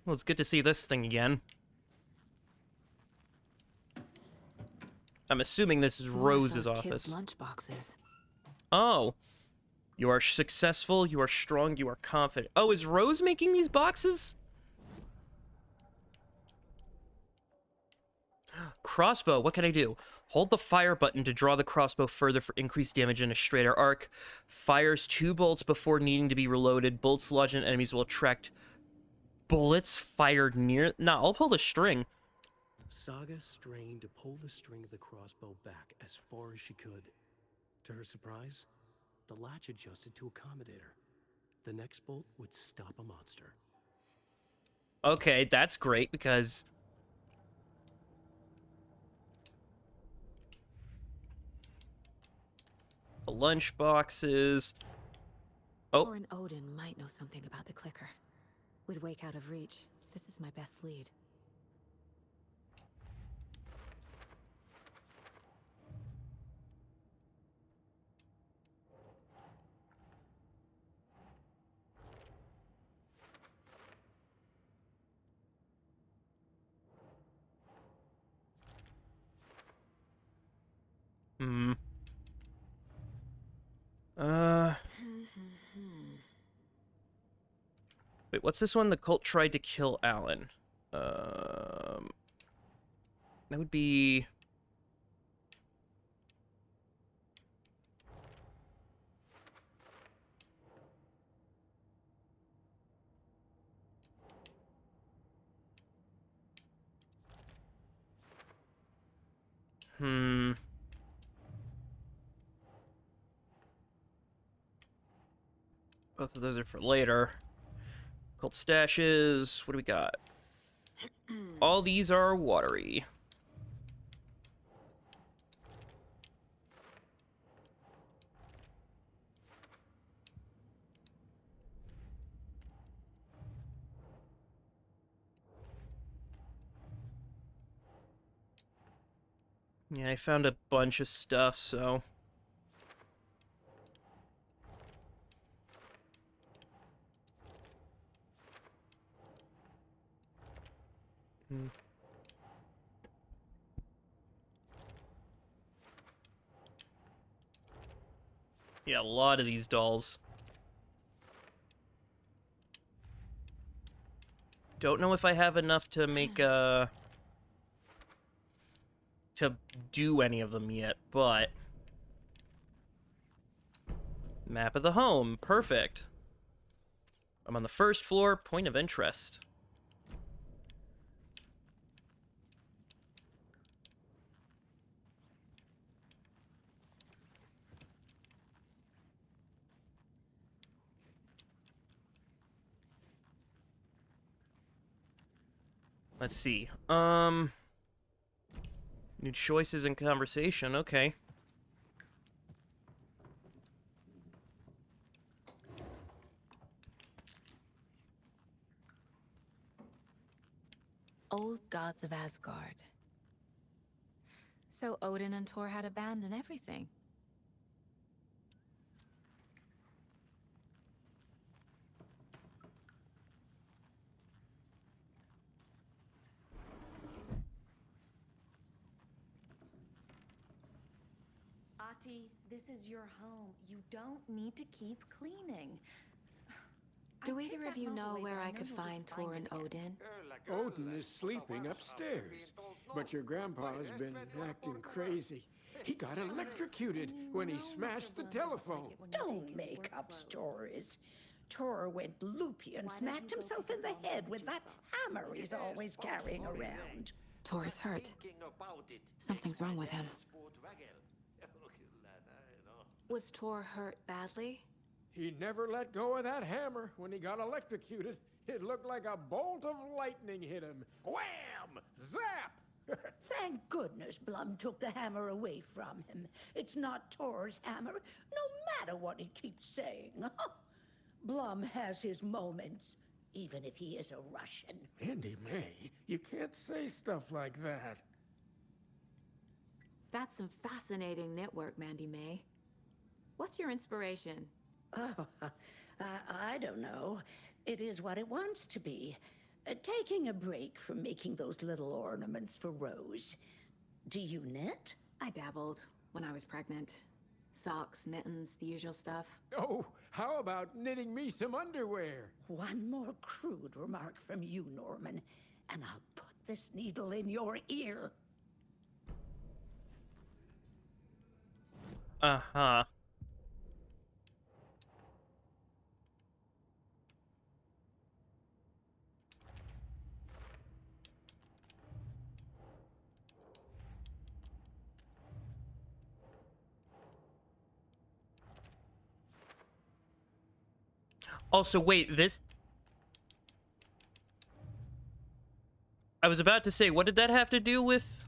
Speaker 1: Well, it's good to see this thing again. I'm assuming this is Rose's office.
Speaker 11: Kids' lunchboxes.
Speaker 1: Oh. You are successful, you are strong, you are confident. Oh, is Rose making these boxes? Crossbow, what can I do? Hold the fire button to draw the crossbow further for increased damage in a straighter arc. Fires 2 bolts before needing to be reloaded. Bolts lodged in enemies will attract bullets fired near... Nah, I'll pull the string.
Speaker 2: Saga strained to pull the string of the crossbow back as far as she could. To her surprise, the latch adjusted to accommodate her. The next bolt would stop a monster.
Speaker 1: Okay, that's great because... the lunch boxes... Oh.
Speaker 11: Thorin Odin might know something about the clicker. With Wake out of reach, this is my best lead.
Speaker 1: Wait, what's this one? The cult tried to kill Alan. That would be... Both of those are for later. Cult stashes. What do we got? All these are watery. Yeah, I found a bunch of stuff, so... Yeah, a lot of these dolls. Don't know if I have enough to make, to do any of them yet, but... Map of the home. Perfect. I'm on the first floor. Point of interest. Let's see. New choices in conversation. Okay.
Speaker 11: Old gods of Asgard. So Odin and Thor had abandoned everything.
Speaker 3: Ati, this is your home. You don't need to keep cleaning.
Speaker 11: Do either of you know where I could find Thor and Odin?
Speaker 7: Odin is sleeping upstairs, but your grandpa's been acting crazy. He got electrocuted when he smashed the telephone.
Speaker 17: Don't make up stories. Thor went loopy and smacked himself in the head with that hammer he's always carrying around.
Speaker 11: Thor is hurt. Something's wrong with him. Was Thor hurt badly?
Speaker 7: He never let go of that hammer when he got electrocuted. It looked like a bolt of lightning hit him. Wham! Zap!
Speaker 17: Thank goodness Blum took the hammer away from him. It's not Thor's hammer, no matter what he keeps saying. Blum has his moments, even if he is a Russian.
Speaker 7: Mandy May, you can't say stuff like that.
Speaker 11: That's some fascinating knitwork, Mandy May. What's your inspiration?
Speaker 17: Oh, I don't know. It is what it wants to be. Taking a break from making those little ornaments for Rose. Do you knit?
Speaker 11: I dabbled when I was pregnant. Socks, mittens, the usual stuff.
Speaker 7: Oh, how about knitting me some underwear?
Speaker 17: One more crude remark from you, Norman, and I'll put this needle in your ear.
Speaker 1: Uh-huh. Also, wait, this... I was about to say, what did that have to do with...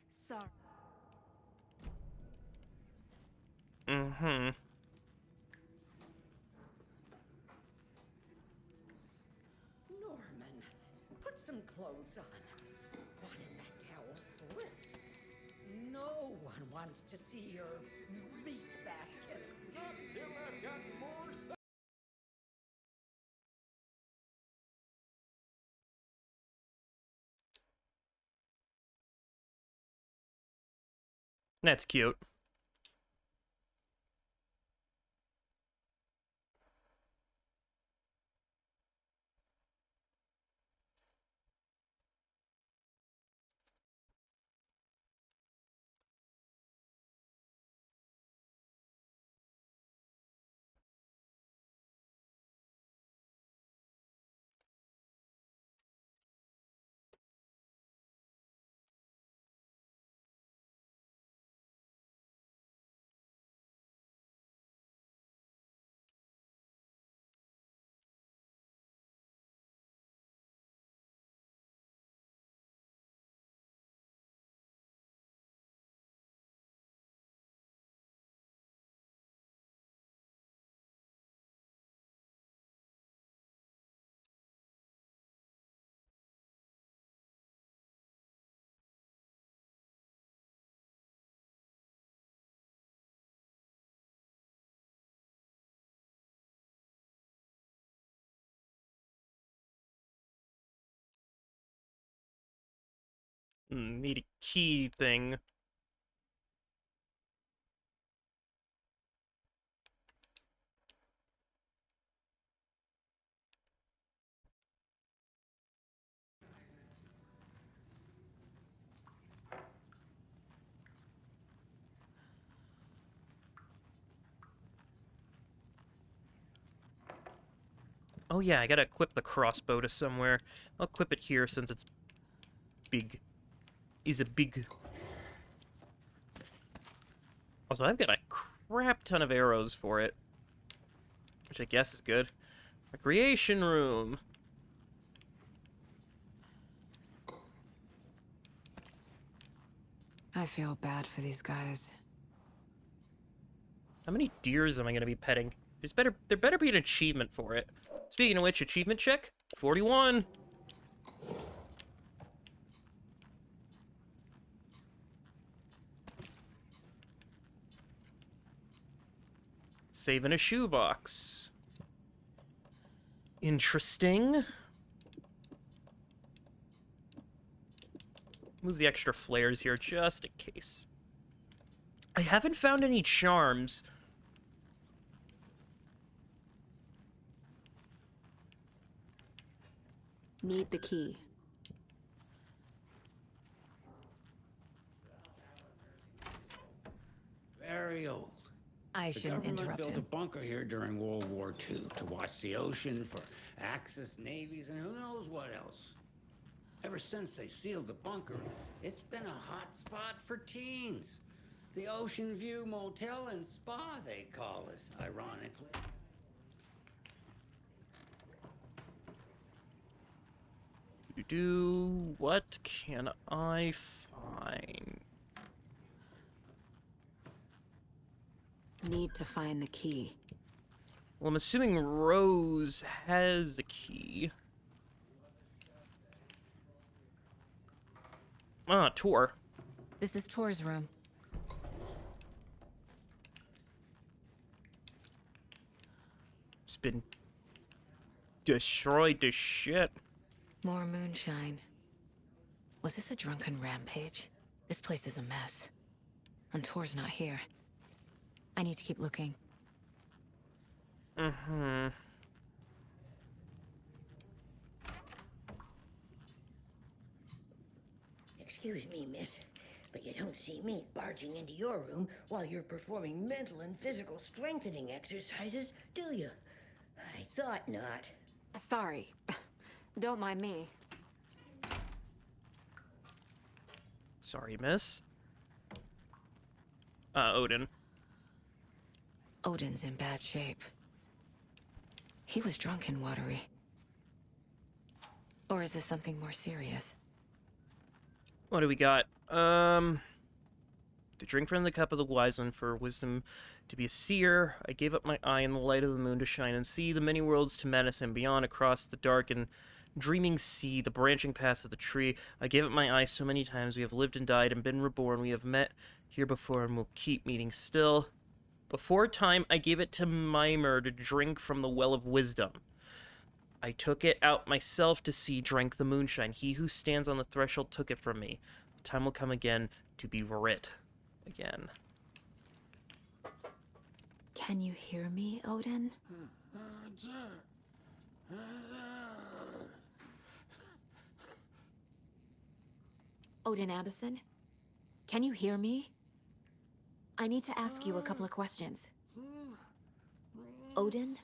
Speaker 3: Sorry.
Speaker 1: Mm-hmm.
Speaker 17: Norman, put some clothes on. What if that towel slipped? No one wants to see your meat basket.
Speaker 7: Not till I've got more...
Speaker 1: That's cute. Need a key thing. Oh yeah, I gotta equip the crossbow to somewhere. I'll equip it here since it's big. Is a big... Also, I've got a crap ton of arrows for it. Which I guess is good. Recreation room.
Speaker 11: I feel bad for these guys.
Speaker 1: How many deers am I gonna be petting? There better be an achievement for it. Speaking of which, achievement check 41. Save in a shoebox. Interesting. Move the extra flares here just in case. I haven't found any charms.
Speaker 11: Need the key.
Speaker 13: Very old.
Speaker 11: I
Speaker 13: The
Speaker 11: shouldn't
Speaker 13: government
Speaker 11: interrupt
Speaker 13: built a
Speaker 11: him.
Speaker 13: bunker here during World War II to watch the ocean for Axis navies and who knows what else. Ever since they sealed the bunker, it's been a hot spot for teens. The Ocean View Motel and Spa, they call it, ironically.
Speaker 1: What can I find?
Speaker 11: Need to find the key.
Speaker 1: Well, I'm assuming Rose has a key. Ah, Tor.
Speaker 11: This is Tor's room.
Speaker 1: It's been destroyed to shit.
Speaker 11: More moonshine. Was this a drunken rampage? This place is a mess. And Tor's not here. I need to keep looking.
Speaker 1: Mm-hmm.
Speaker 17: Excuse me, miss, but you don't see me barging into your room while you're performing mental and physical strengthening exercises, do you? I thought not.
Speaker 11: Sorry. Don't mind me.
Speaker 1: Sorry, miss. Odin.
Speaker 11: Odin's in bad shape. He was drunk and watery. Or is this something more serious?
Speaker 1: What do we got? To drink from the cup of the wise one for wisdom to be a seer. I gave up my eye in the light of the moon to shine and see the many worlds to menace and beyond across the dark and dreaming sea, the branching paths of the tree. I gave up my eye so many times. We have lived and died and been reborn. We have met here before and will keep meeting still. Before time, I gave it to Mimer to drink from the well of wisdom. I took it out myself to see, drank the moonshine. He who stands on the threshold took it from me. The time will come again to be writ again.
Speaker 11: Can you hear me, Odin? Odin Anderson? Can you hear me? I need to ask you a couple of questions. Odin?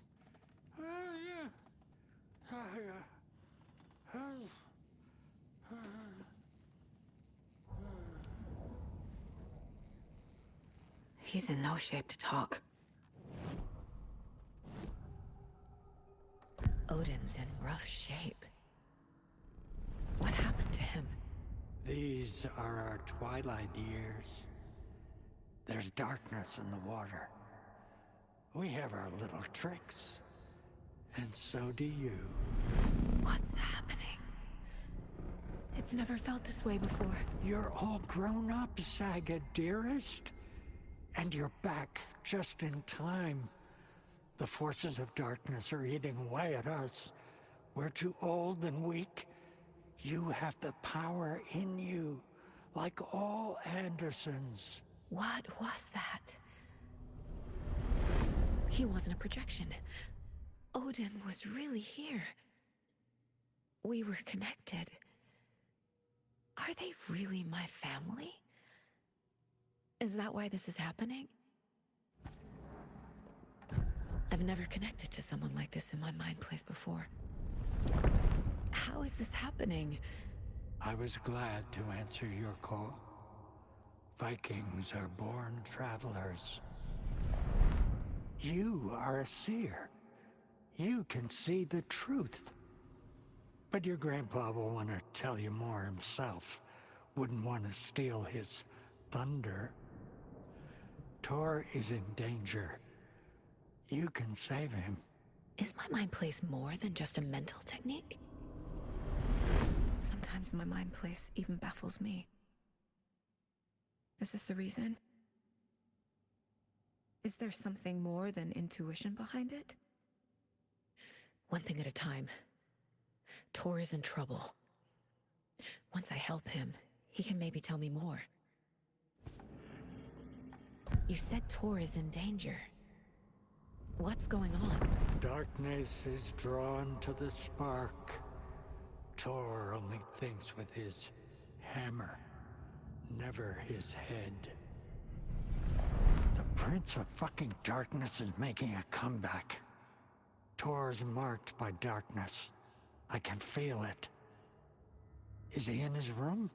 Speaker 11: He's in no shape to talk. Odin's in rough shape. What happened to him?
Speaker 21: These are our twilight years. There's darkness in the water. We have our little tricks. And so do you.
Speaker 11: What's happening? It's never felt this way before.
Speaker 21: You're all grown up, Saga, dearest. And you're back just in time. The forces of darkness are eating away at us. We're too old and weak. You have the power in you, like all Andersons.
Speaker 11: What was that? He wasn't a projection. Odin was really here. We were connected. Are they really my family? Is that why this is happening? I've never connected to someone like this in my mind place before. How is this happening?
Speaker 21: I was glad to answer your call. Vikings are born travelers. You are a seer. You can see the truth. But your grandpa will want to tell you more himself. Wouldn't want to steal his thunder. Tor is in danger. You can save him.
Speaker 11: Is my mind place more than just a mental technique? Sometimes my mind place even baffles me. Is this the reason? Is there something more than intuition behind it? One thing at a time. Tor is in trouble. Once I help him, he can maybe tell me more. You said Tor is in danger. What's going on?
Speaker 21: Darkness is drawn to the spark. Tor only thinks with his hammer, never his head. The Prince of fucking Darkness is making a comeback. Tor's marked by darkness. I can feel it. Is he in his room?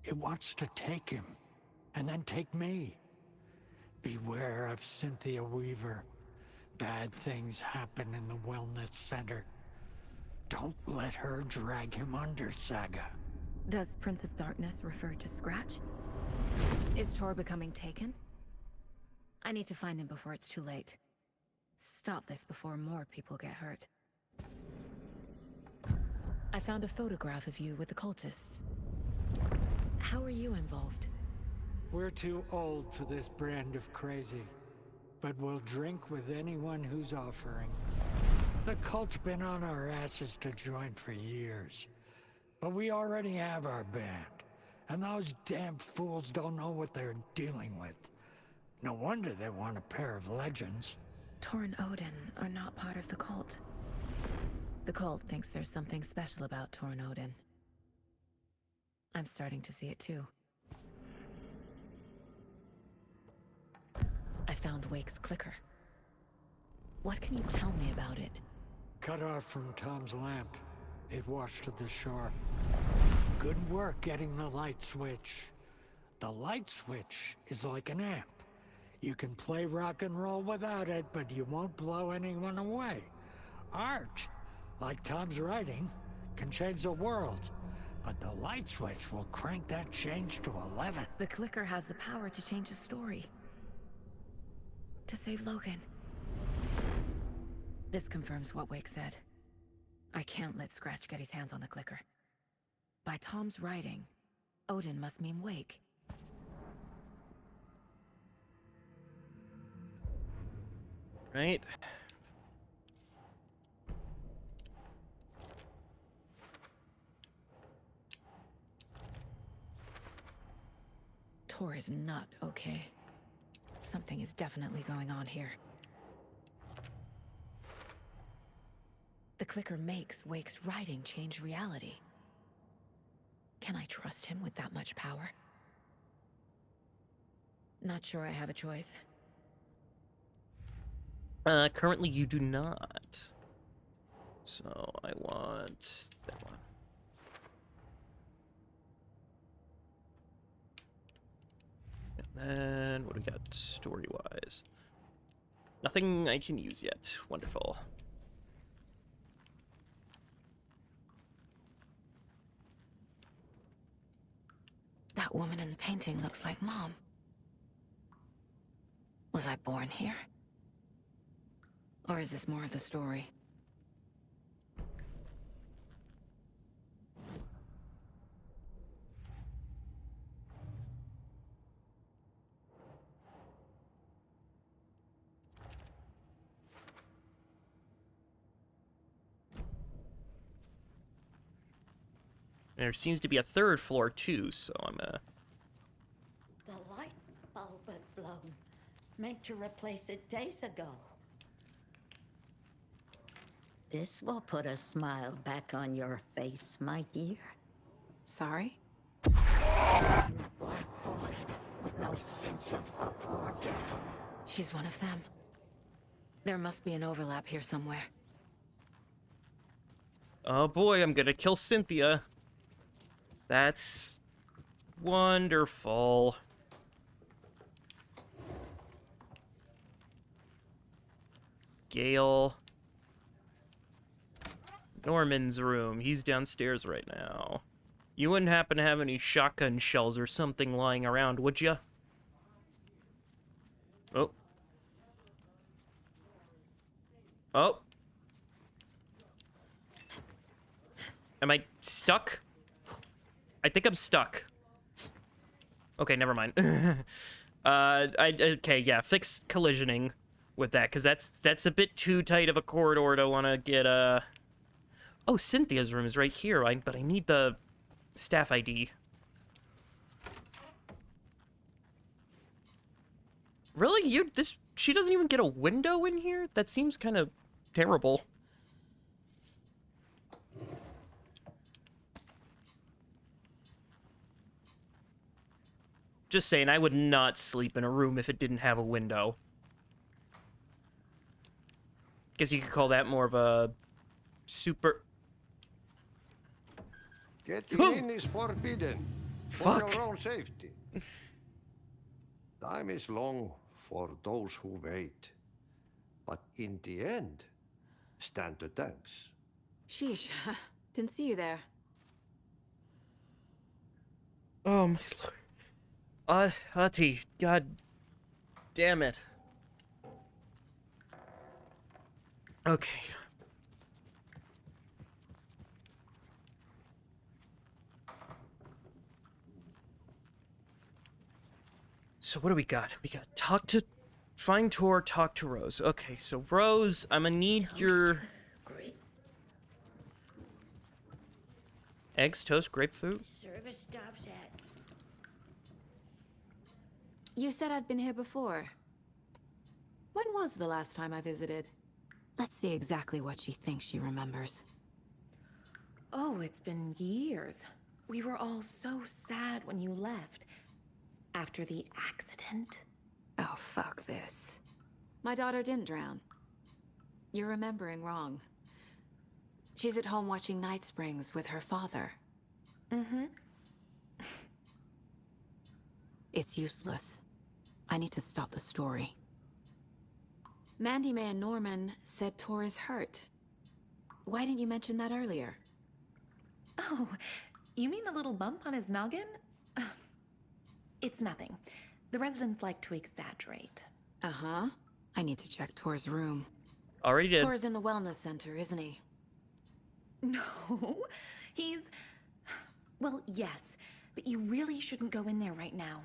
Speaker 21: It wants to take him, and then take me. Beware of Cynthia Weaver. Bad things happen in the wellness center. Don't let her drag him under, Saga.
Speaker 11: Does Prince of Darkness refer to Scratch? Is Tor becoming taken? I need to find him before it's too late. Stop this before more people get hurt. I found a photograph of you with the cultists. How are you involved?
Speaker 21: We're too old for this brand of crazy, but we'll drink with anyone who's offering. The cult's been on our asses to join for years, but we already have our band, and those damn fools don't know what they're dealing with. No wonder they want a pair of legends.
Speaker 11: Tor and Odin are not part of the cult. The cult thinks there's something special about Tor and Odin. I'm starting to see it too. I found Wake's clicker. What can you tell me about it?
Speaker 21: Cut off from Tom's lamp. It washed to the shore. Good work getting the light switch. The light switch is like an amp. You can play rock and roll without it, but you won't blow anyone away. Art, like Tom's writing, can change the world. But the light switch will crank that change to 11.
Speaker 11: The clicker has the power to change the story. To save Logan. This confirms what Wake said. I can't let Scratch get his hands on the clicker. By Tom's writing, Odin must mean Wake.
Speaker 1: Right.
Speaker 11: Tor is not okay. Something is definitely going on here. The clicker makes Wake's writing change reality. Can I trust him with that much power? Not sure I have a choice.
Speaker 1: Currently you do not. So I want that one. And then what do we got story-wise? Nothing I can use yet. Wonderful.
Speaker 11: That woman in the painting looks like Mom. Was I born here? Or is this more of the story?
Speaker 1: There seems to be a third floor too, so I'm
Speaker 17: The light bulb had blown. Meant to replace it days ago. This will put a smile back on your face, my dear.
Speaker 11: Sorry?
Speaker 17: Black void with no sense of up or down.
Speaker 11: She's one of them. There must be an overlap here somewhere.
Speaker 1: Oh boy, I'm gonna kill Cynthia. That's wonderful. Gale. Norman's room. He's downstairs right now. You wouldn't happen to have any shotgun shells or something lying around, would you? Oh. Oh. Am I stuck? I think I'm stuck. Okay, never mind. Okay, yeah, fix collisioning with that, because that's a bit too tight of a corridor to want to get, Oh, Cynthia's room is right here, but I need the staff ID. Really? She doesn't even get a window in here? That seems kind of terrible. Just saying, I would not sleep in a room if it didn't have a window. Guess you could call that more of a super...
Speaker 14: Getting in is forbidden. For your own safety. Time is long for those who wait. But in the end, stand the thanks.
Speaker 11: Sheesh. Didn't see you there.
Speaker 1: Oh my lord. Hati, god damn it. Okay. So what do we got? We got find Tor, talk to Rose. Okay, so Rose, I'm gonna need your... Eggs, toast, grapefruit?
Speaker 17: Service stops at...
Speaker 11: You said I'd been here before. When was the last time I visited? Let's see exactly what she thinks she remembers.
Speaker 3: Oh, it's been years. We were all so sad when you left. After the accident.
Speaker 11: Oh, fuck this. My daughter didn't drown. You're remembering wrong. She's at home watching Night Springs with her father.
Speaker 3: Mm-hmm.
Speaker 11: It's useless. I need to stop the story. Mandy May and Norman said Tor is hurt. Why didn't you mention that earlier?
Speaker 3: Oh, you mean the little bump on his noggin? It's nothing. The residents like to exaggerate.
Speaker 11: Uh-huh. I need to check Tor's room.
Speaker 1: Already did.
Speaker 11: Tor's in the wellness center, isn't he?
Speaker 3: No, he's... Well, yes, but you really shouldn't go in there right now.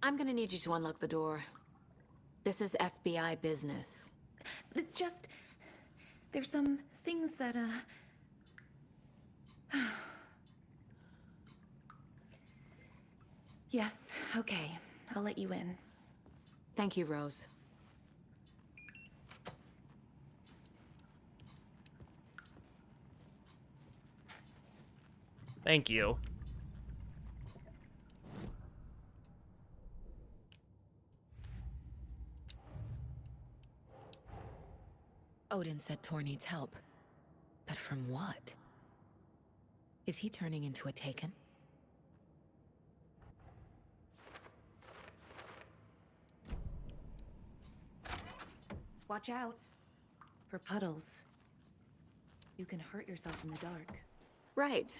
Speaker 11: I'm gonna need you to unlock the door. This is FBI business.
Speaker 3: It's just... There's some things that, Yes, okay. I'll let you in.
Speaker 11: Thank you, Rose.
Speaker 1: Thank you.
Speaker 11: Odin said Tor needs help. But from what? Is he turning into a Taken?
Speaker 3: Watch out. For puddles. You can hurt yourself in the dark.
Speaker 11: Right.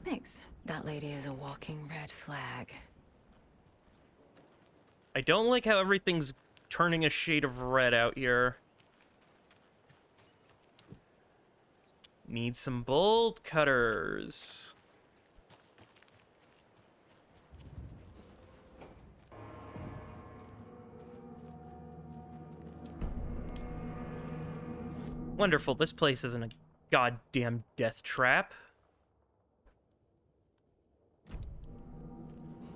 Speaker 11: Thanks. That lady is a walking red flag.
Speaker 1: I don't like how everything's turning a shade of red out here. Need some bolt cutters. Wonderful, this place isn't a goddamn death trap.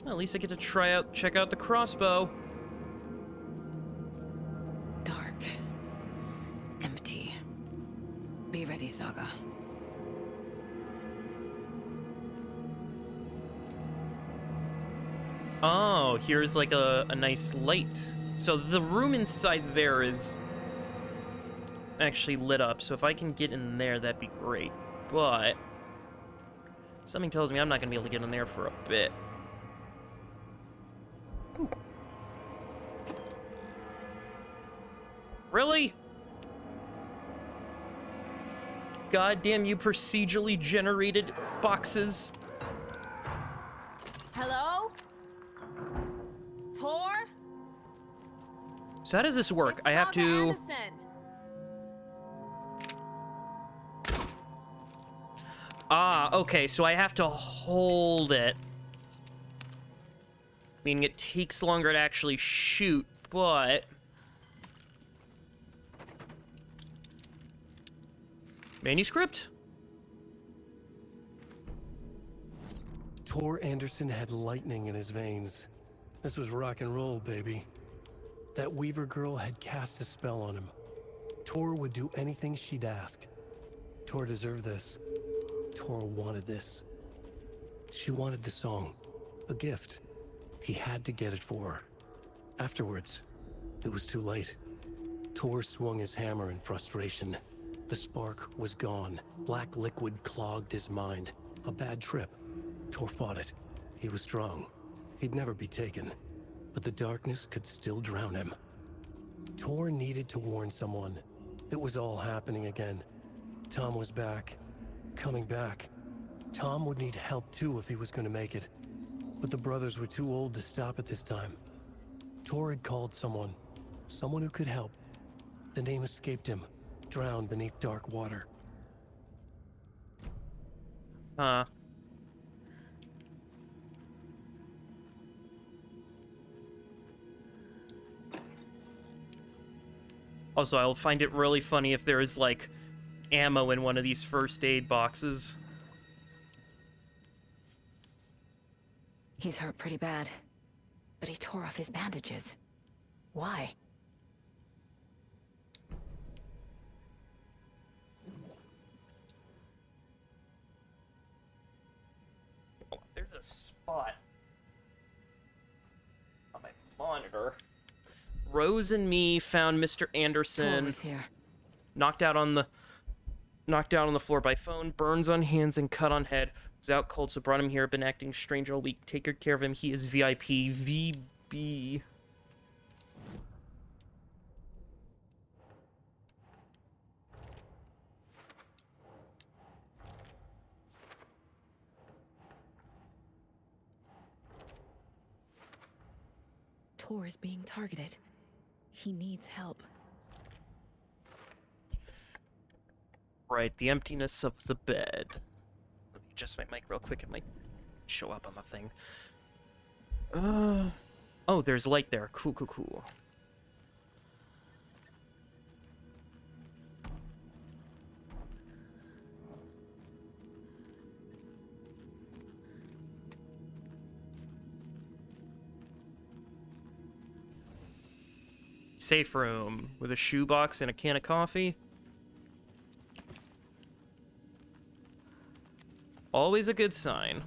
Speaker 1: Well, at least I get to check out the crossbow.
Speaker 11: Dark. Empty. Be ready, Saga.
Speaker 1: Oh, here's like a nice light. So the room inside there is actually lit up, so if I can get in there, that'd be great. But something tells me I'm not gonna be able to get in there for a bit. Ooh. Really? Goddamn you procedurally generated boxes.
Speaker 11: Hello? Tor?
Speaker 1: So how does this work? I have to... Ah, okay, so I have to hold it. Meaning it takes longer to actually shoot, but... Manuscript?
Speaker 2: Tor Anderson had lightning in his veins. This was rock and roll, baby. That Weaver girl had cast a spell on him. Tor would do anything she'd ask. Tor deserved this. Tor wanted this. She wanted the song. A gift. He had to get it for her. Afterwards, it was too late. Tor swung his hammer in frustration. The spark was gone. Black liquid clogged his mind. A bad trip. Tor fought it. He was strong. He'd never be taken. But the darkness could still drown him. Tor needed to warn someone. It was all happening again. Tom was back. Coming back. Tom would need help too if he was going to make it. But the brothers were too old to stop at this time. Tor had called someone. Someone who could help. The name escaped him. Drowned beneath dark water.
Speaker 1: Huh. Also, I'll find it really funny if there is, like, ammo in one of these first aid boxes.
Speaker 11: He's hurt pretty bad, but he tore off his bandages. Why?
Speaker 1: Oh, there's a spot on my monitor. Rose and me found Mr. Anderson.
Speaker 11: Tor was here.
Speaker 1: Knocked out on the floor by phone. Burns on hands and cut on head. Was out cold, so brought him here. Been acting strange all week. Take good care of him. He is VIP. VB.
Speaker 11: Tor is being targeted. He needs help.
Speaker 1: Right, the emptiness of the bed. Let me adjust my mic real quick. It might show up on the thing. Oh, there's light there. Cool, cool, cool. Safe room with a shoebox and a can of coffee. Always a good sign.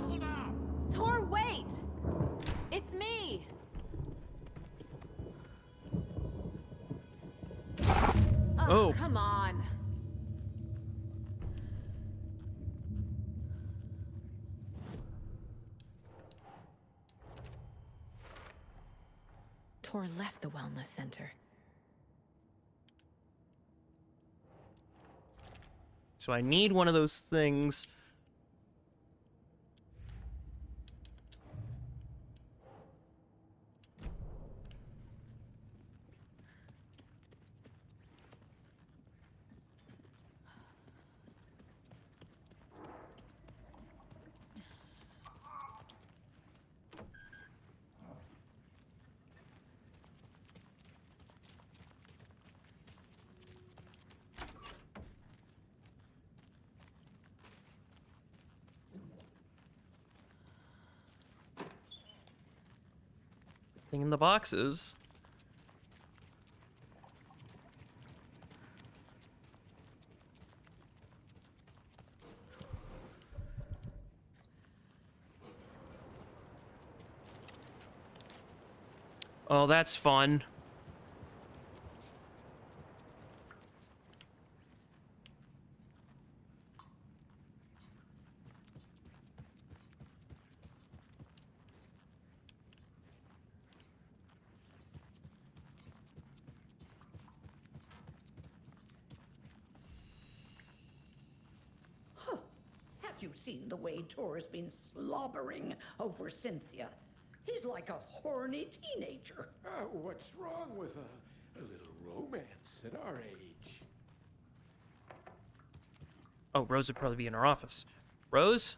Speaker 11: Hold on! Tor, wait! It's me!
Speaker 1: Oh.
Speaker 11: Come on. Tor left the wellness center.
Speaker 1: So I need one of those things. Thing in the boxes. Oh, that's fun.
Speaker 17: Have you've seen the way Tor's been slobbering over Cynthia. He's like a horny teenager.
Speaker 7: What's wrong with a little romance at our age?
Speaker 1: Oh, Rose would probably be in her office. Rose?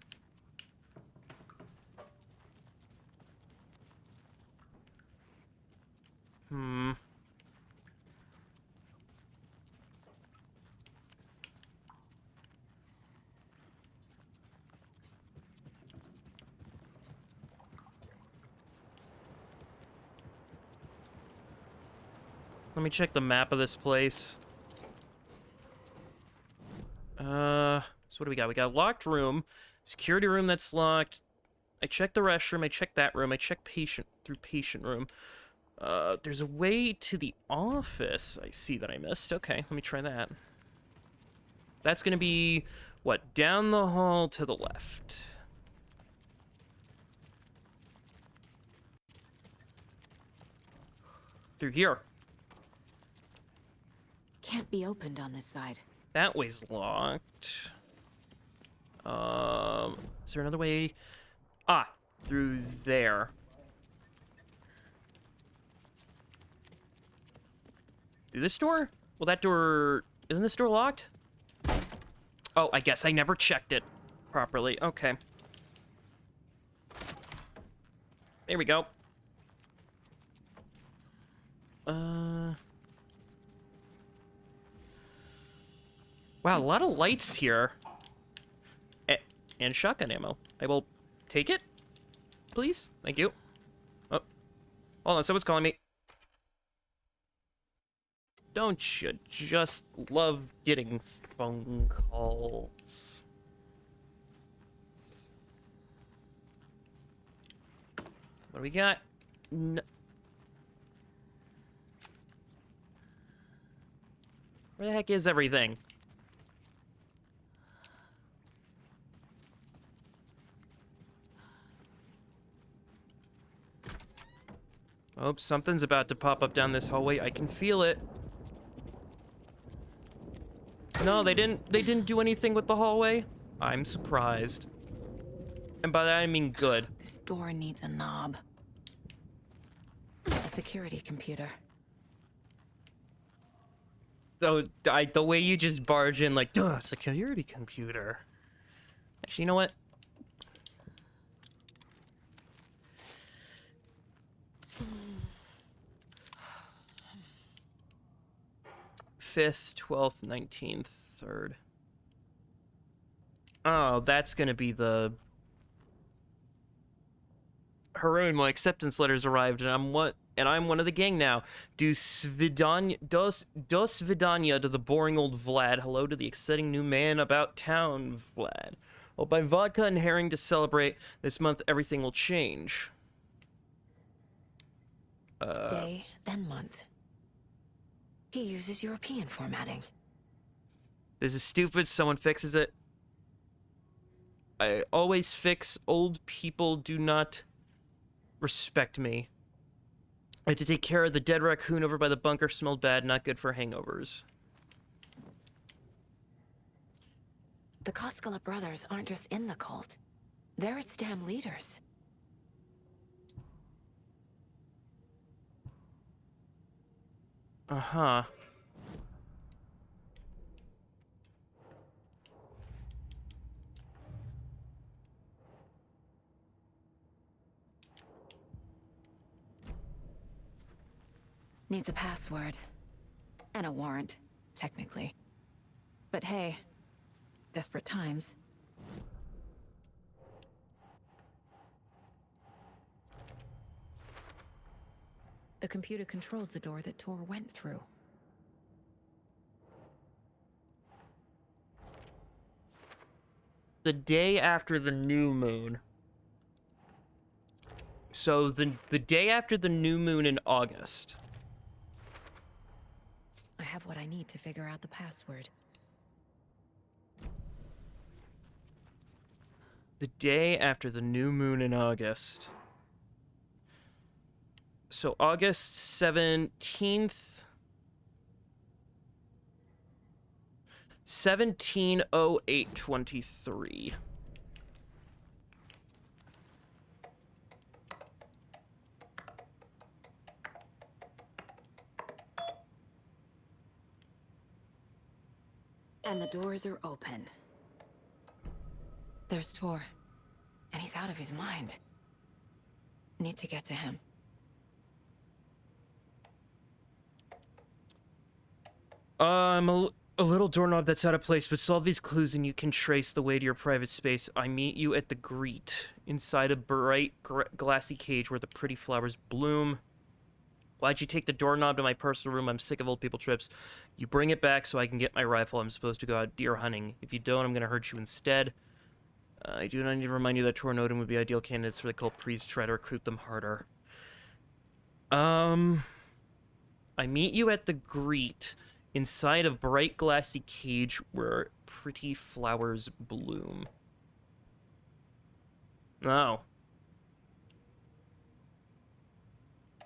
Speaker 1: Let me check the map of this place. So what do we got? We got a locked room, security room that's locked. I checked the restroom, I checked that room, I checked patient room. There's a way to the office I see that I missed. Okay, let me try that. That's gonna be, what, down the hall to the left. Through here.
Speaker 11: Can't be opened on this side.
Speaker 1: That way's locked. Is there another way? Ah, through there. Through this door? Well, that door... Isn't this door locked? Oh, I guess I never checked it properly. Okay. There we go. Wow, a lot of lights here. And shotgun ammo. I will take it, please. Thank you. Oh, hold on, someone's calling me. Don't you just love getting phone calls? What do we got? Where the heck is everything? Oh, something's about to pop up down this hallway. I can feel it. No, they didn't do anything with the hallway. I'm surprised. And by that I mean good.
Speaker 11: This door needs a knob. A security computer.
Speaker 1: So, the way you just barge in like, duh, security computer. Actually, you know what? 5th, 12th, 19th, 3rd. Oh, that's gonna be the... Haroon, my acceptance letter's arrived, and I'm one of the gang now. Dos Vidania to the boring old Vlad. Hello to the exciting new man about town, Vlad. I'll buy vodka and herring to celebrate. This month, everything will change.
Speaker 11: Day, then month. He uses European formatting.
Speaker 1: This is stupid. Someone fixes it. I always fix. Old people do not respect me. I had to take care of the dead raccoon over by the bunker. Smelled bad. Not good for hangovers.
Speaker 11: The Koskela brothers aren't just in the cult. They're its damn leaders.
Speaker 1: Uh-huh.
Speaker 11: Needs a password. And a warrant, technically. But hey, desperate times. The computer controls the door that Tor went through.
Speaker 1: The day after the new moon. So the day after the new moon in August.
Speaker 11: I have what I need to figure out the password.
Speaker 1: The day after the new moon in August. So August 17th. 1708-23.
Speaker 11: And the doors are open. There's Tor. And he's out of his mind. Need to get to him.
Speaker 1: A little doorknob that's out of place, but solve these clues and you can trace the way to your private space. I meet you at the Greet, inside a bright, glassy cage where the pretty flowers bloom. Why'd you take the doorknob to my personal room? I'm sick of old people trips. You bring it back so I can get my rifle. I'm supposed to go out deer hunting. If you don't, I'm gonna hurt you instead. I do not need to remind you that Tor and Odin would be ideal candidates for the cult priests. Try to recruit them harder. I meet you at the Greet, inside a bright glassy cage where pretty flowers bloom. Oh.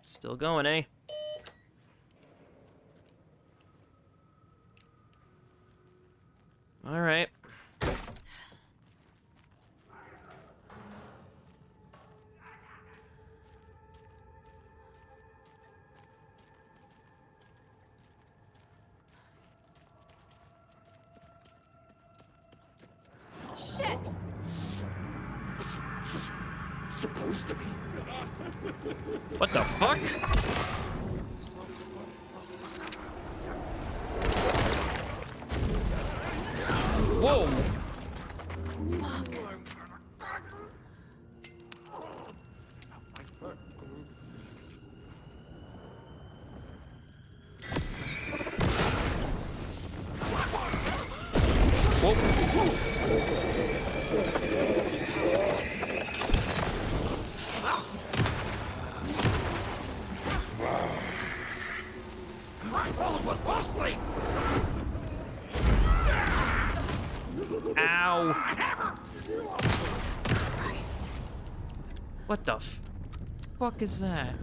Speaker 1: Still going, eh? All right.
Speaker 11: Shit!
Speaker 19: It's just supposed to be.
Speaker 1: What the fuck? Whoa! Ow!
Speaker 11: Christ.
Speaker 1: What the fuck is that?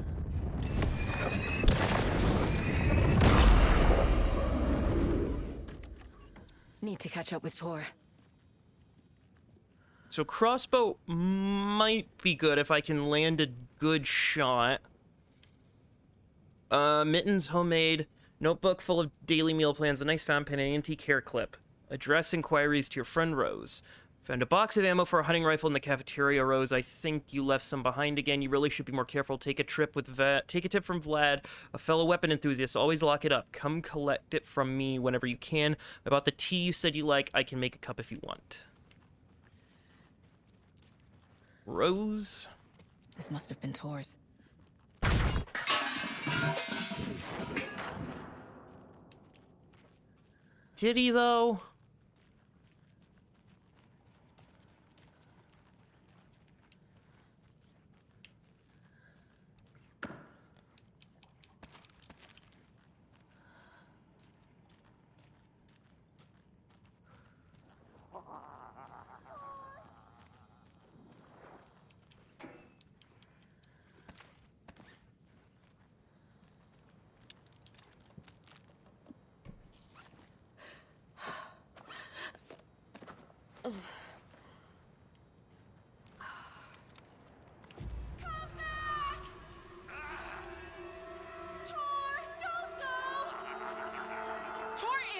Speaker 11: Need to catch up with Tor.
Speaker 1: So crossbow might be good if I can land a good shot. Mittens homemade, notebook full of daily meal plans, a nice fountain pen, and antique hair clip. Address inquiries to your friend Rose. Found a box of ammo for a hunting rifle in the cafeteria, Rose. I think you left some behind again. You really should be more careful. Take a tip from Vlad, a fellow weapon enthusiast. Always lock it up. Come collect it from me whenever you can. About the tea you said you like, I can make a cup if you want. Rose.
Speaker 11: This must have been Tor's.
Speaker 1: Did he, though?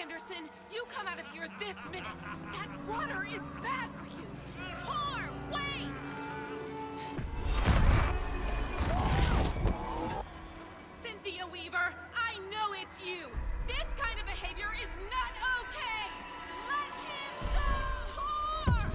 Speaker 6: Anderson, you come out of here this minute. That water is bad for you. Tor, wait! Cynthia Weaver, I know it's you. This kind of behavior is not okay. Let him go! Tor!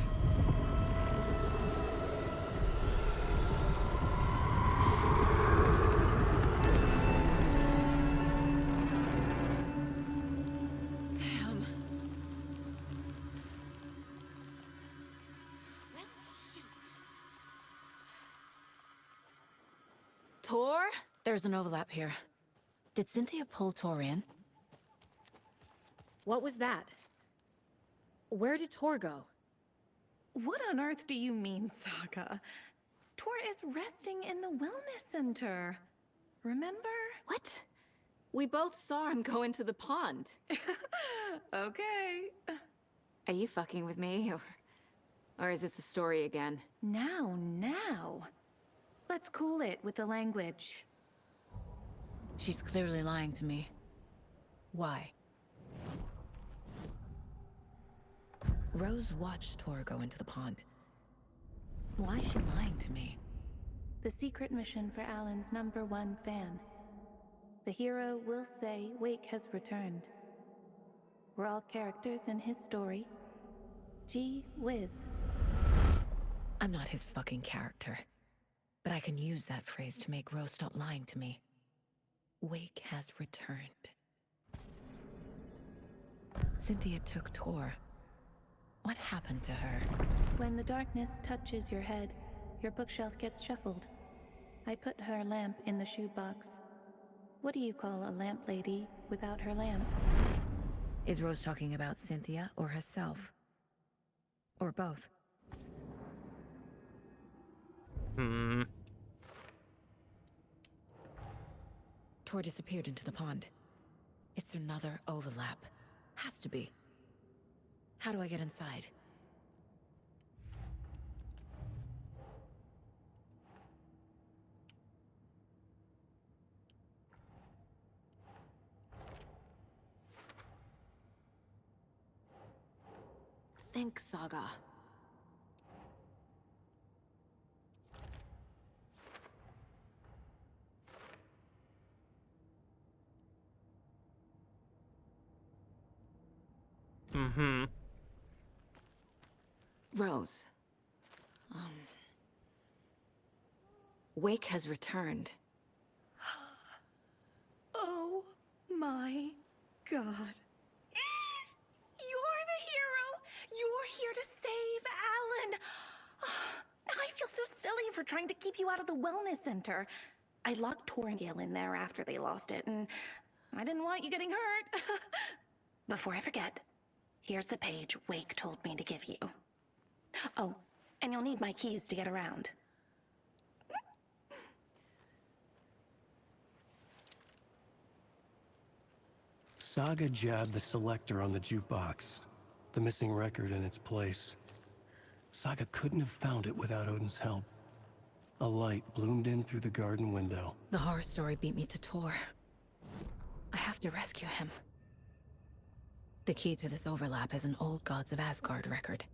Speaker 11: Tor? There's an overlap here. Did Cynthia pull Tor in?
Speaker 3: What was that? Where did Tor go? What on earth do you mean, Saga? Tor is resting in the wellness center. Remember?
Speaker 11: What? We both saw him go into the pond.
Speaker 3: Okay.
Speaker 11: Are you fucking with me, or is this the story again?
Speaker 3: Now. Let's cool it with the language.
Speaker 11: She's clearly lying to me. Why? Rose watched Tor go into the pond. Why is she lying to me?
Speaker 3: The secret mission for Alan's #1 fan. The hero will say Wake has returned. We're all characters in his story. Gee whiz.
Speaker 11: I'm not his fucking character. But I can use that phrase to make Rose stop lying to me. Wake has returned. Cynthia took Tor. What happened to her?
Speaker 3: When the darkness touches your head, your bookshelf gets shuffled. I put her lamp in the shoebox. What do you call a lamp lady without her lamp?
Speaker 11: Is Rose talking about Cynthia or herself? Or both? Tor disappeared into the pond. It's another overlap. Has to be. How do I get inside? Think, Saga. Rose. Wake has returned.
Speaker 3: Oh my god. You're the hero! You're here to save Alan! I feel so silly for trying to keep you out of the wellness center. I locked Tor and Gale in there after they lost it, and I didn't want you getting hurt. Before I forget, here's the page Wake told me to give you. Oh, and you'll need my keys to get around.
Speaker 2: Saga jabbed the selector on the jukebox, the missing record in its place. Saga couldn't have found it without Odin's help. A light bloomed in through the garden window.
Speaker 11: The horror story beat me to Tor. I have to rescue him. The key to this overlap is an old Gods of Asgard record.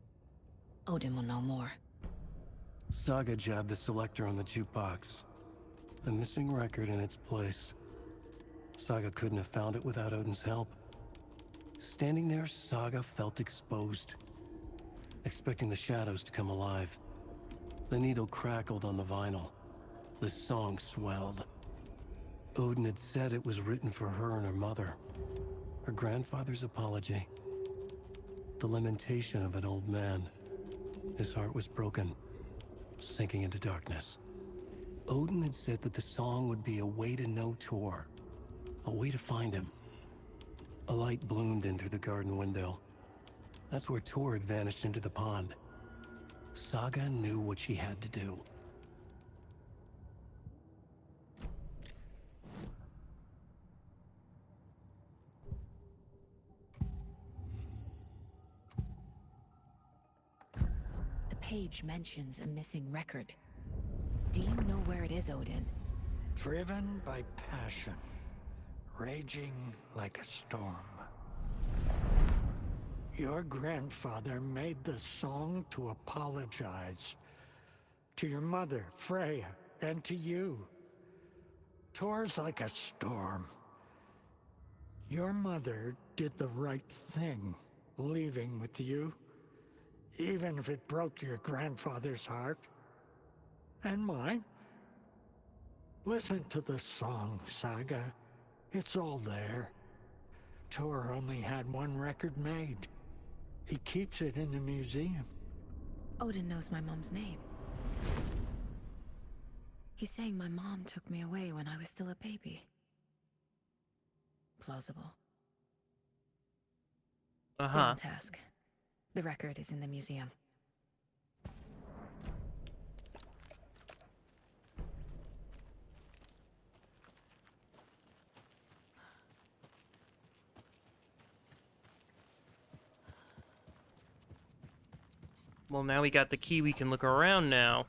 Speaker 11: Odin will know more.
Speaker 2: Saga jabbed the selector on the jukebox, the missing record in its place. Saga couldn't have found it without Odin's help. Standing there, Saga felt exposed, expecting the shadows to come alive. The needle crackled on the vinyl. The song swelled. Odin had said it was written for her and her mother. Her grandfather's apology. The lamentation of an old man. His heart was broken, sinking into darkness. Odin had said that the song would be a way to know Tor, a way to find him. A light bloomed in through the garden window. That's where Tor had vanished into the pond. Saga knew what she had to do.
Speaker 11: The page mentions a missing record. Do you know where it is, Odin?
Speaker 21: Driven by passion, raging like a storm. Your grandfather made the song to apologize. To your mother, Freya, and to you. Tor's like a storm. Your mother did the right thing, leaving with you. Even if it broke your grandfather's heart. And mine. Listen to the song, Saga. It's all there. Tor only had one record made. He keeps it in the museum.
Speaker 11: Odin knows my mom's name. He's saying my mom took me away when I was still a baby. Plausible. Stay on task. The record is in the museum.
Speaker 1: Well, now we got the key, we can look around now.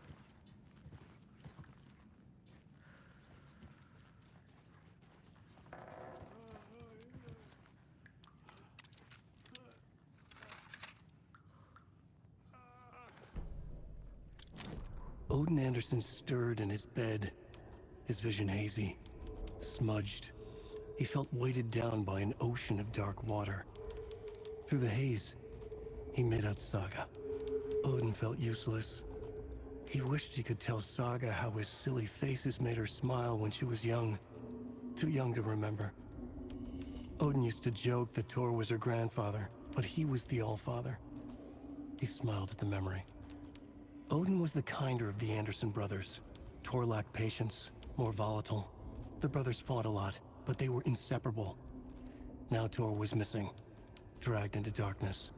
Speaker 2: Odin Anderson stirred in his bed, his vision hazy, smudged. He felt weighted down by an ocean of dark water. Through the haze, he made out Saga. Odin felt useless. He wished he could tell Saga how his silly faces made her smile when she was young. Too young to remember. Odin used to joke that Tor was her grandfather, but he was the Allfather. He smiled at the memory. Odin was the kinder of the Anderson brothers. Tor lacked patience, more volatile. The brothers fought a lot, but they were inseparable. Now Tor was missing, dragged into darkness.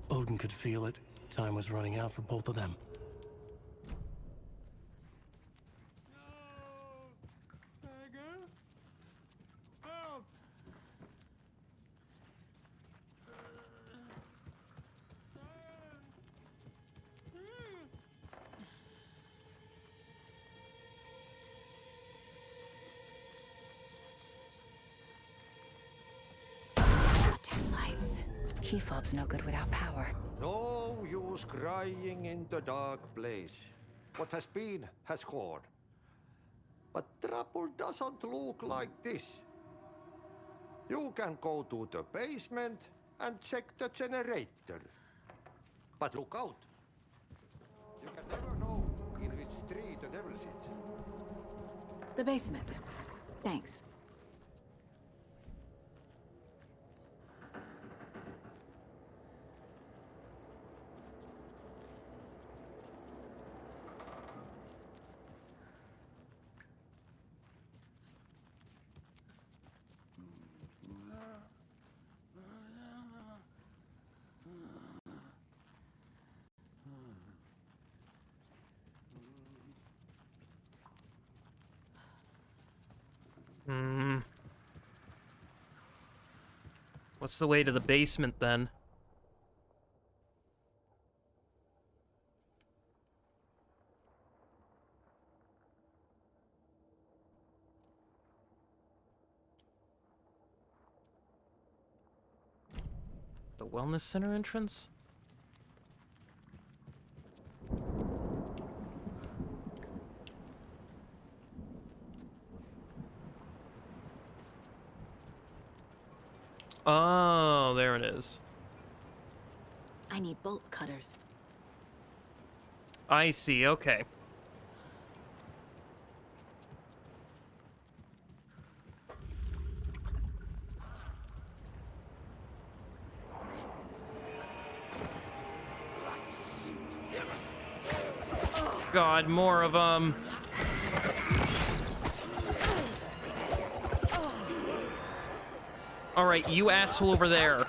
Speaker 2: Odin could feel it. Time was running out for both of them.
Speaker 11: Damn lights. Key fob's no good without power.
Speaker 14: No use crying in the dark place. What has been has gone. But trouble doesn't look like this. You can go to the basement and check the generator. But look out. You can never know in which tree the devil sits.
Speaker 11: The basement. Thanks.
Speaker 1: What's the way to the basement, then? The wellness center entrance? Oh, there it is.
Speaker 11: I need bolt cutters.
Speaker 1: I see, okay. God, more of them. All right, you asshole over there.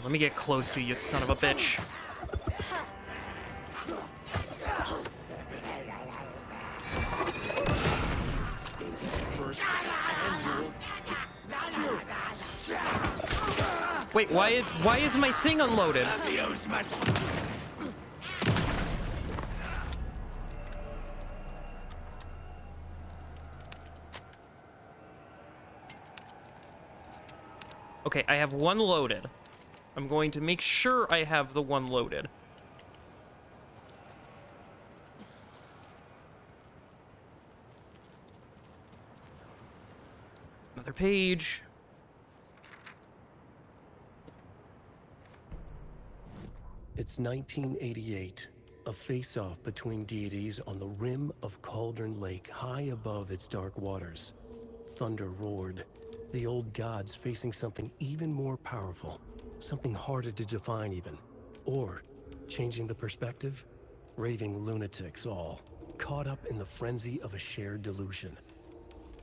Speaker 1: Let me get close to you, son of a bitch. Wait, why is my thing unloaded? Okay, I have one loaded. I'm going to make sure I have the one loaded. Another page.
Speaker 2: It's 1988, a face-off between deities on the rim of Cauldron Lake, high above its dark waters. Thunder roared, the old gods facing something even more powerful, something harder to define even. Or, changing the perspective, raving lunatics all, caught up in the frenzy of a shared delusion.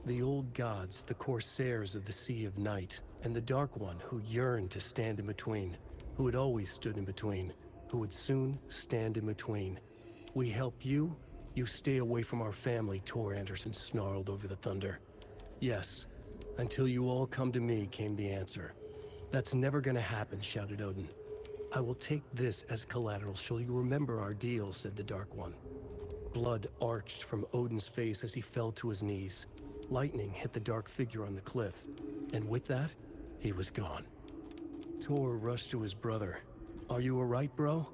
Speaker 2: The old gods, the corsairs of the Sea of Night, and the Dark One who yearned to stand in between, who had always stood in between, who would soon stand in between. We help you, you stay away from our family, Tor Anderson snarled over the thunder. Yes, until you all come to me came the answer. That's never gonna happen, shouted Odin. I will take this as collateral. Shall you remember our deal, said the Dark One. Blood arched from Odin's face as he fell to his knees. Lightning hit the dark figure on the cliff, and with that, he was gone. Thor rushed to his brother. Are you alright, bro?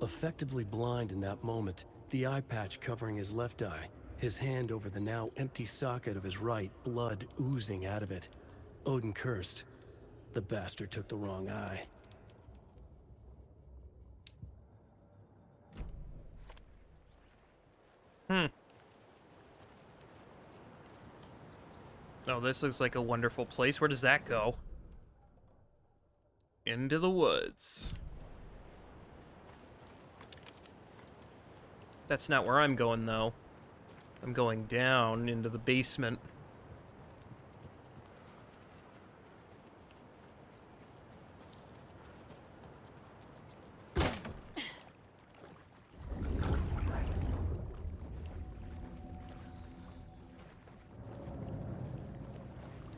Speaker 2: Effectively blind in that moment, the eye patch covering his left eye, his hand over the now empty socket of his right, blood oozing out of it. Odin cursed. The bastard took the wrong eye.
Speaker 1: Oh, this looks like a wonderful place. Where does that go? Into the woods. That's not where I'm going, though. I'm going down into the basement.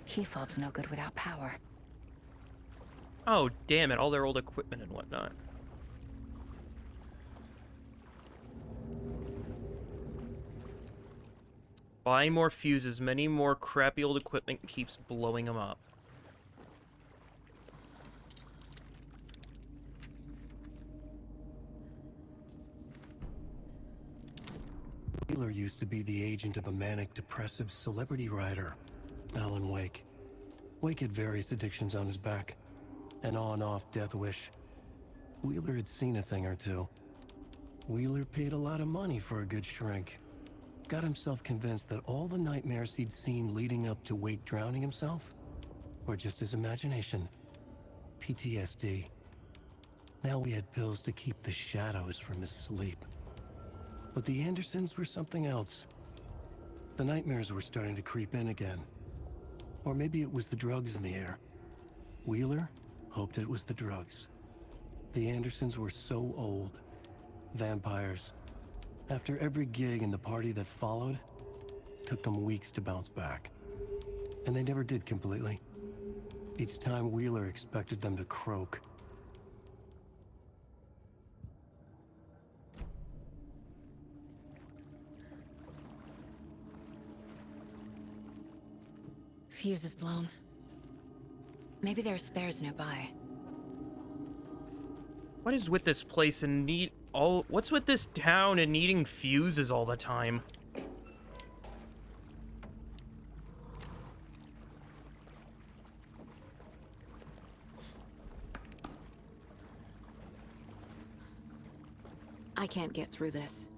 Speaker 11: Key fob's no good without power.
Speaker 1: Oh, damn it. All their old equipment and whatnot. Buy more fuses. Many more crappy old equipment keeps blowing them up.
Speaker 2: Wheeler used to be the agent of a manic depressive celebrity writer, Alan Wake. Wake had various addictions on his back. An on-off death wish. Wheeler had seen a thing or two. Wheeler paid a lot of money for a good shrink. Got himself convinced that all the nightmares he'd seen leading up to Wake drowning himself were just his imagination. PTSD. Now he had pills to keep the shadows from his sleep. But the Andersons were something else. The nightmares were starting to creep in again. Or maybe it was the drugs in the air. Wheeler hoped it was the drugs. The Andersons were so old. Vampires. After every gig and the party that followed, took them weeks to bounce back. And they never did completely. Each time Wheeler expected them to croak.
Speaker 11: Fuse is blown. Maybe there are spares nearby.
Speaker 1: What is with this place and what's with this town and needing fuses all the time?
Speaker 11: I can't get through this.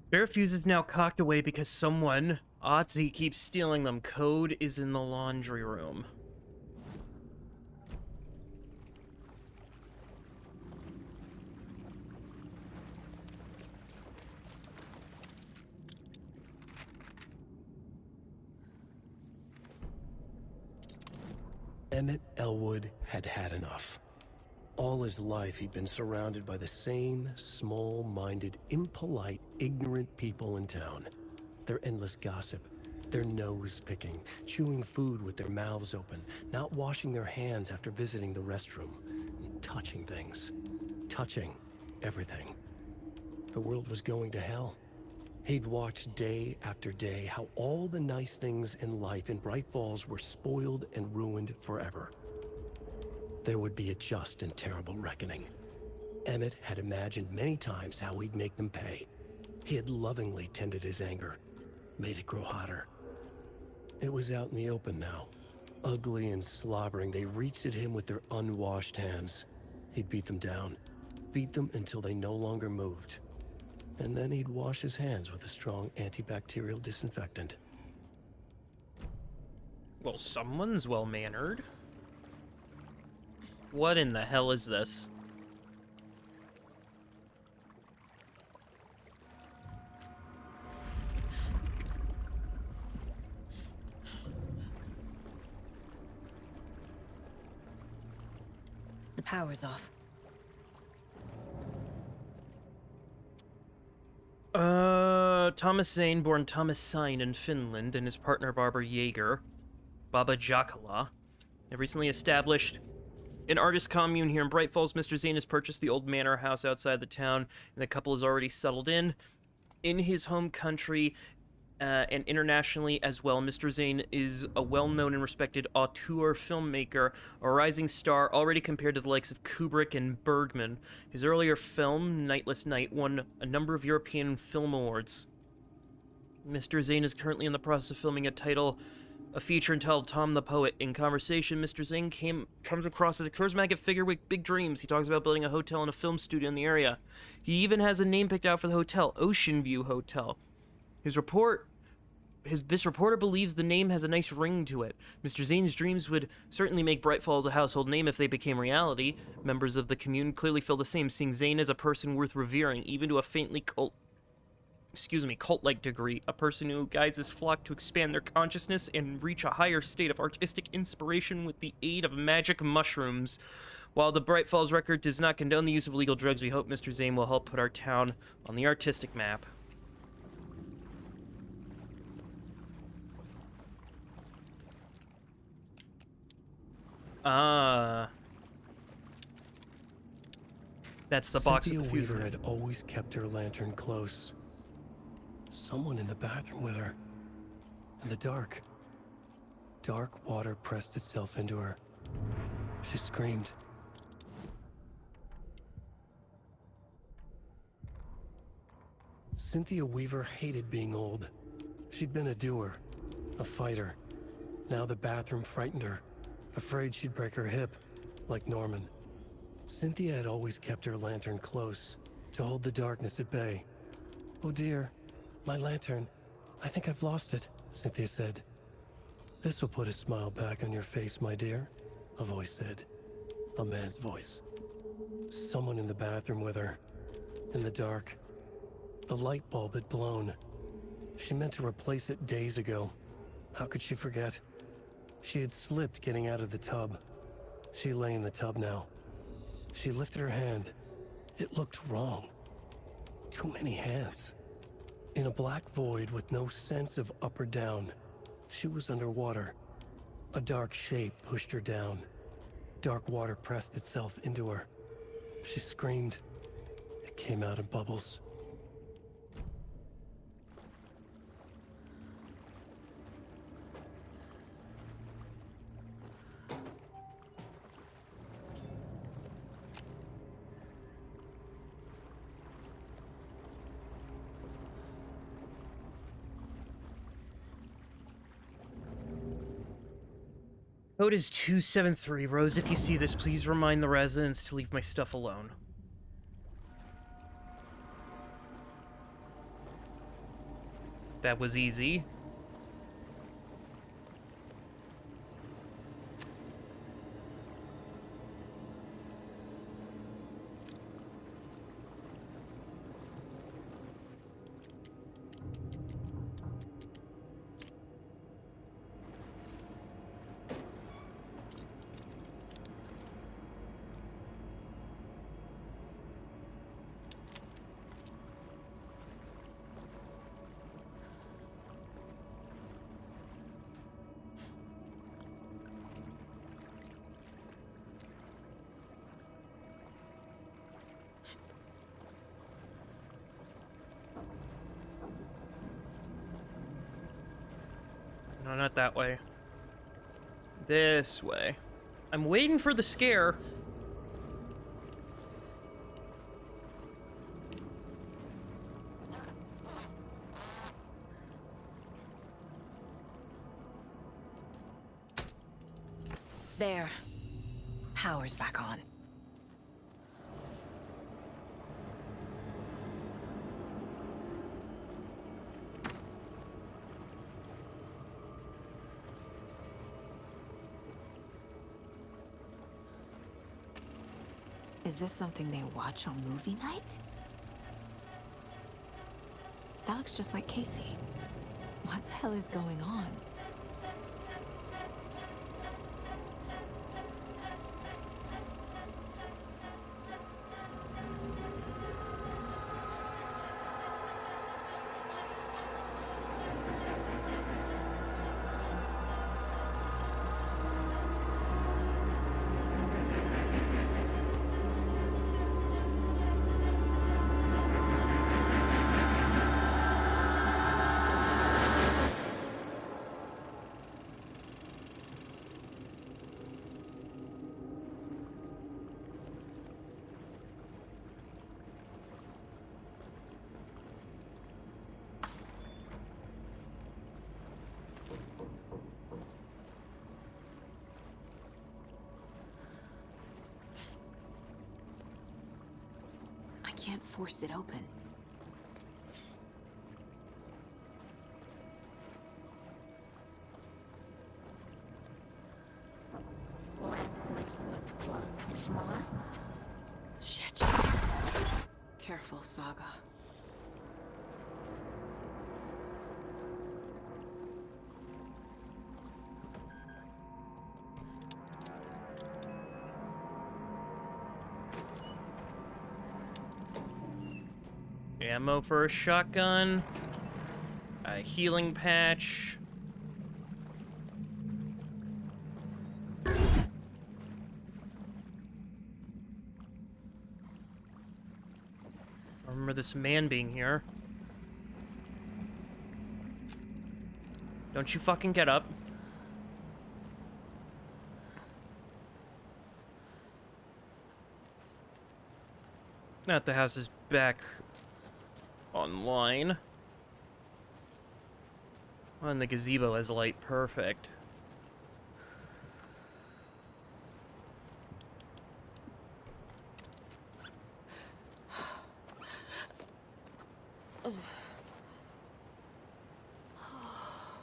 Speaker 1: Spare fuse is now cocked away because someone, Otzi, keeps stealing them. Code is in the laundry room.
Speaker 2: Emmett Elwood had had enough. All his life, he'd been surrounded by the same small-minded, impolite, ignorant people in town. Their endless gossip, their nose-picking, chewing food with their mouths open, not washing their hands after visiting the restroom, and touching things. Touching everything. The world was going to hell. He'd watched day after day how all the nice things in life in Bright Falls were spoiled and ruined forever. There would be a just and terrible reckoning. Emmett had imagined many times how he'd make them pay. He had lovingly tended his anger, made it grow hotter. It was out in the open now. Ugly and slobbering, they reached at him with their unwashed hands. He'd beat them down, beat them until they no longer moved. And then he'd wash his hands with a strong antibacterial disinfectant.
Speaker 1: Well, someone's well-mannered. What in the hell is this?
Speaker 11: The power's off.
Speaker 1: Thomas Zane, born Thomas Sein in Finland, and his partner Barbara Yeager, Baba Jakala, have recently established an artist commune here in Bright Falls. Mr. Zane has purchased the old manor house outside the town, and the couple is already settled in his home country and internationally as well. Mr. Zane is a well-known and respected auteur filmmaker, a rising star already compared to the likes of Kubrick and Bergman. His earlier film, Nightless Night, won a number of European film awards. Mr. Zane is currently in the process of filming a feature entitled Tom the Poet. In conversation, Mr. Zane comes across as a charismatic figure with big dreams. He talks about building a hotel and a film studio in the area. He even has a name picked out for the hotel, Ocean View Hotel. This reporter believes the name has a nice ring to it. Mr. Zane's dreams would certainly make Bright Falls a household name if they became reality. Members of the commune clearly feel the same, seeing Zane as a person worth revering, even to a faintly cult-like degree, a person who guides his flock to expand their consciousness and reach a higher state of artistic inspiration with the aid of magic mushrooms. While the Bright Falls Record does not condone the use of illegal drugs, we hope Mr. Zane will help put our town on the artistic map. That's the box
Speaker 2: Cynthia
Speaker 1: with the fuse
Speaker 2: Weaver
Speaker 1: in it.
Speaker 2: had always kept her lantern close. Someone in the bathroom with her. In the dark. Dark water pressed itself into her. She screamed. Cynthia Weaver hated being old. She'd been a doer, a fighter. Now the bathroom frightened her, afraid she'd break her hip, like Norman. Cynthia had always kept her lantern close, to hold the darkness at bay. "Oh dear, my lantern. I think I've lost it," Cynthia said. "This will put a smile back on your face, my dear," a voice said. A man's voice. Someone in the bathroom with her. In the dark. The light bulb had blown. She meant to replace it days ago. How could she forget? She had slipped getting out of the tub. She lay in the tub now. She lifted her hand. It looked wrong. Too many hands. In a black void with no sense of up or down, she was underwater. A dark shape pushed her down. Dark water pressed itself into her. She screamed. It came out in bubbles.
Speaker 1: Code is 273. Rose, if you see this, please remind the residents to leave my stuff alone. That was easy. No, not that way. This way. I'm waiting for the scare.
Speaker 11: There. Power's back on. Is this something they watch on movie night? That looks just like Casey. What the hell is going on? can't force it open. Shit. Careful, Saga.
Speaker 1: Ammo for a shotgun. A healing patch. I remember this man being here. Don't you fucking get up. Not the house is back online. Oh, and the gazebo has light. Perfect.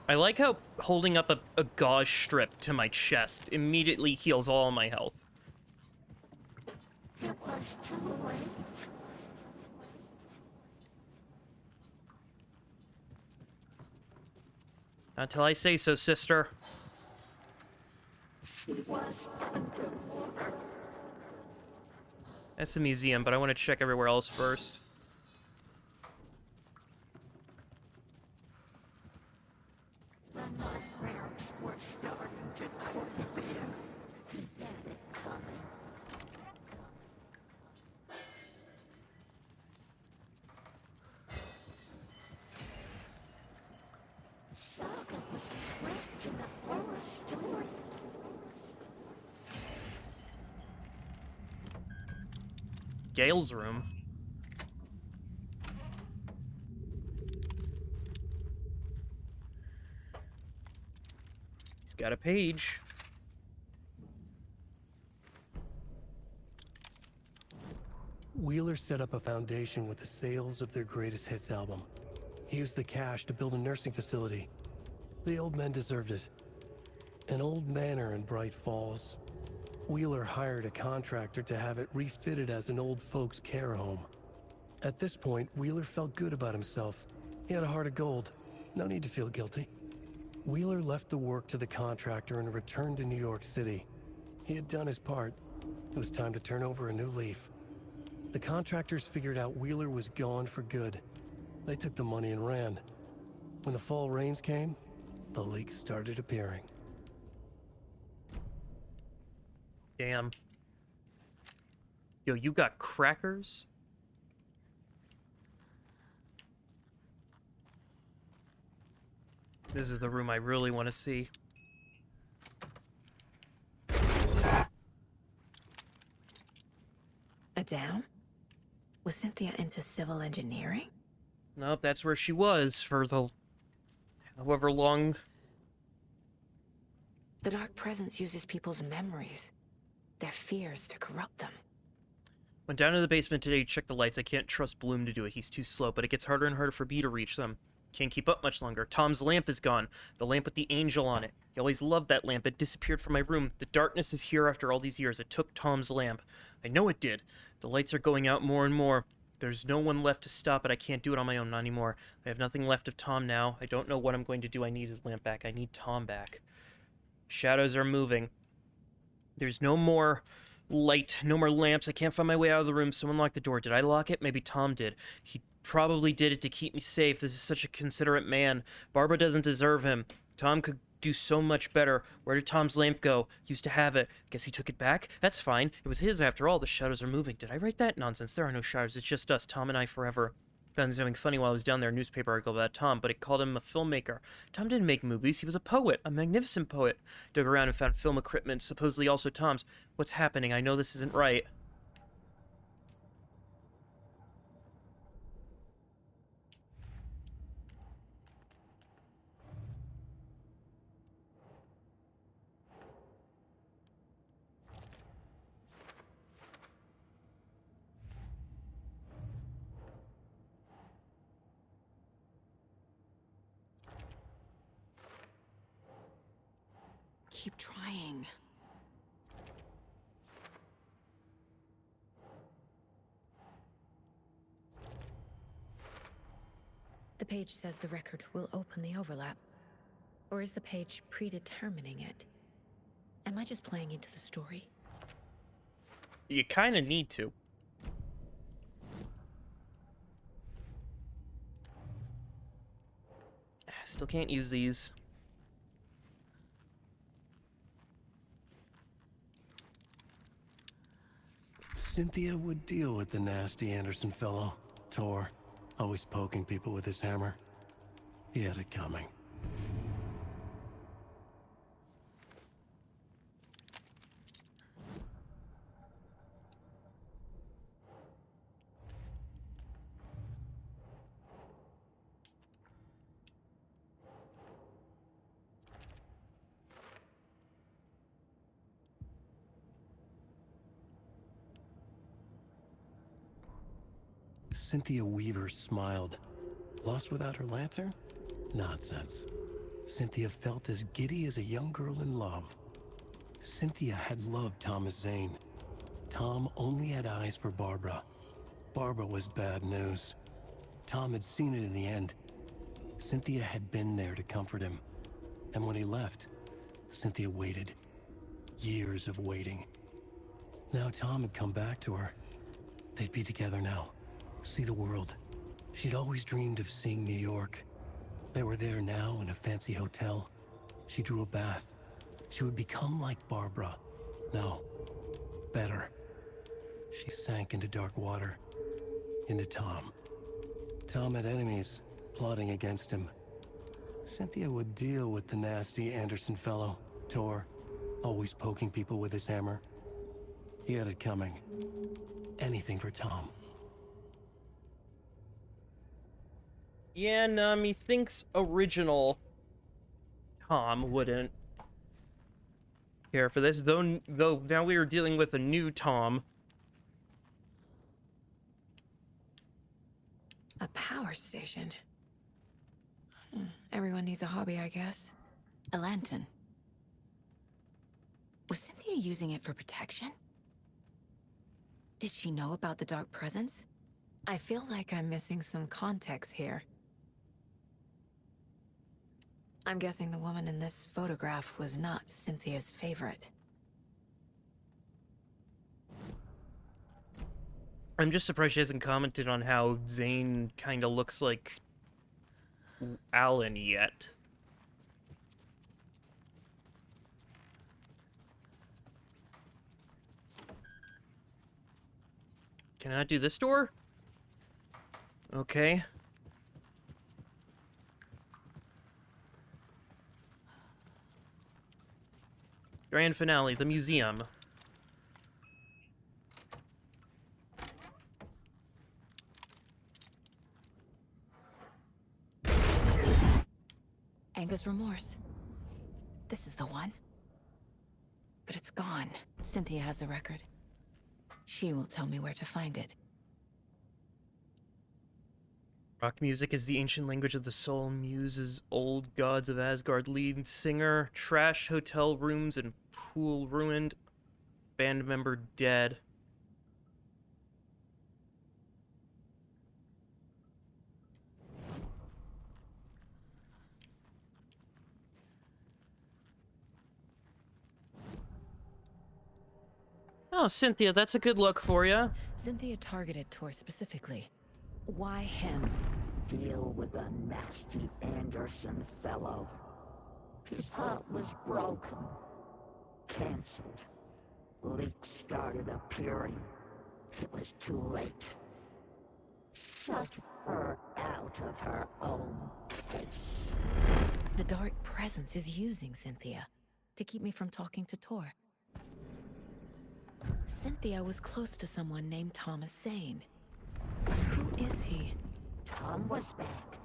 Speaker 1: I like how holding up a gauze strip to my chest immediately heals all my health.
Speaker 17: It was too late.
Speaker 1: Not till I say so, sister.
Speaker 17: She was underwater.
Speaker 1: That's the museum, but I want to check everywhere else first.
Speaker 17: The nightmares were starting to creep in. He had it coming. Saga was trapped in a horror story.
Speaker 1: Gale's room. He's got a page.
Speaker 2: Wheeler set up a foundation with the sales of their greatest hits album. He used the cash to build a nursing facility. The old men deserved it. An old manor in Bright Falls. Wheeler hired a contractor to have it refitted as an old folks' care home. At this point, Wheeler felt good about himself. He had a heart of gold. No need to feel guilty. Wheeler left the work to the contractor and returned to New York City. He had done his part. It was time to turn over a new leaf. The contractors figured out Wheeler was gone for good. They took the money and ran. When the fall rains came, the leaks started appearing.
Speaker 1: Damn. Yo, you got crackers? This is the room I really want to see.
Speaker 11: A dam? Was Cynthia into civil engineering?
Speaker 1: Nope, that's where she was for the however long.
Speaker 11: The Dark Presence uses people's memories, their fears to corrupt them.
Speaker 1: Went down to the basement today to check the lights. I can't trust Bloom to do it. He's too slow, but it gets harder and harder for me to reach them. Can't keep up much longer. Tom's lamp is gone. The lamp with the angel on it. He always loved that lamp. It disappeared from my room. The darkness is here after all these years. It took Tom's lamp. I know it did. The lights are going out more and more. There's no one left to stop it. I can't do it on my own anymore. I have nothing left of Tom now. I don't know what I'm going to do. I need his lamp back. I need Tom back. Shadows are moving. There's no more light, no more lamps. I can't find my way out of the room. Someone locked the door. Did I lock it? Maybe Tom did. He probably did it to keep me safe. This is such a considerate man. Barbara doesn't deserve him. Tom could do so much better. Where did Tom's lamp go? Used to have it. Guess he took it back? That's fine. It was his after all. The shadows are moving. Did I write that? Nonsense. There are no shadows. It's just us, Tom and I forever. Found something funny while I was down there, a newspaper article about Tom, but it called him a filmmaker. Tom didn't make movies. He was a poet, a magnificent poet. Dug around and found film equipment, supposedly also Tom's. What's happening? I know this isn't right.
Speaker 11: keep trying.
Speaker 10: The page says the record will open the overlap. Or is the page predetermining it? Am I just playing into the story?
Speaker 1: You kind of need to. Still can't use these.
Speaker 2: Cynthia would deal with the nasty Anderson fellow, Tor, always poking people with his hammer. He had it coming. Cynthia Weaver smiled. Lost without her lantern? Nonsense. Cynthia felt as giddy as a young girl in love. Cynthia had loved Thomas Zane. Tom only had eyes for Barbara. Barbara was bad news. Tom had seen it in the end. Cynthia had been there to comfort him. And when he left, Cynthia waited. Years of waiting. Now Tom had come back to her. They'd be together now. See the world. She'd always dreamed of seeing New York. They were there now in a fancy hotel. She drew a bath. She would become like Barbara. No, better. She sank into dark water. Into Tom. Tom had enemies plotting against him. Cynthia would deal with the nasty Anderson fellow, Tor, always poking people with his hammer. He had it coming. Anything for Tom.
Speaker 1: Yeah, no, methinks original Tom wouldn't care for this, though now we are dealing with a new Tom.
Speaker 10: A power station. Everyone needs a hobby, I guess.
Speaker 11: A lantern. Was Cynthia using it for protection? Did she know about the dark presence?
Speaker 10: I feel like I'm missing some context here. I'm guessing the woman in this photograph was not Cynthia's favorite.
Speaker 1: I'm just surprised she hasn't commented on how Zane kind of looks like Alan yet. Can I not do this door? Okay. Grand finale, the museum.
Speaker 11: Anger's remorse. This is the one. But it's gone. Cynthia has the record. She will tell me where to find it.
Speaker 1: Rock music is the ancient language of the soul. Muses old gods of Asgard. Lead singer. Trash hotel rooms and pool ruined. Band member dead. Oh, Cynthia, that's a good look for you.
Speaker 10: Cynthia targeted Tor specifically. Why him?
Speaker 17: Deal with the nasty Anderson fellow. His heart was broken. Cancelled. Leaks started appearing. It was too late. Shut her out of her own case.
Speaker 10: The dark presence is using Cynthia to keep me from talking to Tor. Cynthia was close to someone named Thomas Zane. Who is he?
Speaker 17: Tom was back.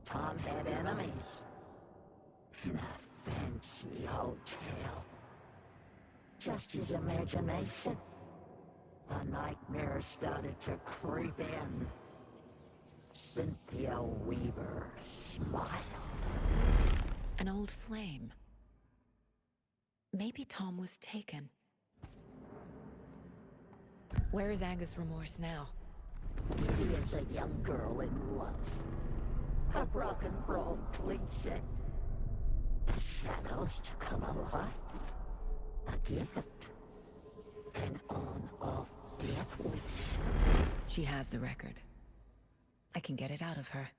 Speaker 17: Tom had enemies. In a fancy hotel. Just his imagination. The nightmare started to creep in. Cynthia Weaver smiled.
Speaker 10: An old flame. Maybe Tom was taken. Where is Angus Remorse now?
Speaker 17: He is a young girl in love. A rock and roll cliche. The shadows to come alive. A gift. An on-off death wish.
Speaker 10: She has the record. I can get it out of her.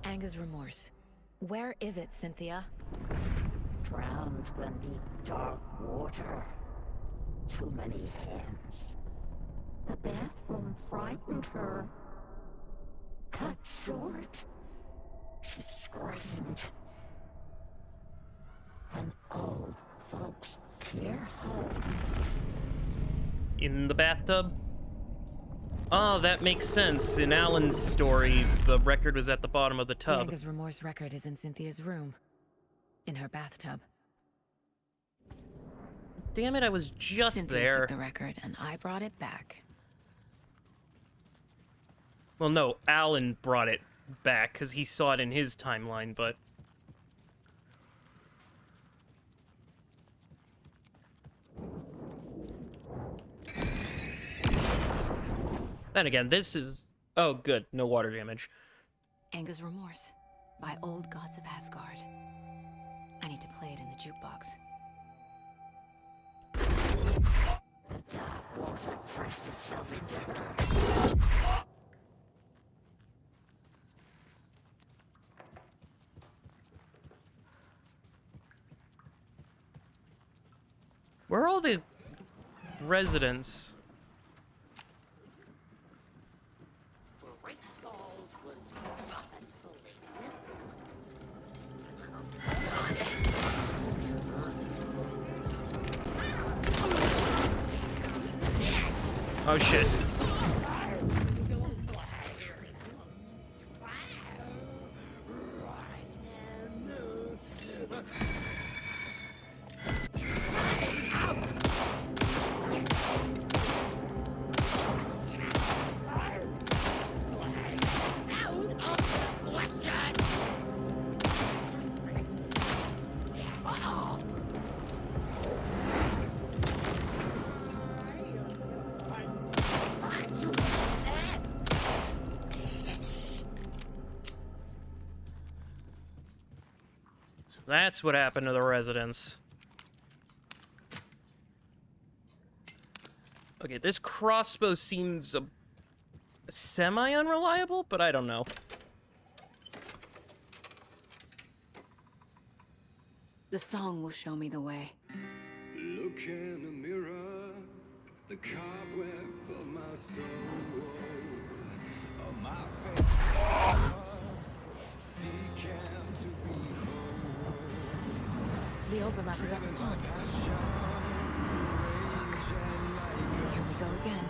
Speaker 10: Angus Remorse. Where is it, Cynthia?
Speaker 17: Drowned beneath dark water. Too many hands. The bathroom frightened her. Cut short. She screamed. An old folks care home.
Speaker 1: In the bathtub? Oh, that makes sense. In Alan's story, the record was at the bottom of the
Speaker 10: The
Speaker 1: tub.
Speaker 10: Angus Remorse record is in Cynthia's room. In her bathtub.
Speaker 1: Damn it, I was just
Speaker 10: Cynthia
Speaker 1: there.
Speaker 10: took the record and I brought it back.
Speaker 1: Well, no, Alan brought it back because he saw it in his timeline, but... Then again, this is... Oh, good. No water damage.
Speaker 10: Angus Remorse by Old Gods of Asgard. I need to play it in the jukebox.
Speaker 17: The dark water pressed itself into her.
Speaker 1: Where are all the residents? Oh shit. That's what happened to the residents. Okay, this crossbow seems semi-unreliable, but I don't know.
Speaker 10: The song will show me the way.
Speaker 18: Look in the mirror, the cobweb of my soul, of my faith, seeking to be whole.
Speaker 10: The overlap is up the pond. Here we go again.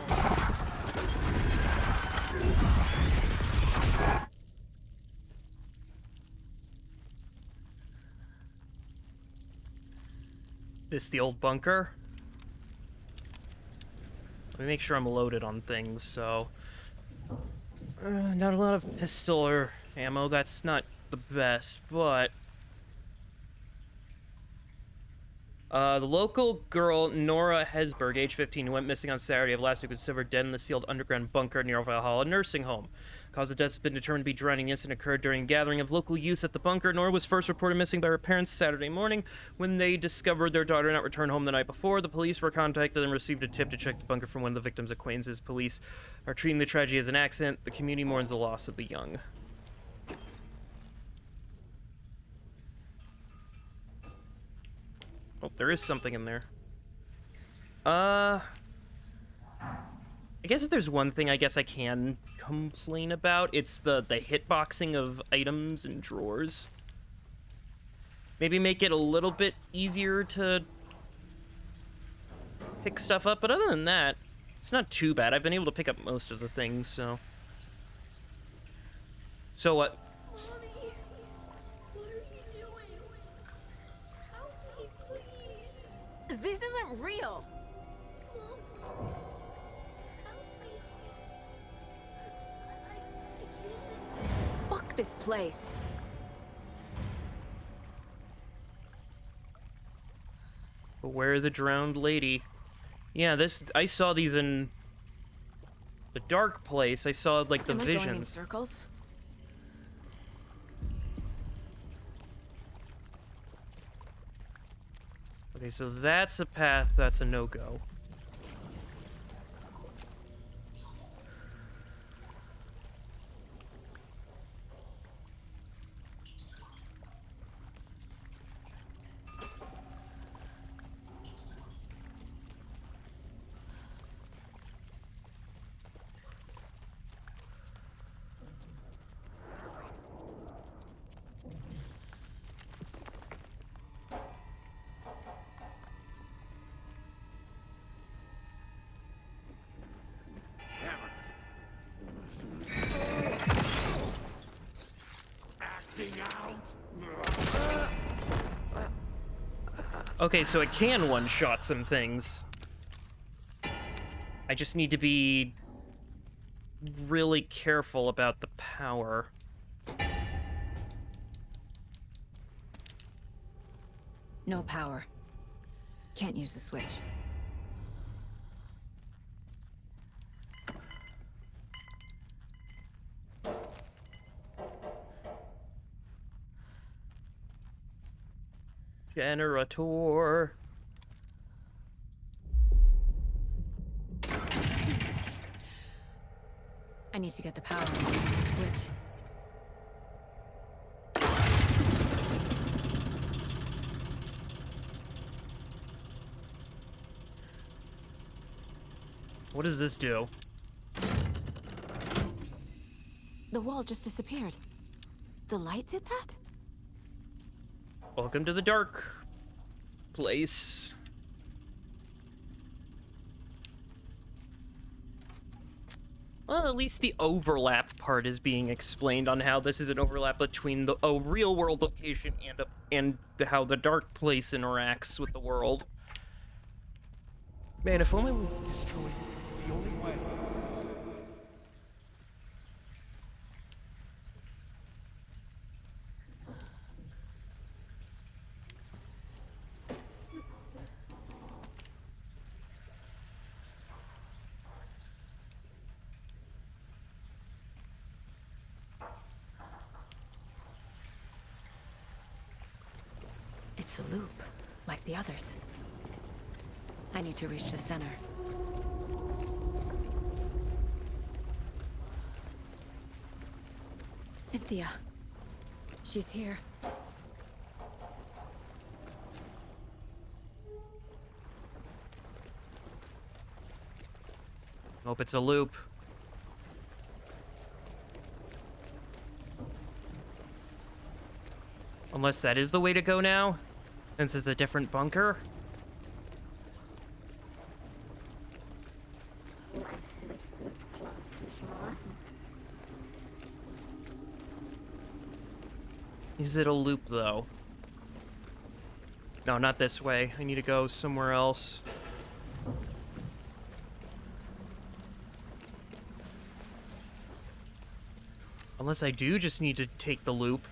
Speaker 1: This the old bunker? Let me make sure I'm loaded on things, so... not a lot of pistol or ammo, that's not the best, but... the local girl, Nora Hesberg, age 15, who went missing on Saturday of last week, was discovered dead in the sealed underground bunker near Valhalla nursing home. Cause of death has been determined to be drowning. The incident occurred during a gathering of local youth at the bunker. Nora was first reported missing by her parents Saturday morning when they discovered their daughter not returned home the night before. The police were contacted and received a tip to check the bunker from one of the victim's acquaintances. Police are treating the tragedy as an accident. The community mourns the loss of the young. Oh, there is something in there. I guess if there's one thing I guess I can complain about, it's the hitboxing of items and drawers. Maybe make it a little bit easier to pick stuff up, but other than that, it's not too bad. I've been able to pick up most of the things, so... So what?
Speaker 10: This isn't real! Fuck this place!
Speaker 1: Where the drowned lady? Yeah, I saw these in the dark place. I saw like the
Speaker 11: Am I going in
Speaker 1: visions.
Speaker 11: circles?
Speaker 1: Okay, so that's a path. That's a no-go. Okay, so it can one-shot some things. I just need to be really careful about the power.
Speaker 11: No power. Can't use the switch.
Speaker 1: Generator.
Speaker 11: I need to get the power on to use the switch.
Speaker 1: What does this do?
Speaker 11: The wall just disappeared. The light did that?
Speaker 1: Welcome to the dark place. Well, at least the overlap part is being explained on how this is an overlap between a real-world location and how the dark place interacts with the world. Man, if only we
Speaker 12: destroy the only way.
Speaker 11: It's a loop, like the others. I need to reach the center. Cynthia. She's here.
Speaker 1: Hope it's a loop. Unless that is the way to go now, since it's a different bunker. Is it a loop, though? No, not this way. I need to go somewhere else. Unless I do just need to take the loop.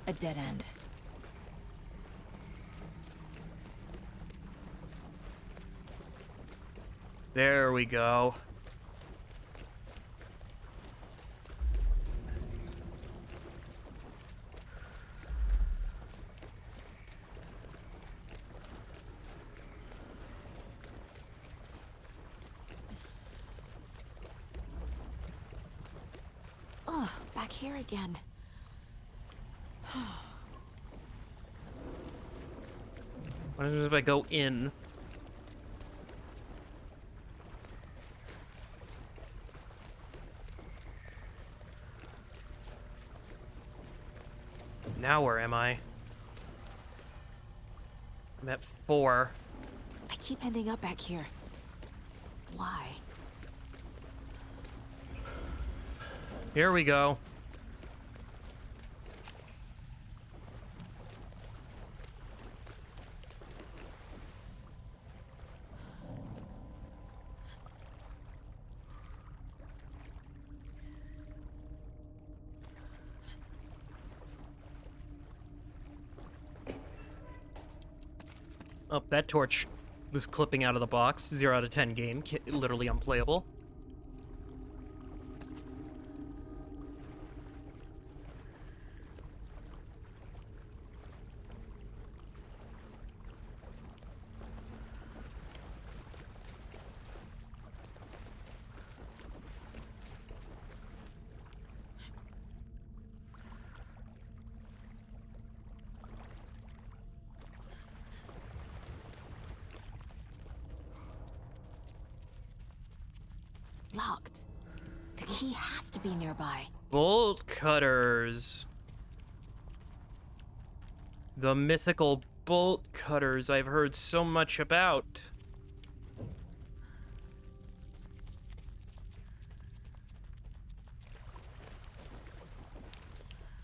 Speaker 11: A dead end.
Speaker 1: There we go.
Speaker 11: Oh, back here again.
Speaker 1: What happens if I go in? Now where am I? I'm at 4.
Speaker 11: I keep ending up back here. Why?
Speaker 1: Here we go. Oh, that torch was clipping out of the box. 0 out of 10 game. Literally unplayable.
Speaker 11: Locked. The key has to be nearby.
Speaker 1: Bolt cutters. The mythical bolt cutters I've heard so much about.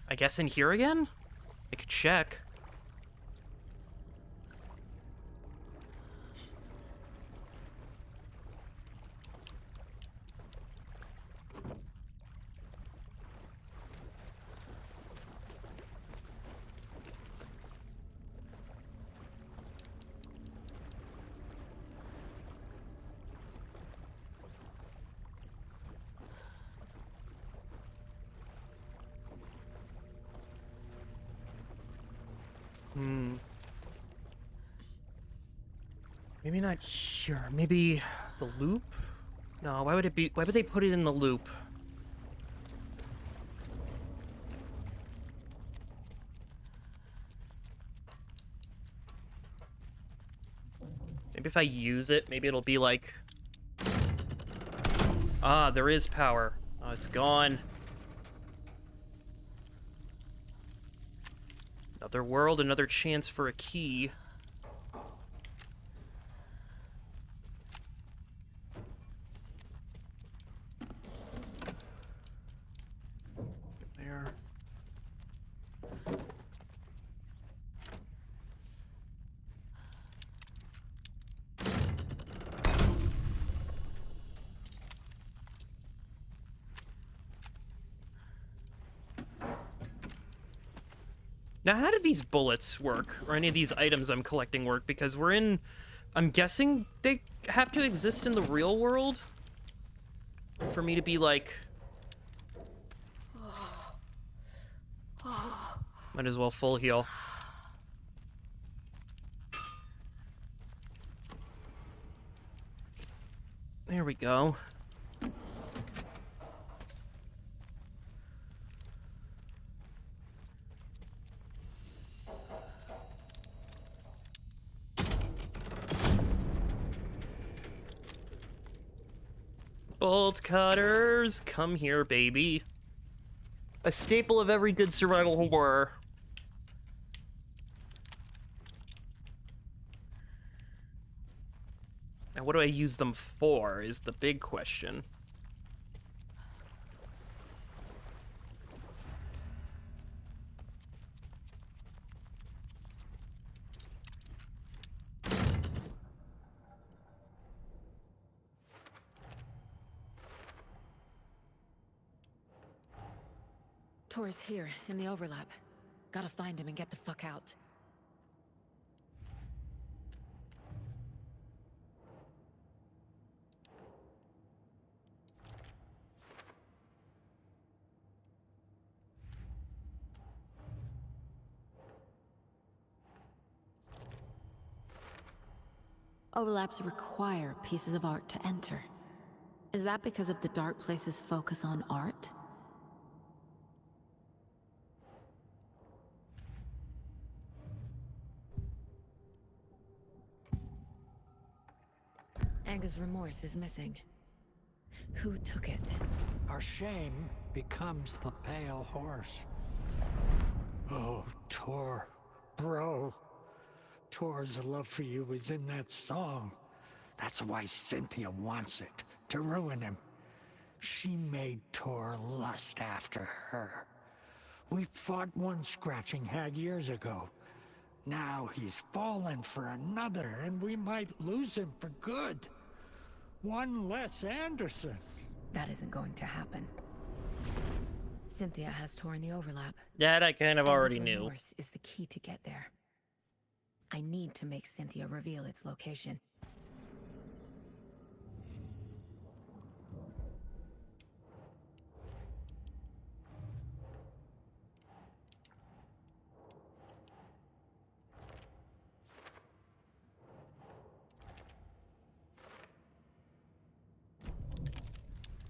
Speaker 1: I guess in here again? I could check. Maybe not here. Maybe the loop? No, why would it be? Why would they put it in the loop? Maybe if I use it, maybe it'll be like... Ah, there is power. Oh, it's gone. Another world, another chance for a key. There. Now, how do these bullets work, or any of these items I'm collecting work? Because we're in... I'm guessing they have to exist in the real world for me to be like... Might as well full heal. There we go. Bolt cutters, come here, baby. A staple of every good survival horror. Now, what do I use them for, is the big question.
Speaker 10: Tor's here, in the overlap. Gotta find him and get the fuck out. Overlaps require pieces of art to enter. Is that because of the Dark Place's focus on art? Anga's remorse is missing. Who took it?
Speaker 21: Our shame becomes the pale horse. Oh, Tor. Bro. Tor's love for you is in that song. That's why Cynthia wants it, to ruin him. She made Tor lust after her. We fought one scratching hag years ago. Now he's fallen for another, and we might lose him for good. One less Anderson.
Speaker 10: That isn't going to happen. Cynthia has Tor in the overlap.
Speaker 1: That I kind of already
Speaker 10: Anga's
Speaker 1: knew.
Speaker 10: remorse is the key to get there. I need to make Cynthia reveal its location.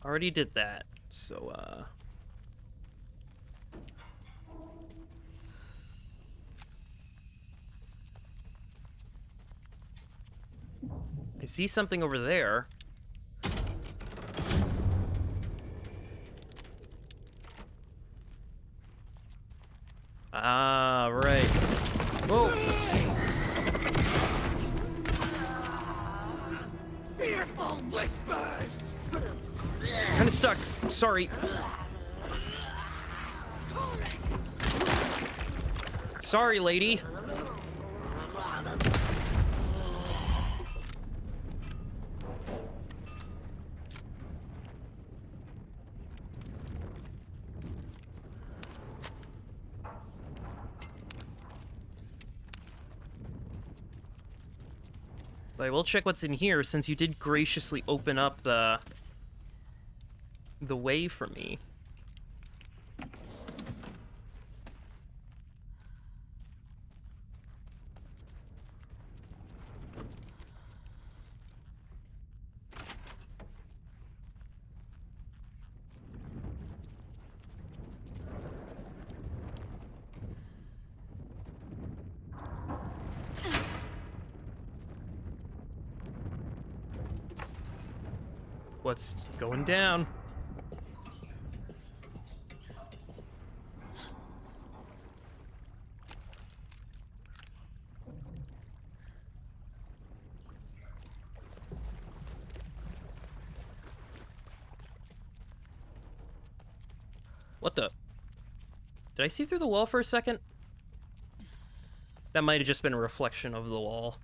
Speaker 1: Already did that, so, I see something over there. Ah, right. Whoa!
Speaker 16: Fearful whispers!
Speaker 1: Kinda stuck. Sorry. Sorry, lady. But I will check what's in here since you did graciously open up the way for me. What's going down? What the? Did I see through the wall for a second? That might have just been a reflection of the wall.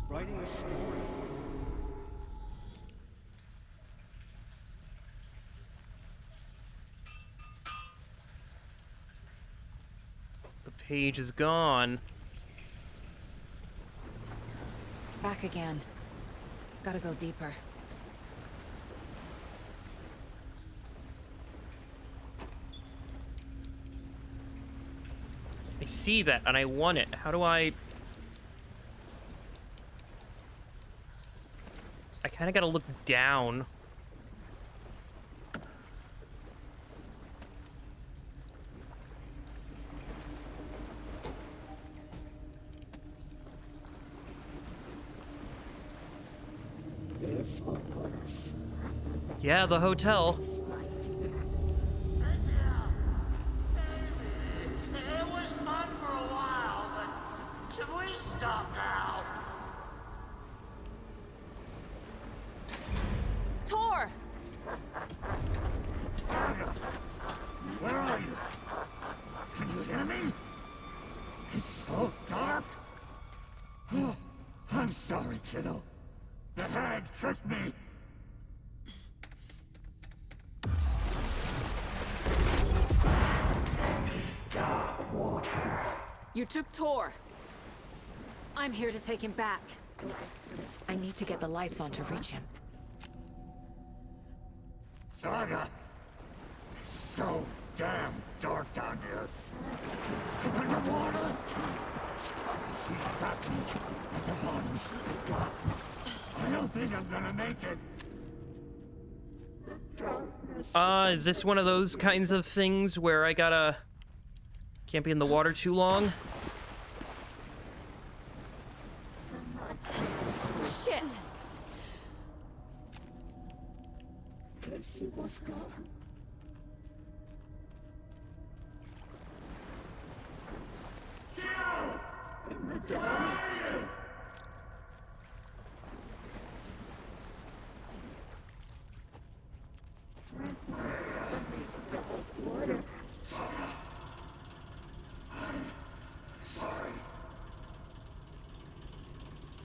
Speaker 9: Writing a story.
Speaker 1: The page is gone.
Speaker 10: Back again. Gotta go deeper.
Speaker 1: I see that, and I want it. How do I kind of gotta look down. Yeah, the hotel.
Speaker 16: It was fun for a while, but should we stop now?
Speaker 6: Tor!
Speaker 16: Where are you? Can you hear me? It's so dark. Oh, I'm sorry, kiddo. The hag tricked me. Dark water.
Speaker 10: You took Tor. I'm here to take him back. I need to get the lights on to reach him.
Speaker 16: Saga. It's so damn dark down here. In the water. She's trapped me at the bottom. I don't think I'm gonna make it.
Speaker 1: Is this one of those kinds of things where I gotta... Can't be in the water too long?
Speaker 6: Shit!
Speaker 16: Casey was gone.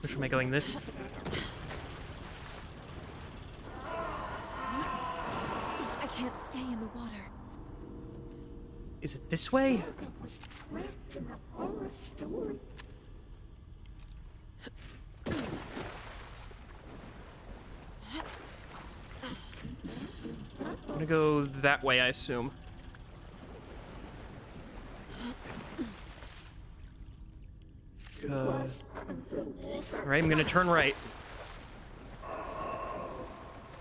Speaker 1: Which am I going this?
Speaker 10: I can't stay in the water.
Speaker 1: Is it this way? I'm gonna go that way, I assume. Alright, I'm gonna turn right.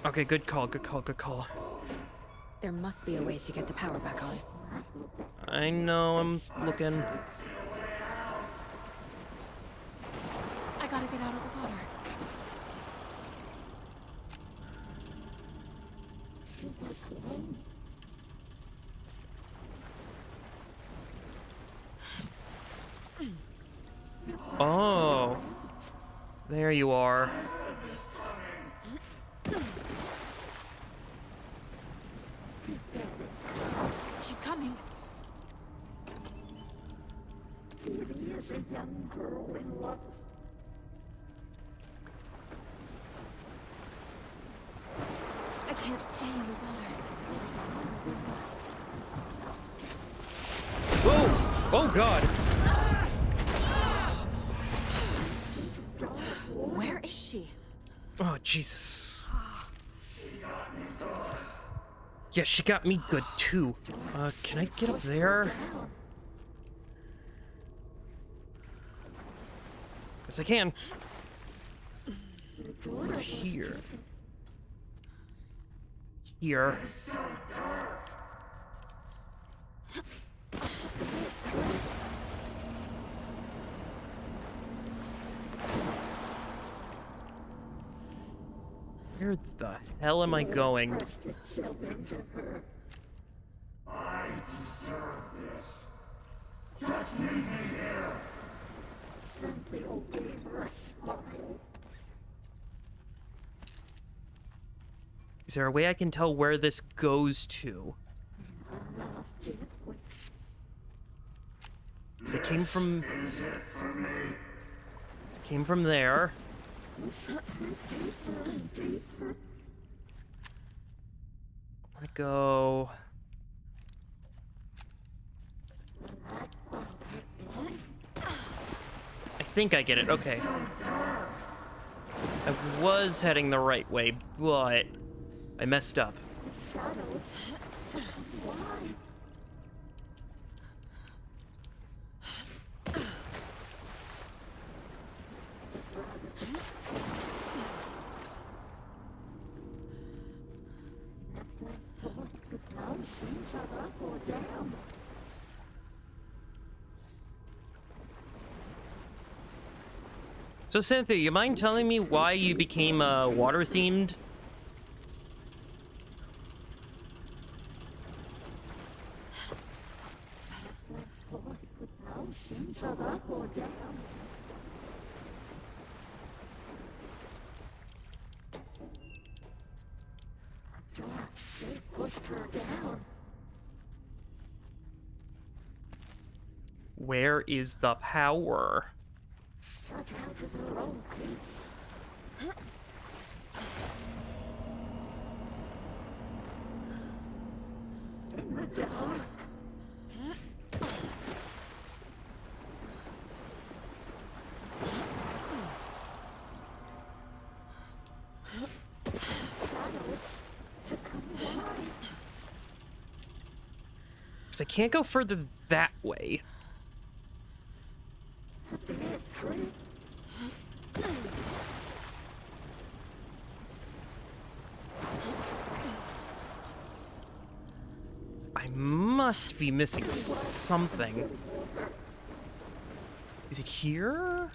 Speaker 1: Okay, good call, good call, good call.
Speaker 10: There must be a way to get the power back on.
Speaker 1: I know, I'm looking.
Speaker 6: I gotta get out of the water.
Speaker 1: Oh. There you are.
Speaker 6: She's coming. I can't stay in the water.
Speaker 1: Whoa! Oh god!
Speaker 6: Where is she?
Speaker 1: Oh, Jesus. Yeah, she got me good too. Can I get up there? Yes, I can. It's here. Here. Where the hell am I going?
Speaker 18: I deserve this. Just leave me here. Simply obey her smile.
Speaker 1: Is there a way I can tell where this goes to? Because it came from... Came from there. Let go. I think I get it. Okay. I was heading the right way, but I messed up. So, Cynthia, you mind telling me why you became water-themed? Where is the power? Because I can't go further that way. I must be missing something. Is it here?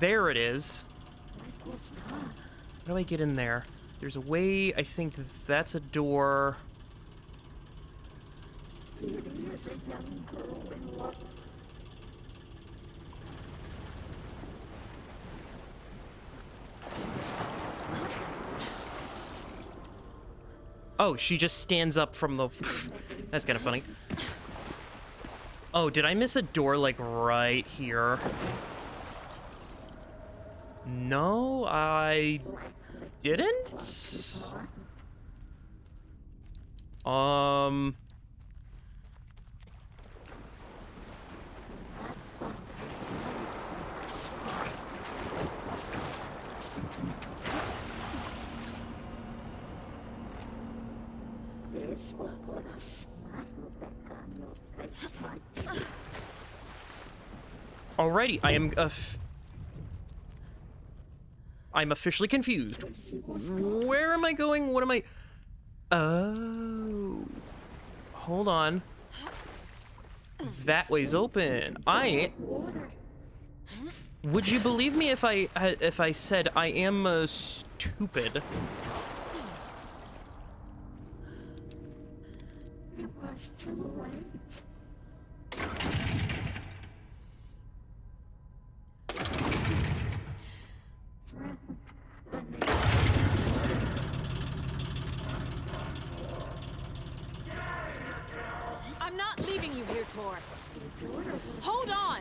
Speaker 1: There it is. How do I get in there? There's a way, I think that's a door. Oh, she just stands up from the... That's kind of funny. Oh, did I miss a door, like, right here? No, I didn't? Alrighty, I'm officially confused. Where am I going? What am I... Oh. Hold on. That way's open. Would you believe me if I said I am stupid?
Speaker 18: It was too late.
Speaker 6: I'm not leaving you here, Tor. Hold on!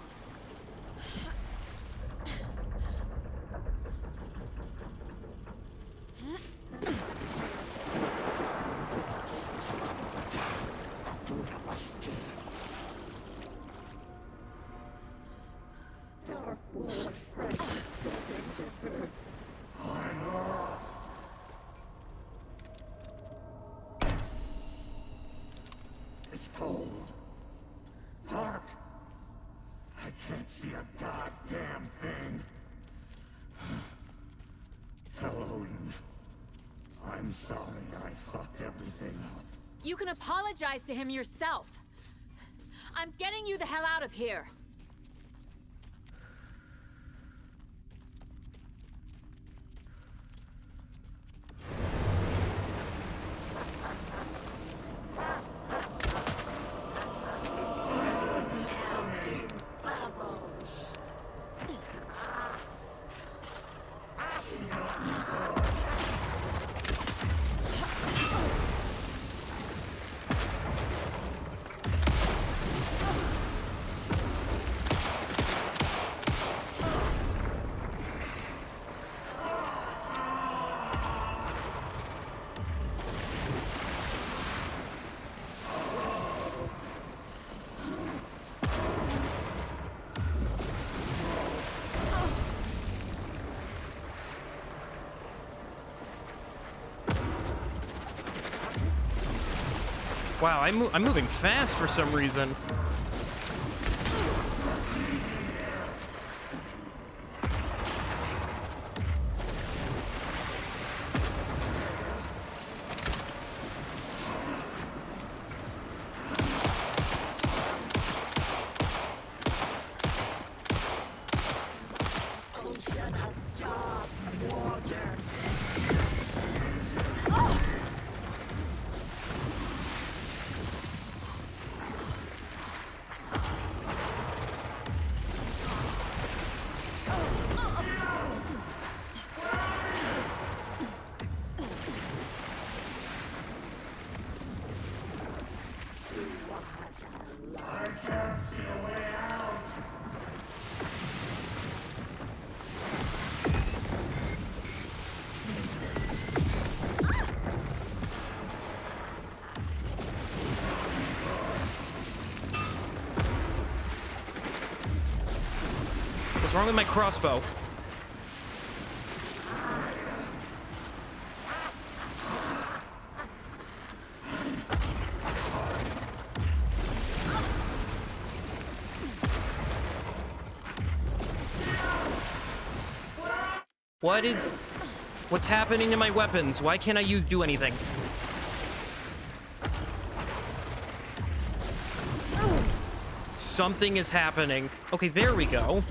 Speaker 18: It's cold. Dark. I can't see a goddamn thing. Tell Odin. I'm sorry I fucked everything up.
Speaker 6: You can apologize to him yourself. I'm getting you the hell out of here.
Speaker 1: Wow, I'm moving fast for some reason. What's wrong with my crossbow? What's happening to my weapons? Why can't I do anything? Something is happening. Okay, there we go.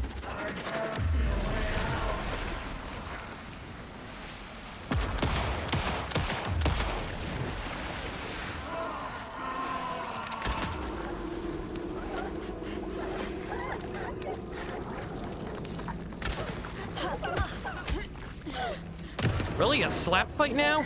Speaker 1: Really? A slap fight now?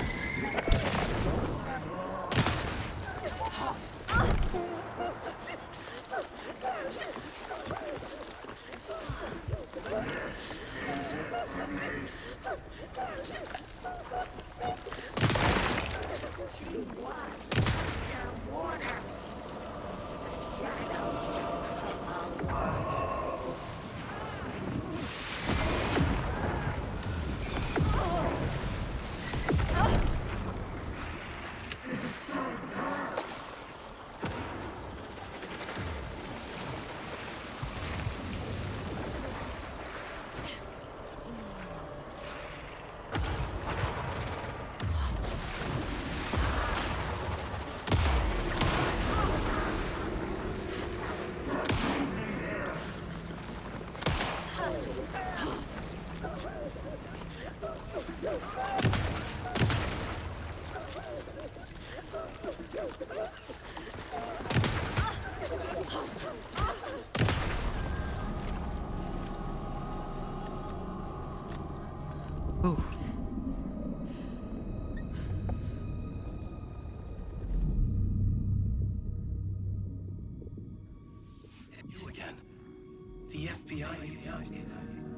Speaker 2: behind.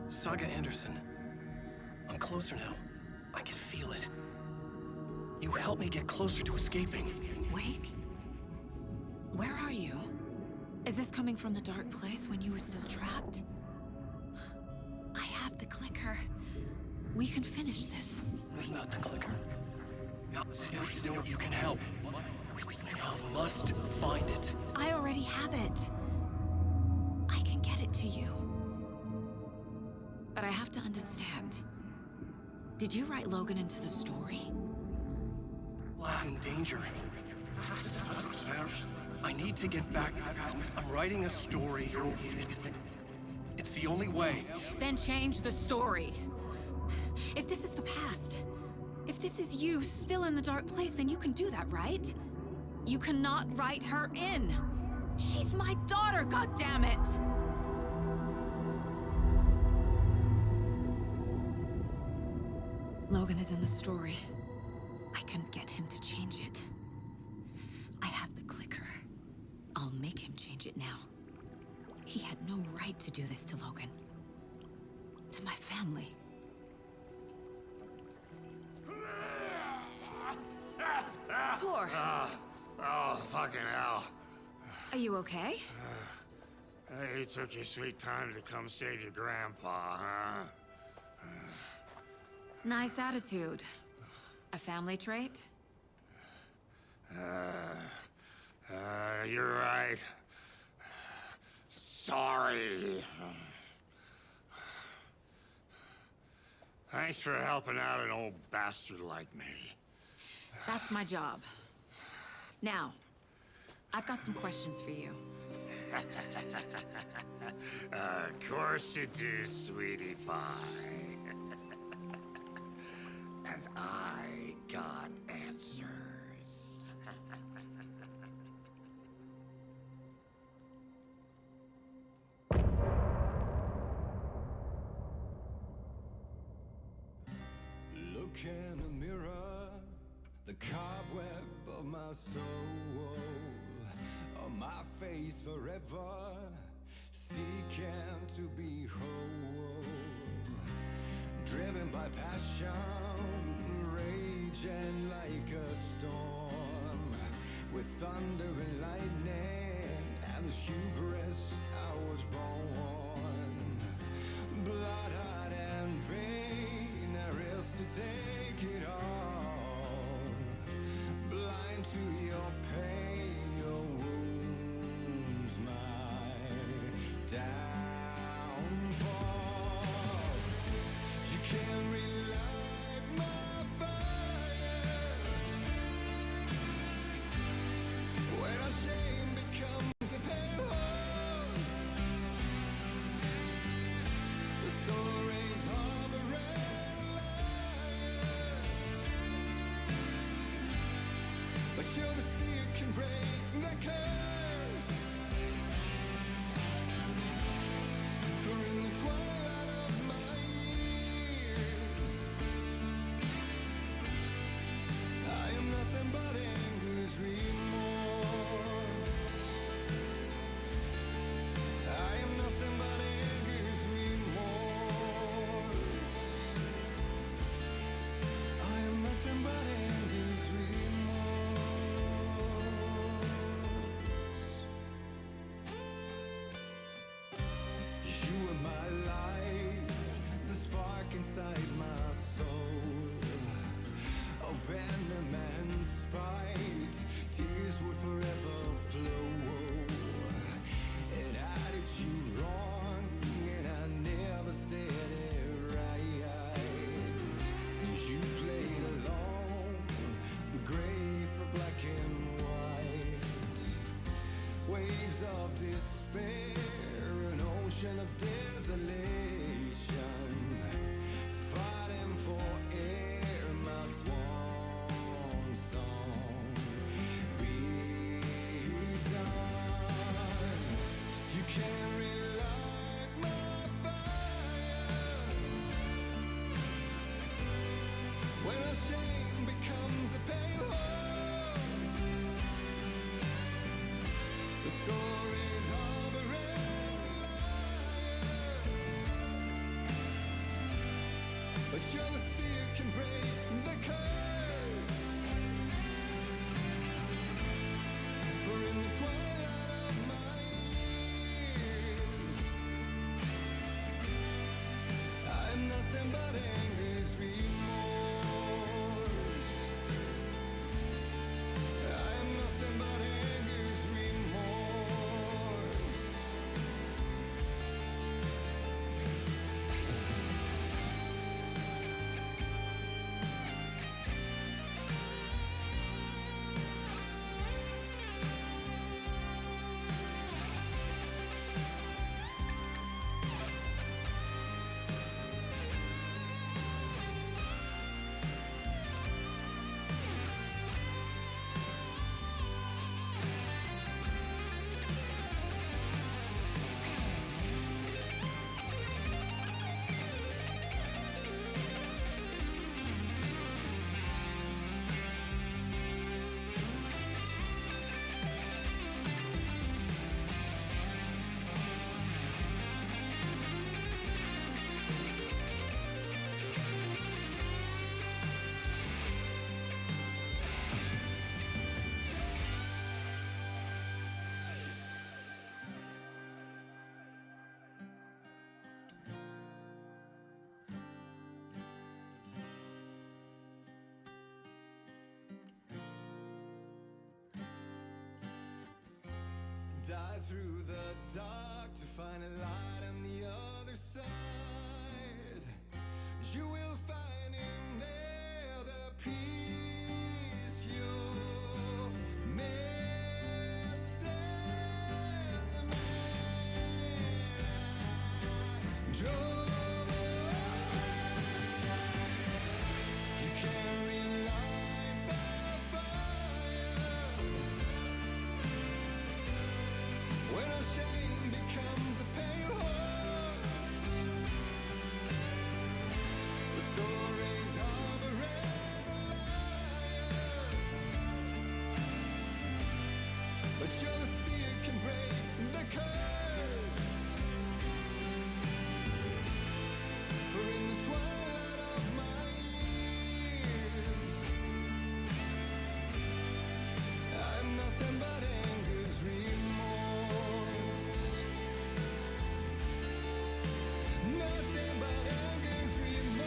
Speaker 2: Saga Anderson. I'm closer now. I can feel it. You helped me get closer to escaping.
Speaker 11: Wake? Where are you? Is this coming from the dark place when you were still trapped? I have the clicker. We can finish this.
Speaker 2: Not the clicker. You can help. You must find it.
Speaker 11: I already have it. I can get it to you. But I have to understand. Did you write Logan into the story?
Speaker 2: Lad's in danger. I need to get back. I'm writing a story. It's the only way.
Speaker 11: Then change the story. If this is the past, if this is you still in the dark place, then you can do that, right? You cannot write her in. She's my daughter, goddammit! Logan is in the story. I couldn't get him to change it. I have the clicker. I'll make him change it now. He had no right to do this to Logan. To my family. Tor!
Speaker 13: Oh, fucking hell.
Speaker 11: Are you okay?
Speaker 13: You took your sweet time to come save your grandpa, huh?
Speaker 11: Nice attitude. A family trait?
Speaker 13: You're right. Sorry. Thanks for helping out an old bastard like me.
Speaker 11: That's my job. Now, I've got some questions for you.
Speaker 13: Of course you do, sweetie pie. And I got answers.
Speaker 8: Look in a mirror, the cobweb of my soul, on my face forever, seeking to be whole, driven by passion, raging like a storm, with thunder and lightning, and the hubris I was born, blood-hot and vain, I risk to take it all, blind to your pain, your wounds, my downfall. You can't relight my fire when our shame becomes a pale horse. The stories harboring liar, but you're the sea that can break the curse. For in the twilight of my years, I am nothing but anger's remorse. I am nothing but anger's remorse. I am nothing but anger's remorse. You are my light, the spark inside my soul, of venom and spite, tears would forever flow. It had you wrong, and I never said it right. And you played along, the gray for black and white. Waves of despair, an ocean of desolation, fighting for air, my swan song be done. You can't relight my fire when our shame becomes a pale horse. The stories harboring liar, jealousy can break the curse. For in the twilight of my years, I'm nothing but anger's remorse. I'm nothing but anger's remorse. Dive through the dark to find a light on the other side. You will find in there the peace you're missing. The man I drove. You can't relight the fire when our shame becomes a pale horse. The stories harboring a liar, but jealousy can break the curse. For in the twilight of my years, I'm nothing but anger's remorse. Nothing but anger's remorse.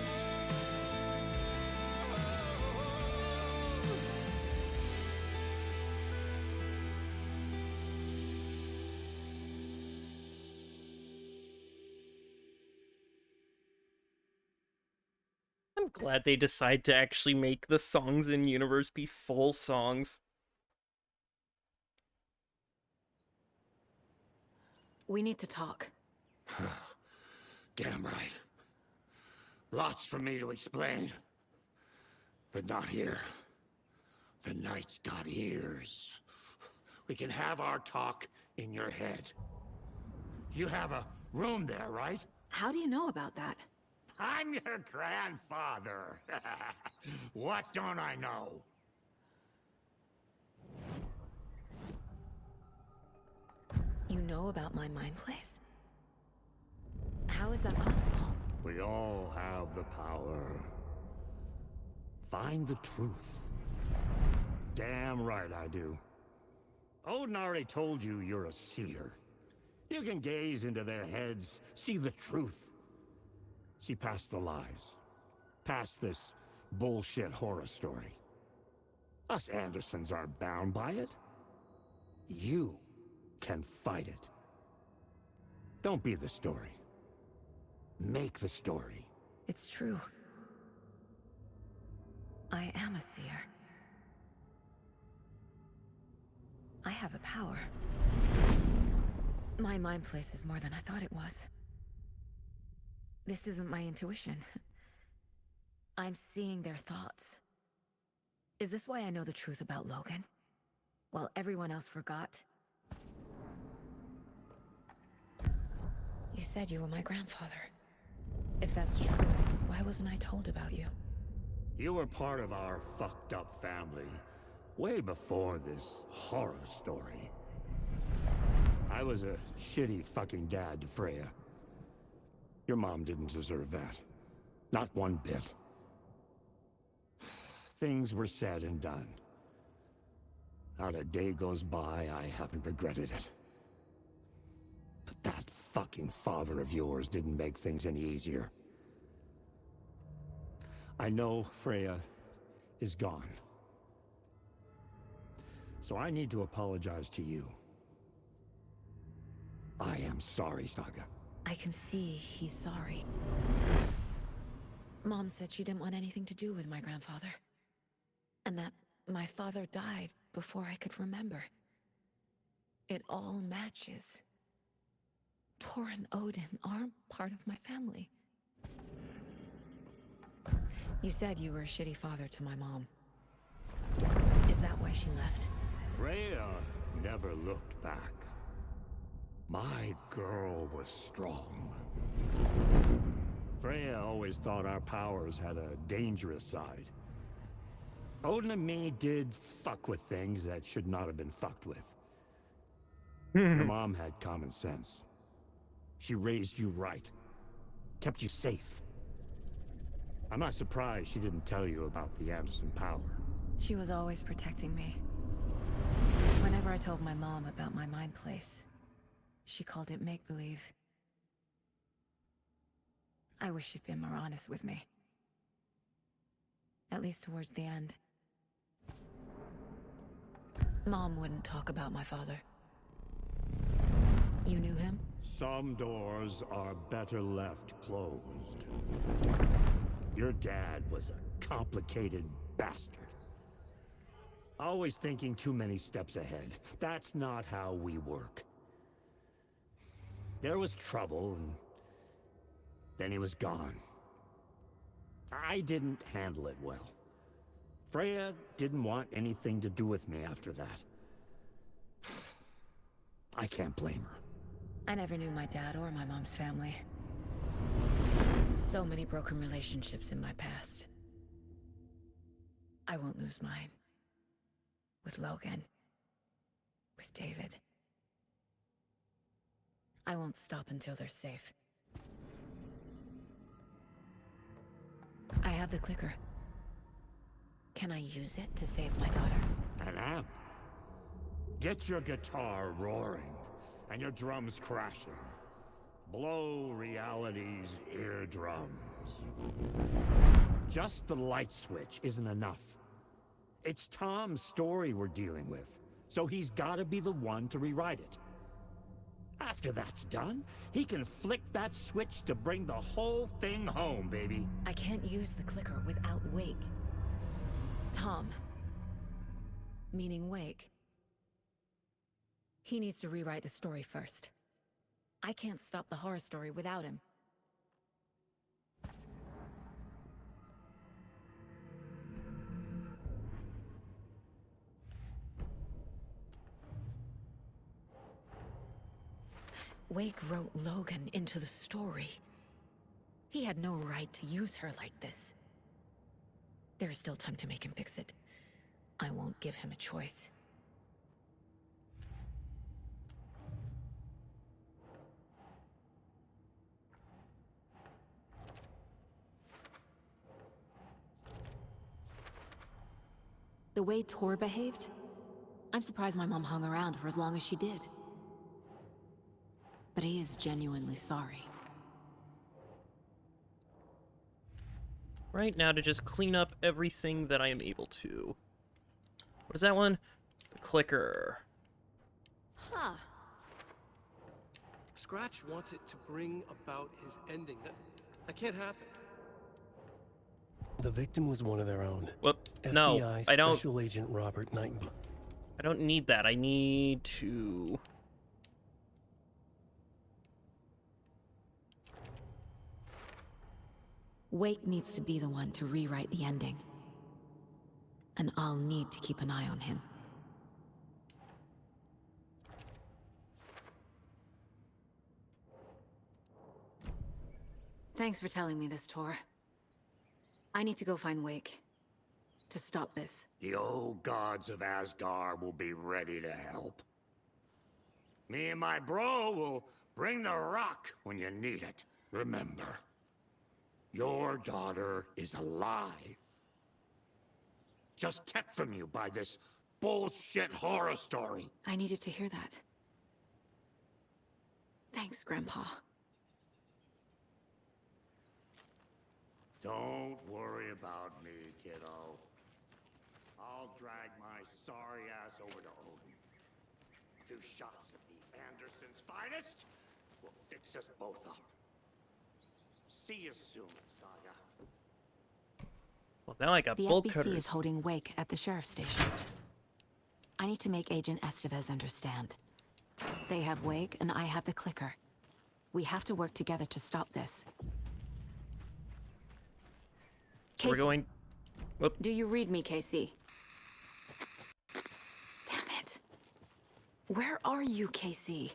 Speaker 1: I'm glad they decide to actually make the songs in universe be full songs.
Speaker 11: We need to talk.
Speaker 13: Damn right. Lots for me to explain. But not here. The night's got ears. We can have our talk in your head. You have a room there, right?
Speaker 11: How do you know about that?
Speaker 13: I'm your grandfather. What don't I know?
Speaker 10: You know about my mind place? How is that possible?
Speaker 13: We all have the power. Find the truth. Damn right I do. Odin already told you you're a seer. You can gaze into their heads, see the truth. See past the lies. Past this bullshit horror story. Us Andersons aren't bound by it. You can fight it. Don't be the story. Make the story.
Speaker 10: It's true. I am a seer. I have a power. My mind place is more than I thought it was. This isn't my intuition. I'm seeing their thoughts. Is this why I know the truth about Logan? While everyone else forgot? You said you were my grandfather. If that's true, why wasn't I told about you?
Speaker 13: You were part of our fucked up family, way before this horror story. I was a shitty fucking dad to Freya. Your mom didn't deserve that.
Speaker 5: Not one bit. Things were said and done. Not a day goes by I haven't regretted it. But that fucking father of yours didn't make things any easier. I know Freya is gone. So I need to apologize to you. I am sorry, Saga.
Speaker 10: I can see he's sorry. Mom said she didn't want anything to do with my grandfather. And that my father died before I could remember. It all matches. Tor and Odin aren't part of my family. You said you were a shitty father to my mom. Is that why she left?
Speaker 5: Freya never looked back. My girl was strong. Freya always thought our powers had a dangerous side. Odin and me did fuck with things that should not have been fucked with. Your mom had common sense. She raised you right. Kept you safe. I'm not surprised she didn't tell you about the Anderson power.
Speaker 10: She was always protecting me. Whenever I told my mom about my mind place, she called it make-believe. I wish she'd been more honest with me. At least towards the end. Mom wouldn't talk about my father. You knew him?
Speaker 5: Some doors are better left closed. Your dad was a complicated bastard. Always thinking too many steps ahead. That's not how we work. There was trouble, and then he was gone. I didn't handle it well. Freya didn't want anything to do with me after that. I can't blame her.
Speaker 10: I never knew my dad or my mom's family. So many broken relationships in my past. I won't lose mine. With Logan. With David. I won't stop until they're safe. I have the clicker. Can I use it to save my daughter?
Speaker 5: An amp? Get your guitar roaring and your drums crashing. Blow reality's eardrums. Just the light switch isn't enough. It's Tom's story we're dealing with, so he's gotta be the one to rewrite it. After that's done, he can flick that switch to bring the whole thing home, baby.
Speaker 10: I can't use the clicker without Wake. Tom. Meaning Wake. He needs to rewrite the story first. I can't stop the horror story without him. Wake wrote Logan into the story. He had no right to use her like this. There is still time to make him fix it. I won't give him a choice. The way Tor behaved, I'm surprised my mom hung around for as long as she did. But he is genuinely sorry.
Speaker 1: Right now to just clean up everything that I am able to. What is that one? The clicker.
Speaker 3: Huh.
Speaker 2: Scratch wants it to bring about his ending. That can't happen. The victim was one of their own.
Speaker 1: Whoop.
Speaker 2: FBI
Speaker 1: No, I don't.
Speaker 2: Special Agent Robert Nightingale.
Speaker 1: I don't need that. I need to...
Speaker 10: Wake needs to be the one to rewrite the ending. And I'll need to keep an eye on him. Thanks for telling me this, Tor. I need to go find Wake. To stop this.
Speaker 5: The old gods of Asgard will be ready to help. Me and my bro will bring the rock when you need it. Remember, Your daughter is alive. Just kept from you by this bullshit horror story.
Speaker 11: I needed to hear that. Thanks, Grandpa.
Speaker 5: Don't worry about me, kiddo. I'll drag my sorry ass over to Odin. A few shots of the Anderson's finest will fix us both up. See you soon, Saga.
Speaker 1: Well, now I got
Speaker 11: The
Speaker 1: bolt
Speaker 11: FBC
Speaker 1: cutters.
Speaker 11: is holding wake at the sheriff's station. I need to make Agent Estevez understand. They have wake and I have the clicker. We have to work together to stop this.
Speaker 1: So we're going... Whoop.
Speaker 11: Do you read me, KC? Damn it. Where are you, KC?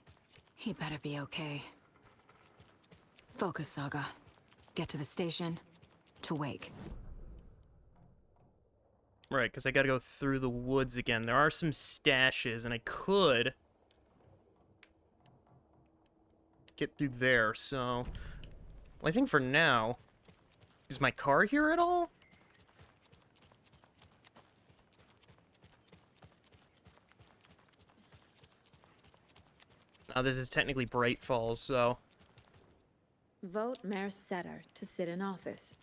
Speaker 11: He better be okay. Focus, Saga. Get to the station, to wake.
Speaker 1: Right, because I gotta go through the woods again. There are some stashes, and I could get through there, so... Well, I think for now... Is my car here at all? Now, this is technically Bright Falls, so...
Speaker 10: Vote Mayor Setter to sit in office.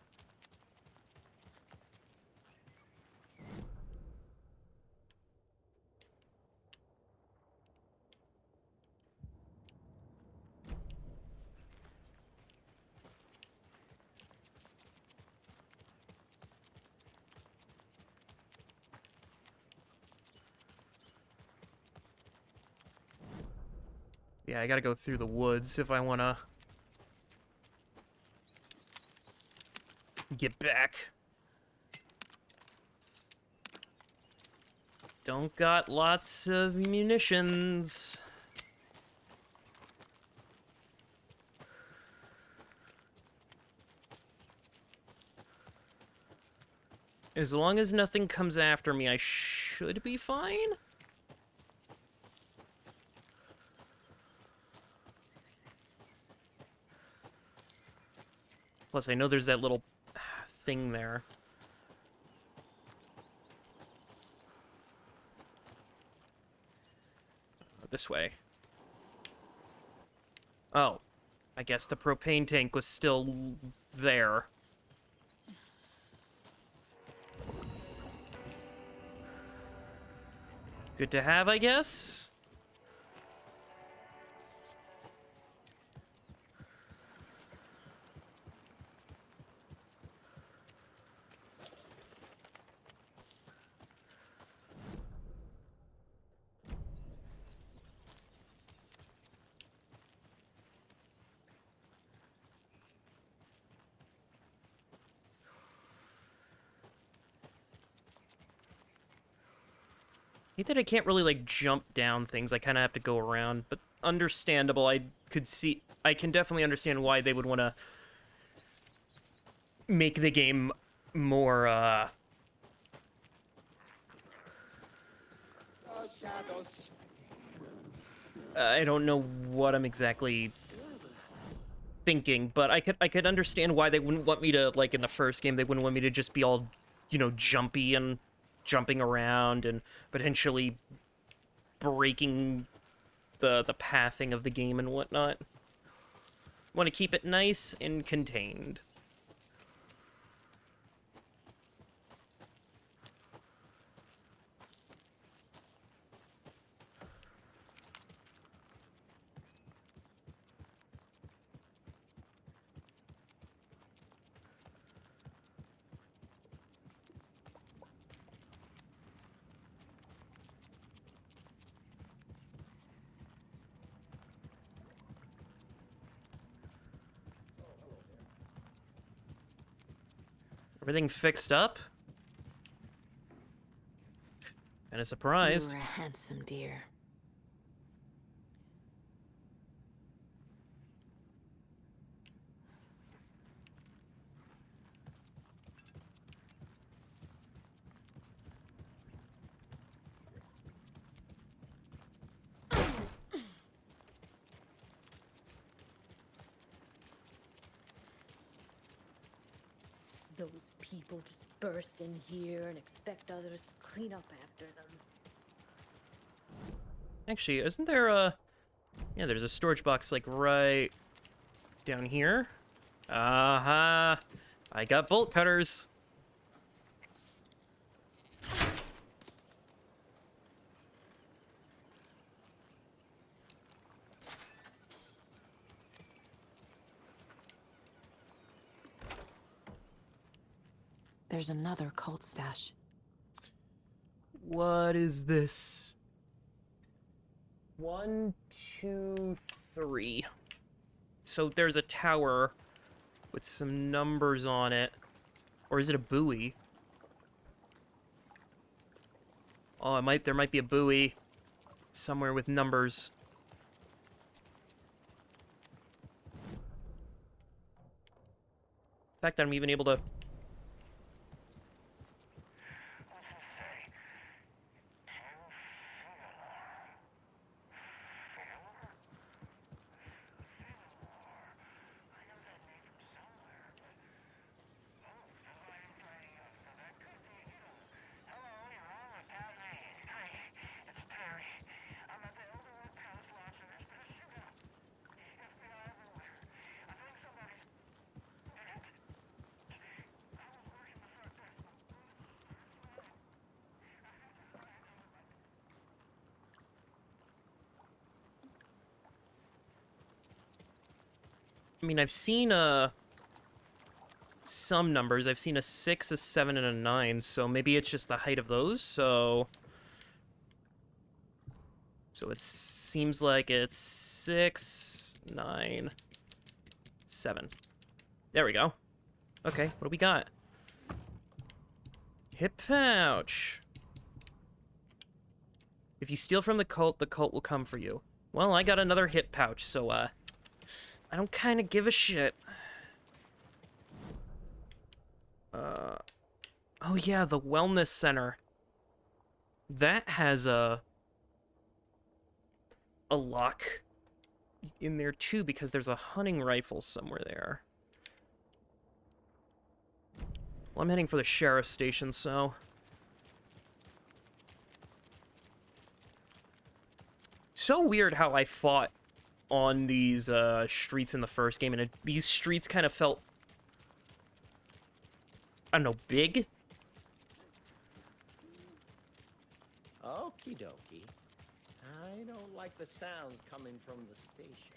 Speaker 1: Yeah, I gotta go through the woods if I wanna... get back. Don't got lots of munitions. As long as nothing comes after me, I should be fine. Plus, I know there's that little thing there. This way. Oh. I guess the propane tank was still there. Good to have, I guess. I hate that I can't really, like, jump down things. I kind of have to go around, but understandable. I can definitely understand why they would want to make the game more,
Speaker 8: Shadows.
Speaker 1: I don't know what I'm exactly thinking, but I could understand why they wouldn't want me to, like, in the first game, they wouldn't want me to just be all, you know, jumpy and jumping around and potentially breaking the pathing of the game and whatnot. Want to keep it nice and contained. Everything fixed up? Kinda surprised.
Speaker 11: You were a handsome dear.
Speaker 4: Those people just burst in here and expect others to clean up after them.
Speaker 1: Actually, isn't there a... Yeah, there's a storage box, like, right down here. Uh-huh. I got bolt cutters.
Speaker 11: There's another cult stash.
Speaker 1: What is this? 1, 2, 3. So there's a tower with some numbers on it. Or is it a buoy? Oh, there might be a buoy somewhere with numbers. The fact that I'm even able to... I mean, I've seen some numbers. I've seen a 6, a 7, and a 9, so maybe it's just the height of those, so it seems like it's 6, 9, 7. There we go. Okay, what do we got? Hip pouch. If you steal from the cult will come for you. Well, I got another hip pouch, so, I don't kind of give a shit. Oh yeah, the wellness center. That has a lock in there too, because there's a hunting rifle somewhere there. Well, I'm heading for the sheriff's station, so... So weird how I fought on these streets in the first game, and these streets kind of felt, I don't know, big?
Speaker 22: Okie dokie. I don't like the sounds coming from the station.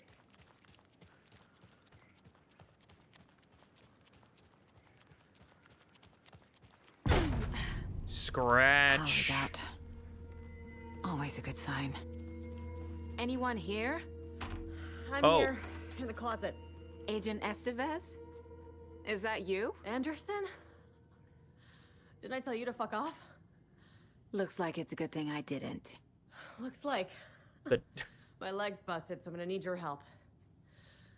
Speaker 1: Scratch.
Speaker 11: How was that? Always a good sign. Anyone here?
Speaker 23: I'm here, in the closet.
Speaker 11: Agent Estevez? Is that you?
Speaker 23: Anderson? Didn't I tell you to fuck off?
Speaker 11: Looks like it's a good thing I didn't.
Speaker 23: Looks like.
Speaker 1: But
Speaker 23: my leg's busted, so I'm gonna need your help.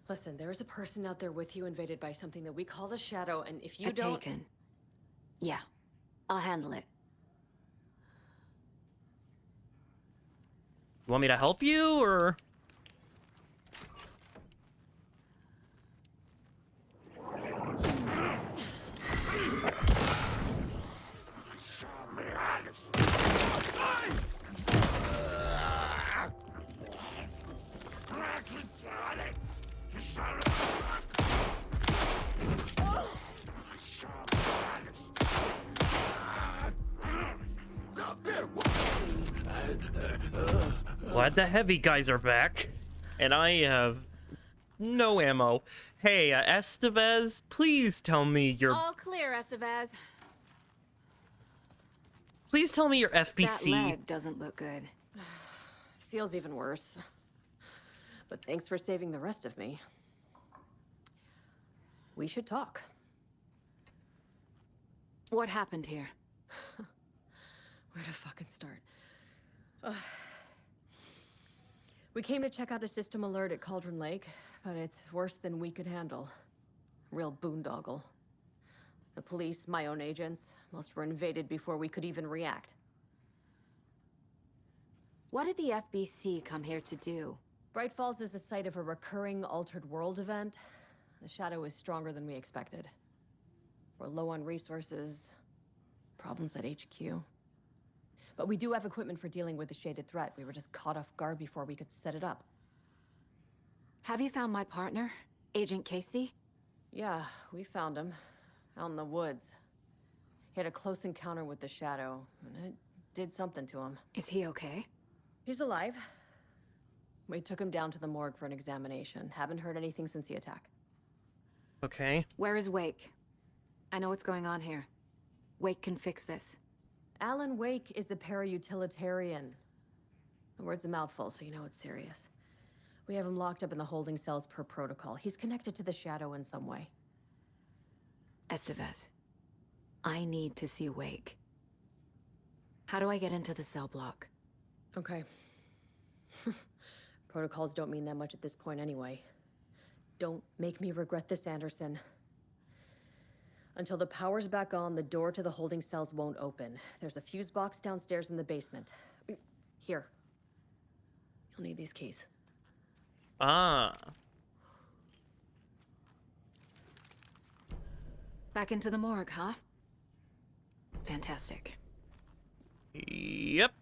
Speaker 23: Listen, there is a person out there with you invaded by something that we call the Shadow, and if you don't...
Speaker 11: Taken. Yeah, I'll handle it.
Speaker 1: You want me to help you, or...? Glad the heavy guys are back, and I have no ammo. Hey, Estevez, please tell me your...
Speaker 11: All clear, Estevez.
Speaker 1: Please tell me your FBC.
Speaker 11: That leg doesn't look good.
Speaker 23: Feels even worse. But thanks for saving the rest of me. We should talk.
Speaker 11: What happened here?
Speaker 23: Where to fucking start? We came to check out a system alert at Cauldron Lake, but it's worse than we could handle. Real boondoggle. The police, my own agents, most were invaded before we could even react.
Speaker 11: What did the FBC come here to do?
Speaker 23: Bright Falls is the site of a recurring Altered World event. The Shadow is stronger than we expected. We're low on resources, problems at HQ. But we do have equipment for dealing with the shaded threat. We were just caught off guard before we could set it up.
Speaker 11: Have you found my partner, Agent Casey?
Speaker 23: Yeah, we found him. Out in the woods. He had a close encounter with the Shadow, and it did something to him.
Speaker 11: Is he okay?
Speaker 23: He's alive. We took him down to the morgue for an examination. Haven't heard anything since the attack.
Speaker 1: Okay.
Speaker 11: Where is Wake? I know what's going on here. Wake can fix this.
Speaker 23: Alan Wake is a para-utilitarian. The word's a mouthful, so you know it's serious. We have him locked up in the holding cells per protocol. He's connected to the Shadow in some way.
Speaker 11: Estevez, I need to see Wake. How do I get into the cell block?
Speaker 23: Okay. Protocols don't mean that much at this point anyway. Don't make me regret this, Anderson. Until the power's back on, the door to the holding cells won't open. There's a fuse box downstairs in the basement. Here. You'll need these keys.
Speaker 1: Ah.
Speaker 11: Back into the morgue, huh? Fantastic.
Speaker 1: Yep.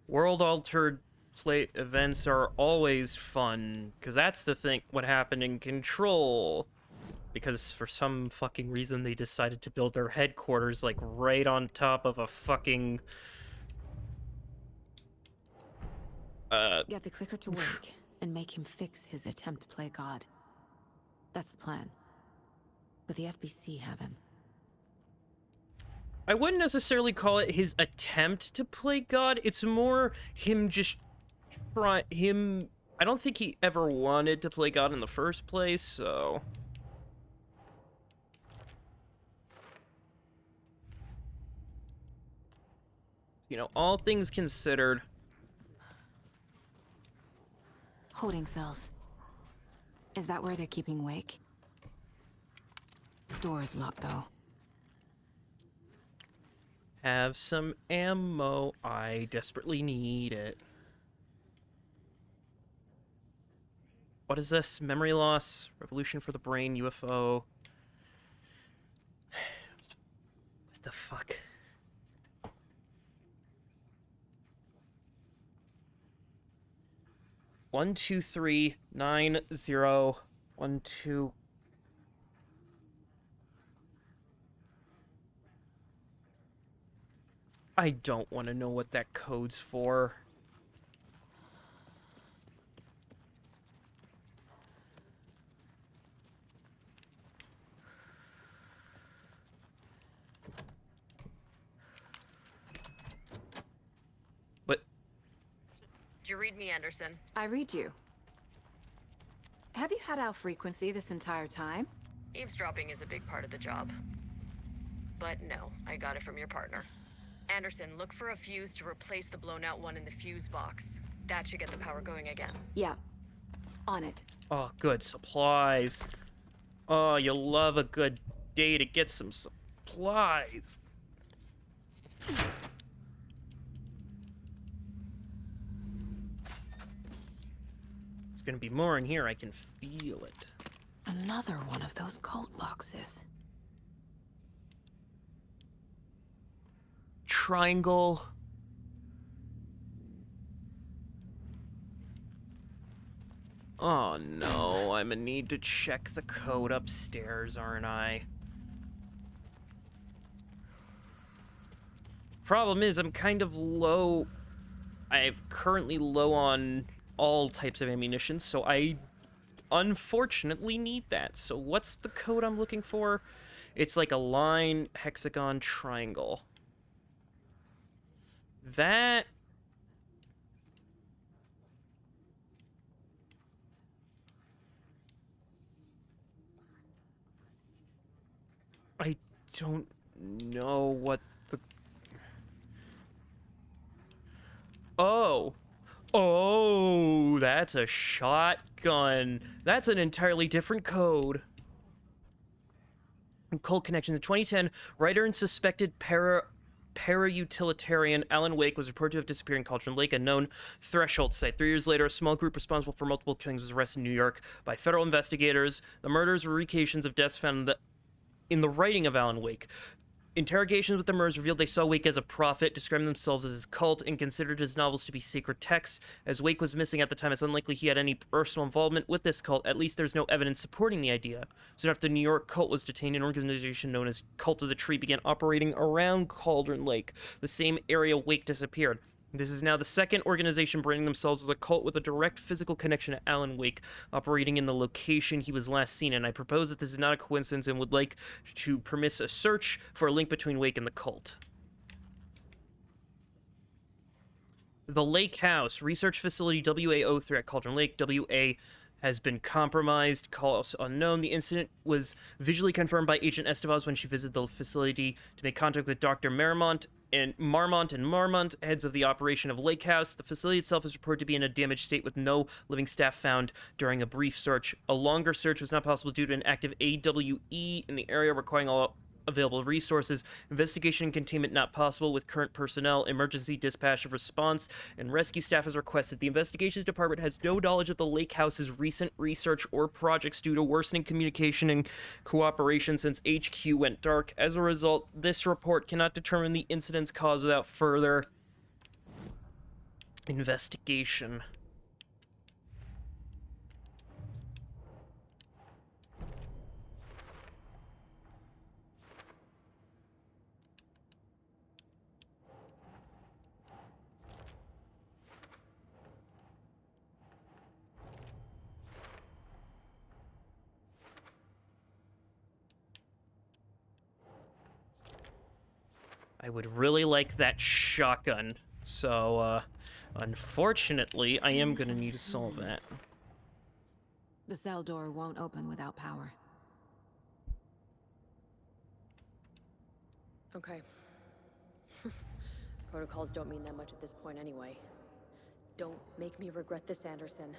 Speaker 1: World-altered events are always fun, because that's the thing, what happened in Control. Because for some fucking reason they decided to build their headquarters, like, right on top of a fucking...
Speaker 11: Get the clicker to Wake and make him fix his attempt to play God. That's the plan. But the FBC have him.
Speaker 1: I wouldn't necessarily call it his attempt to play God. It's more him just I don't think he ever wanted to play God in the first place, so... You know, all things considered...
Speaker 11: Holding cells. Is that where they're keeping Wake? Door is locked, though.
Speaker 1: Have some ammo. I desperately need it. What is this? Memory loss? Revolution for the brain, UFO. What the fuck? One, 2, 3, 9, 0, 1, 2. I don't want to know what that code's for. What?
Speaker 23: Did you read me, Anderson?
Speaker 11: I read you. Have you had our frequency this entire time?
Speaker 23: Eavesdropping is a big part of the job. But no, I got it from your partner. Anderson, look for a fuse to replace the blown out one in the fuse box. That should get the power going again.
Speaker 11: Yeah. On it.
Speaker 1: Oh, good. Supplies. Oh, you'll love a good day to get some supplies. It's gonna be more in here. I can feel it.
Speaker 11: Another one of those cult boxes.
Speaker 1: Triangle. Oh no, I'm gonna need to check the code upstairs, aren't I? Problem is, I'm kind of low. I'm currently low on all types of ammunition, so I unfortunately need that. So what's the code I'm looking for? It's like a line, hexagon, triangle. That... I don't know what the... Oh. Oh, that's a shotgun. That's an entirely different code. Cold Connection. In 2010, writer and suspected para-utilitarian Alan Wake was reported to have disappeared in Cauldron Lake, a known threshold site. 3 years later, a small group responsible for multiple killings was arrested in New York by federal investigators. The murders were recreations of deaths found in the writing of Alan Wake. Interrogations with the murderers revealed they saw Wake as a prophet, describing themselves as his cult, and considered his novels to be sacred texts. As Wake was missing at the time, it's unlikely he had any personal involvement with this cult. At least there's no evidence supporting the idea. Soon after the New York cult was detained, an organization known as Cult of the Tree began operating around Cauldron Lake, the same area Wake disappeared. This is now the second organization branding themselves as a cult with a direct physical connection to Alan Wake, operating in the location he was last seen, and I propose that this is not a coincidence and would like to permit a search for a link between Wake and the cult. The Lake House, research facility WA-03 at Cauldron Lake. WA has bin compromised, cause unknown. The incident was visually confirmed by Agent Estevez when she visited the facility to make contact with Dr. Marmont, heads of the operation of Lake House. The facility itself is reported to be in a damaged state with no living staff found during a brief search. A longer search was not possible due to an active AWE in the area requiring all available resources. Investigation and containment not possible with current personnel. Emergency dispatch of response and rescue staff is requested. The investigations department has no knowledge of the Lake House's recent research or projects due to worsening communication and cooperation since HQ went dark. As a result, this report cannot determine the incident's cause without further investigation. I would really like that shotgun, so, unfortunately, I am gonna need to solve that.
Speaker 10: The cell door won't open without power.
Speaker 23: Okay. Protocols don't mean that much at this point anyway. Don't make me regret this, Anderson.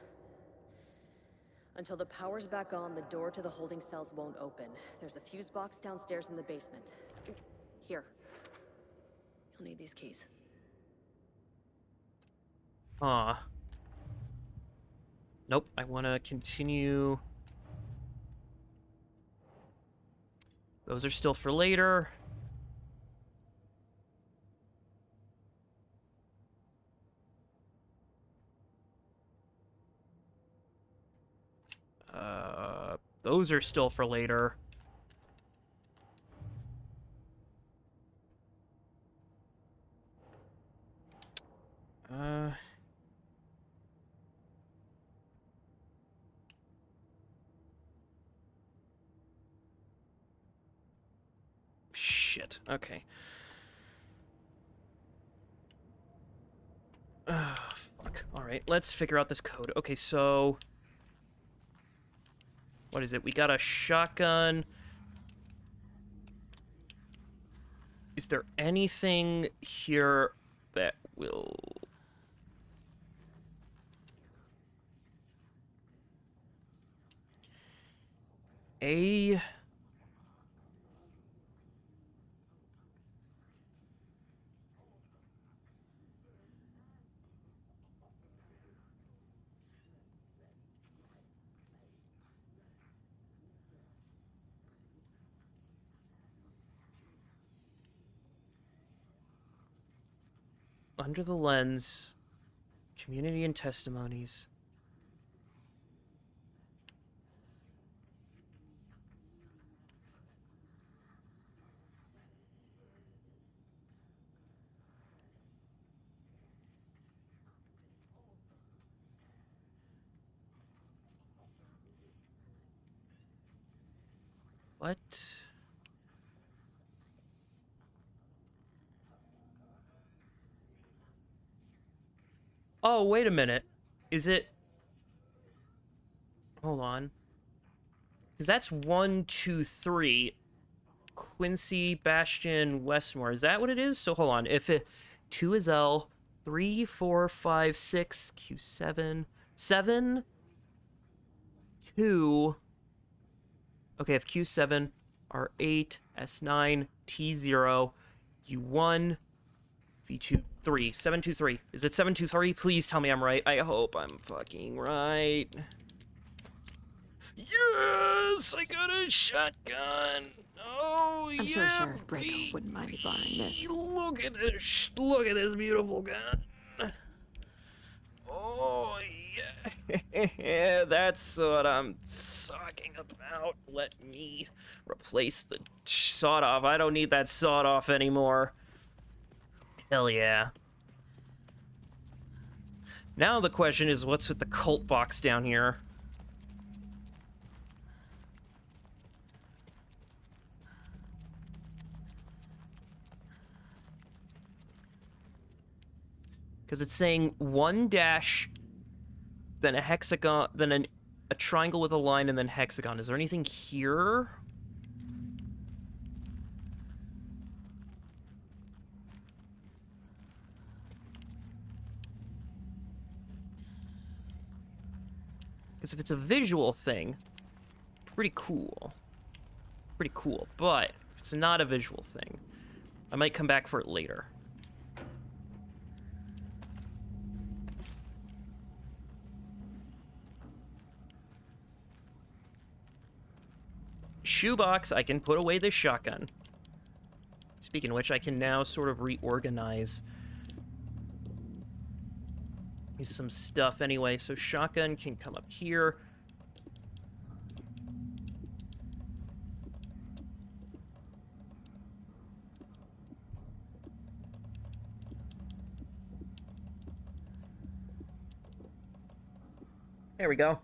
Speaker 23: Until the power's back on, the door to the holding cells won't open. There's a fuse box downstairs in the basement. Here. You'll need these keys.
Speaker 1: Nope, I want to continue. Those are still for later. Those are still for later. Shit. Okay. Fuck. Alright, let's figure out this code. Okay, so... what is it? We got a shotgun. Is there anything here that will... under the lens, community and testimonies. What? Oh, wait a minute. Is it... hold on. Because that's 1, 2, 3. Quincy, Bastion, Westmore. Is that what it is? So hold on. If it... 2 is L. 3, 4, 5, 6. Q7. 7. 2. Okay, if Q7, R8, S9, T0, U1, V2, 3, 723. Is it 723? Please tell me I'm right. I hope I'm fucking right. Yes! I got a shotgun! Oh,
Speaker 10: I'm sure Sheriff Braco wouldn't mind me borrowing this.
Speaker 1: Look at this! Look at this beautiful gun! Oh, yeah. That's what I'm talking about. Let me replace the sawed-off. I don't need that sawed-off anymore. Hell yeah. Now the question is, what's with the cult box down here? Because it's saying 1 dash, then a hexagon, then a triangle with a line, and then hexagon. Is there anything here? Because if it's a visual thing, pretty cool. Pretty cool. But if it's not a visual thing, I might come back for it later. Shoebox, I can put away this shotgun. Speaking of which, I can now sort of reorganize some stuff anyway. So shotgun can come up here. There we go.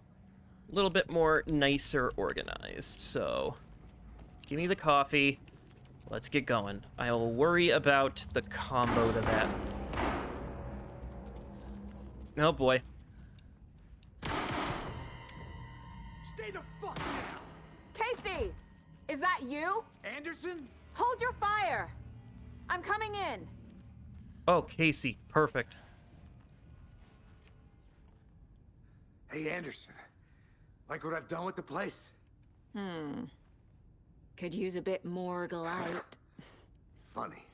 Speaker 1: A little bit more nicer organized. So give me the coffee. Let's get going. I'll worry about the combo to that. Oh boy.
Speaker 9: Stay the fuck down!
Speaker 11: Casey! Is that you?
Speaker 9: Anderson?
Speaker 11: Hold your fire! I'm coming in.
Speaker 1: Oh, Casey. Perfect.
Speaker 9: Hey, Anderson. Like what I've done with the place?
Speaker 11: Could use a bit more light.
Speaker 9: Funny.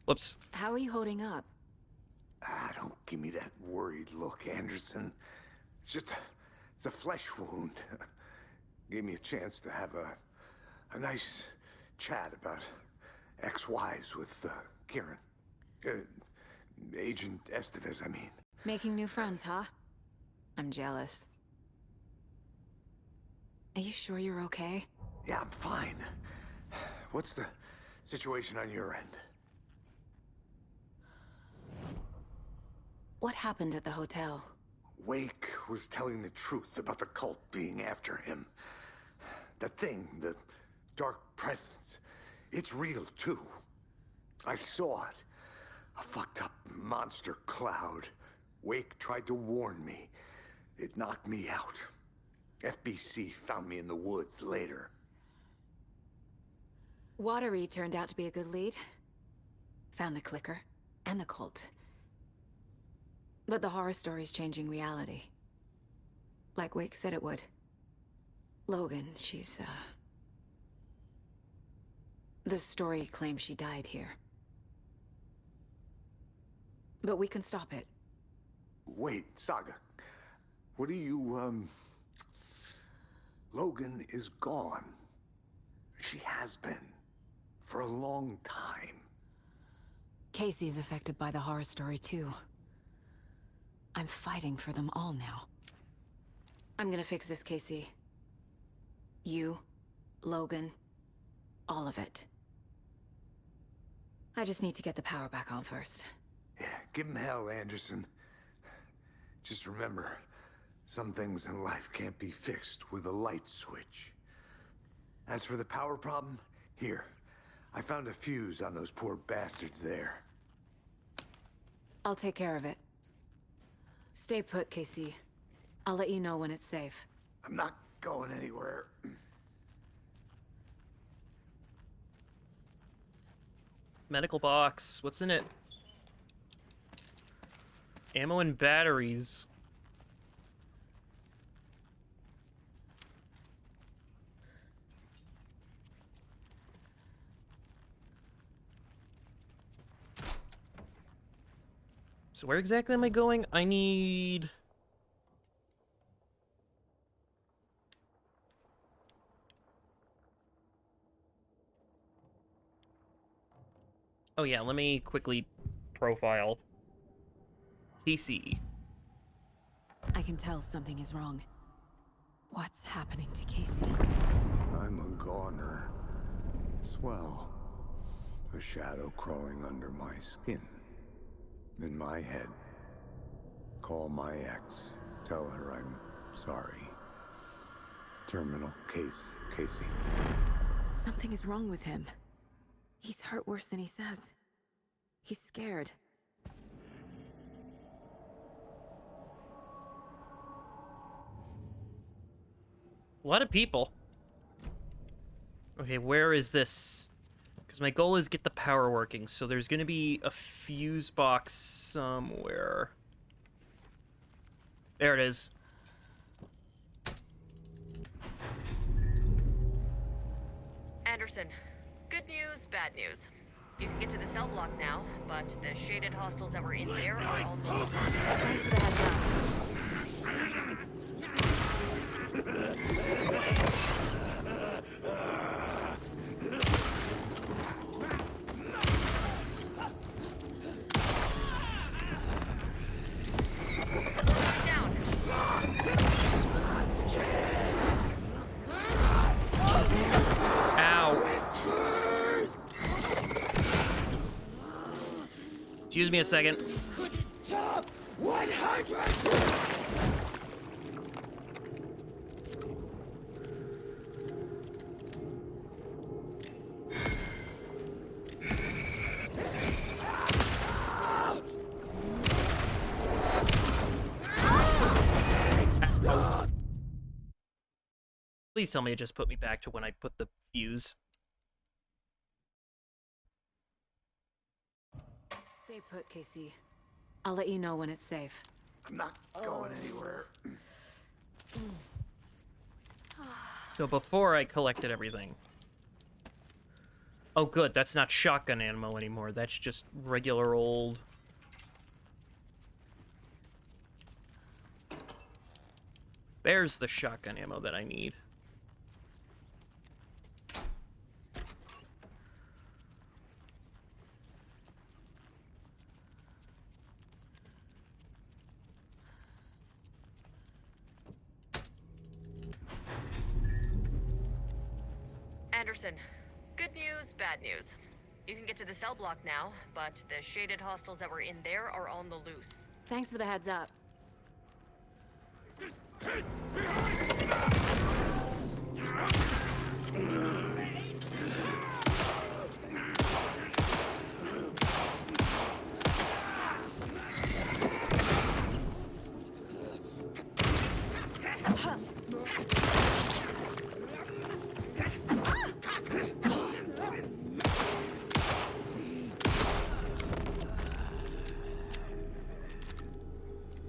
Speaker 1: Whoops.
Speaker 11: How are you holding up?
Speaker 9: Don't give me that worried look, Anderson. It's a flesh wound. Gave me a chance to have a nice chat about ex-wives with Kieran. Agent Estevez, I mean.
Speaker 11: Making new friends, huh? I'm jealous. Are you sure you're okay?
Speaker 9: Yeah, I'm fine. What's the situation on your end?
Speaker 11: What happened at the hotel?
Speaker 9: Wake was telling the truth about the cult being after him. That thing, the dark presence, it's real too. I saw it. A fucked up monster cloud. Wake tried to warn me. It knocked me out. FBC found me in the woods later.
Speaker 11: Watery turned out to be a good lead. Found the clicker and the cult. But the horror story's changing reality. Like Wake said it would. Logan, she's, the story claims she died here. But we can stop it.
Speaker 9: Wait, Saga. What do you, Logan is gone. She has been. For a long time.
Speaker 11: Casey's affected by the horror story, too. I'm fighting for them all now. I'm gonna fix this, Casey. You, Logan, all of it. I just need to get the power back on first.
Speaker 9: Yeah, give him hell, Anderson. Just remember, some things in life can't be fixed with a light switch. As for the power problem, here. I found a fuse on those poor bastards there.
Speaker 11: I'll take care of it. Stay put, Casey. I'll let you know when it's safe.
Speaker 9: I'm not going anywhere.
Speaker 1: Medical box. What's in it? Ammo and batteries. So where exactly am I going? I need... Oh yeah, let me quickly profile Casey.
Speaker 10: I can tell something is wrong. What's happening to Casey?
Speaker 7: I'm a goner. Swell. A shadow crawling under my skin. In my head. Call my ex. Tell her I'm sorry. Terminal case, Casey.
Speaker 10: Something is wrong with him. He's hurt worse than he says. He's scared.
Speaker 1: A lot of people. Okay, where is this? Because my goal is get the power working, so there's going to be a fuse box somewhere. There it is.
Speaker 23: Anderson, good news, bad news. You can get to the cell block now, but the shaded hostels that were in there are all moving. Thanks for the heads
Speaker 1: Excuse me a second.
Speaker 18: Top 100!
Speaker 1: Please tell me it just put me back to when I put the fuse.
Speaker 10: Stay put, Casey. I'll let you know when it's safe.
Speaker 7: I'm not going anywhere.
Speaker 1: So before I collected everything. Oh good, that's not shotgun ammo anymore. That's just regular old... There's the shotgun ammo that I need.
Speaker 23: Anderson, good news, bad news. You can get to the cell block now, but the shaded hostels that were in there are on the loose.
Speaker 10: Thanks for the heads up.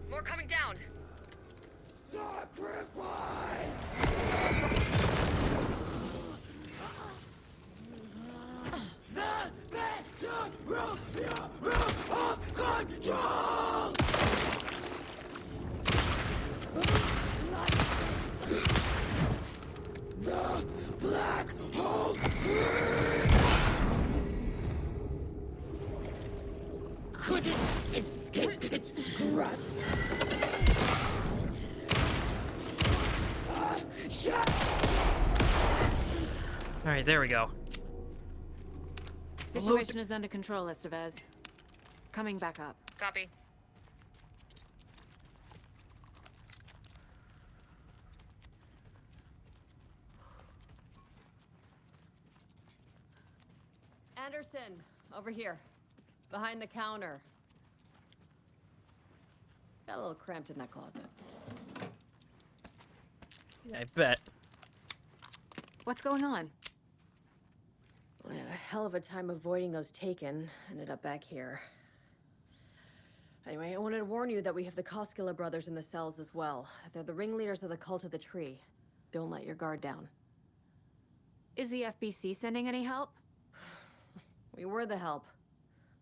Speaker 23: More coming down.
Speaker 18: The black hole couldn't escape its grasp.
Speaker 1: Alright, there we go.
Speaker 10: Situation is under control, Estevez. Coming back up.
Speaker 23: Copy. Anderson, over here. Behind the counter. Got a little cramped in that closet.
Speaker 1: Yeah, I bet.
Speaker 23: What's going on? We had a hell of a time avoiding those taken. Ended up back here. Anyway, I wanted to warn you that we have the Koskela brothers in the cells as well. They're the ringleaders of the Cult of the Tree. Don't let your guard down.
Speaker 10: Is the FBC sending any help?
Speaker 23: We were the help.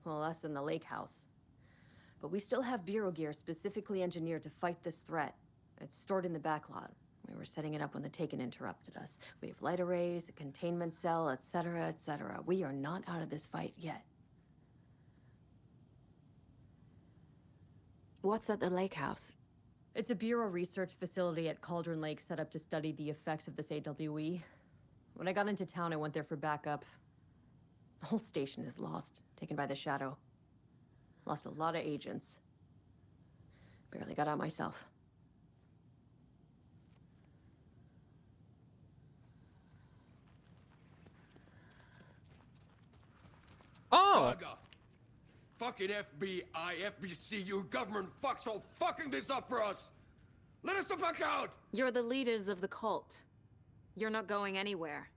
Speaker 23: Well, us in the lake house. But we still have Bureau gear specifically engineered to fight this threat. It's stored in the backlot. We were setting it up when the Taken interrupted us. We have light arrays, a containment cell, etc., etc. We are not out of this fight yet.
Speaker 11: What's at the lake house?
Speaker 23: It's a Bureau research facility at Cauldron Lake set up to study the effects of this AWE. When I got into town, I went there for backup. The whole station is lost, taken by the Shadow. Lost a lot of agents. Barely got out myself.
Speaker 1: Oh!
Speaker 15: Saga! Fucking FBI, FBC, you government fucks all fucking this up for us! Let us the fuck out!
Speaker 11: You're the leaders of the cult. You're not going anywhere.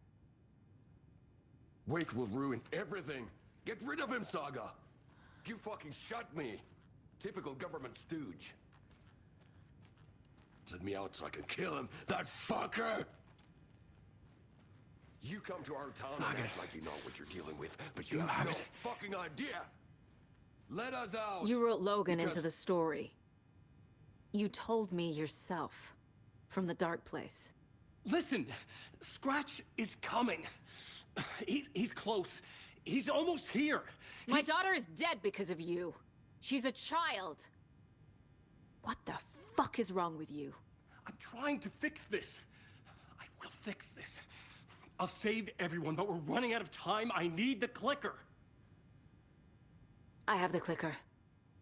Speaker 15: Wake will ruin everything. Get rid of him, Saga! You fucking shot me. Typical government stooge. Let me out so I can kill him, that fucker! You come to our town and act like you know what you're dealing with, but you have no fucking idea! Let us out!
Speaker 11: You wrote Logan
Speaker 15: because...
Speaker 11: into the story. You told me yourself. From the dark place.
Speaker 19: Listen, Scratch is coming. He's close. He's almost here.
Speaker 11: My daughter is dead because of you. She's a child. What the fuck is wrong with you?
Speaker 19: I'm trying to fix this. I will fix this. I'll save everyone, but we're running out of time. I need the clicker.
Speaker 11: I have the clicker.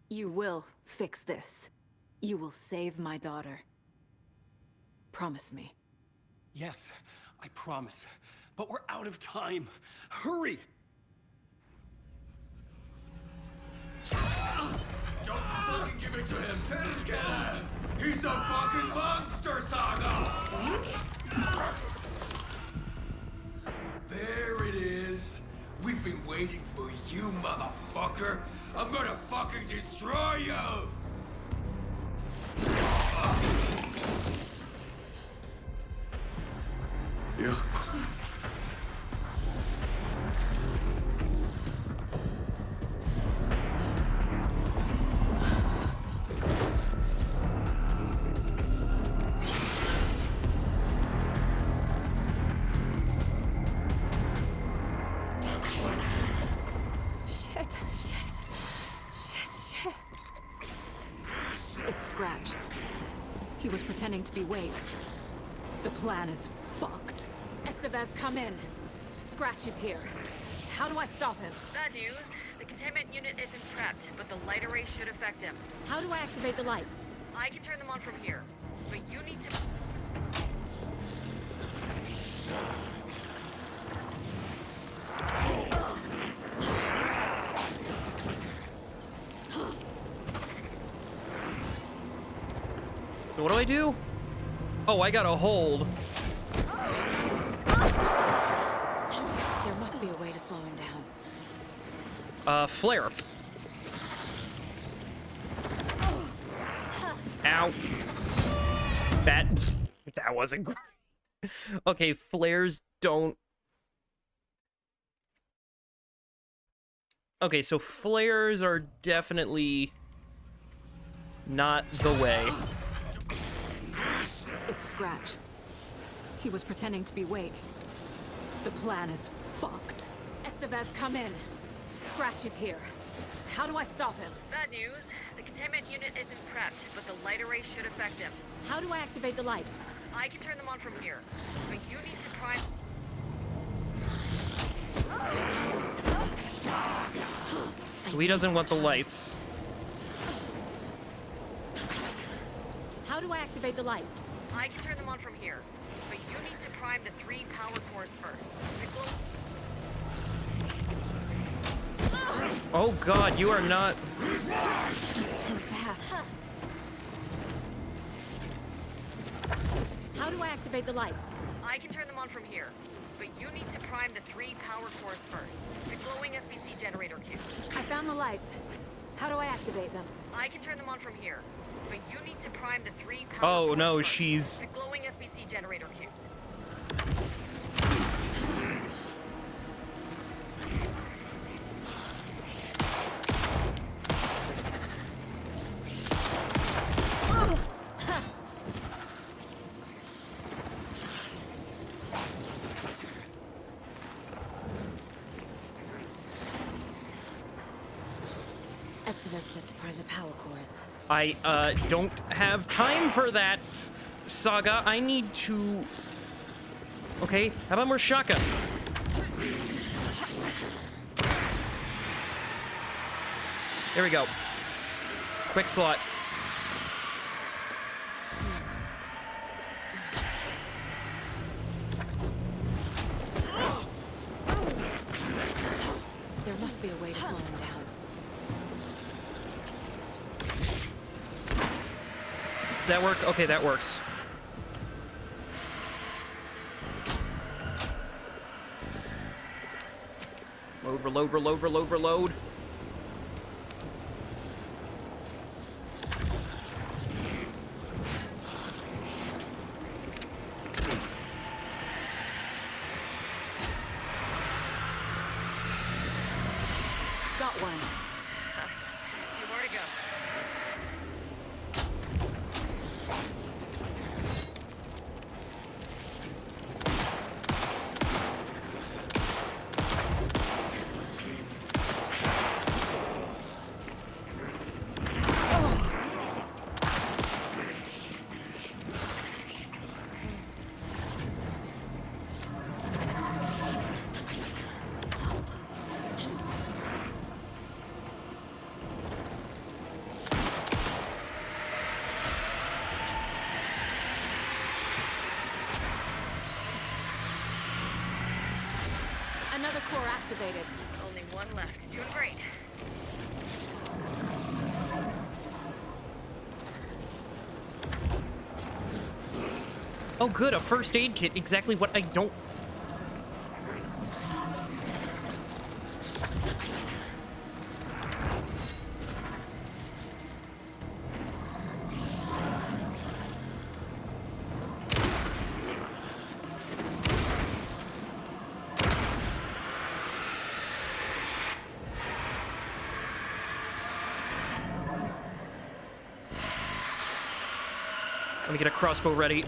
Speaker 11: You will fix this. You will save my daughter. Promise me.
Speaker 19: Yes, I promise. But we're out of time. Hurry!
Speaker 15: Don't fucking give it to him! Get him! He's a fucking monster, Saga! There it is! We've been waiting for you, motherfucker! I'm gonna fucking destroy you! Yeah.
Speaker 11: Shit. It's Scratch. He was pretending to be Wake. The plan is fucked. Estevez, come in. Scratch is here. How do I stop him?
Speaker 20: Bad news. The containment unit isn't prepped, but the light array should affect him.
Speaker 11: How do I activate the lights?
Speaker 20: I can turn them on from here, but you need to...
Speaker 1: So what do I do? Oh, I gotta hold.
Speaker 11: There must be a way to slow him down.
Speaker 1: Flare. Ow. That wasn't great. Okay, flares don't... Okay, so flares are definitely not the way.
Speaker 11: It's Scratch. He was pretending to be Wake. The plan is fucked. Estevez, come in. Scratch is here. How do I stop him?
Speaker 20: Bad news. The containment unit isn't prepped, but the light array should affect him.
Speaker 11: How do I activate the lights?
Speaker 20: I can turn them on from here, but you need to prime...
Speaker 1: So he doesn't want the lights.
Speaker 11: How do I activate the lights?
Speaker 20: I can turn them on from here, but you need to prime the 3 power cores first.
Speaker 1: Oh god, you are not...
Speaker 11: He's too fast. How do I activate the lights?
Speaker 20: I can turn them on from here, but you need to prime the 3 power cores first. The glowing FBC generator cubes.
Speaker 11: I found the lights. How do I activate them?
Speaker 20: I can turn them on from here, but you need to prime the 3 power
Speaker 1: Oh
Speaker 20: cores
Speaker 1: no,
Speaker 20: first.
Speaker 1: she's...
Speaker 20: The glowing FBC generator cubes.
Speaker 10: Estevez said to prime the power cores.
Speaker 1: I don't have time for that, Saga. I need to... Okay, how about more shotgun? There we go. Quick slot.
Speaker 10: There must be a way to slow him down.
Speaker 1: Does that work? Okay, that works. Load, reload, reload, reload, reload.
Speaker 11: Got one.
Speaker 20: 2 more to go.
Speaker 11: Another core activated.
Speaker 20: Only 1 left. Doing great.
Speaker 1: Oh, good, a first aid kit. Exactly what I don't... Let me get a crossbow ready.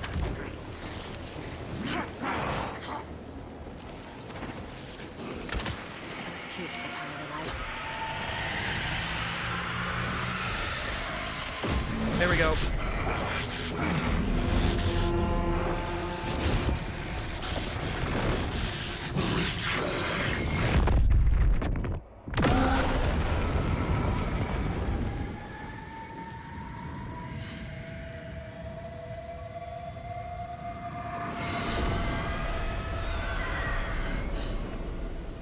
Speaker 1: There we go.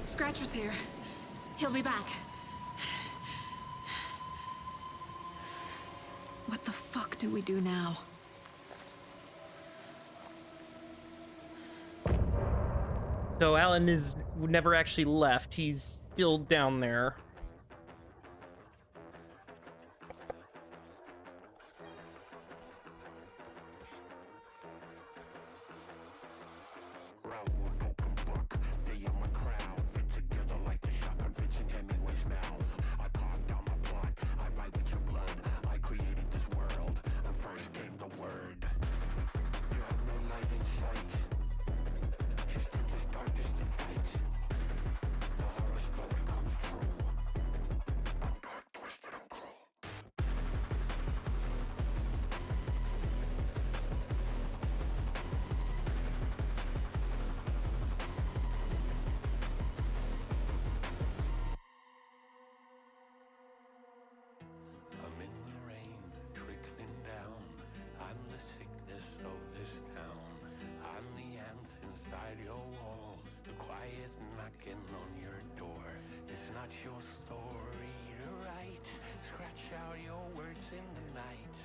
Speaker 11: Scratcher's here. He'll be back. What the fuck do we do now?
Speaker 1: So Alan is never actually left. He's still down there.
Speaker 2: I'm in the rain, trickling down. I'm the sickness of this town. I'm the ants inside your walls, the quiet knocking on your door. It's not your story to write. Scratch out your words in the night.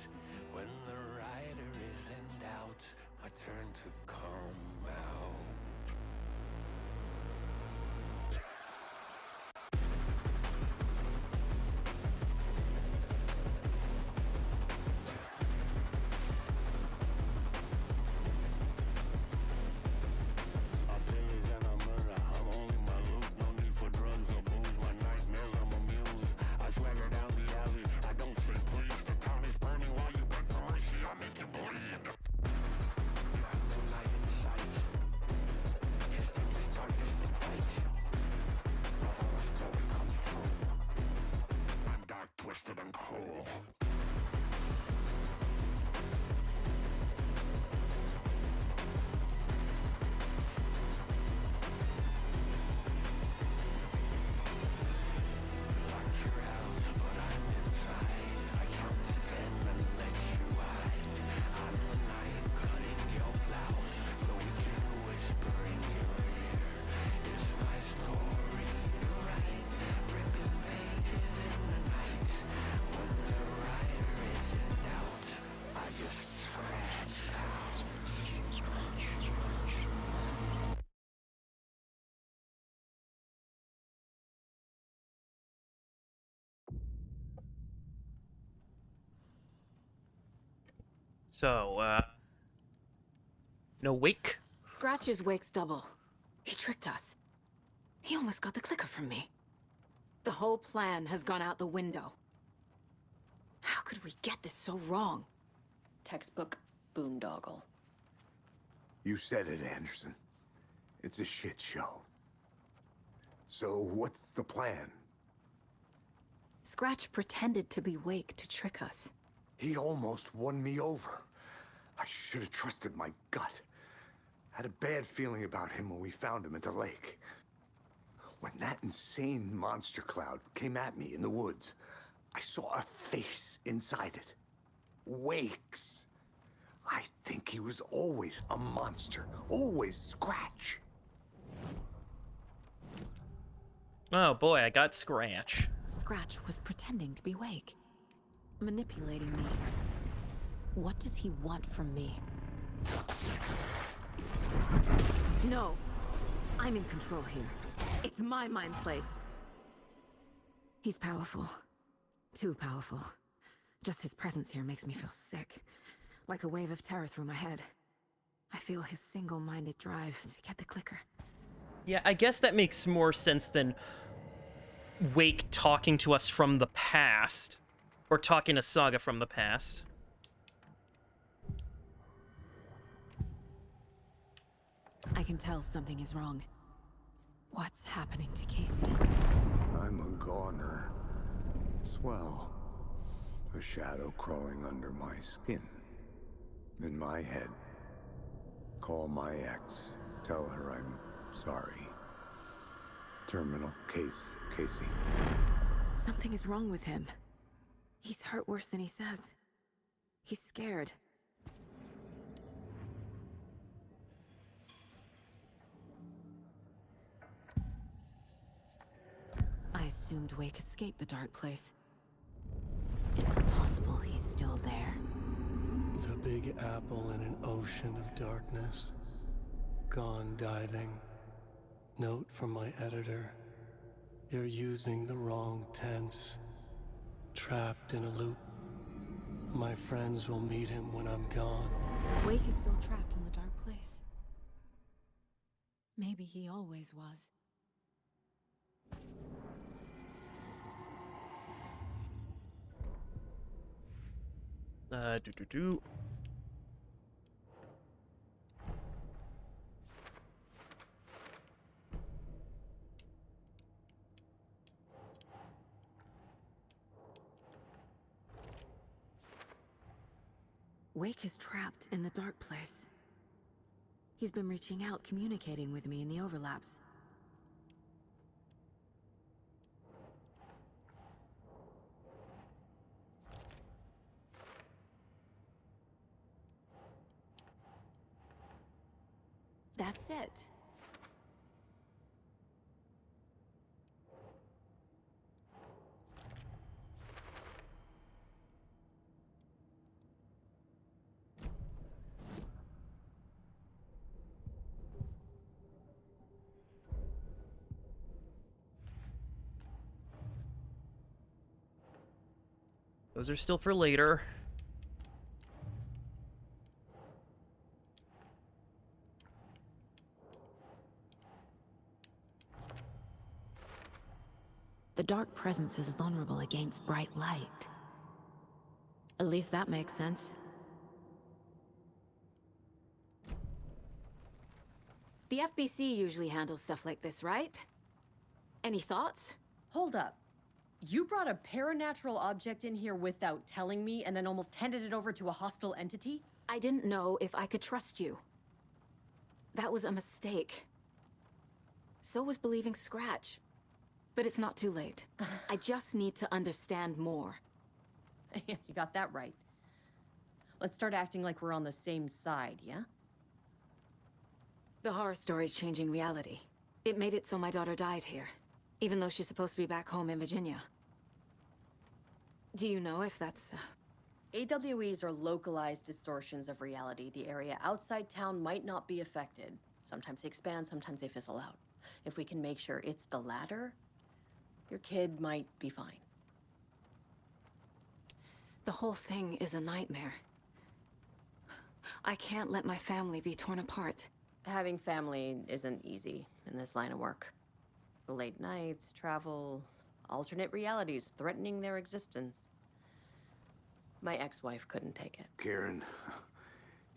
Speaker 2: When the writer is in doubt, I turn to come out. Make you bleed. You have no light
Speaker 1: So, no Wake?
Speaker 10: Scratch is Wake's double. He tricked us. He almost got the clicker from me. The whole plan has gone out the window. How could we get this so wrong?
Speaker 23: Textbook boondoggle.
Speaker 7: You said it, Anderson. It's a shit show. So what's the plan?
Speaker 10: Scratch pretended to be Wake to trick us.
Speaker 7: He almost won me over. I should have trusted my gut. Had a bad feeling about him when we found him at the lake. When that insane monster cloud came at me in the woods, I saw a face inside it. Wake's. I think he was always a monster. Always Scratch.
Speaker 1: Oh boy, I got Scratch.
Speaker 10: Scratch was pretending to be Wake. Manipulating me. What does he want from me? No. I'm in control here. It's my mind place. He's powerful. Too powerful. Just his presence here makes me feel sick. Like a wave of terror through my head. I feel his single-minded drive to get the clicker.
Speaker 1: Yeah, I guess that makes more sense than Wake talking to us from the past. Or talking to Saga from the past.
Speaker 10: I can tell something is wrong. What's happening to Casey?
Speaker 7: I'm a goner. Swell. A shadow crawling under my skin. In my head. Call my ex. Tell her I'm sorry. Terminal case, Casey.
Speaker 10: Something is wrong with him. He's hurt worse than he says. He's scared. I assumed Wake escaped the dark place. Is it possible he's still there?
Speaker 2: The Big Apple in an ocean of darkness. Gone diving. Note from my editor. You're using the wrong tense. Trapped in a loop. My friends will meet him when I'm gone.
Speaker 10: Wake is still trapped in the dark place. Maybe he always was.
Speaker 1: Do.
Speaker 10: Wake is trapped in the dark place. He's been reaching out, communicating with me in the overlaps. That's it.
Speaker 1: Those are still for later.
Speaker 10: The dark presence is vulnerable against bright light. At least that makes sense. The FBC usually handles stuff like this, right? Any thoughts?
Speaker 23: Hold up. You brought a paranatural object in here without telling me and then almost handed it over to a hostile entity?
Speaker 10: I didn't know if I could trust you. That was a mistake. So was believing Scratch. But it's not too late. I just need to understand more.
Speaker 23: Yeah, you got that right. Let's start acting like we're on the same side, yeah?
Speaker 10: The horror story's changing reality. It made it so my daughter died here, even though she's supposed to be back home in Virginia. Do you know if that's...
Speaker 23: AWEs are localized distortions of reality. The area outside town might not be affected. Sometimes they expand, sometimes they fizzle out. If we can make sure it's the latter, your kid might be fine.
Speaker 10: The whole thing is a nightmare. I can't let my family be torn apart.
Speaker 23: Having family isn't easy in this line of work. The late nights, travel, alternate realities threatening their existence. My ex-wife couldn't take it.
Speaker 7: Karen,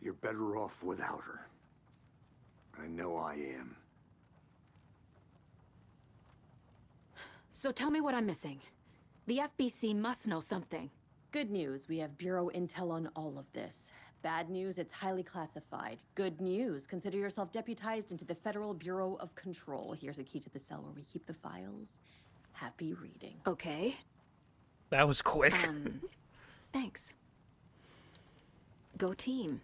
Speaker 7: you're better off without her. I know I am.
Speaker 10: So tell me what I'm missing. The FBC must know something.
Speaker 23: Good news, we have Bureau intel on all of this. Bad news, it's highly classified. Good news, consider yourself deputized into the Federal Bureau of Control. Here's a key to the cell where we keep the files. Happy reading.
Speaker 10: Okay.
Speaker 1: That was quick.
Speaker 10: Thanks. Go team.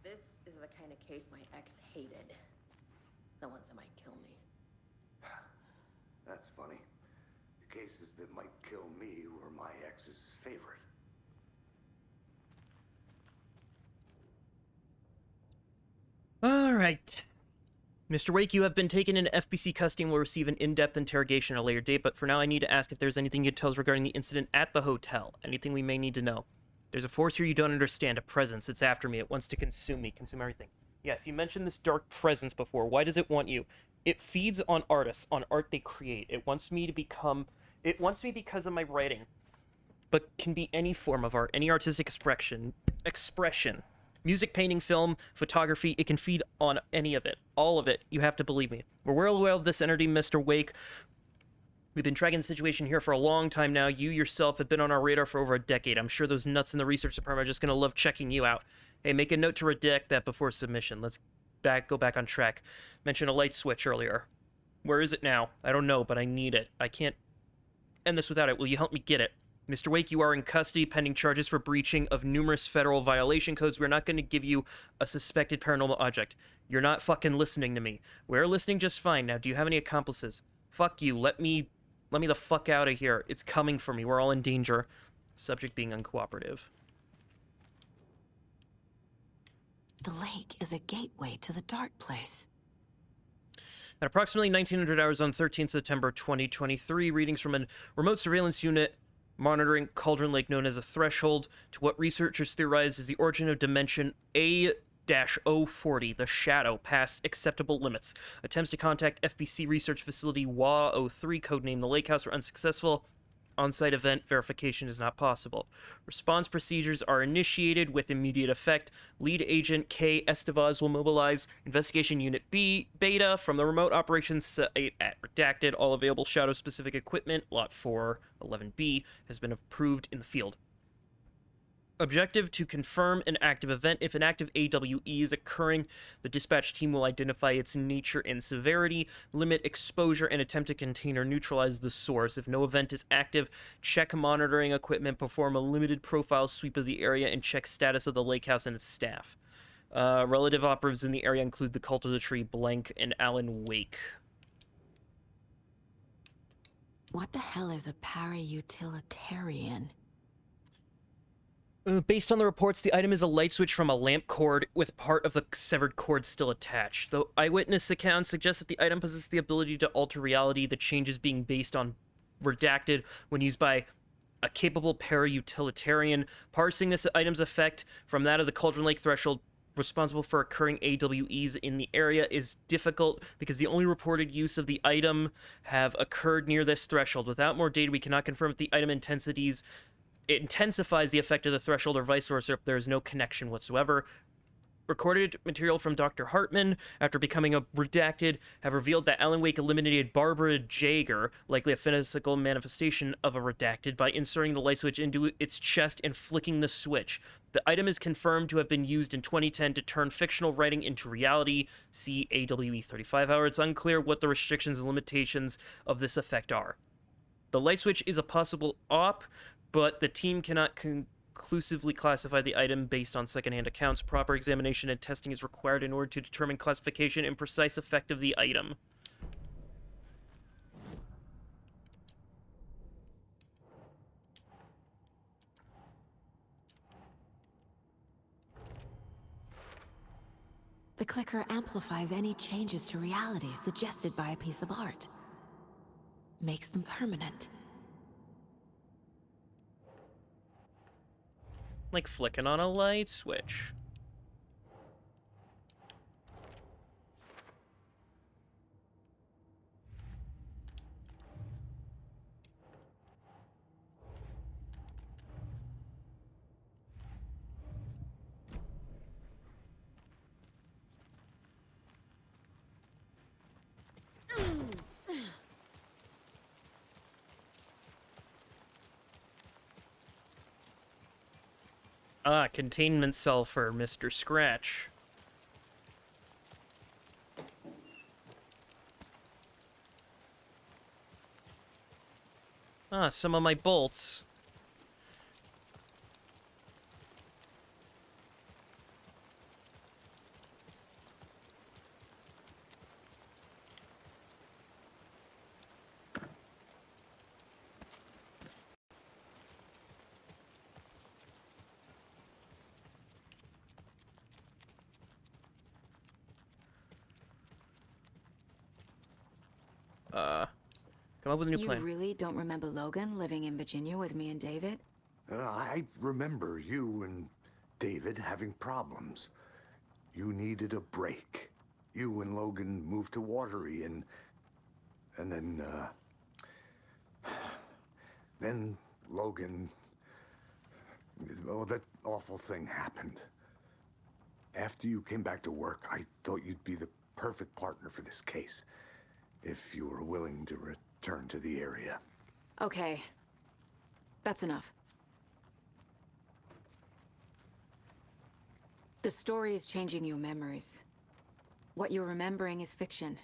Speaker 23: This is the kind of case my ex hated. The ones that might kill me.
Speaker 7: That's funny. The cases that might kill me were my ex's favorite.
Speaker 1: All right. Mr. Wake, you have been taken into FBC custody and will receive an in-depth interrogation at a later date, but for now I need to ask if there's anything you can tell us regarding the incident at the hotel. Anything we may need to know. There's a force here you don't understand, a presence. It's after me. It wants to consume me, consume everything. Yes, you mentioned this dark presence before. Why does it want you? It feeds on artists, on art they create. It wants me to become... It wants me because of my writing. But can be any form of art, any artistic expression. Music, painting, film, photography, it can feed on any of it. All of it. You have to believe me. We're well aware of this entity, Mr. Wake. We've been tracking the situation here for a long time now. You yourself have been on our radar for over a decade. I'm sure those nuts in the research department are just going to love checking you out. Hey, make a note to redact that before submission. Let's go back on track. Mentioned a light switch earlier. Where is it now? I don't know, but I need it. I can't end this without it. Will you help me get it? Mr. Wake, you are in custody pending charges for breaching of numerous federal violation codes. We're not going to give you a suspected paranormal object. You're not fucking listening to me. We're listening just fine. Now, do you have any accomplices? Fuck you. Let me the fuck out of here. It's coming for me. We're all in danger. Subject being uncooperative.
Speaker 10: The lake is a gateway to the dark place.
Speaker 1: At approximately 1900 hours on 13 September 2023, readings from a remote surveillance unit monitoring Cauldron Lake known as a threshold to what researchers theorize is the origin of dimension A-040, the shadow, past acceptable limits. Attempts to contact FBC research facility WA-03, codenamed the Lake House, were unsuccessful. On-site event verification is not possible. Response procedures are initiated with immediate effect. Lead agent K. Estevez will mobilize Investigation Unit B Beta from the remote operations site at Redacted. All available shadow-specific equipment, Lot 411B, has been approved in the field. Objective: to confirm an active event. If an active AWE is occurring, the dispatch team will identify its nature and severity, limit exposure, and attempt to contain or neutralize the source. If no event is active, check monitoring equipment, perform a limited profile sweep of the area, and check status of the lake house and its staff. Relative operatives in the area include the Cult of the Tree, Blank, and Alan Wake.
Speaker 10: What the hell is a para-utilitarian?
Speaker 1: Based on the reports, the item is a light switch from a lamp cord with part of the severed cord still attached. Though eyewitness accounts suggest that the item possesses the ability to alter reality, the changes being based on Redacted when used by a capable para-utilitarian. Parsing this item's effect from that of the Cauldron Lake threshold responsible for occurring AWEs in the area is difficult because the only reported use of the item have occurred near this threshold. Without more data, we cannot confirm if the item intensifies the effect of the threshold or vice versa if there is no connection whatsoever. Recorded material from Dr. Hartman, after becoming a Redacted, have revealed that Alan Wake eliminated Barbara Jaeger, likely a physical manifestation of a Redacted, by inserting the light switch into its chest and flicking the switch. The item is confirmed to have been used in 2010 to turn fictional writing into reality. See AWE 35. However, it's unclear what the restrictions and limitations of this effect are. The light switch is a possible op, but the team cannot conclusively classify the item based on secondhand accounts. Proper examination and testing is required in order to determine classification and precise effect of the item.
Speaker 10: The clicker amplifies any changes to reality suggested by a piece of art. Makes them permanent.
Speaker 1: Like flicking on a light switch. Ah, containment cell for Mr. Scratch. Ah, some of my bolts. Come up with a new plan.
Speaker 10: You really don't remember Logan living in Virginia with me and David?
Speaker 7: I remember you and David having problems. You needed a break. You and Logan moved to Watery and then Logan, oh, that awful thing happened. After you came back to work, I thought you'd be the perfect partner for this case, if you were willing to return to the area.
Speaker 10: Okay. That's enough. The story is changing your memories. What you're remembering is fiction.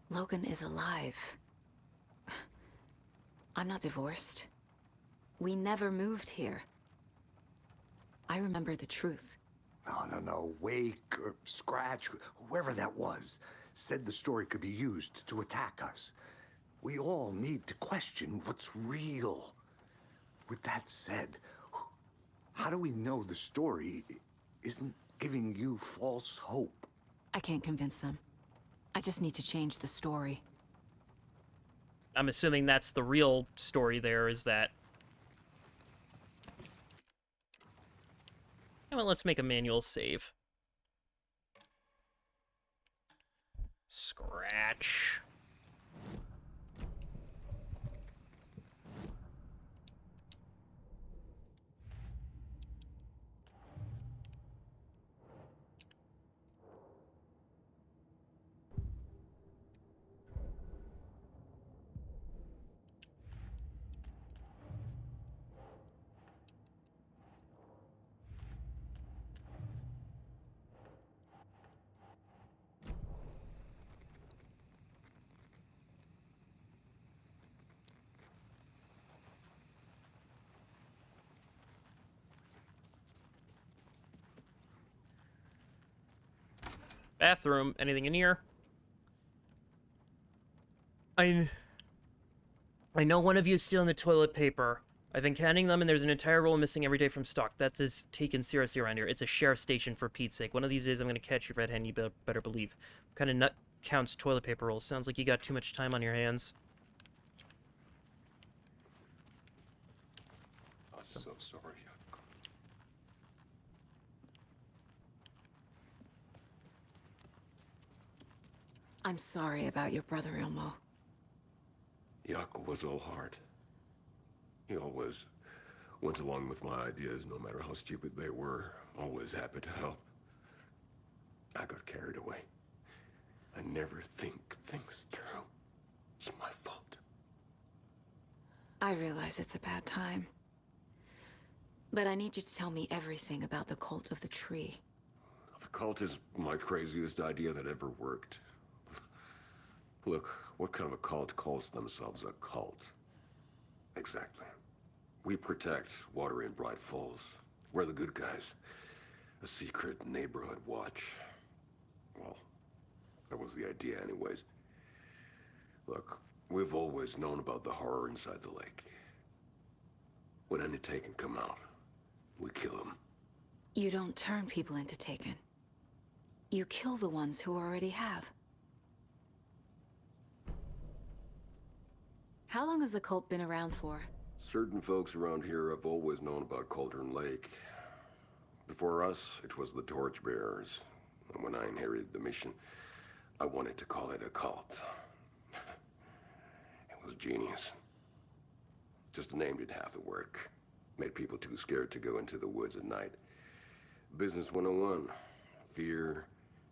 Speaker 10: Logan is alive. I'm not divorced. We never moved here. I remember the truth.
Speaker 7: No. Wake or Scratch, whoever that was, said the story could be used to attack us. We all need to question what's real. With that said, how do we know the story isn't giving you false hope?
Speaker 10: I can't convince them. I just need to change the story.
Speaker 1: I'm assuming that's the real story there, is that... Well, let's make a manual save. Scratch. Bathroom. Anything in here? I know one of you is stealing the toilet paper. I've been counting them, and there's an entire roll missing every day from stock. That is taken seriously around here. It's a sheriff's station, for Pete's sake. One of these days, I'm going to catch you red-handed, you better believe. What kind of nut counts toilet paper rolls? Sounds like you got too much time on your hands.
Speaker 12: I'm so sorry.
Speaker 10: I'm sorry about your brother, Ilmo.
Speaker 12: Yaakov was all heart. He always went along with my ideas, no matter how stupid they were. Always happy to help. I got carried away. I never think things through. It's my fault.
Speaker 10: I realize it's a bad time. But I need you to tell me everything about the cult of the tree.
Speaker 12: The cult is my craziest idea that ever worked. Look, what kind of a cult calls themselves a cult? Exactly. We protect Watery and Bright Falls. We're the good guys. A secret neighborhood watch. Well, that was the idea anyways. Look, we've always known about the horror inside the lake. When any Taken come out, we kill them.
Speaker 10: You don't turn people into Taken.
Speaker 11: You kill the ones who already have. How long has the cult been around for?
Speaker 12: Certain folks around here have always known about Cauldron Lake. Before us, it was the Torchbearers. And when I inherited the mission, I wanted to call it a cult. It was genius. Just a name did half the work. Made people too scared to go into the woods at night. Business 101. Fear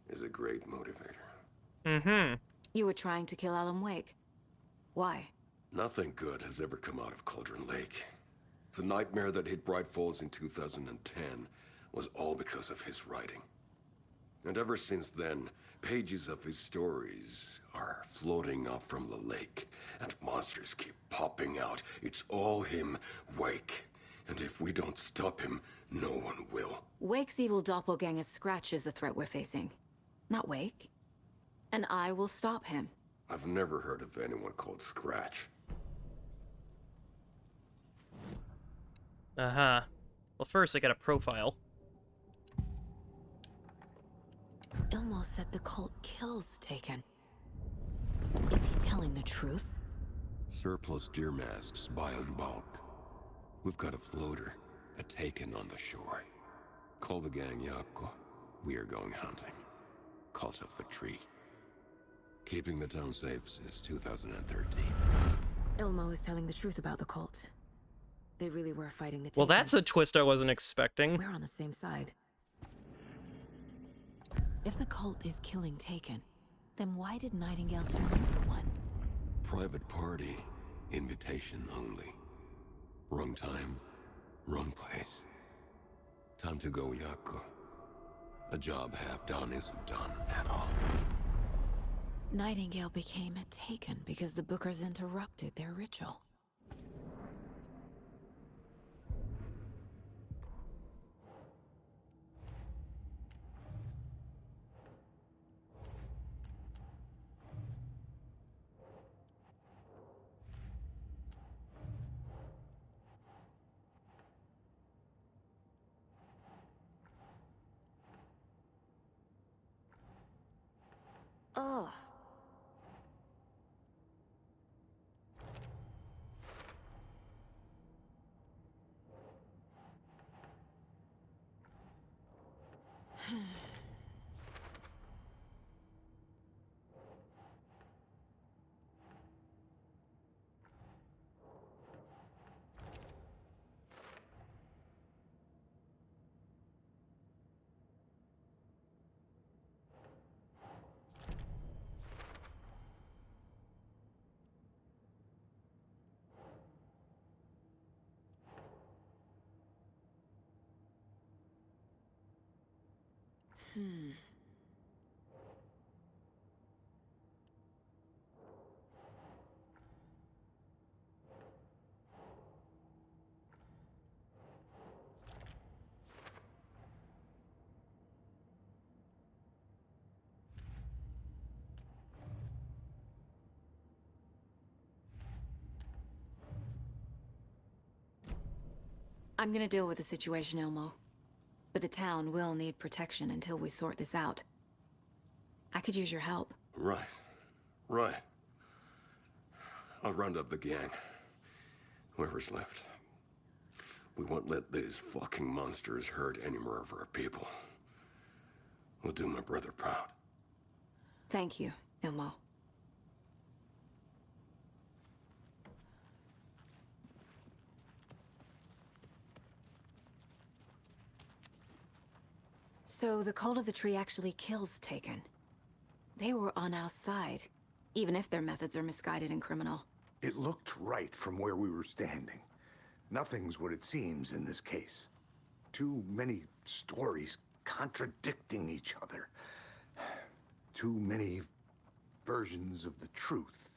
Speaker 12: is a great motivator.
Speaker 1: Mm-hmm.
Speaker 11: You were trying to kill Alan Wake. Why?
Speaker 12: Nothing good has ever come out of Cauldron Lake. The nightmare that hit Bright Falls in 2010 was all because of his writing. And ever since then, pages of his stories are floating up from the lake, and monsters keep popping out. It's all him, Wake. And if we don't stop him, no one will.
Speaker 11: Wake's evil doppelganger Scratch is the threat we're facing, not Wake. And I will stop him.
Speaker 12: I've never heard of anyone called Scratch.
Speaker 1: Uh-huh. Well, first I got a profile.
Speaker 11: Ilmo said the cult kills Taken. Is he telling the truth?
Speaker 12: Surplus deer masks buy in bulk. We've got a floater, a Taken on the shore. Call the gang Yako. We are going hunting. Cult of the Tree. Keeping the town safe since 2013.
Speaker 10: Ilmo is telling the truth about the cult. They really were fighting the Taken.
Speaker 1: Well, that's a twist I wasn't expecting.
Speaker 10: We're on the same side. If the cult is killing Taken, then why did Nightingale turn into one?
Speaker 12: Private party. Invitation only. Wrong time, wrong place. Time to go, Yako. A job half done isn't done at all.
Speaker 10: Nightingale became a Taken because the Bookers interrupted their ritual.
Speaker 11: Oh. I'm gonna deal with the situation, Ilmo. But the town will need protection until we sort this out. I could use your help.
Speaker 12: Right. Right. I'll round up the gang. Whoever's left. We won't let these fucking monsters hurt any more of our people. We'll do my brother proud.
Speaker 11: Thank you, Ilmo. So the Cult of the Tree actually kills Taken. They were on our side, even if their methods are misguided and criminal.
Speaker 7: It looked right from where we were standing. Nothing's what it seems in this case. Too many stories contradicting each other. Too many versions of the truth.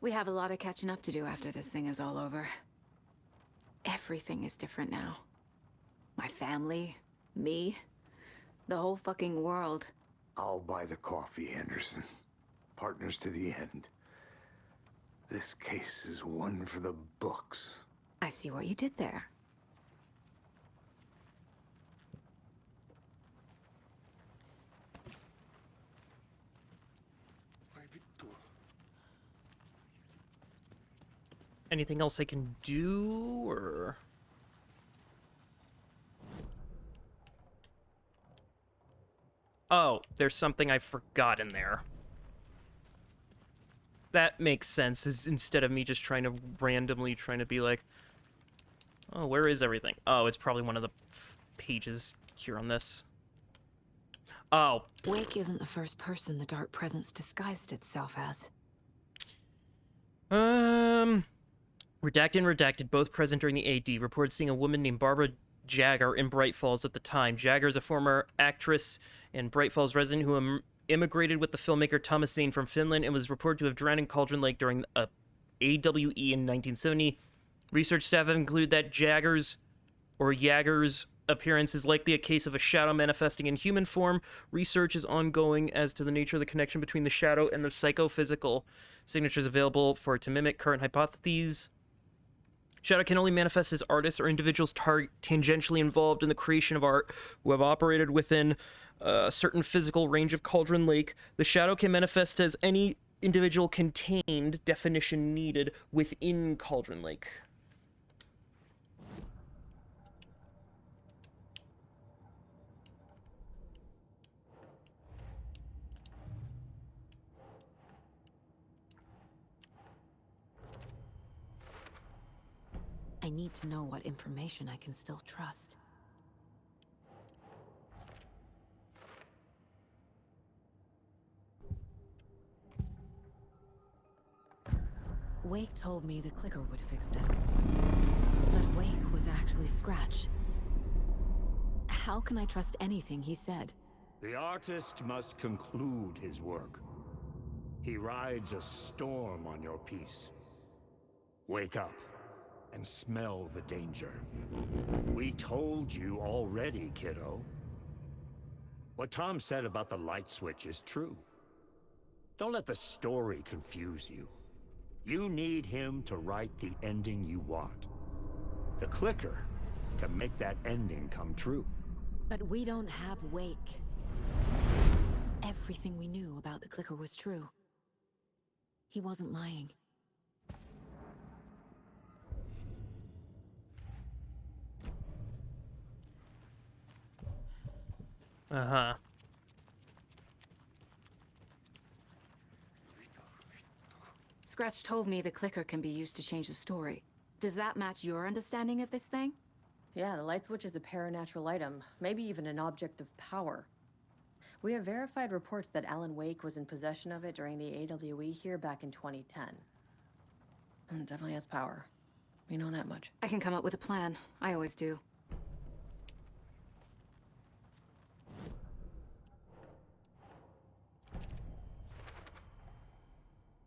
Speaker 11: We have a lot of catching up to do after this thing is all over. Everything is different now. My family, me, the whole fucking world.
Speaker 7: I'll buy the coffee, Anderson. Partners to the end. This case is one for the books.
Speaker 11: I see what you did there.
Speaker 1: anything else I can do, or... Oh, there's something I forgot in there. That makes sense, is instead of me just trying to randomly be like, oh, where is everything? Oh, it's probably one of the pages here on this. Oh.
Speaker 10: Wake isn't the first person the dark presence disguised itself as.
Speaker 1: Redacted and Redacted, both present during the AD, reported seeing a woman named Barbara Jagger in Bright Falls at the time. Jagger is a former actress and Bright Falls resident who immigrated with the filmmaker Thomas Zane from Finland and was reported to have drowned in Cauldron Lake during a AWE in 1970. Research staff have concluded that Jagger's appearance is likely a case of a shadow manifesting in human form. Research is ongoing as to the nature of the connection between the shadow and the psychophysical signatures available for it to mimic current hypotheses. Shadow can only manifest as artists or individuals tangentially involved in the creation of art who have operated within a certain physical range of Cauldron Lake. The shadow can manifest as any individual contained, definition needed, within Cauldron Lake.
Speaker 10: I need to know what information I can still trust. Wake told me the clicker would fix this. But Wake was actually Scratch. How can I trust anything he said?
Speaker 5: The artist must conclude his work. He rides a storm on your piece. Wake up and smell the danger. We told you already, kiddo. What Tom said about the light switch is true. Don't let the story confuse you. You need him to write the ending you want. The clicker can make that ending come true.
Speaker 10: But we don't have Wake. Everything we knew about the clicker was true. He wasn't lying.
Speaker 1: Uh-huh.
Speaker 10: Scratch told me the clicker can be used to change the story. Does that match your understanding of this thing?
Speaker 23: Yeah, the light switch is a paranatural item, maybe even an object of power. We have verified reports that Alan Wake was in possession of it during the AWE here back in 2010. It definitely has power. We know that much.
Speaker 10: I can come up with a plan. I always do.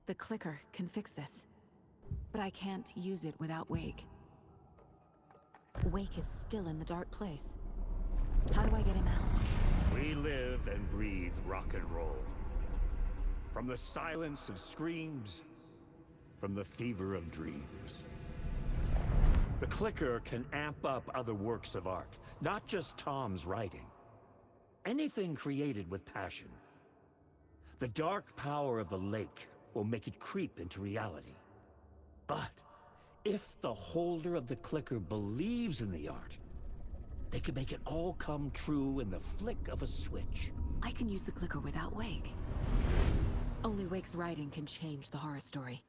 Speaker 10: The clicker can fix this. But I can't use it without Wake. Wake is still in the dark place. How do I get him out?
Speaker 5: We live and breathe rock and roll. From the silence of screams, from the fever of dreams. The clicker can amp up other works of art, not just Tom's writing. Anything created with passion. The dark power of the lake will make it creep into reality. But if the holder of the clicker believes in the art, they can make it all come true in the flick of a switch.
Speaker 10: I can use the clicker without Wake. Only Wake's writing can change the horror story.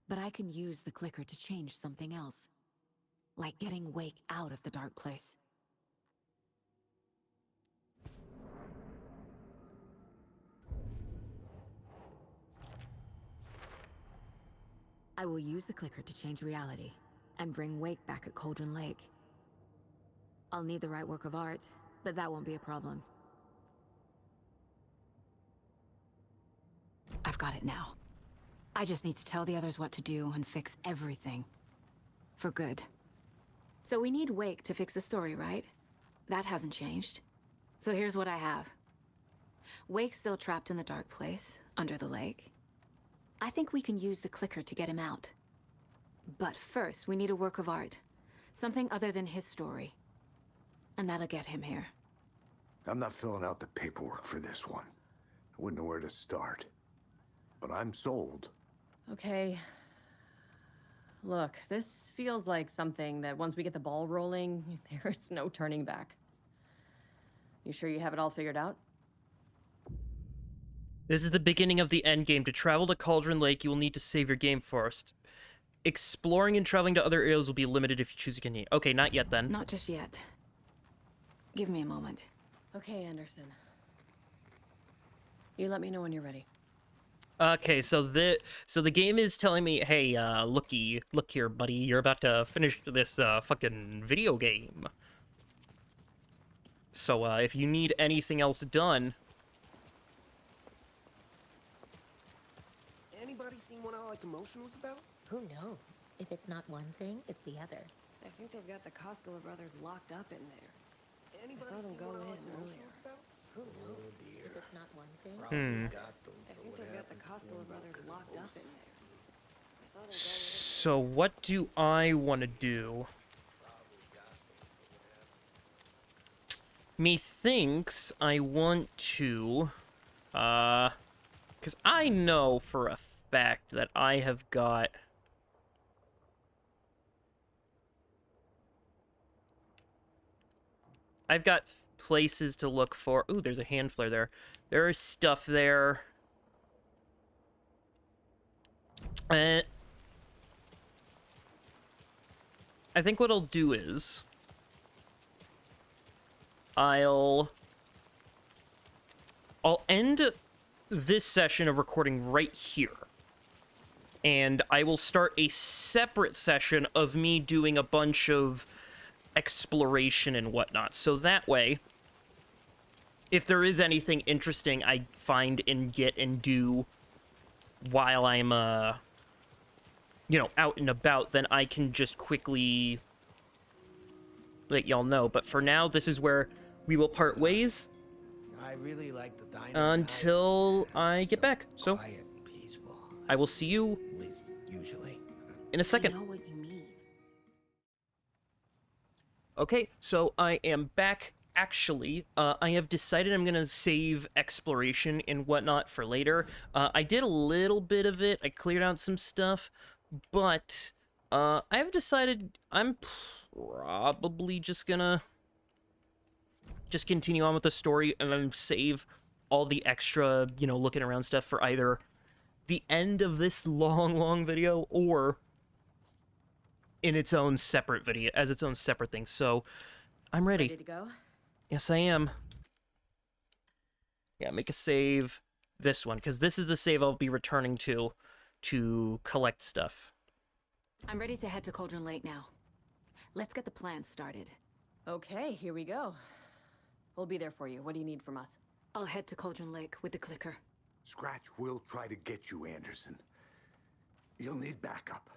Speaker 10: But I can use the clicker to change something else. Like getting Wake out of the dark place. I will use the clicker to change reality, and bring Wake back at Cauldron Lake. I'll need the right work of art, but that won't be a problem. I've got it now. I just need to tell the others what to do and fix everything. For good. So we need Wake to fix the story, right? That hasn't changed. So here's what I have. Wake's still trapped in the dark place, under the lake. I think we can use the clicker to get him out. But first, we need a work of art. Something other than his story. And that'll get him here.
Speaker 7: I'm not filling out the paperwork for this one. I wouldn't know where to start. But I'm sold.
Speaker 23: Okay. Look, this feels like something that once we get the ball rolling, there's no turning back. You sure you have it all figured out?
Speaker 1: This is the beginning of the end game. To travel to Cauldron Lake, you will need to save your game first. Exploring and traveling to other areas will be limited if you choose to continue. Okay, not yet then.
Speaker 11: Not just yet. Give me a moment.
Speaker 23: Okay, Anderson. You let me know when you're ready.
Speaker 1: Okay, so the game is telling me, hey, look here, buddy, you're about to finish this fucking video game. So if you need anything else done,
Speaker 14: Anybody seen what all the commotion was about?
Speaker 17: Who knows? If it's not one thing, it's the other.
Speaker 4: I think they've got the Koskela brothers locked up in there.
Speaker 14: Anybody
Speaker 4: I saw them
Speaker 14: seen
Speaker 4: go
Speaker 14: what all
Speaker 4: in
Speaker 14: the commotion
Speaker 4: earlier.
Speaker 14: was about?
Speaker 17: Who knows? If it's not one thing,
Speaker 4: I think they've got the Koskela brothers locked up in there. I saw them go in.
Speaker 1: so what do I want to do? Methinks I want to, because I know for a fact that I have got places to look for. Ooh, there's a hand flare there. There is stuff there. I think what I'll do is I'll end this session of recording right here. And I will start a separate session of me doing a bunch of exploration and whatnot. So that way, if there is anything interesting I find and get and do while I'm, you know, out and about, then I can just quickly let y'all know. But for now, this is where we will part ways.
Speaker 22: I really like the diner.
Speaker 1: Until I get back. So,
Speaker 22: Quiet and peaceful.
Speaker 1: I will see you
Speaker 22: At least usually.
Speaker 1: in a second.
Speaker 17: I know what you mean.
Speaker 1: Okay, so I am back. Actually, I have decided I'm gonna save exploration and whatnot for later. I did a little bit of it. I cleared out some stuff, but I have decided I'm probably just gonna continue on with the story and then save all the extra, you know, looking around stuff for either the end of this long video or in its own separate video, as its own separate thing. So, I'm ready.
Speaker 23: Ready to go?
Speaker 1: Yes, I am. Yeah, make a save. This one, because this is the save I'll be returning to collect stuff.
Speaker 11: I'm ready to head to Cauldron Lake now. Let's get the plan started.
Speaker 23: Okay, here we go. We'll be there for you. What do you need from us?
Speaker 11: I'll head to Cauldron Lake with the clicker.
Speaker 7: Scratch will try to get you, Anderson. You'll need backup.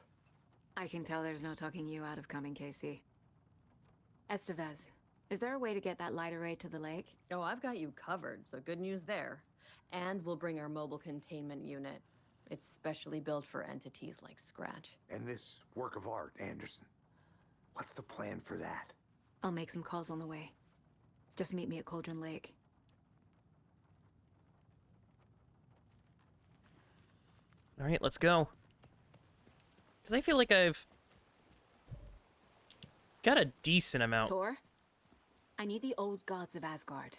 Speaker 11: I can tell there's no talking you out of coming, Casey. Estevez, is there a way to get that light array to the lake?
Speaker 23: Oh, I've got you covered, so good news there. And we'll bring our mobile containment unit. It's specially built for entities like Scratch.
Speaker 7: And this work of art, Anderson. What's the plan for that?
Speaker 11: I'll make some calls on the way. Just meet me at Cauldron Lake.
Speaker 1: All right, let's go. Because I feel like I've got a decent amount.
Speaker 11: Tor, I need the old gods of Asgard.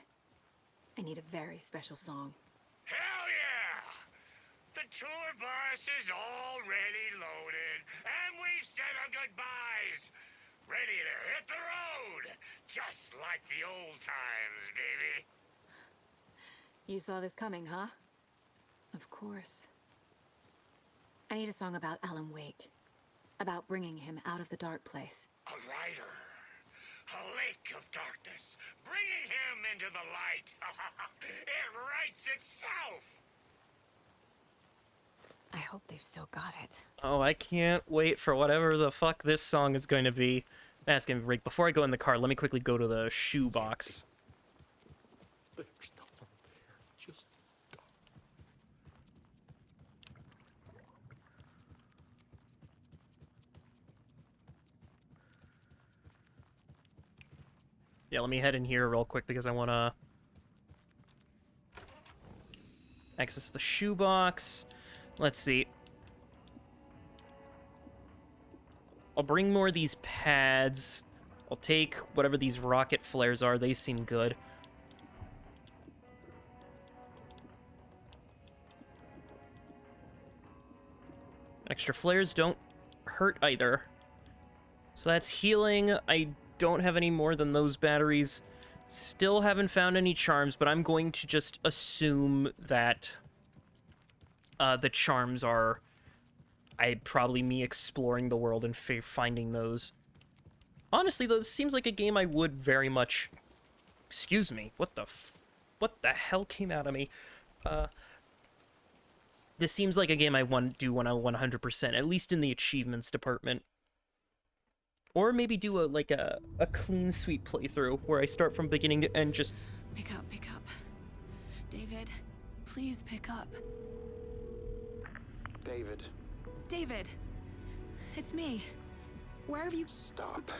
Speaker 11: I need a very special song.
Speaker 5: Hell yeah! The tour bus is already loaded, and we've said our goodbyes. Ready to hit the road, just like the old times, baby.
Speaker 11: You saw this coming, huh? Of course. I need a song about Alan Wake. About bringing him out of the dark place.
Speaker 5: A rider. A lake of darkness. Bringing him into the light. It writes itself.
Speaker 11: I hope they've still got it.
Speaker 1: Oh, I can't wait for whatever the fuck this song is going to be. That's going to be great. Before I go in the car, let me quickly go to the shoe box.
Speaker 19: There's nothing there. Just
Speaker 1: Yeah, let me head in here real quick because I want to access the shoebox. Let's see. I'll bring more of these pads. I'll take whatever these rocket flares are. They seem good. Extra flares don't hurt either. So that's healing. I don't have any more than those batteries. Still haven't found any charms, but I'm going to just assume that the charms are probably me exploring the world and finding those. Honestly, though, this seems like a game I would very much... Excuse me, what the hell came out of me? This seems like a game I want to 100%, at least in the achievements department. Or maybe do a clean sweep playthrough where I start from beginning to end just...
Speaker 11: Pick up. David, please pick up.
Speaker 6: David.
Speaker 11: David! It's me. Where have you...
Speaker 6: Stop.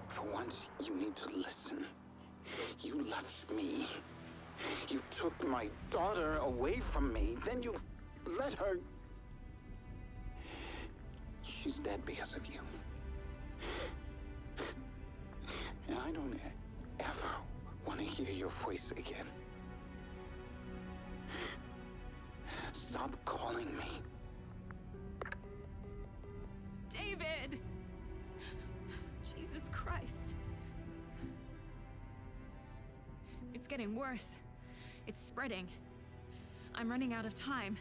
Speaker 6: For once, you need to listen. You left me. You took my daughter away from me. Then you let her... She's dead because of you. And I don't ever want to hear your voice again. Stop calling me.
Speaker 11: David! Jesus Christ. It's getting worse. It's spreading. I'm running out of time.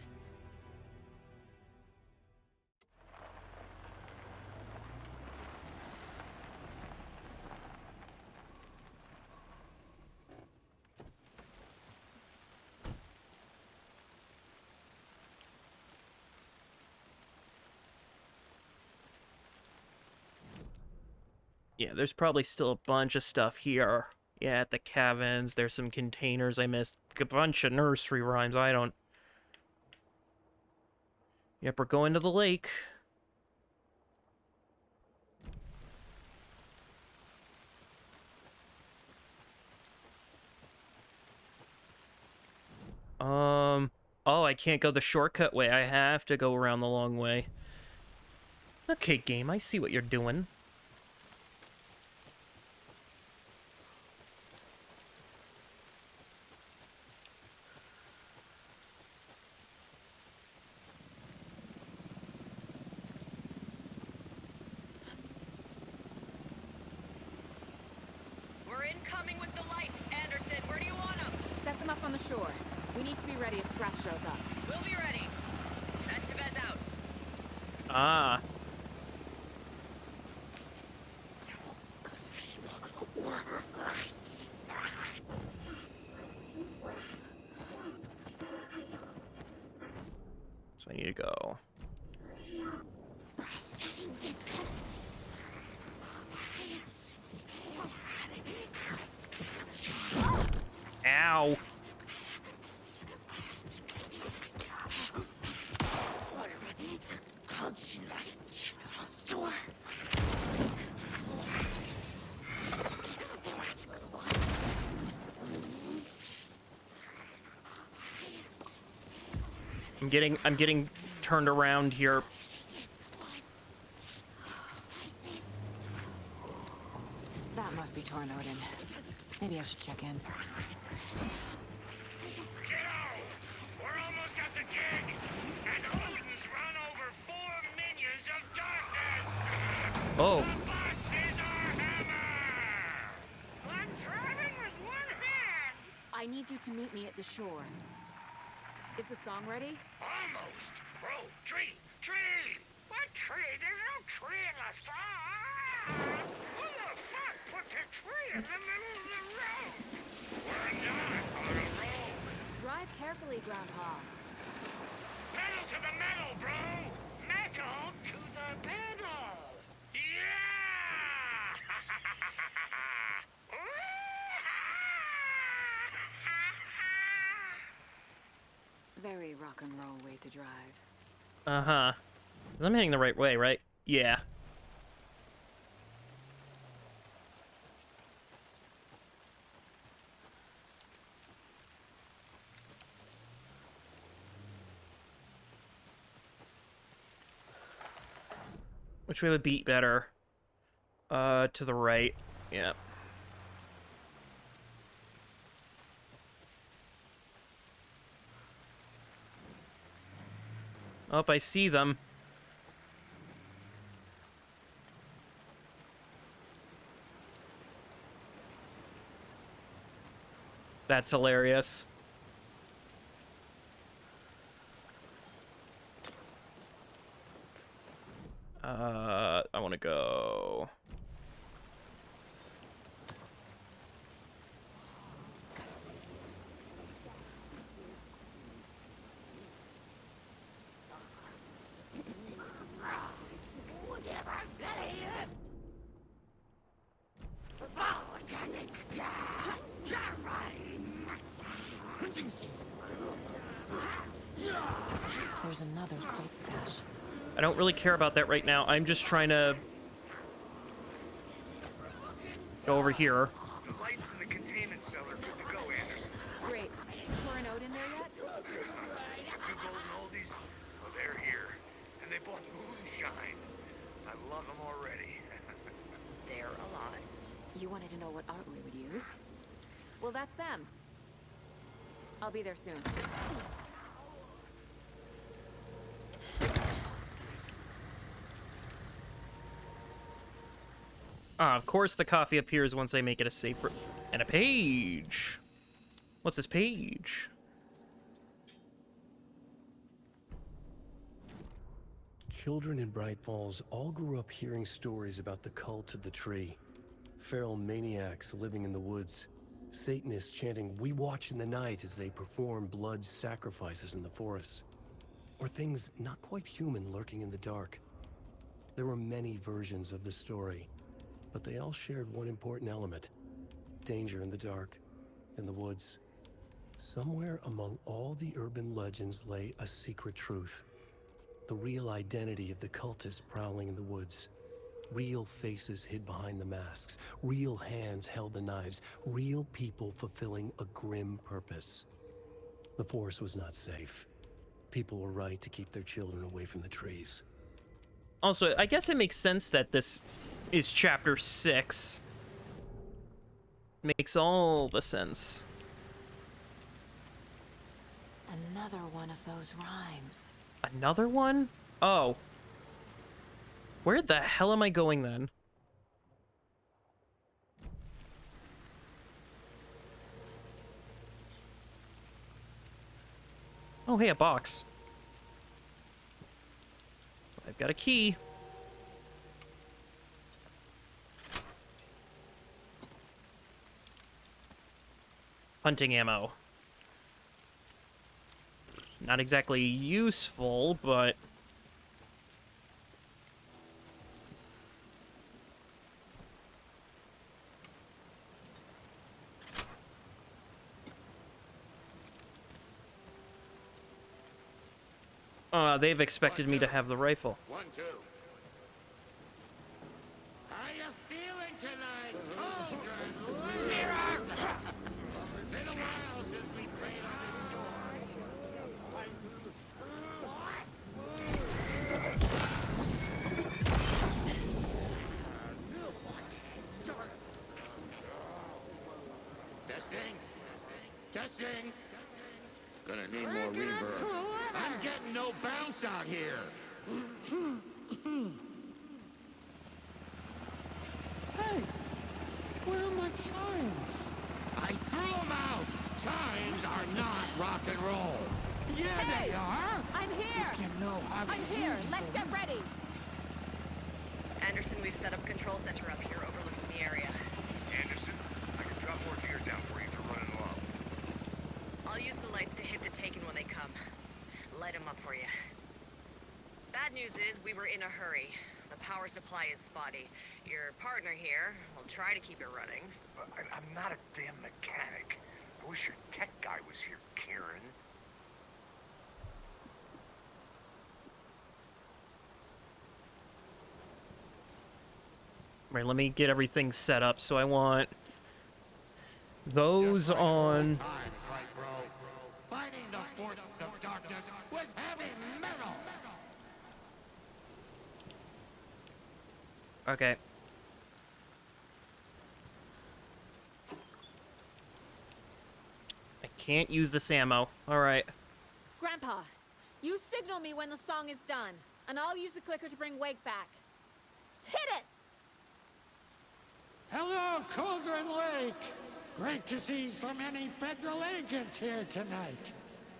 Speaker 1: Yeah, there's probably still a bunch of stuff here. Yeah, at the cabins, there's some containers I missed. A bunch of nursery rhymes, I don't... Yep, we're going to the lake. Oh, I can't go the shortcut way. I have to go around the long way. Okay, game, I see what you're doing.
Speaker 20: We're incoming with the lights, Anderson. Where do you want them?
Speaker 23: Set them up on the shore. We need to be ready if Scratch shows up.
Speaker 20: We'll be ready. Estevez out.
Speaker 1: Ah. So I need to go. Ow. I'm getting turned around here.
Speaker 10: That must be Tornodin. Maybe I should check in.
Speaker 18: We're almost at the gig, and Odin's run over 4 minions of darkness.
Speaker 1: Oh.
Speaker 18: The boss is our hammer. I'm driving with one hand.
Speaker 23: I need you to meet me at the shore. Is the song ready?
Speaker 18: Almost. Bro, tree. What tree? There's no tree in the song. Who the fuck put the tree in the middle of the road? We're not on a road.
Speaker 23: Drive carefully, Grandpa.
Speaker 18: Pedal to the metal, bro. Metal to the pedal. Yeah!
Speaker 10: Very rock and roll way to drive.
Speaker 1: Uh-huh. 'Cause I'm heading the right way, right? Yeah. Which way would beat better? To the right. Yeah. Oh, I see them. That's hilarious. I want to go.
Speaker 11: There's another cult stash.
Speaker 1: I don't really care about that right now. I'm just trying to go over here.
Speaker 18: The lights in the containment cell are good to go, Anderson.
Speaker 11: Great. Tornado in there yet?
Speaker 18: Two golden oldies? Well, they're here. And they bought moonshine. I love them already. They're alive.
Speaker 11: You wanted to know what art we would use? Well, that's them. I'll be there soon.
Speaker 1: Of course the coffee appears once I make it a safe and a page. What's this page?
Speaker 2: Children in Bright Falls all grew up hearing stories about the cult of the tree. Feral maniacs living in the woods. Satanists chanting, "We watch in the night," as they perform blood sacrifices in the forests. Or things not quite human lurking in the dark. There were many versions of the story, but they all shared one important element: danger in the dark, in the woods. Somewhere among all the urban legends lay a secret truth. The real identity of the cultists prowling in the woods. Real faces hid behind the masks. Real hands held the knives. Real people fulfilling a grim purpose. The forest was not safe. People were right to keep their children away from the trees.
Speaker 1: Also, I guess it makes sense that this is chapter 6. Makes all the sense.
Speaker 11: Another one of those rhymes.
Speaker 1: Another one? Oh. Where the hell am I going then? Oh, hey, a box. I've got a key. Hunting ammo. Not exactly useful, but... they've expected me to have the rifle.
Speaker 5: 1, 2. How you feeling tonight, Cauldron? Been a while since we played on this shore. Testing. Testing. Gonna need more reverb. I'm getting no bounce out here. Hey, where are my chimes? I threw them out. Chimes are not rock and roll. Yeah,
Speaker 11: Hey,
Speaker 5: they are.
Speaker 11: I'm here.
Speaker 5: You know how to
Speaker 11: I'm here.
Speaker 5: use
Speaker 11: Let's
Speaker 5: them.
Speaker 11: get ready.
Speaker 20: Anderson, we've set up control center up here overlooking the area.
Speaker 18: Anderson, I can drop more gear down for you if you're running low.
Speaker 20: I'll use the lights to hit the Taken when they come. Light them up for you. Bad news is we were in a hurry. The power supply is spotty. Your partner here will try to keep it running.
Speaker 18: I'm not a damn mechanic. I wish your tech guy was here, Karen.
Speaker 1: Right, let me get everything set up. So I want those on.
Speaker 5: Right, bro. Fighting the forces of darkness with heavy metal.
Speaker 1: Okay. I can't use this ammo. Alright.
Speaker 4: Grandpa, you signal me when the song is done, and I'll use the clicker to bring Wake back. Hit it!
Speaker 18: Hello, Cauldron Lake! Great to see so many federal agents here tonight.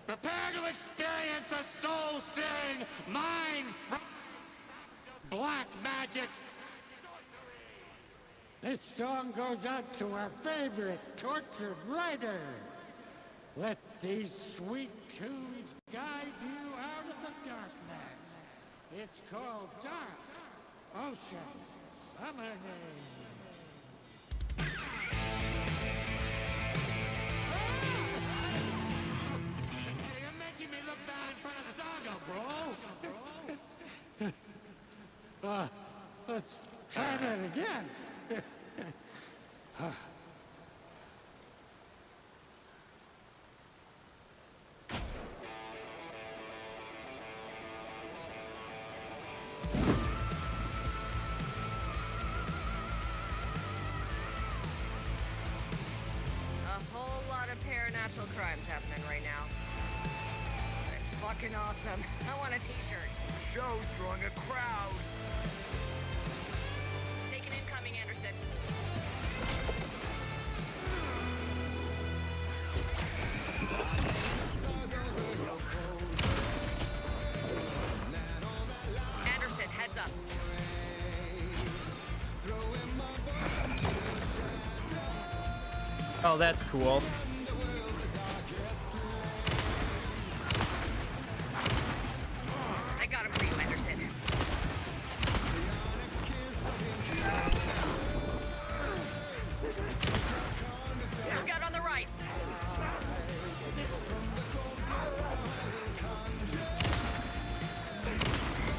Speaker 18: Prepare to experience a soul-searing, black magic. This song goes out to our favorite tortured writer. Let these sweet tunes guide you out of the darkness. It's called Dark Ocean Summoning. You're making me look bad in front of Saga, bro. Let's try that again.
Speaker 20: Supernatural crimes happening right now. It's fucking awesome. I want a t-shirt.
Speaker 15: The show's drawing a crowd.
Speaker 20: Taking incoming, Anderson. Anderson, heads up.
Speaker 1: Oh, that's cool.
Speaker 20: I got him for you, Anderson. Look out on the right.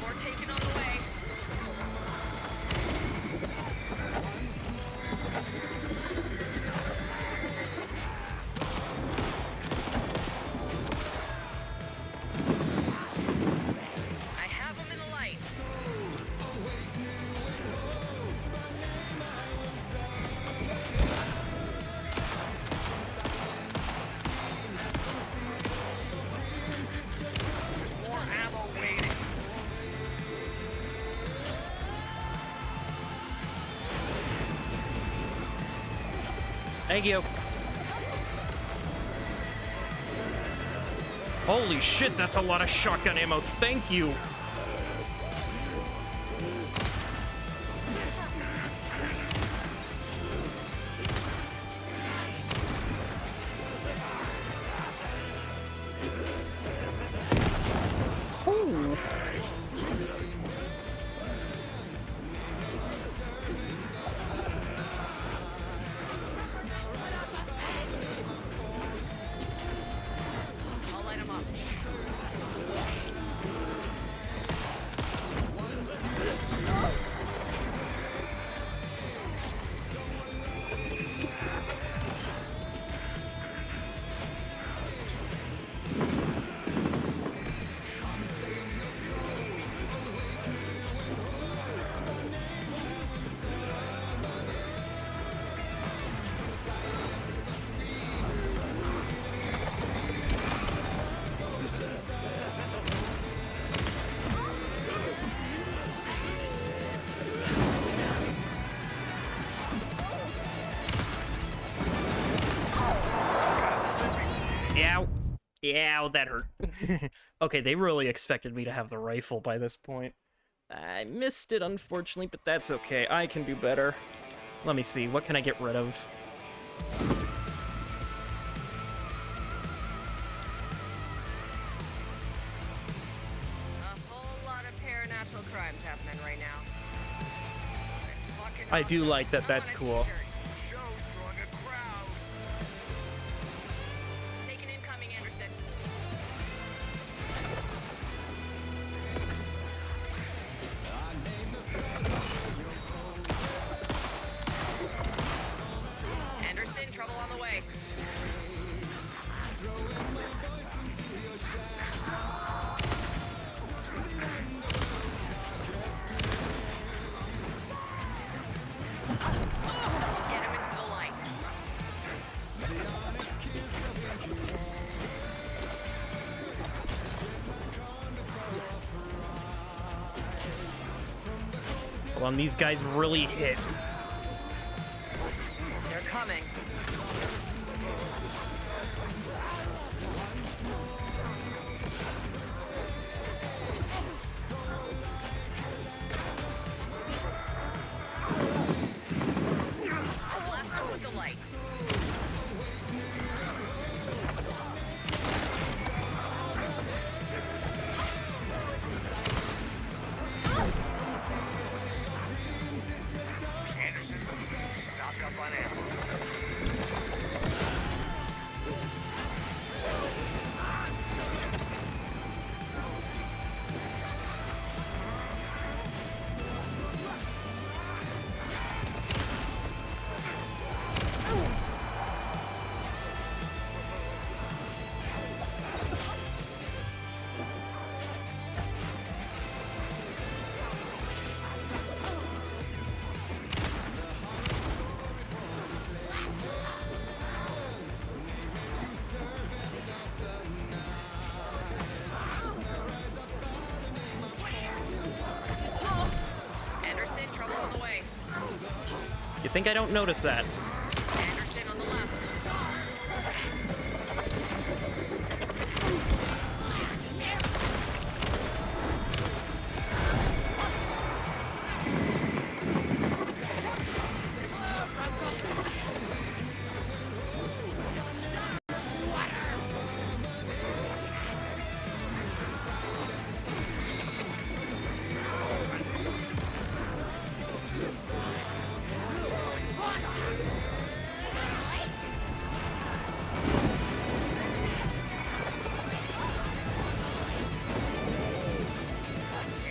Speaker 20: More taken on the way. I have him in the light. More ammo waiting.
Speaker 1: Thank you. Holy shit, that's a lot of shotgun ammo. Thank you. Ooh.
Speaker 20: I'll light him up.
Speaker 1: Ow. Ow, that hurt. Okay, they really expected me to have the rifle by this point. I missed it, unfortunately, but that's okay. I can do better. Let me see, what can I get rid of?
Speaker 20: A whole lot of paranatural crimes happening right now. It's fucking
Speaker 1: I do
Speaker 20: awesome.
Speaker 1: like that,
Speaker 20: I
Speaker 1: that's
Speaker 20: want a
Speaker 1: cool.
Speaker 20: t-shirt. The show's drawing a crowd. Taking incoming, Anderson. Anderson, trouble on the way.
Speaker 1: Hold on, these guys really hit.
Speaker 20: They're coming. Blast them with the light.
Speaker 18: Anderson, stock up on ammo.
Speaker 20: Anderson, trouble on the way.
Speaker 1: You think I don't notice that?
Speaker 20: Anderson on the left.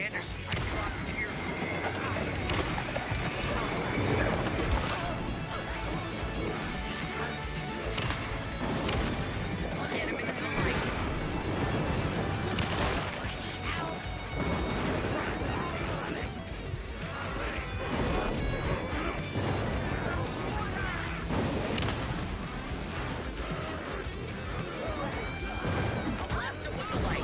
Speaker 20: Anderson, I dropped here. Get him into the light. I'll blast him with the light.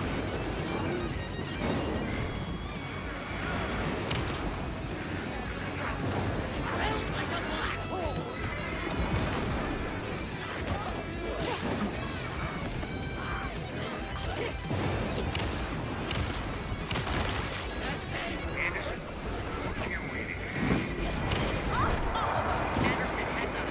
Speaker 18: Anderson, I am waiting.
Speaker 20: Anderson, heads up.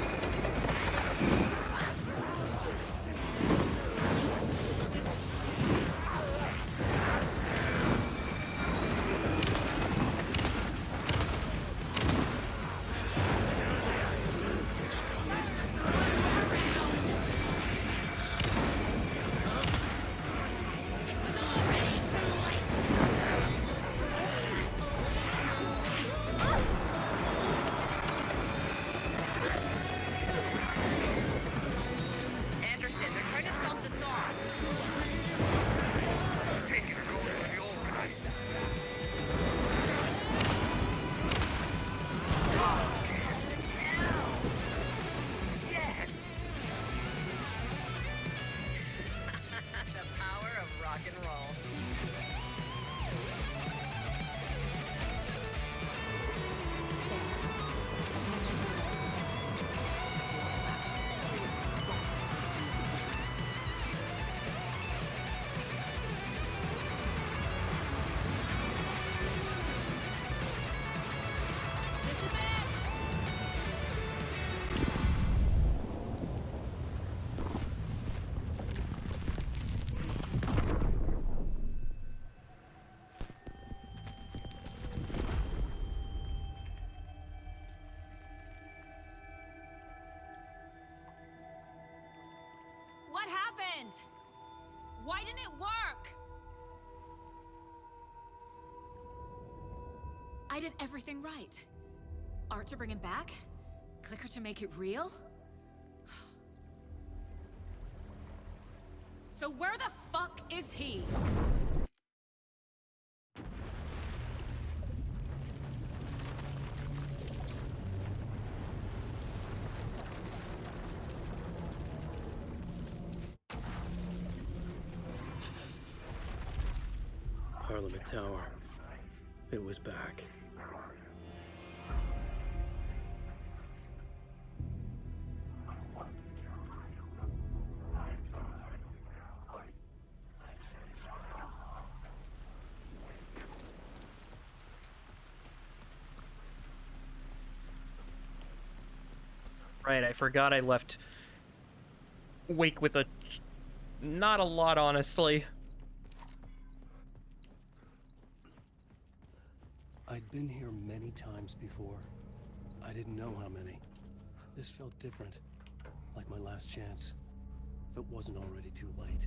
Speaker 20: Anderson, they're trying to stop the song.
Speaker 18: Taking it over to the old guys. Yes!
Speaker 20: The power of rock and roll.
Speaker 4: What happened? Why didn't it work? I did everything right. Art to bring him back? Clicker to make it real? So where the fuck is he?
Speaker 2: Parliament Tower. It was back.
Speaker 1: Right, I forgot I left Wake with a... not a lot, honestly.
Speaker 2: I'd been here many times before. I didn't know how many. This felt different, like my last chance, if it wasn't already too late.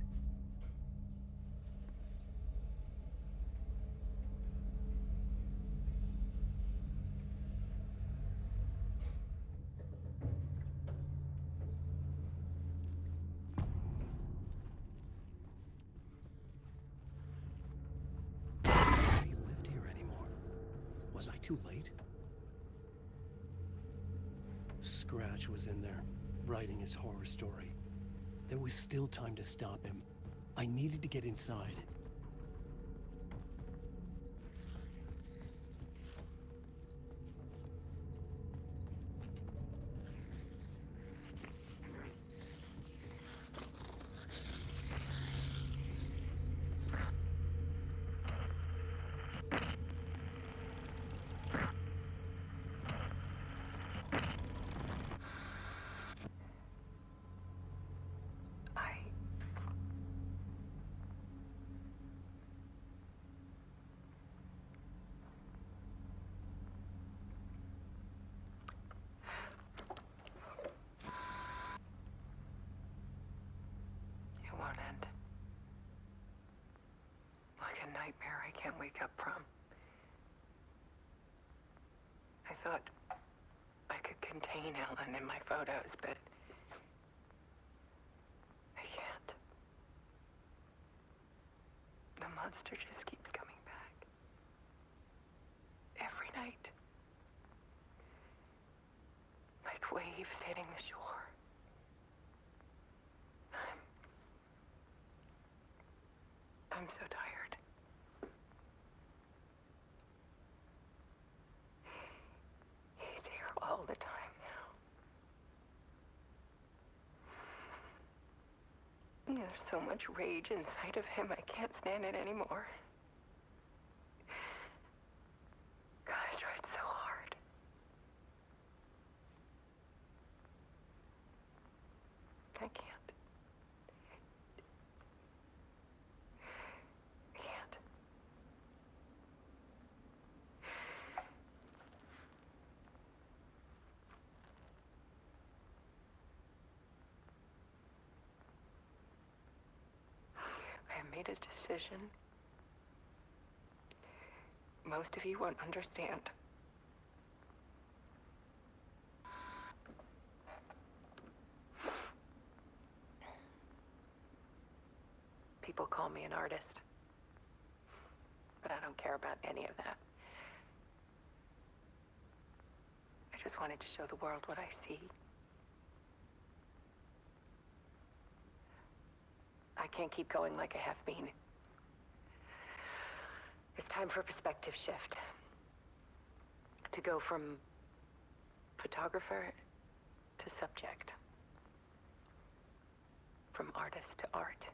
Speaker 2: Nobody lived here anymore. Was I too late? Scratch was in there, writing his horror story. There was still time to stop him. I needed to get inside.
Speaker 13: It won't end. Like a nightmare I can't wake up from. I thought I could contain Ellen in my photos, but I can't. The monster just keeps coming back. Every night. Like waves hitting the shore. I'm so tired. He's here all the time now. There's so much rage inside of him, I can't stand it anymore. God, I tried so hard. I can't. I can't. I have made a decision. Most of you won't understand. People call me an artist, but I don't care about any of that. I just wanted to show the world what I see. I can't keep going like I have been. It's time for a perspective shift. To go from photographer to subject. From artist to art.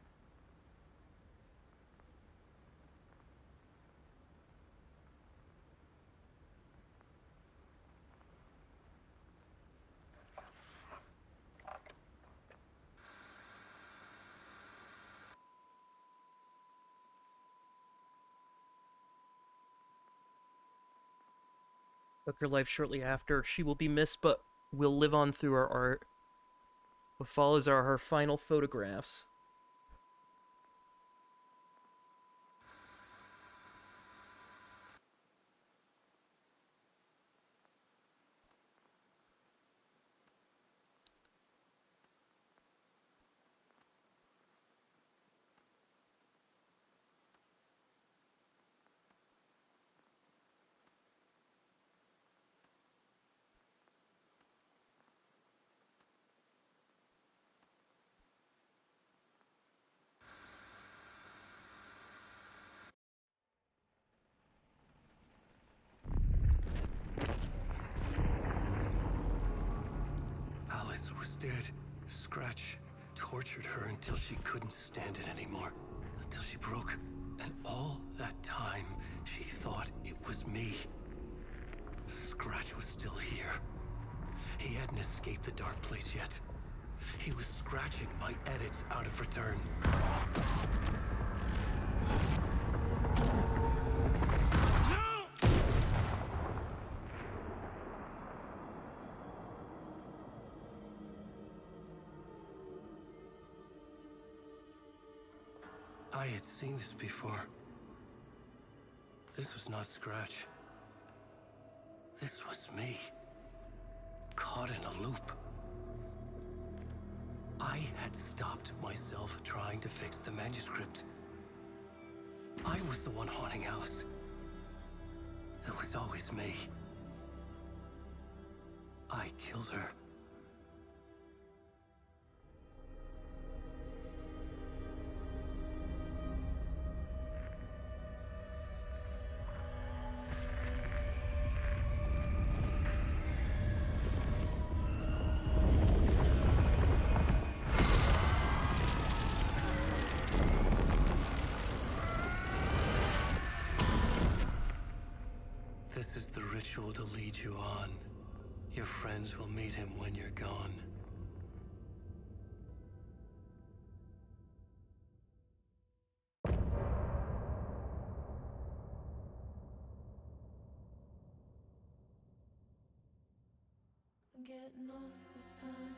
Speaker 1: Took her life shortly after. She will be missed, but will live on through her art. What follows are her final photographs.
Speaker 2: Alice was dead. Scratch tortured her until she couldn't stand it anymore. Until she broke. And all that time, she thought it was me. Scratch was still here. He hadn't escaped the dark place yet. He was scratching my edits out of return. I had seen this before. This was not Scratch. This was me. Caught in a loop. I had stopped myself trying to fix the manuscript. I was the one haunting Alice. It was always me. I killed her. This is the ritual to lead you on. Your friends will meet him when you're gone.
Speaker 3: Getting off this time.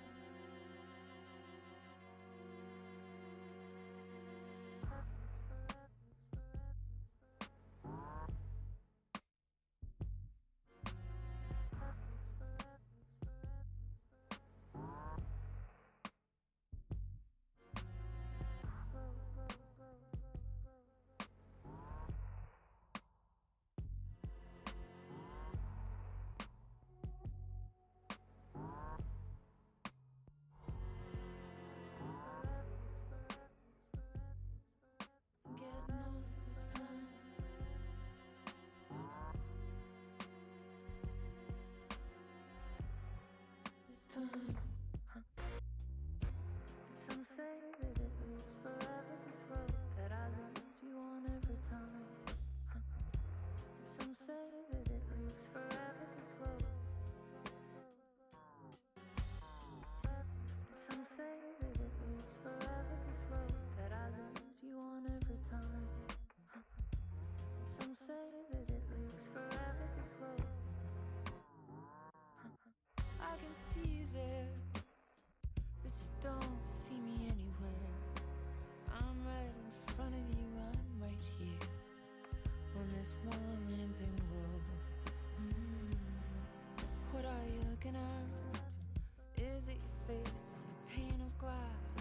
Speaker 3: Getting off this time. This time. Some say that it lives forever, this road that I lose you on every time. Some say that it lives forever, this road. Some say that it lives forever, this road that I lose you on every time. Some say that it lives forever, this road. I can see you there, but you don't see me anywhere. I'm right in front of you, I'm right here on this winding road. What are you looking at? Is it your face on a pane of glass?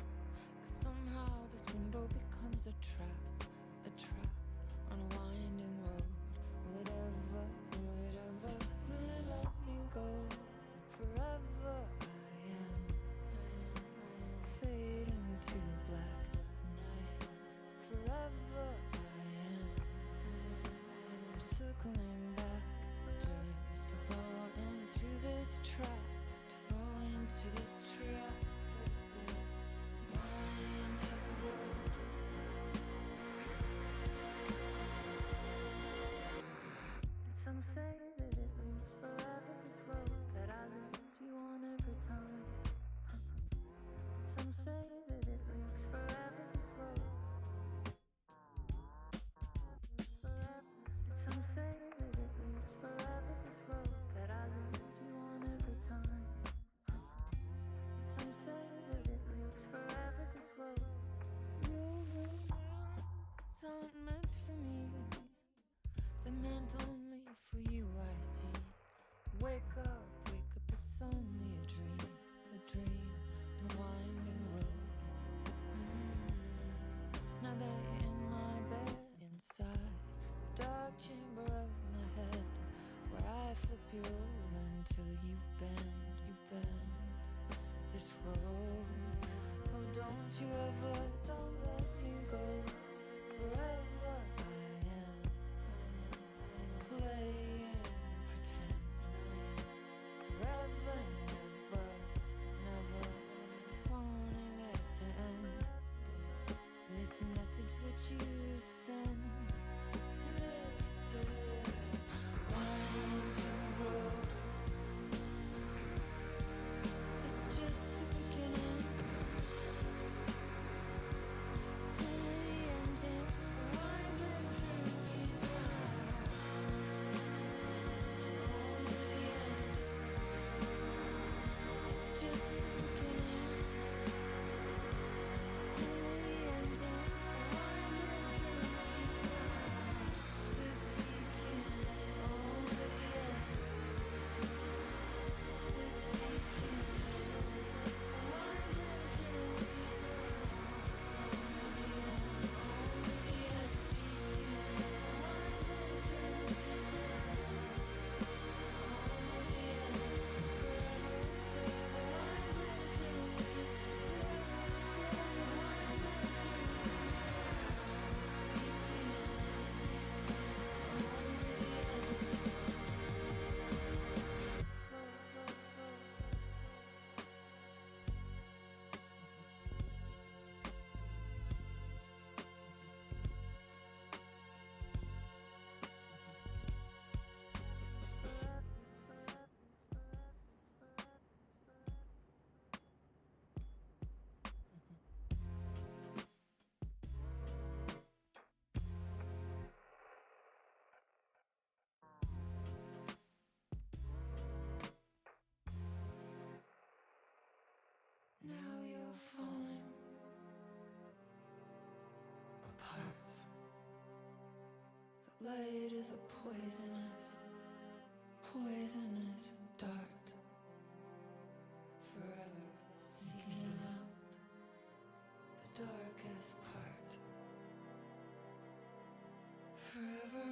Speaker 3: 'Cause somehow this window becomes a trap on a winding road. Will it ever, will it let me go? Forever I am fading to black, and I am forever I am circling back just to fall into this trap, to fall into this trap. This winding road. Some say that it lives forever, this road that I lose you on every time. Some say that it lives forever, this road. Some say that it lives forever, this road that I lose you on every time. Some say that it lives forever, this road. It's all meant for me. They're meant only for you, I see. Wake up, it's only a dream in a winding road. Now that you're in my bed, inside the dark chamber of my head, where I flip you over until you bend this road. Oh, don't you ever, don't let me go. Forever I am playing pretend, and I am forever It is a poisonous, poisonous dart, forever seeking out the darkest part. Forever,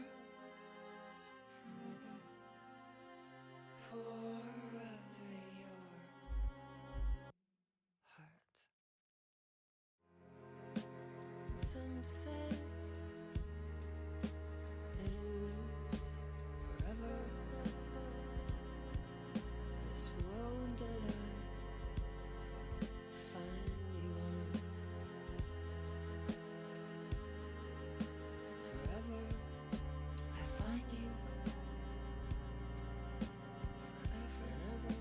Speaker 3: forever, forever your heart. Some say that it lives forever. This world that I find you on. Forever, I find you. Forever and ever.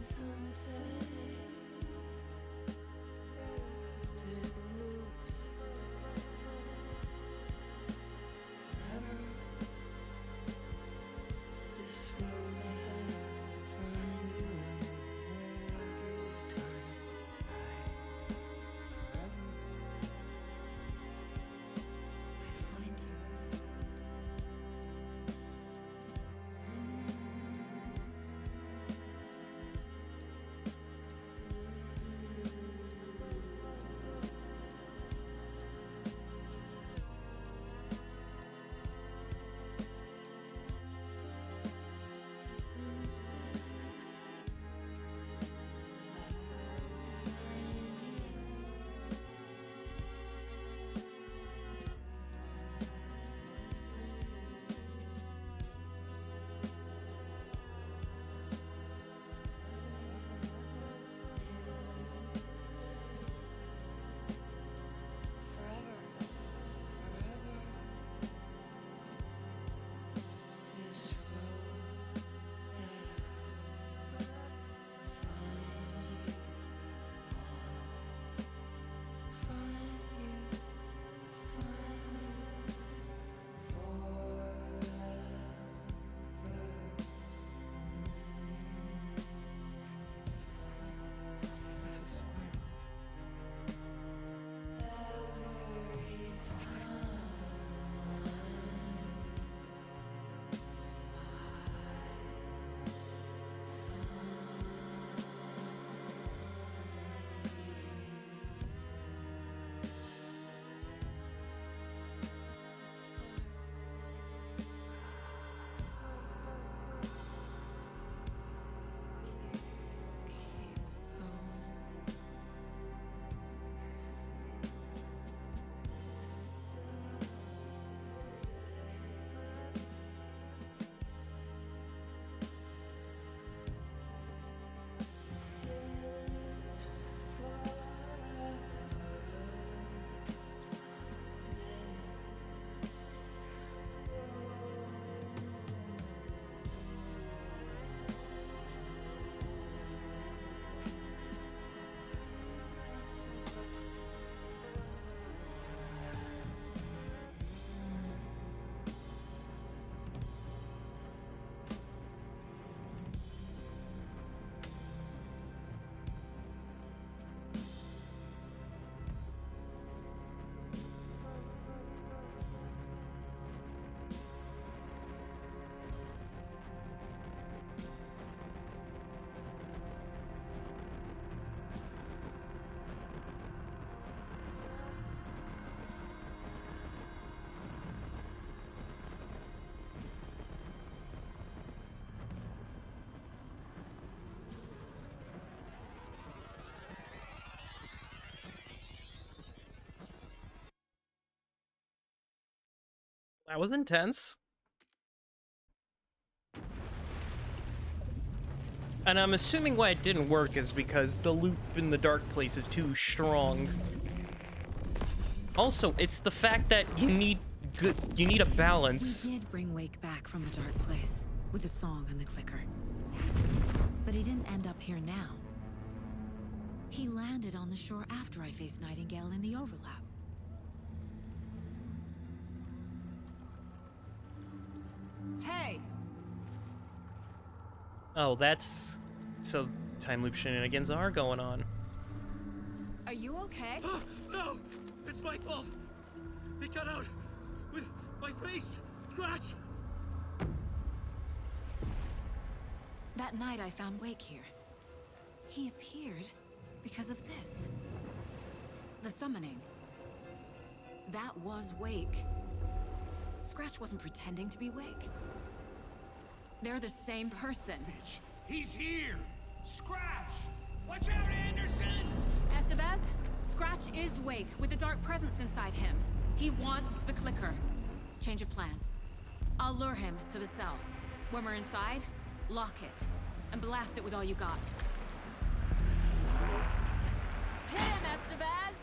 Speaker 3: Some say that it loops forever. This world that I find you every time I find you.
Speaker 1: That was intense. And I'm assuming why it didn't work is because the loop in the dark place is too strong. Also, it's the fact that you need a balance.
Speaker 10: We did bring Wake back from the dark place with the song and the clicker. But he didn't end up here now. He landed on the shore after I faced Nightingale in the overlap.
Speaker 11: Hey!
Speaker 1: Oh, that's... So, time loop shenanigans are going on.
Speaker 11: Are you okay?
Speaker 19: No! It's my fault! He got out with my face. Scratch.
Speaker 11: That night I found Wake here. He appeared because of this. The summoning. That was Wake. Scratch wasn't pretending to be Wake. They're the same person.
Speaker 15: He's here! Scratch! Watch out, Anderson!
Speaker 11: Estevez, Scratch is Wake with the dark presence inside him. He wants the clicker. Change of plan. I'll lure him to the cell. When we're inside, lock it. And blast it with all you got.
Speaker 4: Hit him, Estevez!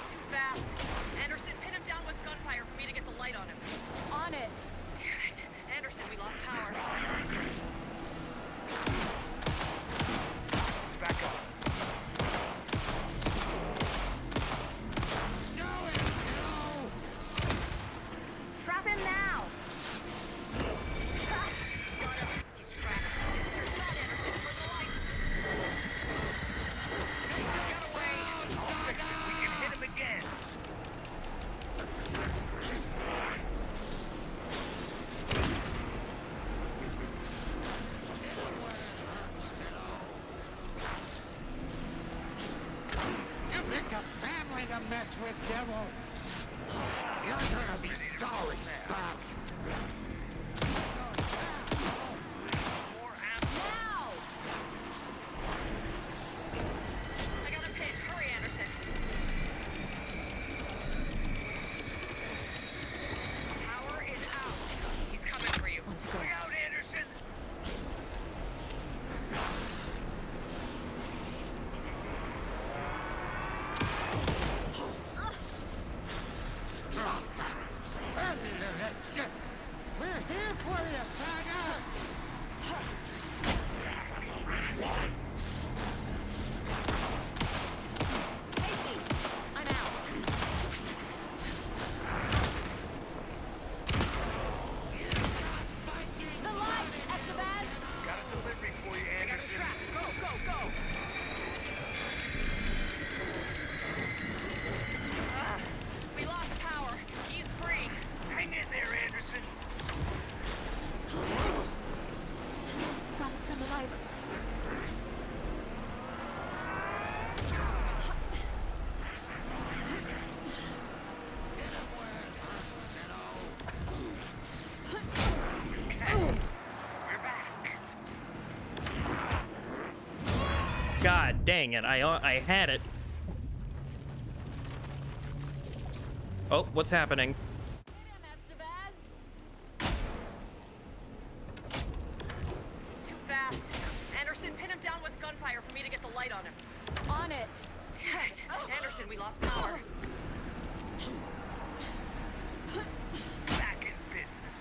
Speaker 20: Too fast. Anderson, pin him down with gunfire for me to get the light on him.
Speaker 4: On it.
Speaker 20: Damn it. Anderson, we lost power.
Speaker 15: Back up.
Speaker 4: Trap him now!
Speaker 20: Got him. He's trapped. It's your shot, Anderson. Bring the light.
Speaker 15: Get away! I'll fix it. We can hit him again.
Speaker 18: You picked a family to mess with, devil. You're gonna be sorry, Scratch.
Speaker 4: Now!
Speaker 20: I got him pinned. Hurry, Anderson. Power is out. He's coming for you.
Speaker 15: Look out, Anderson!
Speaker 18: We're here for you, Saga!
Speaker 4: Casey, I'm out. The light, Estevez!
Speaker 15: Got a delivery for you,
Speaker 20: I got him
Speaker 15: Anderson.
Speaker 20: trapped. Go, go, go. We lost power. He's free.
Speaker 15: Hang in there, Anderson.
Speaker 4: Gotta turn the lights.
Speaker 1: God dang it, I had it. Oh, what's happening?
Speaker 20: He's too fast. Anderson, pin him down with gunfire for me to get the light on him.
Speaker 4: On it.
Speaker 20: Damn it. Anderson, we lost power.
Speaker 15: Back in business.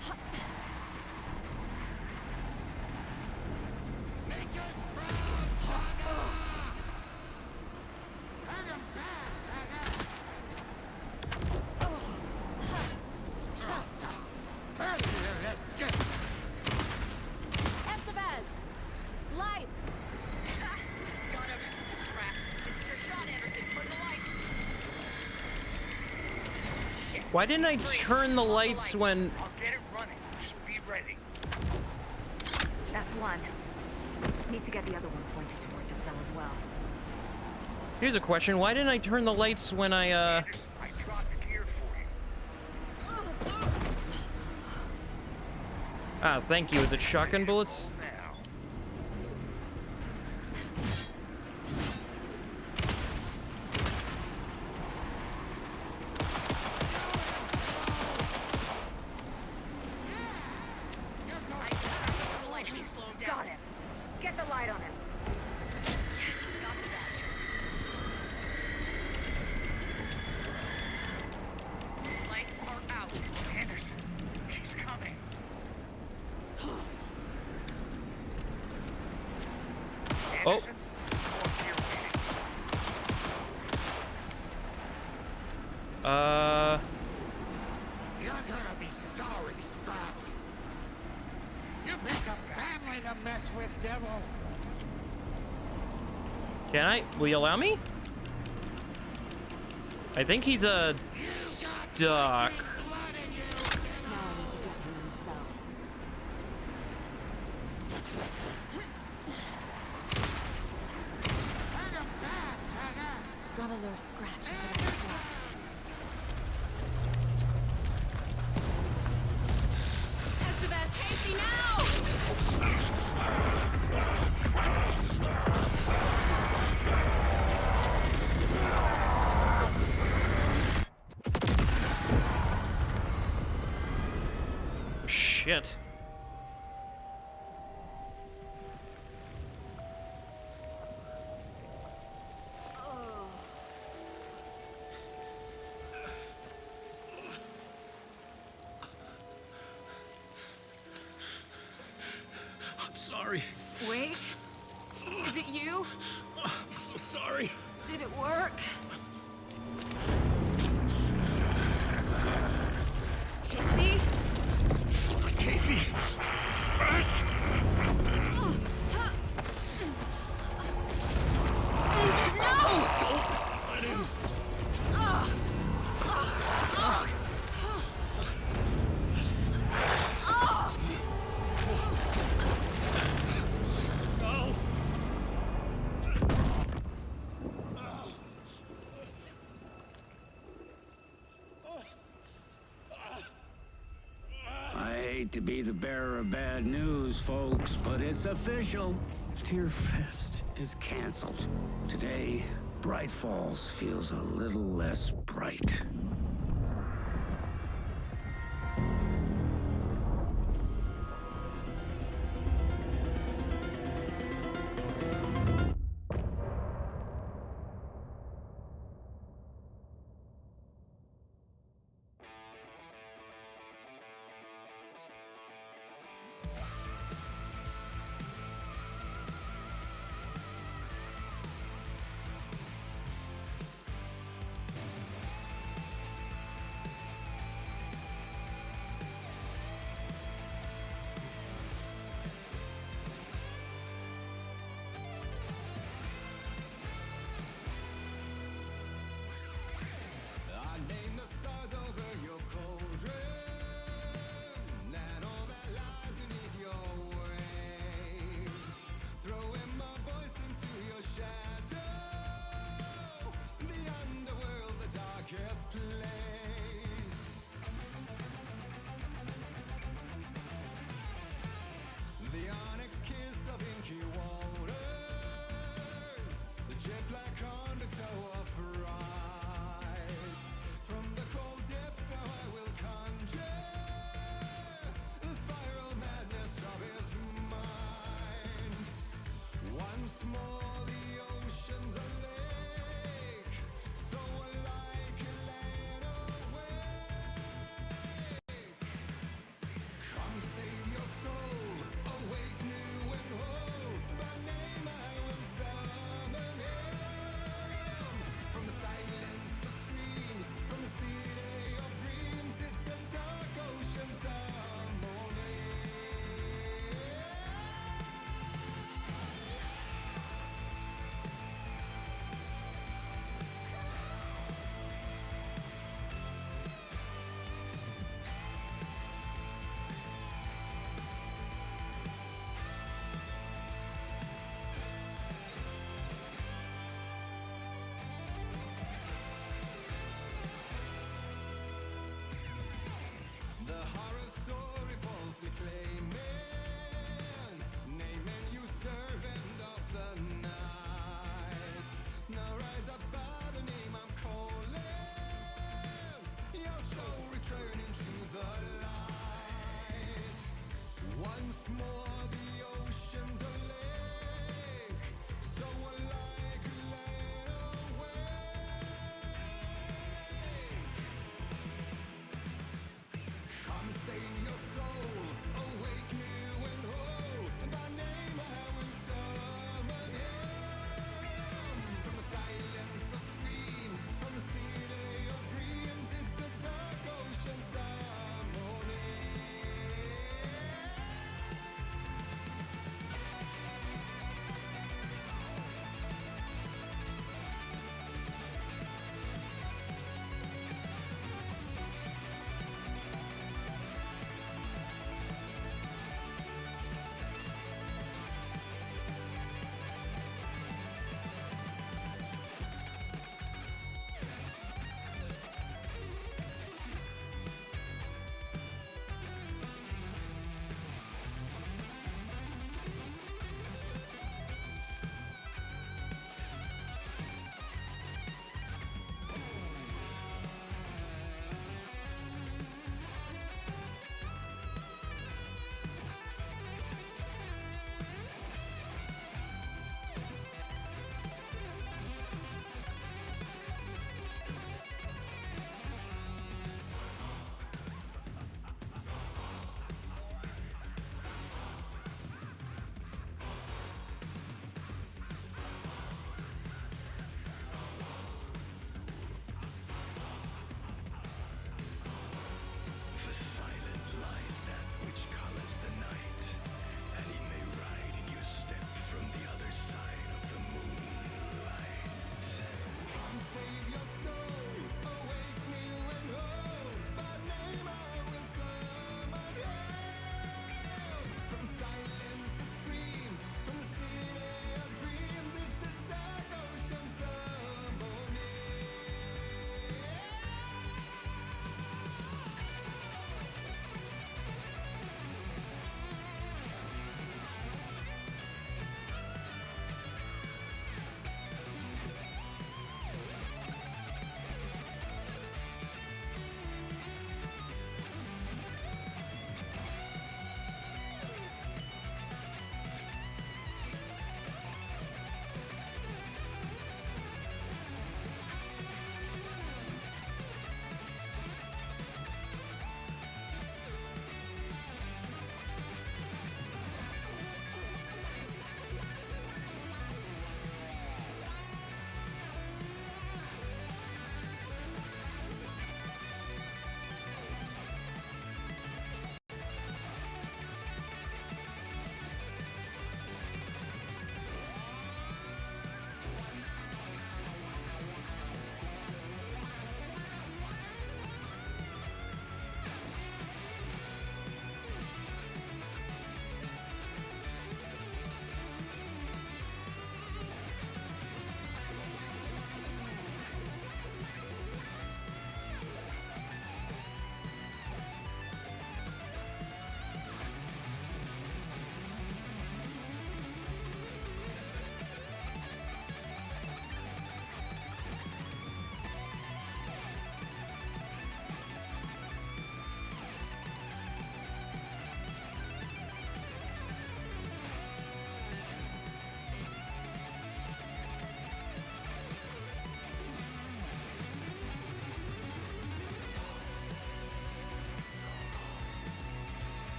Speaker 18: Make us proud, Saga! Hurt him bad, Saga!
Speaker 4: Estevez! Lights!
Speaker 20: Got him. He's trapped. It's your shot, Anderson. Bring the light. Shit.
Speaker 1: Why didn't I turn the lights when...
Speaker 15: I'll get it running. Just be ready.
Speaker 8: That's one. Need to get the other one pointed toward the cell as well.
Speaker 1: Here's a question. Why didn't I turn the lights when I
Speaker 15: Anderson, I dropped the gear for you.
Speaker 1: Ah, thank you. Is it shotgun bullets?
Speaker 15: Now.
Speaker 20: I just have the light if you slow him down.
Speaker 8: Got him. Get the light on him.
Speaker 20: Yes, got the bastard. Lights are out.
Speaker 15: Anderson, he's coming.
Speaker 1: Oh.
Speaker 15: Anderson, more gear waiting.
Speaker 18: You're gonna be sorry, Scratch. You picked a family to mess with, devil.
Speaker 1: Can I? Will you allow me? I think he's stuck.
Speaker 23: Now I need to get him in the cell. Gotta lure Scratch into that cell.
Speaker 4: Estevez, Casey, now!
Speaker 1: Shit.
Speaker 19: I'm sorry.
Speaker 11: Wake? Is it you?
Speaker 19: I'm so sorry.
Speaker 11: Did it work? Casey?
Speaker 19: Casey? Scratch! Don't let him. No.
Speaker 9: I hate to be the bearer of bad news, folks, but it's official. Tear Fest is canceled. Today, Bright Falls feels a little less bright.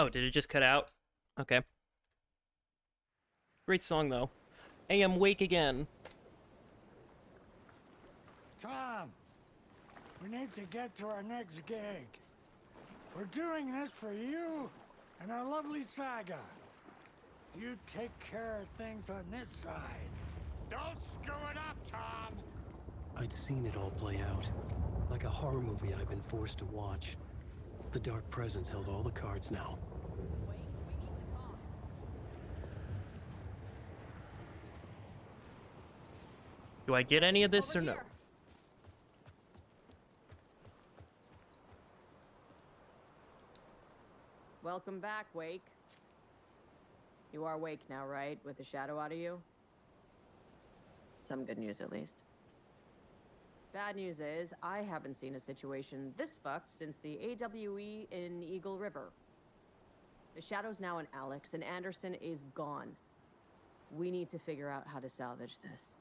Speaker 1: Oh, did it just cut out? Okay. Great song, though. AM Wake Again.
Speaker 18: Tom, we need to get to our next gig. We're doing this for you and our lovely Saga. You take care of things on this side. Don't screw it up, Tom!
Speaker 2: I'd seen it all play out. Like a horror movie I'd been forced to watch. The Dark Presence held all the cards now.
Speaker 1: Do I get any of this or no?
Speaker 23: Welcome back, Wake. You are Wake now, right? With the shadow out of you? Some good news, at least. Bad news is, I haven't seen a situation this fucked since the AWE in Eagle River. The shadow's now in Alex, and Anderson is gone. We need to figure out how to salvage this.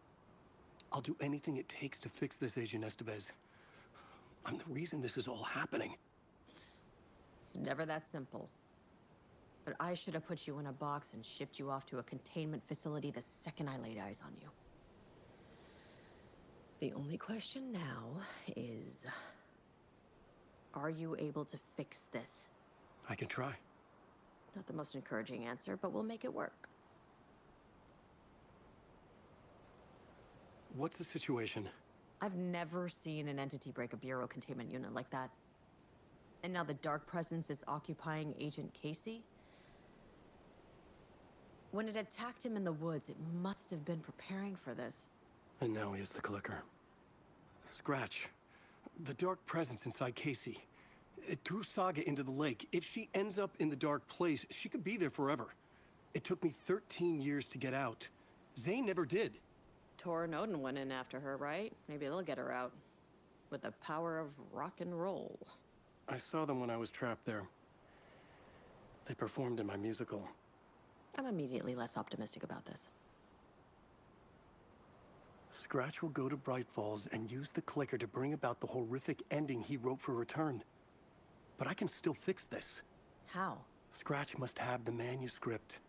Speaker 2: I'll do anything it takes to fix this, Agent Estevez. I'm the reason this is all happening.
Speaker 23: It's never that simple. But I should have put you in a box and shipped you off to a containment facility the second I laid eyes on you. The only question now is, are you able to fix this?
Speaker 2: I can try.
Speaker 23: Not the most encouraging answer, but we'll make it work.
Speaker 2: What's the situation?
Speaker 23: I've never seen an entity break a bureau containment unit like that. And now the Dark Presence is occupying Agent Casey? When it attacked him in the woods, it must have been preparing for this.
Speaker 2: And now he has the clicker. Scratch. The Dark Presence inside Casey. It threw Saga into the lake. If she ends up in the dark place, she could be there forever. It took me 13 years to get out. Zane never did.
Speaker 23: Tor and Odin went in after her, right? Maybe they'll get her out. With the power of rock and roll.
Speaker 2: I saw them when I was trapped there. They performed in my musical.
Speaker 23: I'm immediately less optimistic about this.
Speaker 2: Scratch will go to Bright Falls and use the clicker to bring about the horrific ending he wrote for Return. But I can still fix this.
Speaker 23: How?
Speaker 2: Scratch must have the manuscript.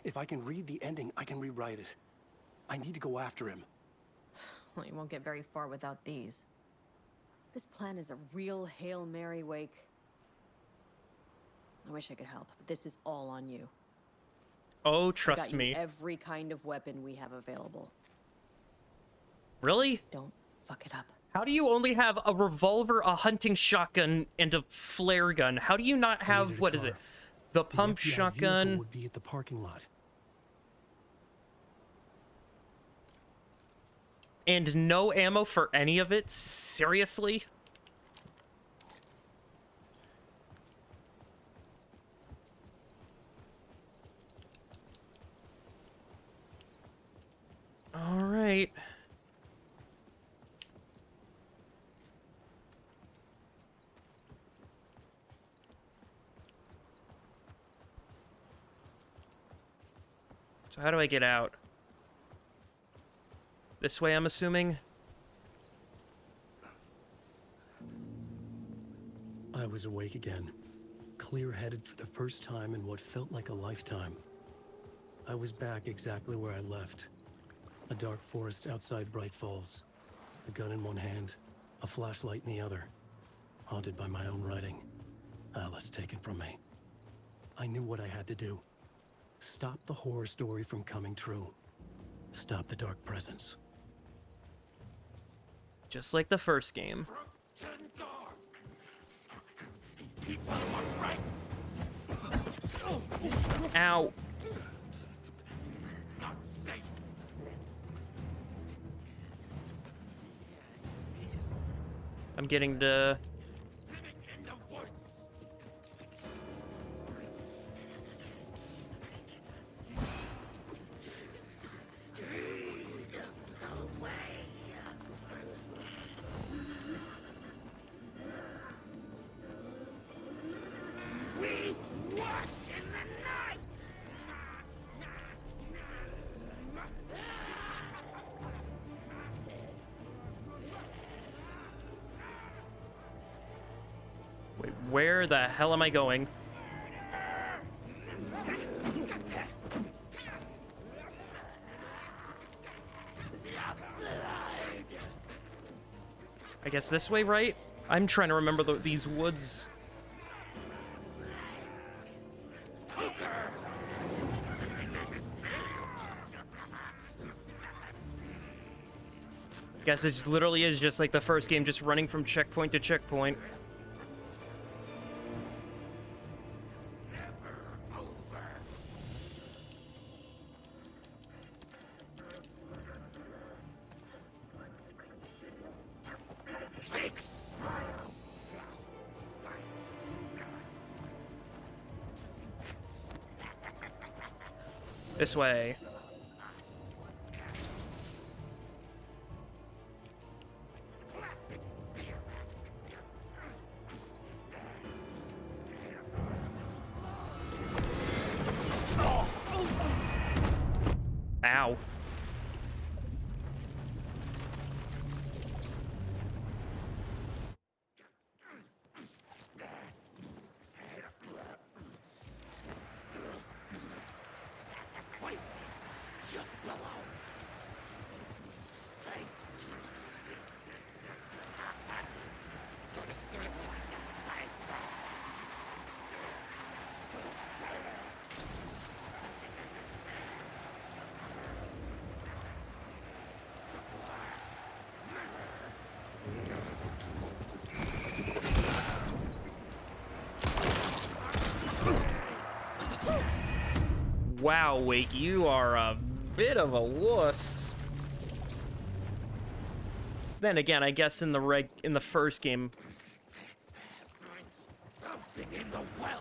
Speaker 2: If I can read the ending, I can rewrite it. I need to go after him.
Speaker 23: Well, you won't get very far without these. This plan is a real Hail Mary, Wake. I wish I could help, but this is all on you.
Speaker 1: Oh,
Speaker 23: I
Speaker 1: trust
Speaker 23: got
Speaker 1: me.
Speaker 23: you every kind of weapon we have available.
Speaker 1: Really?
Speaker 23: Don't fuck it up.
Speaker 1: How do you only have a revolver, a hunting shotgun, and a flare gun? How do you not have, what is it? The pump
Speaker 2: FBI
Speaker 1: shotgun.
Speaker 2: vehicle would be at the parking lot.
Speaker 1: And no ammo for any of it? Seriously? All right. So how do I get out? This way, I'm assuming?
Speaker 2: I was awake again, clear-headed for the first time in what felt like a lifetime. I was back exactly where I left. A dark forest outside Bright Falls. A gun in one hand, a flashlight in the other. Haunted by my own writing. Alice taken from me. I knew what I had to do. Stop the horror story from coming true. Stop the Dark Presence.
Speaker 1: Just like the first game. Ow. I'm getting the... Wait, where the hell am I going? I guess this way, right? I'm trying to remember these woods. Guess it literally is just like the first game, just running from checkpoint to checkpoint. This way. Ow. Wow, Wake, you are a bit of a wuss. Then again, I guess in the first game.
Speaker 18: Something in the well.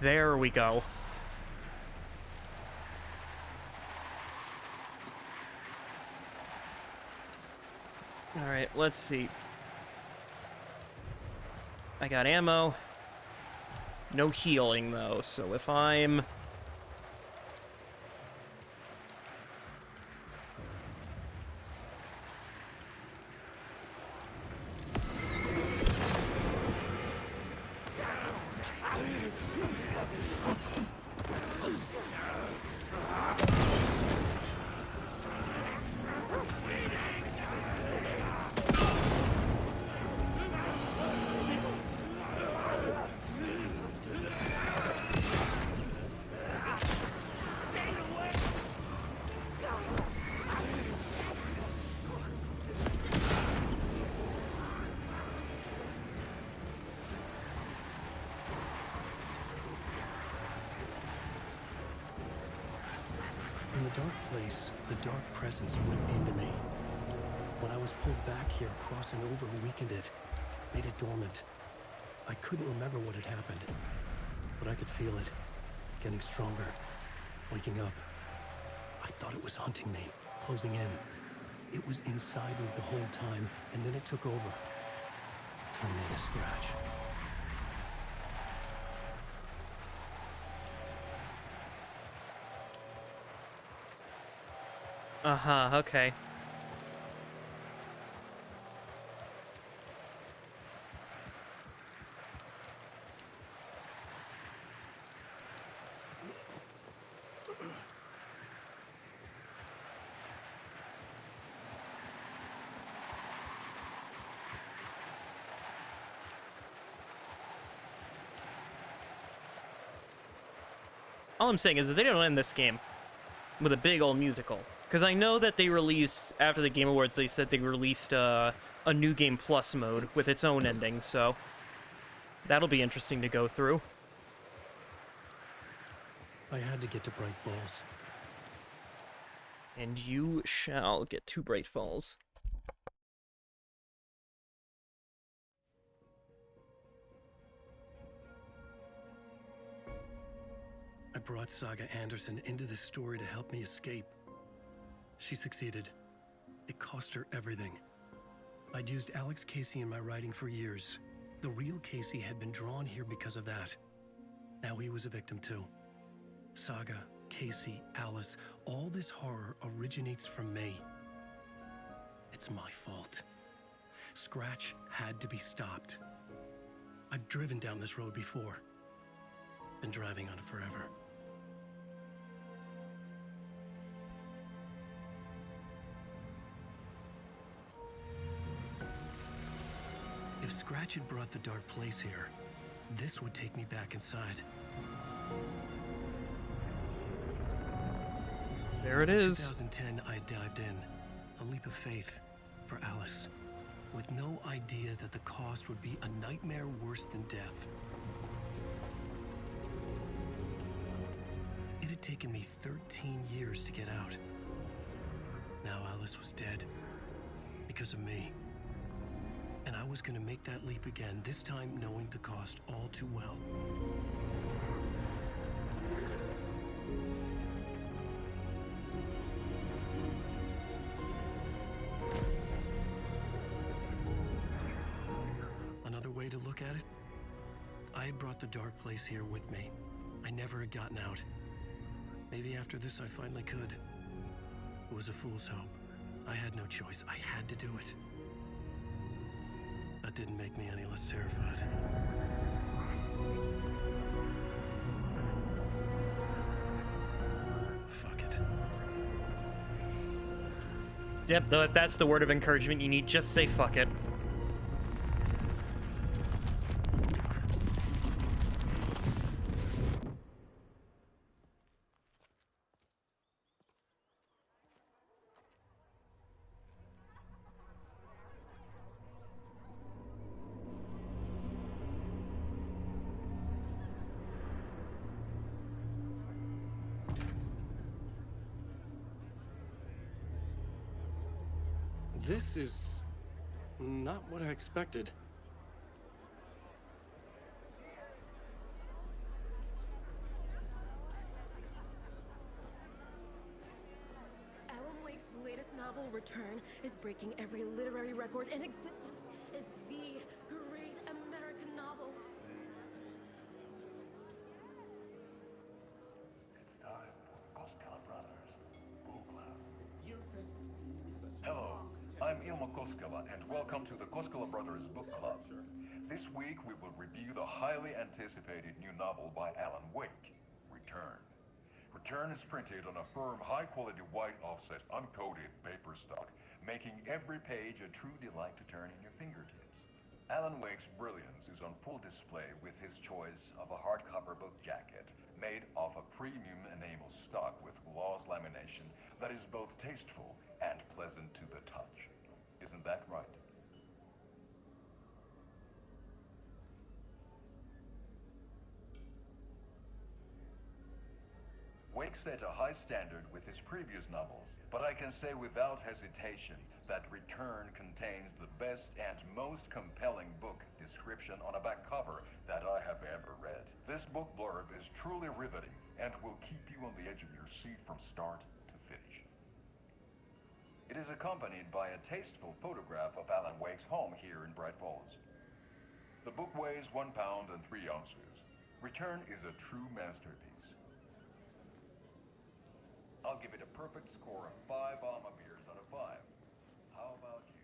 Speaker 1: There we go. All right, let's see. I got ammo. No healing, though, so if I'm...
Speaker 2: In the dark place, the dark presence went into me. When I was pulled back here, crossing over weakened it, made it dormant. I couldn't remember what had happened, but I could feel it, getting stronger, waking up. I thought it was hunting me, closing in. It was inside me the whole time, and then it took over. Turned me into Scratch.
Speaker 1: Uh-huh, okay. All I'm saying is that they don't end this game with a big old musical. Because I know that they released, after the Game Awards, they said they released a New Game Plus mode with its own ending, so that'll be interesting to go through.
Speaker 2: I had to get to Bright Falls.
Speaker 1: And you shall get to Bright Falls.
Speaker 2: I brought Saga Anderson into this story to help me escape. She succeeded. It cost her everything. I'd used Alex Casey in my writing for years. The real Casey had been drawn here because of that. Now he was a victim too. Saga, Casey, Alice, all this horror originates from me. It's my fault. Scratch had to be stopped. I've driven down this road before. Been driving on it forever. Scratch had brought the dark place here, this would take me back inside.
Speaker 1: There it
Speaker 2: In
Speaker 1: is.
Speaker 2: 2010, I dived in. A leap of faith for Alice, with no idea that the cost would be a nightmare worse than death. It had taken me 13 years to get out. Now Alice was dead because of me. And I was gonna make that leap again, this time knowing the cost all too well. Another way to look at it, I had brought the dark place here with me. I never had gotten out. Maybe after this I finally could. It was a fool's hope. I had no choice. I had to do it. That didn't make me any less terrified. Fuck it.
Speaker 1: Yep, that's the word of encouragement you need. Just say fuck it.
Speaker 19: This is not what I expected.
Speaker 23: Alan Wake's latest novel, Return, is breaking every literary record in existence. It's the great American novel.
Speaker 12: It's time for Koskela Brothers Book Club. Hello, I'm Ilmo Koskela, and welcome to the Koskela Brothers Book Club. This week we will review the highly anticipated new novel by Alan Wake, Return. Return is printed on a firm, high-quality white offset, uncoated paper stock, making every page a true delight to turn in your fingertips. Alan Wake's brilliance is on full display with his choice of a hardcover book jacket made of a premium enamel stock with gloss lamination that is both tasteful and pleasant to the touch. Isn't that right? Wake set a high standard with his previous novels, but I can say without hesitation that Return contains the best and most compelling book description on a back cover that I have ever read. This book blurb is truly riveting and will keep you on the edge of your seat from start to finish. It is accompanied by a tasteful photograph of Alan Wake's home here in Bright Falls. The book weighs 1 pound and 3 ounces. Return is a true masterpiece. I'll give it a perfect score of 5 Alma beers out of 5. How about you?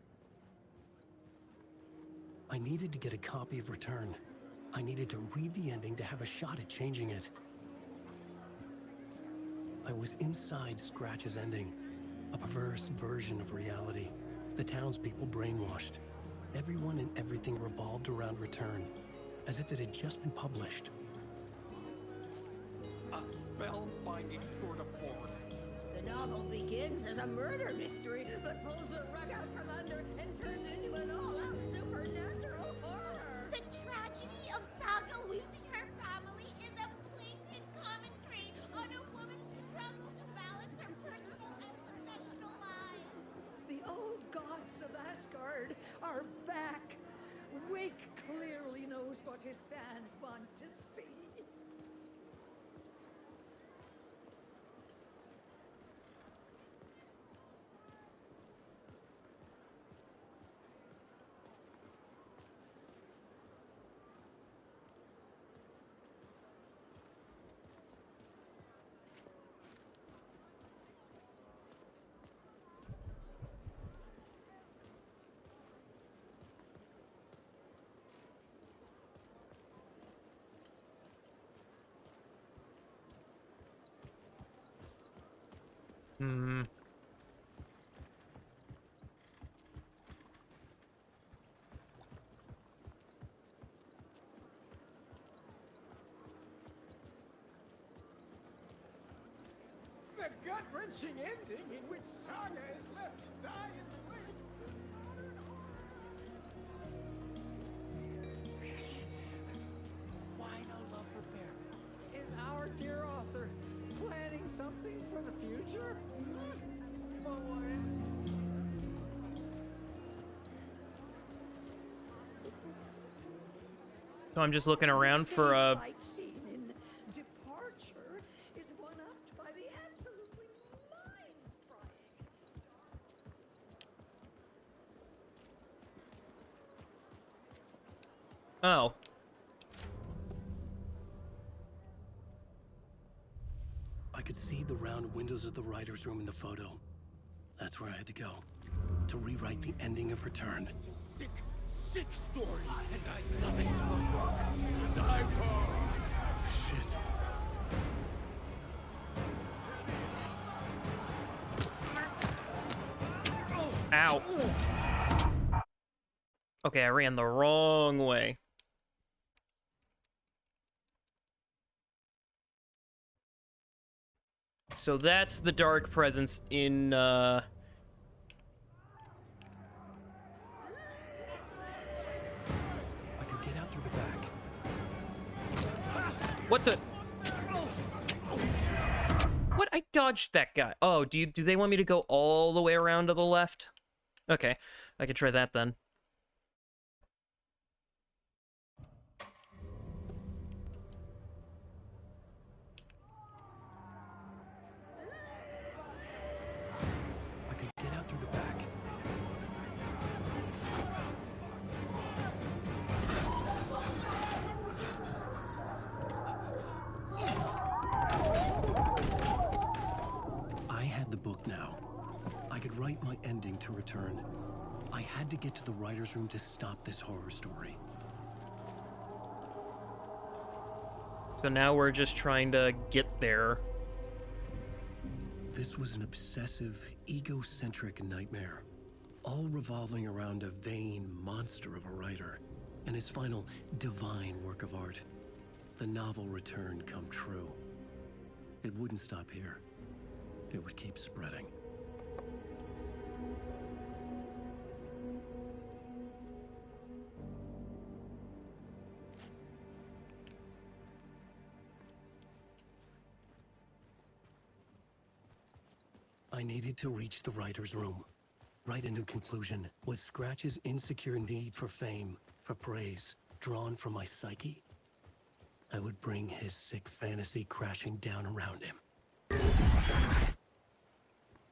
Speaker 2: I needed to get a copy of Return. I needed to read the ending to have a shot at changing it. I was inside Scratch's ending, a perverse version of reality. The townspeople brainwashed. Everyone and everything revolved around Return, as if it had just been published.
Speaker 16: A spellbinding tour de force.
Speaker 17: The novel begins as a murder mystery, but pulls the rug out from under and turns into an all-out supernatural horror.
Speaker 21: The tragedy of Saga losing her family is a blatant commentary on a woman's struggle to balance her personal and professional lives.
Speaker 17: The old gods of Asgard are back. Wake clearly knows what his fans want to see.
Speaker 1: Hmm.
Speaker 16: gut-wrenching ending in which Saga is left to die in the wake. Why no love for Barry? Is our dear author planning something for the future?
Speaker 1: So I'm just looking around for a...
Speaker 17: Fight scene in Departure is one-upped by the absolutely mind-frying.
Speaker 1: Oh.
Speaker 2: I could see the round windows of the writer's room in the photo. That's where I had to go. To rewrite the ending of Return.
Speaker 15: It's a sick, sick story, and I love it. To die for.
Speaker 2: Shit.
Speaker 1: Ow. Okay, I ran the wrong way. So that's the dark presence in,
Speaker 2: I could get out through the back.
Speaker 1: What the? What? I dodged that guy. Oh, do they want me to go all the way around to the left? Okay, I could try that then.
Speaker 2: I could get out through the back. I had the book now. I could write my ending to Return. I had to get to the writer's room to stop this horror story.
Speaker 1: So now we're just trying to get there.
Speaker 2: This was an obsessive, egocentric nightmare, all revolving around a vain monster of a writer and his final divine work of art, the novel Return come true. It wouldn't stop here. It would keep spreading. I needed to reach the writer's room. Write a new conclusion. Was Scratch's insecure need for fame, for praise, drawn from my psyche? I would bring his sick fantasy crashing down around him.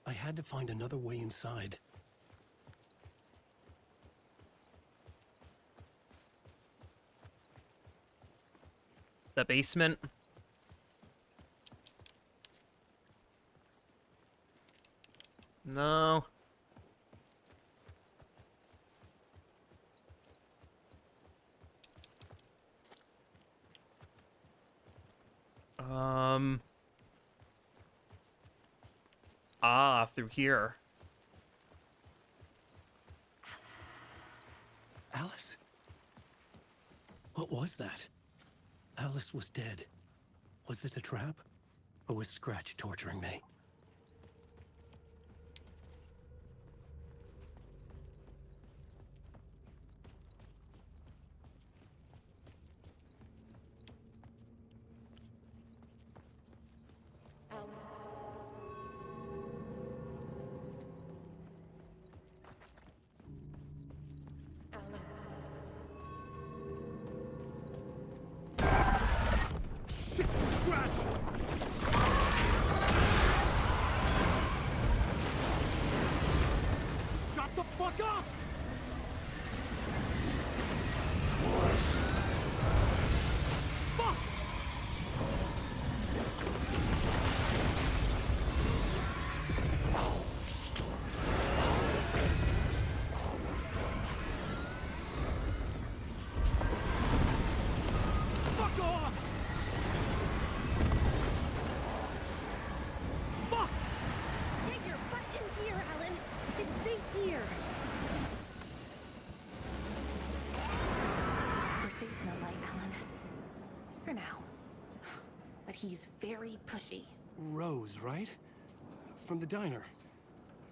Speaker 2: I had to find another way inside.
Speaker 1: The basement. No. Through here.
Speaker 2: Alice? What was that? Alice was dead. Was this a trap? Or was Scratch torturing me?
Speaker 19: Shut the fuck up! Fuck! Fuck off! Fuck!
Speaker 17: Get your butt in gear, Alan. It's safe here.
Speaker 8: We're safe in the light, Alan. For now. But he's very pushy.
Speaker 2: Rose, right?
Speaker 19: from the diner.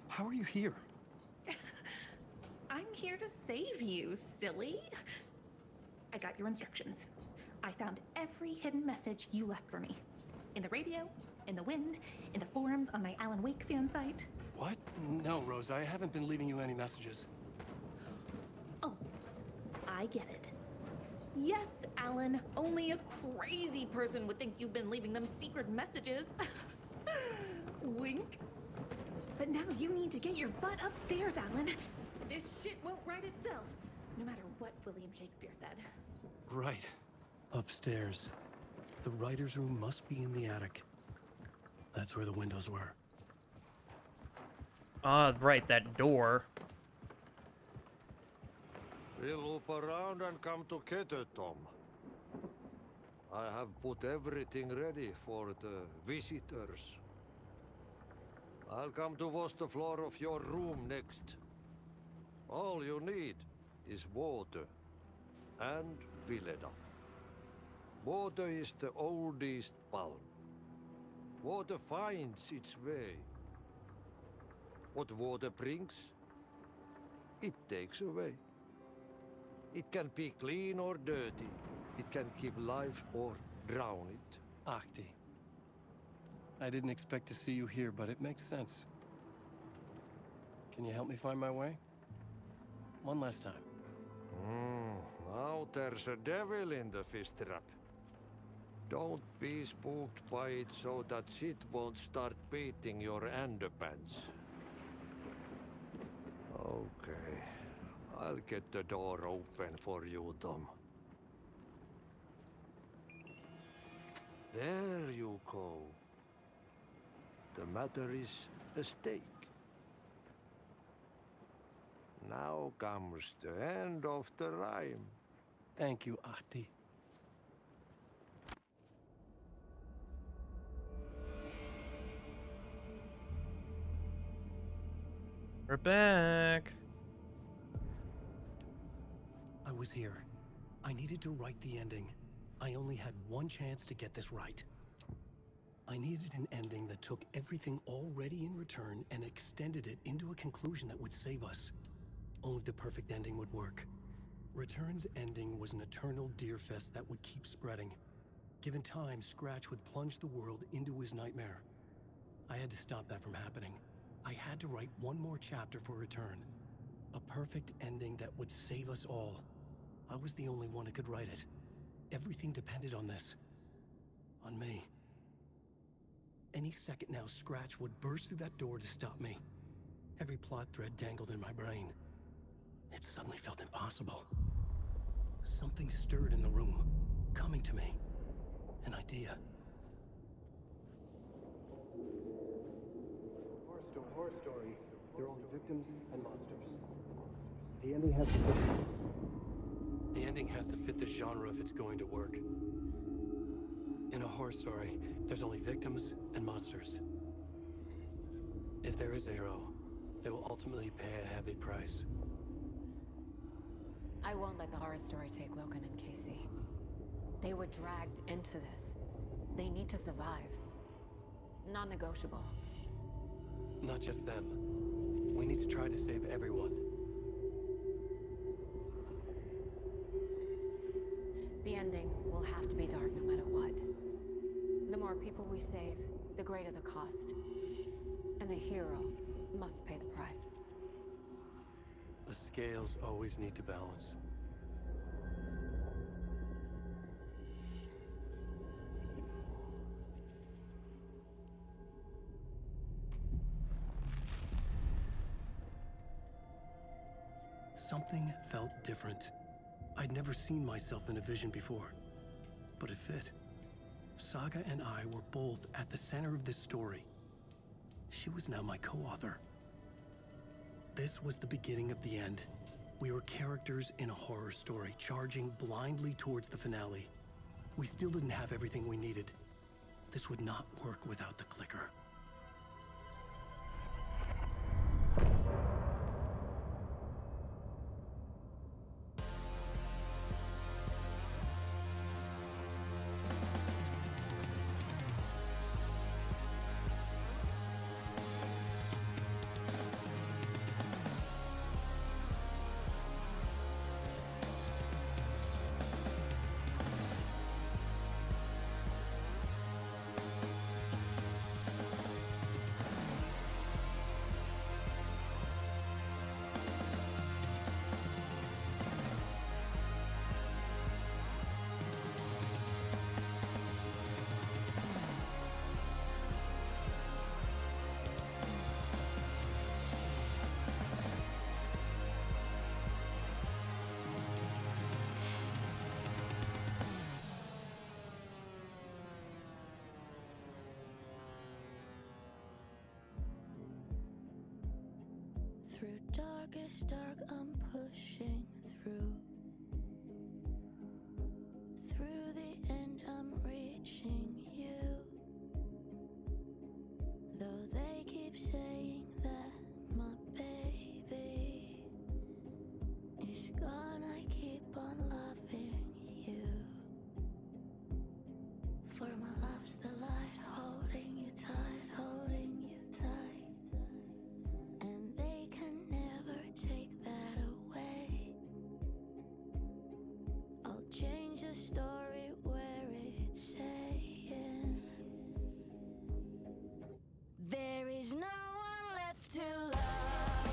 Speaker 19: How are you here?
Speaker 7: I'm here to save you, silly. I got your instructions. I found every hidden message you left for me. In the radio, in the wind, in the forums on my Alan Wake fan site.
Speaker 19: What? No, Rose, I haven't been leaving you any messages.
Speaker 7: Oh, I get it. Yes, Alan, only a crazy person would think you've been leaving them secret messages. Wink. But now you need to get your butt upstairs, Alan. This shit won't right itself, no matter what William Shakespeare said.
Speaker 2: Right. Upstairs. The writer's room must be in the attic. That's where the windows were.
Speaker 1: Ah, right, that door.
Speaker 14: We'll loop around and come together, Tom. I have put everything ready for the visitors. I'll come to wash the floor of your room next. All you need is water and Vileda. Water is the oldest bulb. Water finds its way. What water brings, it takes away. It can be clean or dirty. It can keep life or drown it.
Speaker 19: Ahti. I didn't expect to see you here, but it makes sense. Can you help me find my way? One last time.
Speaker 14: Now there's a devil in the fish trap. Don't be spooked by it so that shit won't start beating your underpants. Okay. I'll get the door open for you, Tom. There you go. The matter is a stake. Now comes the end of the rhyme.
Speaker 19: Thank you, Ahti.
Speaker 1: We're back.
Speaker 2: I was here. I needed to write the ending. I only had one chance to get this right. I needed an ending that took everything already in return and extended it into a conclusion that would save us. Only the perfect ending would work. Return's ending was an eternal deerfest that would keep spreading. Given time, Scratch would plunge the world into his nightmare. I had to stop that from happening. I had to write one more chapter for Return. A perfect ending that would save us all. I was the only one who could write it. Everything depended on this. On me. Any second now, Scratch would burst through that door to stop me. Every plot thread tangled in my brain. It suddenly felt impossible. Something stirred in the room, coming to me. An idea.
Speaker 19: Horror story. They're only victims and monsters. The ending has to fit. The ending has to fit the genre if it's going to work. In a horror story, there's only victims and monsters. If there is Arrow, they will ultimately pay a heavy price.
Speaker 10: I won't let the horror story take Logan and Casey. They were dragged into this. They need to survive. Non-negotiable.
Speaker 19: Not just them. We need to try to save everyone.
Speaker 10: The ending will have to be dark no matter what. The more people we save, the greater the cost. And the hero must pay the price.
Speaker 19: The scales always need to balance.
Speaker 2: Something felt different. I'd never seen myself in a vision before, but it fit. Saga and I were both at the center of this story. She was now my co-author. This was the beginning of the end. We were characters in a horror story, charging blindly towards the finale. We still didn't have everything we needed. This would not work without the clicker.
Speaker 3: darkest dark, I'm pushing through. Through the end, I'm reaching you. Though they keep saying that my baby is gone, I keep on loving you. For my love's the light, holding you tight, holding you tight. And they can never take that away. I'll change the story where it's saying there is no one left to love,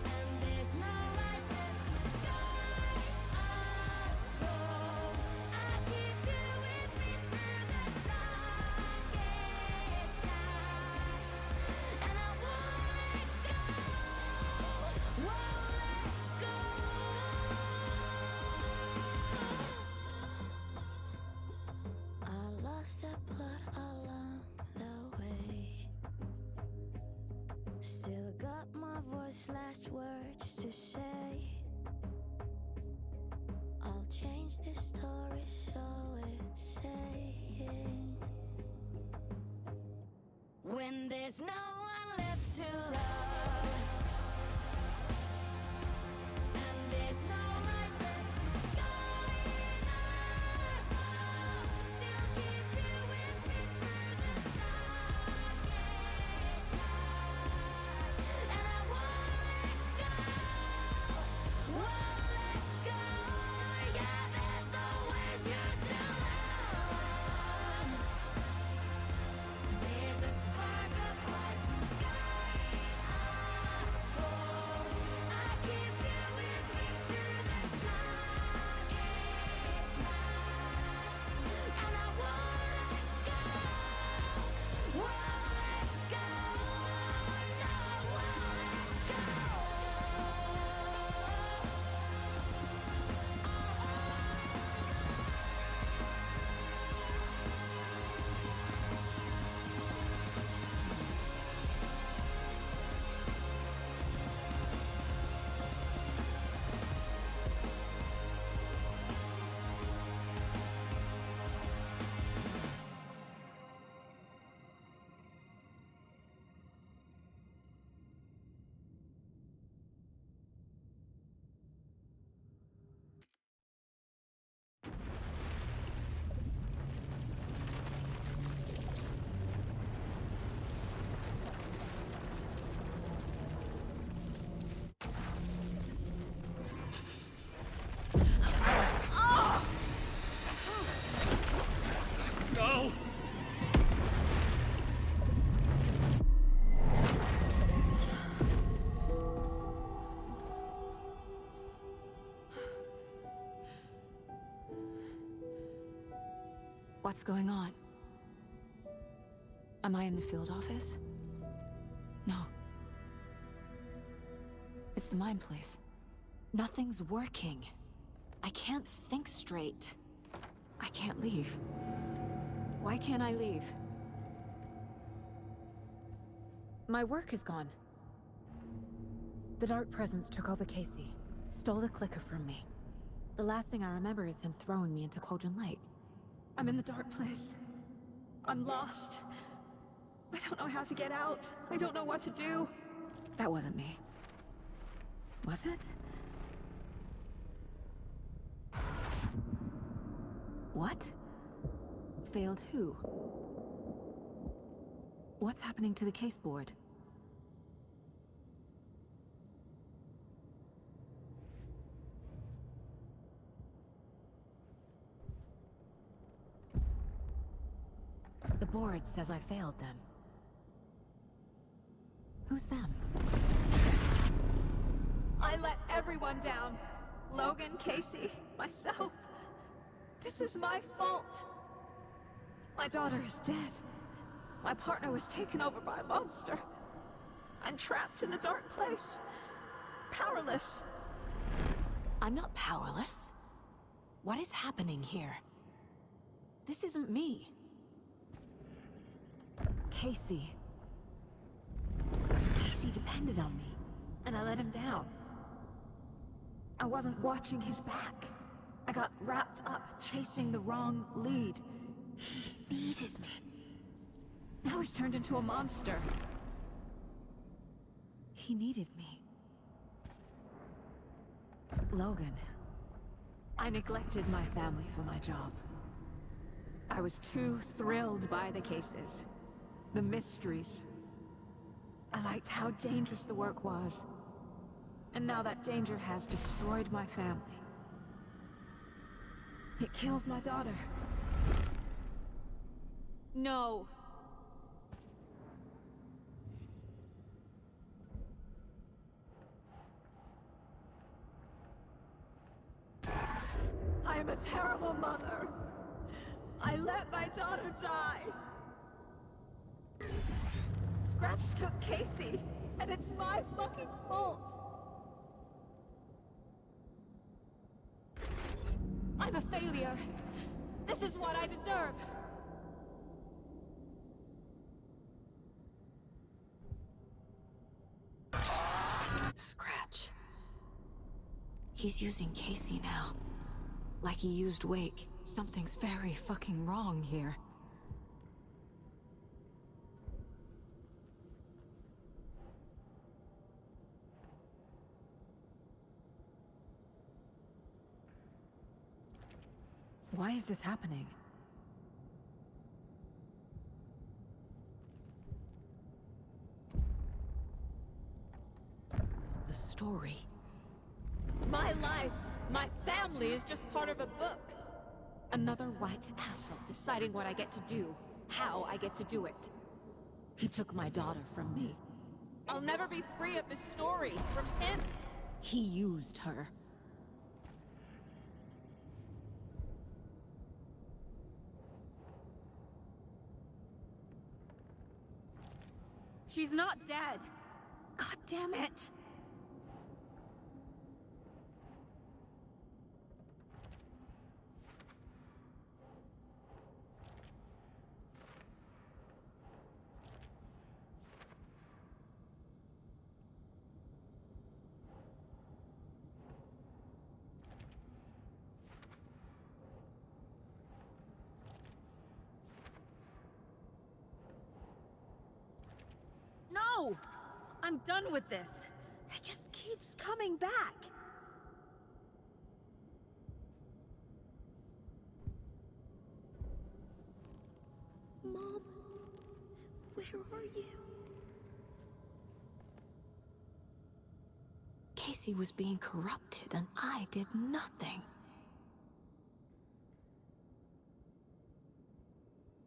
Speaker 3: and there's no light left to guide us home. I keep you with me through the darkest nights, and I won't let go, won't let go. I lost that blood along the way. Still got my voice, last words to say. I'll change this story so it's saying when there's no one left to love, and there's no light left to guide us home. Still keep you with me through the darkest night, and I won't let go, won't let go. Yeah, there's always you to love. There's a spark of light to guide us home. I keep you with me through the darkest nights, and I won't let go, won't let go. No, I won't let go.
Speaker 1: No!
Speaker 11: What's going on? Am I in the field office? No. It's the mine place. Nothing's working. I can't think straight. I can't leave. Why can't I leave? My work is gone. The Dark Presence took over Casey, stole the clicker from me. The last thing I remember is him throwing me into Cauldron Lake. I'm in the dark place. I'm lost. I don't know how to get out. I don't know what to do. That wasn't me. Was it? What? Failed who? What's happening to the case board? The board says I failed them. Who's them?
Speaker 23: I let everyone down. Logan, Casey, myself. This is my fault. My daughter is dead. My partner was taken over by a monster. I'm trapped in a dark place. Powerless.
Speaker 11: I'm not powerless. What is happening here? This isn't me. Casey. Casey depended on me, and I let him down. I wasn't watching his back. I got wrapped up chasing the wrong lead. He needed me. Now he's turned into a monster. He needed me. Logan. I neglected my family for my job. I was too thrilled by the cases, the mysteries. I liked how dangerous the work was. And now that danger has destroyed my family. It killed my daughter. No. I am a terrible mother. I let my daughter die. Scratch took Casey, and it's my fucking fault. I'm a failure. This is what I deserve. Scratch. He's using Casey now. Like he used Wake. Something's very fucking wrong here. Why is this happening? The story. My life, my family is just part of a book. Another white asshole deciding what I get to do, how I get to do it. He took my daughter from me. I'll never be free of this story from him. He used her. She's not dead. God damn it. No! I'm done with this. It just keeps coming back. Mom, where are you? Casey was being corrupted and I did nothing.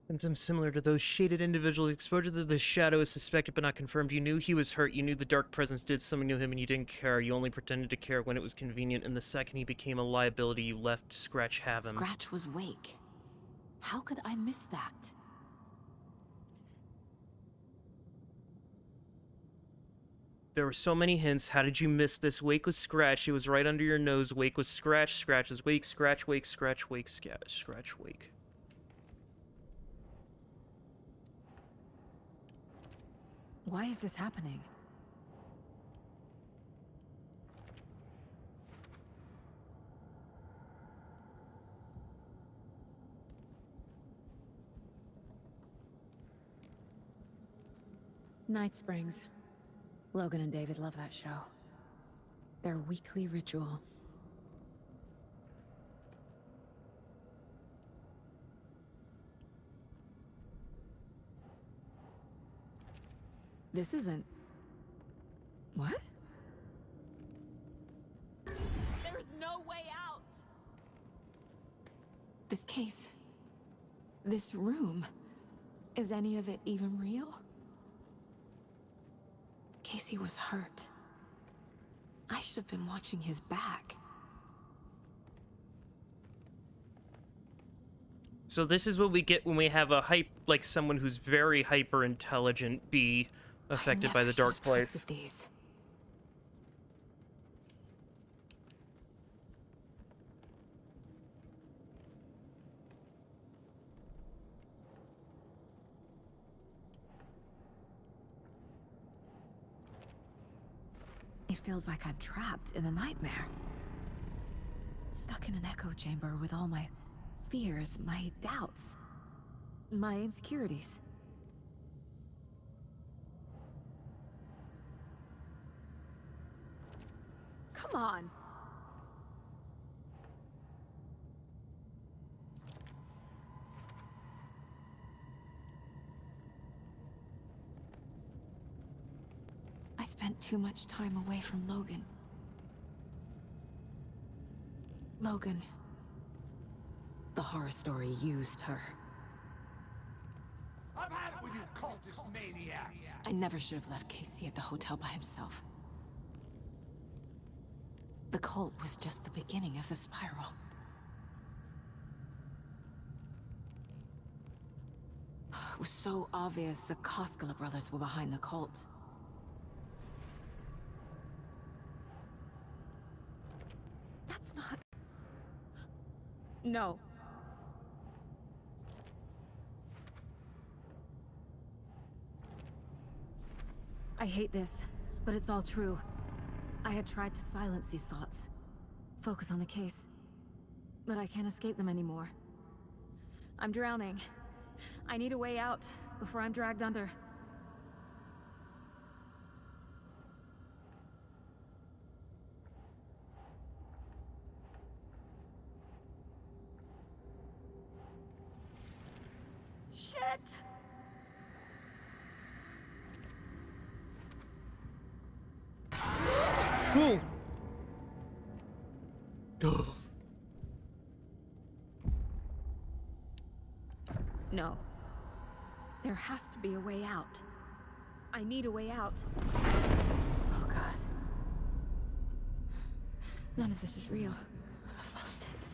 Speaker 1: Symptoms similar to those shaded individuals. Exposure to the shadow is suspected but not confirmed. You knew he was hurt. You knew the dark presence did something to him and you didn't care. You only pretended to care when it was convenient, and the second he became a liability, you left Scratch have him.
Speaker 11: Scratch was Wake. How could I miss that?
Speaker 1: There were so many hints. How did you miss this? Wake was Scratch. It was right under your nose. Wake was Scratch. Scratch was Wake. Scratch, Wake, Scratch, Wake, Scratch, Wake.
Speaker 11: Why is this happening? Night Springs. Logan and David love that show. Their weekly ritual. This isn't... What?
Speaker 4: There's no way out!
Speaker 11: This case... This room... Is any of it even real? Casey was hurt. I should have been watching his back.
Speaker 1: So this is what we get when we have a like someone who's very hyper intelligent be affected by the dark place.
Speaker 11: These.
Speaker 10: feels like I'm trapped in a nightmare. Stuck in an echo chamber with all my fears, my doubts, my insecurities. Come on! I spent too much time away from Logan. Logan. The horror story used her.
Speaker 18: I've had it with you cultist maniacs!
Speaker 10: I never should have left Casey at the hotel by himself. The cult was just the beginning of the spiral. It was so obvious the Koskela brothers were behind the cult. That's not... No. I hate this, but it's all true. I had tried to silence these thoughts. Focus on the case. But I can't escape them anymore. I'm drowning. I need a way out before I'm dragged under. Shit!
Speaker 1: Whoa!
Speaker 10: No. There has to be a way out. I need a way out. Oh God. None of this is real. I've lost it.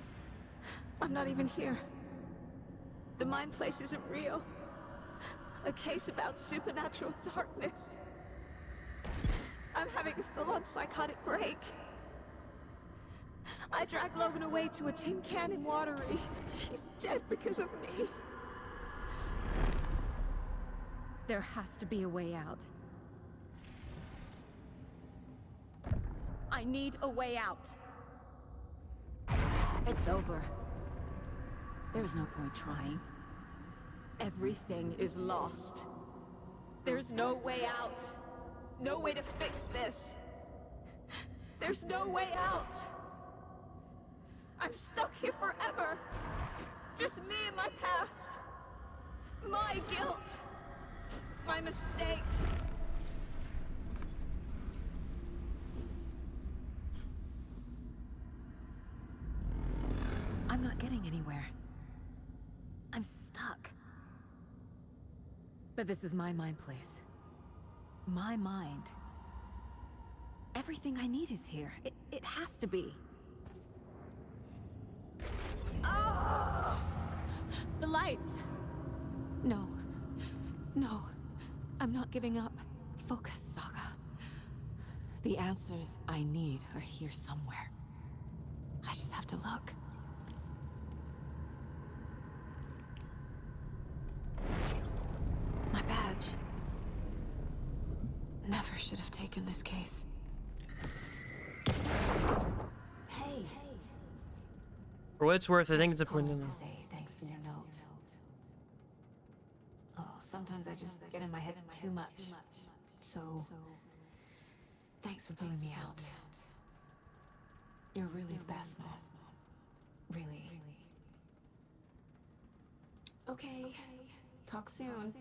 Speaker 10: I'm not even here. The mind place isn't real. A case about supernatural darkness. I'm having a full-on psychotic break. I dragged Logan away to a tin can in Watery. She's dead because of me. There has to be a way out. I need a way out. It's over. There's no point trying. Everything is lost. There's no way out. No way to fix this. There's no way out. I'm stuck here forever. Just me and my past. My guilt. My mistakes. I'm not getting anywhere. I'm stuck. But this is my mind place. My mind. Everything I need is here. It has to be. Oh! The lights! No. No. I'm not giving up. Focus, Saga. The answers I need are here somewhere. I just have to look. My badge. Never should have taken this case. Hey.
Speaker 1: For what it's worth, I think it's a point.
Speaker 10: To say thanks for your note. Oh, sometimes I just get in my head too much. So, thanks for pulling me out. You're really the best, Mom. Really. Okay. Talk soon.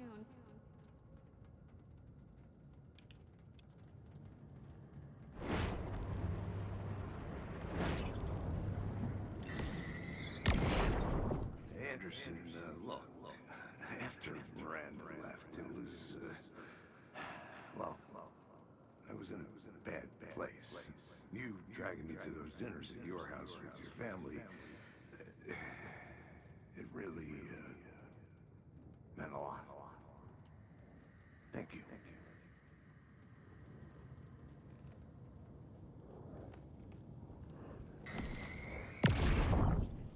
Speaker 9: Anderson, look, after Miranda left, it was, well, I was in a bad place. You dragging me to those dinners at your house with your family, it really, meant a lot. Thank you.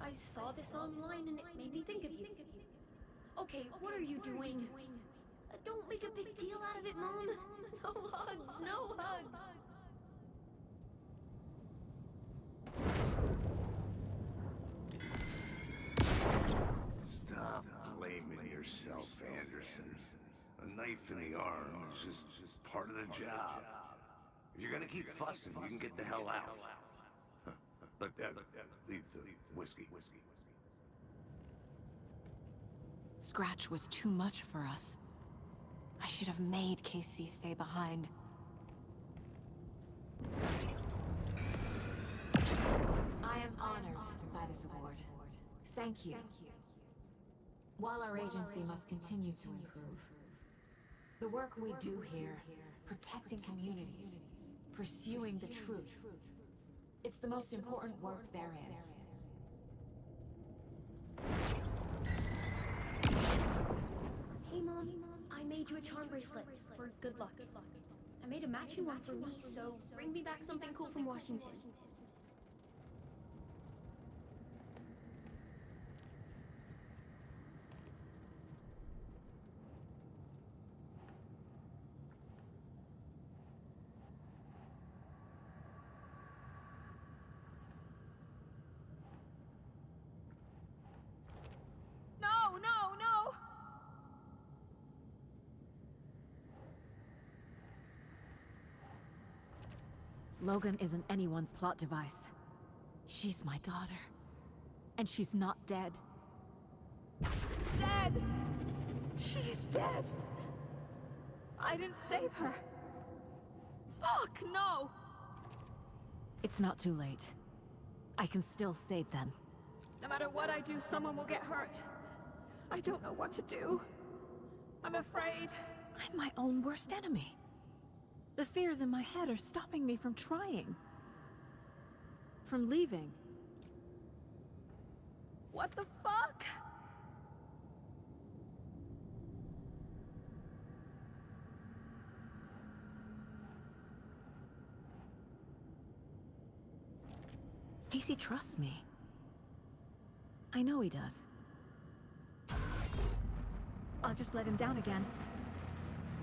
Speaker 5: I saw this online and it made me think of you. Okay, what are you doing? Don't make a big deal out of it, Mom. No hugs, no hugs.
Speaker 6: Anderson. A knife in the arm is just part of the job. If you're gonna keep fussing, you can get the hell out. But leave the whiskey.
Speaker 11: Scratch was too much for us. I should have made Casey stay behind. I am honored by this award. Thank you. While our agency must continue to improve, the work we do here, protecting communities, pursuing the truth, it's the most important work there is.
Speaker 5: Hey Mom, I made you a charm bracelet for good luck. I made a matching one for me, so bring me back something cool from Washington.
Speaker 4: No, no, no!
Speaker 10: Logan isn't anyone's plot device. She's my daughter. And she's not dead.
Speaker 4: Dead! She is dead! I didn't save her. Fuck, no!
Speaker 10: It's not too late. I can still save them.
Speaker 4: No matter what I do, someone will get hurt. I don't know what to do. I'm afraid.
Speaker 10: I'm my own worst enemy. The fears in my head are stopping me from trying. From leaving.
Speaker 4: What the fuck?
Speaker 10: Casey trusts me. I know he does.
Speaker 4: I'll just let him down again.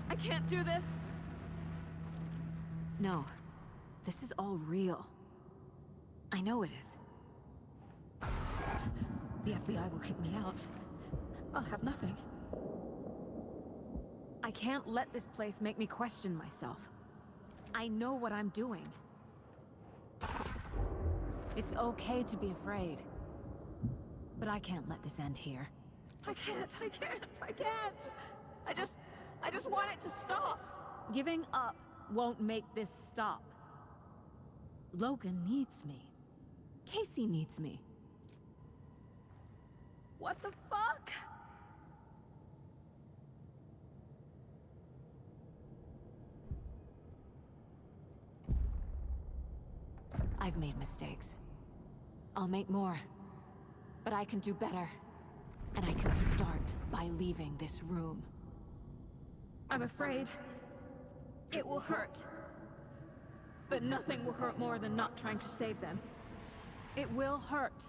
Speaker 4: I can't do this.
Speaker 10: No. This is all real. I know it is.
Speaker 4: The FBI will kick me out. I'll have nothing.
Speaker 10: I can't let this place make me question myself. I know what I'm doing. It's okay to be afraid. But I can't let this end here.
Speaker 4: I can't. I just want it to stop.
Speaker 10: Giving up won't make this stop. Logan needs me. Casey needs me.
Speaker 4: What the fuck?
Speaker 10: I've made mistakes. I'll make more. But I can do better. And I can start by leaving this room.
Speaker 4: I'm afraid it will hurt. But nothing will hurt more than not trying to save them.
Speaker 10: It will hurt.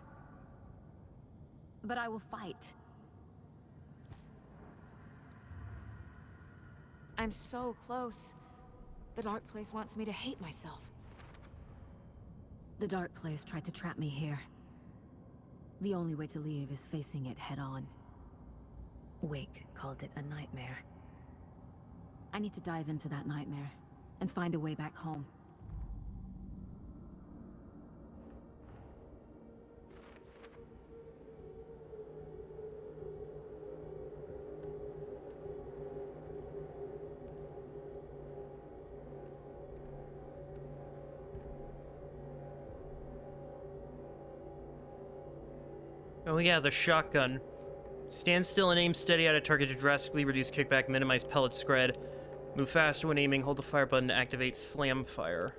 Speaker 10: But I will fight. I'm so close. The Dark Place wants me to hate myself. The Dark Place tried to trap me here. The only way to leave is facing it head-on. Wake called it a nightmare. I need to dive into that nightmare and find a way back home.
Speaker 1: Oh yeah, the shotgun. Stand still and aim steady at a target to drastically reduce kickback, minimize pellet spread. Move faster when aiming, hold the fire button to activate slam fire.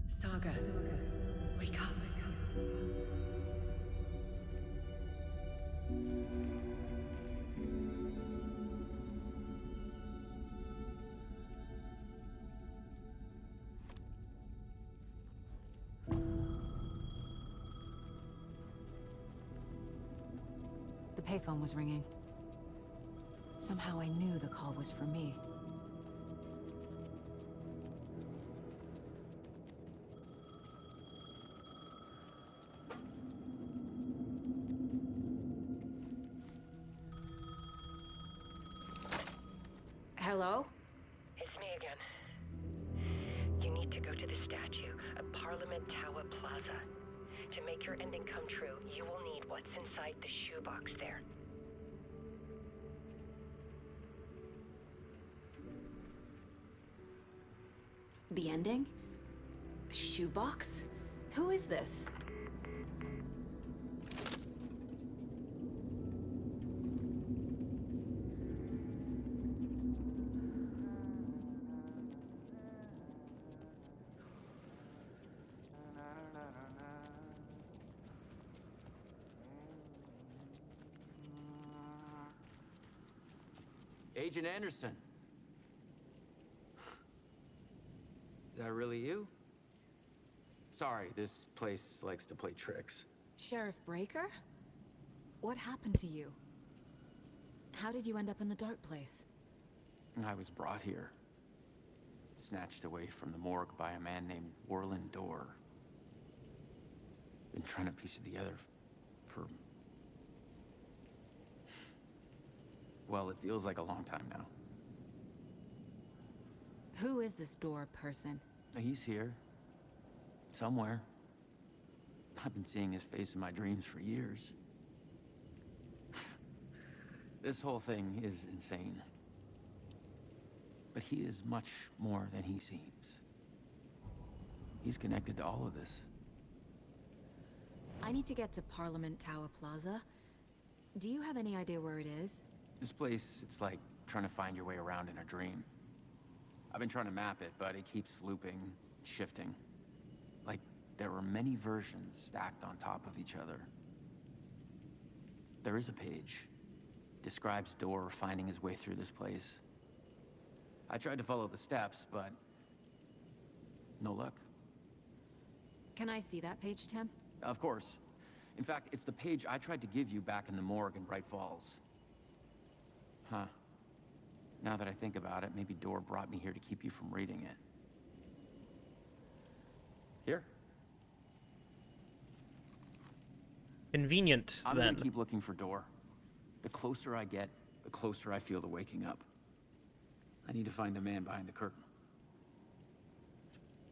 Speaker 13: Saga, wake up.
Speaker 11: payphone was ringing. Somehow I knew the call was for me. Hello?
Speaker 8: It's me again. You need to go to the statue at Parliament Tower Plaza. To make your ending come true, you will need what's inside the shoebox there.
Speaker 11: The ending? A shoebox? Who is this?
Speaker 12: Agent Anderson. Is that really you? Sorry, this place likes to play tricks.
Speaker 11: Sheriff Breaker? What happened to you? How did you end up in the dark place?
Speaker 12: I was brought here. Snatched away from the morgue by a man named Warland Dorr. Been trying to piece it together for... well, it feels like a long time now.
Speaker 11: Who is this Dorr person?
Speaker 12: He's here. Somewhere. I've been seeing his face in my dreams for years. This whole thing is insane. But he is much more than he seems. He's connected to all of this.
Speaker 11: I need to get to Parliament Tower Plaza. Do you have any idea where it is?
Speaker 12: This place, it's like trying to find your way around in a dream. I've been trying to map it, but it keeps looping, shifting. Like there were many versions stacked on top of each other. There is a page. Describes Dorr finding his way through this place. I tried to follow the steps, but no luck.
Speaker 11: Can I see that page, Tim?
Speaker 12: Of course. In fact, it's the page I tried to give you back in the morgue in Bright Falls. Huh. Now that I think about it, maybe Dorr brought me here to keep you from reading it. Here.
Speaker 1: Convenient,
Speaker 12: I'm
Speaker 1: then.
Speaker 12: gonna keep looking for Dorr. The closer I get, the closer I feel to waking up. I need to find the man behind the curtain.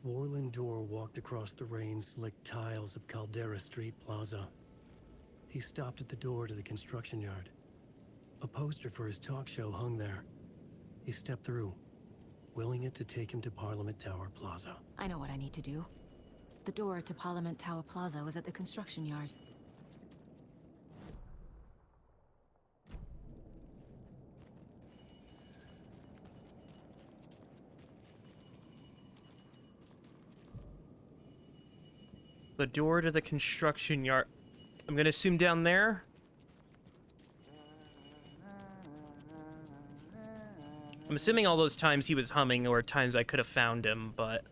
Speaker 2: Warland Dorr walked across the rain-slicked tiles of Caldera Street Plaza. He stopped at the door to the construction yard. A poster for his talk show hung there. He stepped through, willing it to take him to Parliament Tower Plaza.
Speaker 11: I know what I need to do. The door to Parliament Tower Plaza was at the construction yard.
Speaker 1: The door to the construction yard. I'm gonna assume down there. I'm assuming all those times he was humming or times I could have found him, but...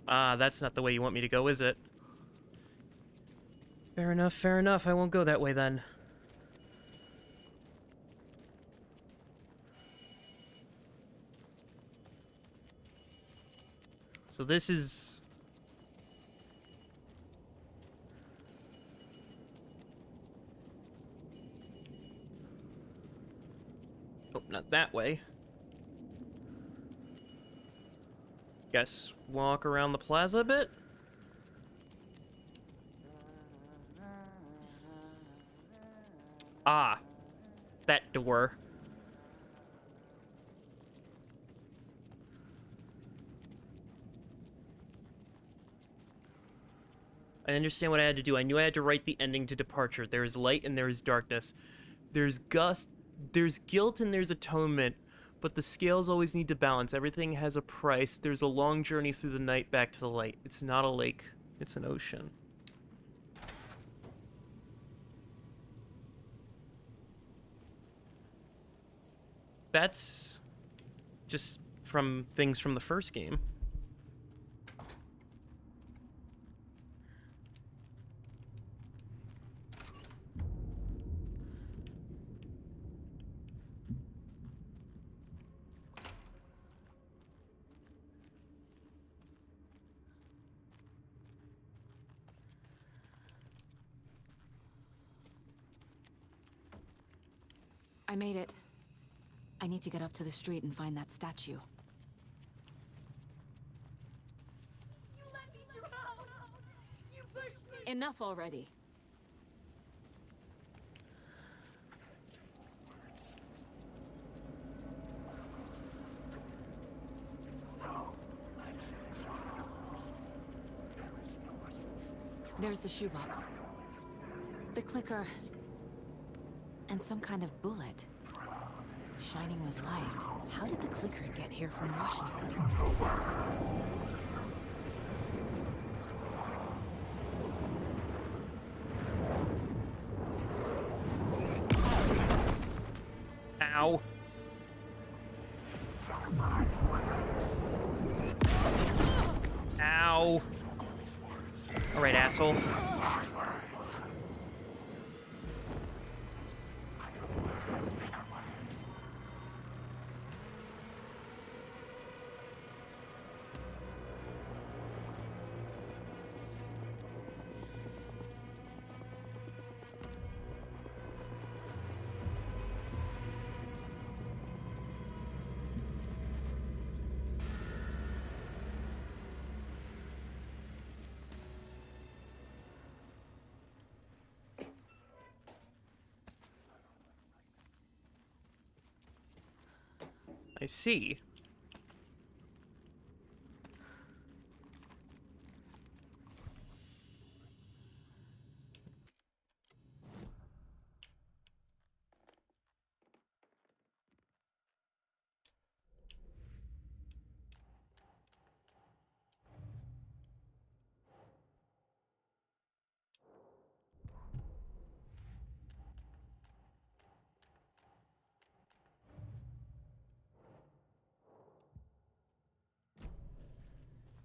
Speaker 1: Ah, that's not the way you want me to go, is it? Fair enough, fair enough. I won't go that way then. So this is... Oh, not that way. Guess walk around the plaza a bit? Ah, that door. I understand what I had to do. I knew I had to write the ending to Departure. There is light and there is darkness. There's guilt and there's atonement, but the scales always need to balance. Everything has a price. There's a long journey through the night back to the light. It's not a lake, it's an ocean. That's just from things from the first game.
Speaker 10: I made it. I need to get up to the street and find that statue.
Speaker 4: You let me drown! You pushed me!
Speaker 10: Enough already. There's the shoebox. The clicker. And some kind of bullet. Shining with light. How did the clicker get here from Washington?
Speaker 1: Ow. Ow. All right, asshole. I see.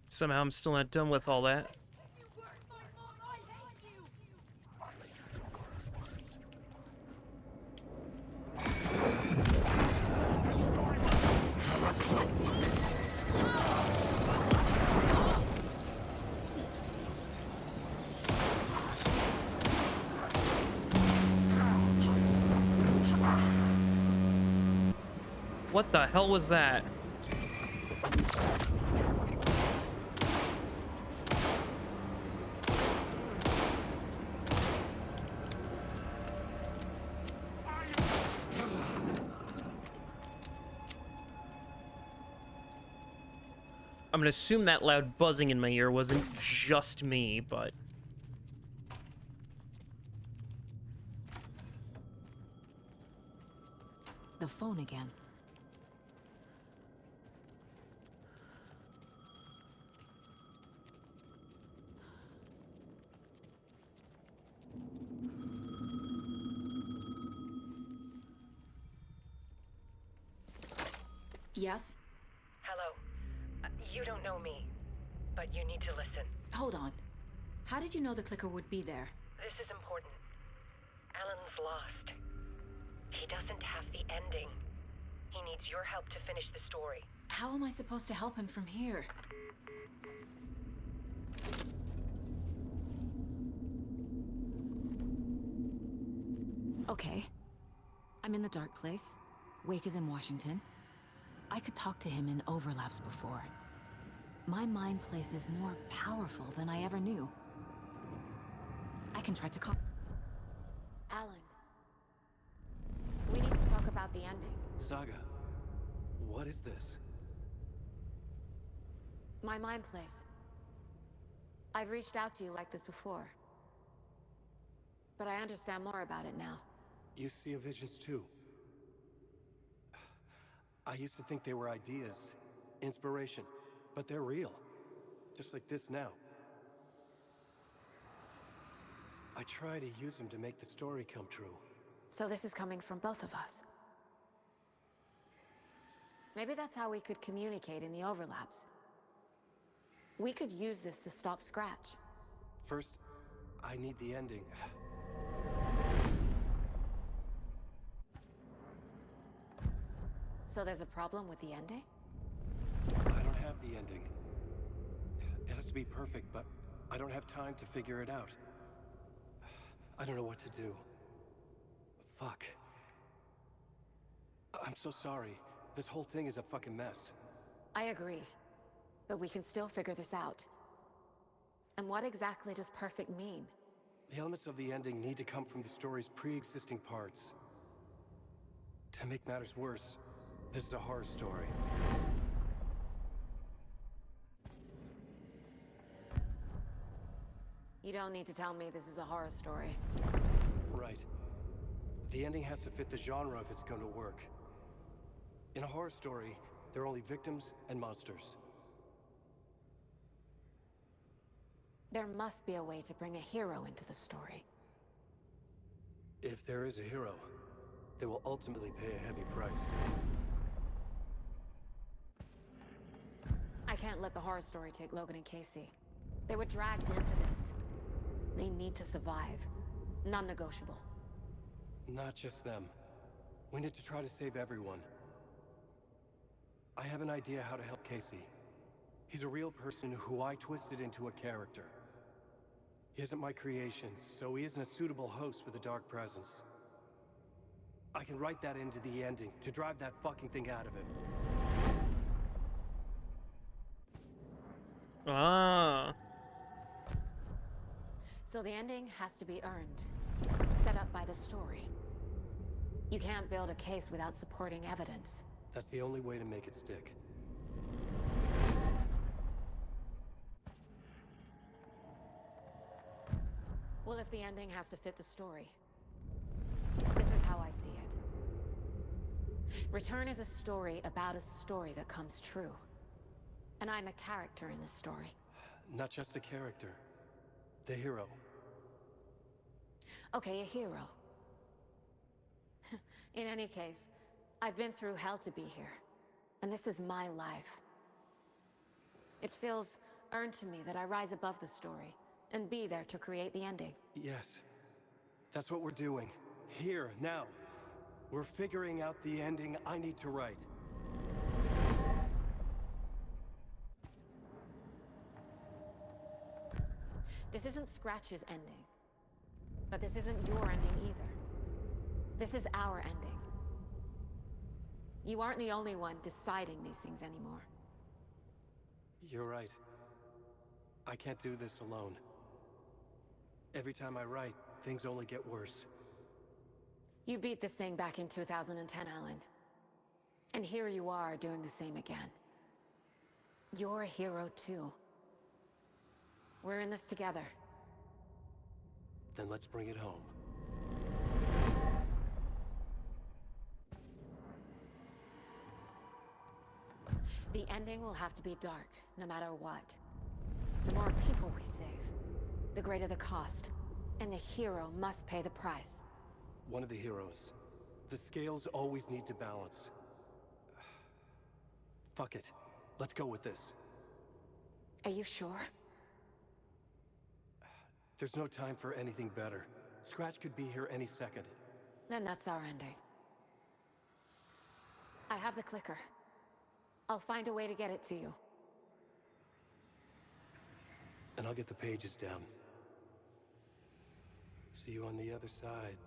Speaker 1: Somehow I'm still not done with all that. What the hell was that? I'm gonna assume that loud buzzing in my ear wasn't just me, but...
Speaker 10: The phone again. Yes?
Speaker 8: Hello. You don't know me, but you need to listen.
Speaker 10: Hold on. How did you know the clicker would be there?
Speaker 8: This is important. Alan's lost. He doesn't have the ending. He needs your help to finish the story.
Speaker 10: How am I supposed to help him from here? Okay. I'm in the dark place. Wake is in Washington. I could talk to him in overlaps before. My mind place is more powerful than I ever knew. I can try to call... Alan. We need to talk about the ending.
Speaker 19: Saga, what is this?
Speaker 10: My mind place. I've reached out to you like this before. But I understand more about it now.
Speaker 19: You see visions too. I used to think they were ideas, inspiration, but they're real. Just like this now. I try to use them to make the story come true.
Speaker 10: So this is coming from both of us. Maybe that's how we could communicate in the overlaps. We could use this to stop Scratch.
Speaker 19: First, I need the ending.
Speaker 10: So there's a problem with the ending?
Speaker 19: I don't have the ending. It has to be perfect, but I don't have time to figure it out. I don't know what to do. Fuck. I'm so sorry. This whole thing is a fucking mess.
Speaker 10: I agree. But we can still figure this out. And what exactly does perfect mean?
Speaker 19: The elements of the ending need to come from the story's pre-existing parts. To make matters worse, this is a horror story.
Speaker 10: You don't need to tell me this is a horror story.
Speaker 19: Right. The ending has to fit the genre if it's going to work. In a horror story, there are only victims and monsters.
Speaker 10: There must be a way to bring a hero into the story.
Speaker 19: If there is a hero, they will ultimately pay a heavy price.
Speaker 10: I can't let the horror story take Logan and Casey. They were dragged into this. They need to survive. Non-negotiable.
Speaker 19: Not just them. We need to try to save everyone. I have an idea how to help Casey. He's a real person who I twisted into a character. He isn't my creation, so he isn't a suitable host with a dark presence. I can write that into the ending to drive that fucking thing out of him.
Speaker 1: Ah.
Speaker 10: So the ending has to be earned. Set up by the story. You can't build a case without supporting evidence.
Speaker 19: That's the only way to make it stick.
Speaker 10: Well, if the ending has to fit the story, this is how I see it. Return is a story about a story that comes true. And I'm a character in this story.
Speaker 19: Not just a character. The hero.
Speaker 10: Okay, a hero. In any case, I've been through hell to be here. And this is my life. It feels earned to me that I rise above the story and be there to create the ending.
Speaker 19: Yes. That's what we're doing. Here, now. We're figuring out the ending I need to write.
Speaker 10: This isn't Scratch's ending. But this isn't your ending either. This is our ending. You aren't the only one deciding these things anymore.
Speaker 19: You're right. I can't do this alone. Every time I write, things only get worse.
Speaker 10: You beat this thing back in 2010, Alan. And here you are doing the same again. You're a hero too. We're in this together.
Speaker 19: Then let's bring it home.
Speaker 10: The ending will have to be dark, no matter what. The more people we save, the greater the cost. And the hero must pay the price.
Speaker 19: One of the heroes. The scales always need to balance. Fuck it. Let's go with this.
Speaker 10: Are you sure?
Speaker 19: There's no time for anything better. Scratch could be here any second.
Speaker 10: Then that's our ending. I have the clicker. I'll find a way to get it to you.
Speaker 19: And I'll get the pages down. See you on the other side.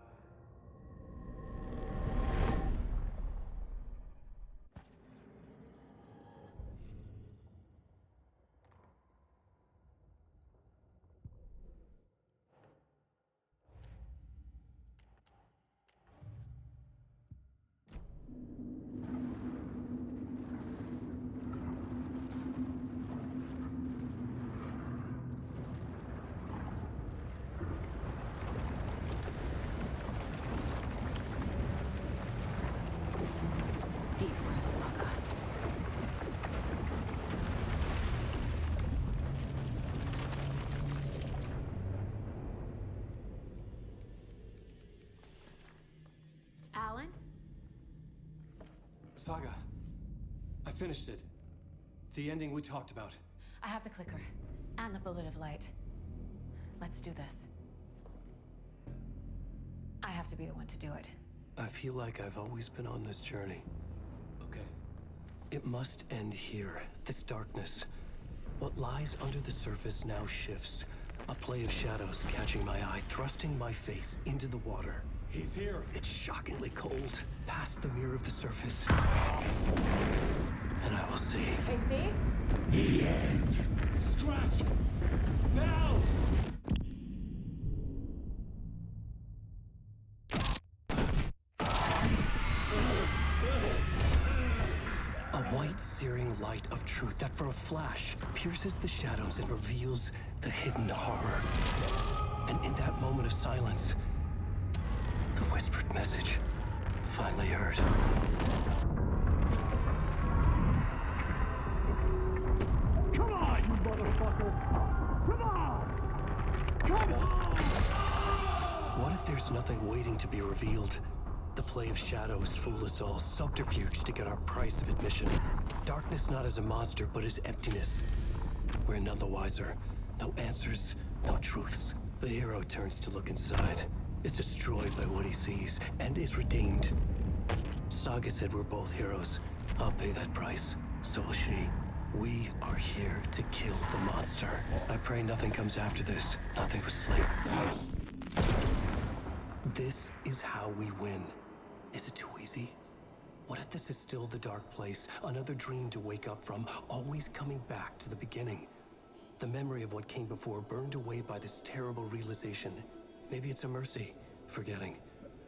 Speaker 10: Deep breath, Saga. Alan?
Speaker 19: Saga.
Speaker 2: finished it. The ending we talked about.
Speaker 11: I have the clicker and the bullet of light. Let's do this. I have to be the one to do it.
Speaker 2: I feel like I've always been on this journey. Okay. It must end here, this darkness. What lies under the surface now shifts. A play of shadows catching my eye, thrusting my face into the water.
Speaker 15: He's here.
Speaker 2: It's shockingly cold, past the mirror of the surface. And I will see.
Speaker 11: Casey?
Speaker 15: The end. Scratch! Now!
Speaker 2: A white, searing light of truth that for a flash pierces the shadows and reveals the hidden horror. And in that moment of silence, the whispered message finally heard.
Speaker 15: Come on, you motherfucker! Come on! Come on!
Speaker 2: What if there's nothing waiting to be revealed? The play of shadows fool us all, subterfuge to get our price of admission. Darkness not as a monster, but as emptiness. We're none the wiser. No answers, no truths. The hero turns to look inside, is destroyed by what he sees, and is redeemed. Saga said we're both heroes. I'll pay that price. So will she. We are here to kill the monster. I pray nothing comes after this. Nothing but sleep. This is how we win. Is it too easy? What if this is still the dark place? Another dream to wake up from, always coming back to the beginning. The memory of what came before burned away by this terrible realization. Maybe it's a mercy, forgetting.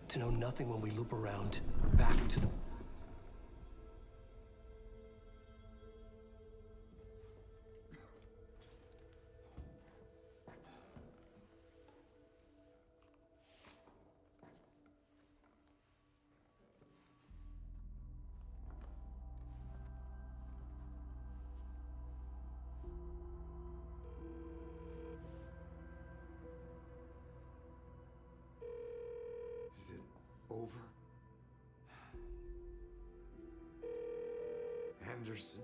Speaker 2: To know nothing when we loop around, back to the...
Speaker 15: Is it over? Anderson?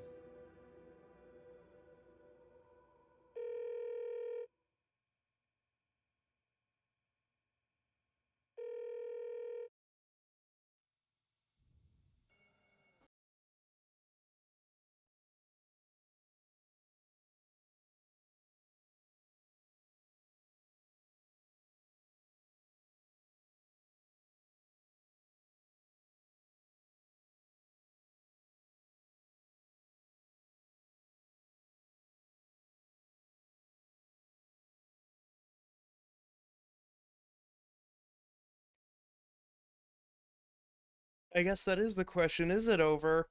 Speaker 1: I guess that is the question. Is it over?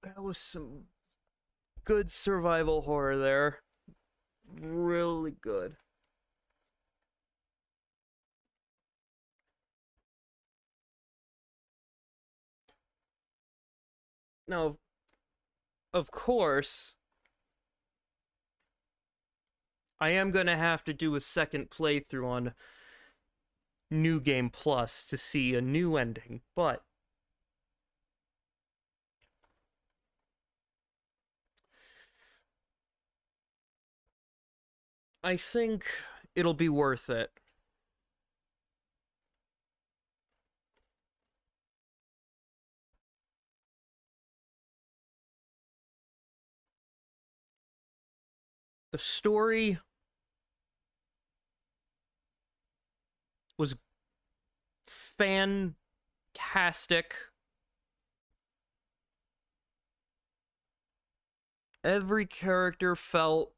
Speaker 1: That was some good survival horror there. Really good. Now, of course, I am gonna have to do a second playthrough on New Game Plus to see a new ending, but I think it'll be worth it. The story was fantastic. Every character felt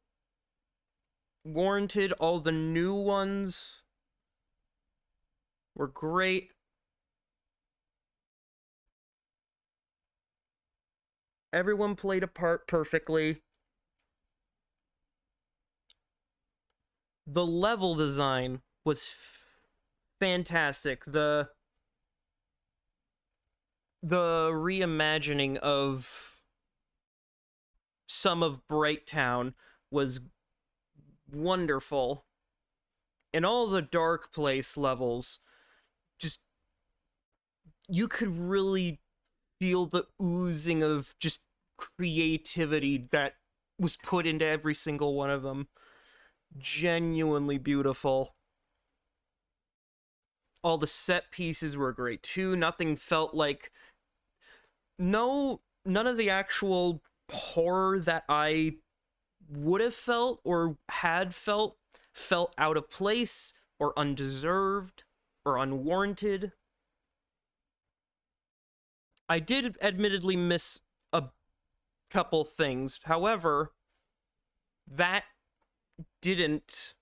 Speaker 1: warranted. All the new ones were great. Everyone played a part perfectly. The level design was fantastic. The reimagining of some of Brighttown was wonderful. And all the Dark Place levels, just you could really feel the oozing of just creativity that was put into every single one of them. Genuinely beautiful. All the set pieces were great too. Nothing felt like... none of the actual horror that I would have felt or had felt out of place or undeserved or unwarranted. I did admittedly miss a couple things. However, that didn't...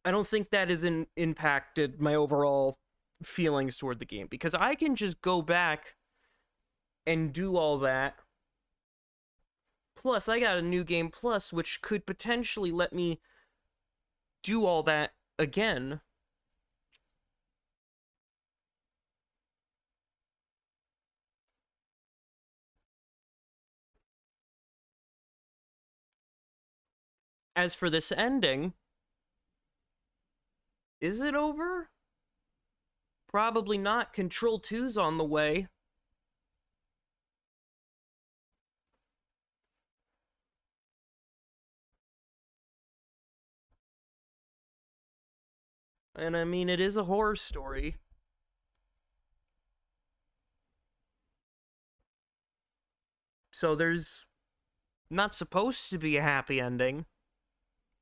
Speaker 1: I don't think that has impacted my overall feelings toward the game, because I can just go back and do all that. Plus, I got a new game plus, which could potentially let me do all that again. As for this ending, is it over? Probably not. Control 2's on the way. And I mean, it is a horror story. So there's not supposed to be a happy ending.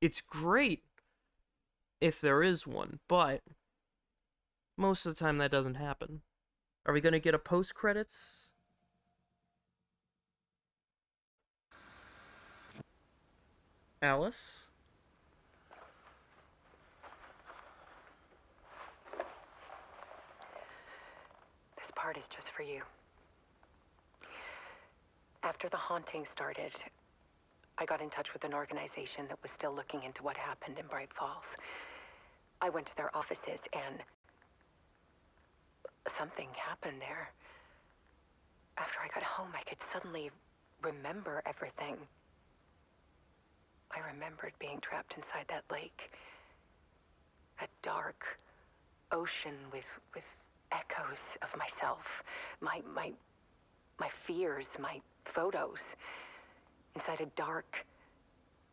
Speaker 1: It's great if there is one, but most of the time that doesn't happen. Are we gonna get a post-credits? Alice?
Speaker 8: This part is just for you. After the haunting started, I got in touch with an organization that was still looking into what happened in Bright Falls. I went to their offices and something happened there. After I got home, I could suddenly remember everything. I remembered being trapped inside that lake. A dark ocean with echoes of myself. My fears, my photos. Inside a dark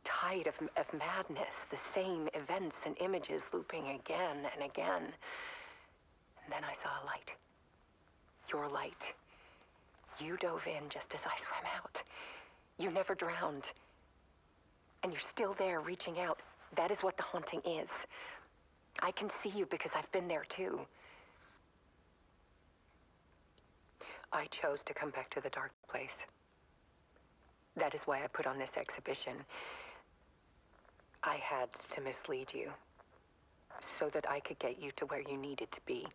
Speaker 8: tide of madness. The same events and images looping again and again. And then I saw a light. Your light. You dove in just as I swam out. You never drowned. And you're still there reaching out. That is what the haunting is. I can see you because I've been there too. I chose to come back to the dark place. That is why I put on this exhibition. I had to mislead you so that I could get you to where you needed to be.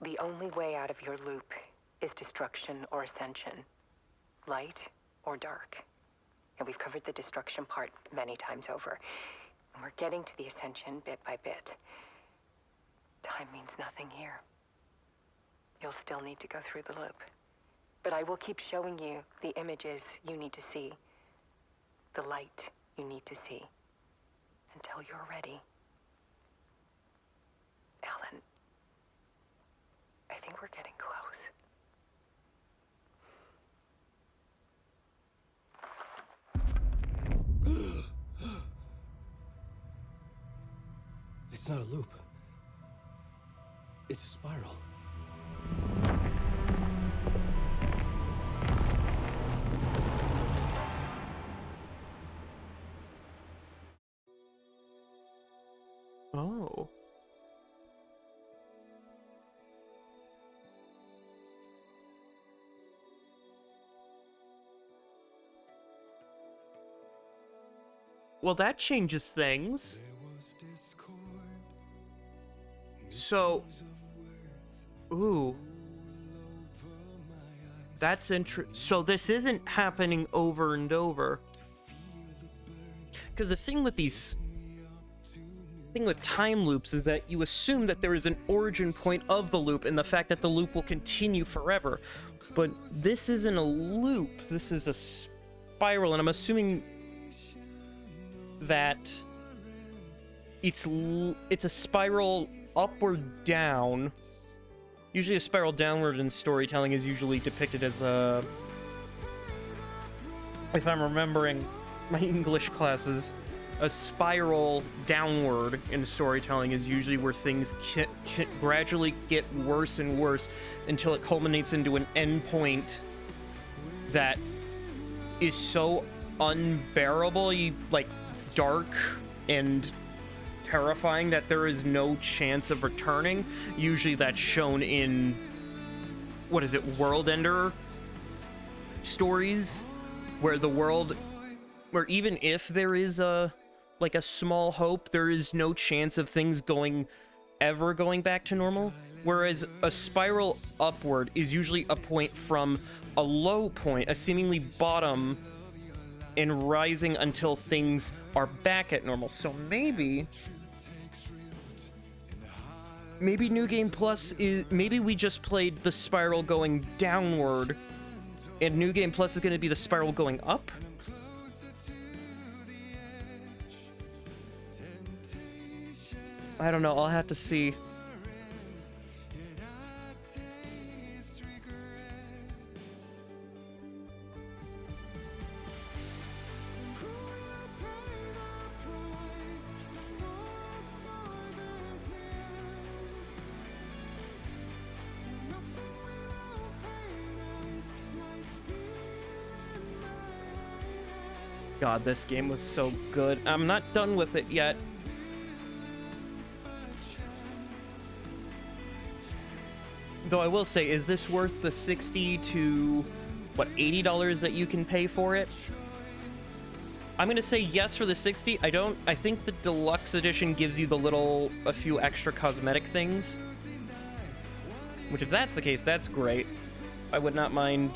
Speaker 8: The only way out of your loop is destruction or ascension, light or dark. And we've covered the destruction part many times over. And we're getting to the ascension bit by bit. Time means nothing here. You'll still need to go through the loop. But I will keep showing you the images you need to see, the light you need to see, until you're ready. Ellen, I think we're getting close.
Speaker 2: It's not a loop. It's a spiral.
Speaker 1: Oh. Well, that changes things. So... Ooh. That's so this isn't happening over and over. Because the thing with time loops is that you assume that there is an origin point of the loop and the fact that the loop will continue forever. But this isn't a loop, this is a spiral, and I'm assuming that it's a spiral up or down. Usually a spiral downward in storytelling is usually depicted as a, if I'm remembering my English classes, a spiral downward in storytelling is usually where things gradually get worse and worse until it culminates into an endpoint that is so unbearable, like dark and terrifying, that there is no chance of returning. Usually that's shown in, what is it, World Ender stories, where the world, where even if there is a small hope, there is no chance of things ever going back to normal. Whereas a spiral upward is usually a point from a low point, a seemingly bottom, and rising until things are back at normal. So maybe New Game Plus is, maybe we just played the spiral going downward, and New Game Plus is going to be the spiral going up? I don't know, I'll have to see. God, this game was so good. I'm not done with it yet. Though I will say, is this worth the $60 to, what, $80 that you can pay for it? I'm gonna say yes for the $60. I think the deluxe edition gives you a few extra cosmetic things. Which, if that's the case, that's great. I would not mind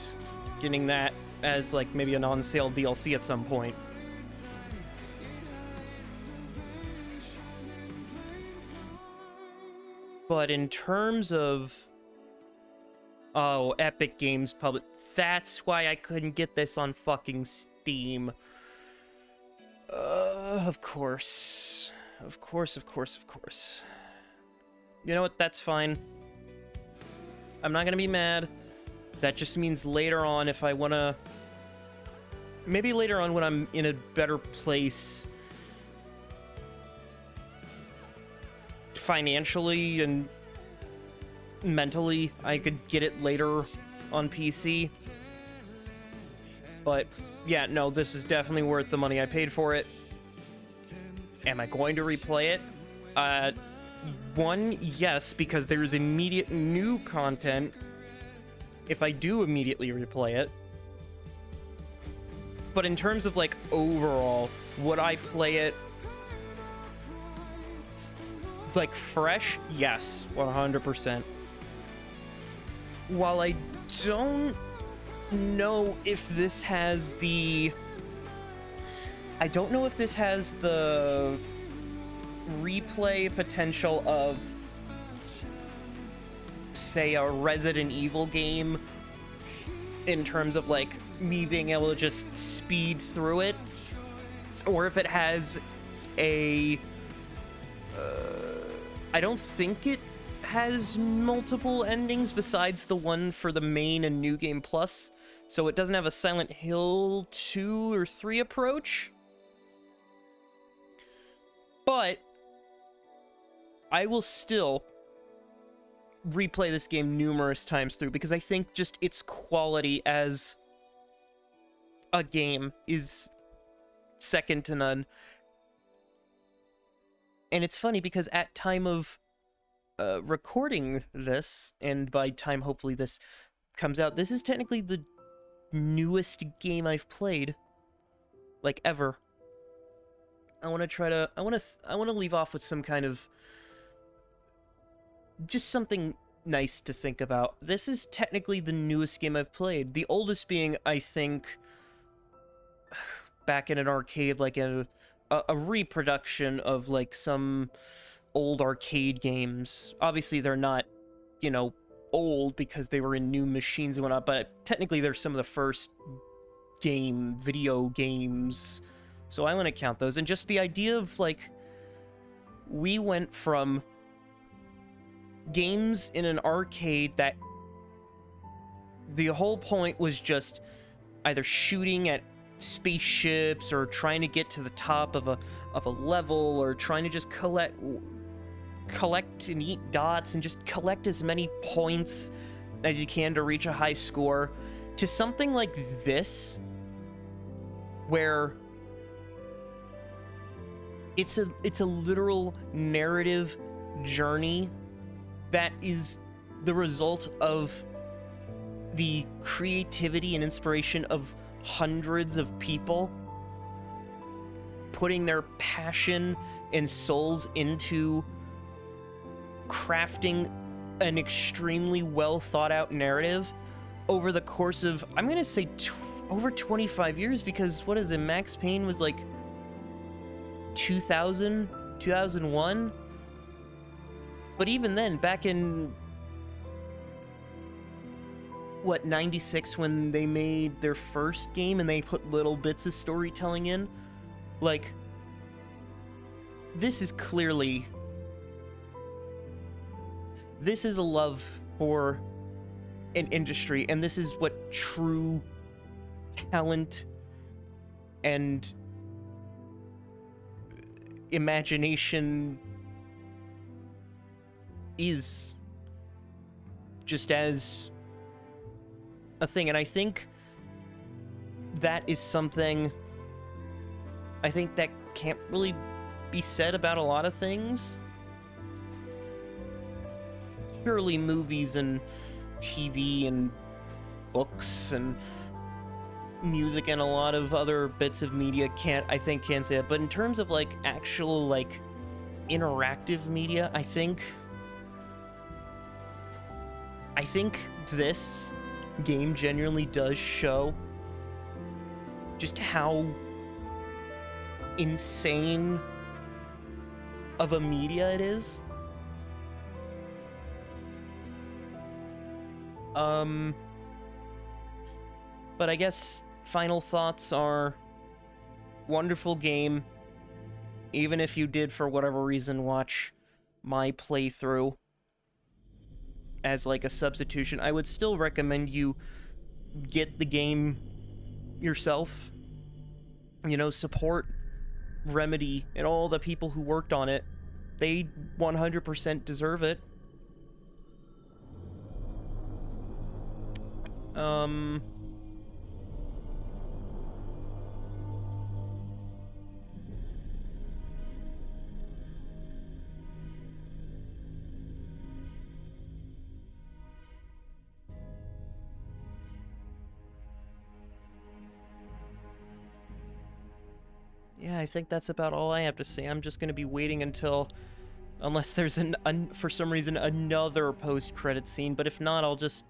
Speaker 1: getting that as, like, maybe an on-sale DLC at some point. But in terms of... Oh, Epic Games Public. That's why I couldn't get this on fucking Steam. Of course. Of course. You know what? That's fine. I'm not gonna be mad. That just means later on, if I wanna... Maybe later on when I'm in a better place financially and mentally, I could get it later on PC. But yeah, no, this is definitely worth the money I paid for it. Am I going to replay it? One, yes, because there's immediate new content if I do immediately replay it. But in terms of, like, overall, would I play it, like, fresh? Yes, 100%. While I don't know if this has the... I don't know if this has the replay potential of, say, a Resident Evil game, in terms of, like, me being able to just speed through it, or if it has a... I don't think it has multiple endings besides the one for the main and New Game Plus, so it doesn't have a Silent Hill 2 or 3 approach. But I will still replay this game numerous times through, because I think just its quality as a game is second to none. And it's funny because at time of recording this, and by time hopefully this comes out, this is technically the newest game I've played, like, ever. I want to leave off with some kind of just something nice to think about. This is technically the newest game I've played. The oldest being, I think, back in an arcade, like a reproduction of, like, some old arcade games. Obviously, they're not, you know, old because they were in new machines and whatnot, but technically they're some of the first video games. So I want to count those. And just the idea of, like, we went from games in an arcade that the whole point was just either shooting at spaceships or trying to get to the top of a level or trying to just collect and eat dots and just collect as many points as you can to reach a high score, to something like this where it's a literal narrative journey that is the result of the creativity and inspiration of hundreds of people putting their passion and souls into crafting an extremely well thought out narrative over the course of, I'm gonna say over 25 years, because what is it, Max Payne was like 2001, but even then, back in what, 96, when they made their first game and they put little bits of storytelling in, like, this is clearly, this is a love for an industry, and this is what true talent and imagination is, just as a thing. And I think that is something I think that can't really be said about a lot of things. Surely movies and TV and books and music and a lot of other bits of media can't say it, but in terms of like actual like interactive media, I think this game genuinely does show just how insane of a media it is. But I guess final thoughts are, wonderful game. Even if you did, for whatever reason, watch my playthrough as like a substitution, I would still recommend you get the game yourself. You know, support Remedy and all the people who worked on it. They 100% deserve it. Yeah, I think that's about all I have to say. I'm just going to be waiting until, unless there's for some reason another post-credit scene, but if not, I'll just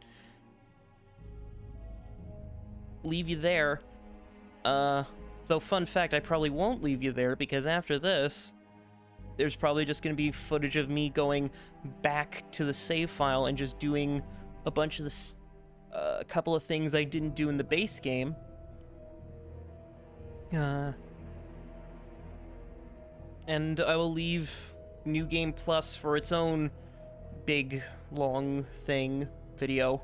Speaker 1: leave you there. Though fun fact, I probably won't leave you there, because after this, there's probably just going to be footage of me going back to the save file and just doing a bunch of a couple of things I didn't do in the base game. And I will leave New Game Plus for its own big, long thing video.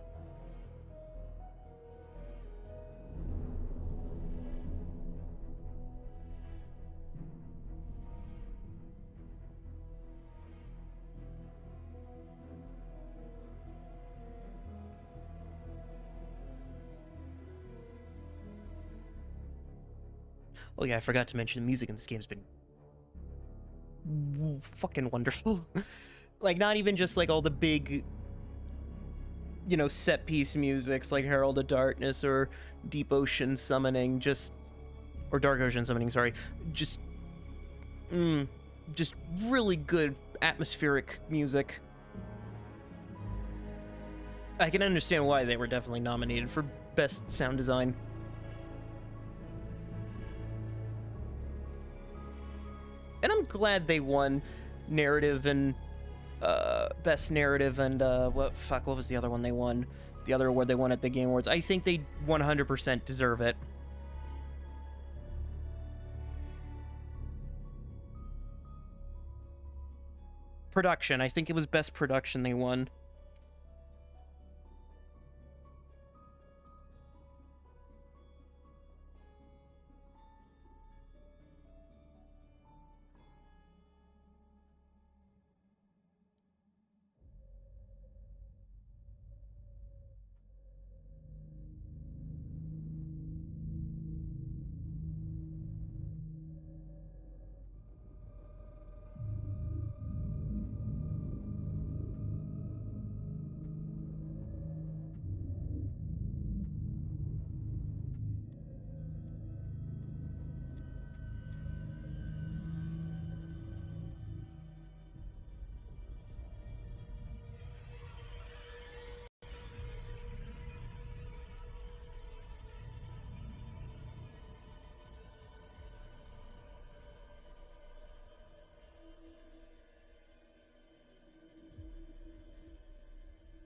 Speaker 1: Oh yeah, I forgot to mention the music in this game has been fucking wonderful. Like, not even just like all the big, you know, set piece musics like Herald of Darkness or Deep Ocean Summoning, or Dark Ocean Summoning, sorry, just really good atmospheric music. I can understand why they were definitely nominated for Best Sound Design. And I'm glad they won narrative and best narrative and what was the other one they won? The other award they won at the Game Awards. I think they 100% deserve it. Production. I think it was best production they won.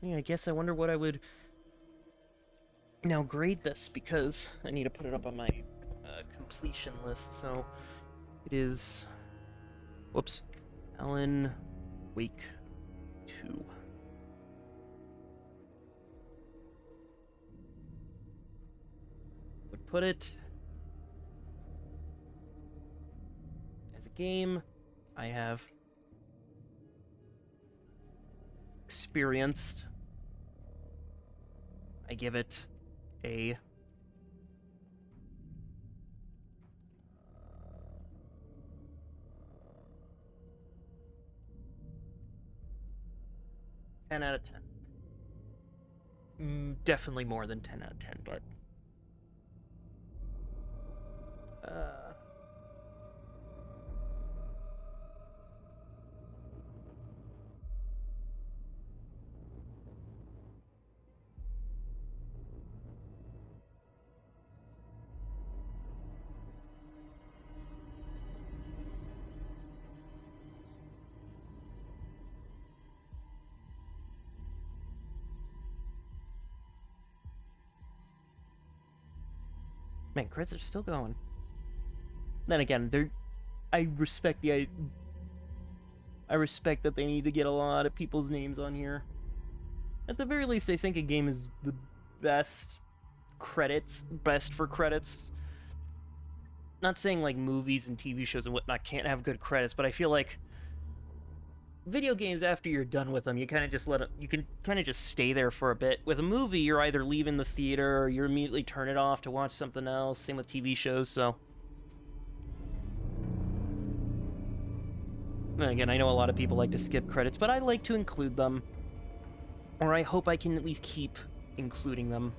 Speaker 1: Yeah, I guess I wonder what I would now grade this, because I need to put it up on my completion list. So it is, whoops, Alan Wake 2. Would put it as a game I have experienced. I give it a 10 out of 10. Definitely more than 10 out of 10, but man, crits are still going. Then again, I respect I respect that they need to get a lot of people's names on here. At the very least, I think a game is the best for credits. Not saying like movies and TV shows and whatnot can't have good credits, but I feel like video games, after you're done with them, you kind of just you can kind of just stay there for a bit. With a movie, you're either leaving the theater or you immediately turn it off to watch something else. Same with TV shows, so. And again, I know a lot of people like to skip credits, but I like to include them. Or I hope I can at least keep including them.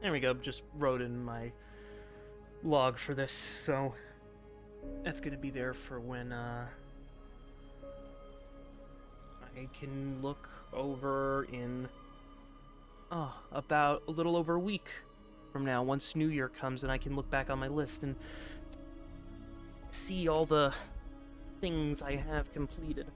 Speaker 1: There we go, just wrote in my log for this, so that's gonna be there for when I can look over in about a little over a week from now, once New Year comes, and I can look back on my list and see all the things I have completed.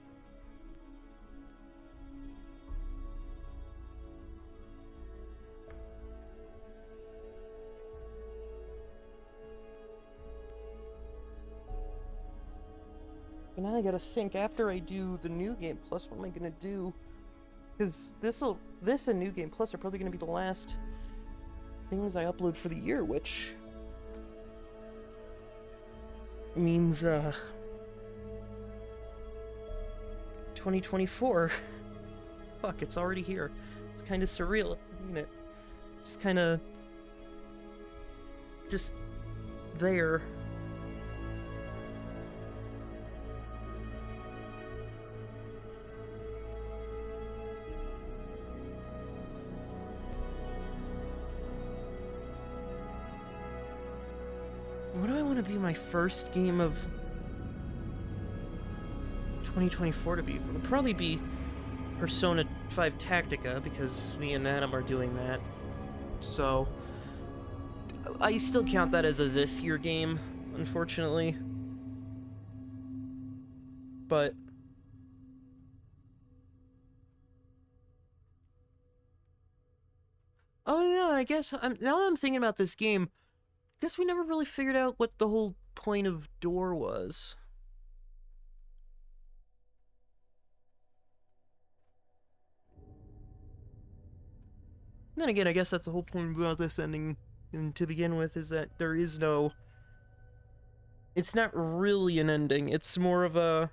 Speaker 1: And now I gotta think, after I do the New Game Plus, what am I gonna do? Because this and New Game Plus are probably gonna be the last things I upload for the year, which means 2024. Fuck, it's already here. It's kind of surreal. I mean, it just kind of just there. What do I want to be my first game of 2024 to be? It would probably be Persona 5 Tactica, because me and Adam are doing that. So I still count that as a this year game, unfortunately. But oh no, I guess now I'm thinking about this game. I guess we never really figured out what the whole point of Door was. Then again, I guess that's the whole point about this ending, and to begin with, is that there is no... It's not really an ending, it's more of a...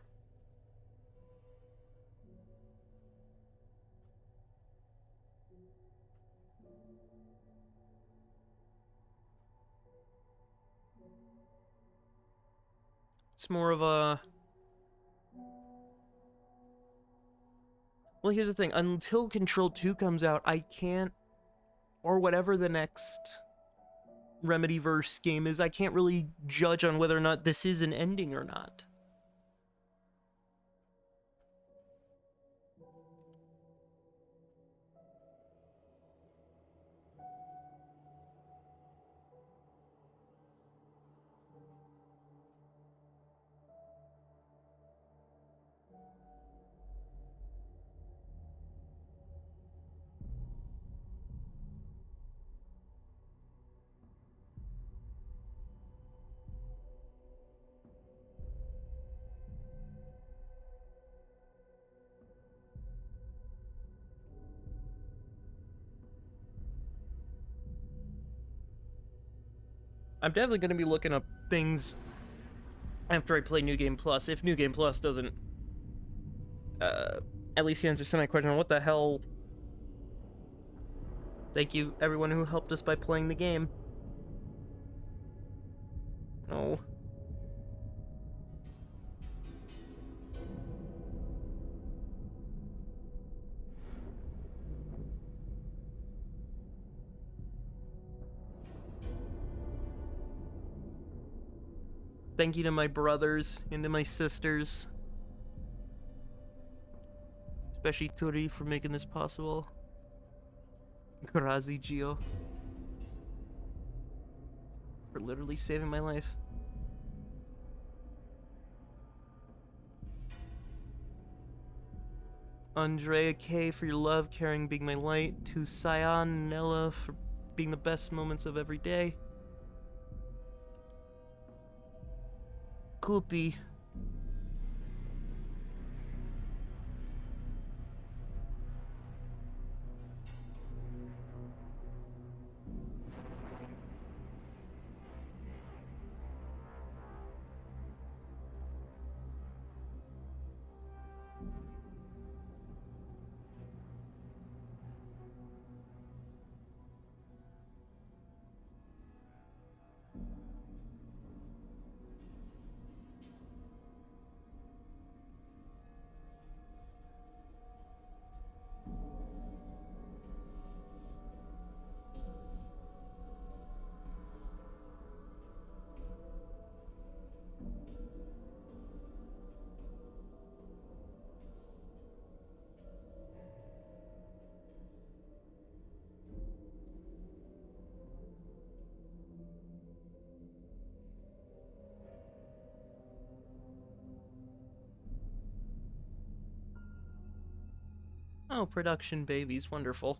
Speaker 1: It's more of a... Well, here's the thing. Until Control 2 comes out, I can't... Or whatever the next RemedyVerse game is, I can't really judge on whether or not this is an ending or not. I'm definitely going to be looking up things after I play New Game Plus, if New Game Plus doesn't at least answer some of my question on what the hell. Thank you, everyone who helped us by playing the game. Oh. Thank you to my brothers and to my sisters. Especially Turi for making this possible. Karazi Gio. For literally saving my life. Andrea K for your love, caring, being my light. To Cyan and Ella for being the best moments of every day. Koopy. Oh, production babies, wonderful.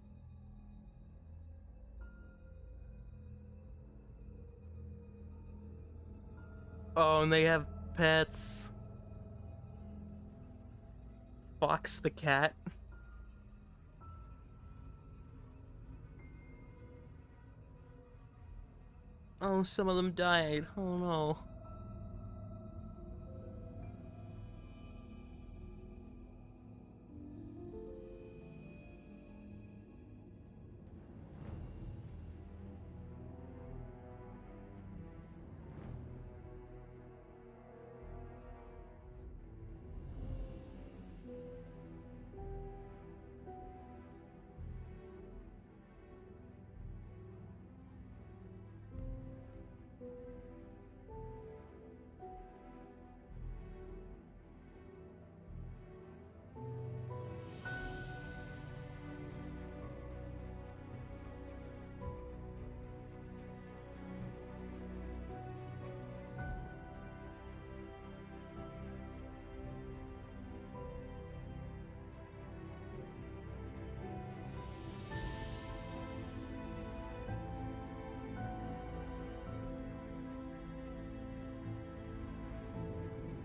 Speaker 1: Oh, and they have pets. Fox the cat. Oh, some of them died. Oh no.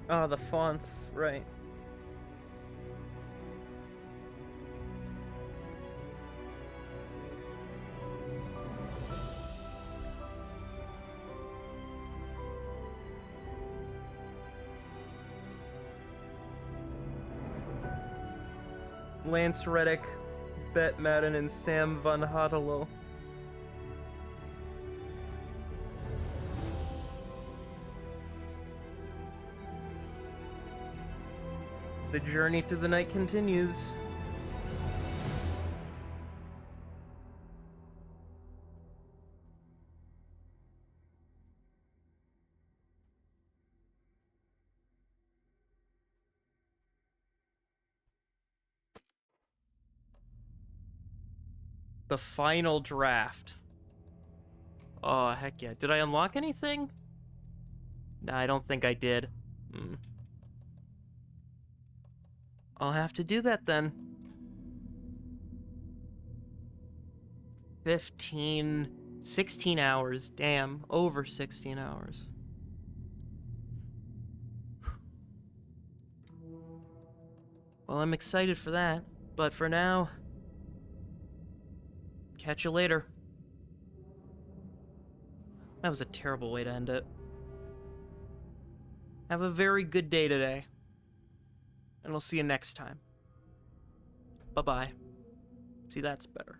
Speaker 1: Oh, the fonts, right. Lance Reddick, Bet Madden, and Sam Van Hotelo. The journey through the night continues. The final draft. Oh, heck yeah. Did I unlock anything? Nah, I don't think I did. I'll have to do that then. 16 hours. Damn, over 16 hours. Well, I'm excited for that, but for now, catch you later. That was a terrible way to end it. Have a very good day today, and I'll see you next time. Bye-bye. See, that's better.